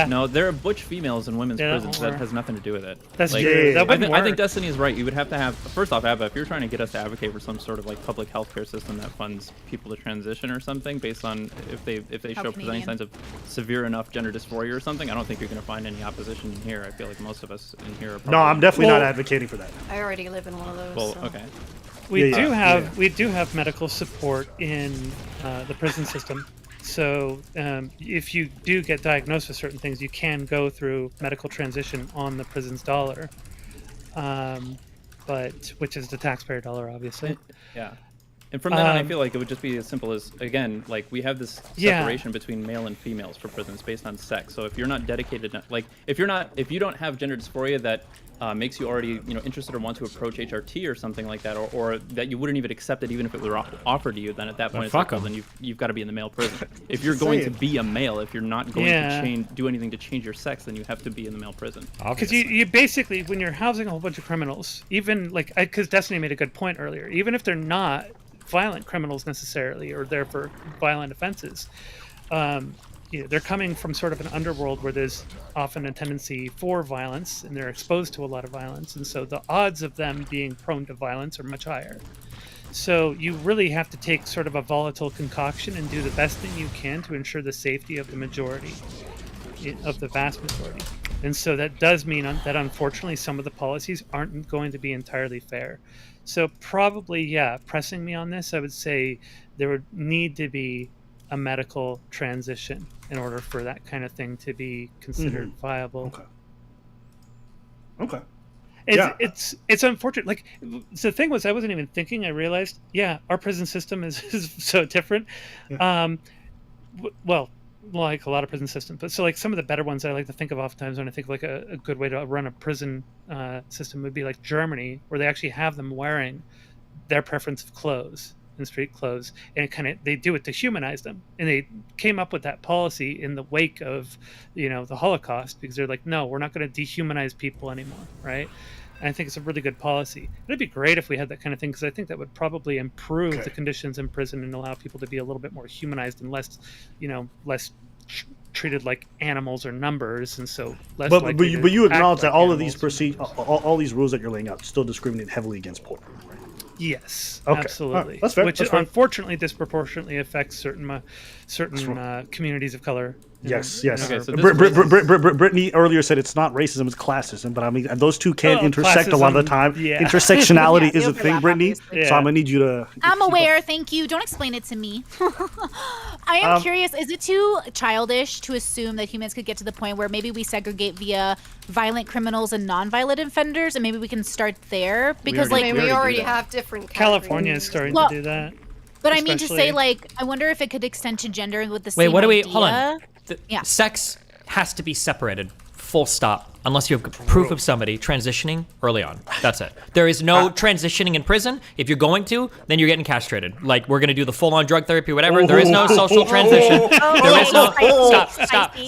No, there are butch females in women's prisons. That has nothing to do with it. That's true. I think Destiny is right. You would have to have first off, Abba, if you're trying to get us to advocate for some sort of like public healthcare system that funds people to transition or something based on if they show presenting signs of severe enough gender dysphoria or something, I don't think you're going to find any opposition in here. I feel like most of us in here are probably... No, I'm definitely not advocating for that. I already live in one of those. Well, so. okay. We do have medical support in the prison system. So if you do get diagnosed with certain things, you can go through medical transition on the prison's dollar, which is the taxpayer dollar, obviously. Yeah. And from then on, I feel like it would just be as simple as, again, like we have this separation between male and females for prisons based on sex. So if you're not dedicated, like if you don't have gender dysphoria that makes you already interested or want to approach HRT or something like that, or that you wouldn't even accept it even if it were offered to you, then at that point then you've got to be in the male prison. If you're going to be a male, if you're not going to do anything to change your sex, then you have to be in the male prison. Because you basically, when you're housing a whole bunch of criminals, even because Destiny made a good point earlier, even if they're not violent criminals necessarily or they're for violent offenses, they're coming from sort of an underworld where there's often a tendency for violence and they're exposed to a lot of violence, and so the odds of them being prone to violence are much higher. So you really have to take sort of a volatile concoction and do the best thing you can to ensure the safety of the majority, of the vast majority. And so that does mean that unfortunately some of the policies aren't going to be entirely fair. So probably, pressing me on this, I would say there would need to be a medical transition in order for that kind of thing to be considered viable. Okay. It's unfortunate. Like the thing was, I wasn't even thinking. I realized, our prison system is so different. Well, like a lot of prison systems, but so like some of the better ones that I like to think of oftentimes when I think of like a good way to run a prison system would be like Germany, where they actually have them wearing their preference of clothes and street clothes, and they do it to humanize them, and they came up with that policy in the wake of the Holocaust, because they're like, no, we're not going to dehumanize people anymore, right? And I think it's a really good policy. It'd be great if we had that kind of thing, because I think that would probably improve the conditions in prison and allow people to be a little bit more humanized and less treated like animals or numbers, and so less. But you acknowledge that all of these all these rules that you're laying out still discriminate heavily against poor people, right? Yes, okay. Absolutely. Right. That's fair. Which unfortunately disproportionately affects certain communities of color. Yes. Okay, so Brittany earlier said it's not racism, it's classism, but I mean those two can intersect a lot of the time. Intersectionality is a thing, Brittany. So I'm gonna need you to. I'm aware. Thank you. Don't explain it to me. I am curious. Is it too childish to assume that humans could get to the point where maybe we segregate via violent criminals and non-violent offenders, and maybe we can start there? Because we already have different. California is starting to do that. But I mean to say, like, I wonder if it could extend to gender with the same Wait, what do we? idea. Hold on. Sex has to be separated. Full stop. unless you have proof of somebody transitioning early on. That's it. There is no transitioning in prison. If you're going to, then you're getting castrated. Like, we're going to do the full-on drug therapy, whatever. There is no social transition. There is no...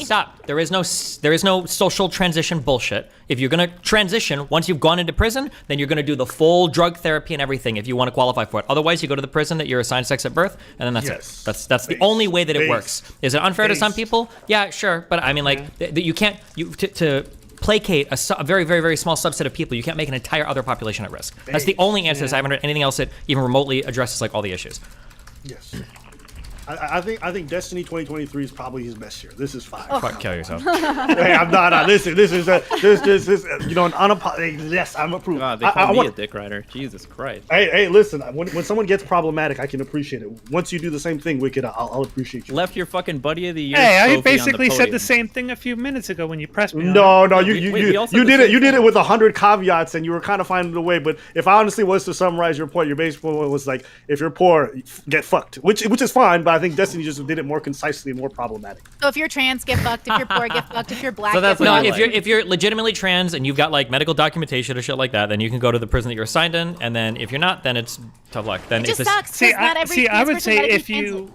Stop. There is no social transition bullshit. If you're going to transition, once you've gone into prison, then you're going to do the full drug therapy and everything if you want to qualify for it. Otherwise, you go to the prison that you're assigned sex at birth, and then that's it. That's the only way that it works. Is it unfair to some people? Yeah, sure. But I mean, like, you can't... to placate a very, very, very small subset of people, you can't make an entire other population at risk. That's the only answer. I haven't heard anything else that even remotely addresses like all the issues. Yes. I think Destiny 2023 is probably his best year. This is fine. Oh. Fuck, kill yourself. Hey, I'm not. Listen, this is an unapologetic. Yes, I'm approved. God, they call me a dick rider. Jesus Christ. Hey, listen. When someone gets problematic, I can appreciate it. Once you do the same thing, Wicked, I'll appreciate you. Left your fucking buddy of the year. Hey, I basically said the same thing a few minutes ago when you pressed me. No, you did it. You did it with 100 caveats, and you were kind of finding a way. But if I honestly was to summarize your point, your basic point was like, if you're poor, get fucked, which is fine. But I think Destiny just did it more concisely and more problematic. So if you're trans, get fucked. If you're poor, get fucked. If you're black, So that's get fucked. if you're legitimately trans and you've got like medical documentation or shit like that, then you can go to the prison that you're assigned in. And then if you're not, then it's tough luck. Then It just sucks. I would say if you're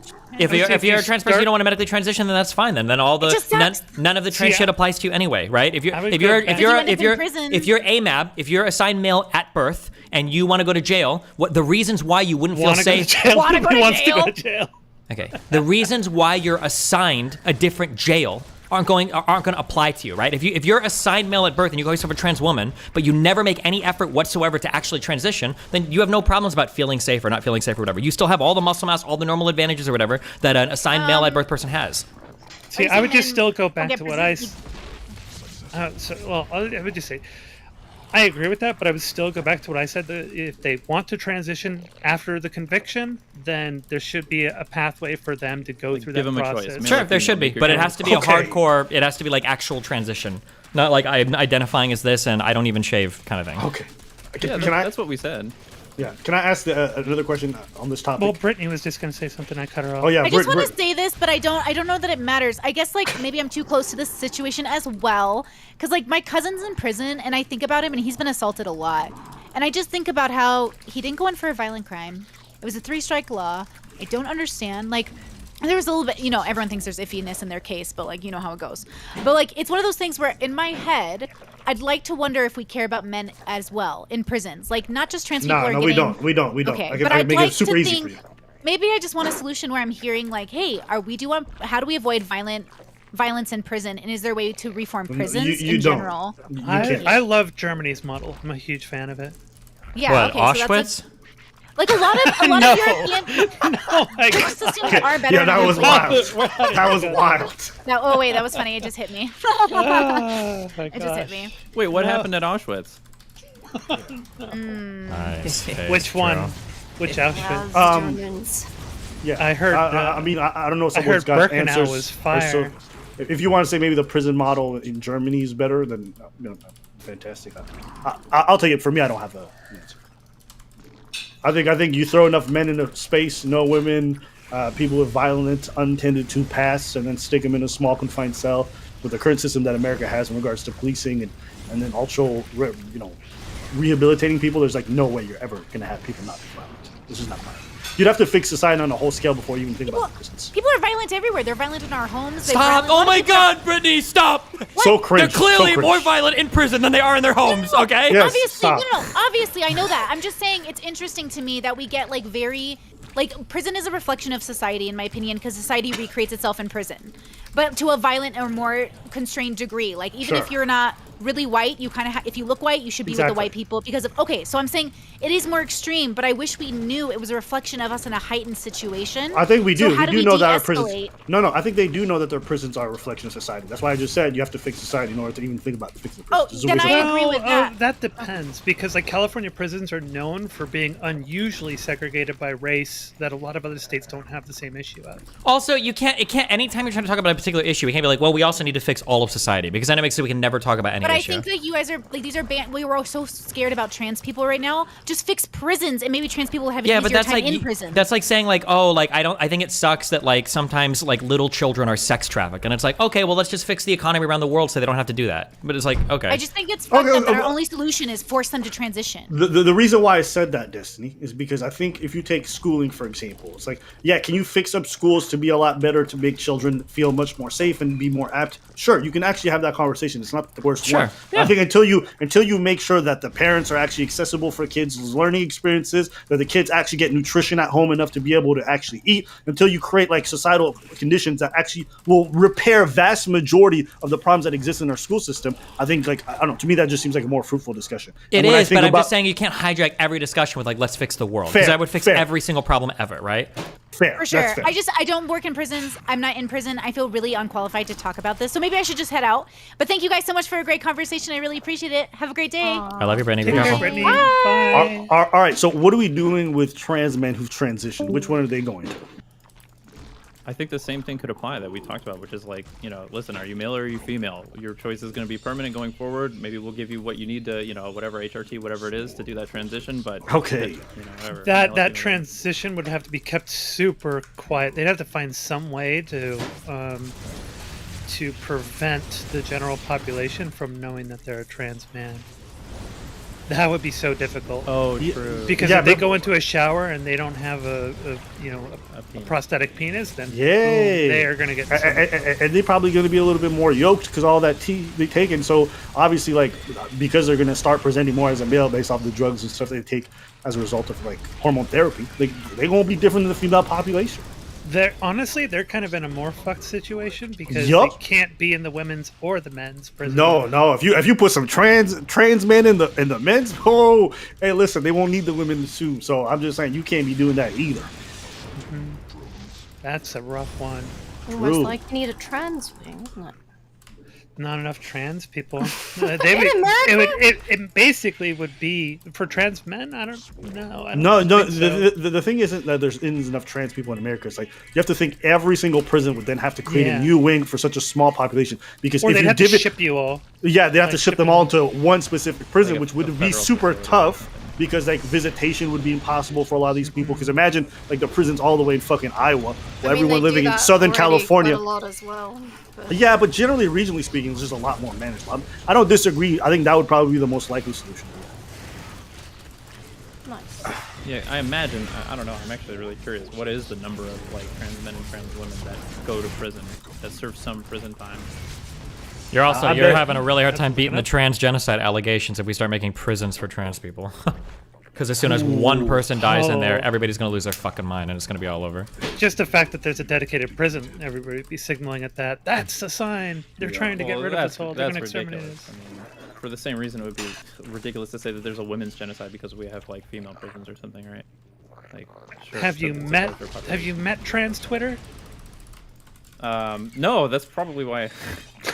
a trans person, you don't want to medically transition, then that's fine. Then all the none of the trans shit applies to you anyway, right? If you're AMAB, if you're assigned male at birth and you want to go to jail, what the reasons why you wouldn't feel safe? Want to go to jail? Okay. The reasons why you're assigned a different jail aren't going to apply to you, right? If you're assigned male at birth and you go yourself a trans woman, but you never make any effort whatsoever to actually transition, then you have no problems about feeling safe or not feeling safe or whatever. You still have all the muscle mass, all the normal advantages or whatever that an assigned male at birth person has. See, I would just still go back to what I would just say, I agree with that, but I would still go back to what I said. That if they want to transition after the conviction, then there should be a pathway for them to go through that process. Sure, there should be, but it has to be a hardcore. It has to be like actual transition, not like I'm identifying as this and I don't even shave kind of thing. Okay. That's what we said. Yeah. Can I ask another question on this topic? Well, Brittany was just going to say something. I cut her off. Oh yeah. I just want to say this, but I don't know that it matters. I guess like maybe I'm too close to this situation as well, because like my cousin's in prison, and I think about him, and he's been assaulted a lot, and I just think about how he didn't go in for a violent crime. It was a 3-strike law. I don't understand. Like, there was a little bit, everyone thinks there's iffiness in their case, but like, you know how it goes. But like, it's one of those things where in my head, I'd like to wonder if we care about men as well in prisons. Like, not just trans people are getting... No, we don't. Okay, but I'd make like it super to easy think, for you. maybe I just want a solution where I'm hearing like, hey, how do we avoid violence in prison? And is there a way to reform prisons in general? I love Germany's model. I'm a huge fan of it. Yeah, okay, Auschwitz? So like a lot of European systems are better. Yeah, that was wild. That was wild. Oh wait, that was funny. It just hit me. It just hit me. Wait, what happened at Auschwitz? Nice. Which one? Which Auschwitz? Yeah, I heard. I don't know if I heard someone's got Birkenau answers. was fire. If you want to say maybe the prison model in Germany is better, then fantastic. I'll take it. For me, I don't have an answer. I think you throw enough men into space, no women, people with violent, untended to past, and then stick them in a small confined cell with the current system that America has in regards to policing and then also, rehabilitating people. There's like no way you're ever gonna have people not be violent. This is not violent. You'd have to fix society on a whole scale before you even think about prisons. People are violent everywhere. They're violent in our homes. Stop! Oh my God, Brittany, stop! So cringe. They're clearly so cringe. more violent in prison than they are in their homes. Okay? Yes, obviously, stop. obviously, I know that. I'm just saying it's interesting to me that we get like prison is a reflection of society, in my opinion, because society recreates itself in prison, but to a violent or more constrained degree. Like even if you're not really white, you kind of if you look white, you should be with the white people because of so I'm saying it is more extreme, but I wish we knew it was a reflection of us in a heightened situation. I think we do. So how we do know that our prisons. de-escalate? No, I think they do know that their prisons are a reflection of society. That's why I just said you have to fix society in order to even think about fixing the prisons. Then I agree with that. That depends, because like California prisons are known for being unusually segregated by race that a lot of other states don't have the same issue of. Also, it can't anytime you're trying to talk about particular issue, we can't be like, well, we also need to fix all of society, because then it makes it we can never talk about any But issue. I think that you guys are like these are we were all so scared about trans people right now. Just fix prisons, and maybe trans people will have an Yeah, easier but that's time like in prison. that's like saying like, oh, like I think it sucks that like sometimes like little children are sex trafficked, and it's like, okay, well, let's just fix the economy around the world so they don't have to do that. But it's like, okay. I just think it's fucked up that our only solution is force them to transition. The reason why I said that, Destiny, is because I think if you take schooling, for example, it's like, yeah, can you fix up schools to be a lot better, to make children feel much more safe and be more apt? Sure, you can actually have that conversation. It's not the worst one. Yeah. I think until you make sure that the parents are actually accessible for kids' learning experiences, that the kids actually get nutrition at home enough to be able to actually eat, until you create like societal conditions that actually will repair vast majority of the problems that exist in our school system, I think, like, I don't know, to me that just seems like a more fruitful discussion. It is, but I'm just saying you can't hijack every discussion with like, let's fix the world, because that would fix every single problem ever, right? Fair. For sure. I don't work in prisons. I'm not in prison. I feel really unqualified to talk about this. So maybe I should just head out. But thank you guys so much for a great conversation. I really appreciate it. Have a great day. I love you, Brittany. Be Take care, careful. Brittany. Bye. All right, so what are we doing with trans men who've transitioned? Which one are they going to? I think the same thing could apply that we talked about, which is like, you know, listen, are you male or are you female? Your choice is going to be permanent going forward. Maybe we'll give you what you need to, you know, whatever HRT, whatever it is, to do that transition. But okay, you know, whatever. That transition would have to be kept super quiet. They'd have to find some way to prevent the general population from knowing that they're a trans man. That would be so difficult. Oh, true. Because if they go into a shower and they don't have a prosthetic penis, then boom, they are going to get. And they're probably going to be a little bit more yoked because all that tea they taken. So obviously, like, because they're going to start presenting more as a male based off the drugs and stuff they take as a result of like hormone therapy, they won't be different than the female population. They're kind of in a more fucked situation because they can't be in the women's or the men's prison. No. If you put some trans men in the men's, hey, listen, they won't need the women soon. So I'm just saying you can't be doing that either. That's a rough one. Almost like you need a trans wing, isn't it? Not enough trans people. It basically would be for trans men. I don't know. No. The thing isn't that there's enough trans people in America. It's like you have to think every single prison would then have to create a new wing for such a small population because or if they'd you have to ship you all. Yeah, they have to ship them all into one specific prison, which would be super tough. Because like visitation would be impossible for a lot of these people. Because imagine like the prisons all the way in fucking Iowa, where everyone living in Southern California. A lot as well. Yeah, but generally, regionally speaking, it's just a lot more manageable. I don't disagree. I think that would probably be the most likely solution. Nice. Yeah, I imagine. I don't know. I'm actually really curious. What is the number of like trans men and trans women that go to prison, that serve some prison time? You're having a really hard time beating the trans genocide allegations if we start making prisons for trans people. Because as soon as one person dies in there, everybody's going to lose their fucking mind and it's going to be all over. Just the fact that there's a dedicated prison, everybody would be signaling at that. That's a sign. They're trying to get rid of us all. They're going to exterminate us. I mean, for the same reason, it would be ridiculous to say that there's a women's genocide because we have like female prisons or something, right? Like, sure, Have you met trans Twitter? No, that's probably why.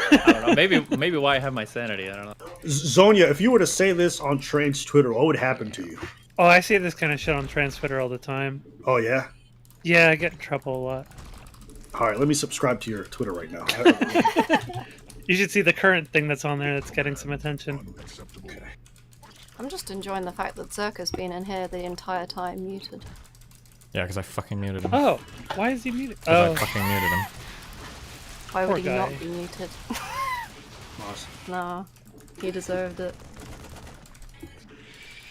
I don't know. Maybe why I have my sanity. I don't know. Zonia, if you were to say this on trans Twitter, what would happen to you? Oh, I see this kind of shit on trans Twitter all the time. Oh yeah. Yeah, I get in trouble a lot. All right, let me subscribe to your Twitter right now. You should see the current thing that's on there that's getting some attention. Okay. I'm just enjoying the fact that Zerka's been in here the entire time muted. Yeah, because I fucking muted him. Oh, why is he muted? Because I fucking muted him. Why Poor would he guy. not be muted? No, he deserved it.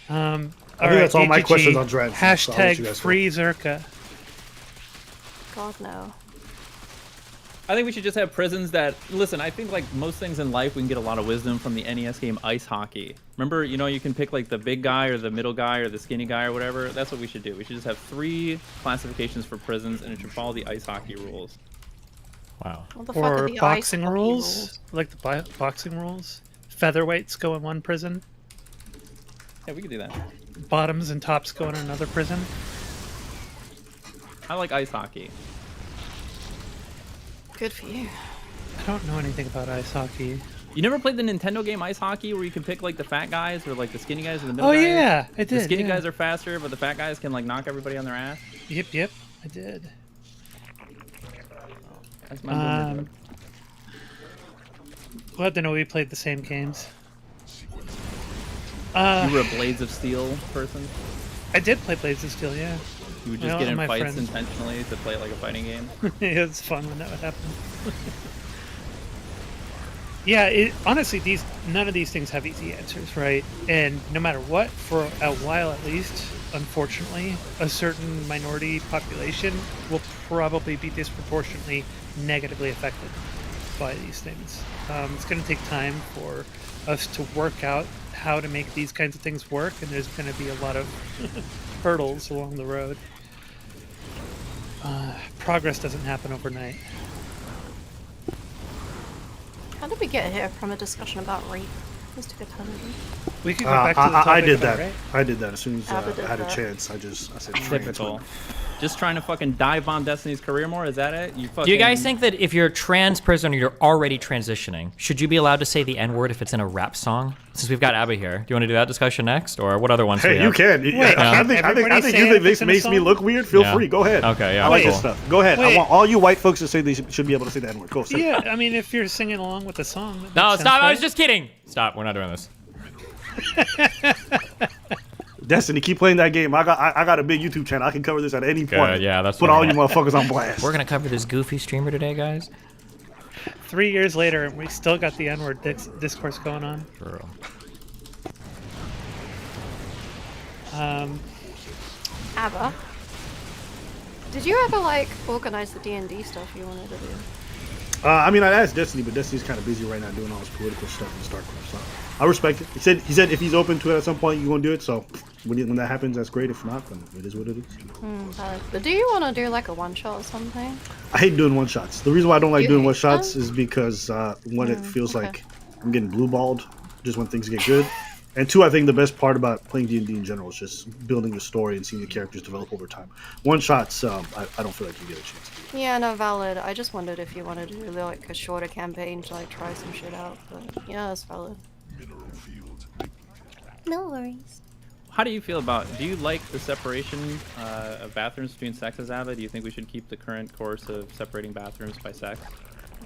I think that's all my questions on Dread. Hashtag free Zerka. God no. I think we should just have prisons that listen. I think like most things in life, we can get a lot of wisdom from the NES game Ice Hockey. Remember, you know, you can pick like the big guy or the middle guy or the skinny guy or whatever. That's what we should do. We should just have 3 classifications for prisons, and it should follow the Ice Hockey rules. Wow. What the fuck are Or the boxing ice hockey rules, like the boxing rules. Featherweights go in one prison. Yeah, we could do that. Bottoms and tops go in another prison. I like ice hockey. Good for you. I don't know anything about ice hockey. You never played the Nintendo game Ice Hockey where you can pick like the fat guys or like the skinny guys or the middle guys? Oh yeah, I did. The skinny yeah. guys are faster, but the fat guys can like knock everybody on their ass. Yep, I did. That's my Well, then we played the same games. You were a Blades of Steel person? I did play Blades of Steel, yeah. You would just get in fights intentionally to play it like a fighting game? It was fun when that would happen. Yeah, honestly, none of these things have easy answers, right? And no matter what, for a while at least, unfortunately, a certain minority population will probably be disproportionately negatively affected by these things. It's going to take time for us to work out how to make these kinds of things work, and there's going to be a lot of hurdles along the road. Progress doesn't happen overnight. How did we get here from a discussion about rape? Let's take a ton of them. We could go back to the topic I did about that. rape. I did that as soon as I had a that. chance. I said Typical. Just trying to fucking dive bomb Destiny's career more? Is that it? Do you guys think that if you're a trans person or you're already transitioning, should you be allowed to say the N-word if it's in a rap song? Since we've got Abba here. Do you want to do that discussion next? Or what other ones do we Hey, have? you can. Wait, I think you think this makes me look weird. Feel Yeah. free. Go ahead. Okay, yeah. I like cool. this stuff. Go ahead. I Wait. want all you white folks to say they should be able to say the N-word. Go say it. Yeah, I mean, if you're singing along with the song. that No, makes stop. sense, I was right? just kidding. Stop. We're not doing this. Destiny, keep playing that game. I got a big YouTube channel. I can cover this at any point. Good, yeah, that's Put what all I you want. motherfuckers on blast. We're going to cover this goofy streamer today, guys. 3 years later, and we still got the N-word discourse going on. True. Abba, did you ever like organize the D&D stuff you wanted to do? I mean, I asked Destiny, but Destiny's kind of busy right now doing all his political stuff in StarCraft. So I respect it. He said if he's open to it at some point, you're gonna do it. So when that happens, that's great. If not, then it is what it is. But do you want to do like a one-shot or something? I hate doing one shots. The reason why I don't like You doing hate one shots them? is because one, it feels okay. like I'm getting blue balled just when things get good. And two, I think the best part about playing D&D in general is just building a story and seeing the characters develop over time. One shots, I don't feel like you get a chance to do. Yeah, no, valid. I just wondered if you wanted to do like a shorter campaign to like try some shit out. But yeah, that's valid. No worries. How do you feel about, do you like the separation of bathrooms between sexes, Abba? Do you think we should keep the current course of separating bathrooms by sex?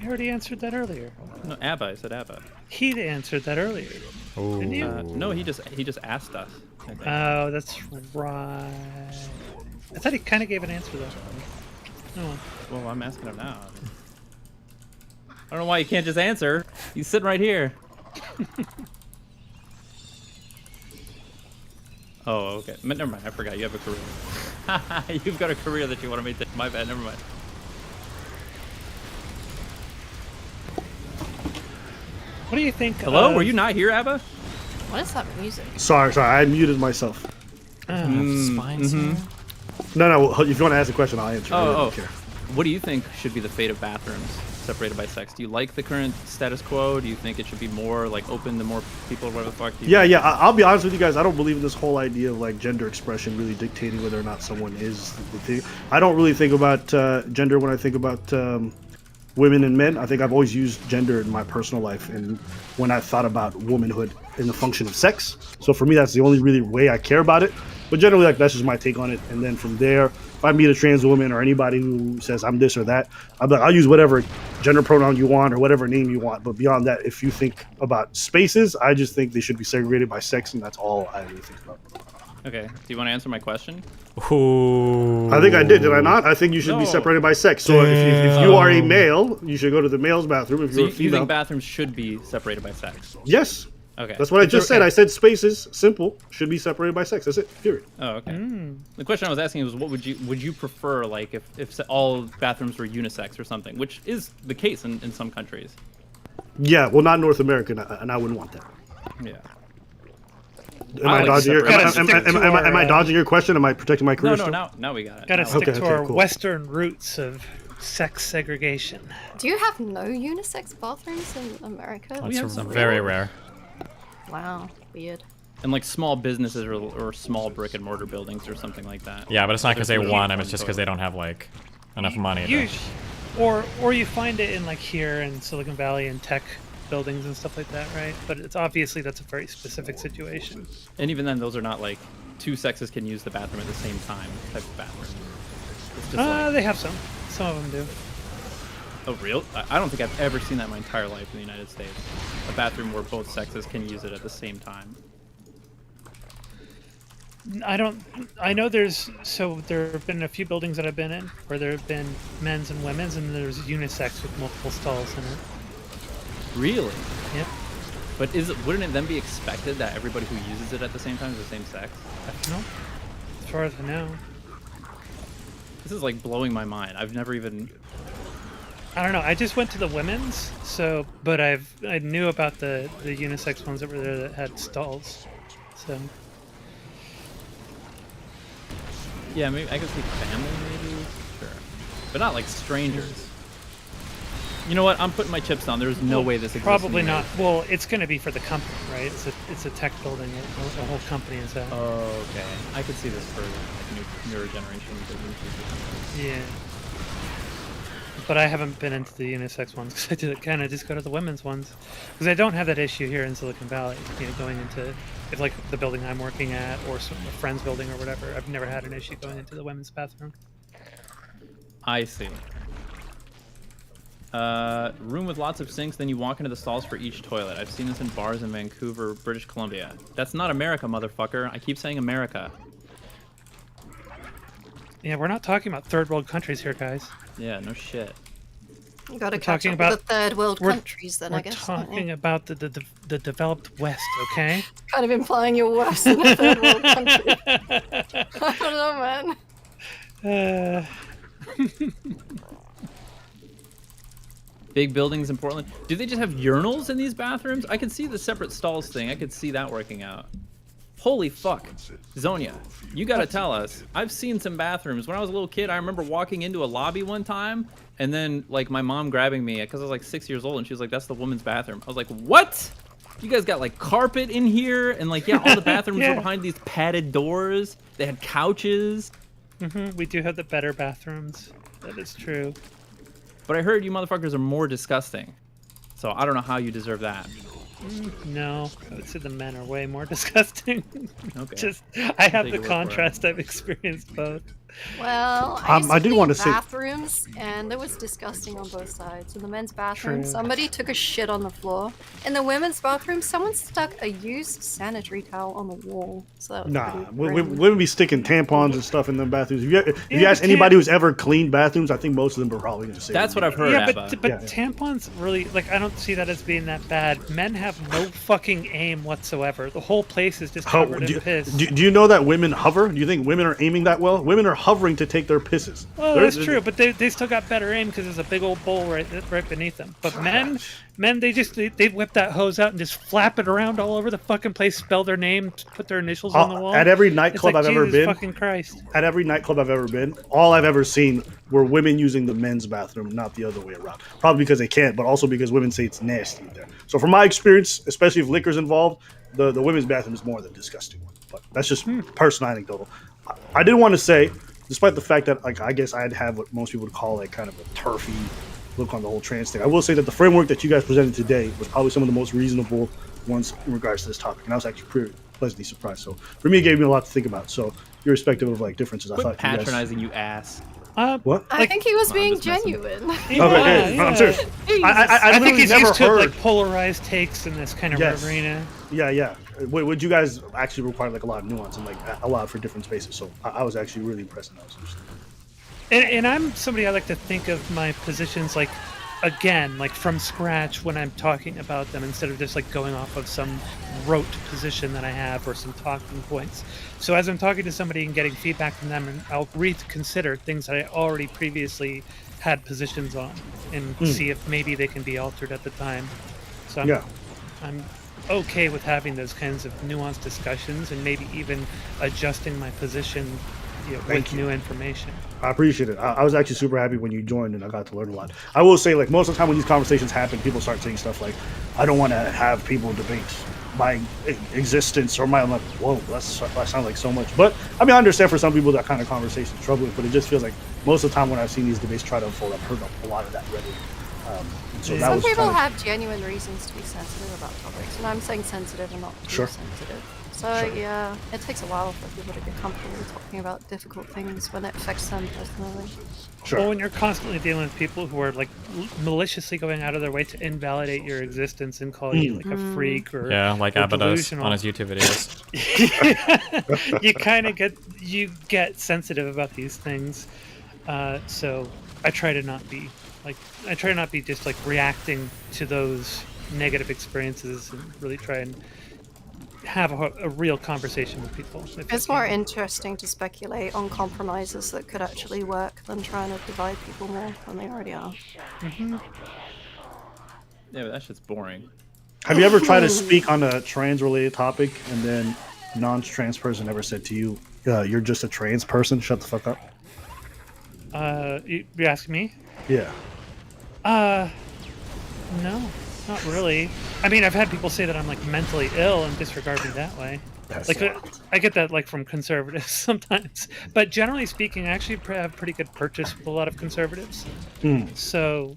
I already answered that earlier. No, Abba, I said Abba. He answered that earlier. Didn't you? No, he just asked us. I think. Oh, that's right. I thought he kind of gave an answer though. Oh. Well, I'm asking him now. I don't know why you can't just answer. He's sitting right here. Oh, okay. Never mind. I forgot. You have a career. You've got a career that you want to make. My bad. Never mind. What do you think? Hello? Were you not here, Abba? What is that music? Sorry, I muted myself. Spines here? No, if you want to ask a question, I'll answer. I really don't care. What do you think should be the fate of bathrooms separated by sex? Do you like the current status quo? Do you think it should be more like open to more people or whatever the fuck? Yeah. I'll be honest with you guys. I don't believe in this whole idea of like gender expression really dictating whether or not someone is the thing. I don't really think about gender when I think about women and men. I think I've always used gender in my personal life and when I thought about womanhood in the function of sex. So for me, that's the only really way I care about it. But generally, like that's just my take on it. And then from there, if I meet a trans woman or anybody who says I'm this or that, I'll use whatever gender pronoun you want or whatever name you want. But beyond that, if you think about spaces, I just think they should be segregated by sex, and that's all I really think about. Okay. Do you want to answer my question? Ooh. I think I did I not? I think you should be separated by sex. So if you are a male, you should go to the male's bathroom. If So you're a you female, think bathrooms should be separated by sex? yes. Okay. That's what I just said. I said spaces, simple, should be separated by sex. That's it. Period. Oh, okay. The question I was asking was, what would you prefer, like if all bathrooms were unisex or something, which is the case in some countries. Yeah, well, not North America, and I wouldn't want that. Yeah. Am I dodging your question? Am I protecting my career? No, still? now we got it. Gotta stick to our cool. Western roots of sex segregation. Do you have no unisex bathrooms in America? We have some very rare. Wow, weird. And like small businesses or small brick and mortar buildings or something like that. Yeah, but it's not because they want them. It's just because they don't have like enough money. Or you find it in like here in Silicon Valley and tech buildings and stuff like that, right? But it's obviously that's a very specific situation. And even then, those are not like two sexes can use the bathroom at the same time type of bathroom. It's just They have some. Some of them do. Oh, real? I don't think I've ever seen that in my entire life in the United States. A bathroom where both sexes can use it at the same time. I know there have been a few buildings that I've been in where there have been men's and women's, and there's unisex with multiple stalls in it. Really? Yep. But wouldn't it then be expected that everybody who uses it at the same time is the same sex? No. As far as I know. This is like blowing my mind. I've never even... I don't know. I just went to the women's, but I knew about the unisex ones that were there that had stalls. So... Yeah, maybe I could see family, maybe? Sure. But not like strangers. You know what? I'm putting my chips down. There's no way this exists. Probably not. Well, it's going to be for the company, right? It's a tech building. The whole company is that. Oh, okay. I could see this for like newer generation businesses. Yeah. But I haven't been into the unisex ones because I kind of just go to the women's ones because I don't have that issue here in Silicon Valley. You know, going into like the building I'm working at or a friend's building or whatever. I've never had an issue going into the women's bathroom. I see. Room with lots of sinks, then you walk into the stalls for each toilet. I've seen this in bars in Vancouver, British Columbia. That's not America, motherfucker. I keep saying America. Yeah, we're not talking about third world countries here, guys. Yeah, no shit. You gotta catch up with the third world countries then, I guess. We're talking about the developed West, okay? Kind of implying you're worse than a third world country. I don't know, man. Big buildings in Portland. Do they just have urinals in these bathrooms? I could see the separate stalls thing. I could see that working out. Holy fuck. Zonia, you gotta tell us. I've seen some bathrooms. When I was a little kid, I remember walking into a lobby one time and then like my mom grabbing me because I was like 6 years old and she was like, that's the women's bathroom. I was like, what? You guys got like carpet in here? And like, yeah, all the bathrooms were behind these padded doors. They had couches. We do have the better bathrooms. That is true. But I heard you motherfuckers are more disgusting. So I don't know how you deserve that. No, I would say the men are way more disgusting. Okay. Just, I have the contrast. I've experienced both. Well, I did want to say bathrooms, and it was disgusting on both sides. In the men's bathroom, somebody took a shit on the floor. In the women's bathroom, someone stuck a used sanitary towel on the wall. So that was nah, women be sticking tampons and stuff in them bathrooms. If you ask anybody who's ever cleaned bathrooms, I think most of them are probably going to say that's what I've heard. Yeah, but tampons really, like, I don't see that as being that bad. Men have no fucking aim whatsoever. The whole place is just covered in piss. Do you know that women hover? Do you think women are aiming that well? Women are hovering to take their pisses. Well, that's true, but they still got better aim because there's a big old bowl right beneath them. But men, they whip that hose out and just flap it around all over the fucking place, spell their name, put their initials on the wall. At every nightclub I've ever been, fucking Christ. At every nightclub I've ever been, all I've ever seen were women using the men's bathroom, not the other way around. Probably because they can't, but also because women say it's nasty there. So from my experience, especially if liquor's involved, the women's bathroom is more than disgusting one. But that's just personal anecdotal. I did want to say, despite the fact that, like, I guess I'd have what most people would call like kind of a turfy look on the whole trans thing, I will say that the framework that you guys presented today was probably some of the most reasonable ones in regards to this topic, and I was actually pretty pleasantly surprised. So for me, it gave me a lot to think about. So irrespective of like differences, I thought patronizing you ass. What? I think he was being genuine. I'm serious. I think he's never used to heard like polarized takes in this kind of arena. Yeah. Would you guys actually require like a lot of nuance and like allow for different spaces? So I was actually really impressed. And I'm somebody, I like to think of my positions like, again, like from scratch when I'm talking about them, instead of just like going off of some rote position that I have or some talking points. So as I'm talking to somebody and getting feedback from them, and I'll reconsider things that I already previously had positions on and see if maybe they can be altered at the time. So I'm okay with having those kinds of nuanced discussions and maybe even adjusting my position, with new information. I appreciate it. I was actually super happy when you joined and I got to learn a lot. I will say, like, most of the time when these conversations happen, people start saying stuff like, I don't want to have people debate my existence or my, I'm like, whoa, that sounds like so much. But I mean, I understand for some people that kind of conversation is troubling, but it just feels like most of the time when I've seen these debates try to unfold, I've heard a lot of that rhetoric. So that Some people have genuine reasons to be sensitive about topics, and I'm saying sensitive and not too sensitive. So yeah, it takes a while for people to get comfortable talking about difficult things when it affects them personally. Well, when you're constantly dealing with people who are like maliciously going out of their way to invalidate your existence and call you like a freak or like or Abados delusional. on his YouTube videos. You kind of get sensitive about these things. So I try to not be just like reacting to those negative experiences and really try and have a real conversation with people. It's more interesting to speculate on compromises that could actually work than trying to divide people more than they already are. Mm-hmm. Yeah, but that shit's boring. Have you ever tried to speak on a trans-related topic and then non-trans person ever said to you, "You're just a trans person. Shut the fuck up"? You asking me? Yeah. No, not really. I mean, I've had people say that I'm like mentally ill and disregard me that way. I get that like from conservatives sometimes, but generally speaking, I actually have pretty good purchase with a lot of conservatives. So,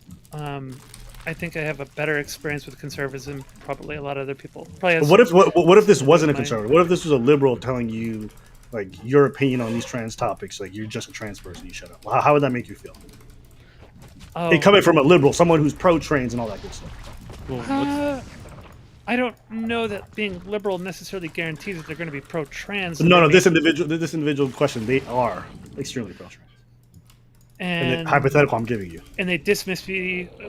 I think I have a better experience with conservatism. Probably a lot of other people. What if this wasn't a conservative? What if this was a liberal telling you, like, your opinion on these trans topics? Like, you're just a trans person. You shut up. How would that make you feel? Oh. Coming from a liberal, someone who's pro-trans and all that good stuff. I don't know that being liberal necessarily guarantees that they're going to be pro-trans. No. This individual question, they are extremely pro-trans. And the hypothetical I'm giving you. And they dismiss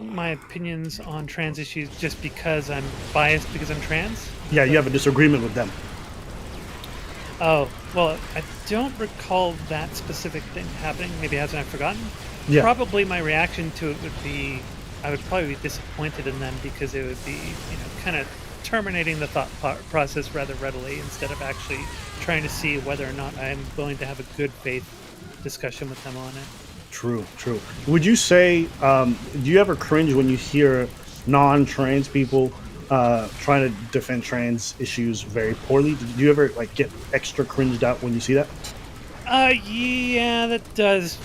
my opinions on trans issues just because I'm biased because I'm trans? Yeah, you have a disagreement with them. Oh, well, I don't recall that specific thing happening. Maybe it hasn't, I've forgotten. Yeah. Probably my reaction to it would be, I would probably be disappointed in them because it would be, kind of terminating the thought process rather readily instead of actually trying to see whether or not I'm willing to have a good faith discussion with them on it. True. Would you say, do you ever cringe when you hear non-trans people trying to defend trans issues very poorly? Do you ever like get extra cringed out when you see that? Yeah, that does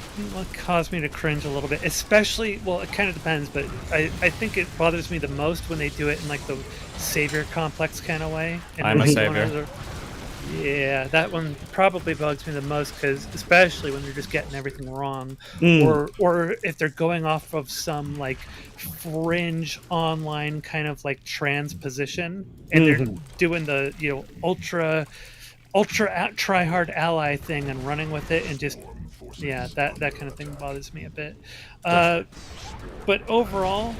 cause me to cringe a little bit. Especially, well, it kind of depends, but I think it bothers me the most when they do it in like the savior complex kind of way. And I'm a savior. Yeah, that one probably bugs me the most because especially when they're just getting everything wrong, or if they're going off of some like fringe online kind of like trans position and they're doing the ultra try hard ally thing and running with it and just that kind of thing bothers me a bit. But overall,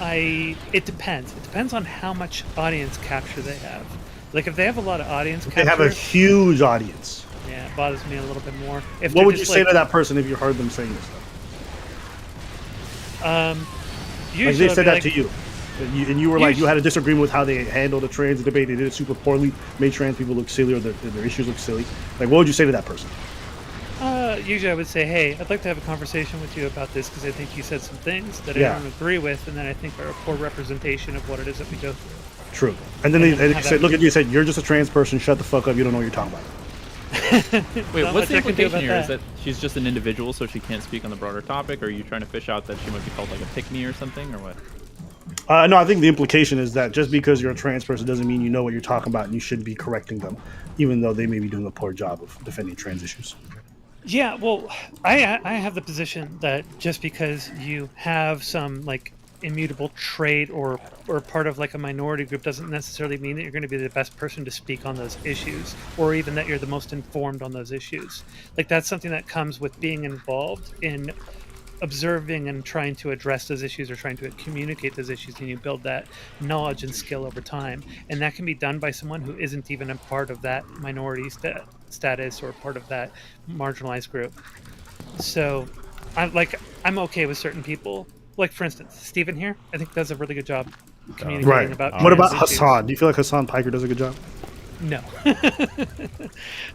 it depends. It depends on how much audience capture they have. Like if they have a lot of audience capture, they have a huge audience. Yeah, it bothers me a little bit more. What would you say to that person if you heard them saying this stuff? Usually they said that to you. And you were like, you had a disagreement with how they handled the trans debate. They did it super poorly, made trans people look silly or their issues look silly. Like, what would you say to that person? Usually I would say, hey, I'd like to have a conversation with you about this because I think you said some things that I don't agree with and then I think are a poor representation of what it is that we go through. True. And then they said, look at you and said, you're just a trans person, shut the fuck up, you don't know what you're talking about. Wait, what's the implication here? Is that she's just an individual so she can't speak on the broader topic, or are you trying to fish out that she might be called like a pick-me or something, or what? No, I think the implication is that just because you're a trans person doesn't mean you know what you're talking about and you should be correcting them, even though they may be doing a poor job of defending trans issues. Yeah, well, I have the position that just because you have some like immutable trait or part of like a minority group doesn't necessarily mean that you're going to be the best person to speak on those issues or even that you're the most informed on those issues. Like that's something that comes with being involved in observing and trying to address those issues or trying to communicate those issues, and you build that knowledge and skill over time, and that can be done by someone who isn't even a part of that minority status or part of that marginalized group. So I'm okay with certain people. Like, for instance, Steven here, I think does a really good job communicating about What about issues. Hassan? Do you feel like Hassan Piker does a good job? No.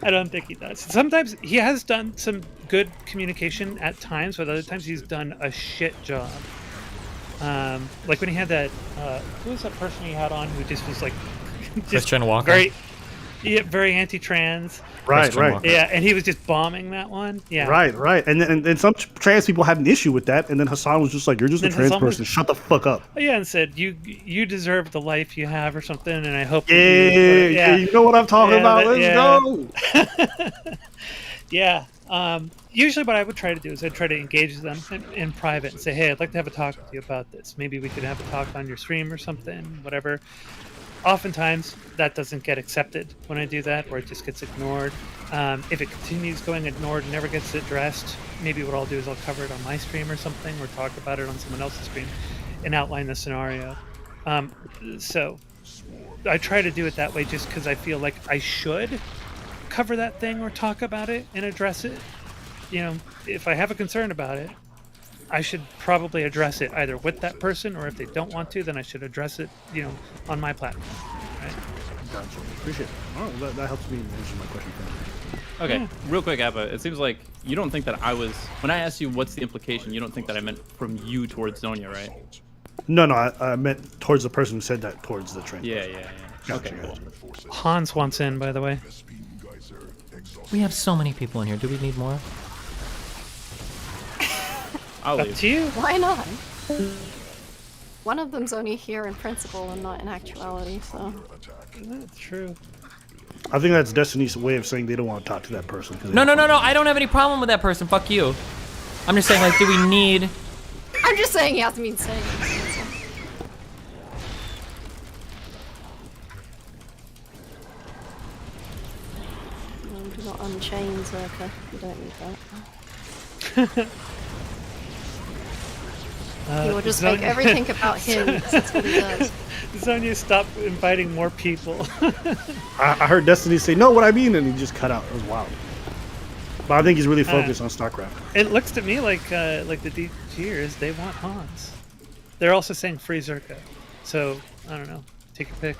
I don't think he does. Sometimes he has done some good communication at times, but other times he's done a shit job. Like when he had that, who was that person he had on who just was like... Christian Walker? Yeah, very anti-trans. Right, right. Yeah, and he was just bombing that one. Yeah. Right, right. And some trans people had an issue with that, and then Hassan was just like, "You're just a Then trans Hassan was- person. Shut the fuck up." Yeah, and said you deserve the life you have or something, and I hope. Yeah, you know what I'm talking about. Let's go. Yeah. Usually, what I would try to do is I'd try to engage them in private and say, "Hey, I'd like to have a talk with you about this. Maybe we could have a talk on your stream or something, whatever." Oftentimes, that doesn't get accepted when I do that, or it just gets ignored. If it continues going ignored and never gets addressed, maybe what I'll do is I'll cover it on my stream or something, or talk about it on someone else's stream, and outline the scenario. So I try to do it that way just because I feel like I should cover that thing or talk about it and address it. You know, if I have a concern about it, I should probably address it either with that person, or if they don't want to, then I should address it, you know, on my platform. Right? Gotcha. Appreciate it. Oh, that helps me answer my question. Okay, real quick, Abba. It seems like you don't think that I was, when I asked you what's the implication, you don't think that I meant from you towards Zonia, right? No, I meant towards the person who said that towards the trans. Yeah, person. yeah. Gotcha, Okay, cool. Hans wants in, by the way. We have so many people in here. Do we need more? I'll Up leave. to you. Why not? One of them's only here in principle and not in actuality, so. That's true. I think that's Destiny's way of saying they don't want to talk to that person. No. I don't have any problem with that person. Fuck you. I'm just saying, like, do we need? I'm just saying he hasn't been saying it. Do not unchain Zerka. You don't need that. He will just make everything about him, 'cause that's what he does. Zonia, stop inviting more people. I heard Destiny say, "No, what I mean," and he just cut out. It was wild. But I think he's really focused on StarCraft. It looks to me like the DGers, they want Hans. They're also saying free Zerka. So, I don't know. Take your pick.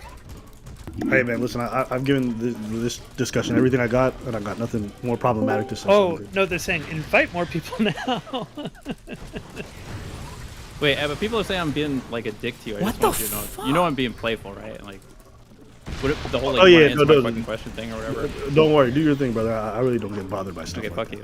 Hey man, listen, I've given this discussion everything I got, and I got nothing more problematic to say. Oh, no, they're saying invite more people now. Wait, but people are saying I'm being like a dick to you. I What just want the you to know. fuck? You know I'm being playful, right? Like, the whole like, Oh, yeah, answer no, my no. fucking question thing or whatever. Don't worry, do your thing, brother. I really don't get bothered by stuff. Okay, like fuck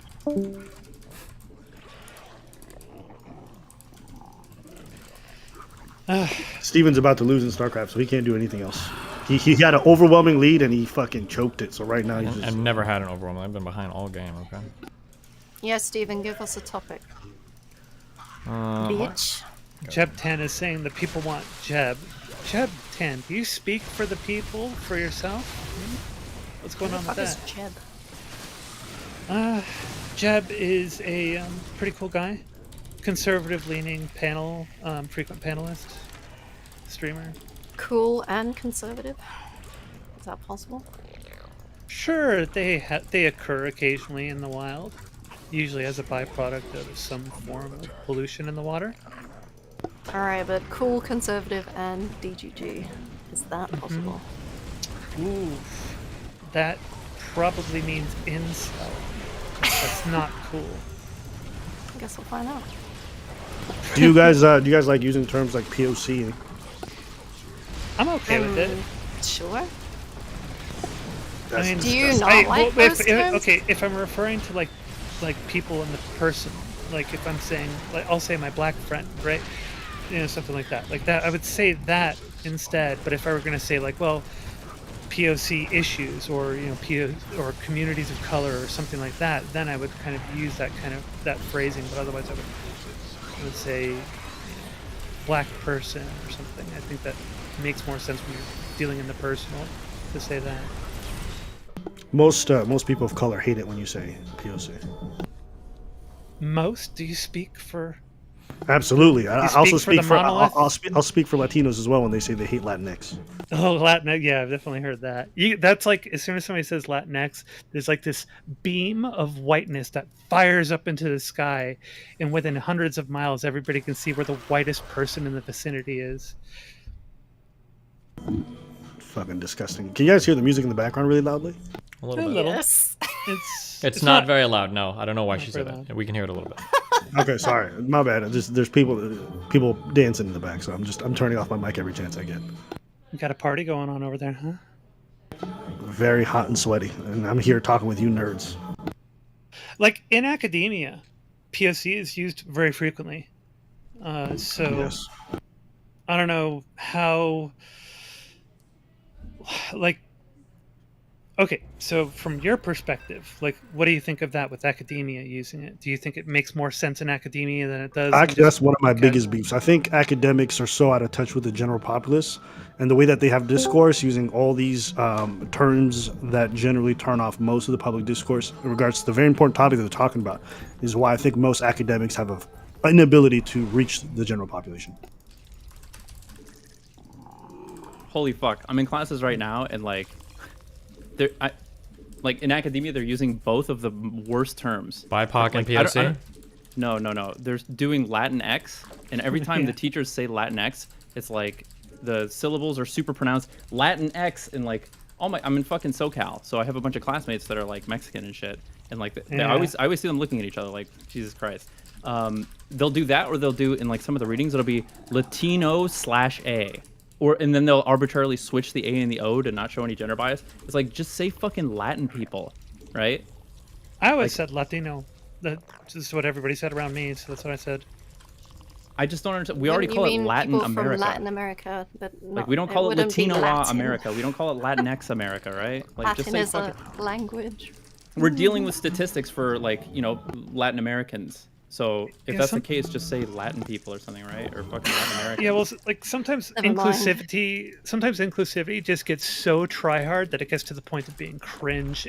that. you. Steven's about to lose in StarCraft, so he can't do anything else. He had an overwhelming lead and he fucking choked it. So right now he's just... I've never had an overwhelm. I've been behind all game. Okay. Yeah, Steven, give us a topic. Bitch. Bitch. Jeb 10 is saying the people want Jeb. Jeb 10, do you speak for the people, for yourself? What's going on with that? Jeb? Jeb is a pretty cool guy. Conservative-leaning panel, frequent panelist, streamer. Cool and conservative? Is that possible? Sure, they occur occasionally in the wild, usually as a byproduct of some form of pollution in the water. Alright, but cool, conservative, and DGG. Is that possible? Ooh, that probably means incel. That's not cool. I guess we'll find out. Do you guys like using terms like POC? I'm okay with it. Sure. I mean, do you not like those terms? Okay, if I'm referring to like people in the person, like if I'm saying, like I'll say my black friend, right? You know, something like that, I would say that instead. But if I were going to say like, well, POC issues or, you know, or communities of color or something like that, then I would kind of use that phrasing. But otherwise, I would say, you know, black person or something. I think that makes more sense when you're dealing in the personal to say that. Most people of color hate it when you say POC. Most? Do you speak for? Absolutely. I also speak for I'll speak for Latinos as well when they say they hate Latinx. Oh, Latinx. Yeah, I've definitely heard that. That's like, as soon as somebody says Latinx, there's like this beam of whiteness that fires up into the sky, and within hundreds of miles, everybody can see where the whitest person in the vicinity is. Fucking disgusting. Can you guys hear the music in the background really loudly? A little bit. Yes. It's not very loud. No, I don't know why she said that. We can hear it a little bit. Okay, sorry, my bad. There's people dancing in the back, so I'm turning off my mic every chance I get. You got a party going on over there, huh? Very hot and sweaty, and I'm here talking with you nerds. Like in academia, POC is used very frequently. So Yes. I don't know how, like, okay, so from your perspective, like, what do you think of that with academia using it? Do you think it makes more sense in academia than it does? Actually, that's one of my biggest beefs. I think academics are so out of touch with the general populace, and the way that they have discourse using all these terms that generally turn off most of the public discourse in regards to the very important topic that they're talking about is why I think most academics have an inability to reach the general population. Holy fuck! I'm in classes right now, and like, like in academia, they're using both of the worst terms. BIPOC and Like, I POC? No. They're doing Latinx, and every time Yeah. the teachers say Latinx, it's like the syllables are super pronounced. Latinx, and like, I'm in fucking SoCal, so I have a bunch of classmates that are like Mexican and shit, and like, I always see them looking at each other like, Jesus Christ. They'll do that, or they'll do in like some of the readings, it'll be Latino/A. And then they'll arbitrarily switch the A and the O to not show any gender bias. It's like, just say fucking Latin people, right? I always said Latino. That's just what everybody said around me, so that's what I said. I just don't understand. We already call it Latin people America. From Latin America, but Like, we don't call it Latino America. We don't call it Latinx America, right? Like, Latin just say is fucking... a language. We're dealing with statistics for, like, you know, Latin Americans. So if Yeah, that's the case, just say Latin people or something, right? Or fucking Latin American. Yeah, well, like sometimes inclusivity just gets so try hard that it gets to the point of being cringe.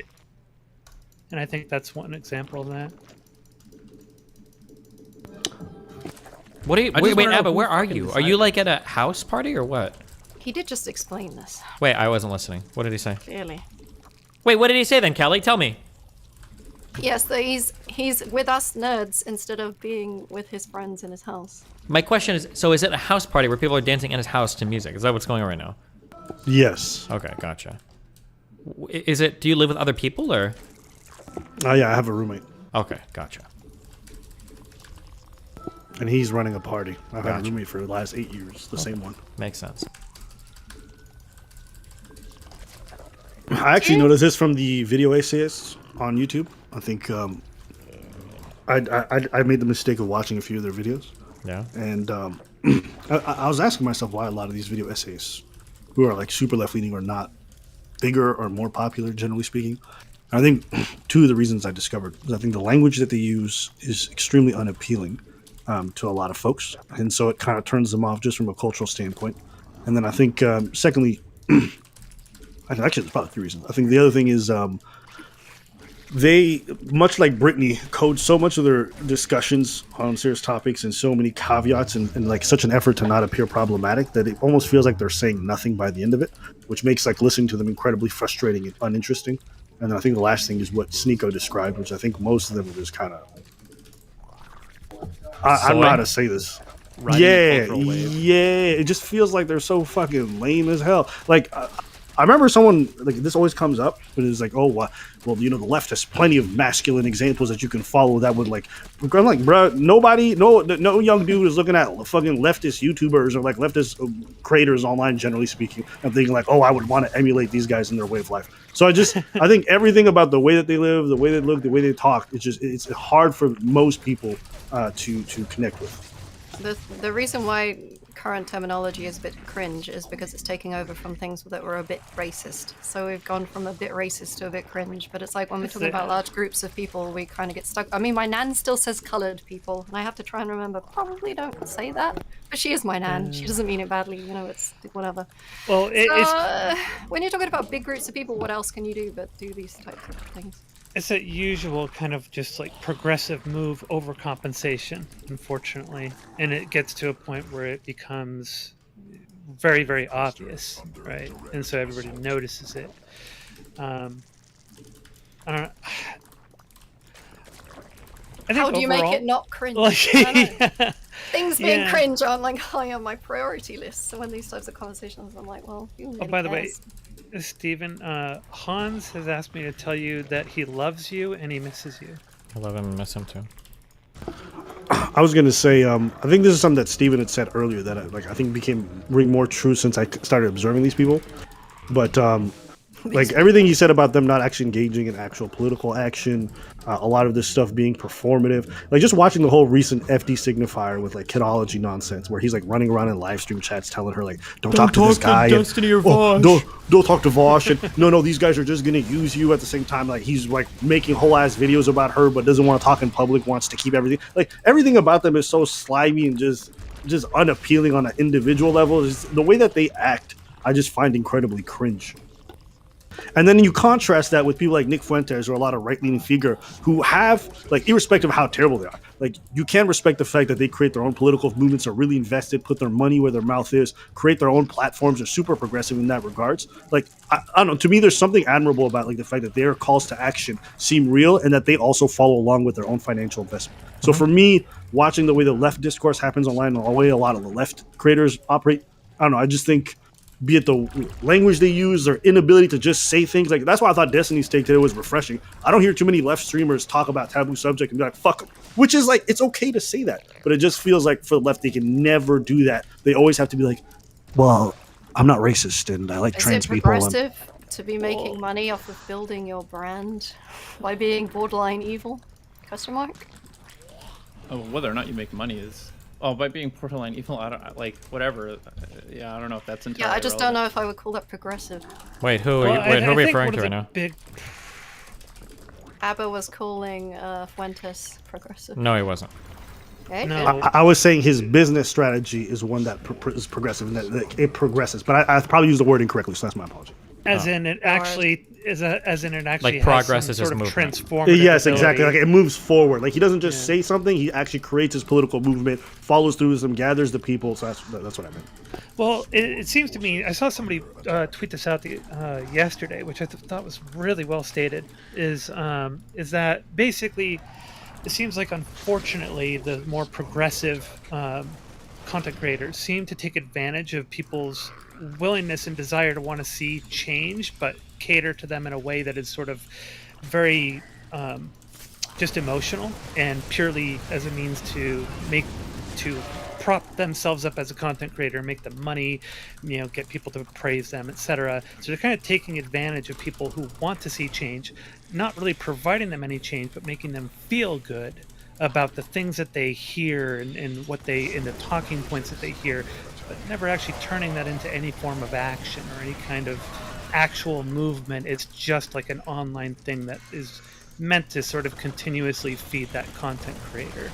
And I think that's one example of that. What are you? Wait, Abba, where are you? Are you like at a house party or what? He did just explain this. Wait, I wasn't listening. What did he say? Clearly. Wait, what did he say then, Kelly? Tell me. Yes, so he's with us nerds instead of being with his friends in his house. My question is, so is it a house party where people are dancing in his house to music? Is that what's going on right now? Yes. Okay, gotcha. Is it, do you live with other people or? Oh yeah, I have a roommate. Okay, gotcha. And he's running a party. I've had a roommate for the last 8 years, the same one. Makes sense. I actually noticed this from the video essayists on YouTube. I think I made the mistake of watching a few of their videos. Yeah. And I was asking myself why a lot of these video essayists, who are like super left leaning, are not bigger or more popular, generally speaking. I think two of the reasons I discovered was I think the language that they use is extremely unappealing to a lot of folks, and so it kind of turns them off just from a cultural standpoint. And then I think, secondly, actually, there's probably three reasons. I think the other thing is they, much like Brittany, code so much of their discussions on serious topics and so many caveats and like such an effort to not appear problematic that it almost feels like they're saying nothing by the end of it, which makes like listening to them incredibly frustrating and uninteresting. And then I think the last thing is what Sneeko described, which I think most of them are just kind of... I don't know how to say this. Yeah. It just feels like they're so fucking lame as hell. Like, I remember someone, like, this always comes up, but it's like, oh, well, you know, the left has plenty of masculine examples that you can follow that would, like, I'm like, bro, no young dude is looking at fucking leftist YouTubers or, like, leftist creators online, generally speaking, and thinking, like, oh, I would want to emulate these guys in their way of life. So I think everything about the way that they live, the way they look, the way they talk, it's hard for most people to connect with. The reason why current terminology is a bit cringe is because it's taking over from things that were a bit racist. So we've gone from a bit racist to a bit cringe. But it's like when we're talking about large groups of people, we kind of get stuck. I mean, my nan still says coloured people, and I have to try and remember, probably don't say that. But she is my nan. She doesn't mean it badly, you know, it's whatever. Well, when you're talking about big groups of people, what else can you do but do these types of things? It's that usual kind of just like progressive move overcompensation, unfortunately. And it gets to a point where it becomes very, very obvious, right? And so everybody notices it. I don't know. I think how do you overall, make it not cringe? Like, Things being cringe aren't like high on my priority list. So when these types of conversations, I'm like, well, who really by the way, cares? Stephen, Hans has asked me to tell you that he loves you and he misses you. I love him and miss him too. I was gonna say, I think this is something that Steven had said earlier that I think became more true since I started observing these people. But Like everything you said about them not actually engaging in actual political action, a lot of this stuff being performative. Like just watching the whole recent FD signifier with like kidology nonsense, where he's like running around in live stream chats telling her like, "Don't talk to this guy." Destiny or "Oh, Vosh." don't talk to Vosh. And no, these guys are just gonna use you. At the same time, like he's like making whole ass videos about her, but doesn't want to talk in public. Wants to keep everything. Like everything about them is so slimy and just unappealing on an individual level. Just the way that they act, I just find incredibly cringe. And then you contrast that with people like Nick Fuentes or a lot of right-leaning figure who have, like, irrespective of how terrible they are, like, you can respect the fact that they create their own political movements, are really invested, put their money where their mouth is, create their own platforms, are super progressive in that regards. Like, I don't know, to me, there's something admirable about, like, the fact that their calls to action seem real and that they also follow along with their own financial investment. So for me, watching the way the left discourse happens online and the way a lot of the left creators operate, I don't know, I just think, be it the language they use, their inability to just say things like that's why I thought Destiny's take today was refreshing. I don't hear too many left streamers talk about taboo subject and be like, fuck them, which is like, it's okay to say that, but it just feels like for the left, they can never do that. They always have to be like, well, I'm not racist and I like trans people. Is it progressive to be making money off of building your brand by being borderline evil? Question mark? Oh, whether or not you make money is... Oh, by being borderline evil, I don't like whatever. Yeah, I don't know if that's entirely. Yeah, I just don't know if I would call that progressive. Wait, who are we referring to right now? Abba was calling Fuentes progressive. No, he wasn't. Okay. No. I was saying his business strategy is one that is progressive and that it progresses, but I probably used the word incorrectly, so that's my apology. As in it actually like progress is sort of movement. transformative. Yes, ability. exactly. Like it moves forward. Like he doesn't just say something; he actually creates his political movement, follows through with them, gathers the people. So that's what I meant. Well, it seems to me, I saw somebody tweet this out yesterday, which I thought was really well stated. Is that basically it seems like unfortunately the more progressive content creators seem to take advantage of people's willingness and desire to want to see change, but cater to them in a way that is sort of very just emotional and purely as a means to prop themselves up as a content creator, make them money, get people to praise them, etc. So they're kind of taking advantage of people who want to see change, not really providing them any change, but making them feel good about the things that they hear and what they in the talking points that they hear, but never actually turning that into any form of action or any kind of actual movement. It's just like an online thing that is meant to sort of continuously feed that content creator.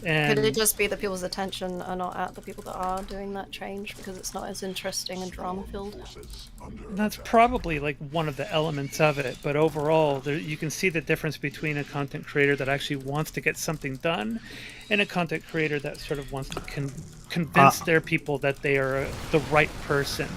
And could it just be that people's attention are not at the people that are doing that change because it's not as interesting and drama filled? That's probably like one of the elements of it, but overall you can see the difference between a content creator that actually wants to get something done and a content creator that sort of wants to convince their people that they are the right person.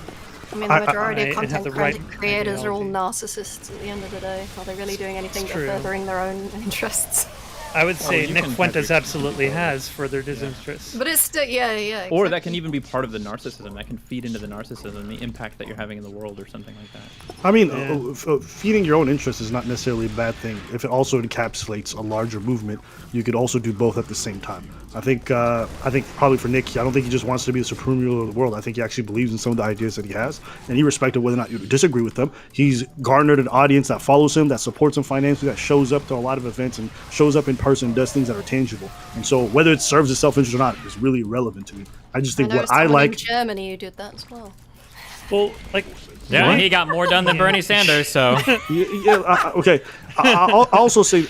I mean, the majority of content creators are all narcissists at the end of the day. Are they really doing anything but furthering their own interests? I would say Nick Fuentes absolutely has furthered his interests. But it's still, yeah. Exactly. Or that can even be part of the narcissism. That can feed into the narcissism, the impact that you're having in the world or something like that. I mean, feeding your own interests is not necessarily a bad thing. If it also encapsulates a larger movement, you could also do both at the same time. I think probably for Nick, I don't think he just wants to be the supreme ruler of the world. I think he actually believes in some of the ideas that he has, and irrespective of whether or not you disagree with them, he's garnered an audience that follows him, that supports him financially, that shows up to a lot of events and shows up in person and does things that are tangible. And so whether it serves his self-interest or not is really irrelevant to me. I just think what I like... in Germany, you did that as well. Well, like... Yeah, he got more done than Bernie Sanders, so... Okay. I'll also say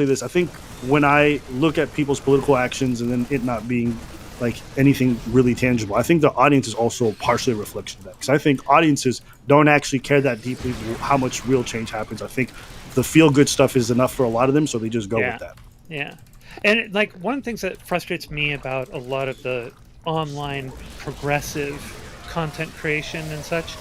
this. I think when I look at people's political actions and then it not being like anything really tangible, I think the audience is also partially a reflection of that. Because I think audiences don't actually care that deeply how much real change happens. I think the feel-good stuff is enough for a lot of them, so they just go with that. Yeah. And like one of the things that frustrates me about a lot of the online progressive content creation and such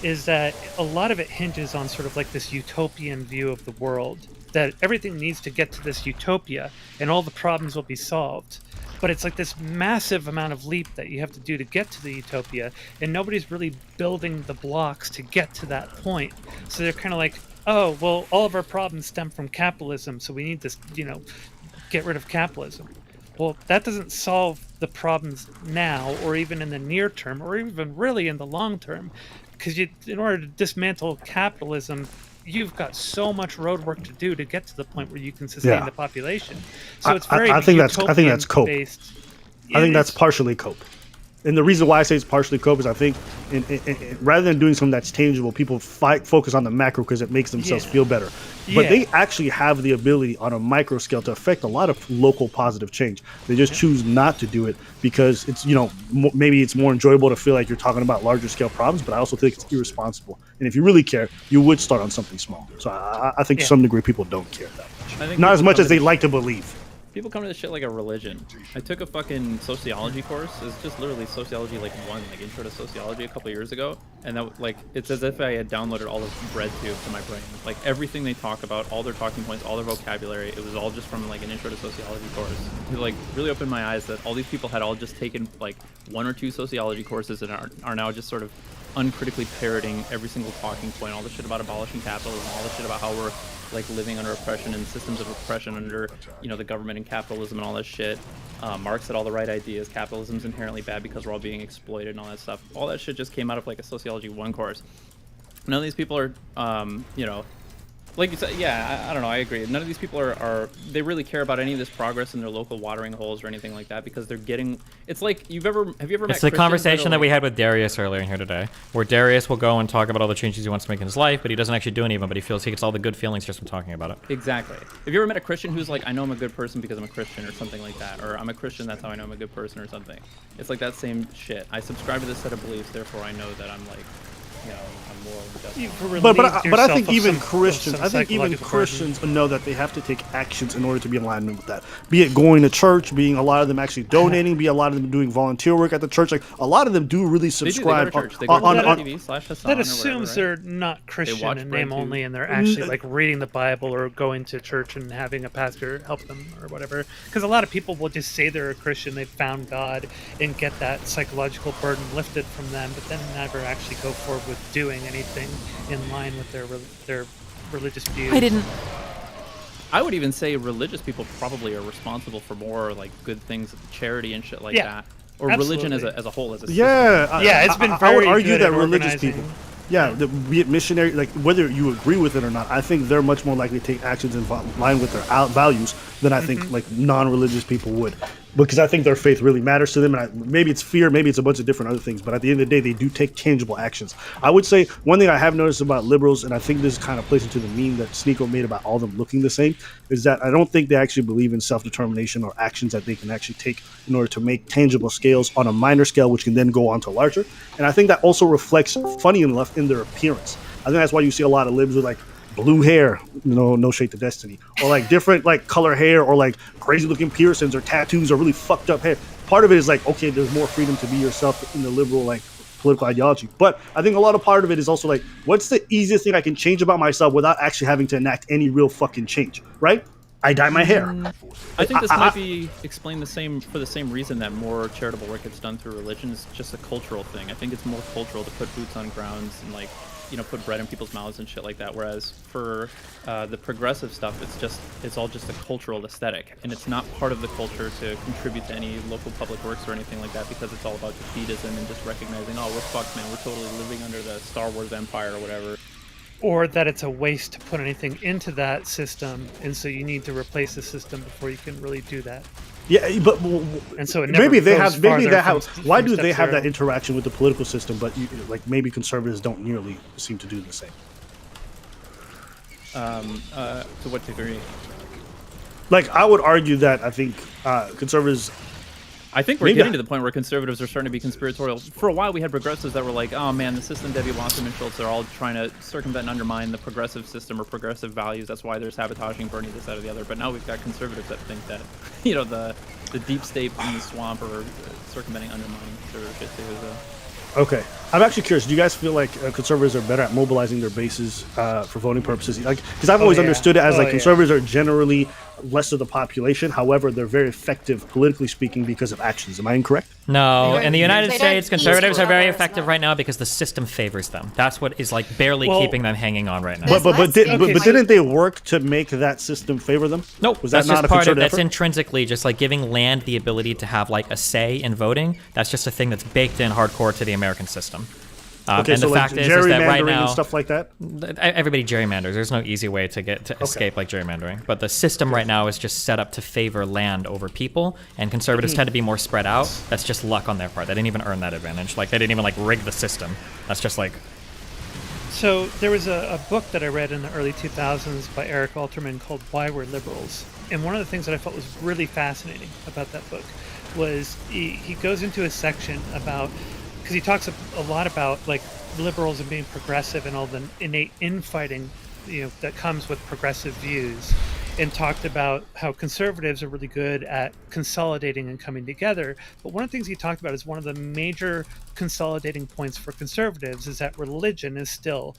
is that a lot of it hinges on sort of like this utopian view of the world, that everything needs to get to this utopia and all the problems will be solved. But it's like this massive amount of leap that you have to do to get to the utopia, and nobody's really building the blocks to get to that point. So they're kind of like, oh, well, all of our problems stem from capitalism, so we need to, get rid of capitalism. Well, that doesn't solve the problems now, or even in the near term, or even really in the long term. because in order to dismantle capitalism, you've got so much road work to do to get to the point where you can sustain the population. So it's very I think that's cope. utopian-based. I think that's partially cope. And the reason why I say it's partially cope is I think rather than doing something that's tangible, people focus on the macro because it makes themselves feel better. But they actually have the ability on a micro scale to affect a lot of local positive change. They just choose not to do it because it's, maybe it's more enjoyable to feel like you're talking about larger scale problems, but I also think it's irresponsible. And if you really care, you would start on something small. So I think to some degree people don't care that much. Not as much as they like to believe. People come to this shit like a religion. I took a fucking sociology course. It's just literally sociology like intro to sociology a couple years ago, and that it's as if I had downloaded all of BreadTube to my brain. Like everything they talk about, all their talking points, all their vocabulary, it was all just from like an intro to sociology course. It like really opened my eyes that all these people had all just taken like 1 or 2 sociology courses and are now just sort of uncritically parroting every single talking point, all the shit about abolishing capitalism, all the shit about how we're like living under oppression and systems of oppression under, the government and capitalism and all this shit. Marx had all the right ideas. Capitalism's inherently bad because we're all being exploited and all that stuff. All that shit just came out of like a sociology 1 course. None of these people are, like you said, I don't know, I agree. None of these people are they really care about any of this progress in their local watering holes or anything like that because they're getting, it's like, have you ever met It's the conversation that we had with Darius earlier in here today, where Darius will go and talk about all the changes he wants to make in his life, but he doesn't actually do any of them, but he feels he gets all the good feelings just from talking about it. Exactly. Have you ever met a Christian who's like, I know I'm a good person because I'm a Christian or something like that, or I'm a Christian, that's how I know I'm a good person or something? It's like that same shit. I subscribe to this set of beliefs, therefore I know that I'm like, I'm moral and just. But I think even Christians know that they have to take actions in order to be in alignment with that. Be it going to church, being a lot of them actually donating, be a lot of them doing volunteer work at the church. Like a lot of them do really subscribe. That assumes they're not Christian in name only, and they're actually like reading the Bible or going to church and having a pastor help them or whatever. Because a lot of people will just say they're a Christian, they've found God, and get that psychological burden lifted from them, but then never actually go forward with doing anything in line with their religious views. I would even say religious people probably are responsible for more like good things, charity and shit like that, or religion as a whole, as a system. It's been very I would argue good that at religious organizing. people, be it missionary, like whether you agree with it or not, I think they're much more likely to take actions in line with their values than I think like non-religious people would. Because I think their faith really matters to them, and maybe it's fear, maybe it's a bunch of different other things, but at the end of the day, they do take tangible actions. I would say one thing I have noticed about liberals, and I think this kind of plays into the meme that Sneeko made about all of them looking the same, is that I don't think they actually believe in self-determination or actions that they can actually take in order to make tangible scales on a minor scale, which can then go on to larger. And I think that also reflects, funny enough, in their appearance. I think that's why you see a lot of libs with like blue hair, no shade to Destiny, or like different like color hair, or like crazy looking piercings or tattoos or really fucked up hair. Part of it is like, okay, there's more freedom to be yourself in the liberal like political ideology, but I think a lot of part of it is also like, what's the easiest thing I can change about myself without actually having to enact any real fucking change, right? I dye my hair. I think this might be explained for the same reason that more charitable work gets done through religion. Is just a cultural thing. I think it's more cultural to put boots on grounds and like, put bread in people's mouths and shit like that. Whereas for the progressive stuff, it's all just a cultural aesthetic, and it's not part of the culture to contribute to any local public works or anything like that, because it's all about defeatism and just recognizing, oh, we're fucked, man, we're totally living under the Star Wars empire or whatever. Or that it's a waste to put anything into that system, and so you need to replace the system before you can really do that. Yeah, but and so it maybe they goes have. Maybe farther they have. from Why do step they have zero. that interaction with the political system? But like maybe conservatives don't nearly seem to do the same. To what degree? Like I would argue that I think conservatives. I think we're getting to the point where conservatives are starting to be conspiratorial. For a while, we had progressives that were like, oh man, the system, Debbie Wasserman and Schultz are all trying to circumvent and undermine the progressive system or progressive values. That's why they're sabotaging, burning this, that, or the other. But now we've got conservatives that think that, the deep state in the swamp are circumventing, undermining sort of shit too. So. Okay, I'm actually curious. Do you guys feel like conservatives are better at mobilizing their bases for voting purposes? Like, because I've always understood it as conservatives are generally less of the population. However, they're very effective politically speaking because of actions. Am I incorrect? No, in the United States, conservatives are very effective right now because the system favors them. That's what is like barely keeping them hanging on right now. But didn't they work to make that system favor them? Nope. Was that that's not just a part of concerted that's effort? intrinsically just like giving land the ability to have like a say in voting. That's just a thing that's baked in hardcore to the American system. Okay, and so the like fact is that right gerrymandering now, and stuff like that. everybody gerrymanders. There's no easy way to get to escape like gerrymandering. But the system right now is just set up to favor land over people, and conservatives tend to be more spread out. That's just luck on their part. They didn't even earn that advantage. Like they didn't even like rig the system. That's just like. So there was a book that I read in the early 2000s by Eric Alterman called Why We're Liberals. And one of the things that I felt was really fascinating about that book was he goes into a section about, because he talks a lot about like liberals and being progressive and all the innate infighting, that comes with progressive views, and talked about how conservatives are really good at consolidating and coming together. But one of the things he talked about is one of the major consolidating points for conservatives is that religion is still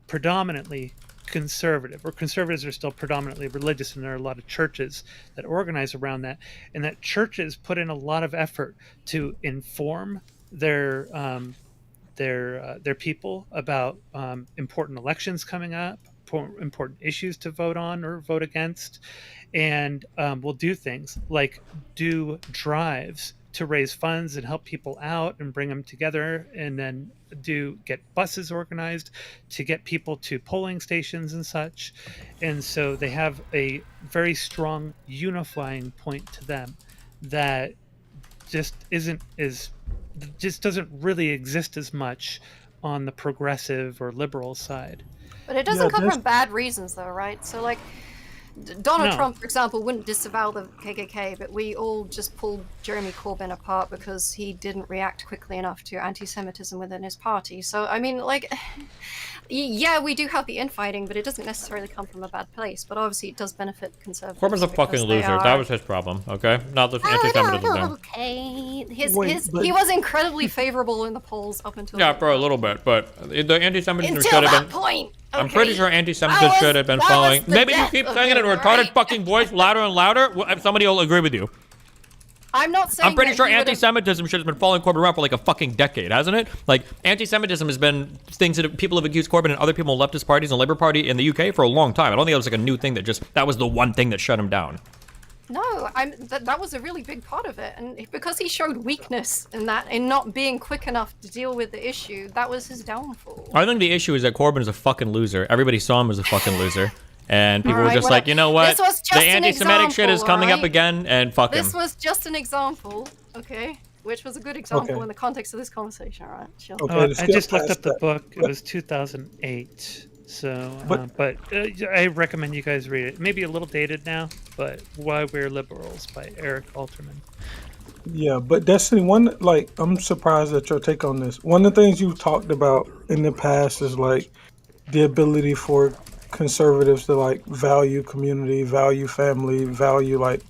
predominantly conservative, or conservatives are still predominantly religious, and there are a lot of churches that organize around that, and that churches put in a lot of effort to inform their people about important elections coming up, important issues to vote on or vote against, and will do things like do drives to raise funds and help people out and bring them together, and then get buses organized to get people to polling stations and such. And so they have a very strong unifying point to them that just doesn't really exist as much on the progressive or liberal side. But it doesn't come from bad reasons, though, right? So, like, Donald Trump, for example, wouldn't disavow the KKK, but we all just pulled Jeremy Corbyn apart because he didn't react quickly enough to anti-Semitism within his party. So, I mean, like, yeah, we do have the infighting, but it doesn't necessarily come from a bad place. But obviously, it does benefit conservatives. Corbyn's a fucking loser. That was his problem, okay? Not the anti-Semitism thing. Okay, he was incredibly favorable in the polls up until. Yeah, for a little bit, but the anti-Semitism until should have that been. point. I'm pretty sure anti-Semitism should have been following. Maybe you keep saying it in a retarded fucking voice, louder and louder. Somebody will agree with you. I'm not saying. I'm pretty sure anti-Semitism should have been following Corbyn around for like a fucking decade, hasn't it? Like anti-Semitism has been things that people have accused Corbyn and other people in leftist parties and Labour Party in the UK for a long time. I don't think it was like a new thing that was the one thing that shut him down. No, that was a really big part of it, and because he showed weakness in not being quick enough to deal with the issue, that was his downfall. I think the issue is that Corbyn is a fucking loser. Everybody saw him as a fucking loser. And people were just like, you know what? The anti-Semitic shit is coming up again, and fuck him. This was just an example, okay? Which was a good example in the context of this conversation, all right? Sure. I just looked up the book. It was 2008. So, but I recommend you guys read it. Maybe a little dated now, but Why We're Liberals by Eric Alterman. Yeah, but Destiny, I'm surprised at your take on this. One of the things you've talked about in the past is like the ability for conservatives to like value community, value family, value like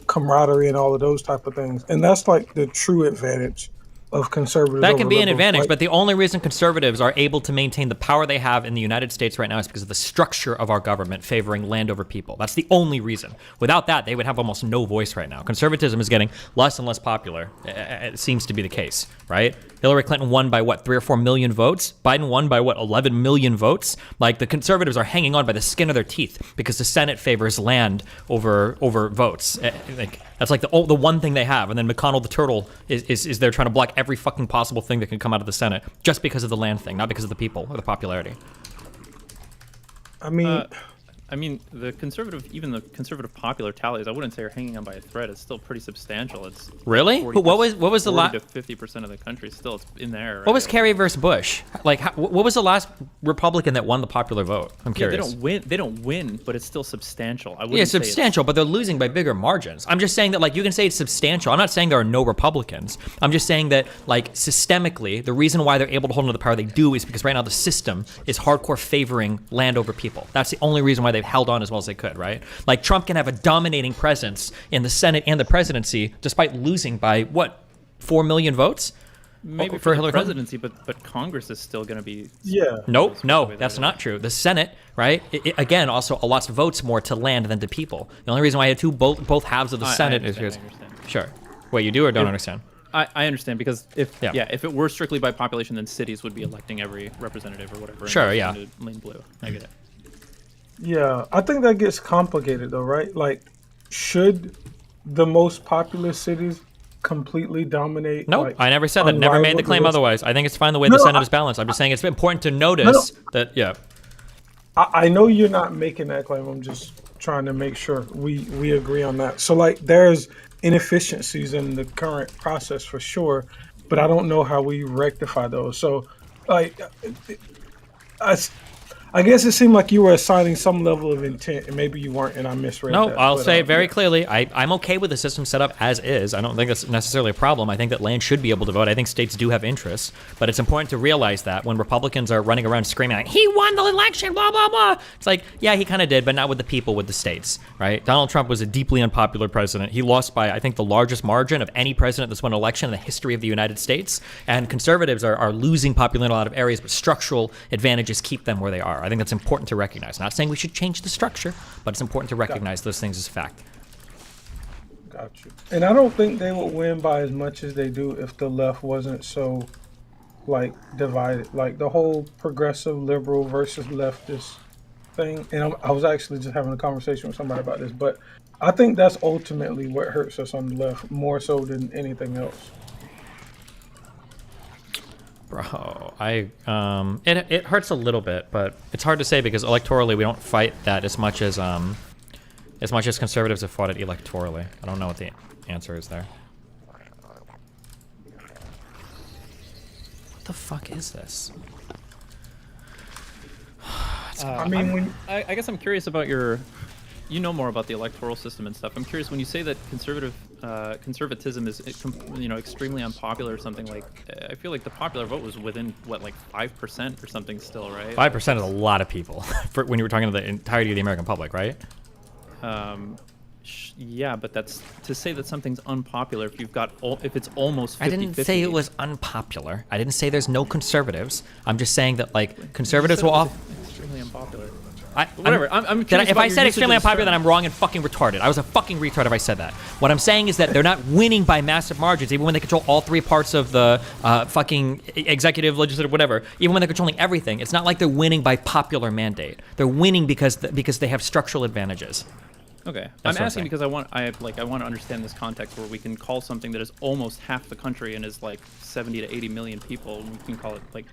camaraderie and all of those type of things. And that's like the true advantage of conservatives. That can be an advantage, but the only reason conservatives are able to maintain the power they have in the United States right now is because of the structure of our government favoring land over people. That's the only reason. Without that, they would have almost no voice right now. Conservatism is getting less and less popular. It seems to be the case, right? Hillary Clinton won by what, 3 or 4 million votes? Biden won by what, 11 million votes? Like the conservatives are hanging on by the skin of their teeth because the Senate favors land over votes. That's like the one thing they have. And then McConnell the turtle is there trying to block every fucking possible thing that can come out of the Senate just because of the land thing, not because of the people or the popularity. I mean, the conservative popular tallies, I wouldn't say are hanging on by a thread. It's still pretty substantial. It's really? What was the last? 50% of the country still it's in there. Right? What was Kerry versus Bush? Like, what was the last Republican that won the popular vote? I'm curious. They don't win, but it's still substantial. It's substantial, but they're losing by bigger margins. I'm just saying that, like, you can say it's substantial. I'm not saying there are no Republicans. I'm just saying that, like, systemically, the reason why they're able to hold on to the power they do is because right now the system is hardcore favoring land over people. That's the only reason why they've held on as well as they could, right? Like Trump can have a dominating presence in the Senate and the presidency despite losing by what, 4 million votes? Maybe for the presidency, but Congress is still going to be. Yeah. No, that's not true. The Senate, right? It again also allots votes more to land than to people. The only reason why I had both halves of the Senate is because. Sure. Wait, you do or don't understand? I understand because if it were strictly by population, then cities would be electing every representative or whatever. Sure, yeah. Lane blue. I get it. Yeah, I think that gets complicated though, right? Like, should the most populous cities completely dominate. Nope, like, I never said that. Never made the claim otherwise. I think it's fine the way the Senate is balanced. I'm just saying it's important to notice that. Yeah. I know you're not making that claim. I'm just trying to make sure we agree on that. So like, there's inefficiencies in the current process for sure, but I don't know how we rectify those. So like, I guess it seemed like you were assigning some level of intent, and maybe you weren't, and I misread No, that. I'll say very clearly, I'm okay with the system set up as is. I don't think that's necessarily a problem. I think that land should be able to vote. I think states do have interests, but it's important to realize that when Republicans are running around screaming like, he won the election, blah, blah, blah. It's like, yeah, he kind of did, but not with the people, with the states, right? Donald Trump was a deeply unpopular president. He lost by, I think, the largest margin of any president that's won an election in the history of the United States. And conservatives are losing popularity in a lot of areas, but structural advantages keep them where they are. I think that's important to recognize. Not saying we should change the structure, but it's important to recognize those things as fact. Got you. And I don't think they would win by as much as they do if the left wasn't so, like, divided. Like, the whole progressive liberal versus leftist thing. And I was actually just having a conversation with somebody about this, but I think that's ultimately what hurts us on the left more so than anything else. Bro, it hurts a little bit, but it's hard to say because electorally we don't fight that as much as conservatives have fought it electorally. I don't know what the answer is there. What the fuck is this? I guess I'm curious about your. You know more about the electoral system and stuff. I'm curious when you say that conservatism is extremely unpopular or something. Like, I feel like the popular vote was within what, like 5% or something still, right? 5% is a lot of people for when you were talking to the entirety of the American public, right? Yeah, but that's to say that something's unpopular if it's almost 50-50. I didn't say it was unpopular. I didn't say there's no conservatives. I'm just saying that like conservatives will all extremely unpopular. Whatever. I'm curious if I said extremely unpopular, then I'm wrong and fucking retarded. I was a fucking retard if I said that. What I'm saying is that they're not winning by massive margins, even when they control all three parts of the fucking executive, legislative, whatever. Even when they're controlling everything, it's not like they're winning by popular mandate. They're winning because they have structural advantages. Okay, I'm asking because I want to understand this context where we can call something that is almost half the country and is like 70 to 80 million people, and we can call it like,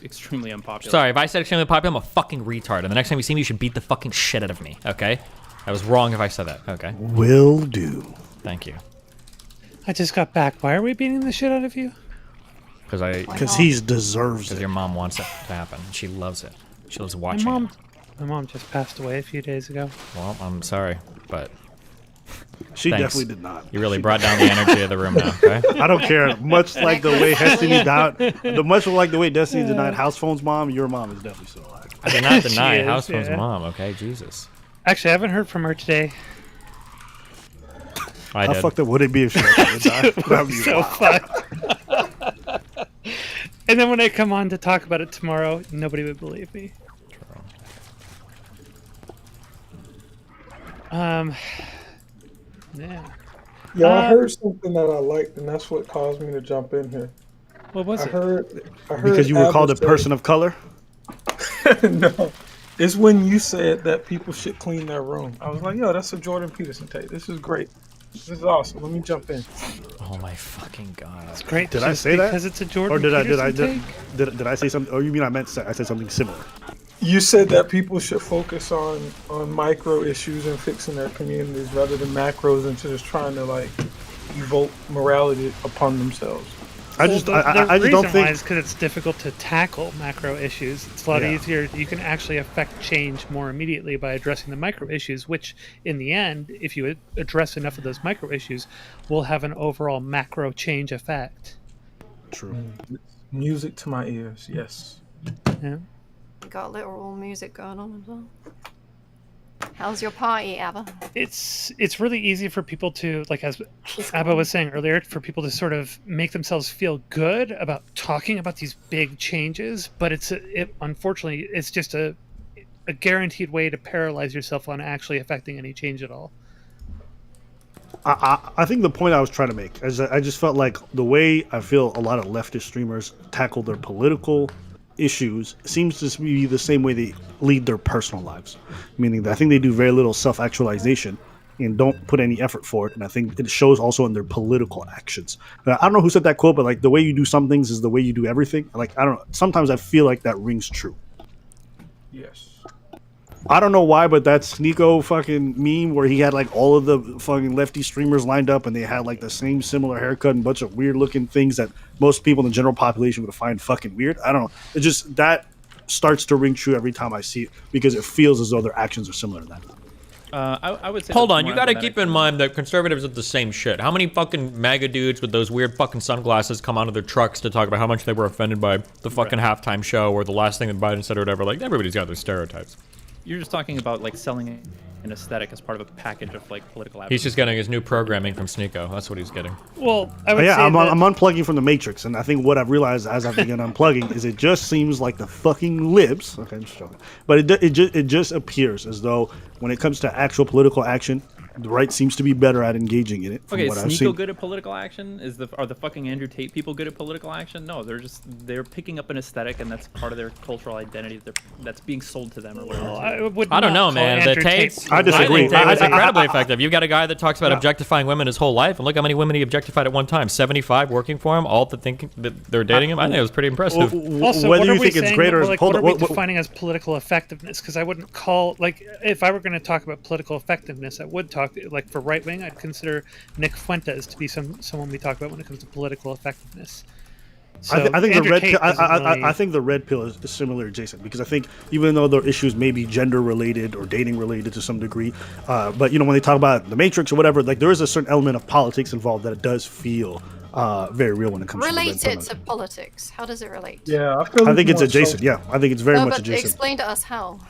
extremely unpopular. Sorry, if I said extremely popular, I'm a fucking retard, and the next time you see me, you should beat the fucking shit out of me, okay? I was wrong if I said that, okay? Will do. Thank you. I just got back. Why are we beating the shit out of you? Because he deserves it. Because your mom wants it to happen. She loves it. She loves watching it. My mom just passed away a few days ago. Well, I'm sorry, but she thanks. definitely did not. You really brought down the energy of the room now, okay? I don't care. Much like the way Destiny denied House Phone's mom, your mom is definitely still alive. I did not deny House Phone's mom, okay? Jesus. Actually, I haven't heard from her today. How fucked up would it be if she died? That'd be so fucked. And then when I come on to talk about it tomorrow, nobody would believe me. Yeah. Yeah, I heard something that I liked, and that's what caused me to jump in here. What was it? I heard because you were called a person of color? No. It's when you said that people should clean their room. I was like, yo, that's a Jordan Peterson take. This is great. This is awesome. Let me jump in. Oh my fucking god. It's great. Did I say that? Because it's a Jordan or did Peterson take? Did I say something? Or you mean I said something similar? You said that people should focus on micro issues and fixing their communities rather than macros and just trying to like evoke morality upon themselves. I just don't think it's because it's difficult to tackle macro issues. It's a lot easier. You can actually affect change more immediately by addressing the micro issues, which in the end, if you address enough of those micro issues, will have an overall macro change effect. True. Music to my ears, yes. Yeah. Got literal music going on as well. How's your party, Abba? It's really easy for people to, like as Abba was saying earlier, for people to sort of make themselves feel good about talking about these big changes, but unfortunately it's just a guaranteed way to paralyze yourself on actually affecting any change at all. I think the point I was trying to make is that I just felt like the way I feel a lot of leftist streamers tackle their political issues seems to be the same way they lead their personal lives, meaning that I think they do very little self-actualization and don't put any effort for it. And I think it shows also in their political actions. I don't know who said that quote, but like the way you do some things is the way you do everything. Like I don't know. Sometimes I feel like that rings true. Yes. I don't know why, but that Sneeko fucking meme where he had like all of the fucking lefty streamers lined up and they had like the same similar haircut and bunch of weird looking things that most people in the general population would find fucking weird. I don't know. It just that starts to ring true every time I see it because it feels as though their actions are similar to that. I would say. Hold that's on, you more gotta emblematic keep in mind that conservatives are the same shit. How many fucking MAGA dudes with those weird fucking sunglasses come out of their trucks to talk about how much they were offended by the fucking halftime show or the last thing that Biden said or whatever? Like, everybody's got their stereotypes. You're just talking about like selling an aesthetic as part of a package of like political advertising. He's just getting his new programming from Sneeko. That's what he's getting. Well, I would yeah, say I'm that... unplugging from the Matrix, and I think what I've realized as I've begun unplugging is it just seems like the fucking libs. Okay, I'm just joking, but it just appears as though when it comes to actual political action, the right seems to be better at engaging in it. From Okay, what is I've seen. Sneeko good at political action? Are the fucking Andrew Tate people good at political action? No, they're picking up an aesthetic, and that's part of their cultural identity that's being sold to them or whatever. I don't know, man. The Tate's, I disagree. I think Tate was incredibly effective. You've got a guy that talks about objectifying women his whole life, and look how many women he objectified at one time. 75 working for him, all thinking that they're dating him. I think it was pretty impressive. Also, whether what you think it's great or what are we defining as political effectiveness? Because I wouldn't call if I were going to talk about political effectiveness, I would talk like for right wing. I'd consider Nick Fuentes to be someone we talk about when it comes to political effectiveness. So I think the red pill. really... I think the red pill is similar, Jason, because I think even though their issues may be gender related or dating related to some degree, but when they talk about the Matrix or whatever, like there is a certain element of politics involved that it does feel very real when it comes Relate to it to politics. How does it relate? Yeah, I think it's adjacent. Yeah, I think it's very much adjacent. Explain to us how.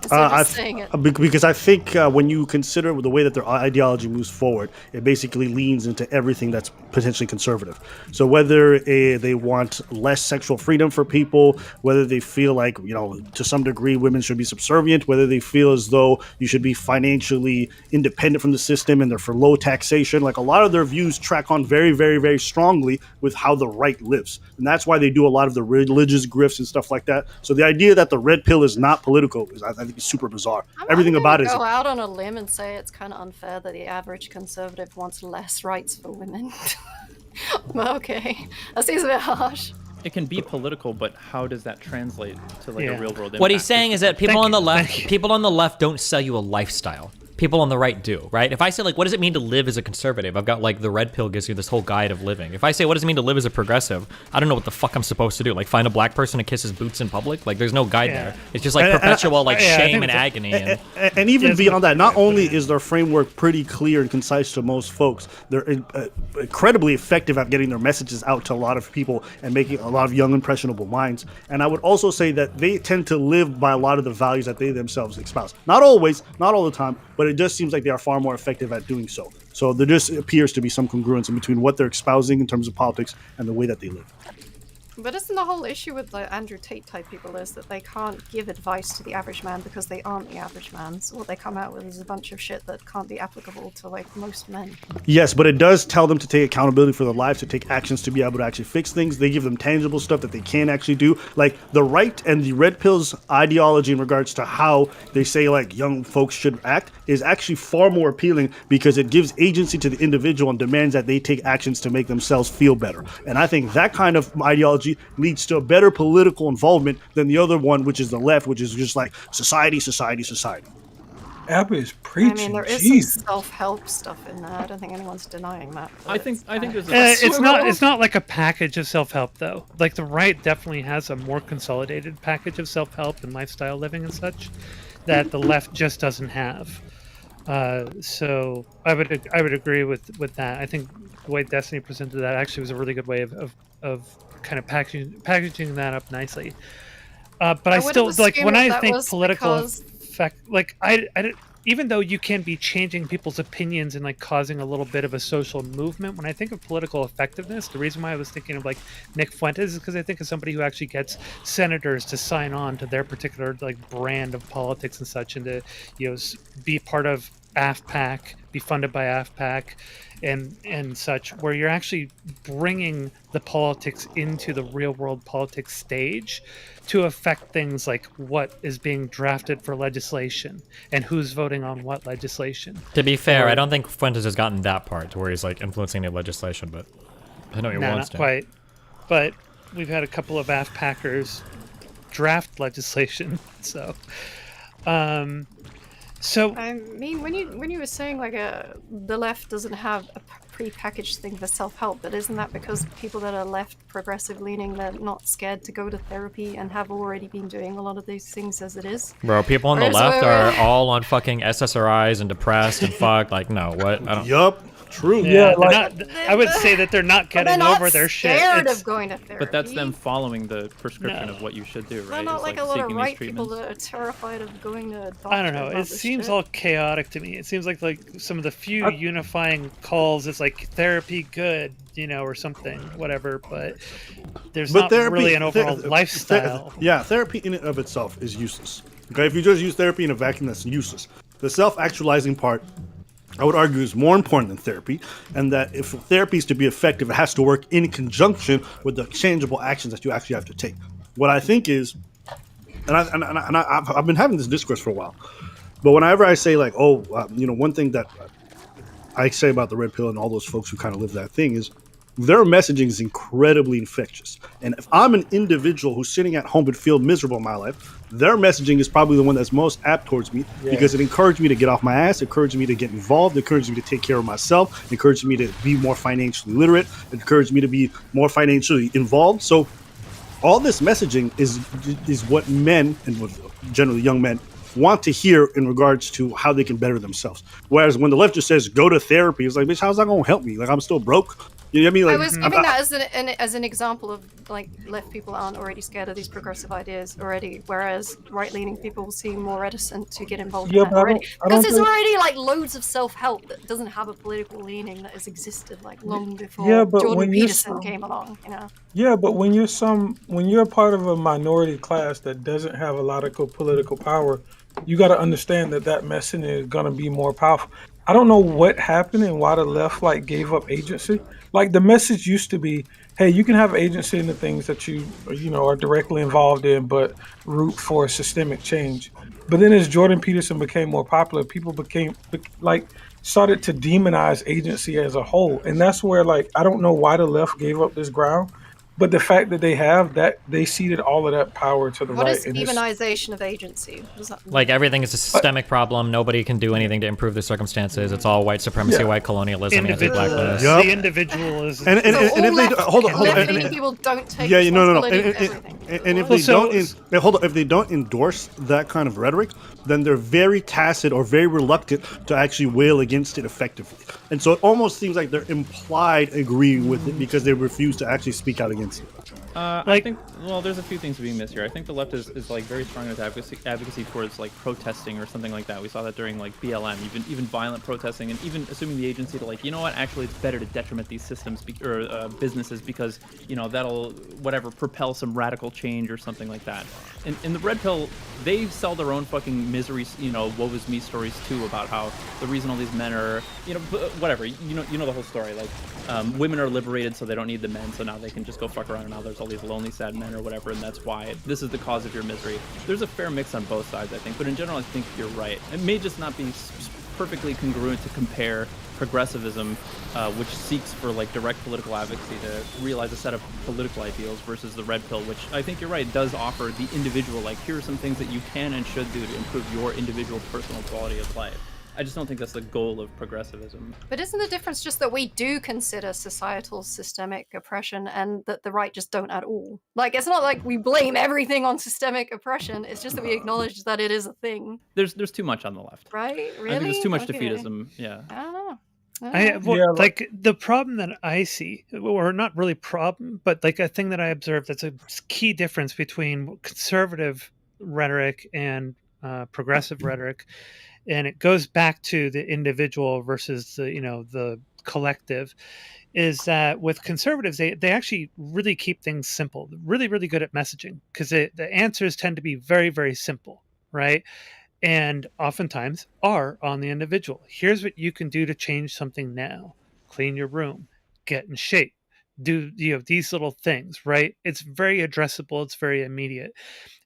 Because I think when you consider the way that their ideology moves forward, it basically leans into everything that's potentially conservative. So whether they want less sexual freedom for people, whether they feel like, to some degree women should be subservient, whether they feel as though you should be financially independent from the system and they're for low taxation, like a lot of their views track on very, very, very strongly with how the right lives. And that's why they do a lot of the religious grifts and stuff like that. So the idea that the red pill is not political is, I think, super bizarre. Everything about it is go out on a limb and say it's kind of unfair that the average conservative wants less rights for women. Okay, that seems a bit harsh. It can be political, but how does that translate to like a real world impact? What he's saying is that people on the left don't sell you a lifestyle. People on the right do, right? If I say, like, what does it mean to live as a conservative? I've got, like, the red pill gives you this whole guide of living. If I say, what does it mean to live as a progressive? I don't know what the fuck I'm supposed to do. Like, find a black person to kiss his boots in public? Like, there's no guide there. It's just, like, perpetual, shame and agony. And even beyond that, not only is their framework pretty clear and concise to most folks, they're incredibly effective at getting their messages out to a lot of people and making a lot of young, impressionable minds. And I would also say that they tend to live by a lot of the values that they themselves espouse. Not always, not all the time, but it just seems like they are far more effective at doing so. So there just appears to be some congruence in between what they're espousing in terms of politics and the way that they live. But isn't the whole issue with the Andrew Tate type people is that they can't give advice to the average man because they aren't the average man. So what they come out with is a bunch of shit that can't be applicable to like most men. Yes, but it does tell them to take accountability for their lives, to take actions to be able to actually fix things. They give them tangible stuff that they can actually do. Like the right and the red pill's ideology in regards to how they say like young folks should act is actually far more appealing because it gives agency to the individual and demands that they take actions to make themselves feel better. And I think that kind of ideology leads to a better political involvement than the other one, which is the left, which is just like society. Abba is preaching. I mean, there is some self-help stuff in there. I don't think anyone's denying that. I think there's it's not like a package of self-help though. Like the right definitely has a more consolidated package of self-help and lifestyle living and such that the left just doesn't have. So I would agree with that. I think the way Destiny presented that actually was a really good way of kind of packaging that up nicely. But I still like when I think political effect, like I even though you can be changing people's opinions and like causing a little bit of a social movement, when I think of political effectiveness, the reason why I was thinking of like Nick Fuentes is because I think of somebody who actually gets senators to sign on to their particular like brand of politics and such, and to be part of AFPAC, be funded by AFPAC, and such, where you're actually bringing the politics into the real world politics stage to affect things like what is being drafted for legislation and who's voting on what legislation. To be fair, Or- I don't think Fuentes has gotten that part to where he's like influencing the legislation, but I know he Nah, wants not to. quite. But we've had a couple of AFPACers draft legislation, so. I mean, when you were saying like the left doesn't have a pre-packaged thing for self-help, but isn't that because people that are left progressive leaning, they're not scared to go to therapy and have already been doing a lot of these things as it is? Bro, people on the Whereas left we're- are all on fucking SSRIs and depressed and fucked. Like, no, what? I don't. Yup. True. Yeah, they're not, I would say that they're not They're getting not over their shit. scared It's- of going to therapy. But that's them following the prescription of what you should do, right? They're not It's like a lot of seeking these right people treatments. that are terrified of going to a doctor. I don't know. about It this seems shit. all chaotic to me. It seems like some of the few unifying calls is like therapy good, or something, whatever. But there's not really an overall lifestyle. Therapy in and of itself is useless. Okay, if you just use therapy in a vacuum, that's useless. The self-actualizing part, I would argue, is more important than therapy, and that if therapy is to be effective, it has to work in conjunction with the changeable actions that you actually have to take. What I think is, I've been having this discourse for a while, but whenever I say like, one thing that I say about the red pill and all those folks who kind of live that thing is, their messaging is incredibly infectious. And if I'm an individual who's sitting at home but feel miserable in my life, their messaging is probably the one that's most apt towards me because it encouraged me to get off my ass, encouraged me to get involved, encouraged me to take care of myself, encouraged me to be more financially literate, encouraged me to be more financially involved. So all this messaging is what men, and generally young men, want to hear in regards to how they can better themselves. Whereas when the left just says, go to therapy, it's like, bitch, how's that going to help me? Like, I'm still broke. You know what I mean? Like, I was giving that as an example of like left people aren't already scared of these progressive ideas already, whereas right-leaning people seem more reticent to get involved in that already. Because there's already like loads of self-help that doesn't have a political leaning that has existed like long before but Jordan when you're Peterson came along. Yeah, but when you're a part of a minority class that doesn't have a lot of political power, you got to understand that messaging is going to be more powerful. I don't know what happened and why the left gave up agency. Like the message used to be, hey, you can have agency in the things that you are directly involved in, but root for systemic change. But then as Jordan Peterson became more popular, people started to demonize agency as a whole, and that's where I don't know why the left gave up this ground. But the fact that they ceded all of that power to the What right. is demonization of agency? What does that mean? Like everything is a systemic problem. Nobody can do anything to improve their circumstances. It's all white supremacy, white colonialism, anti-blackness. The individual is. And if they hold on, left-leaning people don't take responsibility of everything. And if they don't endorse that kind of rhetoric, then they're very tacit or very reluctant to actually wail against it effectively. And so it almost seems like they're implied agreeing with it because they refuse to actually speak out against it. I think, there's a few things being missed here. I think the left is like very strong in its advocacy towards like protesting or something like that. We saw that during like BLM, even violent protesting, and even assuming the agency to actually it's better to detriment these systems or businesses because that'll propel some radical change or something like that. In the red pill, they sell their own fucking misery, woe is me stories too about how the reason all these men are, whatever, you know the whole story. Like women are liberated so they don't need the men, so now they can just go fuck around, and now there's all these lonely, sad men or whatever, and that's why this is the cause of your misery. There's a fair mix on both sides, I think, but in general, I think you're right. It may just not be perfectly congruent to compare progressivism, which seeks for direct political advocacy to realize a set of political ideals, versus the red pill, which I think you're right, does offer the individual, here are some things that you can and should do to improve your individual personal quality of life. I just don't think that's the goal of progressivism. But isn't the difference just that we do consider societal systemic oppression and that the right just don't at all? It's not like we blame everything on systemic oppression, it's just that we acknowledge that it is a thing. There's too much on the left. Right? Really? I think there's too much Okay. defeatism, yeah. I don't know. The problem that I see, or not really problem, but a thing that I observed that's a key difference between conservative rhetoric and progressive rhetoric, and it goes back to the individual versus the collective, is that with conservatives they actually really keep things simple, really good at messaging, because the answers tend to be very, very simple, right? and oftentimes are on the individual. Here's what you can do to change something now. Clean your room, get in shape, do these little things, right? It's very addressable, it's very immediate.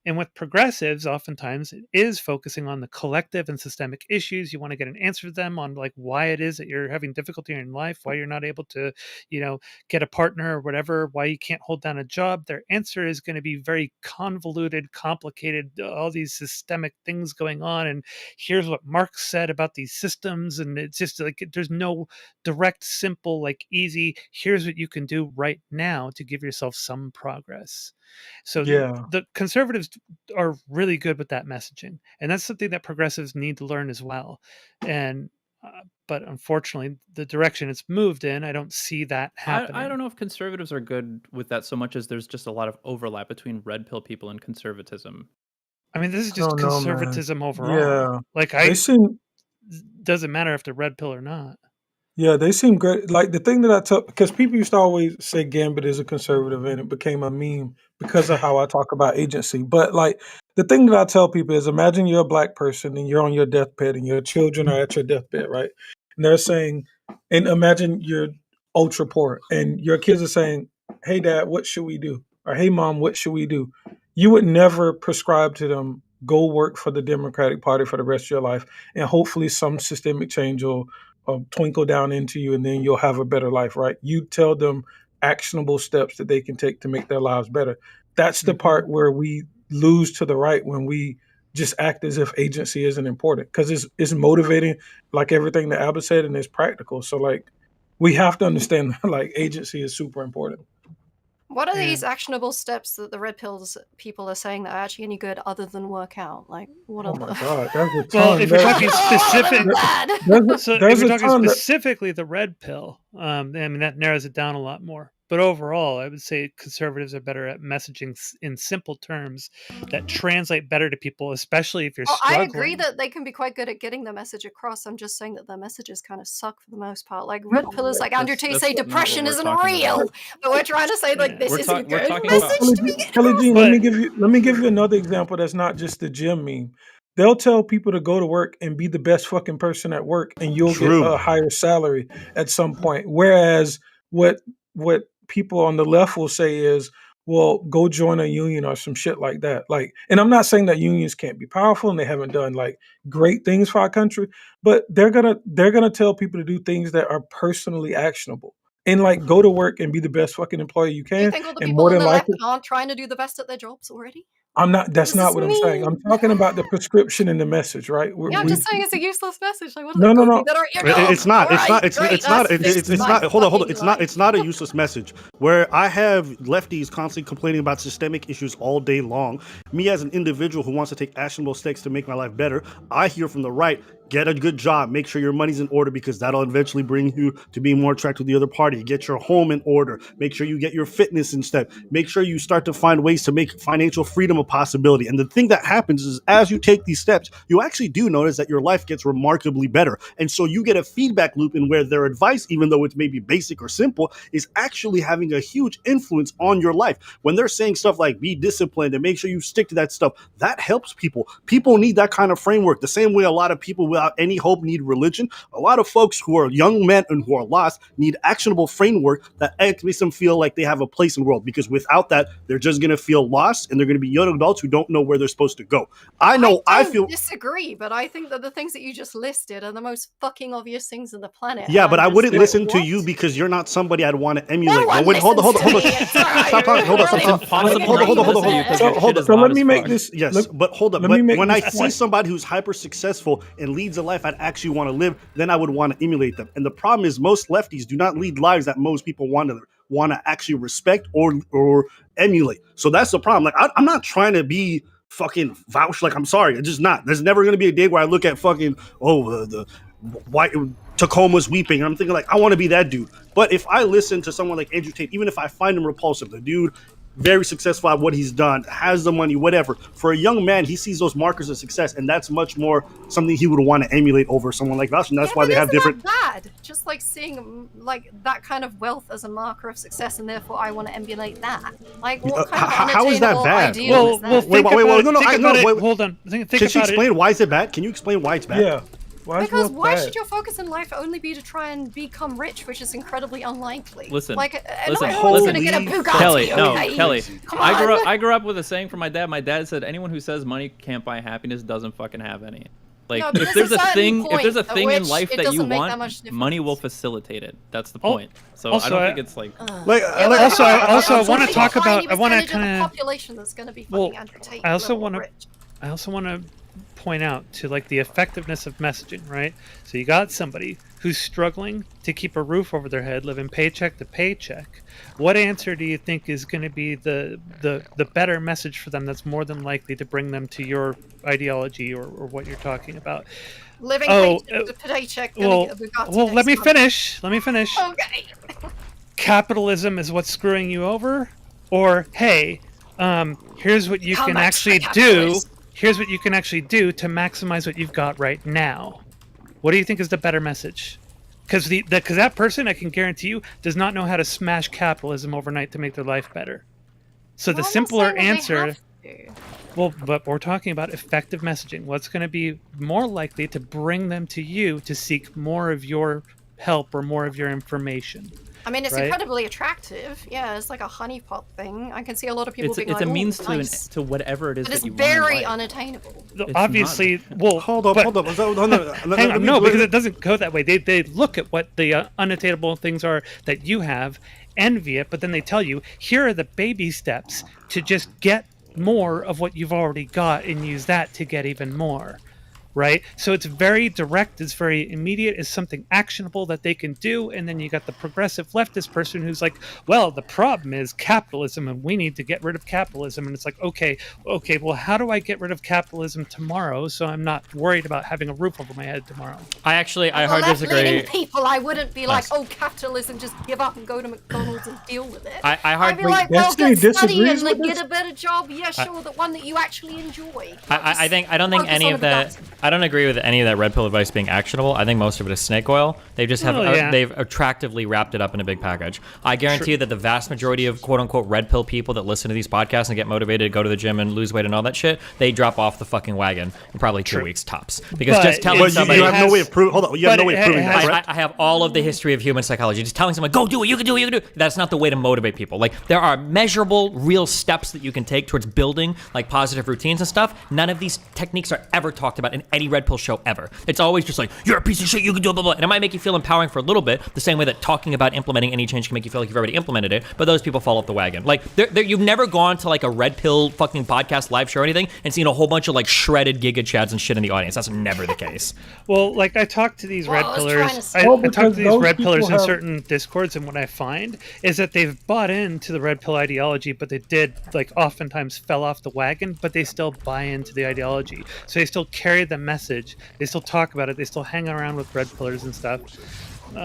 And with progressives, oftentimes it is focusing on the collective and systemic issues. You want to get an answer to them on like why it is that you're having difficulty in life, why you're not able to, get a partner or whatever, why you can't hold down a job. Their answer is going to be very convoluted, complicated, all these systemic things going on. And here's what Marx said about these systems. And it's just like there's no direct, simple, like easy, here's what you can do right now to give yourself some progress. So Yeah. the conservatives are really good with that messaging, and that's something that progressives need to learn as well. And but unfortunately, the direction it's moved in, I don't see that happening. I don't know if conservatives are good with that so much as there's just a lot of overlap between red pill people and conservatism. I mean, this is I just don't know, man. conservatism overall. Yeah. Like They seem doesn't matter if they're red pill or not. Yeah, they seem great. Like the thing that I took, because people used to always say Gambit is a conservative, and it became a meme because of how I talk about agency. But like the thing that I tell people is, imagine you're a black person and you're on your deathbed, and your children are at your deathbed, right? And they're saying, and imagine you're ultra poor, and your kids are saying, "Hey, Dad, what should we do?" Or "Hey, Mom, what should we do?" You would never prescribe to them, go work for the Democratic Party for the rest of your life, and hopefully some systemic change will twinkle down into you, and then you'll have a better life, right? You tell them actionable steps that they can take to make their lives better. That's the part where we lose to the right, when we just act as if agency isn't important, because it's motivating, like everything that Albert said, and it's practical. So like we have to understand like agency is super important. What are these actionable steps that the red pills people are saying that are actually any good other than work out? Like, what are Oh my God, that's a ton. Well, if you're talking specific, so if there's you're a talking ton that- specifically the red pill, I mean that narrows it down a lot more. But overall, I would say conservatives are better at messaging in simple terms that translate better to people, especially if you're struggling. I agree that they can be quite good at getting the message across. I'm just saying that their messages kind of suck for the most part. Like red pillars, like Andrew Tate say, depression isn't real, but we're trying to say like this isn't a good message to be Kelly Jean, let me give you another example that's not just the gym meme. They'll tell people to go to work and be the best fucking person at work, and you'll get a higher salary at some point. Whereas what people on the left will say is, well, go join a union or some shit like that. Like, and I'm not saying that unions can't be powerful and they haven't done like great things for our country, but they're gonna tell people to do things that are personally actionable. And like go to work and be the best fucking employee you can. You think all the and people more on than the left likely, aren't trying to do the best at their jobs already? I'm not. That's What not does what I'm this saying. I'm talking about the prescription and the message, right? Yeah, I'm just saying it's a useless message. Like, what No, are no, they no. that are It's not. It's not. It's not. It's not. Hold on. It's not. It's not a useless message. Where I have lefties constantly complaining about systemic issues all day long. Me as an individual who wants to take actionable steps to make my life better, I hear from the right, get a good job, make sure your money's in order because that'll eventually bring you to being more attractive to the other party. Get your home in order. Make sure you get your fitness in step. Make sure you start to find ways to make financial freedom a possibility. And the thing that happens is as you take these steps, you actually do notice that your life gets remarkably better. And so you get a feedback loop in where their advice, even though it's maybe basic or simple, is actually having a huge influence on your life. When they're saying stuff like be disciplined and make sure you stick to that stuff, that helps people. People need that kind of framework. The same way a lot of people without any hope need religion, a lot of folks who are young men and who are lost need actionable framework that makes them feel like they have a place in the world, because without that, they're just going to feel lost and they're going to be young adults who don't know where they're supposed to go. I disagree, but I think that the things that you just listed are the most fucking obvious things on the planet. Yeah, but I wouldn't listen to to you because you're not somebody I'd want to emulate. one Hold on. listens to me. Stop talking. Hold on. So let me make this. Yes, but hold up. let me But make when I this see point. somebody who's hyper successful and leads a life I'd actually want to live, then I would want to emulate them. And the problem is most lefties do not lead lives that most people want to actually respect or emulate. So that's the problem. Like I'm not trying to be fucking vouch. Like I'm sorry, it's just not. There's never gonna be a day where I look at fucking the white Tacoma's weeping. And I'm thinking like I want to be that dude. But if I listen to someone like Andrew Tate, even if I find him repulsive, the dude very successful at what he's done, has the money, whatever. For a young man, he sees those markers of success, and that's much more something he would want to emulate over someone like Vouch, and that's why they have different. Bad. Just like seeing like that kind of wealth as a marker of success, and therefore I want to emulate that. Like, what kind of how is that bad? ideal is that? Wait, hold on. Think Can she about explain why is it bad? Can you explain why it's bad? Yeah. Because why should your focus in life only be to try and become rich, which is incredibly unlikely? Listen, not listen, everyone's gonna get a Bugatti. Kelly, no, okay? Kelly. Come I grew up with a saying from my dad. My dad said, "Anyone who says money can't buy happiness doesn't fucking have any." Like, No, but if there's a thing, certain if there's a point thing at in which life it that you doesn't make that want, much difference. money will facilitate it. That's the point. So also, I don't think it's like. I want to talk about. I want to kind of. Population that's going to be fucking entertained. I also want to point out to like the effectiveness of messaging, right? So you got somebody who's struggling to keep a roof over their head, living paycheck to paycheck. What answer do you think is going to be the better message for them that's more than likely to bring them to your ideology or what you're talking about? Living paycheck to paycheck. Let me finish. Okay. Capitalism is what's screwing you over, or hey, here's what you can actually do. Here's what you can actually do to maximize what you've got right now. What do you think is the better message? Because that person, I can guarantee you, does not know how to smash capitalism overnight to make their life better. So the simpler answer. Well, but we're talking about effective messaging. What's going to be more likely to bring them to you to seek more of your help or more of your information? I mean, it's right? incredibly attractive. Yeah, it's like a honeypot thing. I can see a lot of people being it's like, a means to nice. to whatever it is But that it's you want. very unattainable. Obviously, well, hold up. Hang on, no, because it doesn't go that way. They look at what the unattainable things are that you have, envy it, but then they tell you, here are the baby steps to just get more of what you've already got and use that to get even more. Right? So it's very direct, it's very immediate, it's something actionable that they can do, and then you got the progressive leftist person who's like, well, the problem is capitalism and we need to get rid of capitalism. And it's like, okay, well, how do I get rid of capitalism tomorrow so I'm not worried about having a roof over my head tomorrow? I hard disagree. People, I wouldn't be like, oh, capitalism, just give up and go to McDonald's and deal with it. I'd be like, well, get study and like, get a better job. Yeah, sure, the one that you actually enjoy. I don't think any of that. I don't agree with any of that red pill advice being actionable. I think most of it is snake oil. They just have they've attractively wrapped it up in a big package. I guarantee you that the vast majority of quote unquote red pill people that listen to these podcasts and get motivated to go to the gym and lose weight and all that shit, they drop off the fucking wagon in probably 2 weeks tops. Because just telling somebody, you have no way of proving. Hold on, you have no way of proving that. I have all of the history of human psychology. Just telling someone, go do it, you can do it, you can do it. That's not the way to motivate people. Like, there are measurable, real steps that you can take towards building like positive routines and stuff. None of these techniques are ever talked about in any red pill show ever. It's always just like, you're a piece of shit, you can do it, blah, blah. And it might make you feel empowering for a little bit, the same way that talking about implementing any change can make you feel like you've already implemented it, but those people fall off the wagon. Like, you've never gone to like a red pill fucking podcast live show or anything and seen a whole bunch of like shredded Giga Chads and shit in the audience. That's never the case. Well, like I talk to these red pillars. I talk to these red pillars in certain discords, and what I find is that they've bought into the red pill ideology, but they did like oftentimes fell off the wagon, but they still buy into the ideology. So they still carry the message. They still talk about it. They still hang around with red pillars and stuff,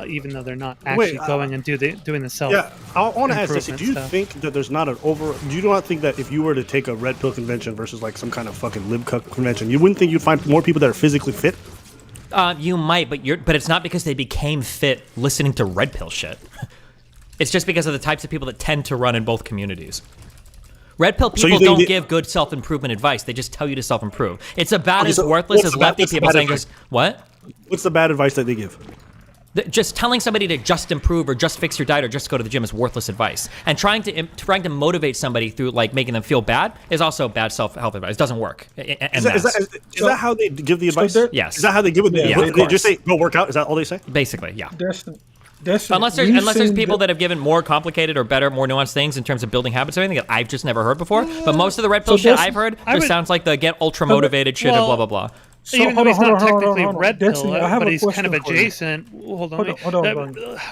even though they're not actually going and doing the self. Yeah, I want to ask this: do you think that there's not an do you not think that if you were to take a red pill convention versus like some kind of fucking libcuck convention, you wouldn't think you'd find more people that are physically fit? You might, but it's not because they became fit listening to red pill shit. It's just because of the types of people that tend to run in both communities. Red pill people don't give good self-improvement advice. They just tell you to self-improve. It's about as worthless as lefty people saying just, what? What's the bad advice that they give? Just telling somebody to just improve or just fix your diet or just go to the gym is worthless advice. And trying to motivate somebody through like making them feel bad is also bad self-help advice. It doesn't work. Is that how they give the advice? Yes. Is that how they give it? They just say, go work out? Is that all they say? Basically, yeah. Unless there's people that have given more complicated or better, more nuanced things in terms of building habits or anything that I've just never heard before. But most of the red pill shit I've heard just sounds like the get ultra motivated shit and blah blah blah. So even though he's not technically red pill, but he's kind of adjacent. Hold on. All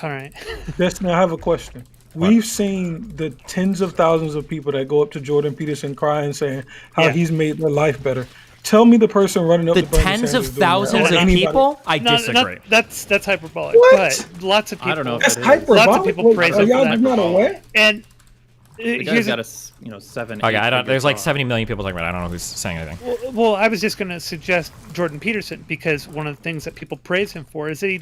right. Destiny, I have a question. We've seen the tens of thousands of people that go up to Jordan Peterson crying, saying how he's made their life better. Tell me the person running up the to Bernie tens Sanders of thousands of people? I disagree. That's hyperbolic. What? But lots of people. I don't know. That's hyperbolic. Lots of people praise him for y'all that. not aware? And The guy's got a 7. Okay, I don't. figure There's like job. 70 million people talking about it. I don't know who's saying anything. Well, I was just going to suggest Jordan Peterson because one of the things that people praise him for is that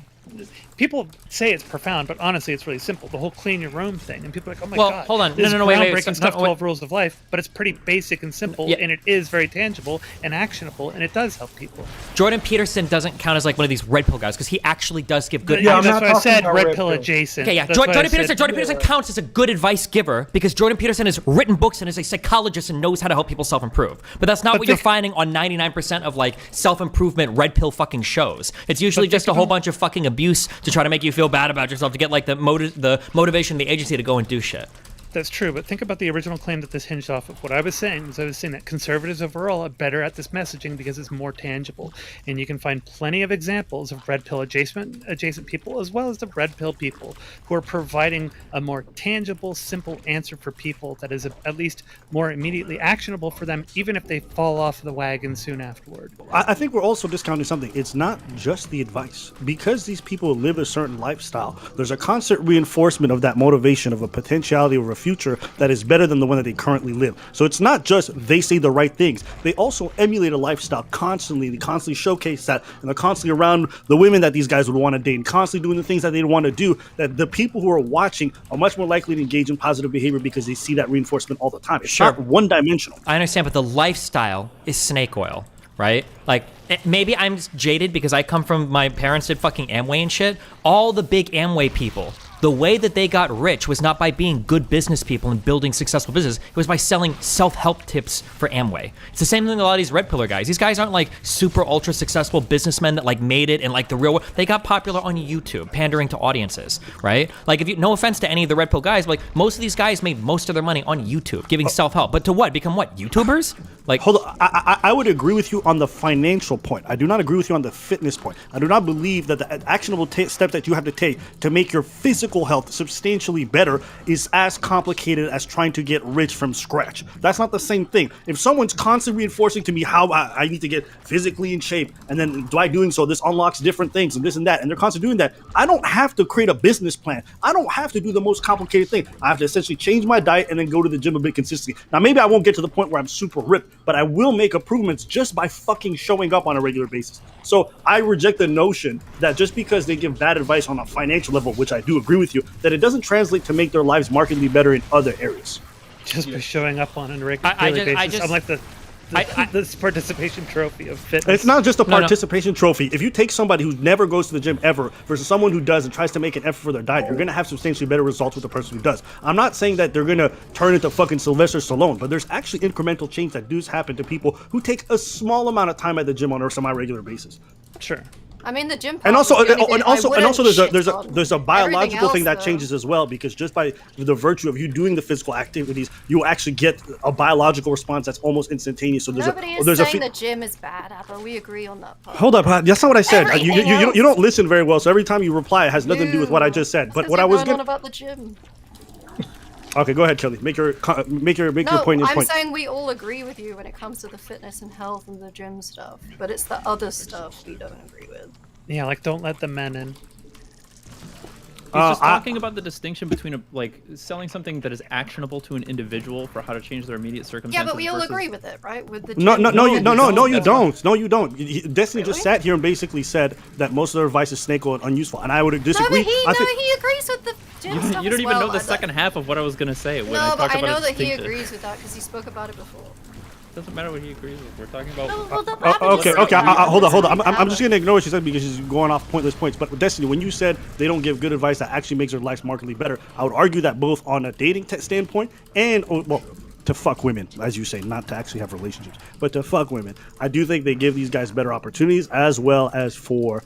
people say it's profound, but honestly, it's really simple. The whole clean your room thing, and people are like, "Oh my god!" Hold on, this no, wait, groundbreaking stuff, 12 rules of life, but it's pretty basic and simple, Yeah. and it is very tangible and actionable, and it does help people. Jordan Peterson doesn't count as like one of these red pill guys because he actually does give good. Yeah, that's why I said red pill adjacent. Okay, yeah. That's why I Jordan said- Peterson counts as a good advice giver because Jordan Peterson has written books and is a psychologist and knows how to help people self-improve. But that's not what you're finding on 99% of like self-improvement red pill fucking shows. It's usually just a whole bunch of fucking abuse to try to make you feel bad about yourself to get like the motivation, the agency to go and do shit. That's true, but think about the original claim that this hinged off of. What I was saying was that conservatives overall are better at this messaging because it's more tangible. And you can find plenty of examples of red pill adjacent people as well as the red pill people who are providing a more tangible, simple answer for people that is at least more immediately actionable for them, even if they fall off the wagon soon afterward. I think we're also discounting something. It's not just the advice. Because these people live a certain lifestyle, there's a constant reinforcement of that motivation of a potentiality of a future that is better than the one that they currently live. So it's not just they say the right things. They also emulate a lifestyle constantly. They constantly showcase that, and they're constantly around the women that these guys would want to date, and constantly doing the things that they'd want to do, that the people who are watching are much more likely to engage in positive behavior because they see that reinforcement all the time. It's not one-dimensional. I understand, but the lifestyle is snake oil, right? Like, maybe I'm jaded because I come from my parents did fucking Amway and shit. All the big Amway people, the way that they got rich was not by being good business people and building successful business. It was by selling self-help tips for Amway. It's the same thing with a lot of these red pillar guys. These guys aren't like super ultra successful businessmen that like made it in like the real world. They got popular on YouTube, pandering to audiences, right? Like, if you, no offense to any of the red pill guys, but like most of these guys made most of their money on YouTube, giving self-help. But to what? Become what? YouTubers? Like, hold on. I would agree with you on the financial point. I do not agree with you on the fitness point. I do not believe that the actionable step that you have to take to make your physical health substantially better is as complicated as trying to get rich from scratch. That's not the same thing. If someone's constantly reinforcing to me how I need to get physically in shape, and then by doing so, this unlocks different things and this and that, and they're constantly doing that, I don't have to create a business plan. I don't have to do the most complicated thing. I have to essentially change my diet and then go to the gym a bit consistently. Now, maybe I won't get to the point where I'm super ripped, but I will make improvements just by fucking showing up on a regular basis. So I reject the notion that just because they give bad advice on a financial level, which I do agree with you, that it doesn't translate to make their lives markedly better in other areas. Just by showing up on a regular basis. I'm like this participation trophy of fitness. It's not just a participation trophy. If you take somebody who never goes to the gym ever versus someone who does and tries to make an effort for their diet, you're going to have substantially better results with the person who does. I'm not saying that they're going to turn into fucking Sylvester Stallone, but there's actually incremental change that does happen to people who take a small amount of time at the gym on a semi-regular basis. Sure. I mean, the gym. And also, part was the only bit I wouldn't there's shit a on. biological Everything thing that else, changes as well, because just by the virtue of you doing the physical activities, you actually get a biological response that's almost instantaneous. So Nobody is saying the gym is bad, Abba. We agree on that part. Hold up, that's not what I said. You Everything don't listen very well, so every time you reply, it has nothing to do with what I just said. But what I was going on gonna. about the gym. Okay, go ahead, Kelly. Make your point. I'm saying we all agree with you when it comes to the fitness and health and the gym stuff, but it's the other stuff we don't agree with. Yeah, like don't let the men in. He's just talking about the distinction between like selling something that is actionable to an individual for how to change their immediate circumstances. Yeah, but we all versus... agree with it, right? With the No, gym. you don't. No, you don't. Destiny just sat here and basically said that most of their advice is snake oil and unuseful, and I would disagree. No, but he agrees with the gym stuff You don't as even well. know the second half of what I was gonna say when I No, talked but I about know a that he distinction. agrees with that because he spoke about it before. Doesn't matter what he agrees with. We're talking about. Okay. Hold on. I'm just gonna ignore what she said because she's going off pointless points. But Destiny, when you said they don't give good advice that actually makes their lives markedly better, I would argue that both on a dating standpoint and to fuck women, as you say, not to actually have relationships, but to fuck women. I do think they give these guys better opportunities as well as for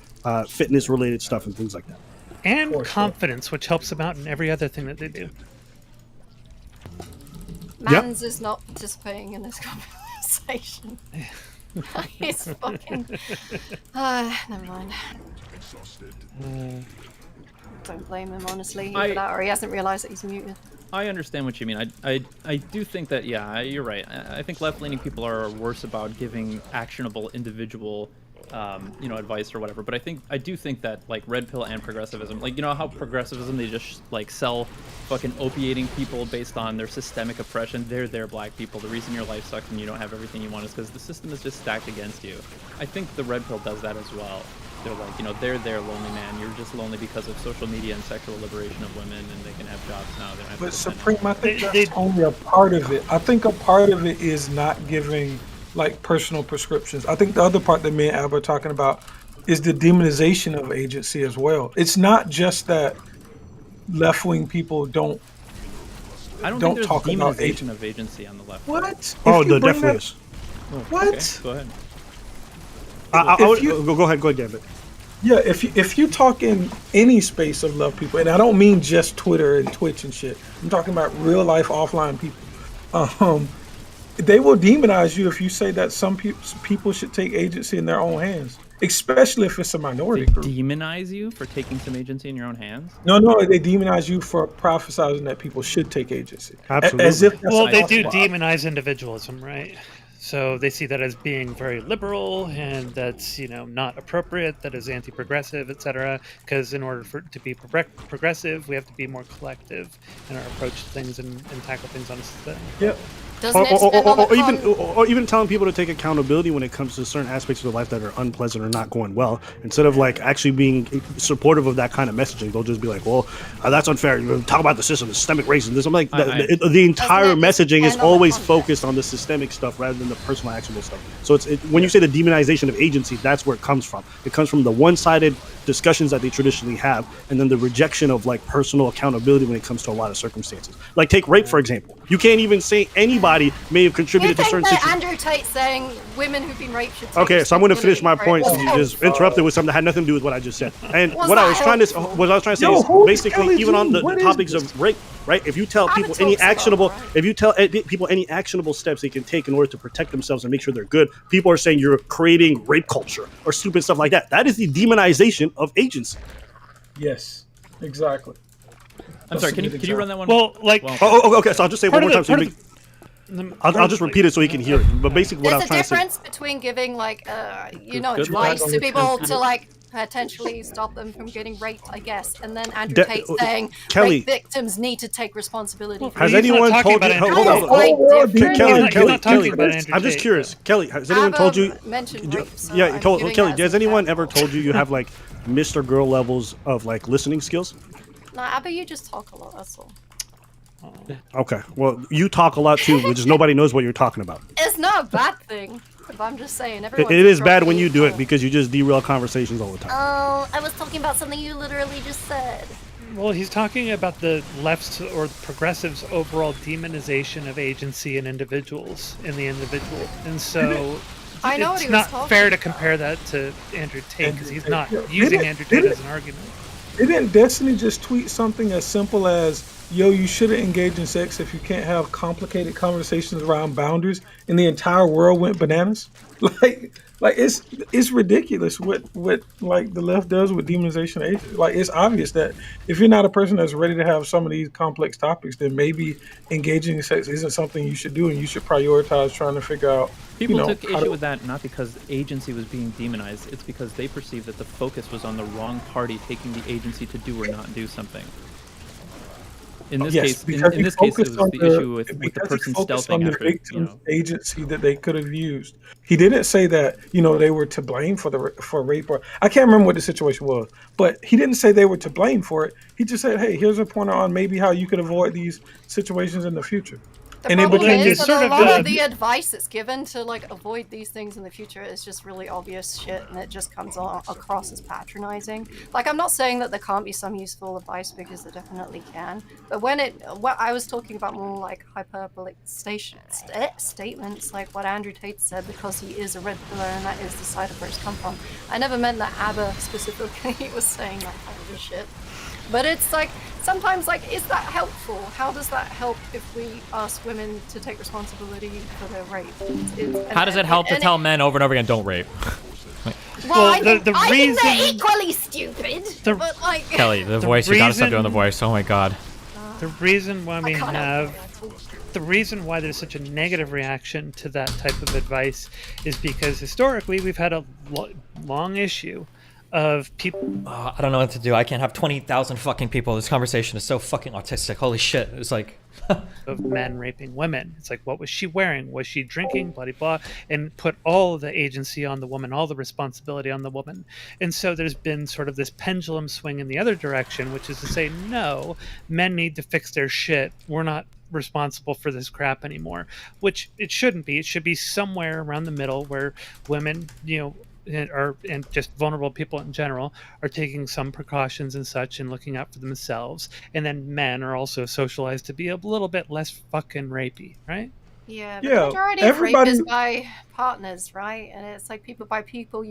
fitness related stuff and things like that. And confidence, which helps them out in every other thing that they do. Mans is not participating in this conversation. He's fucking. Never mind. Don't blame him, honestly, for that, or he hasn't realised that he's muted. I understand what you mean. I do think that, yeah, you're right. I think left-leaning people are worse about giving actionable individual you know, advice or whatever. But I do think that like red pill and progressivism, like, you know how progressivism, they just like sell fucking opiating people based on their systemic oppression. They're black people. The reason your life sucks and you don't have everything you want is because the system is just stacked against you. I think the red pill does that as well. They're like, you know, they're lonely man. You're just lonely because of social media and sexual liberation of women, and they can have jobs now. They don't have But to Supreme, I think that's only a part of it. I think a part of it is not giving like personal prescriptions. I think the other part that me and Ab are talking about is the demonization of agency as well. It's not just that left-wing people don't think there's talk about demonization of agency on the left. What? Oh, If you there bring definitely that- is. What? Okay, go ahead. Go ahead, Gambit. Yeah, if you talk in any space of love people, and I don't mean just Twitter and Twitch and shit. I'm talking about real life offline people. They will demonize you if you say that some people should take agency in their own hands, especially if it's a minority group. Demonize you for taking some agency in your own hands? No, they demonize you for prophesizing that people should take agency. Absolutely. As if that's Well, they do impossible. demonize individualism, right? So they see that as being very liberal, and that's, you know, not appropriate. That is anti-progressive, etc. Because in order to be progressive, we have to be more collective in our approach to things and tackle things on a system. Yep. Or even telling people to take accountability when it comes to certain aspects of their life that are unpleasant or not going well. Instead of like actually being supportive of that kind of messaging, they'll just be like, "Well, that's unfair. You talk about the system, the systemic racism." I'm like, the entire messaging is always focused on the systemic stuff rather than the personal, actionable stuff. So when you say the demonization of agency, that's where it comes from. It comes from the one-sided discussions that they traditionally have, and then the rejection of like personal accountability when it comes to a lot of circumstances. Like take rape for example. You can't even say anybody may have contributed to certain that situations. Andrew Tate saying women who've been raped should take Okay, so I'm going to finish my point. responsibility So for you it. just interrupted with something that had nothing to do with what I just said. And Was what I that was trying to say Yo, is who is basically Kelly even on Jean? the What is topics this? of rape, right? If you tell Abba people any talks about actionable, it, right? if you tell people any actionable steps they can take in order to protect themselves and make sure they're good, people are saying you're creating rape culture or stupid stuff like that. That is the demonization of agency. Yes, exactly. I'm sorry, can you run that one? Well, like, Okay. So I'll just say one more time. So I'll just like, repeat it so he can hear it. But basically, what I was There's a trying to say. difference between giving like you know, Good advice luck. to people to like potentially stop them from getting raped, I guess, and then Andrew Tate saying Kelly, rape victims need to take responsibility. Has anyone told you? Hold on. Kelly. I'm just curious. Kelly, has anyone told you? Mentioned rape, so Yeah, I'm Kelly. giving that as Has anyone ever told you you have like Mr. Girl levels of like listening skills? No, Abba, you just talk a lot. That's all. Okay. Well, you talk a lot too, but just nobody knows what you're talking about. It's not a bad thing, but I'm just saying. It Everyone's is bad when dropping- you do it because you just derail conversations all the time. Oh, I was talking about something you literally just said. Well, he's talking about the left's or progressives' overall demonization of agency and individuals in the individual, and so I know what it's he was not talking fair to about. compare that to Andrew Tate because he's not Yeah. using Didn't- Andrew Tate didn't- as an argument. Didn't Destiny just tweet something as simple as, yo, you shouldn't engage in sex if you can't have complicated conversations around boundaries, and the entire world went bananas? Like it's ridiculous what like the left does with demonization of agents. Like it's obvious that if you're not a person that's ready to have some of these complex topics, then maybe engaging in sex isn't something you should do, and you should prioritize trying to figure out. People took how issue to- with that not because agency was being demonized, it's because they perceived that the focus was on the wrong party taking the agency to do or not do something. In this Yes, case, because in he this case, it was focused on the issue with the because he person focused stealthing on the after, you victim's know. agency that they could have used. He didn't say that they were to blame for rape, or I can't remember what the situation was, but he didn't say they were to blame for it. He just said, "Hey, here's a pointer on maybe how you could avoid these situations in the future." The And it problem became is this that a lot of the advice that's given to like avoid these things in the future is just really obvious shit, and it just comes across as patronizing. Like, I'm not saying that there can't be some useful advice, because there definitely can. But what I was talking about more like hyperbolic statements, like what Andrew Tate said, because he is a red pillar and that is the side of where it's come from. I never meant that Abba specifically was saying that kind of shit. But it's like, sometimes, like, is that helpful? How does that help if we ask women to take responsibility for their rape? How does it help to tell men over and over again, don't rape? Well, I think the they're reason equally stupid, but like... Kelly, the voice, you gotta stop doing the voice. Oh my god. The reason why we have the reason why there's such a negative reaction to that type of advice is because historically we've had a long issue of people. I don't know what to do. I can't have 20,000 fucking people. This conversation is so fucking autistic. Holy shit. It's like... of men raping women. It's like, what was she wearing? Was she drinking? Blah, blah, blah. And put all the agency on the woman, all the responsibility on the woman. And so there's been sort of this pendulum swing in the other direction, which is to say, no, men need to fix their shit. We're not responsible for this crap anymore, which it shouldn't be. It should be somewhere around the middle where women, and just vulnerable people in general are taking some precautions and such and looking out for themselves, and then men are also socialized to be a little bit less fucking rapey, right? Yeah, but the majority of rape is by partners, right? And it's like people by people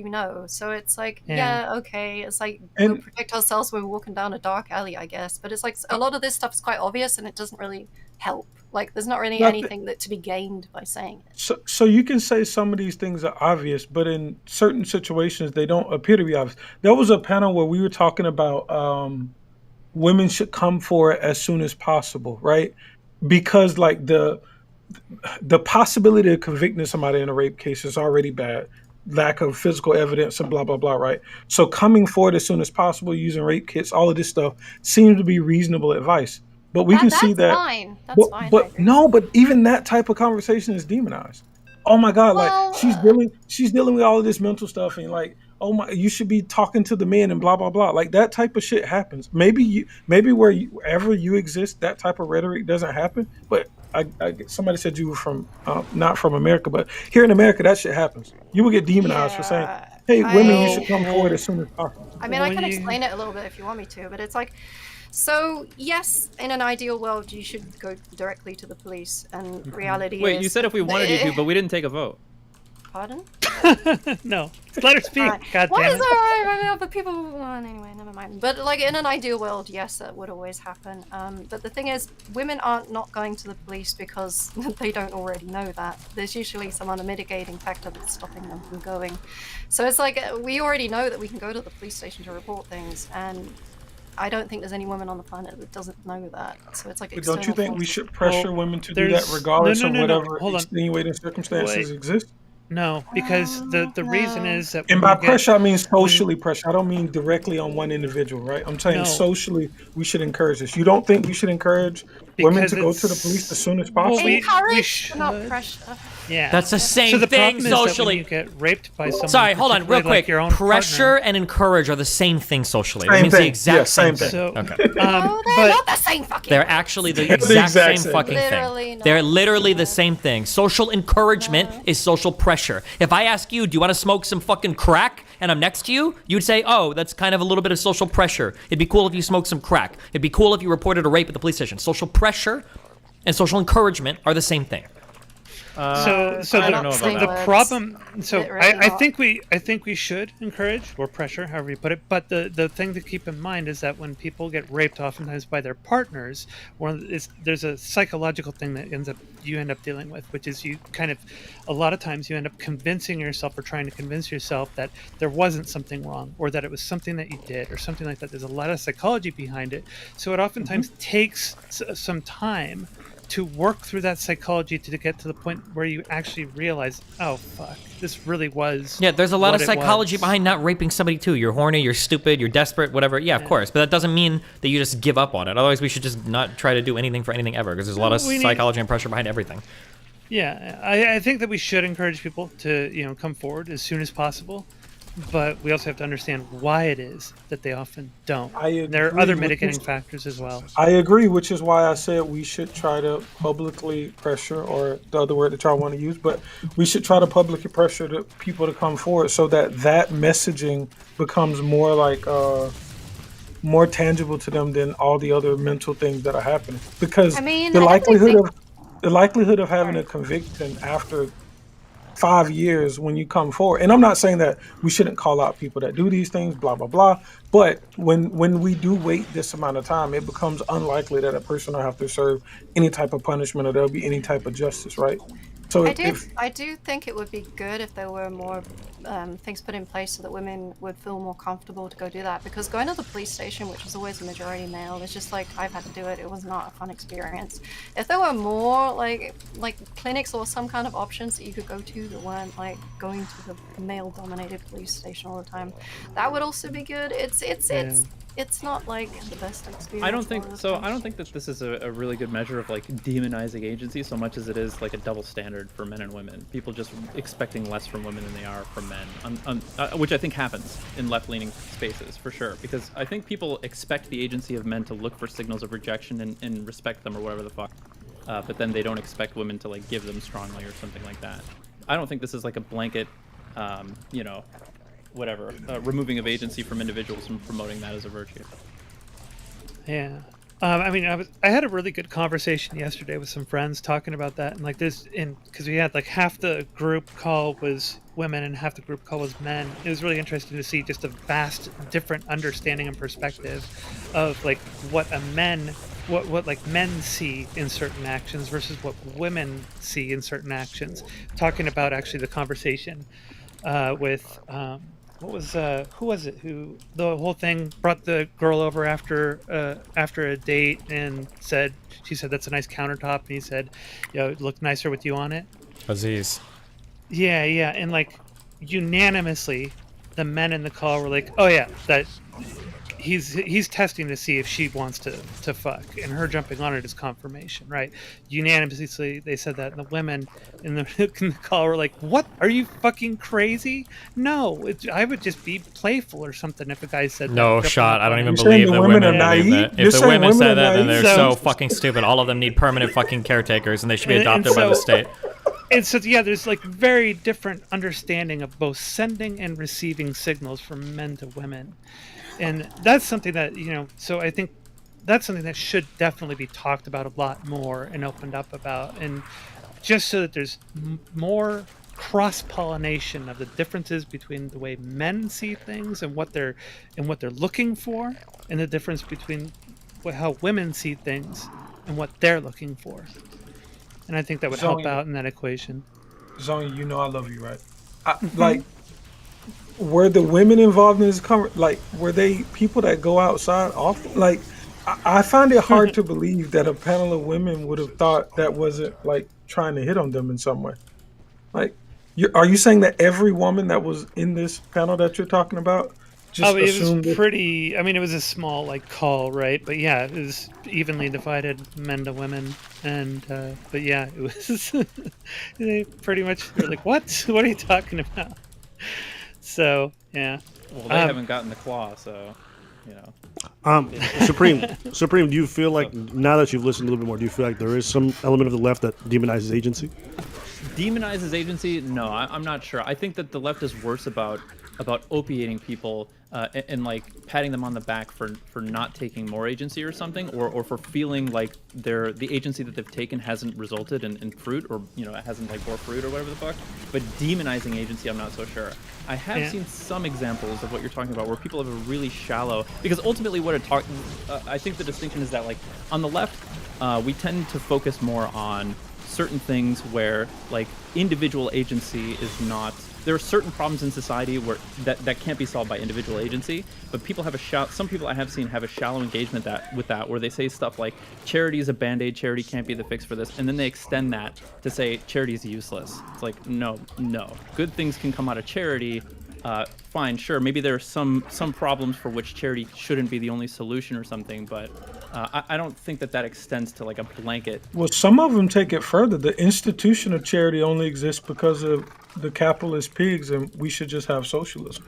so it's like, okay, it's like we'll protect ourselves when we're walking down a dark alley, I guess, but it's like a lot of this stuff is quite obvious and it doesn't really help. Like, there's not really anything that to be gained by saying it. So you can say some of these things are obvious, but in certain situations, they don't appear to be obvious. There was a panel where we were talking about women should come forward as soon as possible, right? Because, like, the possibility of convicting somebody in a rape case is already bad. Lack of physical evidence and blah, blah, blah, right? So coming forward as soon as possible, using rape kits, all of this stuff seems to be reasonable advice. But we can see that. Fine. That's fine. But no, but even that type of conversation is demonized. Oh my God, like she's dealing with all of this mental stuff and like, oh my, you should be talking to the men and blah blah blah. Like that type of shit happens. Maybe wherever you exist, that type of rhetoric doesn't happen. But somebody said you were from not from America, but here in America, that shit happens. You will get demonized for saying, "Hey, women, you should come forward as soon as possible." I mean, I can explain it a little bit if you want me to, but it's like. So, yes, in an ideal world, you should go directly to the police, and reality Wait, you said if we wanted you to, but we didn't take a vote. Pardon? No. Let her speak. Right. God Why damn is it. that right? But people... Well, anyway, never mind. But, like, in an ideal world, yes, that would always happen. But the thing is, women aren't not going to the police because they don't already know that. There's usually some other mitigating factor that's stopping them from going. So it's like, we already know that we can go to the police station to report things, and... I don't think there's any woman on the planet that doesn't know that. So it's like. But don't you think we should pressure women to do that regardless of whatever extenuating circumstances exist? No, because the reason is that. And by pressure, I mean socially pressure. I don't mean directly on one individual, right? I'm saying socially, we should encourage this. You don't think we should encourage women to go to the police as soon as possible? Encourage, not pressure. Yeah, that's the same the thing socially. Is that when you get raped by someone. Sorry, hold on, real quick. Like your own pressure and encourage are the same thing socially. It means the exact same thing. So, okay. they're not the same fucking. They're actually the exact same fucking literally thing. Not. They're literally the same thing. Social encouragement is social pressure. If I ask you, do you want to smoke some fucking crack? And I'm next to you, you'd say, oh, that's kind of a little bit of social pressure. It'd be cool if you smoked some crack. It'd be cool if you reported a rape at the police station. Social pressure and social encouragement are the same thing. So I don't know about the that. problem. So Really I think we should encourage or pressure, however you put it. But the thing to keep in mind is that when people get raped, oftentimes by their partners, there's a psychological thing that you end up dealing with, which is you kind of a lot of times you end up convincing yourself or trying to convince yourself that there wasn't something wrong or that it was something that you did or something like that. There's a lot of psychology behind it, so it oftentimes takes some time to work through that psychology to get to the point where you actually realize, oh fuck, this really was. Yeah, there's a lot of psychology behind not raping somebody too. You're horny, you're stupid, you're desperate, whatever. Yeah, of course, but that doesn't mean that you just give up on it. Otherwise, we should just not try to do anything for anything ever, because there's a lot of psychology and pressure behind everything. Yeah, I think that we should encourage people to come forward as soon as possible. But we also have to understand why it is that they often don't. There are other mitigating factors as well. I agree, which is why I said we should try to publicly pressure, or the other word that y'all want to use, but we should try to publicly pressure the people to come forward so that messaging becomes more like more tangible to them than all the other mental things that are happening. Because the likelihood of having a conviction after 5 years when you come forward, and I'm not saying that we shouldn't call out people that do these things, blah blah blah, but when we do wait this amount of time, it becomes unlikely that a person will have to serve any type of punishment or there'll be any type of justice, right? So I do think it would be good if there were more things put in place so that women would feel more comfortable to go do that. Because going to the police station, which is always a majority male, it's just like I've had to do it. It was not a fun experience. If there were more like clinics or some kind of options that you could go to that weren't like going to the male-dominated police station all the time, that would also be good. It's not like the best experience. I don't think so. I don't think that this is a really good measure of like demonizing agency so much as it is like a double standard for men and women. People just expecting less from women than they are from men, which I think happens in left-leaning spaces for sure. Because I think people expect the agency of men to look for signals of rejection and respect them or whatever the fuck, but then they don't expect women to like give them strongly or something like that. I don't think this is like a blanket, you know, whatever, removing of agency from individuals and promoting that as a virtue. Yeah. I mean, I had a really good conversation yesterday with some friends talking about that, and like this, because we had like half the group call was women and half the group call was men. It was really interesting to see just a vast different understanding and perspective of like what like men see in certain actions versus what women see in certain actions. Talking about actually the conversation with who was it who the whole thing brought the girl over after a date and she said that's a nice countertop, and he said, you know, it looked nicer with you on it. Aziz. Yeah, and like unanimously the men in the call were like, oh yeah, that he's testing to see if she wants to fuck, and her jumping on it is confirmation, right? Unanimously they said that, and the women in the call were like, what, are you fucking crazy? No, I would just be playful or something if a guy said no that. shot. I don't even believe the women believe that. If the women said that, then they're so fucking stupid. All of them need permanent fucking caretakers, and they should be adopted by the state. And so yeah, there's like very different understanding of both sending and receiving signals from men to women. And that's something that, you know, so I think that's something that should definitely be talked about a lot more and opened up about, and just so that there's more cross-pollination of the differences between the way men see things and what they're looking for, and the difference between how women see things and what they're looking for. And I think that would help out in that equation. Zoe, you know I love you, right? Like, were the women involved in this like, were they people that go outside often? Like, I find it hard to believe that a panel of women would have thought that wasn't like trying to hit on them in some way. Like, are you saying that every woman that was in this panel that you're talking about just assumed it was pretty? I mean, it was a small like call, right? But yeah, it was evenly divided, men to women, and but yeah, it was they pretty much were like, "What? What are you talking about?" So yeah. Well, they haven't gotten the claw, so you know. Supreme, do you feel like now that you've listened a little bit more, do you feel like there is some element of the left that demonizes agency? Demonizes agency? No, I'm not sure. I think that the left is worse about opiating people and like patting them on the back for not taking more agency or something, or for feeling like the agency that they've taken hasn't resulted in fruit, or you know, it hasn't like bore fruit or whatever the fuck. But demonizing agency, I'm not so sure. I have seen some examples of what you're talking about where people have a really shallow, because ultimately what I think the distinction is that like on the left we tend to focus more on certain things where like individual agency is not. There are certain problems in society where that can't be solved by individual agency, but people have some people I have seen have a shallow engagement with that, where they say stuff like charity is a band-aid, charity can't be the fix for this, and then they extend that to say charity is useless. It's like no, good things can come out of charity. Fine, sure, maybe there are some problems for which charity shouldn't be the only solution or something, but I don't think that extends to like a blanket. Well, some of them take it further. The institution of charity only exists because of the capitalist pigs, and we should just have socialism.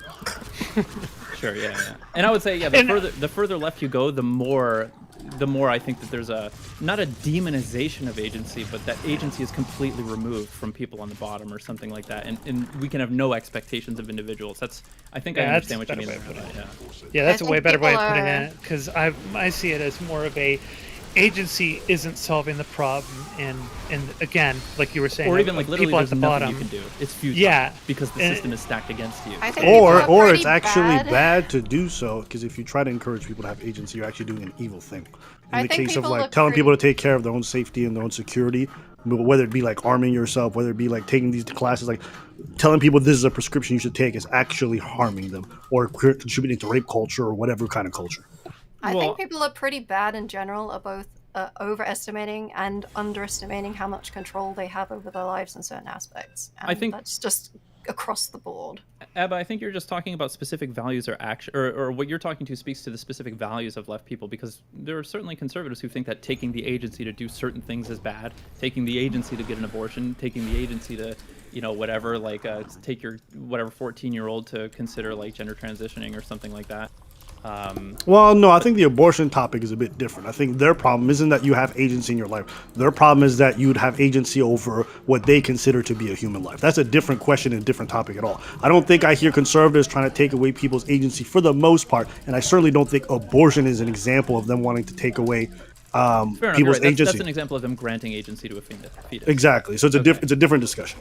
Sure, yeah. And I would say, yeah, the further left you go, the more I think that there's not a demonization of agency, but that agency is completely removed from people on the bottom or something like that, and we can have no expectations of individuals. I understand what you mean. Yeah, that's a way better way of putting it, because I see it as more of a agency isn't solving the problem, and again, like you were saying, or even like literally people there's at the nothing bottom. you can do. It's futile. Yeah, because the system is stacked against you. Or it's actually bad to do so, because if you try to encourage people to have agency, you're actually doing an evil thing. In the case of like telling people to take care of their own safety and their own security, whether it be like arming yourself, whether it be like taking these classes, like telling people this is a prescription you should take is actually harming them or contributing to rape culture or whatever kind of culture. I think people are pretty bad in general at both overestimating and underestimating how much control they have over their lives in certain aspects. And I think that's just across the board. Abba, I think you're just talking about specific values or action, or what you're talking to speaks to the specific values of left people, because there are certainly conservatives who think that taking the agency to do certain things is bad, taking the agency to get an abortion, taking the agency to, you know, whatever, like take your whatever 14-year-old to consider like gender transitioning or something like that. Well, no, I think the abortion topic is a bit different. I think their problem isn't that you have agency in your life. Their problem is that you'd have agency over what they consider to be a human life. That's a different question and a different topic at all. I don't think I hear conservatives trying to take away people's agency for the most part, and I certainly don't think abortion is an example of them wanting to take away people's agency. That's an example of them granting agency to a fetus. Exactly. So it's a different discussion.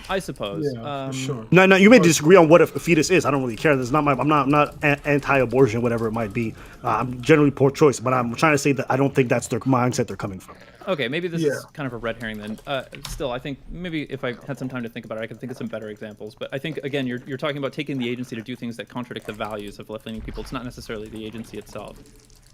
I suppose. Yeah, for sure. No, you may disagree on what a fetus is. I don't really care. That's not I'm not anti-abortion, whatever it might be. I'm generally pro-choice, but I'm trying to say that I don't think that's their mindset they're coming from. Okay, maybe this is kind of a red herring then. Still, I think maybe if I had some time to think about it, I could think of some better examples. But I think, again, you're talking about taking the agency to do things that contradict the values of left-leaning people. It's not necessarily the agency itself.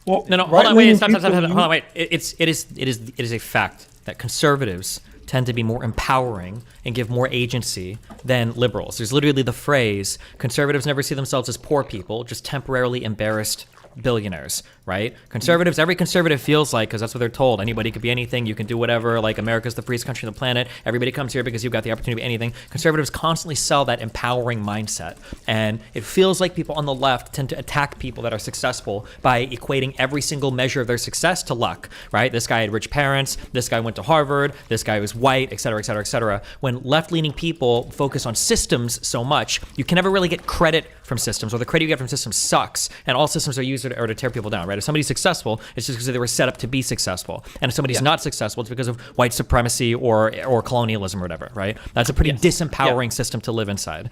Well, No, hold on, wait, stop, hold on, wait. It is a fact that conservatives tend to be more empowering and give more agency than liberals. There's literally the phrase, conservatives never see themselves as poor people, just temporarily embarrassed billionaires, right? Conservatives, every conservative feels like, because that's what they're told, anybody could be anything, you can do whatever, like America's the freest country on the planet, everybody comes here because you've got the opportunity to be anything. Conservatives constantly sell that empowering mindset, and it feels like people on the left tend to attack people that are successful by equating every single measure of their success to luck, right? This guy had rich parents, this guy went to Harvard, this guy was white, et cetera, et cetera, et cetera. When left-leaning people focus on systems so much, you can never really get credit from systems, or the credit you get from systems sucks, and all systems are used to tear people down, right? If somebody's successful, it's just because they were set up to be successful. And if somebody's not successful, it's because of white supremacy or colonialism or whatever, right? That's a pretty disempowering system to live inside.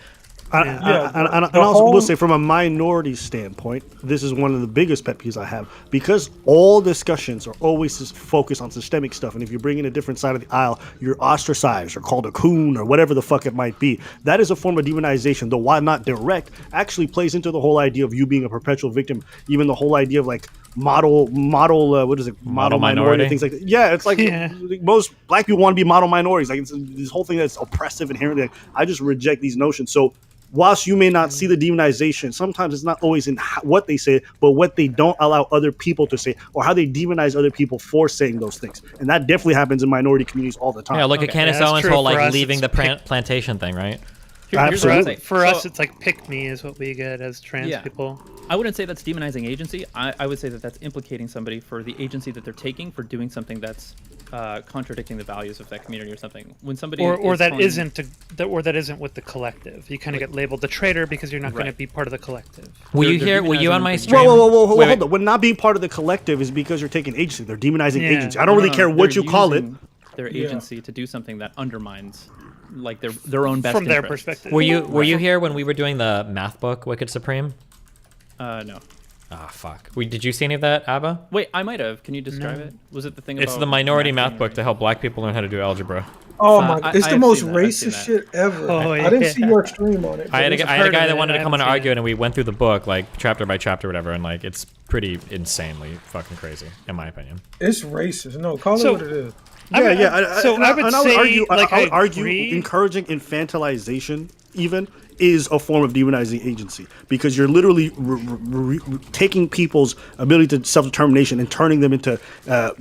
And I also will say, from a minority standpoint, this is one of the biggest pet peeves I have, because all discussions are always focused on systemic stuff, and if you bring in a different side of the aisle, you're ostracized or called a coon or whatever the fuck it might be. That is a form of demonization, though while not direct, actually plays into the whole idea of you being a perpetual victim, even the whole idea of like model what is it, model minority, things like that. Yeah, it's like most black people want to be model minorities, like it's this whole thing that's oppressive inherently. Like, I just reject these notions. So whilst you may not see the demonization, sometimes it's not always in what they say, but what they don't allow other people to say, or how they demonize other people for saying those things. And that definitely happens in minority communities all the time. Yeah, look at Candace Owens' whole like leaving the plantation thing, right? Absolutely. For us, it's like pick me is what we get as trans people. I wouldn't say that's demonizing agency. I would say that that's implicating somebody for the agency that they're taking for doing something that's contradicting the values of that community or something. When somebody that isn't with the collective, you kind of get labeled the traitor because you're not going to be part of the collective. Were you on my stream? Whoa, hold on. When not being part of the collective is because you're taking agency. They're demonizing agency. I don't really care what you call it. Their agency to do something that undermines like their own best from their interests. perspective. Were you here when we were doing the math book Wicked Supreme? No. Ah, fuck. Did you see any of that, Abba? Wait, I might have. Can you describe it? Was it the thing about... It's the minority math book to help black people learn how to do algebra. Oh my god, it's the most racist shit ever. I didn't see your stream on it. I had a guy that wanted to come and argue it, and we went through the book, like, chapter by chapter, whatever, and, like, it's pretty insanely fucking crazy, in my opinion. It's racist. No, call it what it is. I would argue agree. encouraging infantilization even is a form of demonizing agency, because you're literally taking people's ability to self-determination and turning them into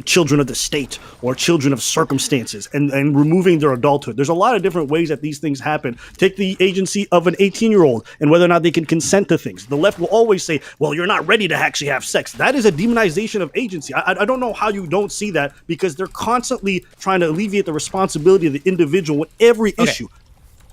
children of the state or children of circumstances and removing their adulthood. There's a lot of different ways that these things happen. Take the agency of an 18-year-old and whether or not they can consent to things. The left will always say, well, you're not ready to actually have sex. That is a demonization of agency. I don't know how you don't see that, because they're constantly trying to alleviate the responsibility of the individual with every issue.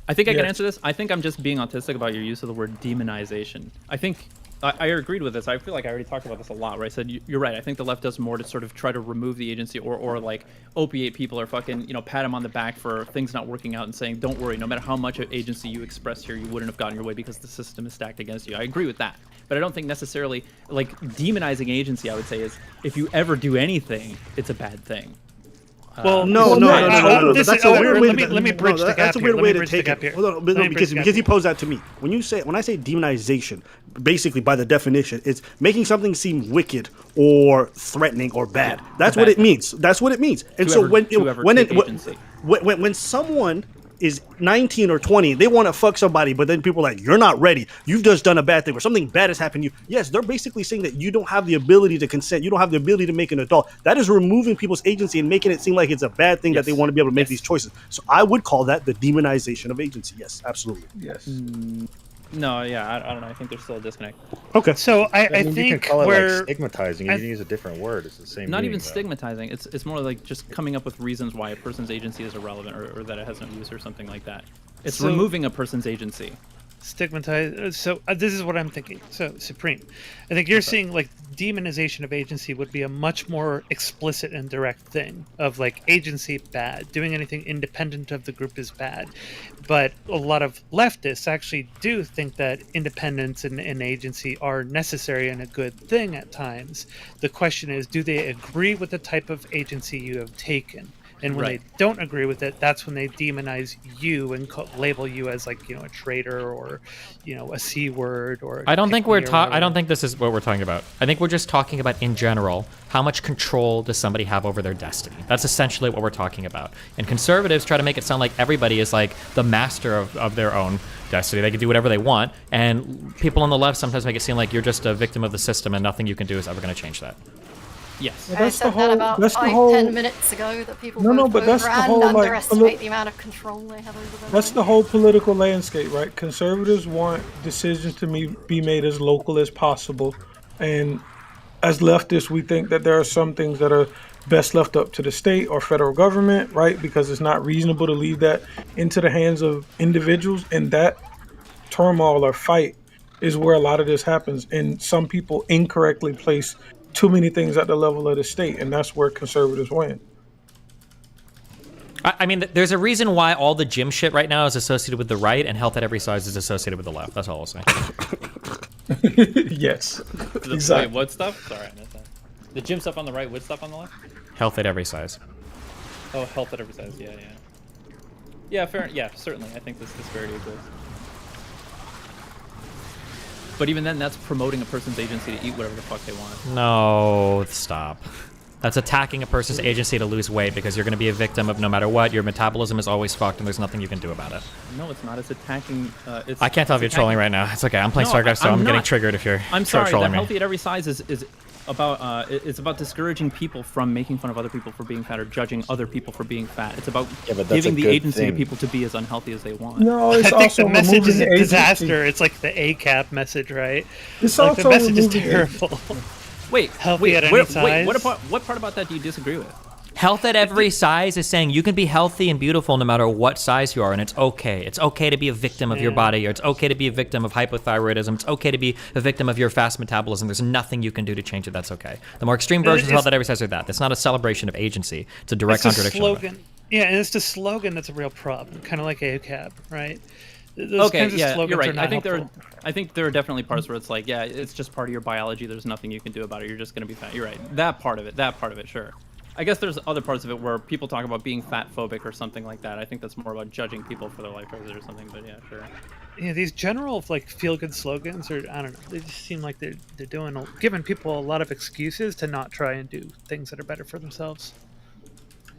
I think I can answer this. I think I'm just being autistic about your use of the word demonization. I think I agreed with this. I feel like I already talked about this a lot, where I said you're right. I think the left does more to sort of try to remove the agency or like opiate people or fucking, pat them on the back for things not working out and saying, don't worry, no matter how much agency you express here, you wouldn't have gotten your way because the system is stacked against you. I agree with that. But I don't think necessarily, like, demonizing agency, I would say, is if you ever do anything, it's a bad thing. Well, no. That's a weird way. Let me bridge the gap. That's a weird way to take it. it. Hold on, because you posed that to me. When I say demonization, basically by the definition, it's making something seem wicked or threatening or bad. That's what it means. That's what it means. And so when someone is 19 or 20, they want to fuck somebody, but then people are like, you're not ready. You've just done a bad thing or something bad has happened to you. Yes, they're basically saying that you don't have the ability to consent. You don't have the ability to make an adult. That is removing people's agency and making it seem like it's a bad thing that they want to be able to make these choices. So I would call that the demonization of agency. Yes, absolutely. Yes. No, yeah, I don't know. I think there's still a disconnect. Okay. So I think you can call it like stigmatizing. You can use a different word. It's the same. Not meaning, even though. stigmatizing. It's more like just coming up with reasons why a person's agency is irrelevant or that it has no use or something like that. It's removing a person's agency. Stigmatized. So this is what I'm thinking. So Supreme, I think you're seeing like demonization of agency would be a much more explicit and direct thing of like agency bad, doing anything independent of the group is bad. But a lot of leftists actually do think that independence and agency are necessary and a good thing at times. The question is, do they agree with the type of agency you have taken? And when they don't agree with it, that's when they demonize you and label you as like, a traitor or, a C word or. I don't think I don't think this is what we're talking about. I think we're just talking about in general, how much control does somebody have over their destiny? That's essentially what we're talking about. And conservatives try to make it sound like everybody is like the master of their own destiny. They can do whatever they want. And people on the left sometimes make it seem like you're just a victim of the system and nothing you can do is ever going to change that. Yes. I said that about 10 minutes ago that people underestimate the amount of control they have over them. That's the whole political landscape, right? Conservatives want decisions to be made as local as possible. And as leftists, we think that there are some things that are best left up to the state or federal government, right? Because it's not reasonable to leave that into the hands of individuals. And that turmoil or fight is where a lot of this happens. And some people incorrectly place too many things at the level of the state, and that's where conservatives win. I mean, there's a reason why all the gym shit right now is associated with the right and health at every size is associated with the left. That's all I'll say. Yes. Exactly. Wait, what stuff? Sorry, I missed that. The gym stuff on the right, what stuff on the left? Health at every size. Oh, health at every size. Yeah. Yeah, fair. Yeah, certainly. I think this disparity exists. But even then, that's promoting a person's agency to eat whatever the fuck they want. No, stop. That's attacking a person's agency to lose weight because you're going to be a victim of no matter what. Your metabolism is always fucked and there's nothing you can do about it. No, it's not. It's attacking... I can't tell if you're trolling right now. It's okay. I'm playing StarCraft, so I'm getting triggered if you're I'm sorry, trolling the me. healthy at every size is about it's about discouraging people from making fun of other people for being fat or judging other people for being fat. It's about giving the agency to people to be as unhealthy as they want. No, it's I think also the message is a removing disaster. It's like the ACAP message, right? It's like also the message is removing terrible. Wait, Healthy at any size? what part about that do you disagree with? Health at every size is saying you can be healthy and beautiful no matter what size you are, and it's okay. It's okay to be a victim of your body, or it's okay to be a victim of hypothyroidism. It's okay to be a victim of your fast metabolism. There's nothing you can do to change it. That's okay. The more extreme versions of health at every size are that. That's not a celebration of agency. It's a direct contradiction. Slogan. Yeah, and it's the slogan that's a real problem, kind of like ACAB, right? Those Okay, kinds of yeah, slogans you're right. are not I think helpful. there are definitely parts where it's like, yeah, it's just part of your biology. There's nothing you can do about it. You're just gonna be fat. You're right. That part of it, sure. I guess there's other parts of it where people talk about being fat phobic or something like that. I think that's more about judging people for their life choices or something. But yeah, sure. Yeah, these general like feel-good slogans are, I don't know, they just seem like they're giving people a lot of excuses to not try and do things that are better for themselves.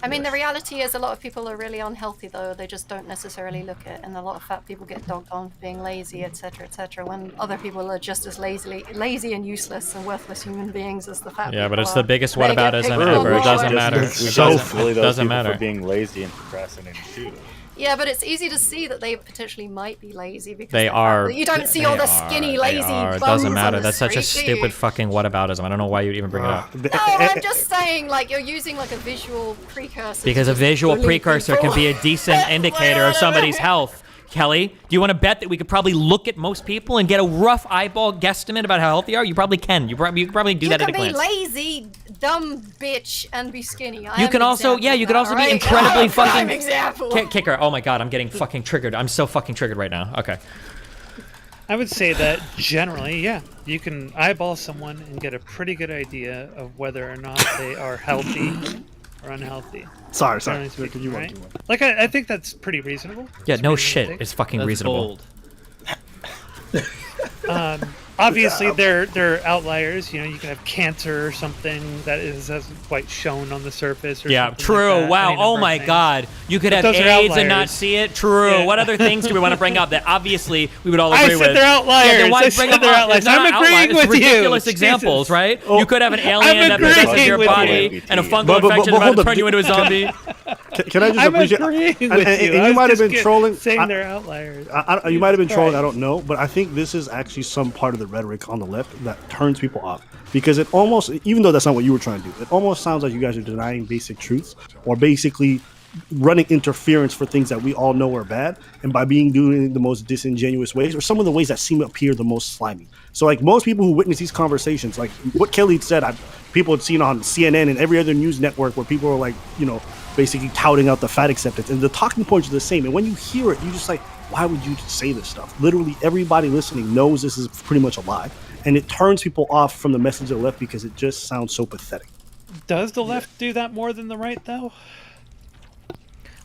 I mean, the reality is a lot of people are really unhealthy, though. They just don't necessarily look it. And a lot of fat people get dogged on for being lazy, etc., when other people are just as lazy and useless and worthless human beings as the fat people. Yeah, but it's the biggest whataboutism picked ever. It doesn't matter. It doesn't matter. For being lazy and procrastinating too. Yeah, but it's easy to see that they potentially might be lazy because They are. You don't see all the skinny, lazy bums. It doesn't matter. On the That's such a street, do you? stupid fucking whataboutism. I don't know why you'd even bring it up. No, I'm just saying, like, you're using like a visual precursor. Because a visual precursor can be a decent indicator of somebody's health. Kelly, do you want to bet that we could probably look at most people and get a rough eyeball guesstimate about how healthy they are? You probably can. You could probably do that at a glance. You can be lazy, dumb bitch, and be skinny. You can also, you could also be incredibly fucking... example. Kicker. Oh my god, I'm getting fucking triggered. I'm so fucking triggered right now. Okay. I would say that generally, yeah, you can eyeball someone and get a pretty good idea of whether or not they are healthy or unhealthy. Sorry. Generally Can speaking, you right? Like I think that's pretty reasonable. Yeah, It's no pretty shit. realistic. It's fucking reasonable. Obviously, they're outliers. You know, you can have cancer or something that isn't quite shown on the surface. Or Yeah, something true. Like that. Wow. Any number Oh of my things. God. You could But have those are AIDS and not outliers. see it. True. Yeah. What other things do we want to bring up that obviously we would all I agree said with? they're outliers. Yeah, then why I bring said them they're up? outliers. They're not I'm agreeing outliers. It's with you. ridiculous Jesus. examples, right? Oh. You could have an alien that agreeing possesses your with body you. and a fungal But infection about hold to up. turn you into a zombie. Can I just I'm appreciate? agreeing And with you. you might have been trolling. Saying they're outliers. You might have been trolling. Christ. I don't know, but I think this is actually some part of the rhetoric on the left that turns people off because it almost, even though that's not what you were trying to do, it almost sounds like you guys are denying basic truths or basically running interference for things that we all know are bad, and by doing the most disingenuous ways or some of the ways that seem to appear the most slimy. So like most people who witness these conversations, like what Kelly said, people had seen on CNN and every other news network where people are like, basically touting out the fat acceptance, and the talking points are the same. And when you hear it, you just like, why would you say this stuff? Literally everybody listening knows this is pretty much a lie, and it turns people off from the message of the left because it just sounds so pathetic. Does the left do that more than the right, though?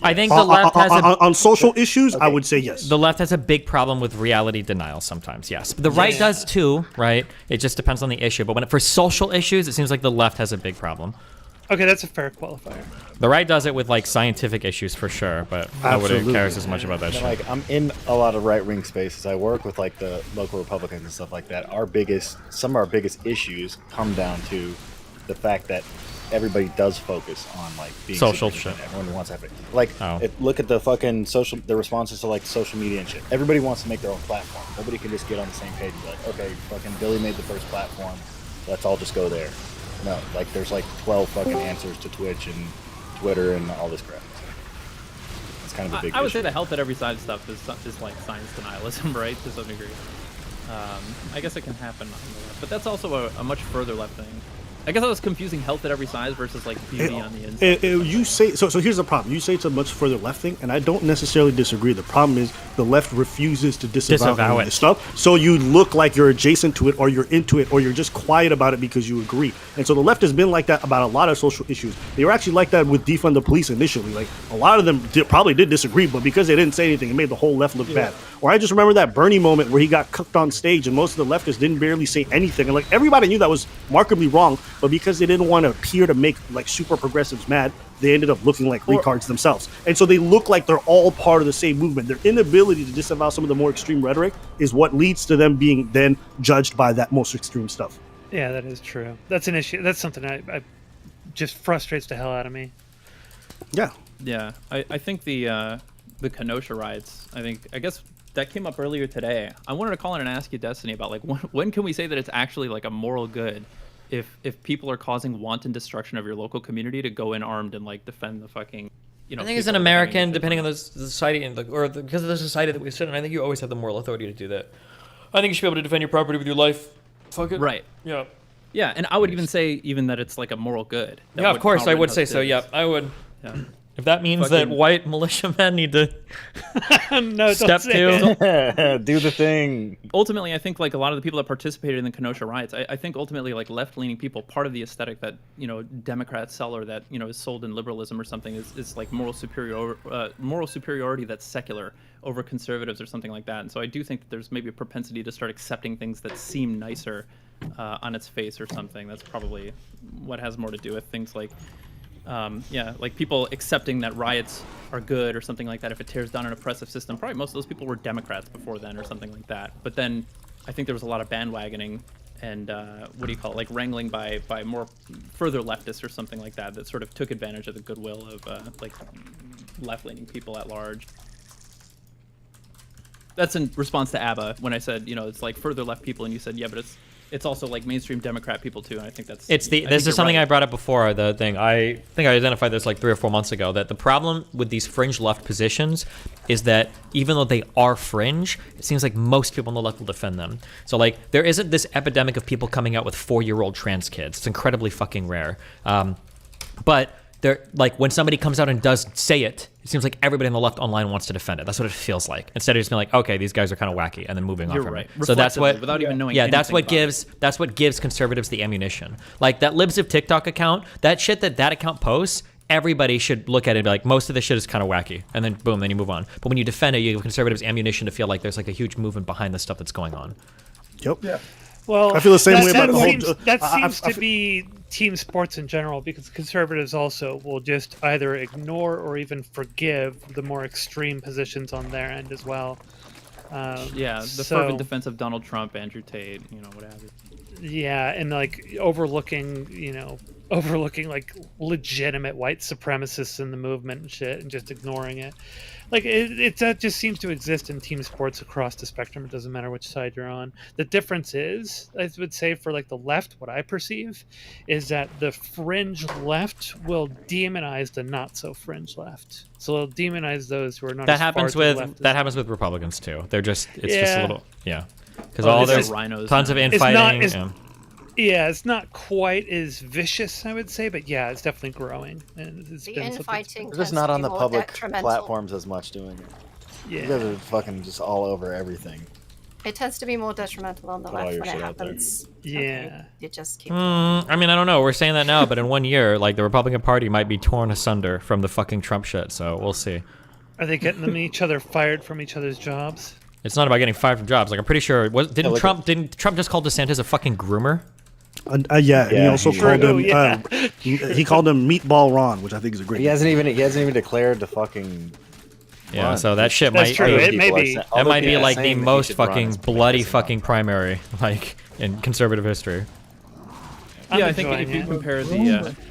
I think the left has on social issues. I would say yes. The left has a big problem with reality denial sometimes. Yes, but the right does too. Right? It just depends on the issue. But for social issues, it seems like the left has a big problem. Okay, that's a fair qualifier. The right does it with like scientific issues for sure, but nobody cares as much about that shit. Like I'm in a lot of right-wing spaces. I work with like the local Republicans and stuff like that. Some of our biggest issues come down to the fact that everybody does focus on like being social shit. shit. Everyone wants everything. Like, look at the fucking the responses to like social media and shit. Everybody wants to make their own platform. Nobody can just get on the same page and be like, okay, fucking Billy made the first platform. Let's all just go there. No, like there's like 12 fucking answers to Twitch and Twitter and all this crap. It's kind of a big I would issue. say the health at every side stuff is like science denialism, right? To some degree. I guess it can happen on the left, but that's also a much further left thing. I guess I was confusing health at every size versus like beauty on the inside. You say so. So here's the problem. You say it's a much further left thing, and I don't necessarily disagree. The problem is the left refuses to disavow this stuff. So you look like you're adjacent to it, or you're into it, or you're just quiet about it because you agree. And so the left has been like that about a lot of social issues. They were actually like that with defund the police initially. Like a lot of them probably did disagree, but because they didn't say anything, it made the whole left look bad. Or I just remember that Bernie moment where he got cooked on stage, and most of the leftists didn't barely say anything, and like everybody knew that was markedly wrong, but because they didn't want to appear to make like super progressives mad, they ended up looking like retards themselves. And so they look like they're all part of the same movement. Their inability to disavow some of the more extreme rhetoric is what leads to them being then judged by that most extreme stuff. Yeah, that is true. That's an issue. That's something I just frustrates the hell out of me. Yeah. Yeah, I think the Kenosha riots, I guess that came up earlier today. I wanted to call in and ask you, Destiny, about like when can we say that it's actually like a moral good if people are causing wanton destruction of your local community to go in armed and like defend the fucking, I think as an American, depending on the society and because of the society that we sit in, I think you always have the moral authority to do that. I think you should be able to defend your property with your life. Fuck it. Right. Yeah. Yeah, and I would even say that it's like a moral good. Yeah, of course, I would say so. Yeah, I would. Yeah. If that means that white militiamen need to no, step to do the thing. Ultimately, I think like a lot of the people that participated in the Kenosha riots, I think ultimately like left-leaning people, part of the aesthetic that Democrats sell or that is sold in liberalism or something is like moral superiority that's secular over conservatives or something like that. And so I do think that there's maybe a propensity to start accepting things that seem nicer on its face or something. That's probably what has more to do with things like. Like people accepting that riots are good or something like that if it tears down an oppressive system. Probably most of those people were Democrats before then or something like that. But then I think there was a lot of bandwagoning and like wrangling by more further leftists or something like that sort of took advantage of the goodwill of like left-leaning people at large. That's in response to ABBA when I said, it's like further left people, and you said, yeah, but it's also like mainstream Democrat people too, and I think that's. This is something I brought up before. The thing I think I identified this like 3 or 4 months ago, that the problem with these fringe left positions is that even though they are fringe, it seems like most people on the left will defend them. So like there isn't this epidemic of people coming out with 4-year-old trans kids. It's incredibly fucking rare. But they're like when somebody comes out and does say it, it seems like everybody on the left online wants to defend it. That's what it feels like. Instead of just being like, okay, these guys are kind of wacky, and then moving on from it. So that's what, without even knowing. Yeah, that's what gives conservatives the ammunition. Like that Libs of TikTok account, that shit that account posts everybody should look at it and be like, most of this shit is kind of wacky, and then boom, then you move on. But when you defend it, you give conservatives ammunition to feel like there's like a huge movement behind the stuff that's going on. Yep. Yeah. Well, I feel the same way about the seems, whole. That seems to be team sports in general, because conservatives also will just either ignore or even forgive the more extreme positions on their end as well. Yeah, the fervent defense of Donald Trump, Andrew Tate, what have you. Yeah, and like overlooking like legitimate white supremacists in the movement and shit, and just ignoring it. Like that just seems to exist in team sports across the spectrum. It doesn't matter which side you're on. The difference is, I would say, for like the left, what I perceive is that the fringe left will demonize the not so fringe left. So they'll demonize those who are not. That as happens far to the with left as happens with Republicans too. They're just just a Yeah. little because all there's tons of infighting. Yeah, it's not quite as vicious, I would say, but yeah, it's definitely growing. And it's The been infighting We're just tends not to on be the more public detrimental. platforms as much doing it. Yeah. You guys are fucking just all over everything. It tends to be more detrimental on the Put all left your when it shit out there. happens. Yeah. Okay, you just keep. I mean, I don't know. We're saying that now, but in 1 year, like the Republican Party might be torn asunder from the fucking Trump shit. So we'll see. Are they getting them each other fired from each other's jobs? It's not about getting fired from jobs. Like I'm pretty sure. Didn't Trump just call DeSantis a fucking groomer? Yeah, and he also called him. yeah. He called him Meatball Ron, which I think is a great. He hasn't even declared the fucking. Yeah, run. so that shit That's might true. be, It may be. that might be like the saying that he most should run fucking is pretty bloody pissing fucking primary like in conservative history. Yeah, I think enjoying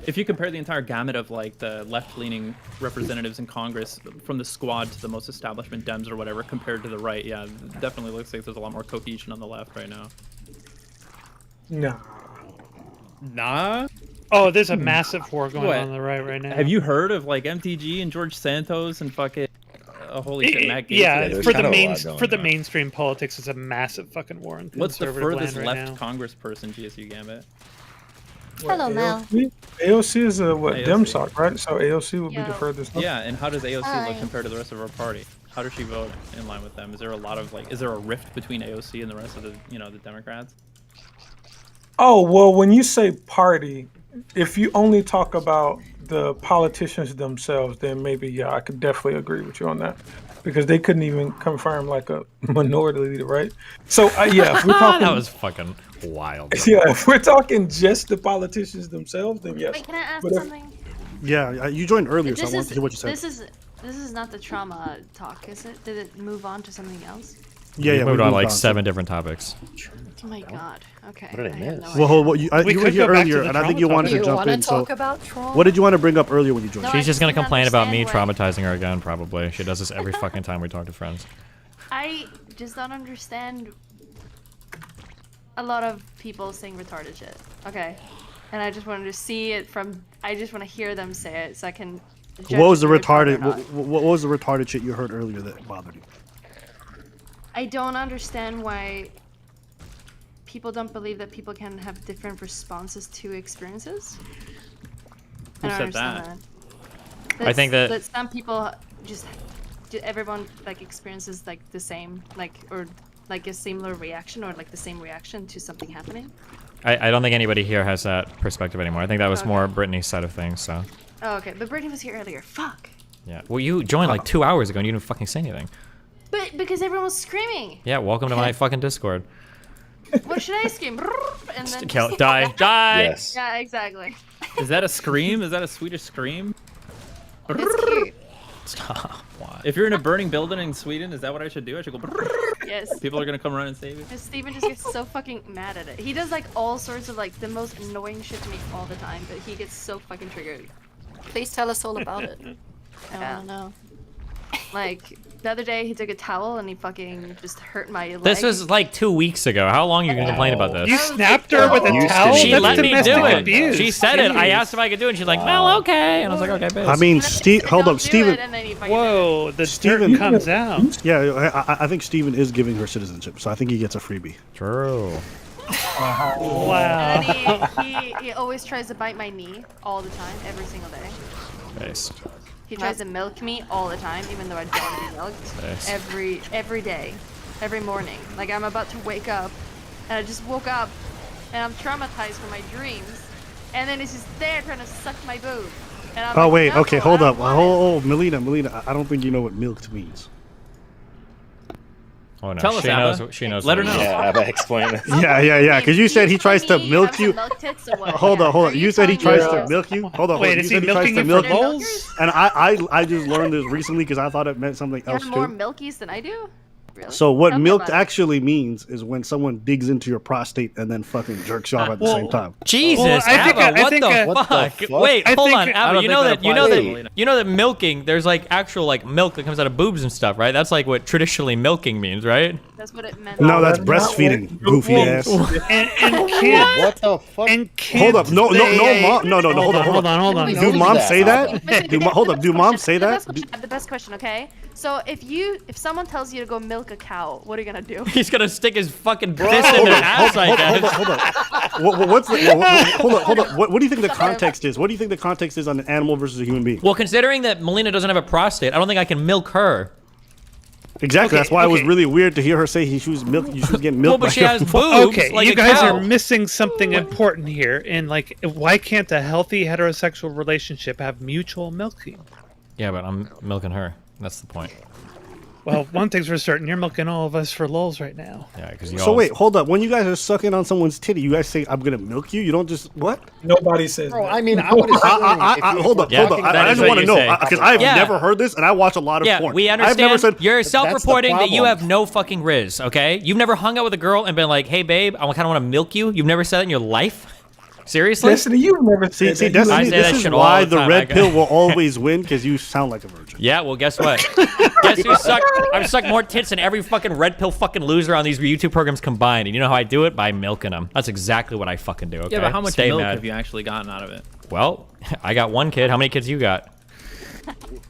if you compare the entire gamut of like the left-leaning representatives in Congress, from the squad to the most establishment Dems or whatever, compared to the right, yeah, it definitely looks like there's a lot more cohesion on the left right now. Nah. Oh, there's a massive war going What? on the right now. Have you heard of like MTG and George Santos and fucking holy shit, Matt Gaetz? Yeah, there's for kind the of a lot going on. mainstream politics, it's a massive fucking war in What's the conservative furthest land right left now. congressperson, GSU Gambit? Hello, Mel. AOC is a AOC. DemSoc, right? So AOC would be the Yo. furthest. left. Yeah, and how does AOC Hi. look compared to the rest of our party? How does she vote in line with them? Is there a lot of like, is there a rift between AOC and the rest of the, the Democrats? Oh, well, when you say party, if you only talk about the politicians themselves, then maybe, yeah, I could definitely agree with you on that. Because they couldn't even confirm like a minority leader, right? So, yeah, if we're talking... That was fucking wild. Yeah, if we're talking just the politicians themselves, then yes. Wait, can I ask But if- something? Yeah, you joined earlier, so This I wanted is to hear what you said. this is not the trauma talk, is it? Did it move on to something else? We moved on like 7 different topics. Oh my god. Okay. What did I miss? Well, hold, what you were could here go back to earlier, the and I think trauma you wanted topic. to jump in. So, talk about trauma? what did you want to bring up earlier when you joined? No, She's I just gonna didn't complain about me understand traumatizing her again, probably. She does this every fucking time we talk to friends. I just don't understand a lot of people saying retarded shit. Okay. And I just wanted to see it from I just want to hear them say it so I can judge What was if the they're retarded retarded? or not. What was the retarded shit you heard earlier that bothered you? I don't understand why people don't believe that people can have different responses to experiences. Who I don't said understand that? I think that- some people just everyone like experiences like the same or like a similar reaction or like the same reaction to something happening. I don't think anybody here has that perspective anymore. I think that was more Brittany's side of things, so. Oh, okay, but Brittany was here earlier. Fuck. Yeah. Well, you joined like 2 hours ago and you didn't fucking say anything. But because everyone was screaming. Yeah, welcome to my fucking Discord. What should I scream? And then Kill, die, die! Yes. Yeah, exactly. Is that a scream? Is that a Swedish scream? It's cute. Why? If you're in a burning building in Sweden, is that what I should do? I should go. Yes. People are gonna come around and save you. And Steven just gets so fucking mad at it. He does like all sorts of like the most annoying shit to me all the time, but he gets so fucking triggered. Please tell us all about it. I Yeah. want to know. Like the other day, he took a towel and he fucking just hurt my leg. This was like 2 weeks ago. How long are you gonna complain about this? You snapped her with a towel? She That's let me domestic do it. abuse. She said it. I Jeez. asked if I could do it. And she's like, "Well, okay." And I was like, "Okay, bitch." I mean, hold up, Steven. Whoa, the Steven dirt comes out. Yeah, I think Steven is giving her citizenship, so I think he gets a freebie. True. Wow. And then he always tries to bite my knee all the time, every single day. Nice. He tries to milk me all the time, even though I don't want to be milked. Nice. Every day, every morning. Like I'm about to wake up, and I just woke up, and I'm traumatized from my dreams, and then he's just there trying to suck my boob. And I'm Oh like, wait, no, okay, I hold don't up. want Oh, Melina, I don't think you know what milked means. Oh no, Tell us, she Abba. knows. She knows. Let her what it know. is. Yeah, Abba, explain it. Yeah, because you said he tries to me milk have you. some milk tits or what? Hold Yeah. on. Are You said he telling tries me to milk you. Hold on. Wait, You is said he he tries milking to you for milk you. lols? And I just learned this recently because I thought it meant something You else have more too. milkies than I do? Really? So what Tell me milked about it. actually means is when someone digs into your prostate and then fucking jerks you off at the same time. Jesus, Well, I think- Abba, I what think, the what fuck? the fuck? Wait, I hold think- on, I Abba. don't You think know that that you know applies to that Melina. you know that milking. There's like actual like milk that comes out of boobs and stuff, right? That's like what traditionally milking means, right? That's what it meant. No, that's that's not breastfeeding, what- goofy Well, ass. And can't What the fuck? and can't Hold up, no, mom, no, hold on. Do moms say that? Listen, Do hold up, do moms say the that? best question, okay? So if someone tells you to go milk a cow, what are you gonna do? He's gonna stick his fucking fist in their ass, I guess. Hold up. Hold up. What do you think the context is? What do you think the context is on an animal versus a human being? Well, considering that Melina doesn't have a prostate, I don't think I can milk her. Exactly. Okay, That's why it was okay. really weird to hear her say she was getting milked. Well, but by she your has mom. boobs. Okay, like you a guys cow. are missing something important here. And like, why can't a healthy heterosexual relationship have mutual milking? Yeah, but I'm milking her. That's the point. Well, one thing's for certain, you're milking all of us for lols right now. Yeah, because you. So wait, hold up. When you guys are sucking on someone's titty, you guys say, "I'm gonna milk you." You don't just what? Nobody says Bro, that. I mean, I would assume. Hold up. Yeah, I that is just what want to you know say. because I've Yeah. never heard this, and I watch a lot of Yeah, porn. we understand. I've never said You're self-reporting that you problem. have no fucking riz, okay? You've never hung out with a girl and been like, "Hey, babe, I kind of want to milk you." You've never said that in your life. Seriously? Destiny, you've never See, said that. Destiny, I say this that is shit all why the the time. red pill will always win because you sound like a virgin. Yeah, well, guess what? Guess who sucked? I've sucked more tits than every fucking red pill fucking loser on these YouTube programs combined. And you know how I do it? By milking them. That's exactly what I fucking do, okay? Yeah, but how much Stay milk mad. have you actually gotten out of it? Well, I got one kid. How many kids you got?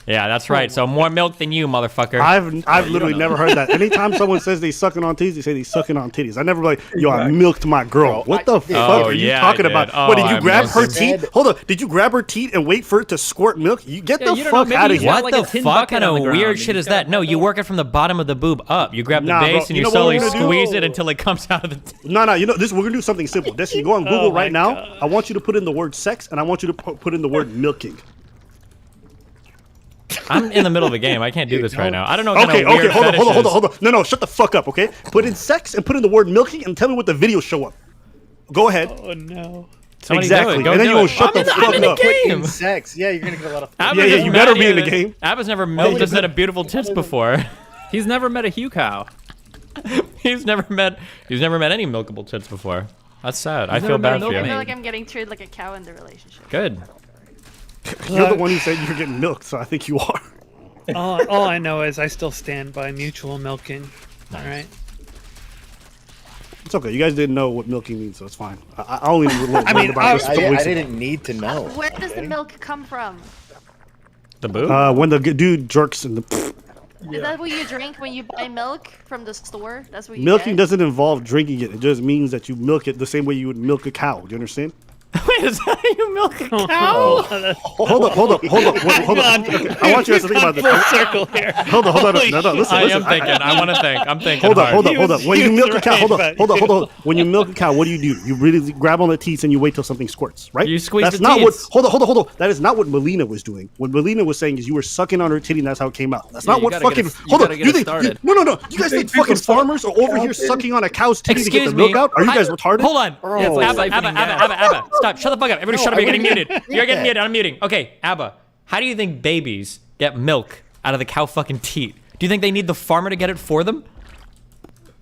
Yeah, that's right. So more milk than you, motherfucker. I've literally never heard that. Anytime someone says they sucking on titties, they say they sucking on titties. I never like, yo, I milked my girl. What the fuck are you talking about? Oh, What, did you I grab her milked her. teat? Hold up, did you grab her teat and wait for it to squirt milk? You get the you don't know, fuck maybe out of he's here. got What like a the tin fuck bucket kind on of the ground weird and shit he's is got that? No, you work it from the bottom of the boob up. You grab the Nah, base bro. and You you know what slowly we're gonna do? squeeze it until it comes out of the. No, you know this. We're gonna do something simple. Destiny, go on Google right now. I want you to put in the word sex and I want you to put in the word milking. I'm in the middle of a game. I can't do this right now. I don't know. What Okay, kind of weird hold on. No, shut the fuck up, okay? Put in sex and put in the word milking and tell me what the videos show up. Go ahead. Oh no. Somebody do it. Exactly. Go And then do you it. will shut the fuck I'm in the up. game. Sex. Yeah, you're gonna get a lot of. Abba's Yeah, just you better mad be in the here. game. Abba's never milked a set of beautiful tits before. He's never met a Hugh cow. He's never met any milkable tits before. That's sad. I He's feel never met bad a for you. I feel like I'm getting treated like a cow in the relationship. Good. You're the one who said you were getting milked, so I think you are. All I know is I still stand by mutual milking. All right. It's okay. You guys didn't know what milking means, so it's fine. I only learned I mean, about this a couple I weeks ago. didn't need to know. Where does the milk come from? The boob? When the dude jerks in the. Is that what you drink when you buy milk from the store? That's what you Milking get? doesn't involve drinking it. It just means that you milk it the same way you would milk a cow. Do you understand? Wait, is that how you milk a cow? Hold up. Okay, I want you guys to think about this. Full circle here. Hold on. No, listen. I am thinking. I want to think. I'm thinking. Hold up. hard. When you milk a cow, hold right, up. When you milk a cow, what do? You really grab on the teats and you wait till something squirts, right? You squeeze That's the not teats. what. Hold on. That is not what Melina was doing. What Melina was saying is you were sucking on her titty and that's how it came out. That's Yeah, not you what gotta fucking. get it- you Hold gotta up. get You it think? started. No. You guys think fucking farmers are over here sucking on a cow's titty to get Excuse the milk me. out? Are you guys retarded? Hold on. Yeah, it's like Abba, siphoning Abba. Stop. Shut the fuck up. Everybody shut up. You're getting muted. You're getting that. muted. I'm muting. Okay, Abba. How do you think babies get milk out of the cow fucking teat? Do you think they need the farmer to get it for them?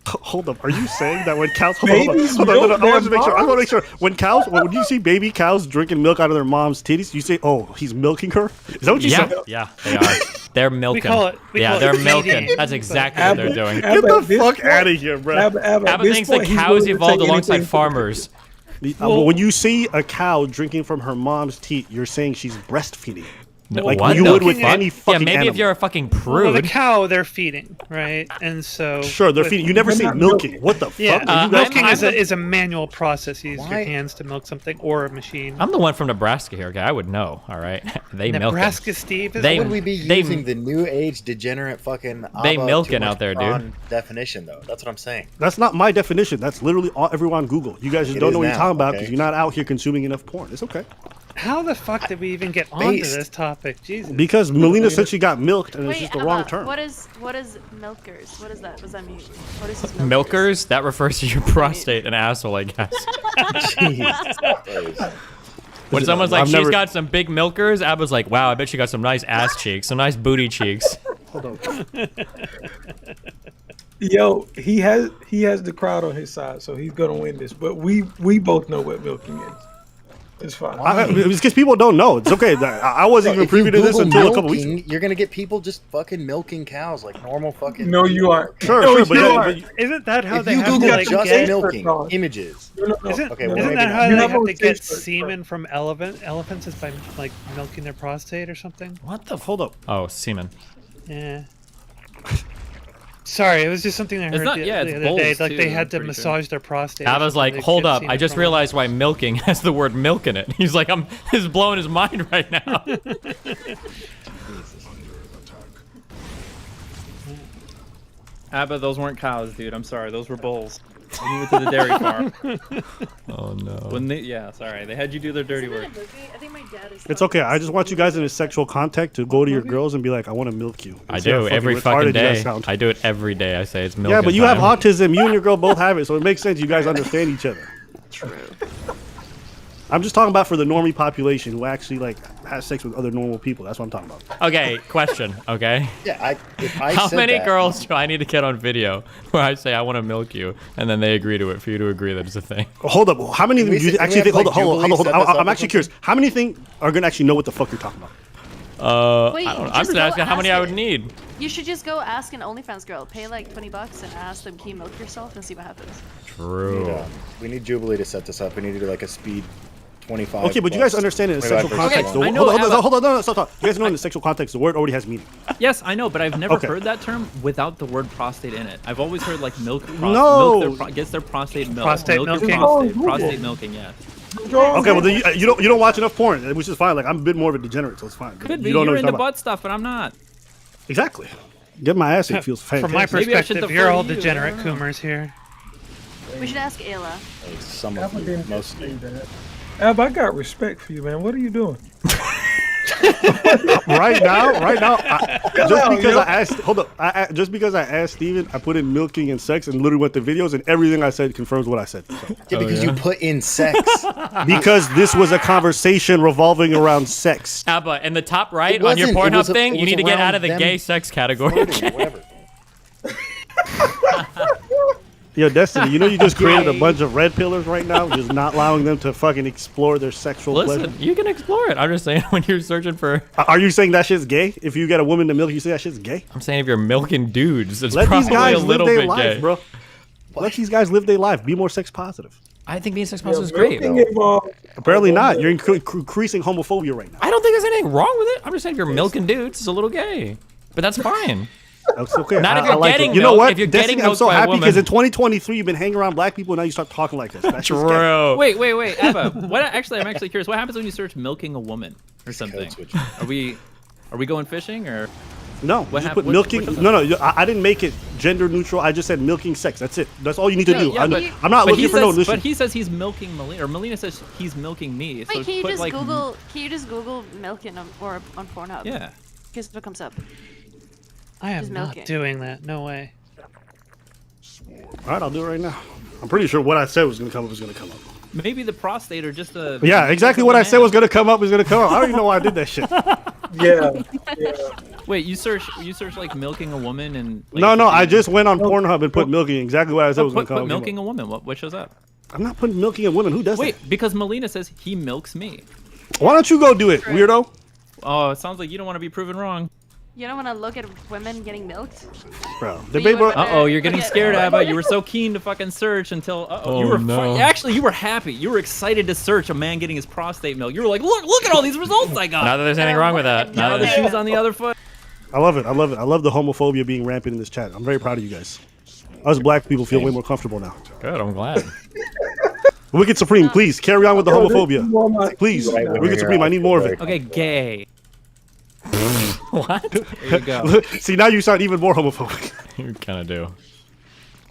Hold up. Are you saying that when cows? Hold Babies on. milk I want to their make sure. I want to moms? make sure. When you see baby cows drinking milk out of their mom's titties, you say, "Oh, he's milking her." Is that what you Yeah, said? yeah, they are. They're milking. call it they're milking. feeding. That's exactly what they're doing. Get the fuck out of here, bro. Abba thinks that cows evolved alongside farmers. When you see a cow drinking from her mom's teat, you're saying she's breastfeeding. No, Like what you the would with fuck? any Yeah, fucking maybe if animal. you're a fucking Well, the prude. cow they're feeding, right? And so Sure, they're feeding. You never say milking. What the Yeah, fuck? Are you guys milking I'm is a manual process. You use your hands to milk something or a machine. I'm the one from Nebraska here, okay? I would know, all right? They milk Nebraska, Steve. Is They- Would we be they- using the new age degenerate fucking They Abba milking too much out there, pr0n dude. definition though? That's what I'm saying. That's not my definition. That's literally all everyone on Google. You guys just It don't is know what you're now, talking about okay. because you're not out here consuming enough porn. It's okay. How the fuck did we even get onto this topic? Jesus. Because Melina said she got milked, and it's just the wrong Emma, term. What is milkers? What is that? What does that mean? What is this Milkers? That refers to your prostate and asshole, I guess. When someone's like, she's got some big milkers, Abba's like, wow, I bet she got some nice ass cheeks, some nice booty cheeks. Hold on. Yo, he has the crowd on his side, so he's gonna win this. But we both know what milking is. It's fine. It's because people don't know. It's okay. I wasn't even privy to this until a couple weeks ago. You're gonna get people just fucking milking cows like normal fucking. No, you aren't. Sure, but isn't that how if they you have Google to like just get milking images? Isn't, okay, isn't that how they have to get semen from elephants is by like milking their prostate or something? What the? Hold up. Oh, semen. Yeah. Sorry, it was just something I heard the other day. Like they had to massage their prostate. Abba's like, hold up, I just realized why milking has the word milk in it. He's like, this is blowing his mind right now. Abba, those weren't cows, dude. I'm sorry, those were bulls. When you went to the dairy farm. Oh no. When they, sorry, they had you do their dirty work. I think my dad is. It's okay. I just want you guys in a sexual contact to go to your girls and be like, I want to milk you. I do every fucking day. I do it every day. I say it's milk. Yeah, but you time. have autism. You and your girl both have it, so it makes sense. You guys understand each other. True. I'm just talking about for the normie population who actually like has sex with other normal people. That's what I'm talking about. Okay, question. Okay. Yeah, How many girls do I need to get on video where I say I want to milk you, and then they agree to it for you to agree that it's a thing? Hold up. How many of them do you actually think? Hold on. I'm actually curious. How many think are gonna actually know what the fuck you're talking about? Wait, I don't know. I'm just asking how many I would need. You should just go ask an OnlyFans girl. Pay like $20 and ask them, can you milk yourself, and see what happens. True. We need Jubilee to set this up. We need to do like a speed 25. Okay, but you guys understand in a sexual context. Okay, I know, hold on, no, stop. You guys know in the sexual context, the word already has meaning. Yes, I know, but I've never heard that term without the word prostate in it. I've always heard like milk. Gets their prostate milk. Prostate milk milking. prostate milking. Yeah. Okay, well then you don't watch enough porn, which is fine. Like I'm a bit more of a degenerate, so it's fine. Could be. You don't know You're what into you're talking butt stuff, but I'm not. about. Exactly. Get my ass. It feels fantastic. From my perspective, you're all degenerate coomers here. We should ask Ayla. Some of you, most of you. Ab, I got respect for you, man. What are you doing? right now, just because I asked, hold up, just because I asked Steven, I put in milking and sex and literally went to videos and everything I said confirms what I said. So. Yeah, because you put in sex. Because this was a conversation revolving around sex. Abba, in the top right on your Pornhub thing, you need to get out of the gay sex category. Yo, Destiny, you know you just created a bunch of red pillars right now, just not allowing them to fucking explore their sexual pleasure. You can explore it. I'm just saying when you're searching for... Are you saying that shit's gay? If you get a woman to milk, you say that shit's gay? I'm saying if you're milking dudes, it's Let probably these guys a little live their bit life, gay. bro. Let these guys live their life. Be more sex positive. I think being sex positive is great. Apparently not. You're increasing homophobia right now. I don't think there's anything wrong with it. I'm just saying if you're milking dudes, it's a little gay. But that's fine. That's okay. Not if you're like getting it. You know milk, what? if you're Destiny, getting I'm milked so by a happy because woman. in 2023 you've been hanging around black people and now you start talking like this. That's just gay. Wait, Abba. I'm actually curious. What happens when you search milking a woman or something? Are we going fishing or? No, What just put happened? milking. No, I didn't make it gender neutral. I just said milking sex. That's it. That's all you need to do. I'm not looking for no listen. But he says he's milking Melina, or Melina says he's milking me. So Wait, can you put, just like, Google? Can you just Google milking on Pornhub? Yeah. Guess what comes up? I am Just not milking. doing that. No way. All right, I'll do it right now. I'm pretty sure what I said was going to come up is going to come up. Maybe the prostate or just the. Yeah, exactly what I said was going to come up is going to come up. I don't even know why I did that shit. Yeah. Wait, you search like milking a woman and. Like, No, I just went on Pornhub and put milking. Exactly what I said was going to come Put up. milking a woman. What shows up? I'm not putting milking a woman. Who does Wait, because Melina says he milks me. that? Why don't you go do it, weirdo? Oh, it sounds like you don't want to be proven wrong. You don't want to look at women getting milked? Bro, Uh-oh, you're getting scared, Abba. You were so keen to fucking search until you were actually you were happy. You were excited to search a man getting his prostate milk. You were like, look at all these results I got. Not that there's anything wrong with that. Now the shoe's on the other foot. I love it. I love the homophobia being rampant in this chat. I'm very proud of you guys. Us black people feel way more comfortable now. Good, I'm glad. Wicked Supreme, please carry on with the homophobia. Please, Wicked Supreme, I need more of it. Okay, gay. What? There you go. See, now you sound even more homophobic. You kind of do.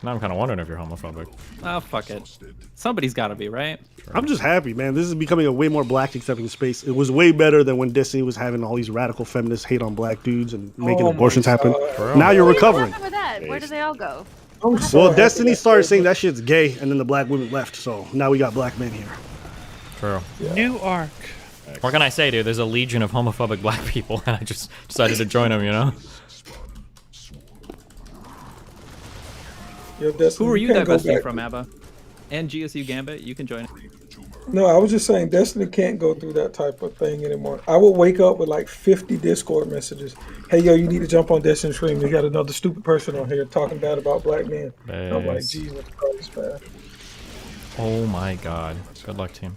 Now I'm kind of wondering if you're homophobic. Oh, fuck it. Somebody's got to be, right? I'm just happy, man. This is becoming a way more black accepting space. It was way better than when Destiny was having all these radical feminists hate on black dudes and making abortions happen. Now you're recovering. What happened with that? Where did they all go? Well, Destiny started saying that shit's gay, and then the black women left. So now we got black men here. True. New arc. What can I say, dude? There's a legion of homophobic black people, and I just decided to join them, you know? Yo, Destiny, Who are you can't go divesting back. from, Abba? And GSU Gambit, you can join. No, I was just saying Destiny can't go through that type of thing anymore. I would wake up with like 50 Discord messages. Hey, yo, you need to jump on Destiny stream. You got another stupid person on here talking bad about black men. I'm like, Nice. Jesus Christ, man. Oh my god. Good luck, team.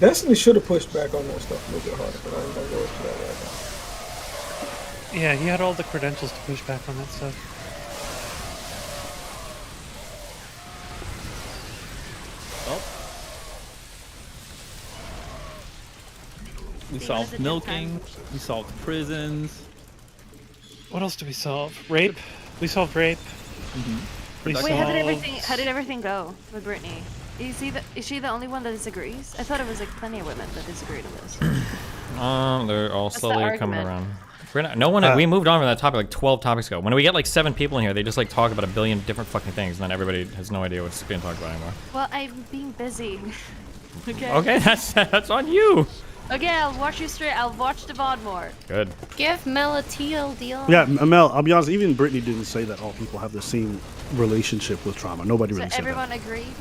Destiny should have pushed back on that stuff a little bit harder, but I ain't gonna go into that right now. Yeah, he had all the credentials to push back on that stuff. We solved milking. We solved prisons. What else did we solve? Rape. We solved rape. We Wait, how did solved- everything go with Brittany? Is she the only one that disagrees? I thought it was like plenty of women that disagreed on this. They're all What's the slowly coming argument? around. No one. We moved on from that topic like 12 topics ago. When we get like 7 people in here, they just like talk about a billion different fucking things, and then everybody has no idea what's being talked about anymore. Well, I'm being busy. Okay. Okay, that's on you. Okay, I'll watch you straight. I'll watch the VOD more. Good. Give Mel a teal deal. Yeah, Mel, I'll be honest, even Brittany didn't say that all people have the same relationship with trauma. Nobody So really said that. everyone agreed.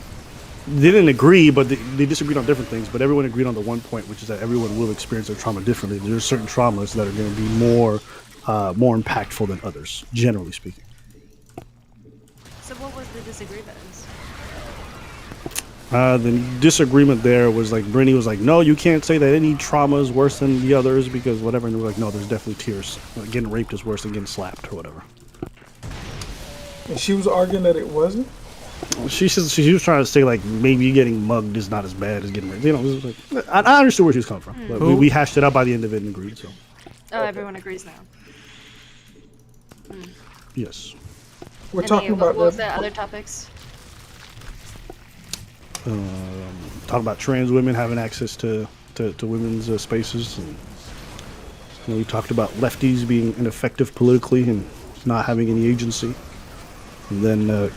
They didn't agree, but they disagreed on different things. But everyone agreed on the one point, which is that everyone will experience their trauma differently. There's certain traumas that are going to be more impactful than others, generally speaking. So what was the disagreements? The disagreement there was like Brittany was like, no, you can't say that any trauma is worse than the others because whatever. And they were like, no, there's definitely tears. Like, getting raped is worse than getting slapped or whatever. And she was arguing that it wasn't? She was trying to say like maybe getting mugged is not as bad as getting raped. You know, it was like, I understood where she was coming from, but we hashed it out by the end of it and agreed. So Oh, everyone agrees now. yes, We're And talking what about was that. the other topics? talking about trans women having access to women's spaces. And, you know, we talked about lefties being ineffective politically and not having any agency. And then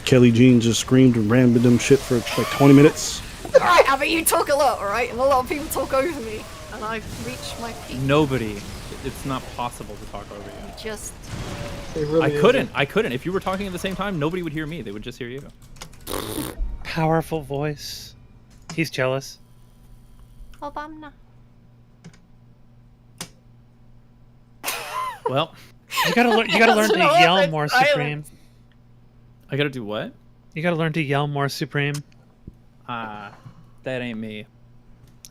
Kelly Jean just screamed and ran with them shit for like 20 minutes. Alright, I mean, you talk a lot, alright? And a lot of people talk over me. And I've reached my peak. Nobody. It's not possible to talk over you. Just. It really I couldn't. If you were talking at the same time, nobody would hear me. They would just hear you. Powerful voice. He's jealous. Obama. Well, You gotta learn to yell more, Supreme. I gotta do what? You gotta learn to yell more, Supreme. That ain't me.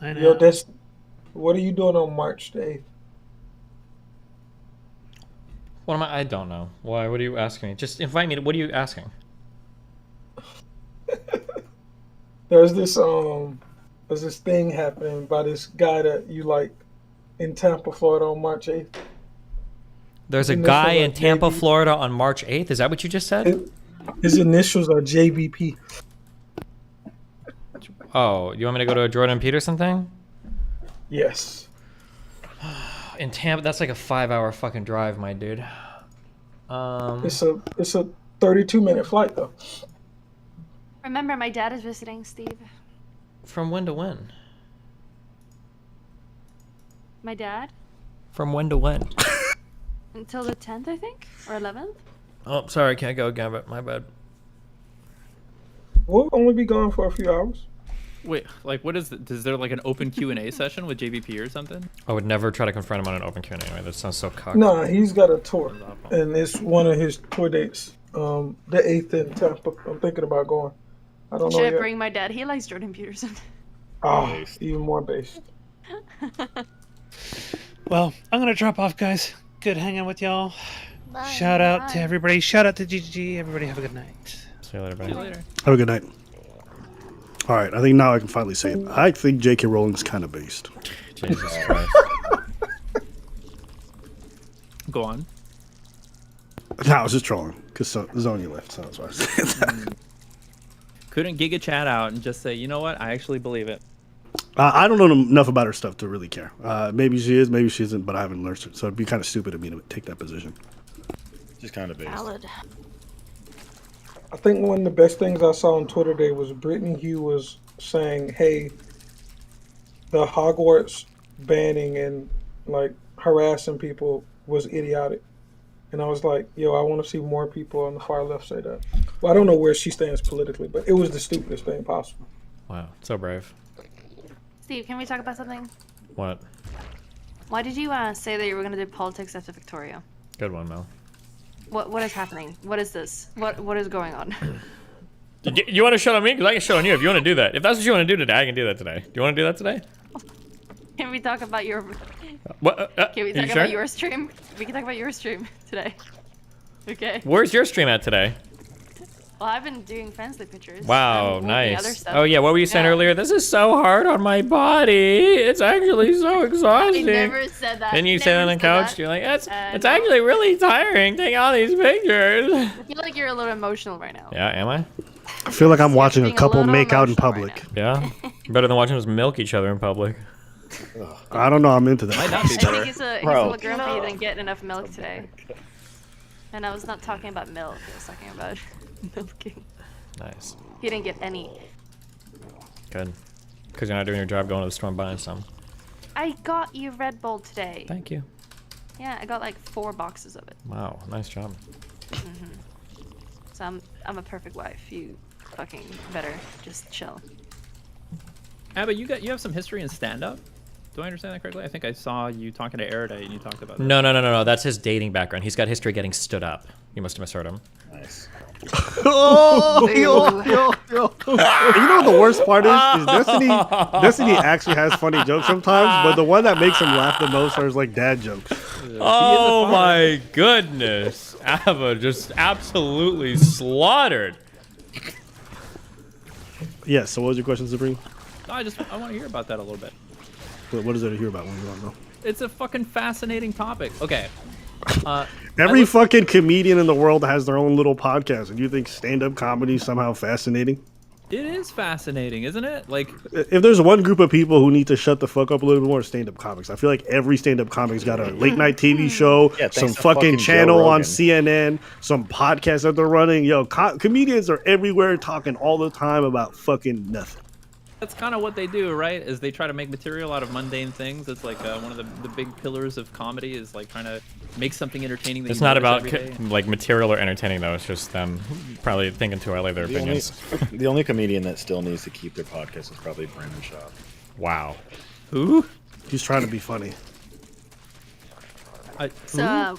I know. Yo, what are you doing on March the 8th? What am I don't know. Why? What are you asking me? Just invite me to. What are you asking? There's this thing happening by this guy that you like in Tampa, Florida on March 8th. There's a His guy initials in are Tampa, JB. Florida on March 8th. Is that what you just said? His initials are JBP. Oh, you want me to go to a Jordan Peterson thing? Yes. In Tampa, that's like a 5-hour fucking drive, my dude. It's a 32-minute flight though. Remember, my dad is visiting, Steve. From when to when? My dad? From when to when? Until the 10th, I think? Or 11th? Oh, sorry, can't go, Gambit. My bad. We'll only be gone for a few hours. Wait, like, what is? Is there like an open Q&A session with JVP or something? I would never try to confront him on an open Q&A anyway. That sounds so cocky. Nah, he's got a tour, and it's one of his tour dates. The 8th in Tampa. I'm thinking about going. I don't know Should I yet. bring my dad? He likes Jordan Peterson. Oh, even more based. Well, I'm gonna drop off, guys. Good hanging with y'all. Bye. Shout out to everybody. Shout out to GGG. Everybody have a good night. See you later, buddy. See you later. Have a good night. All right, I think now I can finally say it. I think J.K. Rowling's kind of based. Jesus Christ. Go on. No, I was just trolling because Zonia left, so that's why I said that. Couldn't Giga chat out and just say, you know what? I actually believe it. I don't know enough about her stuff to really care. Maybe she is, maybe she isn't, but I haven't learned it. So it'd be kind of stupid of me to take that position. Just kind of based. Valid. I think one of the best things I saw on Twitter today was Brittany Hugh was saying, hey, the Hogwarts banning and like harassing people was idiotic. And I was like, yo, I want to see more people on the far left say that. Well, I don't know where she stands politically, but it was the stupidest thing possible. Wow, so brave. Steve, can we talk about something? What? Why did you say that you were going to do politics after Victoria? Good one, Mel. What is happening? What is this? What is going on? You want to shut on me? Because I can shut on you if you want to do that. If that's what you want to do today, I can do that today. Do you want to do that today? Can we talk about your... What? Can we talk about your stream? We can talk about your stream today. Okay. Where's your stream at today? Well, I've been doing Fansly pictures. Wow, and all the other nice. stuff. Oh yeah, what were you saying earlier? This is so hard on my body. It's actually so exhausting. I never said that. Then you sit on the couch, that. you're like, it's actually really tiring taking all these pictures. I feel like you're a little emotional right now. Yeah, am I? I feel like I'm watching a being a couple little make out in emotional public. Yeah? Better than watching us milk each other in public. I don't know. I'm into that. Might not be I think he's a little grumpy. He didn't get enough milk today. And I was not talking about milk. I was talking about milking. Nice. He didn't get any. Good. Because you're not doing your job going to the store and buying some. I got you Red Bull today. Thank you. Yeah, I got like 4 boxes of it. Wow, nice job. So I'm a perfect wife. You fucking better just chill. Abba, you have some history in stand-up? Do I understand that correctly? I think I saw you talking to Erudite and you talked about that. No. That's his dating background. He's got history getting stood up. You must have misheard him. Nice. Oh, yo. You know what the worst part is Destiny actually has funny jokes sometimes, but the one that makes him laugh the most are his like dad jokes. Oh my goodness. Abba just absolutely slaughtered. Yes, so what was your question, Supreme? I want to hear about that a little bit. What is there to hear about? What do you want to know? It's a fucking fascinating topic. Okay. Every fucking comedian in the world has their own little podcast, and you think stand-up comedy is somehow fascinating? It is fascinating, isn't it? Like, if there's one group of people who need to shut the fuck up a little bit more, stand-up comics. I feel like every stand-up comic's got a late-night TV show, some fucking channel on CNN, some podcast that they're running. Yo, comedians are everywhere talking all the time about fucking nothing. that's kind of what they do, right? Is they try to make material out of mundane things. It's like one of the big pillars of comedy is like trying to make something entertaining. That It's not about like material or entertaining though. It's just them probably thinking too early their opinions. The only comedian that still needs to keep their podcast is probably Brandon Shaw. Wow. Who? He's trying to be funny. So,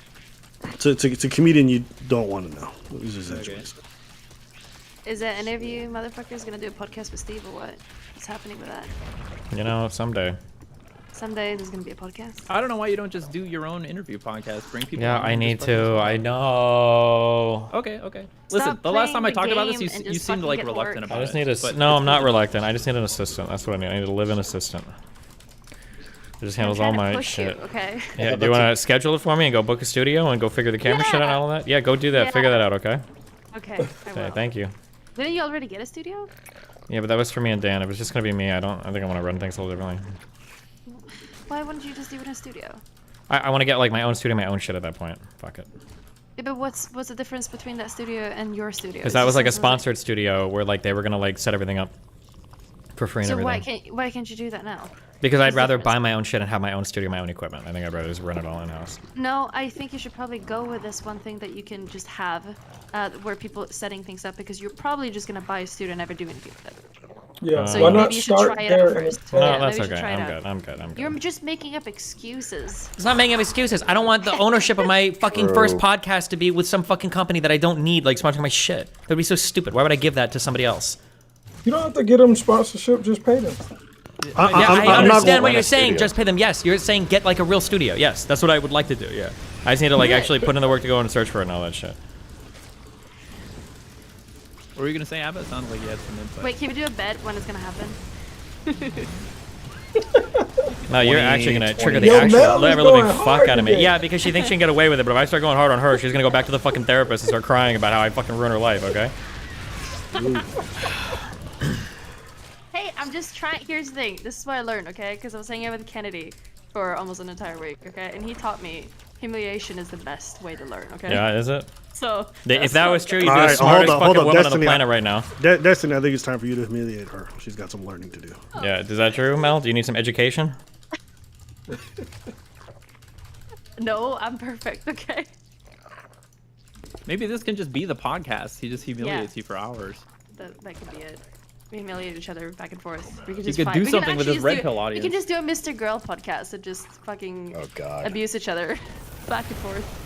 It's a comedian you don't want to know. He's just is it any of you motherfuckers gonna do a podcast with Steve or what? What's happening with that? You know, someday. Someday there's gonna be a podcast. I don't know why you don't just do your own interview podcast. Bring people. Yeah, on I and need just fucking to. talk. I know. Okay. Listen, the last time I talked about this, you seemed like reluctant about it. I just need a. but No, it's I'm not good. reluctant. I just need an assistant. That's what I need. I need a live-in assistant. It just handles all my shit. Okay. Yeah. Do you want to schedule it for me and go book a studio and go figure the camera shit out and all that? Yeah, go do that. Figure that out. Okay. Okay. Okay. Thank you. Didn't you already get a studio? Yeah, but that was for me and Dan. If it's just gonna be me, I think I want to run things a little differently. Why wouldn't you just do it in a studio? I want to get like my own studio, my own shit at that point. Fuck it. Yeah, but what's the difference between that studio and your studio? Because that was like a sponsored studio where like they were gonna like set everything up for free and So everything. why can't you do that now? Because I'd rather buy my own shit and have my own studio, my own equipment. I think I'd rather just run it all in-house. No, I think you should probably go with this one thing that you can just have, where people setting things up, because you're probably just gonna buy a studio and never do anything with it. Yeah, So why maybe not you should start try it there? out first. No, Yeah, that's maybe you okay. should try it out. I'm good. You're just making up excuses. It's not making up excuses. I don't want the ownership of my fucking first podcast to be with some fucking company that I don't need, like sponsoring my shit. That'd be so stupid. Why would I give that to somebody else? You don't have to get them sponsorship, just pay them. I understand what you're saying. Just pay them. Yes, you're saying get like a real studio. Yes, that's what I would like to do. Yeah, I just need to like actually put in the work to go and search for it and all that shit. What were you gonna say, Abba? It sounded like you had some insight. Wait, can we do a bet when it's gonna happen? No, you're actually gonna trigger the Yo, actual Mel is ever living going fuck hard out of me. today. Yeah, because she thinks she can get away with it, but if I start going hard on her, she's gonna go back to the fucking therapist and start crying about how I fucking ruin her life, okay? Hey, I'm just trying. Here's the thing. This is what I learned, okay? Because I was hanging out with Kennedy for almost an entire week, okay? And he taught me humiliation is the best way to learn, okay? Yeah, is it? So If that was true, you'd be All the right, smartest hold fucking up, woman on Destiny, the planet right now. Destiny, I think it's time for you to humiliate her. She's got some learning to do. Yeah, is that true, Mel? Do you need some education? No, I'm perfect, okay? Maybe this can just be the podcast. He just humiliates you for hours. That could be it. We humiliate each other back and forth. We could You just could fight. do We can something with actually this red just pill We audience. can just do a Mr. Girl podcast and just fucking abuse each other back and forth.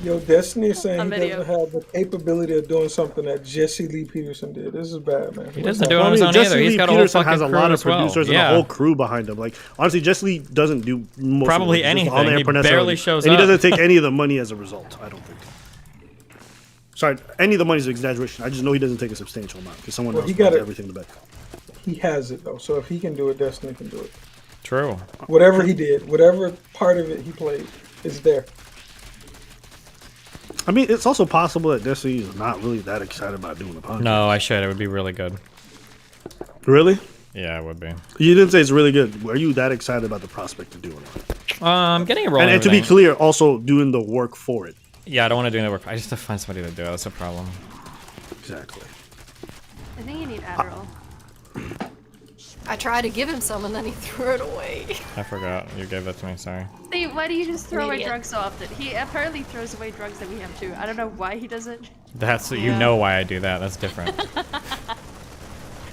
Yo, Destiny is saying On he video. doesn't have the capability of doing something that Jesse Lee Peterson did. This is bad, man. He doesn't do it Well, on his own Jesse either. He's Lee got a whole Peterson fucking has a crew lot of as well. producers and Yeah. a whole crew behind him. Like honestly, Jesse Lee doesn't do most Probably of it. He's just anything. on there He for barely necessarily- shows and up. he doesn't take any of the money as a result. I don't think. Sorry, any of the money is an exaggeration. I just know he doesn't take a substantial amount because someone Well, else he does got it. everything in the back. He has it though, so if he can do it, Destiny can do it. True. Whatever he did, whatever part of it he played, is there. I mean, it's also possible that Destiny is not really that excited about doing the podcast. No, I should. It would be really good. Really? Yeah, it would be. You didn't say it's really good. Are you that excited about the prospect of doing it? Getting it rolling. And to be clear, also doing the work for it. Yeah, I don't want to do any work. I just have to find somebody to do it. That's a problem. Exactly. I think you need Adderall. I tried to give him some and then he threw it away. I forgot. You gave that to me. Sorry. See, why do you just throw away Idiot. drugs so often? He apparently throws away drugs that we have too. I don't know why he does it. That's you know why I do that. That's different.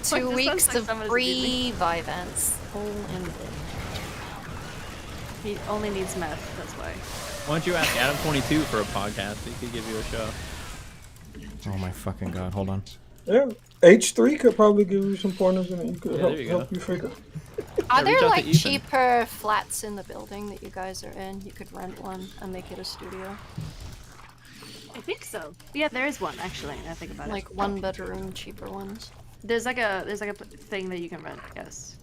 2 weeks like of someone's free Vyvanse. He only needs meth, that's why. Why don't you ask Adam22 for a podcast? He could give you a show. Oh my fucking god! Hold on. Yeah, H3 could probably give you some pointers and you could Yeah, help, there you help go. you figure. Are reach there out to like Ethan. cheaper flats in the building that you guys are in? You could rent one and make it a studio. I think so. Yeah, there is one actually. I think about it. Like 1 bedroom, cheaper ones. There's like a thing that you can rent, I guess.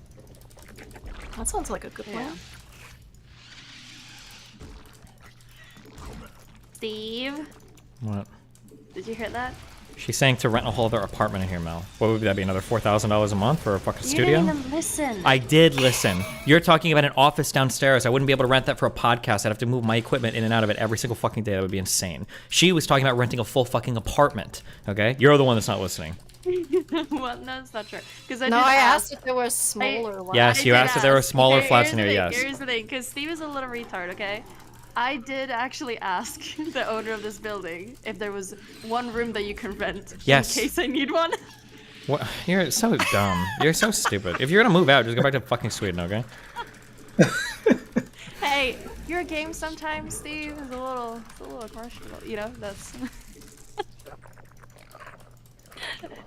That sounds like a good plan. Steve, What? did you hear that? She's saying to rent a whole other apartment in here, Mel. What would that be? Another $4,000 a month for a fucking You studio? didn't even listen. I did listen. You're talking about an office downstairs. I wouldn't be able to rent that for a podcast. I'd have to move my equipment in and out of it every single fucking day. That would be insane. She was talking about renting a full fucking apartment. Okay? You're the one that's not listening. Well, no, it's not true. Because I No, did I ask asked if there were smaller ones. Yes, you did asked if there were ask. smaller flats in here's here, the thing, yes. Here's the thing, because Steve is a little retard, okay? I did actually ask the owner of this building if there was one room that you can rent Yes. in case I need one. What? You're so dumb. You're so stupid. If you're gonna move out, just go back to fucking Sweden, okay? Hey, your game sometimes, Steve, is a little questionable. You know, that's.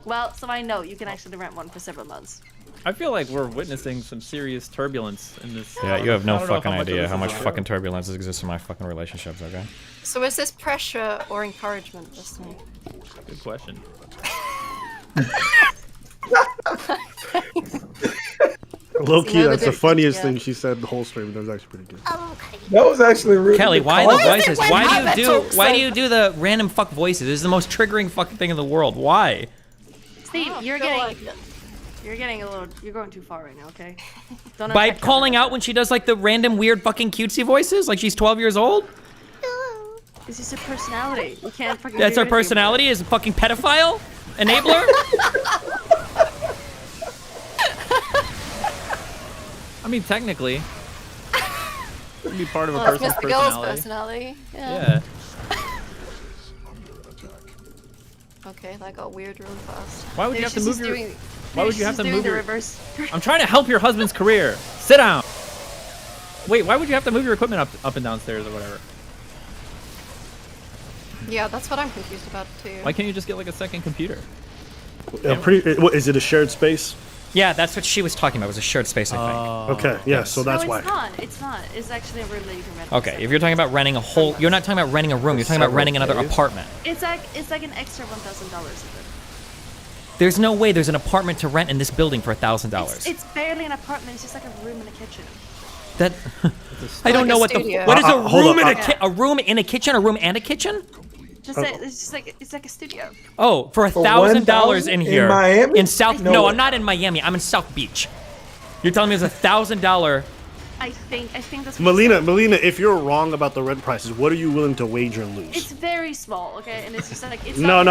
Well, so I know you can actually rent one for several months. I feel like we're witnessing some serious turbulence in this. Yeah, you have no I don't know fucking how much of idea this how is much real. fucking turbulence exists in my fucking relationships, okay? So is this pressure or encouragement this time? Good question. Low key, Neither that's the did- funniest yeah. thing she said the whole stream. That was actually pretty good. That was actually really Kelly, good why call. the voices? Why do Why you do the random fuck voices? This is the most triggering fucking thing in the world. Why? Steve, you're feel getting. like it. You're getting a little. You're going too far right now, okay? Don't By affect her. calling out when she does like the random weird fucking cutesy voices, like she's 12 years old? It's just her personality. You can't fucking. That's do her anything about personality? Is a fucking pedophile? Enabler? I mean, technically, it can be part of a Oh, Well, that's person's Mr. Girl's personality. personality. Yeah. Yeah. Okay, that got weird really fast. Why would you Maybe have to she's move just your? doing- Why maybe would you have she's to doing move the your? reverse? I'm trying to help your husband's career. Sit down. Wait, why would you have to move your equipment up and downstairs or whatever? Yeah, that's what I'm confused about too. Why can't you just get like a second computer? What, is it a shared space? Yeah, that's what she was talking about. It was a shared space, I think. Okay, yeah, so that's no, why. it's not. It's not. It's actually a room that you can rent. Okay, if you're talking about renting a whole, you're not talking about renting a room. You're talking about renting another Several apartment. It's like an extra $1,000. There's no way there's an apartment to rent in this building for $1,000. It's barely an apartment. It's just like a room and a kitchen. That I don't know what the what is a room in a room in a kitchen, a room and a kitchen? Just it's just like it's like a studio. Oh, for $1,000 in here in Miami? in South. No, I'm not in Miami. I'm in South Beach. You're telling me it's $1,000? I think that's. Melina, if you're wrong about the rent prices, what are you willing to wager and lose? It's very small, okay, and it's just like it's. No.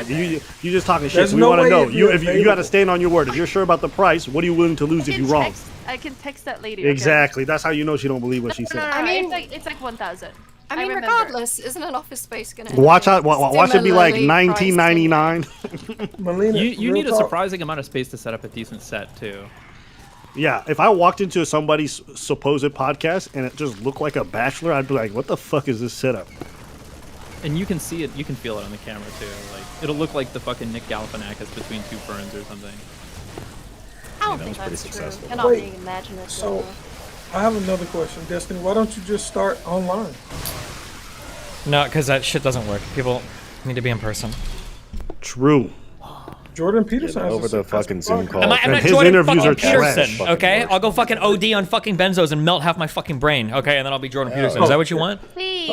You just talking shit. So we want to know. If you got to stand on your word. If you're sure about the price, what are you willing to lose if you're wrong? I can text that lady. Exactly. That's how you know she don't believe what she said. No, I mean, it's like 1,000. I mean, regardless, isn't an office space gonna? Watch out! Watch it be like $19.99. Melina, you need a surprising amount of space to set up a decent set too. Yeah, if I walked into somebody's supposed podcast and it just looked like a bachelor, I'd be like, "What the fuck is this setup?" And you can see it, you can feel it on the camera too. Like it'll look like the fucking Nick Galifianakis between two ferns or something. I don't think that's true. You're not being imaginative. So, I have another question, Destiny. Why don't you just start online? No, because that shit doesn't work. People need to be in person. True. Jordan Peterson has over the fucking Zoom call. I'm not his Jordan interviews fucking are trash. Peterson, okay? I'll go fucking OD on fucking benzos and melt half my fucking brain, okay? And then I'll be Jordan Peterson. Is that what you want? Steve.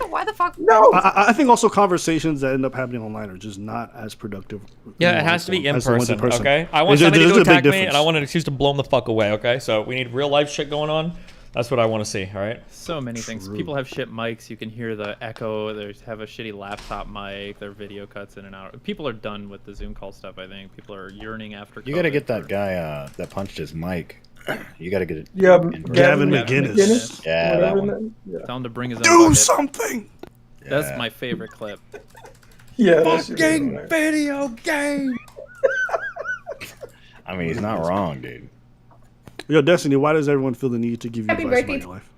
Why the fuck? No. I think also conversations that end up happening online are just not as productive. Yeah, it has to be in as the ones person, okay? I want There's somebody a to big attack me, difference. and I want an excuse to blow them the fuck away, okay? So we need real life shit going on. That's what I want to see, all right? So many things. People have shit mics. You can hear the echo. They have a shitty laptop mic. Their video cuts in and out. People are done with the Zoom call stuff, I think. People are yearning after You got to get that guy that punched his mic. You got to get it. Yeah, Gavin McGinnis. Yeah, that one. Tell him to bring his own Do bucket. something. That's my favorite clip. Yeah, Fucking video game. I mean, he's not wrong, dude. Yo, Destiny, why does everyone feel the need to give you Happy advice birthday about your life?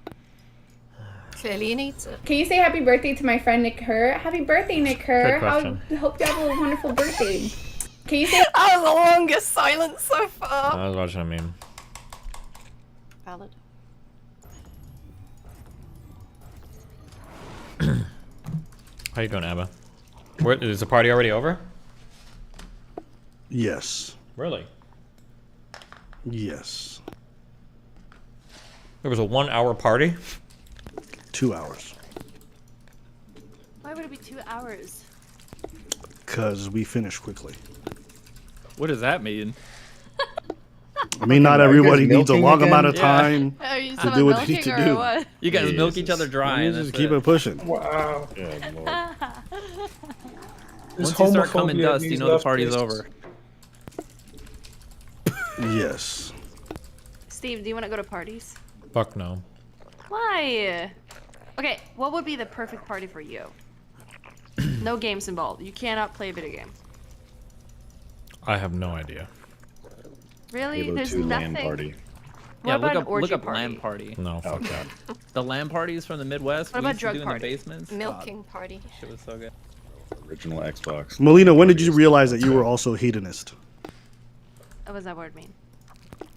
Clearly needs it. Can you say happy birthday to my friend Nick Kerr? Happy birthday, Nick Kerr. Good question. Hope you have a wonderful birthday. Can you say That was the longest silence so far. I was watching a meme. Valid. How you doing, Abba? Is the party already over? Yes. Really? Yes. There was a 1 hour party? 2 hours. Why would it be 2 hours? Because we finished quickly. What does that mean? I mean, not everybody needs a long amount of Yeah. time Are you to still do what they milking need to or do. what? You guys milk each other dry. You and just that's keep it pushing. Wow. Once you start coming dust, you know the party's over. Yes. Steve, do you want to go to parties? Fuck no. Why? Okay, what would be the perfect party for you? No games involved. You cannot play video games. I have no idea. Really? Halo There's 2 nothing. LAN party. What Yeah, about an look orgy up party? LAN party. No, fuck that. The LAN parties from the Midwest. What we about used to drug do in party? the basements. Milking party. Shit was so good. Original Xbox. Melina, when did you realize that you were also hedonist? What does that word mean?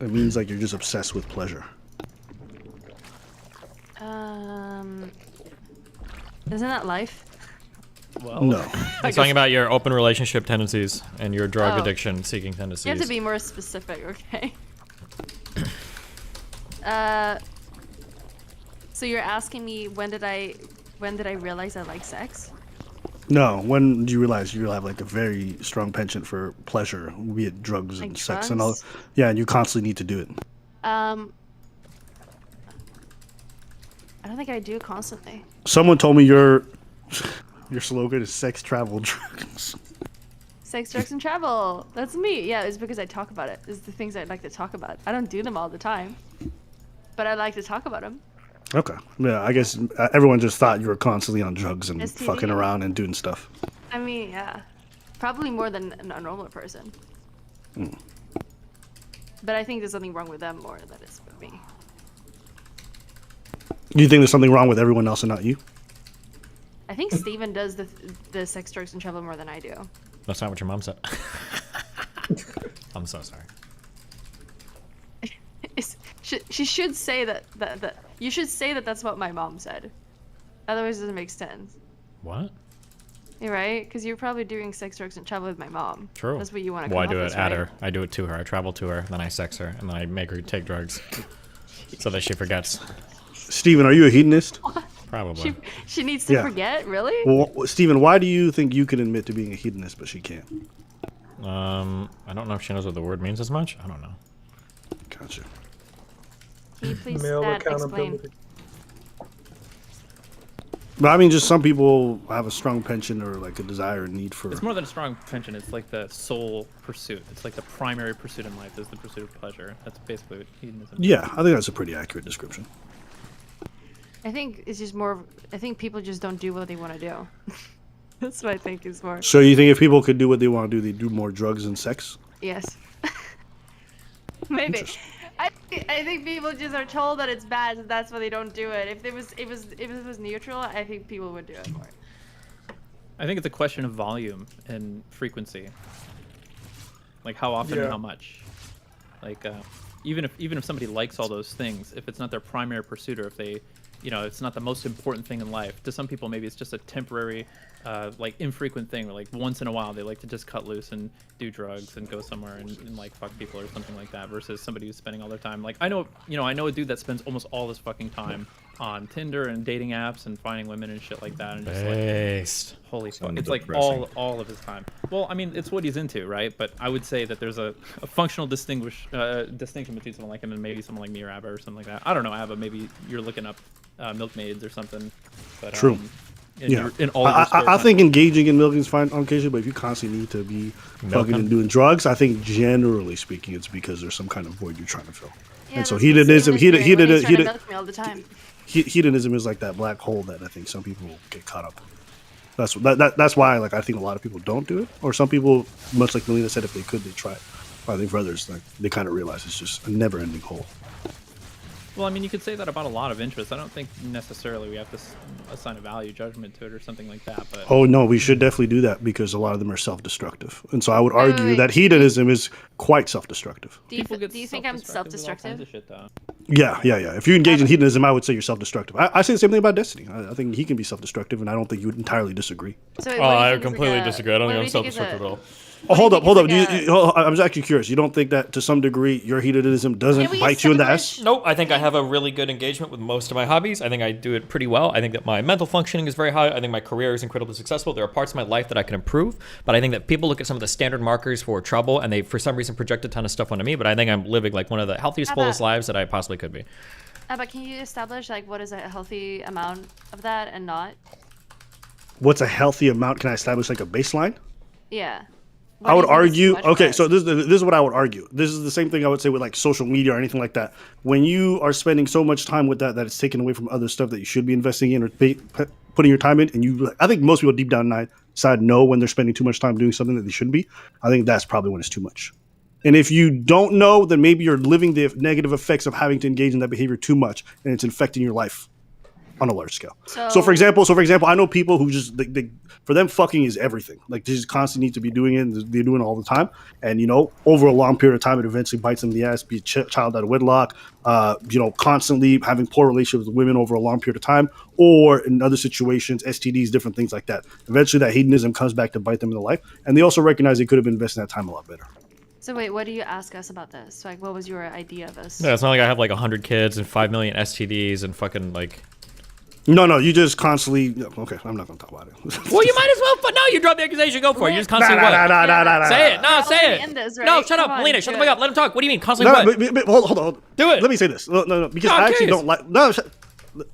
It means like you're just obsessed with pleasure. Isn't that life? Well, No. It's talking about your open relationship tendencies and your drug Oh. addiction seeking tendencies. You have to be more specific, okay? So you're asking me when did I realize I like sex? No. When did you realize you have like a very strong penchant for pleasure, be it drugs and Like sex and all? drugs? Yeah, and you constantly need to do it. I don't think I do constantly. Someone told me your slogan is sex, travel, drugs. Sex, drugs, and travel. That's me. Yeah, it's because I talk about it. It's the things I like to talk about. I don't do them all the time, but I like to talk about them. Okay. Yeah, I guess everyone just thought you were constantly on drugs and STD. fucking around and doing stuff. I mean, yeah, probably more than a normal person. Mm. But I think there's something wrong with them more than it's with me. Do you think there's something wrong with everyone else and not you? I think Steven does the sex, drugs, and travel more than I do. That's not what your mom said. I'm so sorry. She should say that you should say that that's what my mom said. Otherwise, it doesn't make sense. What? You're right, because you're probably doing sex, drugs, and travel with my mom. True. That's what you want to. Well, I do up it with, at right? her. I do it to her. I travel to her, then I sex her, and then I make her take drugs. so that she forgets. Steven, are you a hedonist? Probably. She needs to forget, really? Well, Steven, why do you think you can admit to being a hedonist, but she can't? I don't know if she knows what the word means as much. I don't know. Gotcha. Can you please Male explain? accountability. But I mean, just some people have a strong penchant or like a desire and need for. It's more than a strong penchant. It's like the sole pursuit. It's like the primary pursuit in life is the pursuit of pleasure. That's basically what hedonism is. Yeah, I think that's a pretty accurate description. I think it's just more. I think people just don't do what they want to do. That's what I think is more. So you think if people could do what they want to do, they'd do more drugs and sex? Yes. Maybe. I think people just are told that it's bad, so that's why they don't do it. If it was neutral, I think people would do it more. I think it's a question of volume and frequency. Like how often and how much. Like even if somebody likes all those things, if it's not their primary pursuit, or if they, it's not the most important thing in life. To some people, maybe it's just a temporary, like infrequent thing. Or like once in a while, they like to just cut loose and do drugs and go somewhere and like fuck people or something like that. Versus somebody who's spending all their time. Like I know a dude that spends almost all his fucking time on Tinder and dating apps and finding women and shit like that. And just like, holy fuck, it's like all of his time. Well, I mean, it's what he's into, right? But I would say that there's a functional distinction between someone like him and maybe someone like me or Abba or something like that. I don't know, Abba. Maybe you're looking up milkmaids or something. But, True. I think engaging in milking is fine on occasion, but if you constantly need to be fucking and doing drugs, I think generally speaking, it's because there's some kind of void you're trying to fill. Yeah, and so hedonism all the time. Hedonism is like that black hole that I think some people get caught up. That's why I think a lot of people don't do it, or some people, much like Melina said, if they could, they try it. But I think for others, they kind of realize it's just a never-ending hole. Well, I mean, you could say that about a lot of interests. I don't think necessarily we have to assign a value judgment to it or something like that. But oh no, we should definitely do that because a lot of them are self-destructive, and so I would argue that hedonism is quite self-destructive. Do you think I'm self-destructive? Yeah. If you engage in hedonism, I would say you're self-destructive. I say the same thing about Destiny. I think he can be self-destructive, and I don't think you would entirely disagree. So I completely disagree. I don't think I'm self-destructive at all. Oh, hold up. I'm just actually curious. You don't think that to some degree your hedonism doesn't bite you in the ass? Nope. I think I have a really good engagement with most of my hobbies. I think I do it pretty well. I think that my mental functioning is very high. I think my career is incredibly successful. There are parts of my life that I can improve, but I think that people look at some of the standard markers for trouble and they, for some reason, project a ton of stuff onto me. But I think I'm living like one of the healthiest, fullest lives that I possibly could be. But can you establish like what is a healthy amount of that and not? What's a healthy amount? Can I establish like a baseline? Yeah. I would argue, okay, so this is what I would argue. This is the same thing I would say with like social media or anything like that. When you are spending so much time with that it's taken away from other stuff that you should be investing in or putting your time in, and I think most people deep down inside know when they're spending too much time doing something that they shouldn't be. I think that's probably when it's too much. And if you don't know, then maybe you're living the negative effects of having to engage in that behavior too much, and it's infecting your life on a large scale. So for example, I know people who just for them fucking is everything. Like they just constantly need to be doing it. They're doing it all the time, and over a long period of time, it eventually bites them in the ass. Be a child out of wedlock, constantly having poor relationships with women over a long period of time, or in other situations, STDs, different things like that. Eventually, that hedonism comes back to bite them in the life, and they also recognize they could have been investing that time a lot better. So wait, what do you ask us about this? Like, what was your idea of this? Yeah, it's not like I have like 100 kids and 5 million STDs and fucking like. No, you just constantly. Okay, I'm not gonna talk about it. Well, you might as well. But no, you drop the accusation. Go for it. You just constantly say it. No, say it. No, shut up, Melina. Shut the fuck up. Let him talk. What do you mean constantly? Hold on. Do it. Let me say this. No, because I actually don't like. No,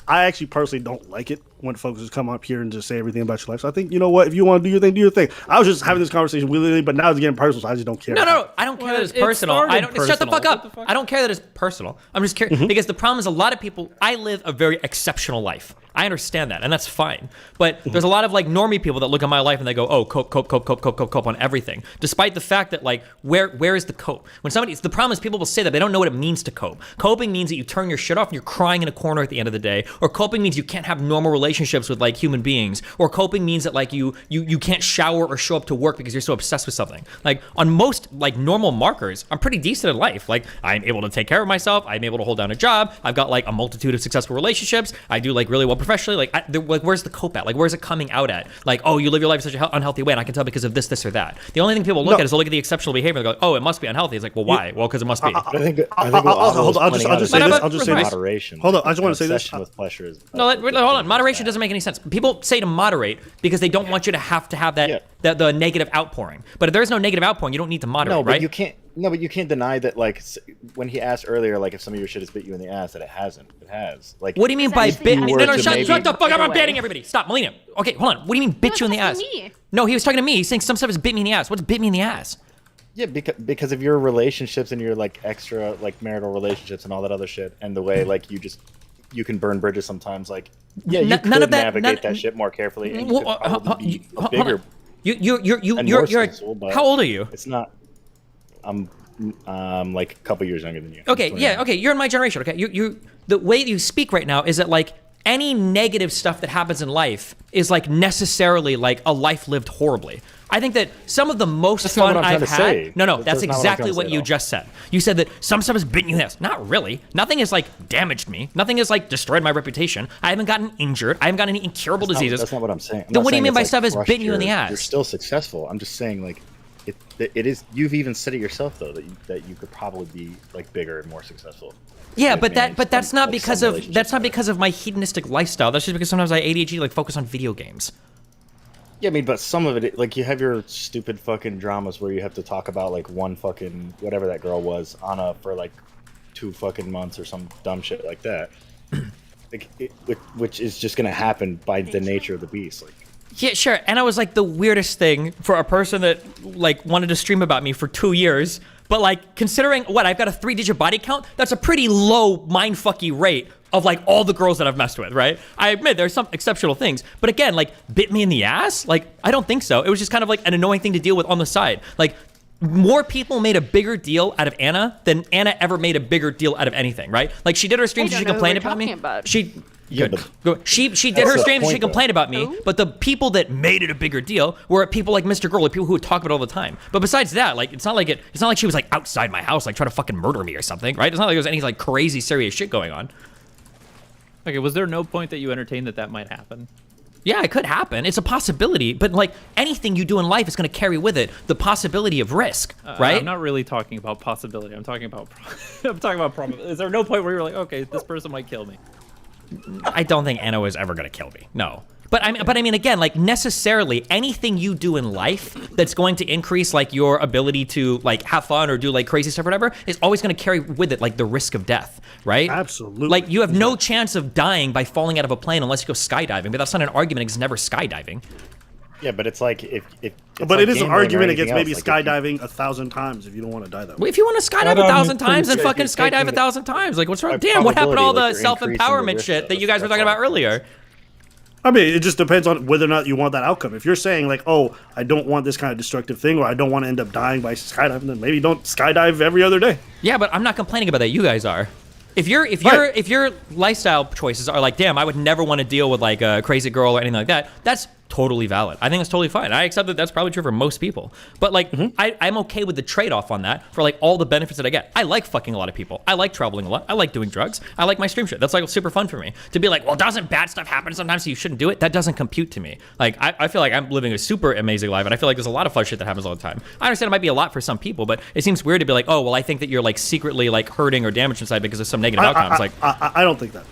I actually personally don't like it when folks just come up here and just say everything about your life. So I think, you know what, if you want to do your thing, do your thing. I was just having this conversation willingly, but now it's getting personal, so I just don't care. No, I don't care that it's personal. Shut the fuck up. I don't care that it's personal. I'm just curious because the problem is a lot of people. I live a very exceptional life. I understand that, and that's fine. But there's a lot of like normie people that look at my life and they go, "Oh, cope on everything," despite the fact that like where is the cope? When the problem is people will say that they don't know what it means to cope. Coping means that you turn your shit off and you're crying in a corner at the end of the day, or coping means you can't have normal relationships with like human beings, or coping means that like you can't shower or show up to work because you're so obsessed with something. Like on most like normal normal markers, I'm pretty decent in life. Like, I'm able to take care of myself. I'm able to hold down a job. I've got like a multitude of successful relationships. I do like really well professionally. Like, where's the cope at? Like, where's it coming out at? Like, oh, you live your life in such an unhealthy way, and I can tell because of this, or that. The only thing people look at is they'll look at the exceptional behavior and go, oh, it must be unhealthy. It's like, well, why? Well, because it must be. I'll just say this. Moderation. Hold on, I just want to say this. With pleasure is no, hold on. Moderation doesn't make any sense. People say to moderate because they don't want you to have that the negative outpouring. But if there's no negative outpouring, you don't need to moderate, no, but right? you can't. No, but you can't deny that. Like when he asked earlier, like if some of your shit has bit you in the ass, that it hasn't. It has. Like what do you mean by bit? No, shut the fuck up! I'm away. banning everybody. Stop, Melina. Okay, hold on. What do you mean bit you in the ass? No, he was talking to me. He's saying some stuff has bit me in the ass. What's bit me in the ass? Yeah, because of your relationships and your like extra like marital relationships and all that other shit, and the way like you can burn bridges sometimes. Like yeah, you could navigate that shit more carefully, and you could probably be bigger. You're how old are you? It's not. I'm like a couple years younger than you. Okay, yeah, okay. You're in my generation. Okay, you the way you speak right now is that like any negative stuff that happens in life is like necessarily like a life lived horribly. I think that some of the most fun I've had. No, that's exactly what you just said. You said that some stuff has bitten you in the ass. Not really. Nothing has like damaged me. Nothing has like destroyed my reputation. I haven't gotten injured. I haven't gotten any incurable diseases. That's not what I'm saying. Then what do you mean by stuff has bitten you in the ass? You're still successful. I'm just saying like it is. You've even said it yourself though that you could probably be like bigger and more successful. Yeah, but that's not because of my hedonistic lifestyle. That's just because sometimes I ADHD like focus on video games. Yeah, I mean, but some of it, like, you have your stupid fucking dramas where you have to talk about, like, one fucking, whatever that girl was, Anna, for, like, 2 fucking months or some dumb shit like that. Like, which is just gonna happen by the nature of the beast. Like, yeah, sure. And I was, like, the weirdest thing for a person that, like, wanted to stream about me for 2 years. But, like, considering, I've got a 3-digit body count? That's a pretty low mindfucky rate of, like, all the girls that I've messed with, right? I admit there's some exceptional things. But again, like, bit me in the ass? Like, I don't think so. It was just kind of, like, an annoying thing to deal with on the side. Like, more people made a bigger deal out of Anna than Anna ever made a bigger deal out of anything, right? Like, she did her streams and she complained about me. She did her streams and she complained about me, but the people that made it a bigger deal were people like Mr. Girl, like people who would talk about it all the time. But besides that, like it's not like she was like outside my house like trying to fucking murder me or something, right? It's not like there was any like crazy serious shit going on. Okay, was there no point that you entertained that might happen? Yeah, it could happen. It's a possibility, but like anything you do in life is going to carry with it the possibility of risk, right? I'm not really talking about possibility. I'm talking about probability. Is there no point where you're like, okay, this person might kill me? I don't think Anna is ever gonna kill me. No. But I mean, again, like necessarily anything you do in life that's going to increase like your ability to like have fun or do like crazy stuff or whatever is always going to carry with it like the risk of death, right? Absolutely. Like you have no chance of dying by falling out of a plane unless you go skydiving. But that's not an argument against never skydiving. Yeah, but it's like if but like it is an argument against maybe skydiving 1,000 times if you don't want to die that way. Well, if you want to skydive 1,000 times, then fucking skydive 1,000 times. Like what's wrong? Damn, what happened to all the self-empowerment shit that you guys were talking about earlier? I mean, it just depends on whether or not you want that outcome. If you're saying like, oh, I don't want this kind of destructive thing, or I don't want to end up dying by skydiving, then maybe don't skydive every other day. Yeah, but I'm not complaining about that. You guys are. If your lifestyle choices are like, damn, I would never want to deal with like a crazy girl or anything like that, that's totally valid. I think it's totally fine. I accept that that's probably true for most people. But like, I'm okay with the trade-off on that for like all the benefits that I get. I like fucking a lot of people. I like traveling a lot. I like doing drugs. I like my stream shit. That's like super fun for me. To be like, well, doesn't bad stuff happen sometimes so you shouldn't do it? That doesn't compute to me. Like, I feel like I'm living a super amazing life and I feel like there's a lot of fun shit that happens all the time. I understand it might be a lot for some people, but it seems weird to be like, oh, well, I think that you're like secretly like hurting or damaged inside because of some negative outcomes. Like, I don't think that.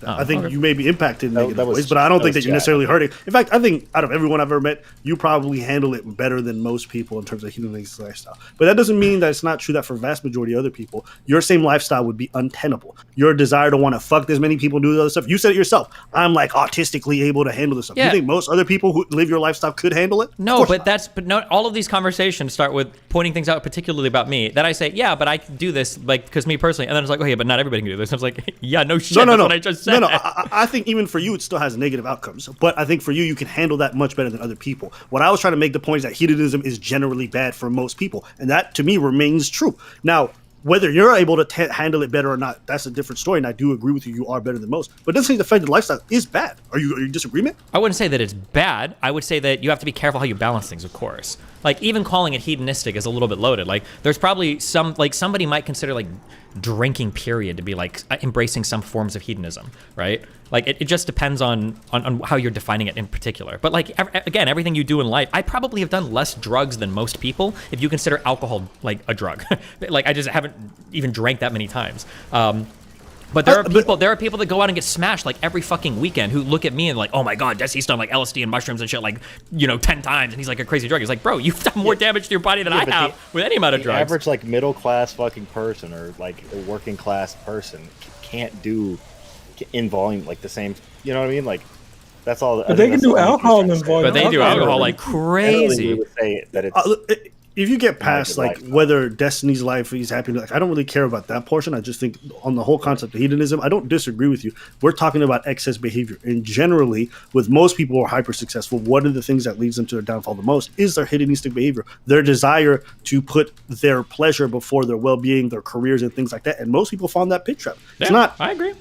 I think you may be impacted in negative ways, but I don't think that you're necessarily hurting. In fact, I think out of everyone I've ever met, you probably handle it better than most people in terms of hedonistic lifestyle. But that doesn't mean that it's not true that for vast majority of other people, your same lifestyle would be untenable. Your desire to want to fuck as many people, do the other stuff. You said it yourself. I'm like autistically able to handle this stuff. Yeah. You think most other people who live your lifestyle could handle it? No, but not all of these conversations start with pointing things out, particularly about me. That I say, yeah, but I can do this, like, because me personally. And then it's like, okay, but not everybody can do this. And I was like, yeah, no shit. That's what I just said. No. I think even for you, it still has negative outcomes. But I think for you, you can handle that much better than other people. What I was trying to make the point is that hedonism is generally bad for most people. And that, to me, remains true. Now, whether you're able to handle it better or not, that's a different story. And I do agree with you. You are better than most. But doesn't say the offended lifestyle is bad. Are you in disagreement? I wouldn't say that it's bad. I would say that you have to be careful how you balance things, of course. Like, even calling it hedonistic is a little bit loaded. Like, there's probably some, like, somebody might consider, like, drinking, period, to be, like, embracing some forms of hedonism, right? Like, it just depends on how you're defining it in particular. But, like, again, everything you do in life, I probably have done less drugs than most people if you consider alcohol, like, a drug. Like, I just haven't even drank that many times. But there are people that go out and get smashed like every fucking weekend who look at me and like, oh my god, Jesse's done like LSD and mushrooms and shit like, 10 times, and he's like a crazy drug. He's like, bro, you've done more damage to your body than I have with any amount of drugs. The average like middle class fucking person or like a working class person can't do in volume like the same. You know what I mean? Like that's all. But they can do alcohol in volume. But they do alcohol like crazy. We would say that it's. If you get past like whether Destiny's life he's happy, like I don't really care about that portion. I just think on the whole concept of hedonism, I don't disagree with you. We're talking about excess behavior, and generally, with most people who are hyper successful, one of the things that leads them to their downfall the most is their hedonistic behavior, their desire to put their pleasure before their well-being, their careers, and things like that. And most people fall in that pit trap. It's not. I agree.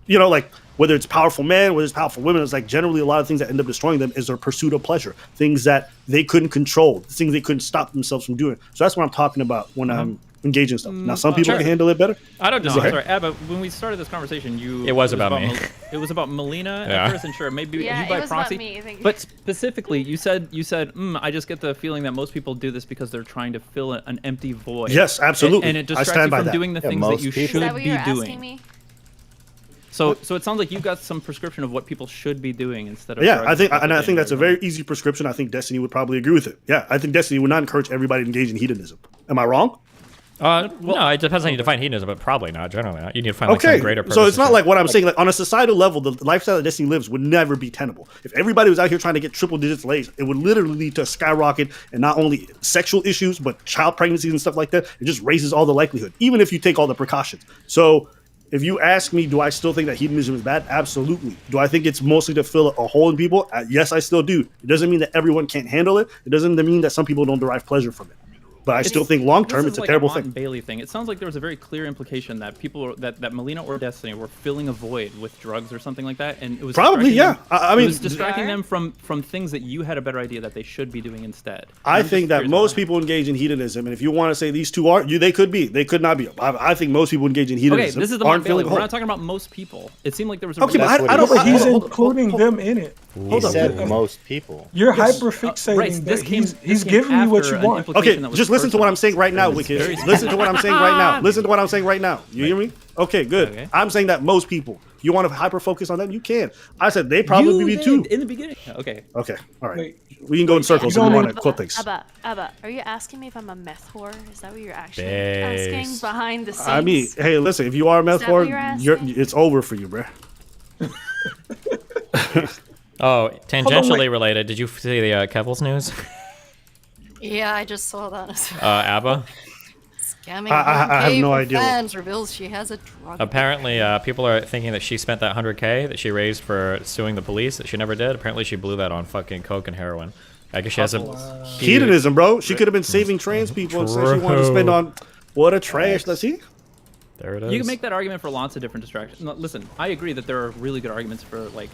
Like. Whether it's powerful men, whether it's powerful women, it's like generally a lot of things that end up destroying them is their pursuit of pleasure, things that they couldn't control, things they couldn't stop themselves from doing. So that's what I'm talking about when I'm engaging stuff. Now, some people can handle it better. I don't know. Sorry, Abba, when we started this conversation, it was about me. It was about Melina at first, and sure, maybe you by proxy. About me, thank you. But specifically, you said, I just get the feeling that most people do this because they're trying to fill an empty void. Yes, absolutely. And it distracts you from doing the things that you should be doing. So it sounds like you got some prescription of what people should be doing instead of I think that's a very easy prescription. I think Destiny would probably agree with it. Yeah, I think Destiny would not encourage everybody to engage in hedonism. Am I wrong? No, it depends on how you define hedonism, but probably not. Generally, not. You need to find like some greater purpose. So it's not like what I'm saying. Like on a societal level, the lifestyle that Destiny lives would never be tenable. If everybody was out here trying to get triple digits lays, it would literally lead to a skyrocket and not only sexual issues but child pregnancies and stuff like that. It just raises all the likelihood, even if you take all the precautions. So. If you ask me, do I still think that hedonism is bad? Absolutely. Do I think it's mostly to fill a hole in people? Yes, I still do. It doesn't mean that everyone can't handle it. It doesn't mean that some people don't derive pleasure from it. But I still think long term it's a terrible thing. Bailey thing. It sounds like there was a very clear implication that people that Melina or Destiny were filling a void with drugs or something like that, and it was probably I mean, it was distracting them from things that you had a better idea that they should be doing instead. I think that most people engage in hedonism, and if you want to say these two are, they could be, they could not be. I think most people engage in hedonism. Okay, this is the Bailey. We're not talking about most people. It seemed like there was a but I don't. But he's including them in it. He said most people. You're hyper fixating. He's giving you what you want. Okay, just listen to what I'm saying right now, Wicked. Listen to what I'm saying right now. Listen to what I'm saying right now. You hear me? Okay, good. Okay. I'm saying that most people. You want to hyper focus on them? You can. I said they probably be too. In the beginning. Okay. Okay. All right. Wait. We can go in circles if you want to quote things. Abba, are you asking me if I'm a meth whore? Is that what you're actually asking behind the scenes? I mean, hey, listen. If you are a meth whore, it's over for you, bruh. Oh, tangentially related. Did you see the Kevils news? Yeah, I just saw that as well. Abba? Scamming I have no idea. Fans reveals she has a drug. Apparently, people are thinking that she spent that $100K that she raised for suing the police that she never did. Apparently, she blew that on fucking coke and heroin. I guess she has a hedonism, bro. She could have been saving trans people and said she wanted to spend on what a trash. Let's see. There it is. You can make that argument for lots of different distractions. No, listen, I agree that there are really good arguments for like.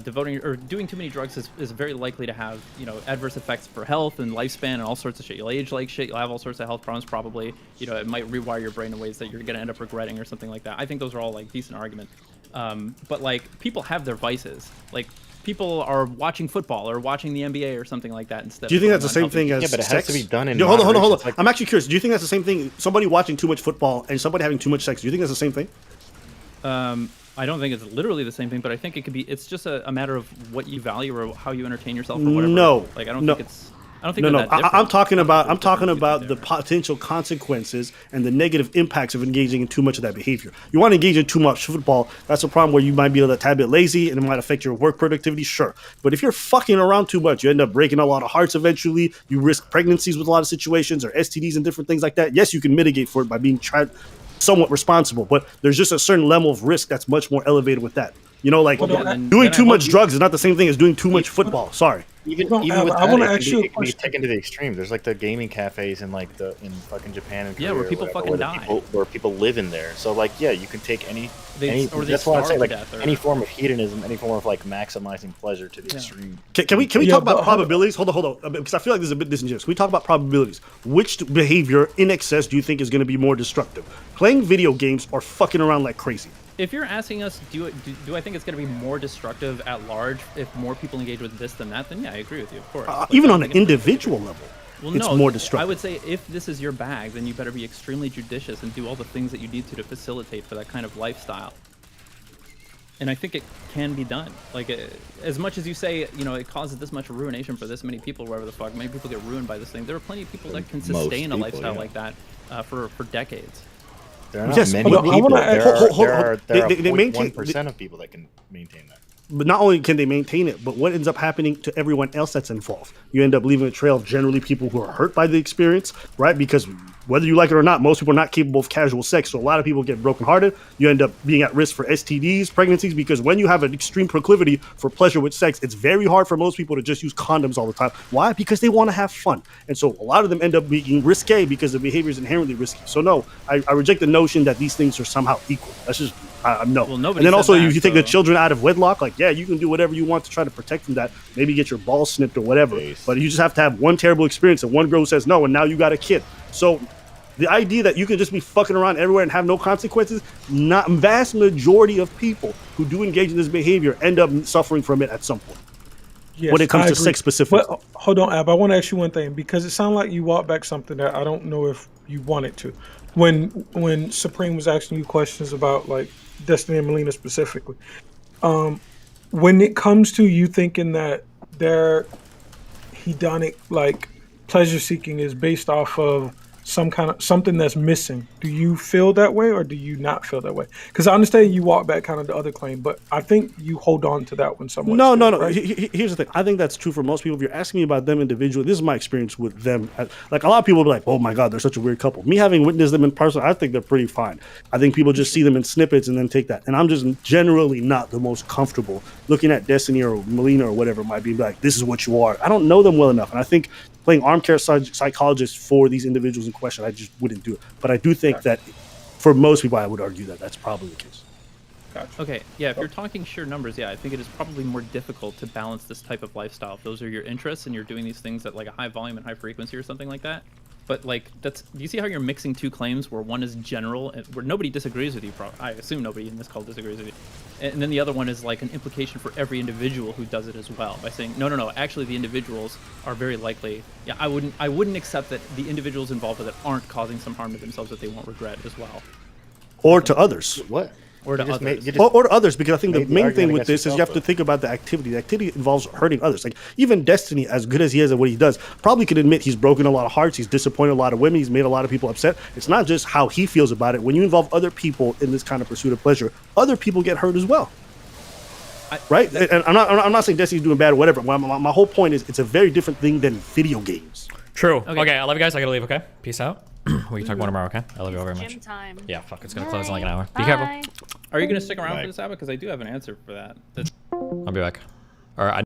Devoting or doing too many drugs is very likely to have adverse effects for health and lifespan and all sorts of shit. You'll age like shit. You'll have all sorts of health problems probably. It might rewire your brain in ways that you're gonna end up regretting or something like that. I think those are all like decent arguments. But like people have their vices. Like people are watching football or watching the NBA or something like that instead. Do you think that's the same thing as but it sex? has to be done in hold on. Like, I'm actually curious. Do you think that's the same thing? Somebody watching too much football and somebody having too much sex. Do you think that's the same thing? I don't think it's literally the same thing, but I think it could be. It's just a matter of what you value or how you entertain yourself or whatever. No, like I don't think it's. I don't think no. That I'm talking about the potential consequences and the negative impacts of engaging in too much of that behavior. You want to engage in too much football, that's a problem where you might be a tad bit lazy and it might affect your work productivity, sure. But if you're fucking around too much, you end up breaking a lot of hearts eventually. You risk pregnancies with a lot of situations or STDs and different things like that. Yes, you can mitigate for it by being somewhat responsible, but there's just a certain level of risk that's much more elevated with that. You know, like doing too much drugs is not the same thing as doing too much football. Sorry. Even No, with I that, wanna it ask you a can be question. taken to the extreme. There's like the gaming cafes in like in fucking Japan and Korea Yeah, where people or whatever, fucking die. where people live in there. So like, yeah, you can take any Or they that's why I say starve to like death, or- any form of hedonism, any form of like maximizing pleasure to the extreme. Can we Yeah, talk but about probabilities? Hold on, because I feel like this is a bit disingenuous. Can we talk about probabilities? Which behavior in excess do you think is going to be more destructive? Playing video games or fucking around like crazy? If you're asking us, do I think it's going to be more destructive at large if more people engage with this than that? Then yeah, I agree with you, of course. Like, Even I on an think it's- individual level, Well, it's no, more destructive. I would say if this is your bag, then you better be extremely judicious and do all the things that you need to facilitate for that kind of lifestyle. And I think it can be done. Like, as much as you say, you know, it causes this much ruination for this many people, wherever the fuck, many people get ruined by this thing. There are plenty of people that can sustain a lifestyle like that for decades. There are not Yes, many hold on, I people. wanna add- hold- hold- There hold- are they maintain- 0.1% of people that can maintain that. But not only can they maintain it, but what ends up happening to everyone else that's involved? You end up leaving a trail of generally people who are hurt by the experience, right? Because whether you like it or not, most people are not capable of casual sex. So a lot of people get brokenhearted. You end up being at risk for STDs, pregnancies, because when you have an extreme proclivity for pleasure with sex, it's very hard for most people to just use condoms all the time. Why? Because they want to have fun. And so a lot of them end up being risque because the behavior is inherently risky. So no, I reject the notion that these things are somehow equal. That's just, no. Well, nobody And then said also, that, if you take the so- children out of wedlock, like, yeah, you can do whatever you want to try to protect from that. Maybe get your balls snipped or whatever. But you just have to have one terrible experience and one girl says no, and now you got a kid. So the idea that you can just be fucking around everywhere and have no consequences, not vast majority of people who do engage in this behavior end up suffering from it at some point. Yes, when it comes I to agree. sex specifics. But hold on, Ab. I want to ask you one thing because it sounded like you walked back something that I don't know if you wanted to. When Supreme was asking you questions about like Destiny and Melina specifically, when it comes to you thinking that their hedonic like pleasure seeking is based off of some kind of something that's missing, do you feel that way or do you not feel that way? Because I understand you walk back kind of the other claim, but I think you hold on to that one somewhat. No. Right? Here's the thing. I think that's true for most people. If you're asking me about them individually, this is my experience with them. Like a lot of people will be like, "Oh my God, they're such a weird couple." Me having witnessed them in person, I think they're pretty fine. I think people just see them in snippets and then take that. And I'm just generally not the most comfortable looking at Destiny or Melina or whatever it might be like, "This is what you are." I don't know them well enough, and I think playing armchair psychologist for these individuals in question, I just wouldn't do it. But I do think that for most people, I would argue that that's probably the case. Okay, yeah, if you're talking sheer numbers, yeah, I think it is probably more difficult to balance this type of lifestyle. If those are your interests and you're doing these things at like a high volume and high frequency or something like that. But like, do you see how you're mixing two claims where one is general, and where nobody disagrees with you, I assume nobody in this call disagrees with you. And then the other one is like an implication for every individual who does it as well, by saying, no, actually the individuals are very likely, yeah, I wouldn't accept that the individuals involved with it aren't causing some harm to themselves that they won't regret as well. Or to others. What? Or to others. Or to others, because I think the main argument thing with against this is you yourself, have to think about the activity. The activity involves hurting others. Like even Destiny, as good as he is at what he does, probably could admit he's broken a lot of hearts, he's disappointed a lot of women, he's made a lot of people upset. It's not just how he feels about it. When you involve other people in this kind of pursuit of pleasure, other people get hurt as well. Right? And I'm not saying Destiny's doing bad or whatever. My whole point is it's a very different thing than video games. True. Okay, I love you guys. I gotta leave, okay? Peace out. We can talk more tomorrow, okay? I love you all very much. Gym time. Yeah, fuck, it's gonna close in like an hour. Be careful. Are you going to stick around for this, Abba? Because I do have an answer for that. I'll be back. Or I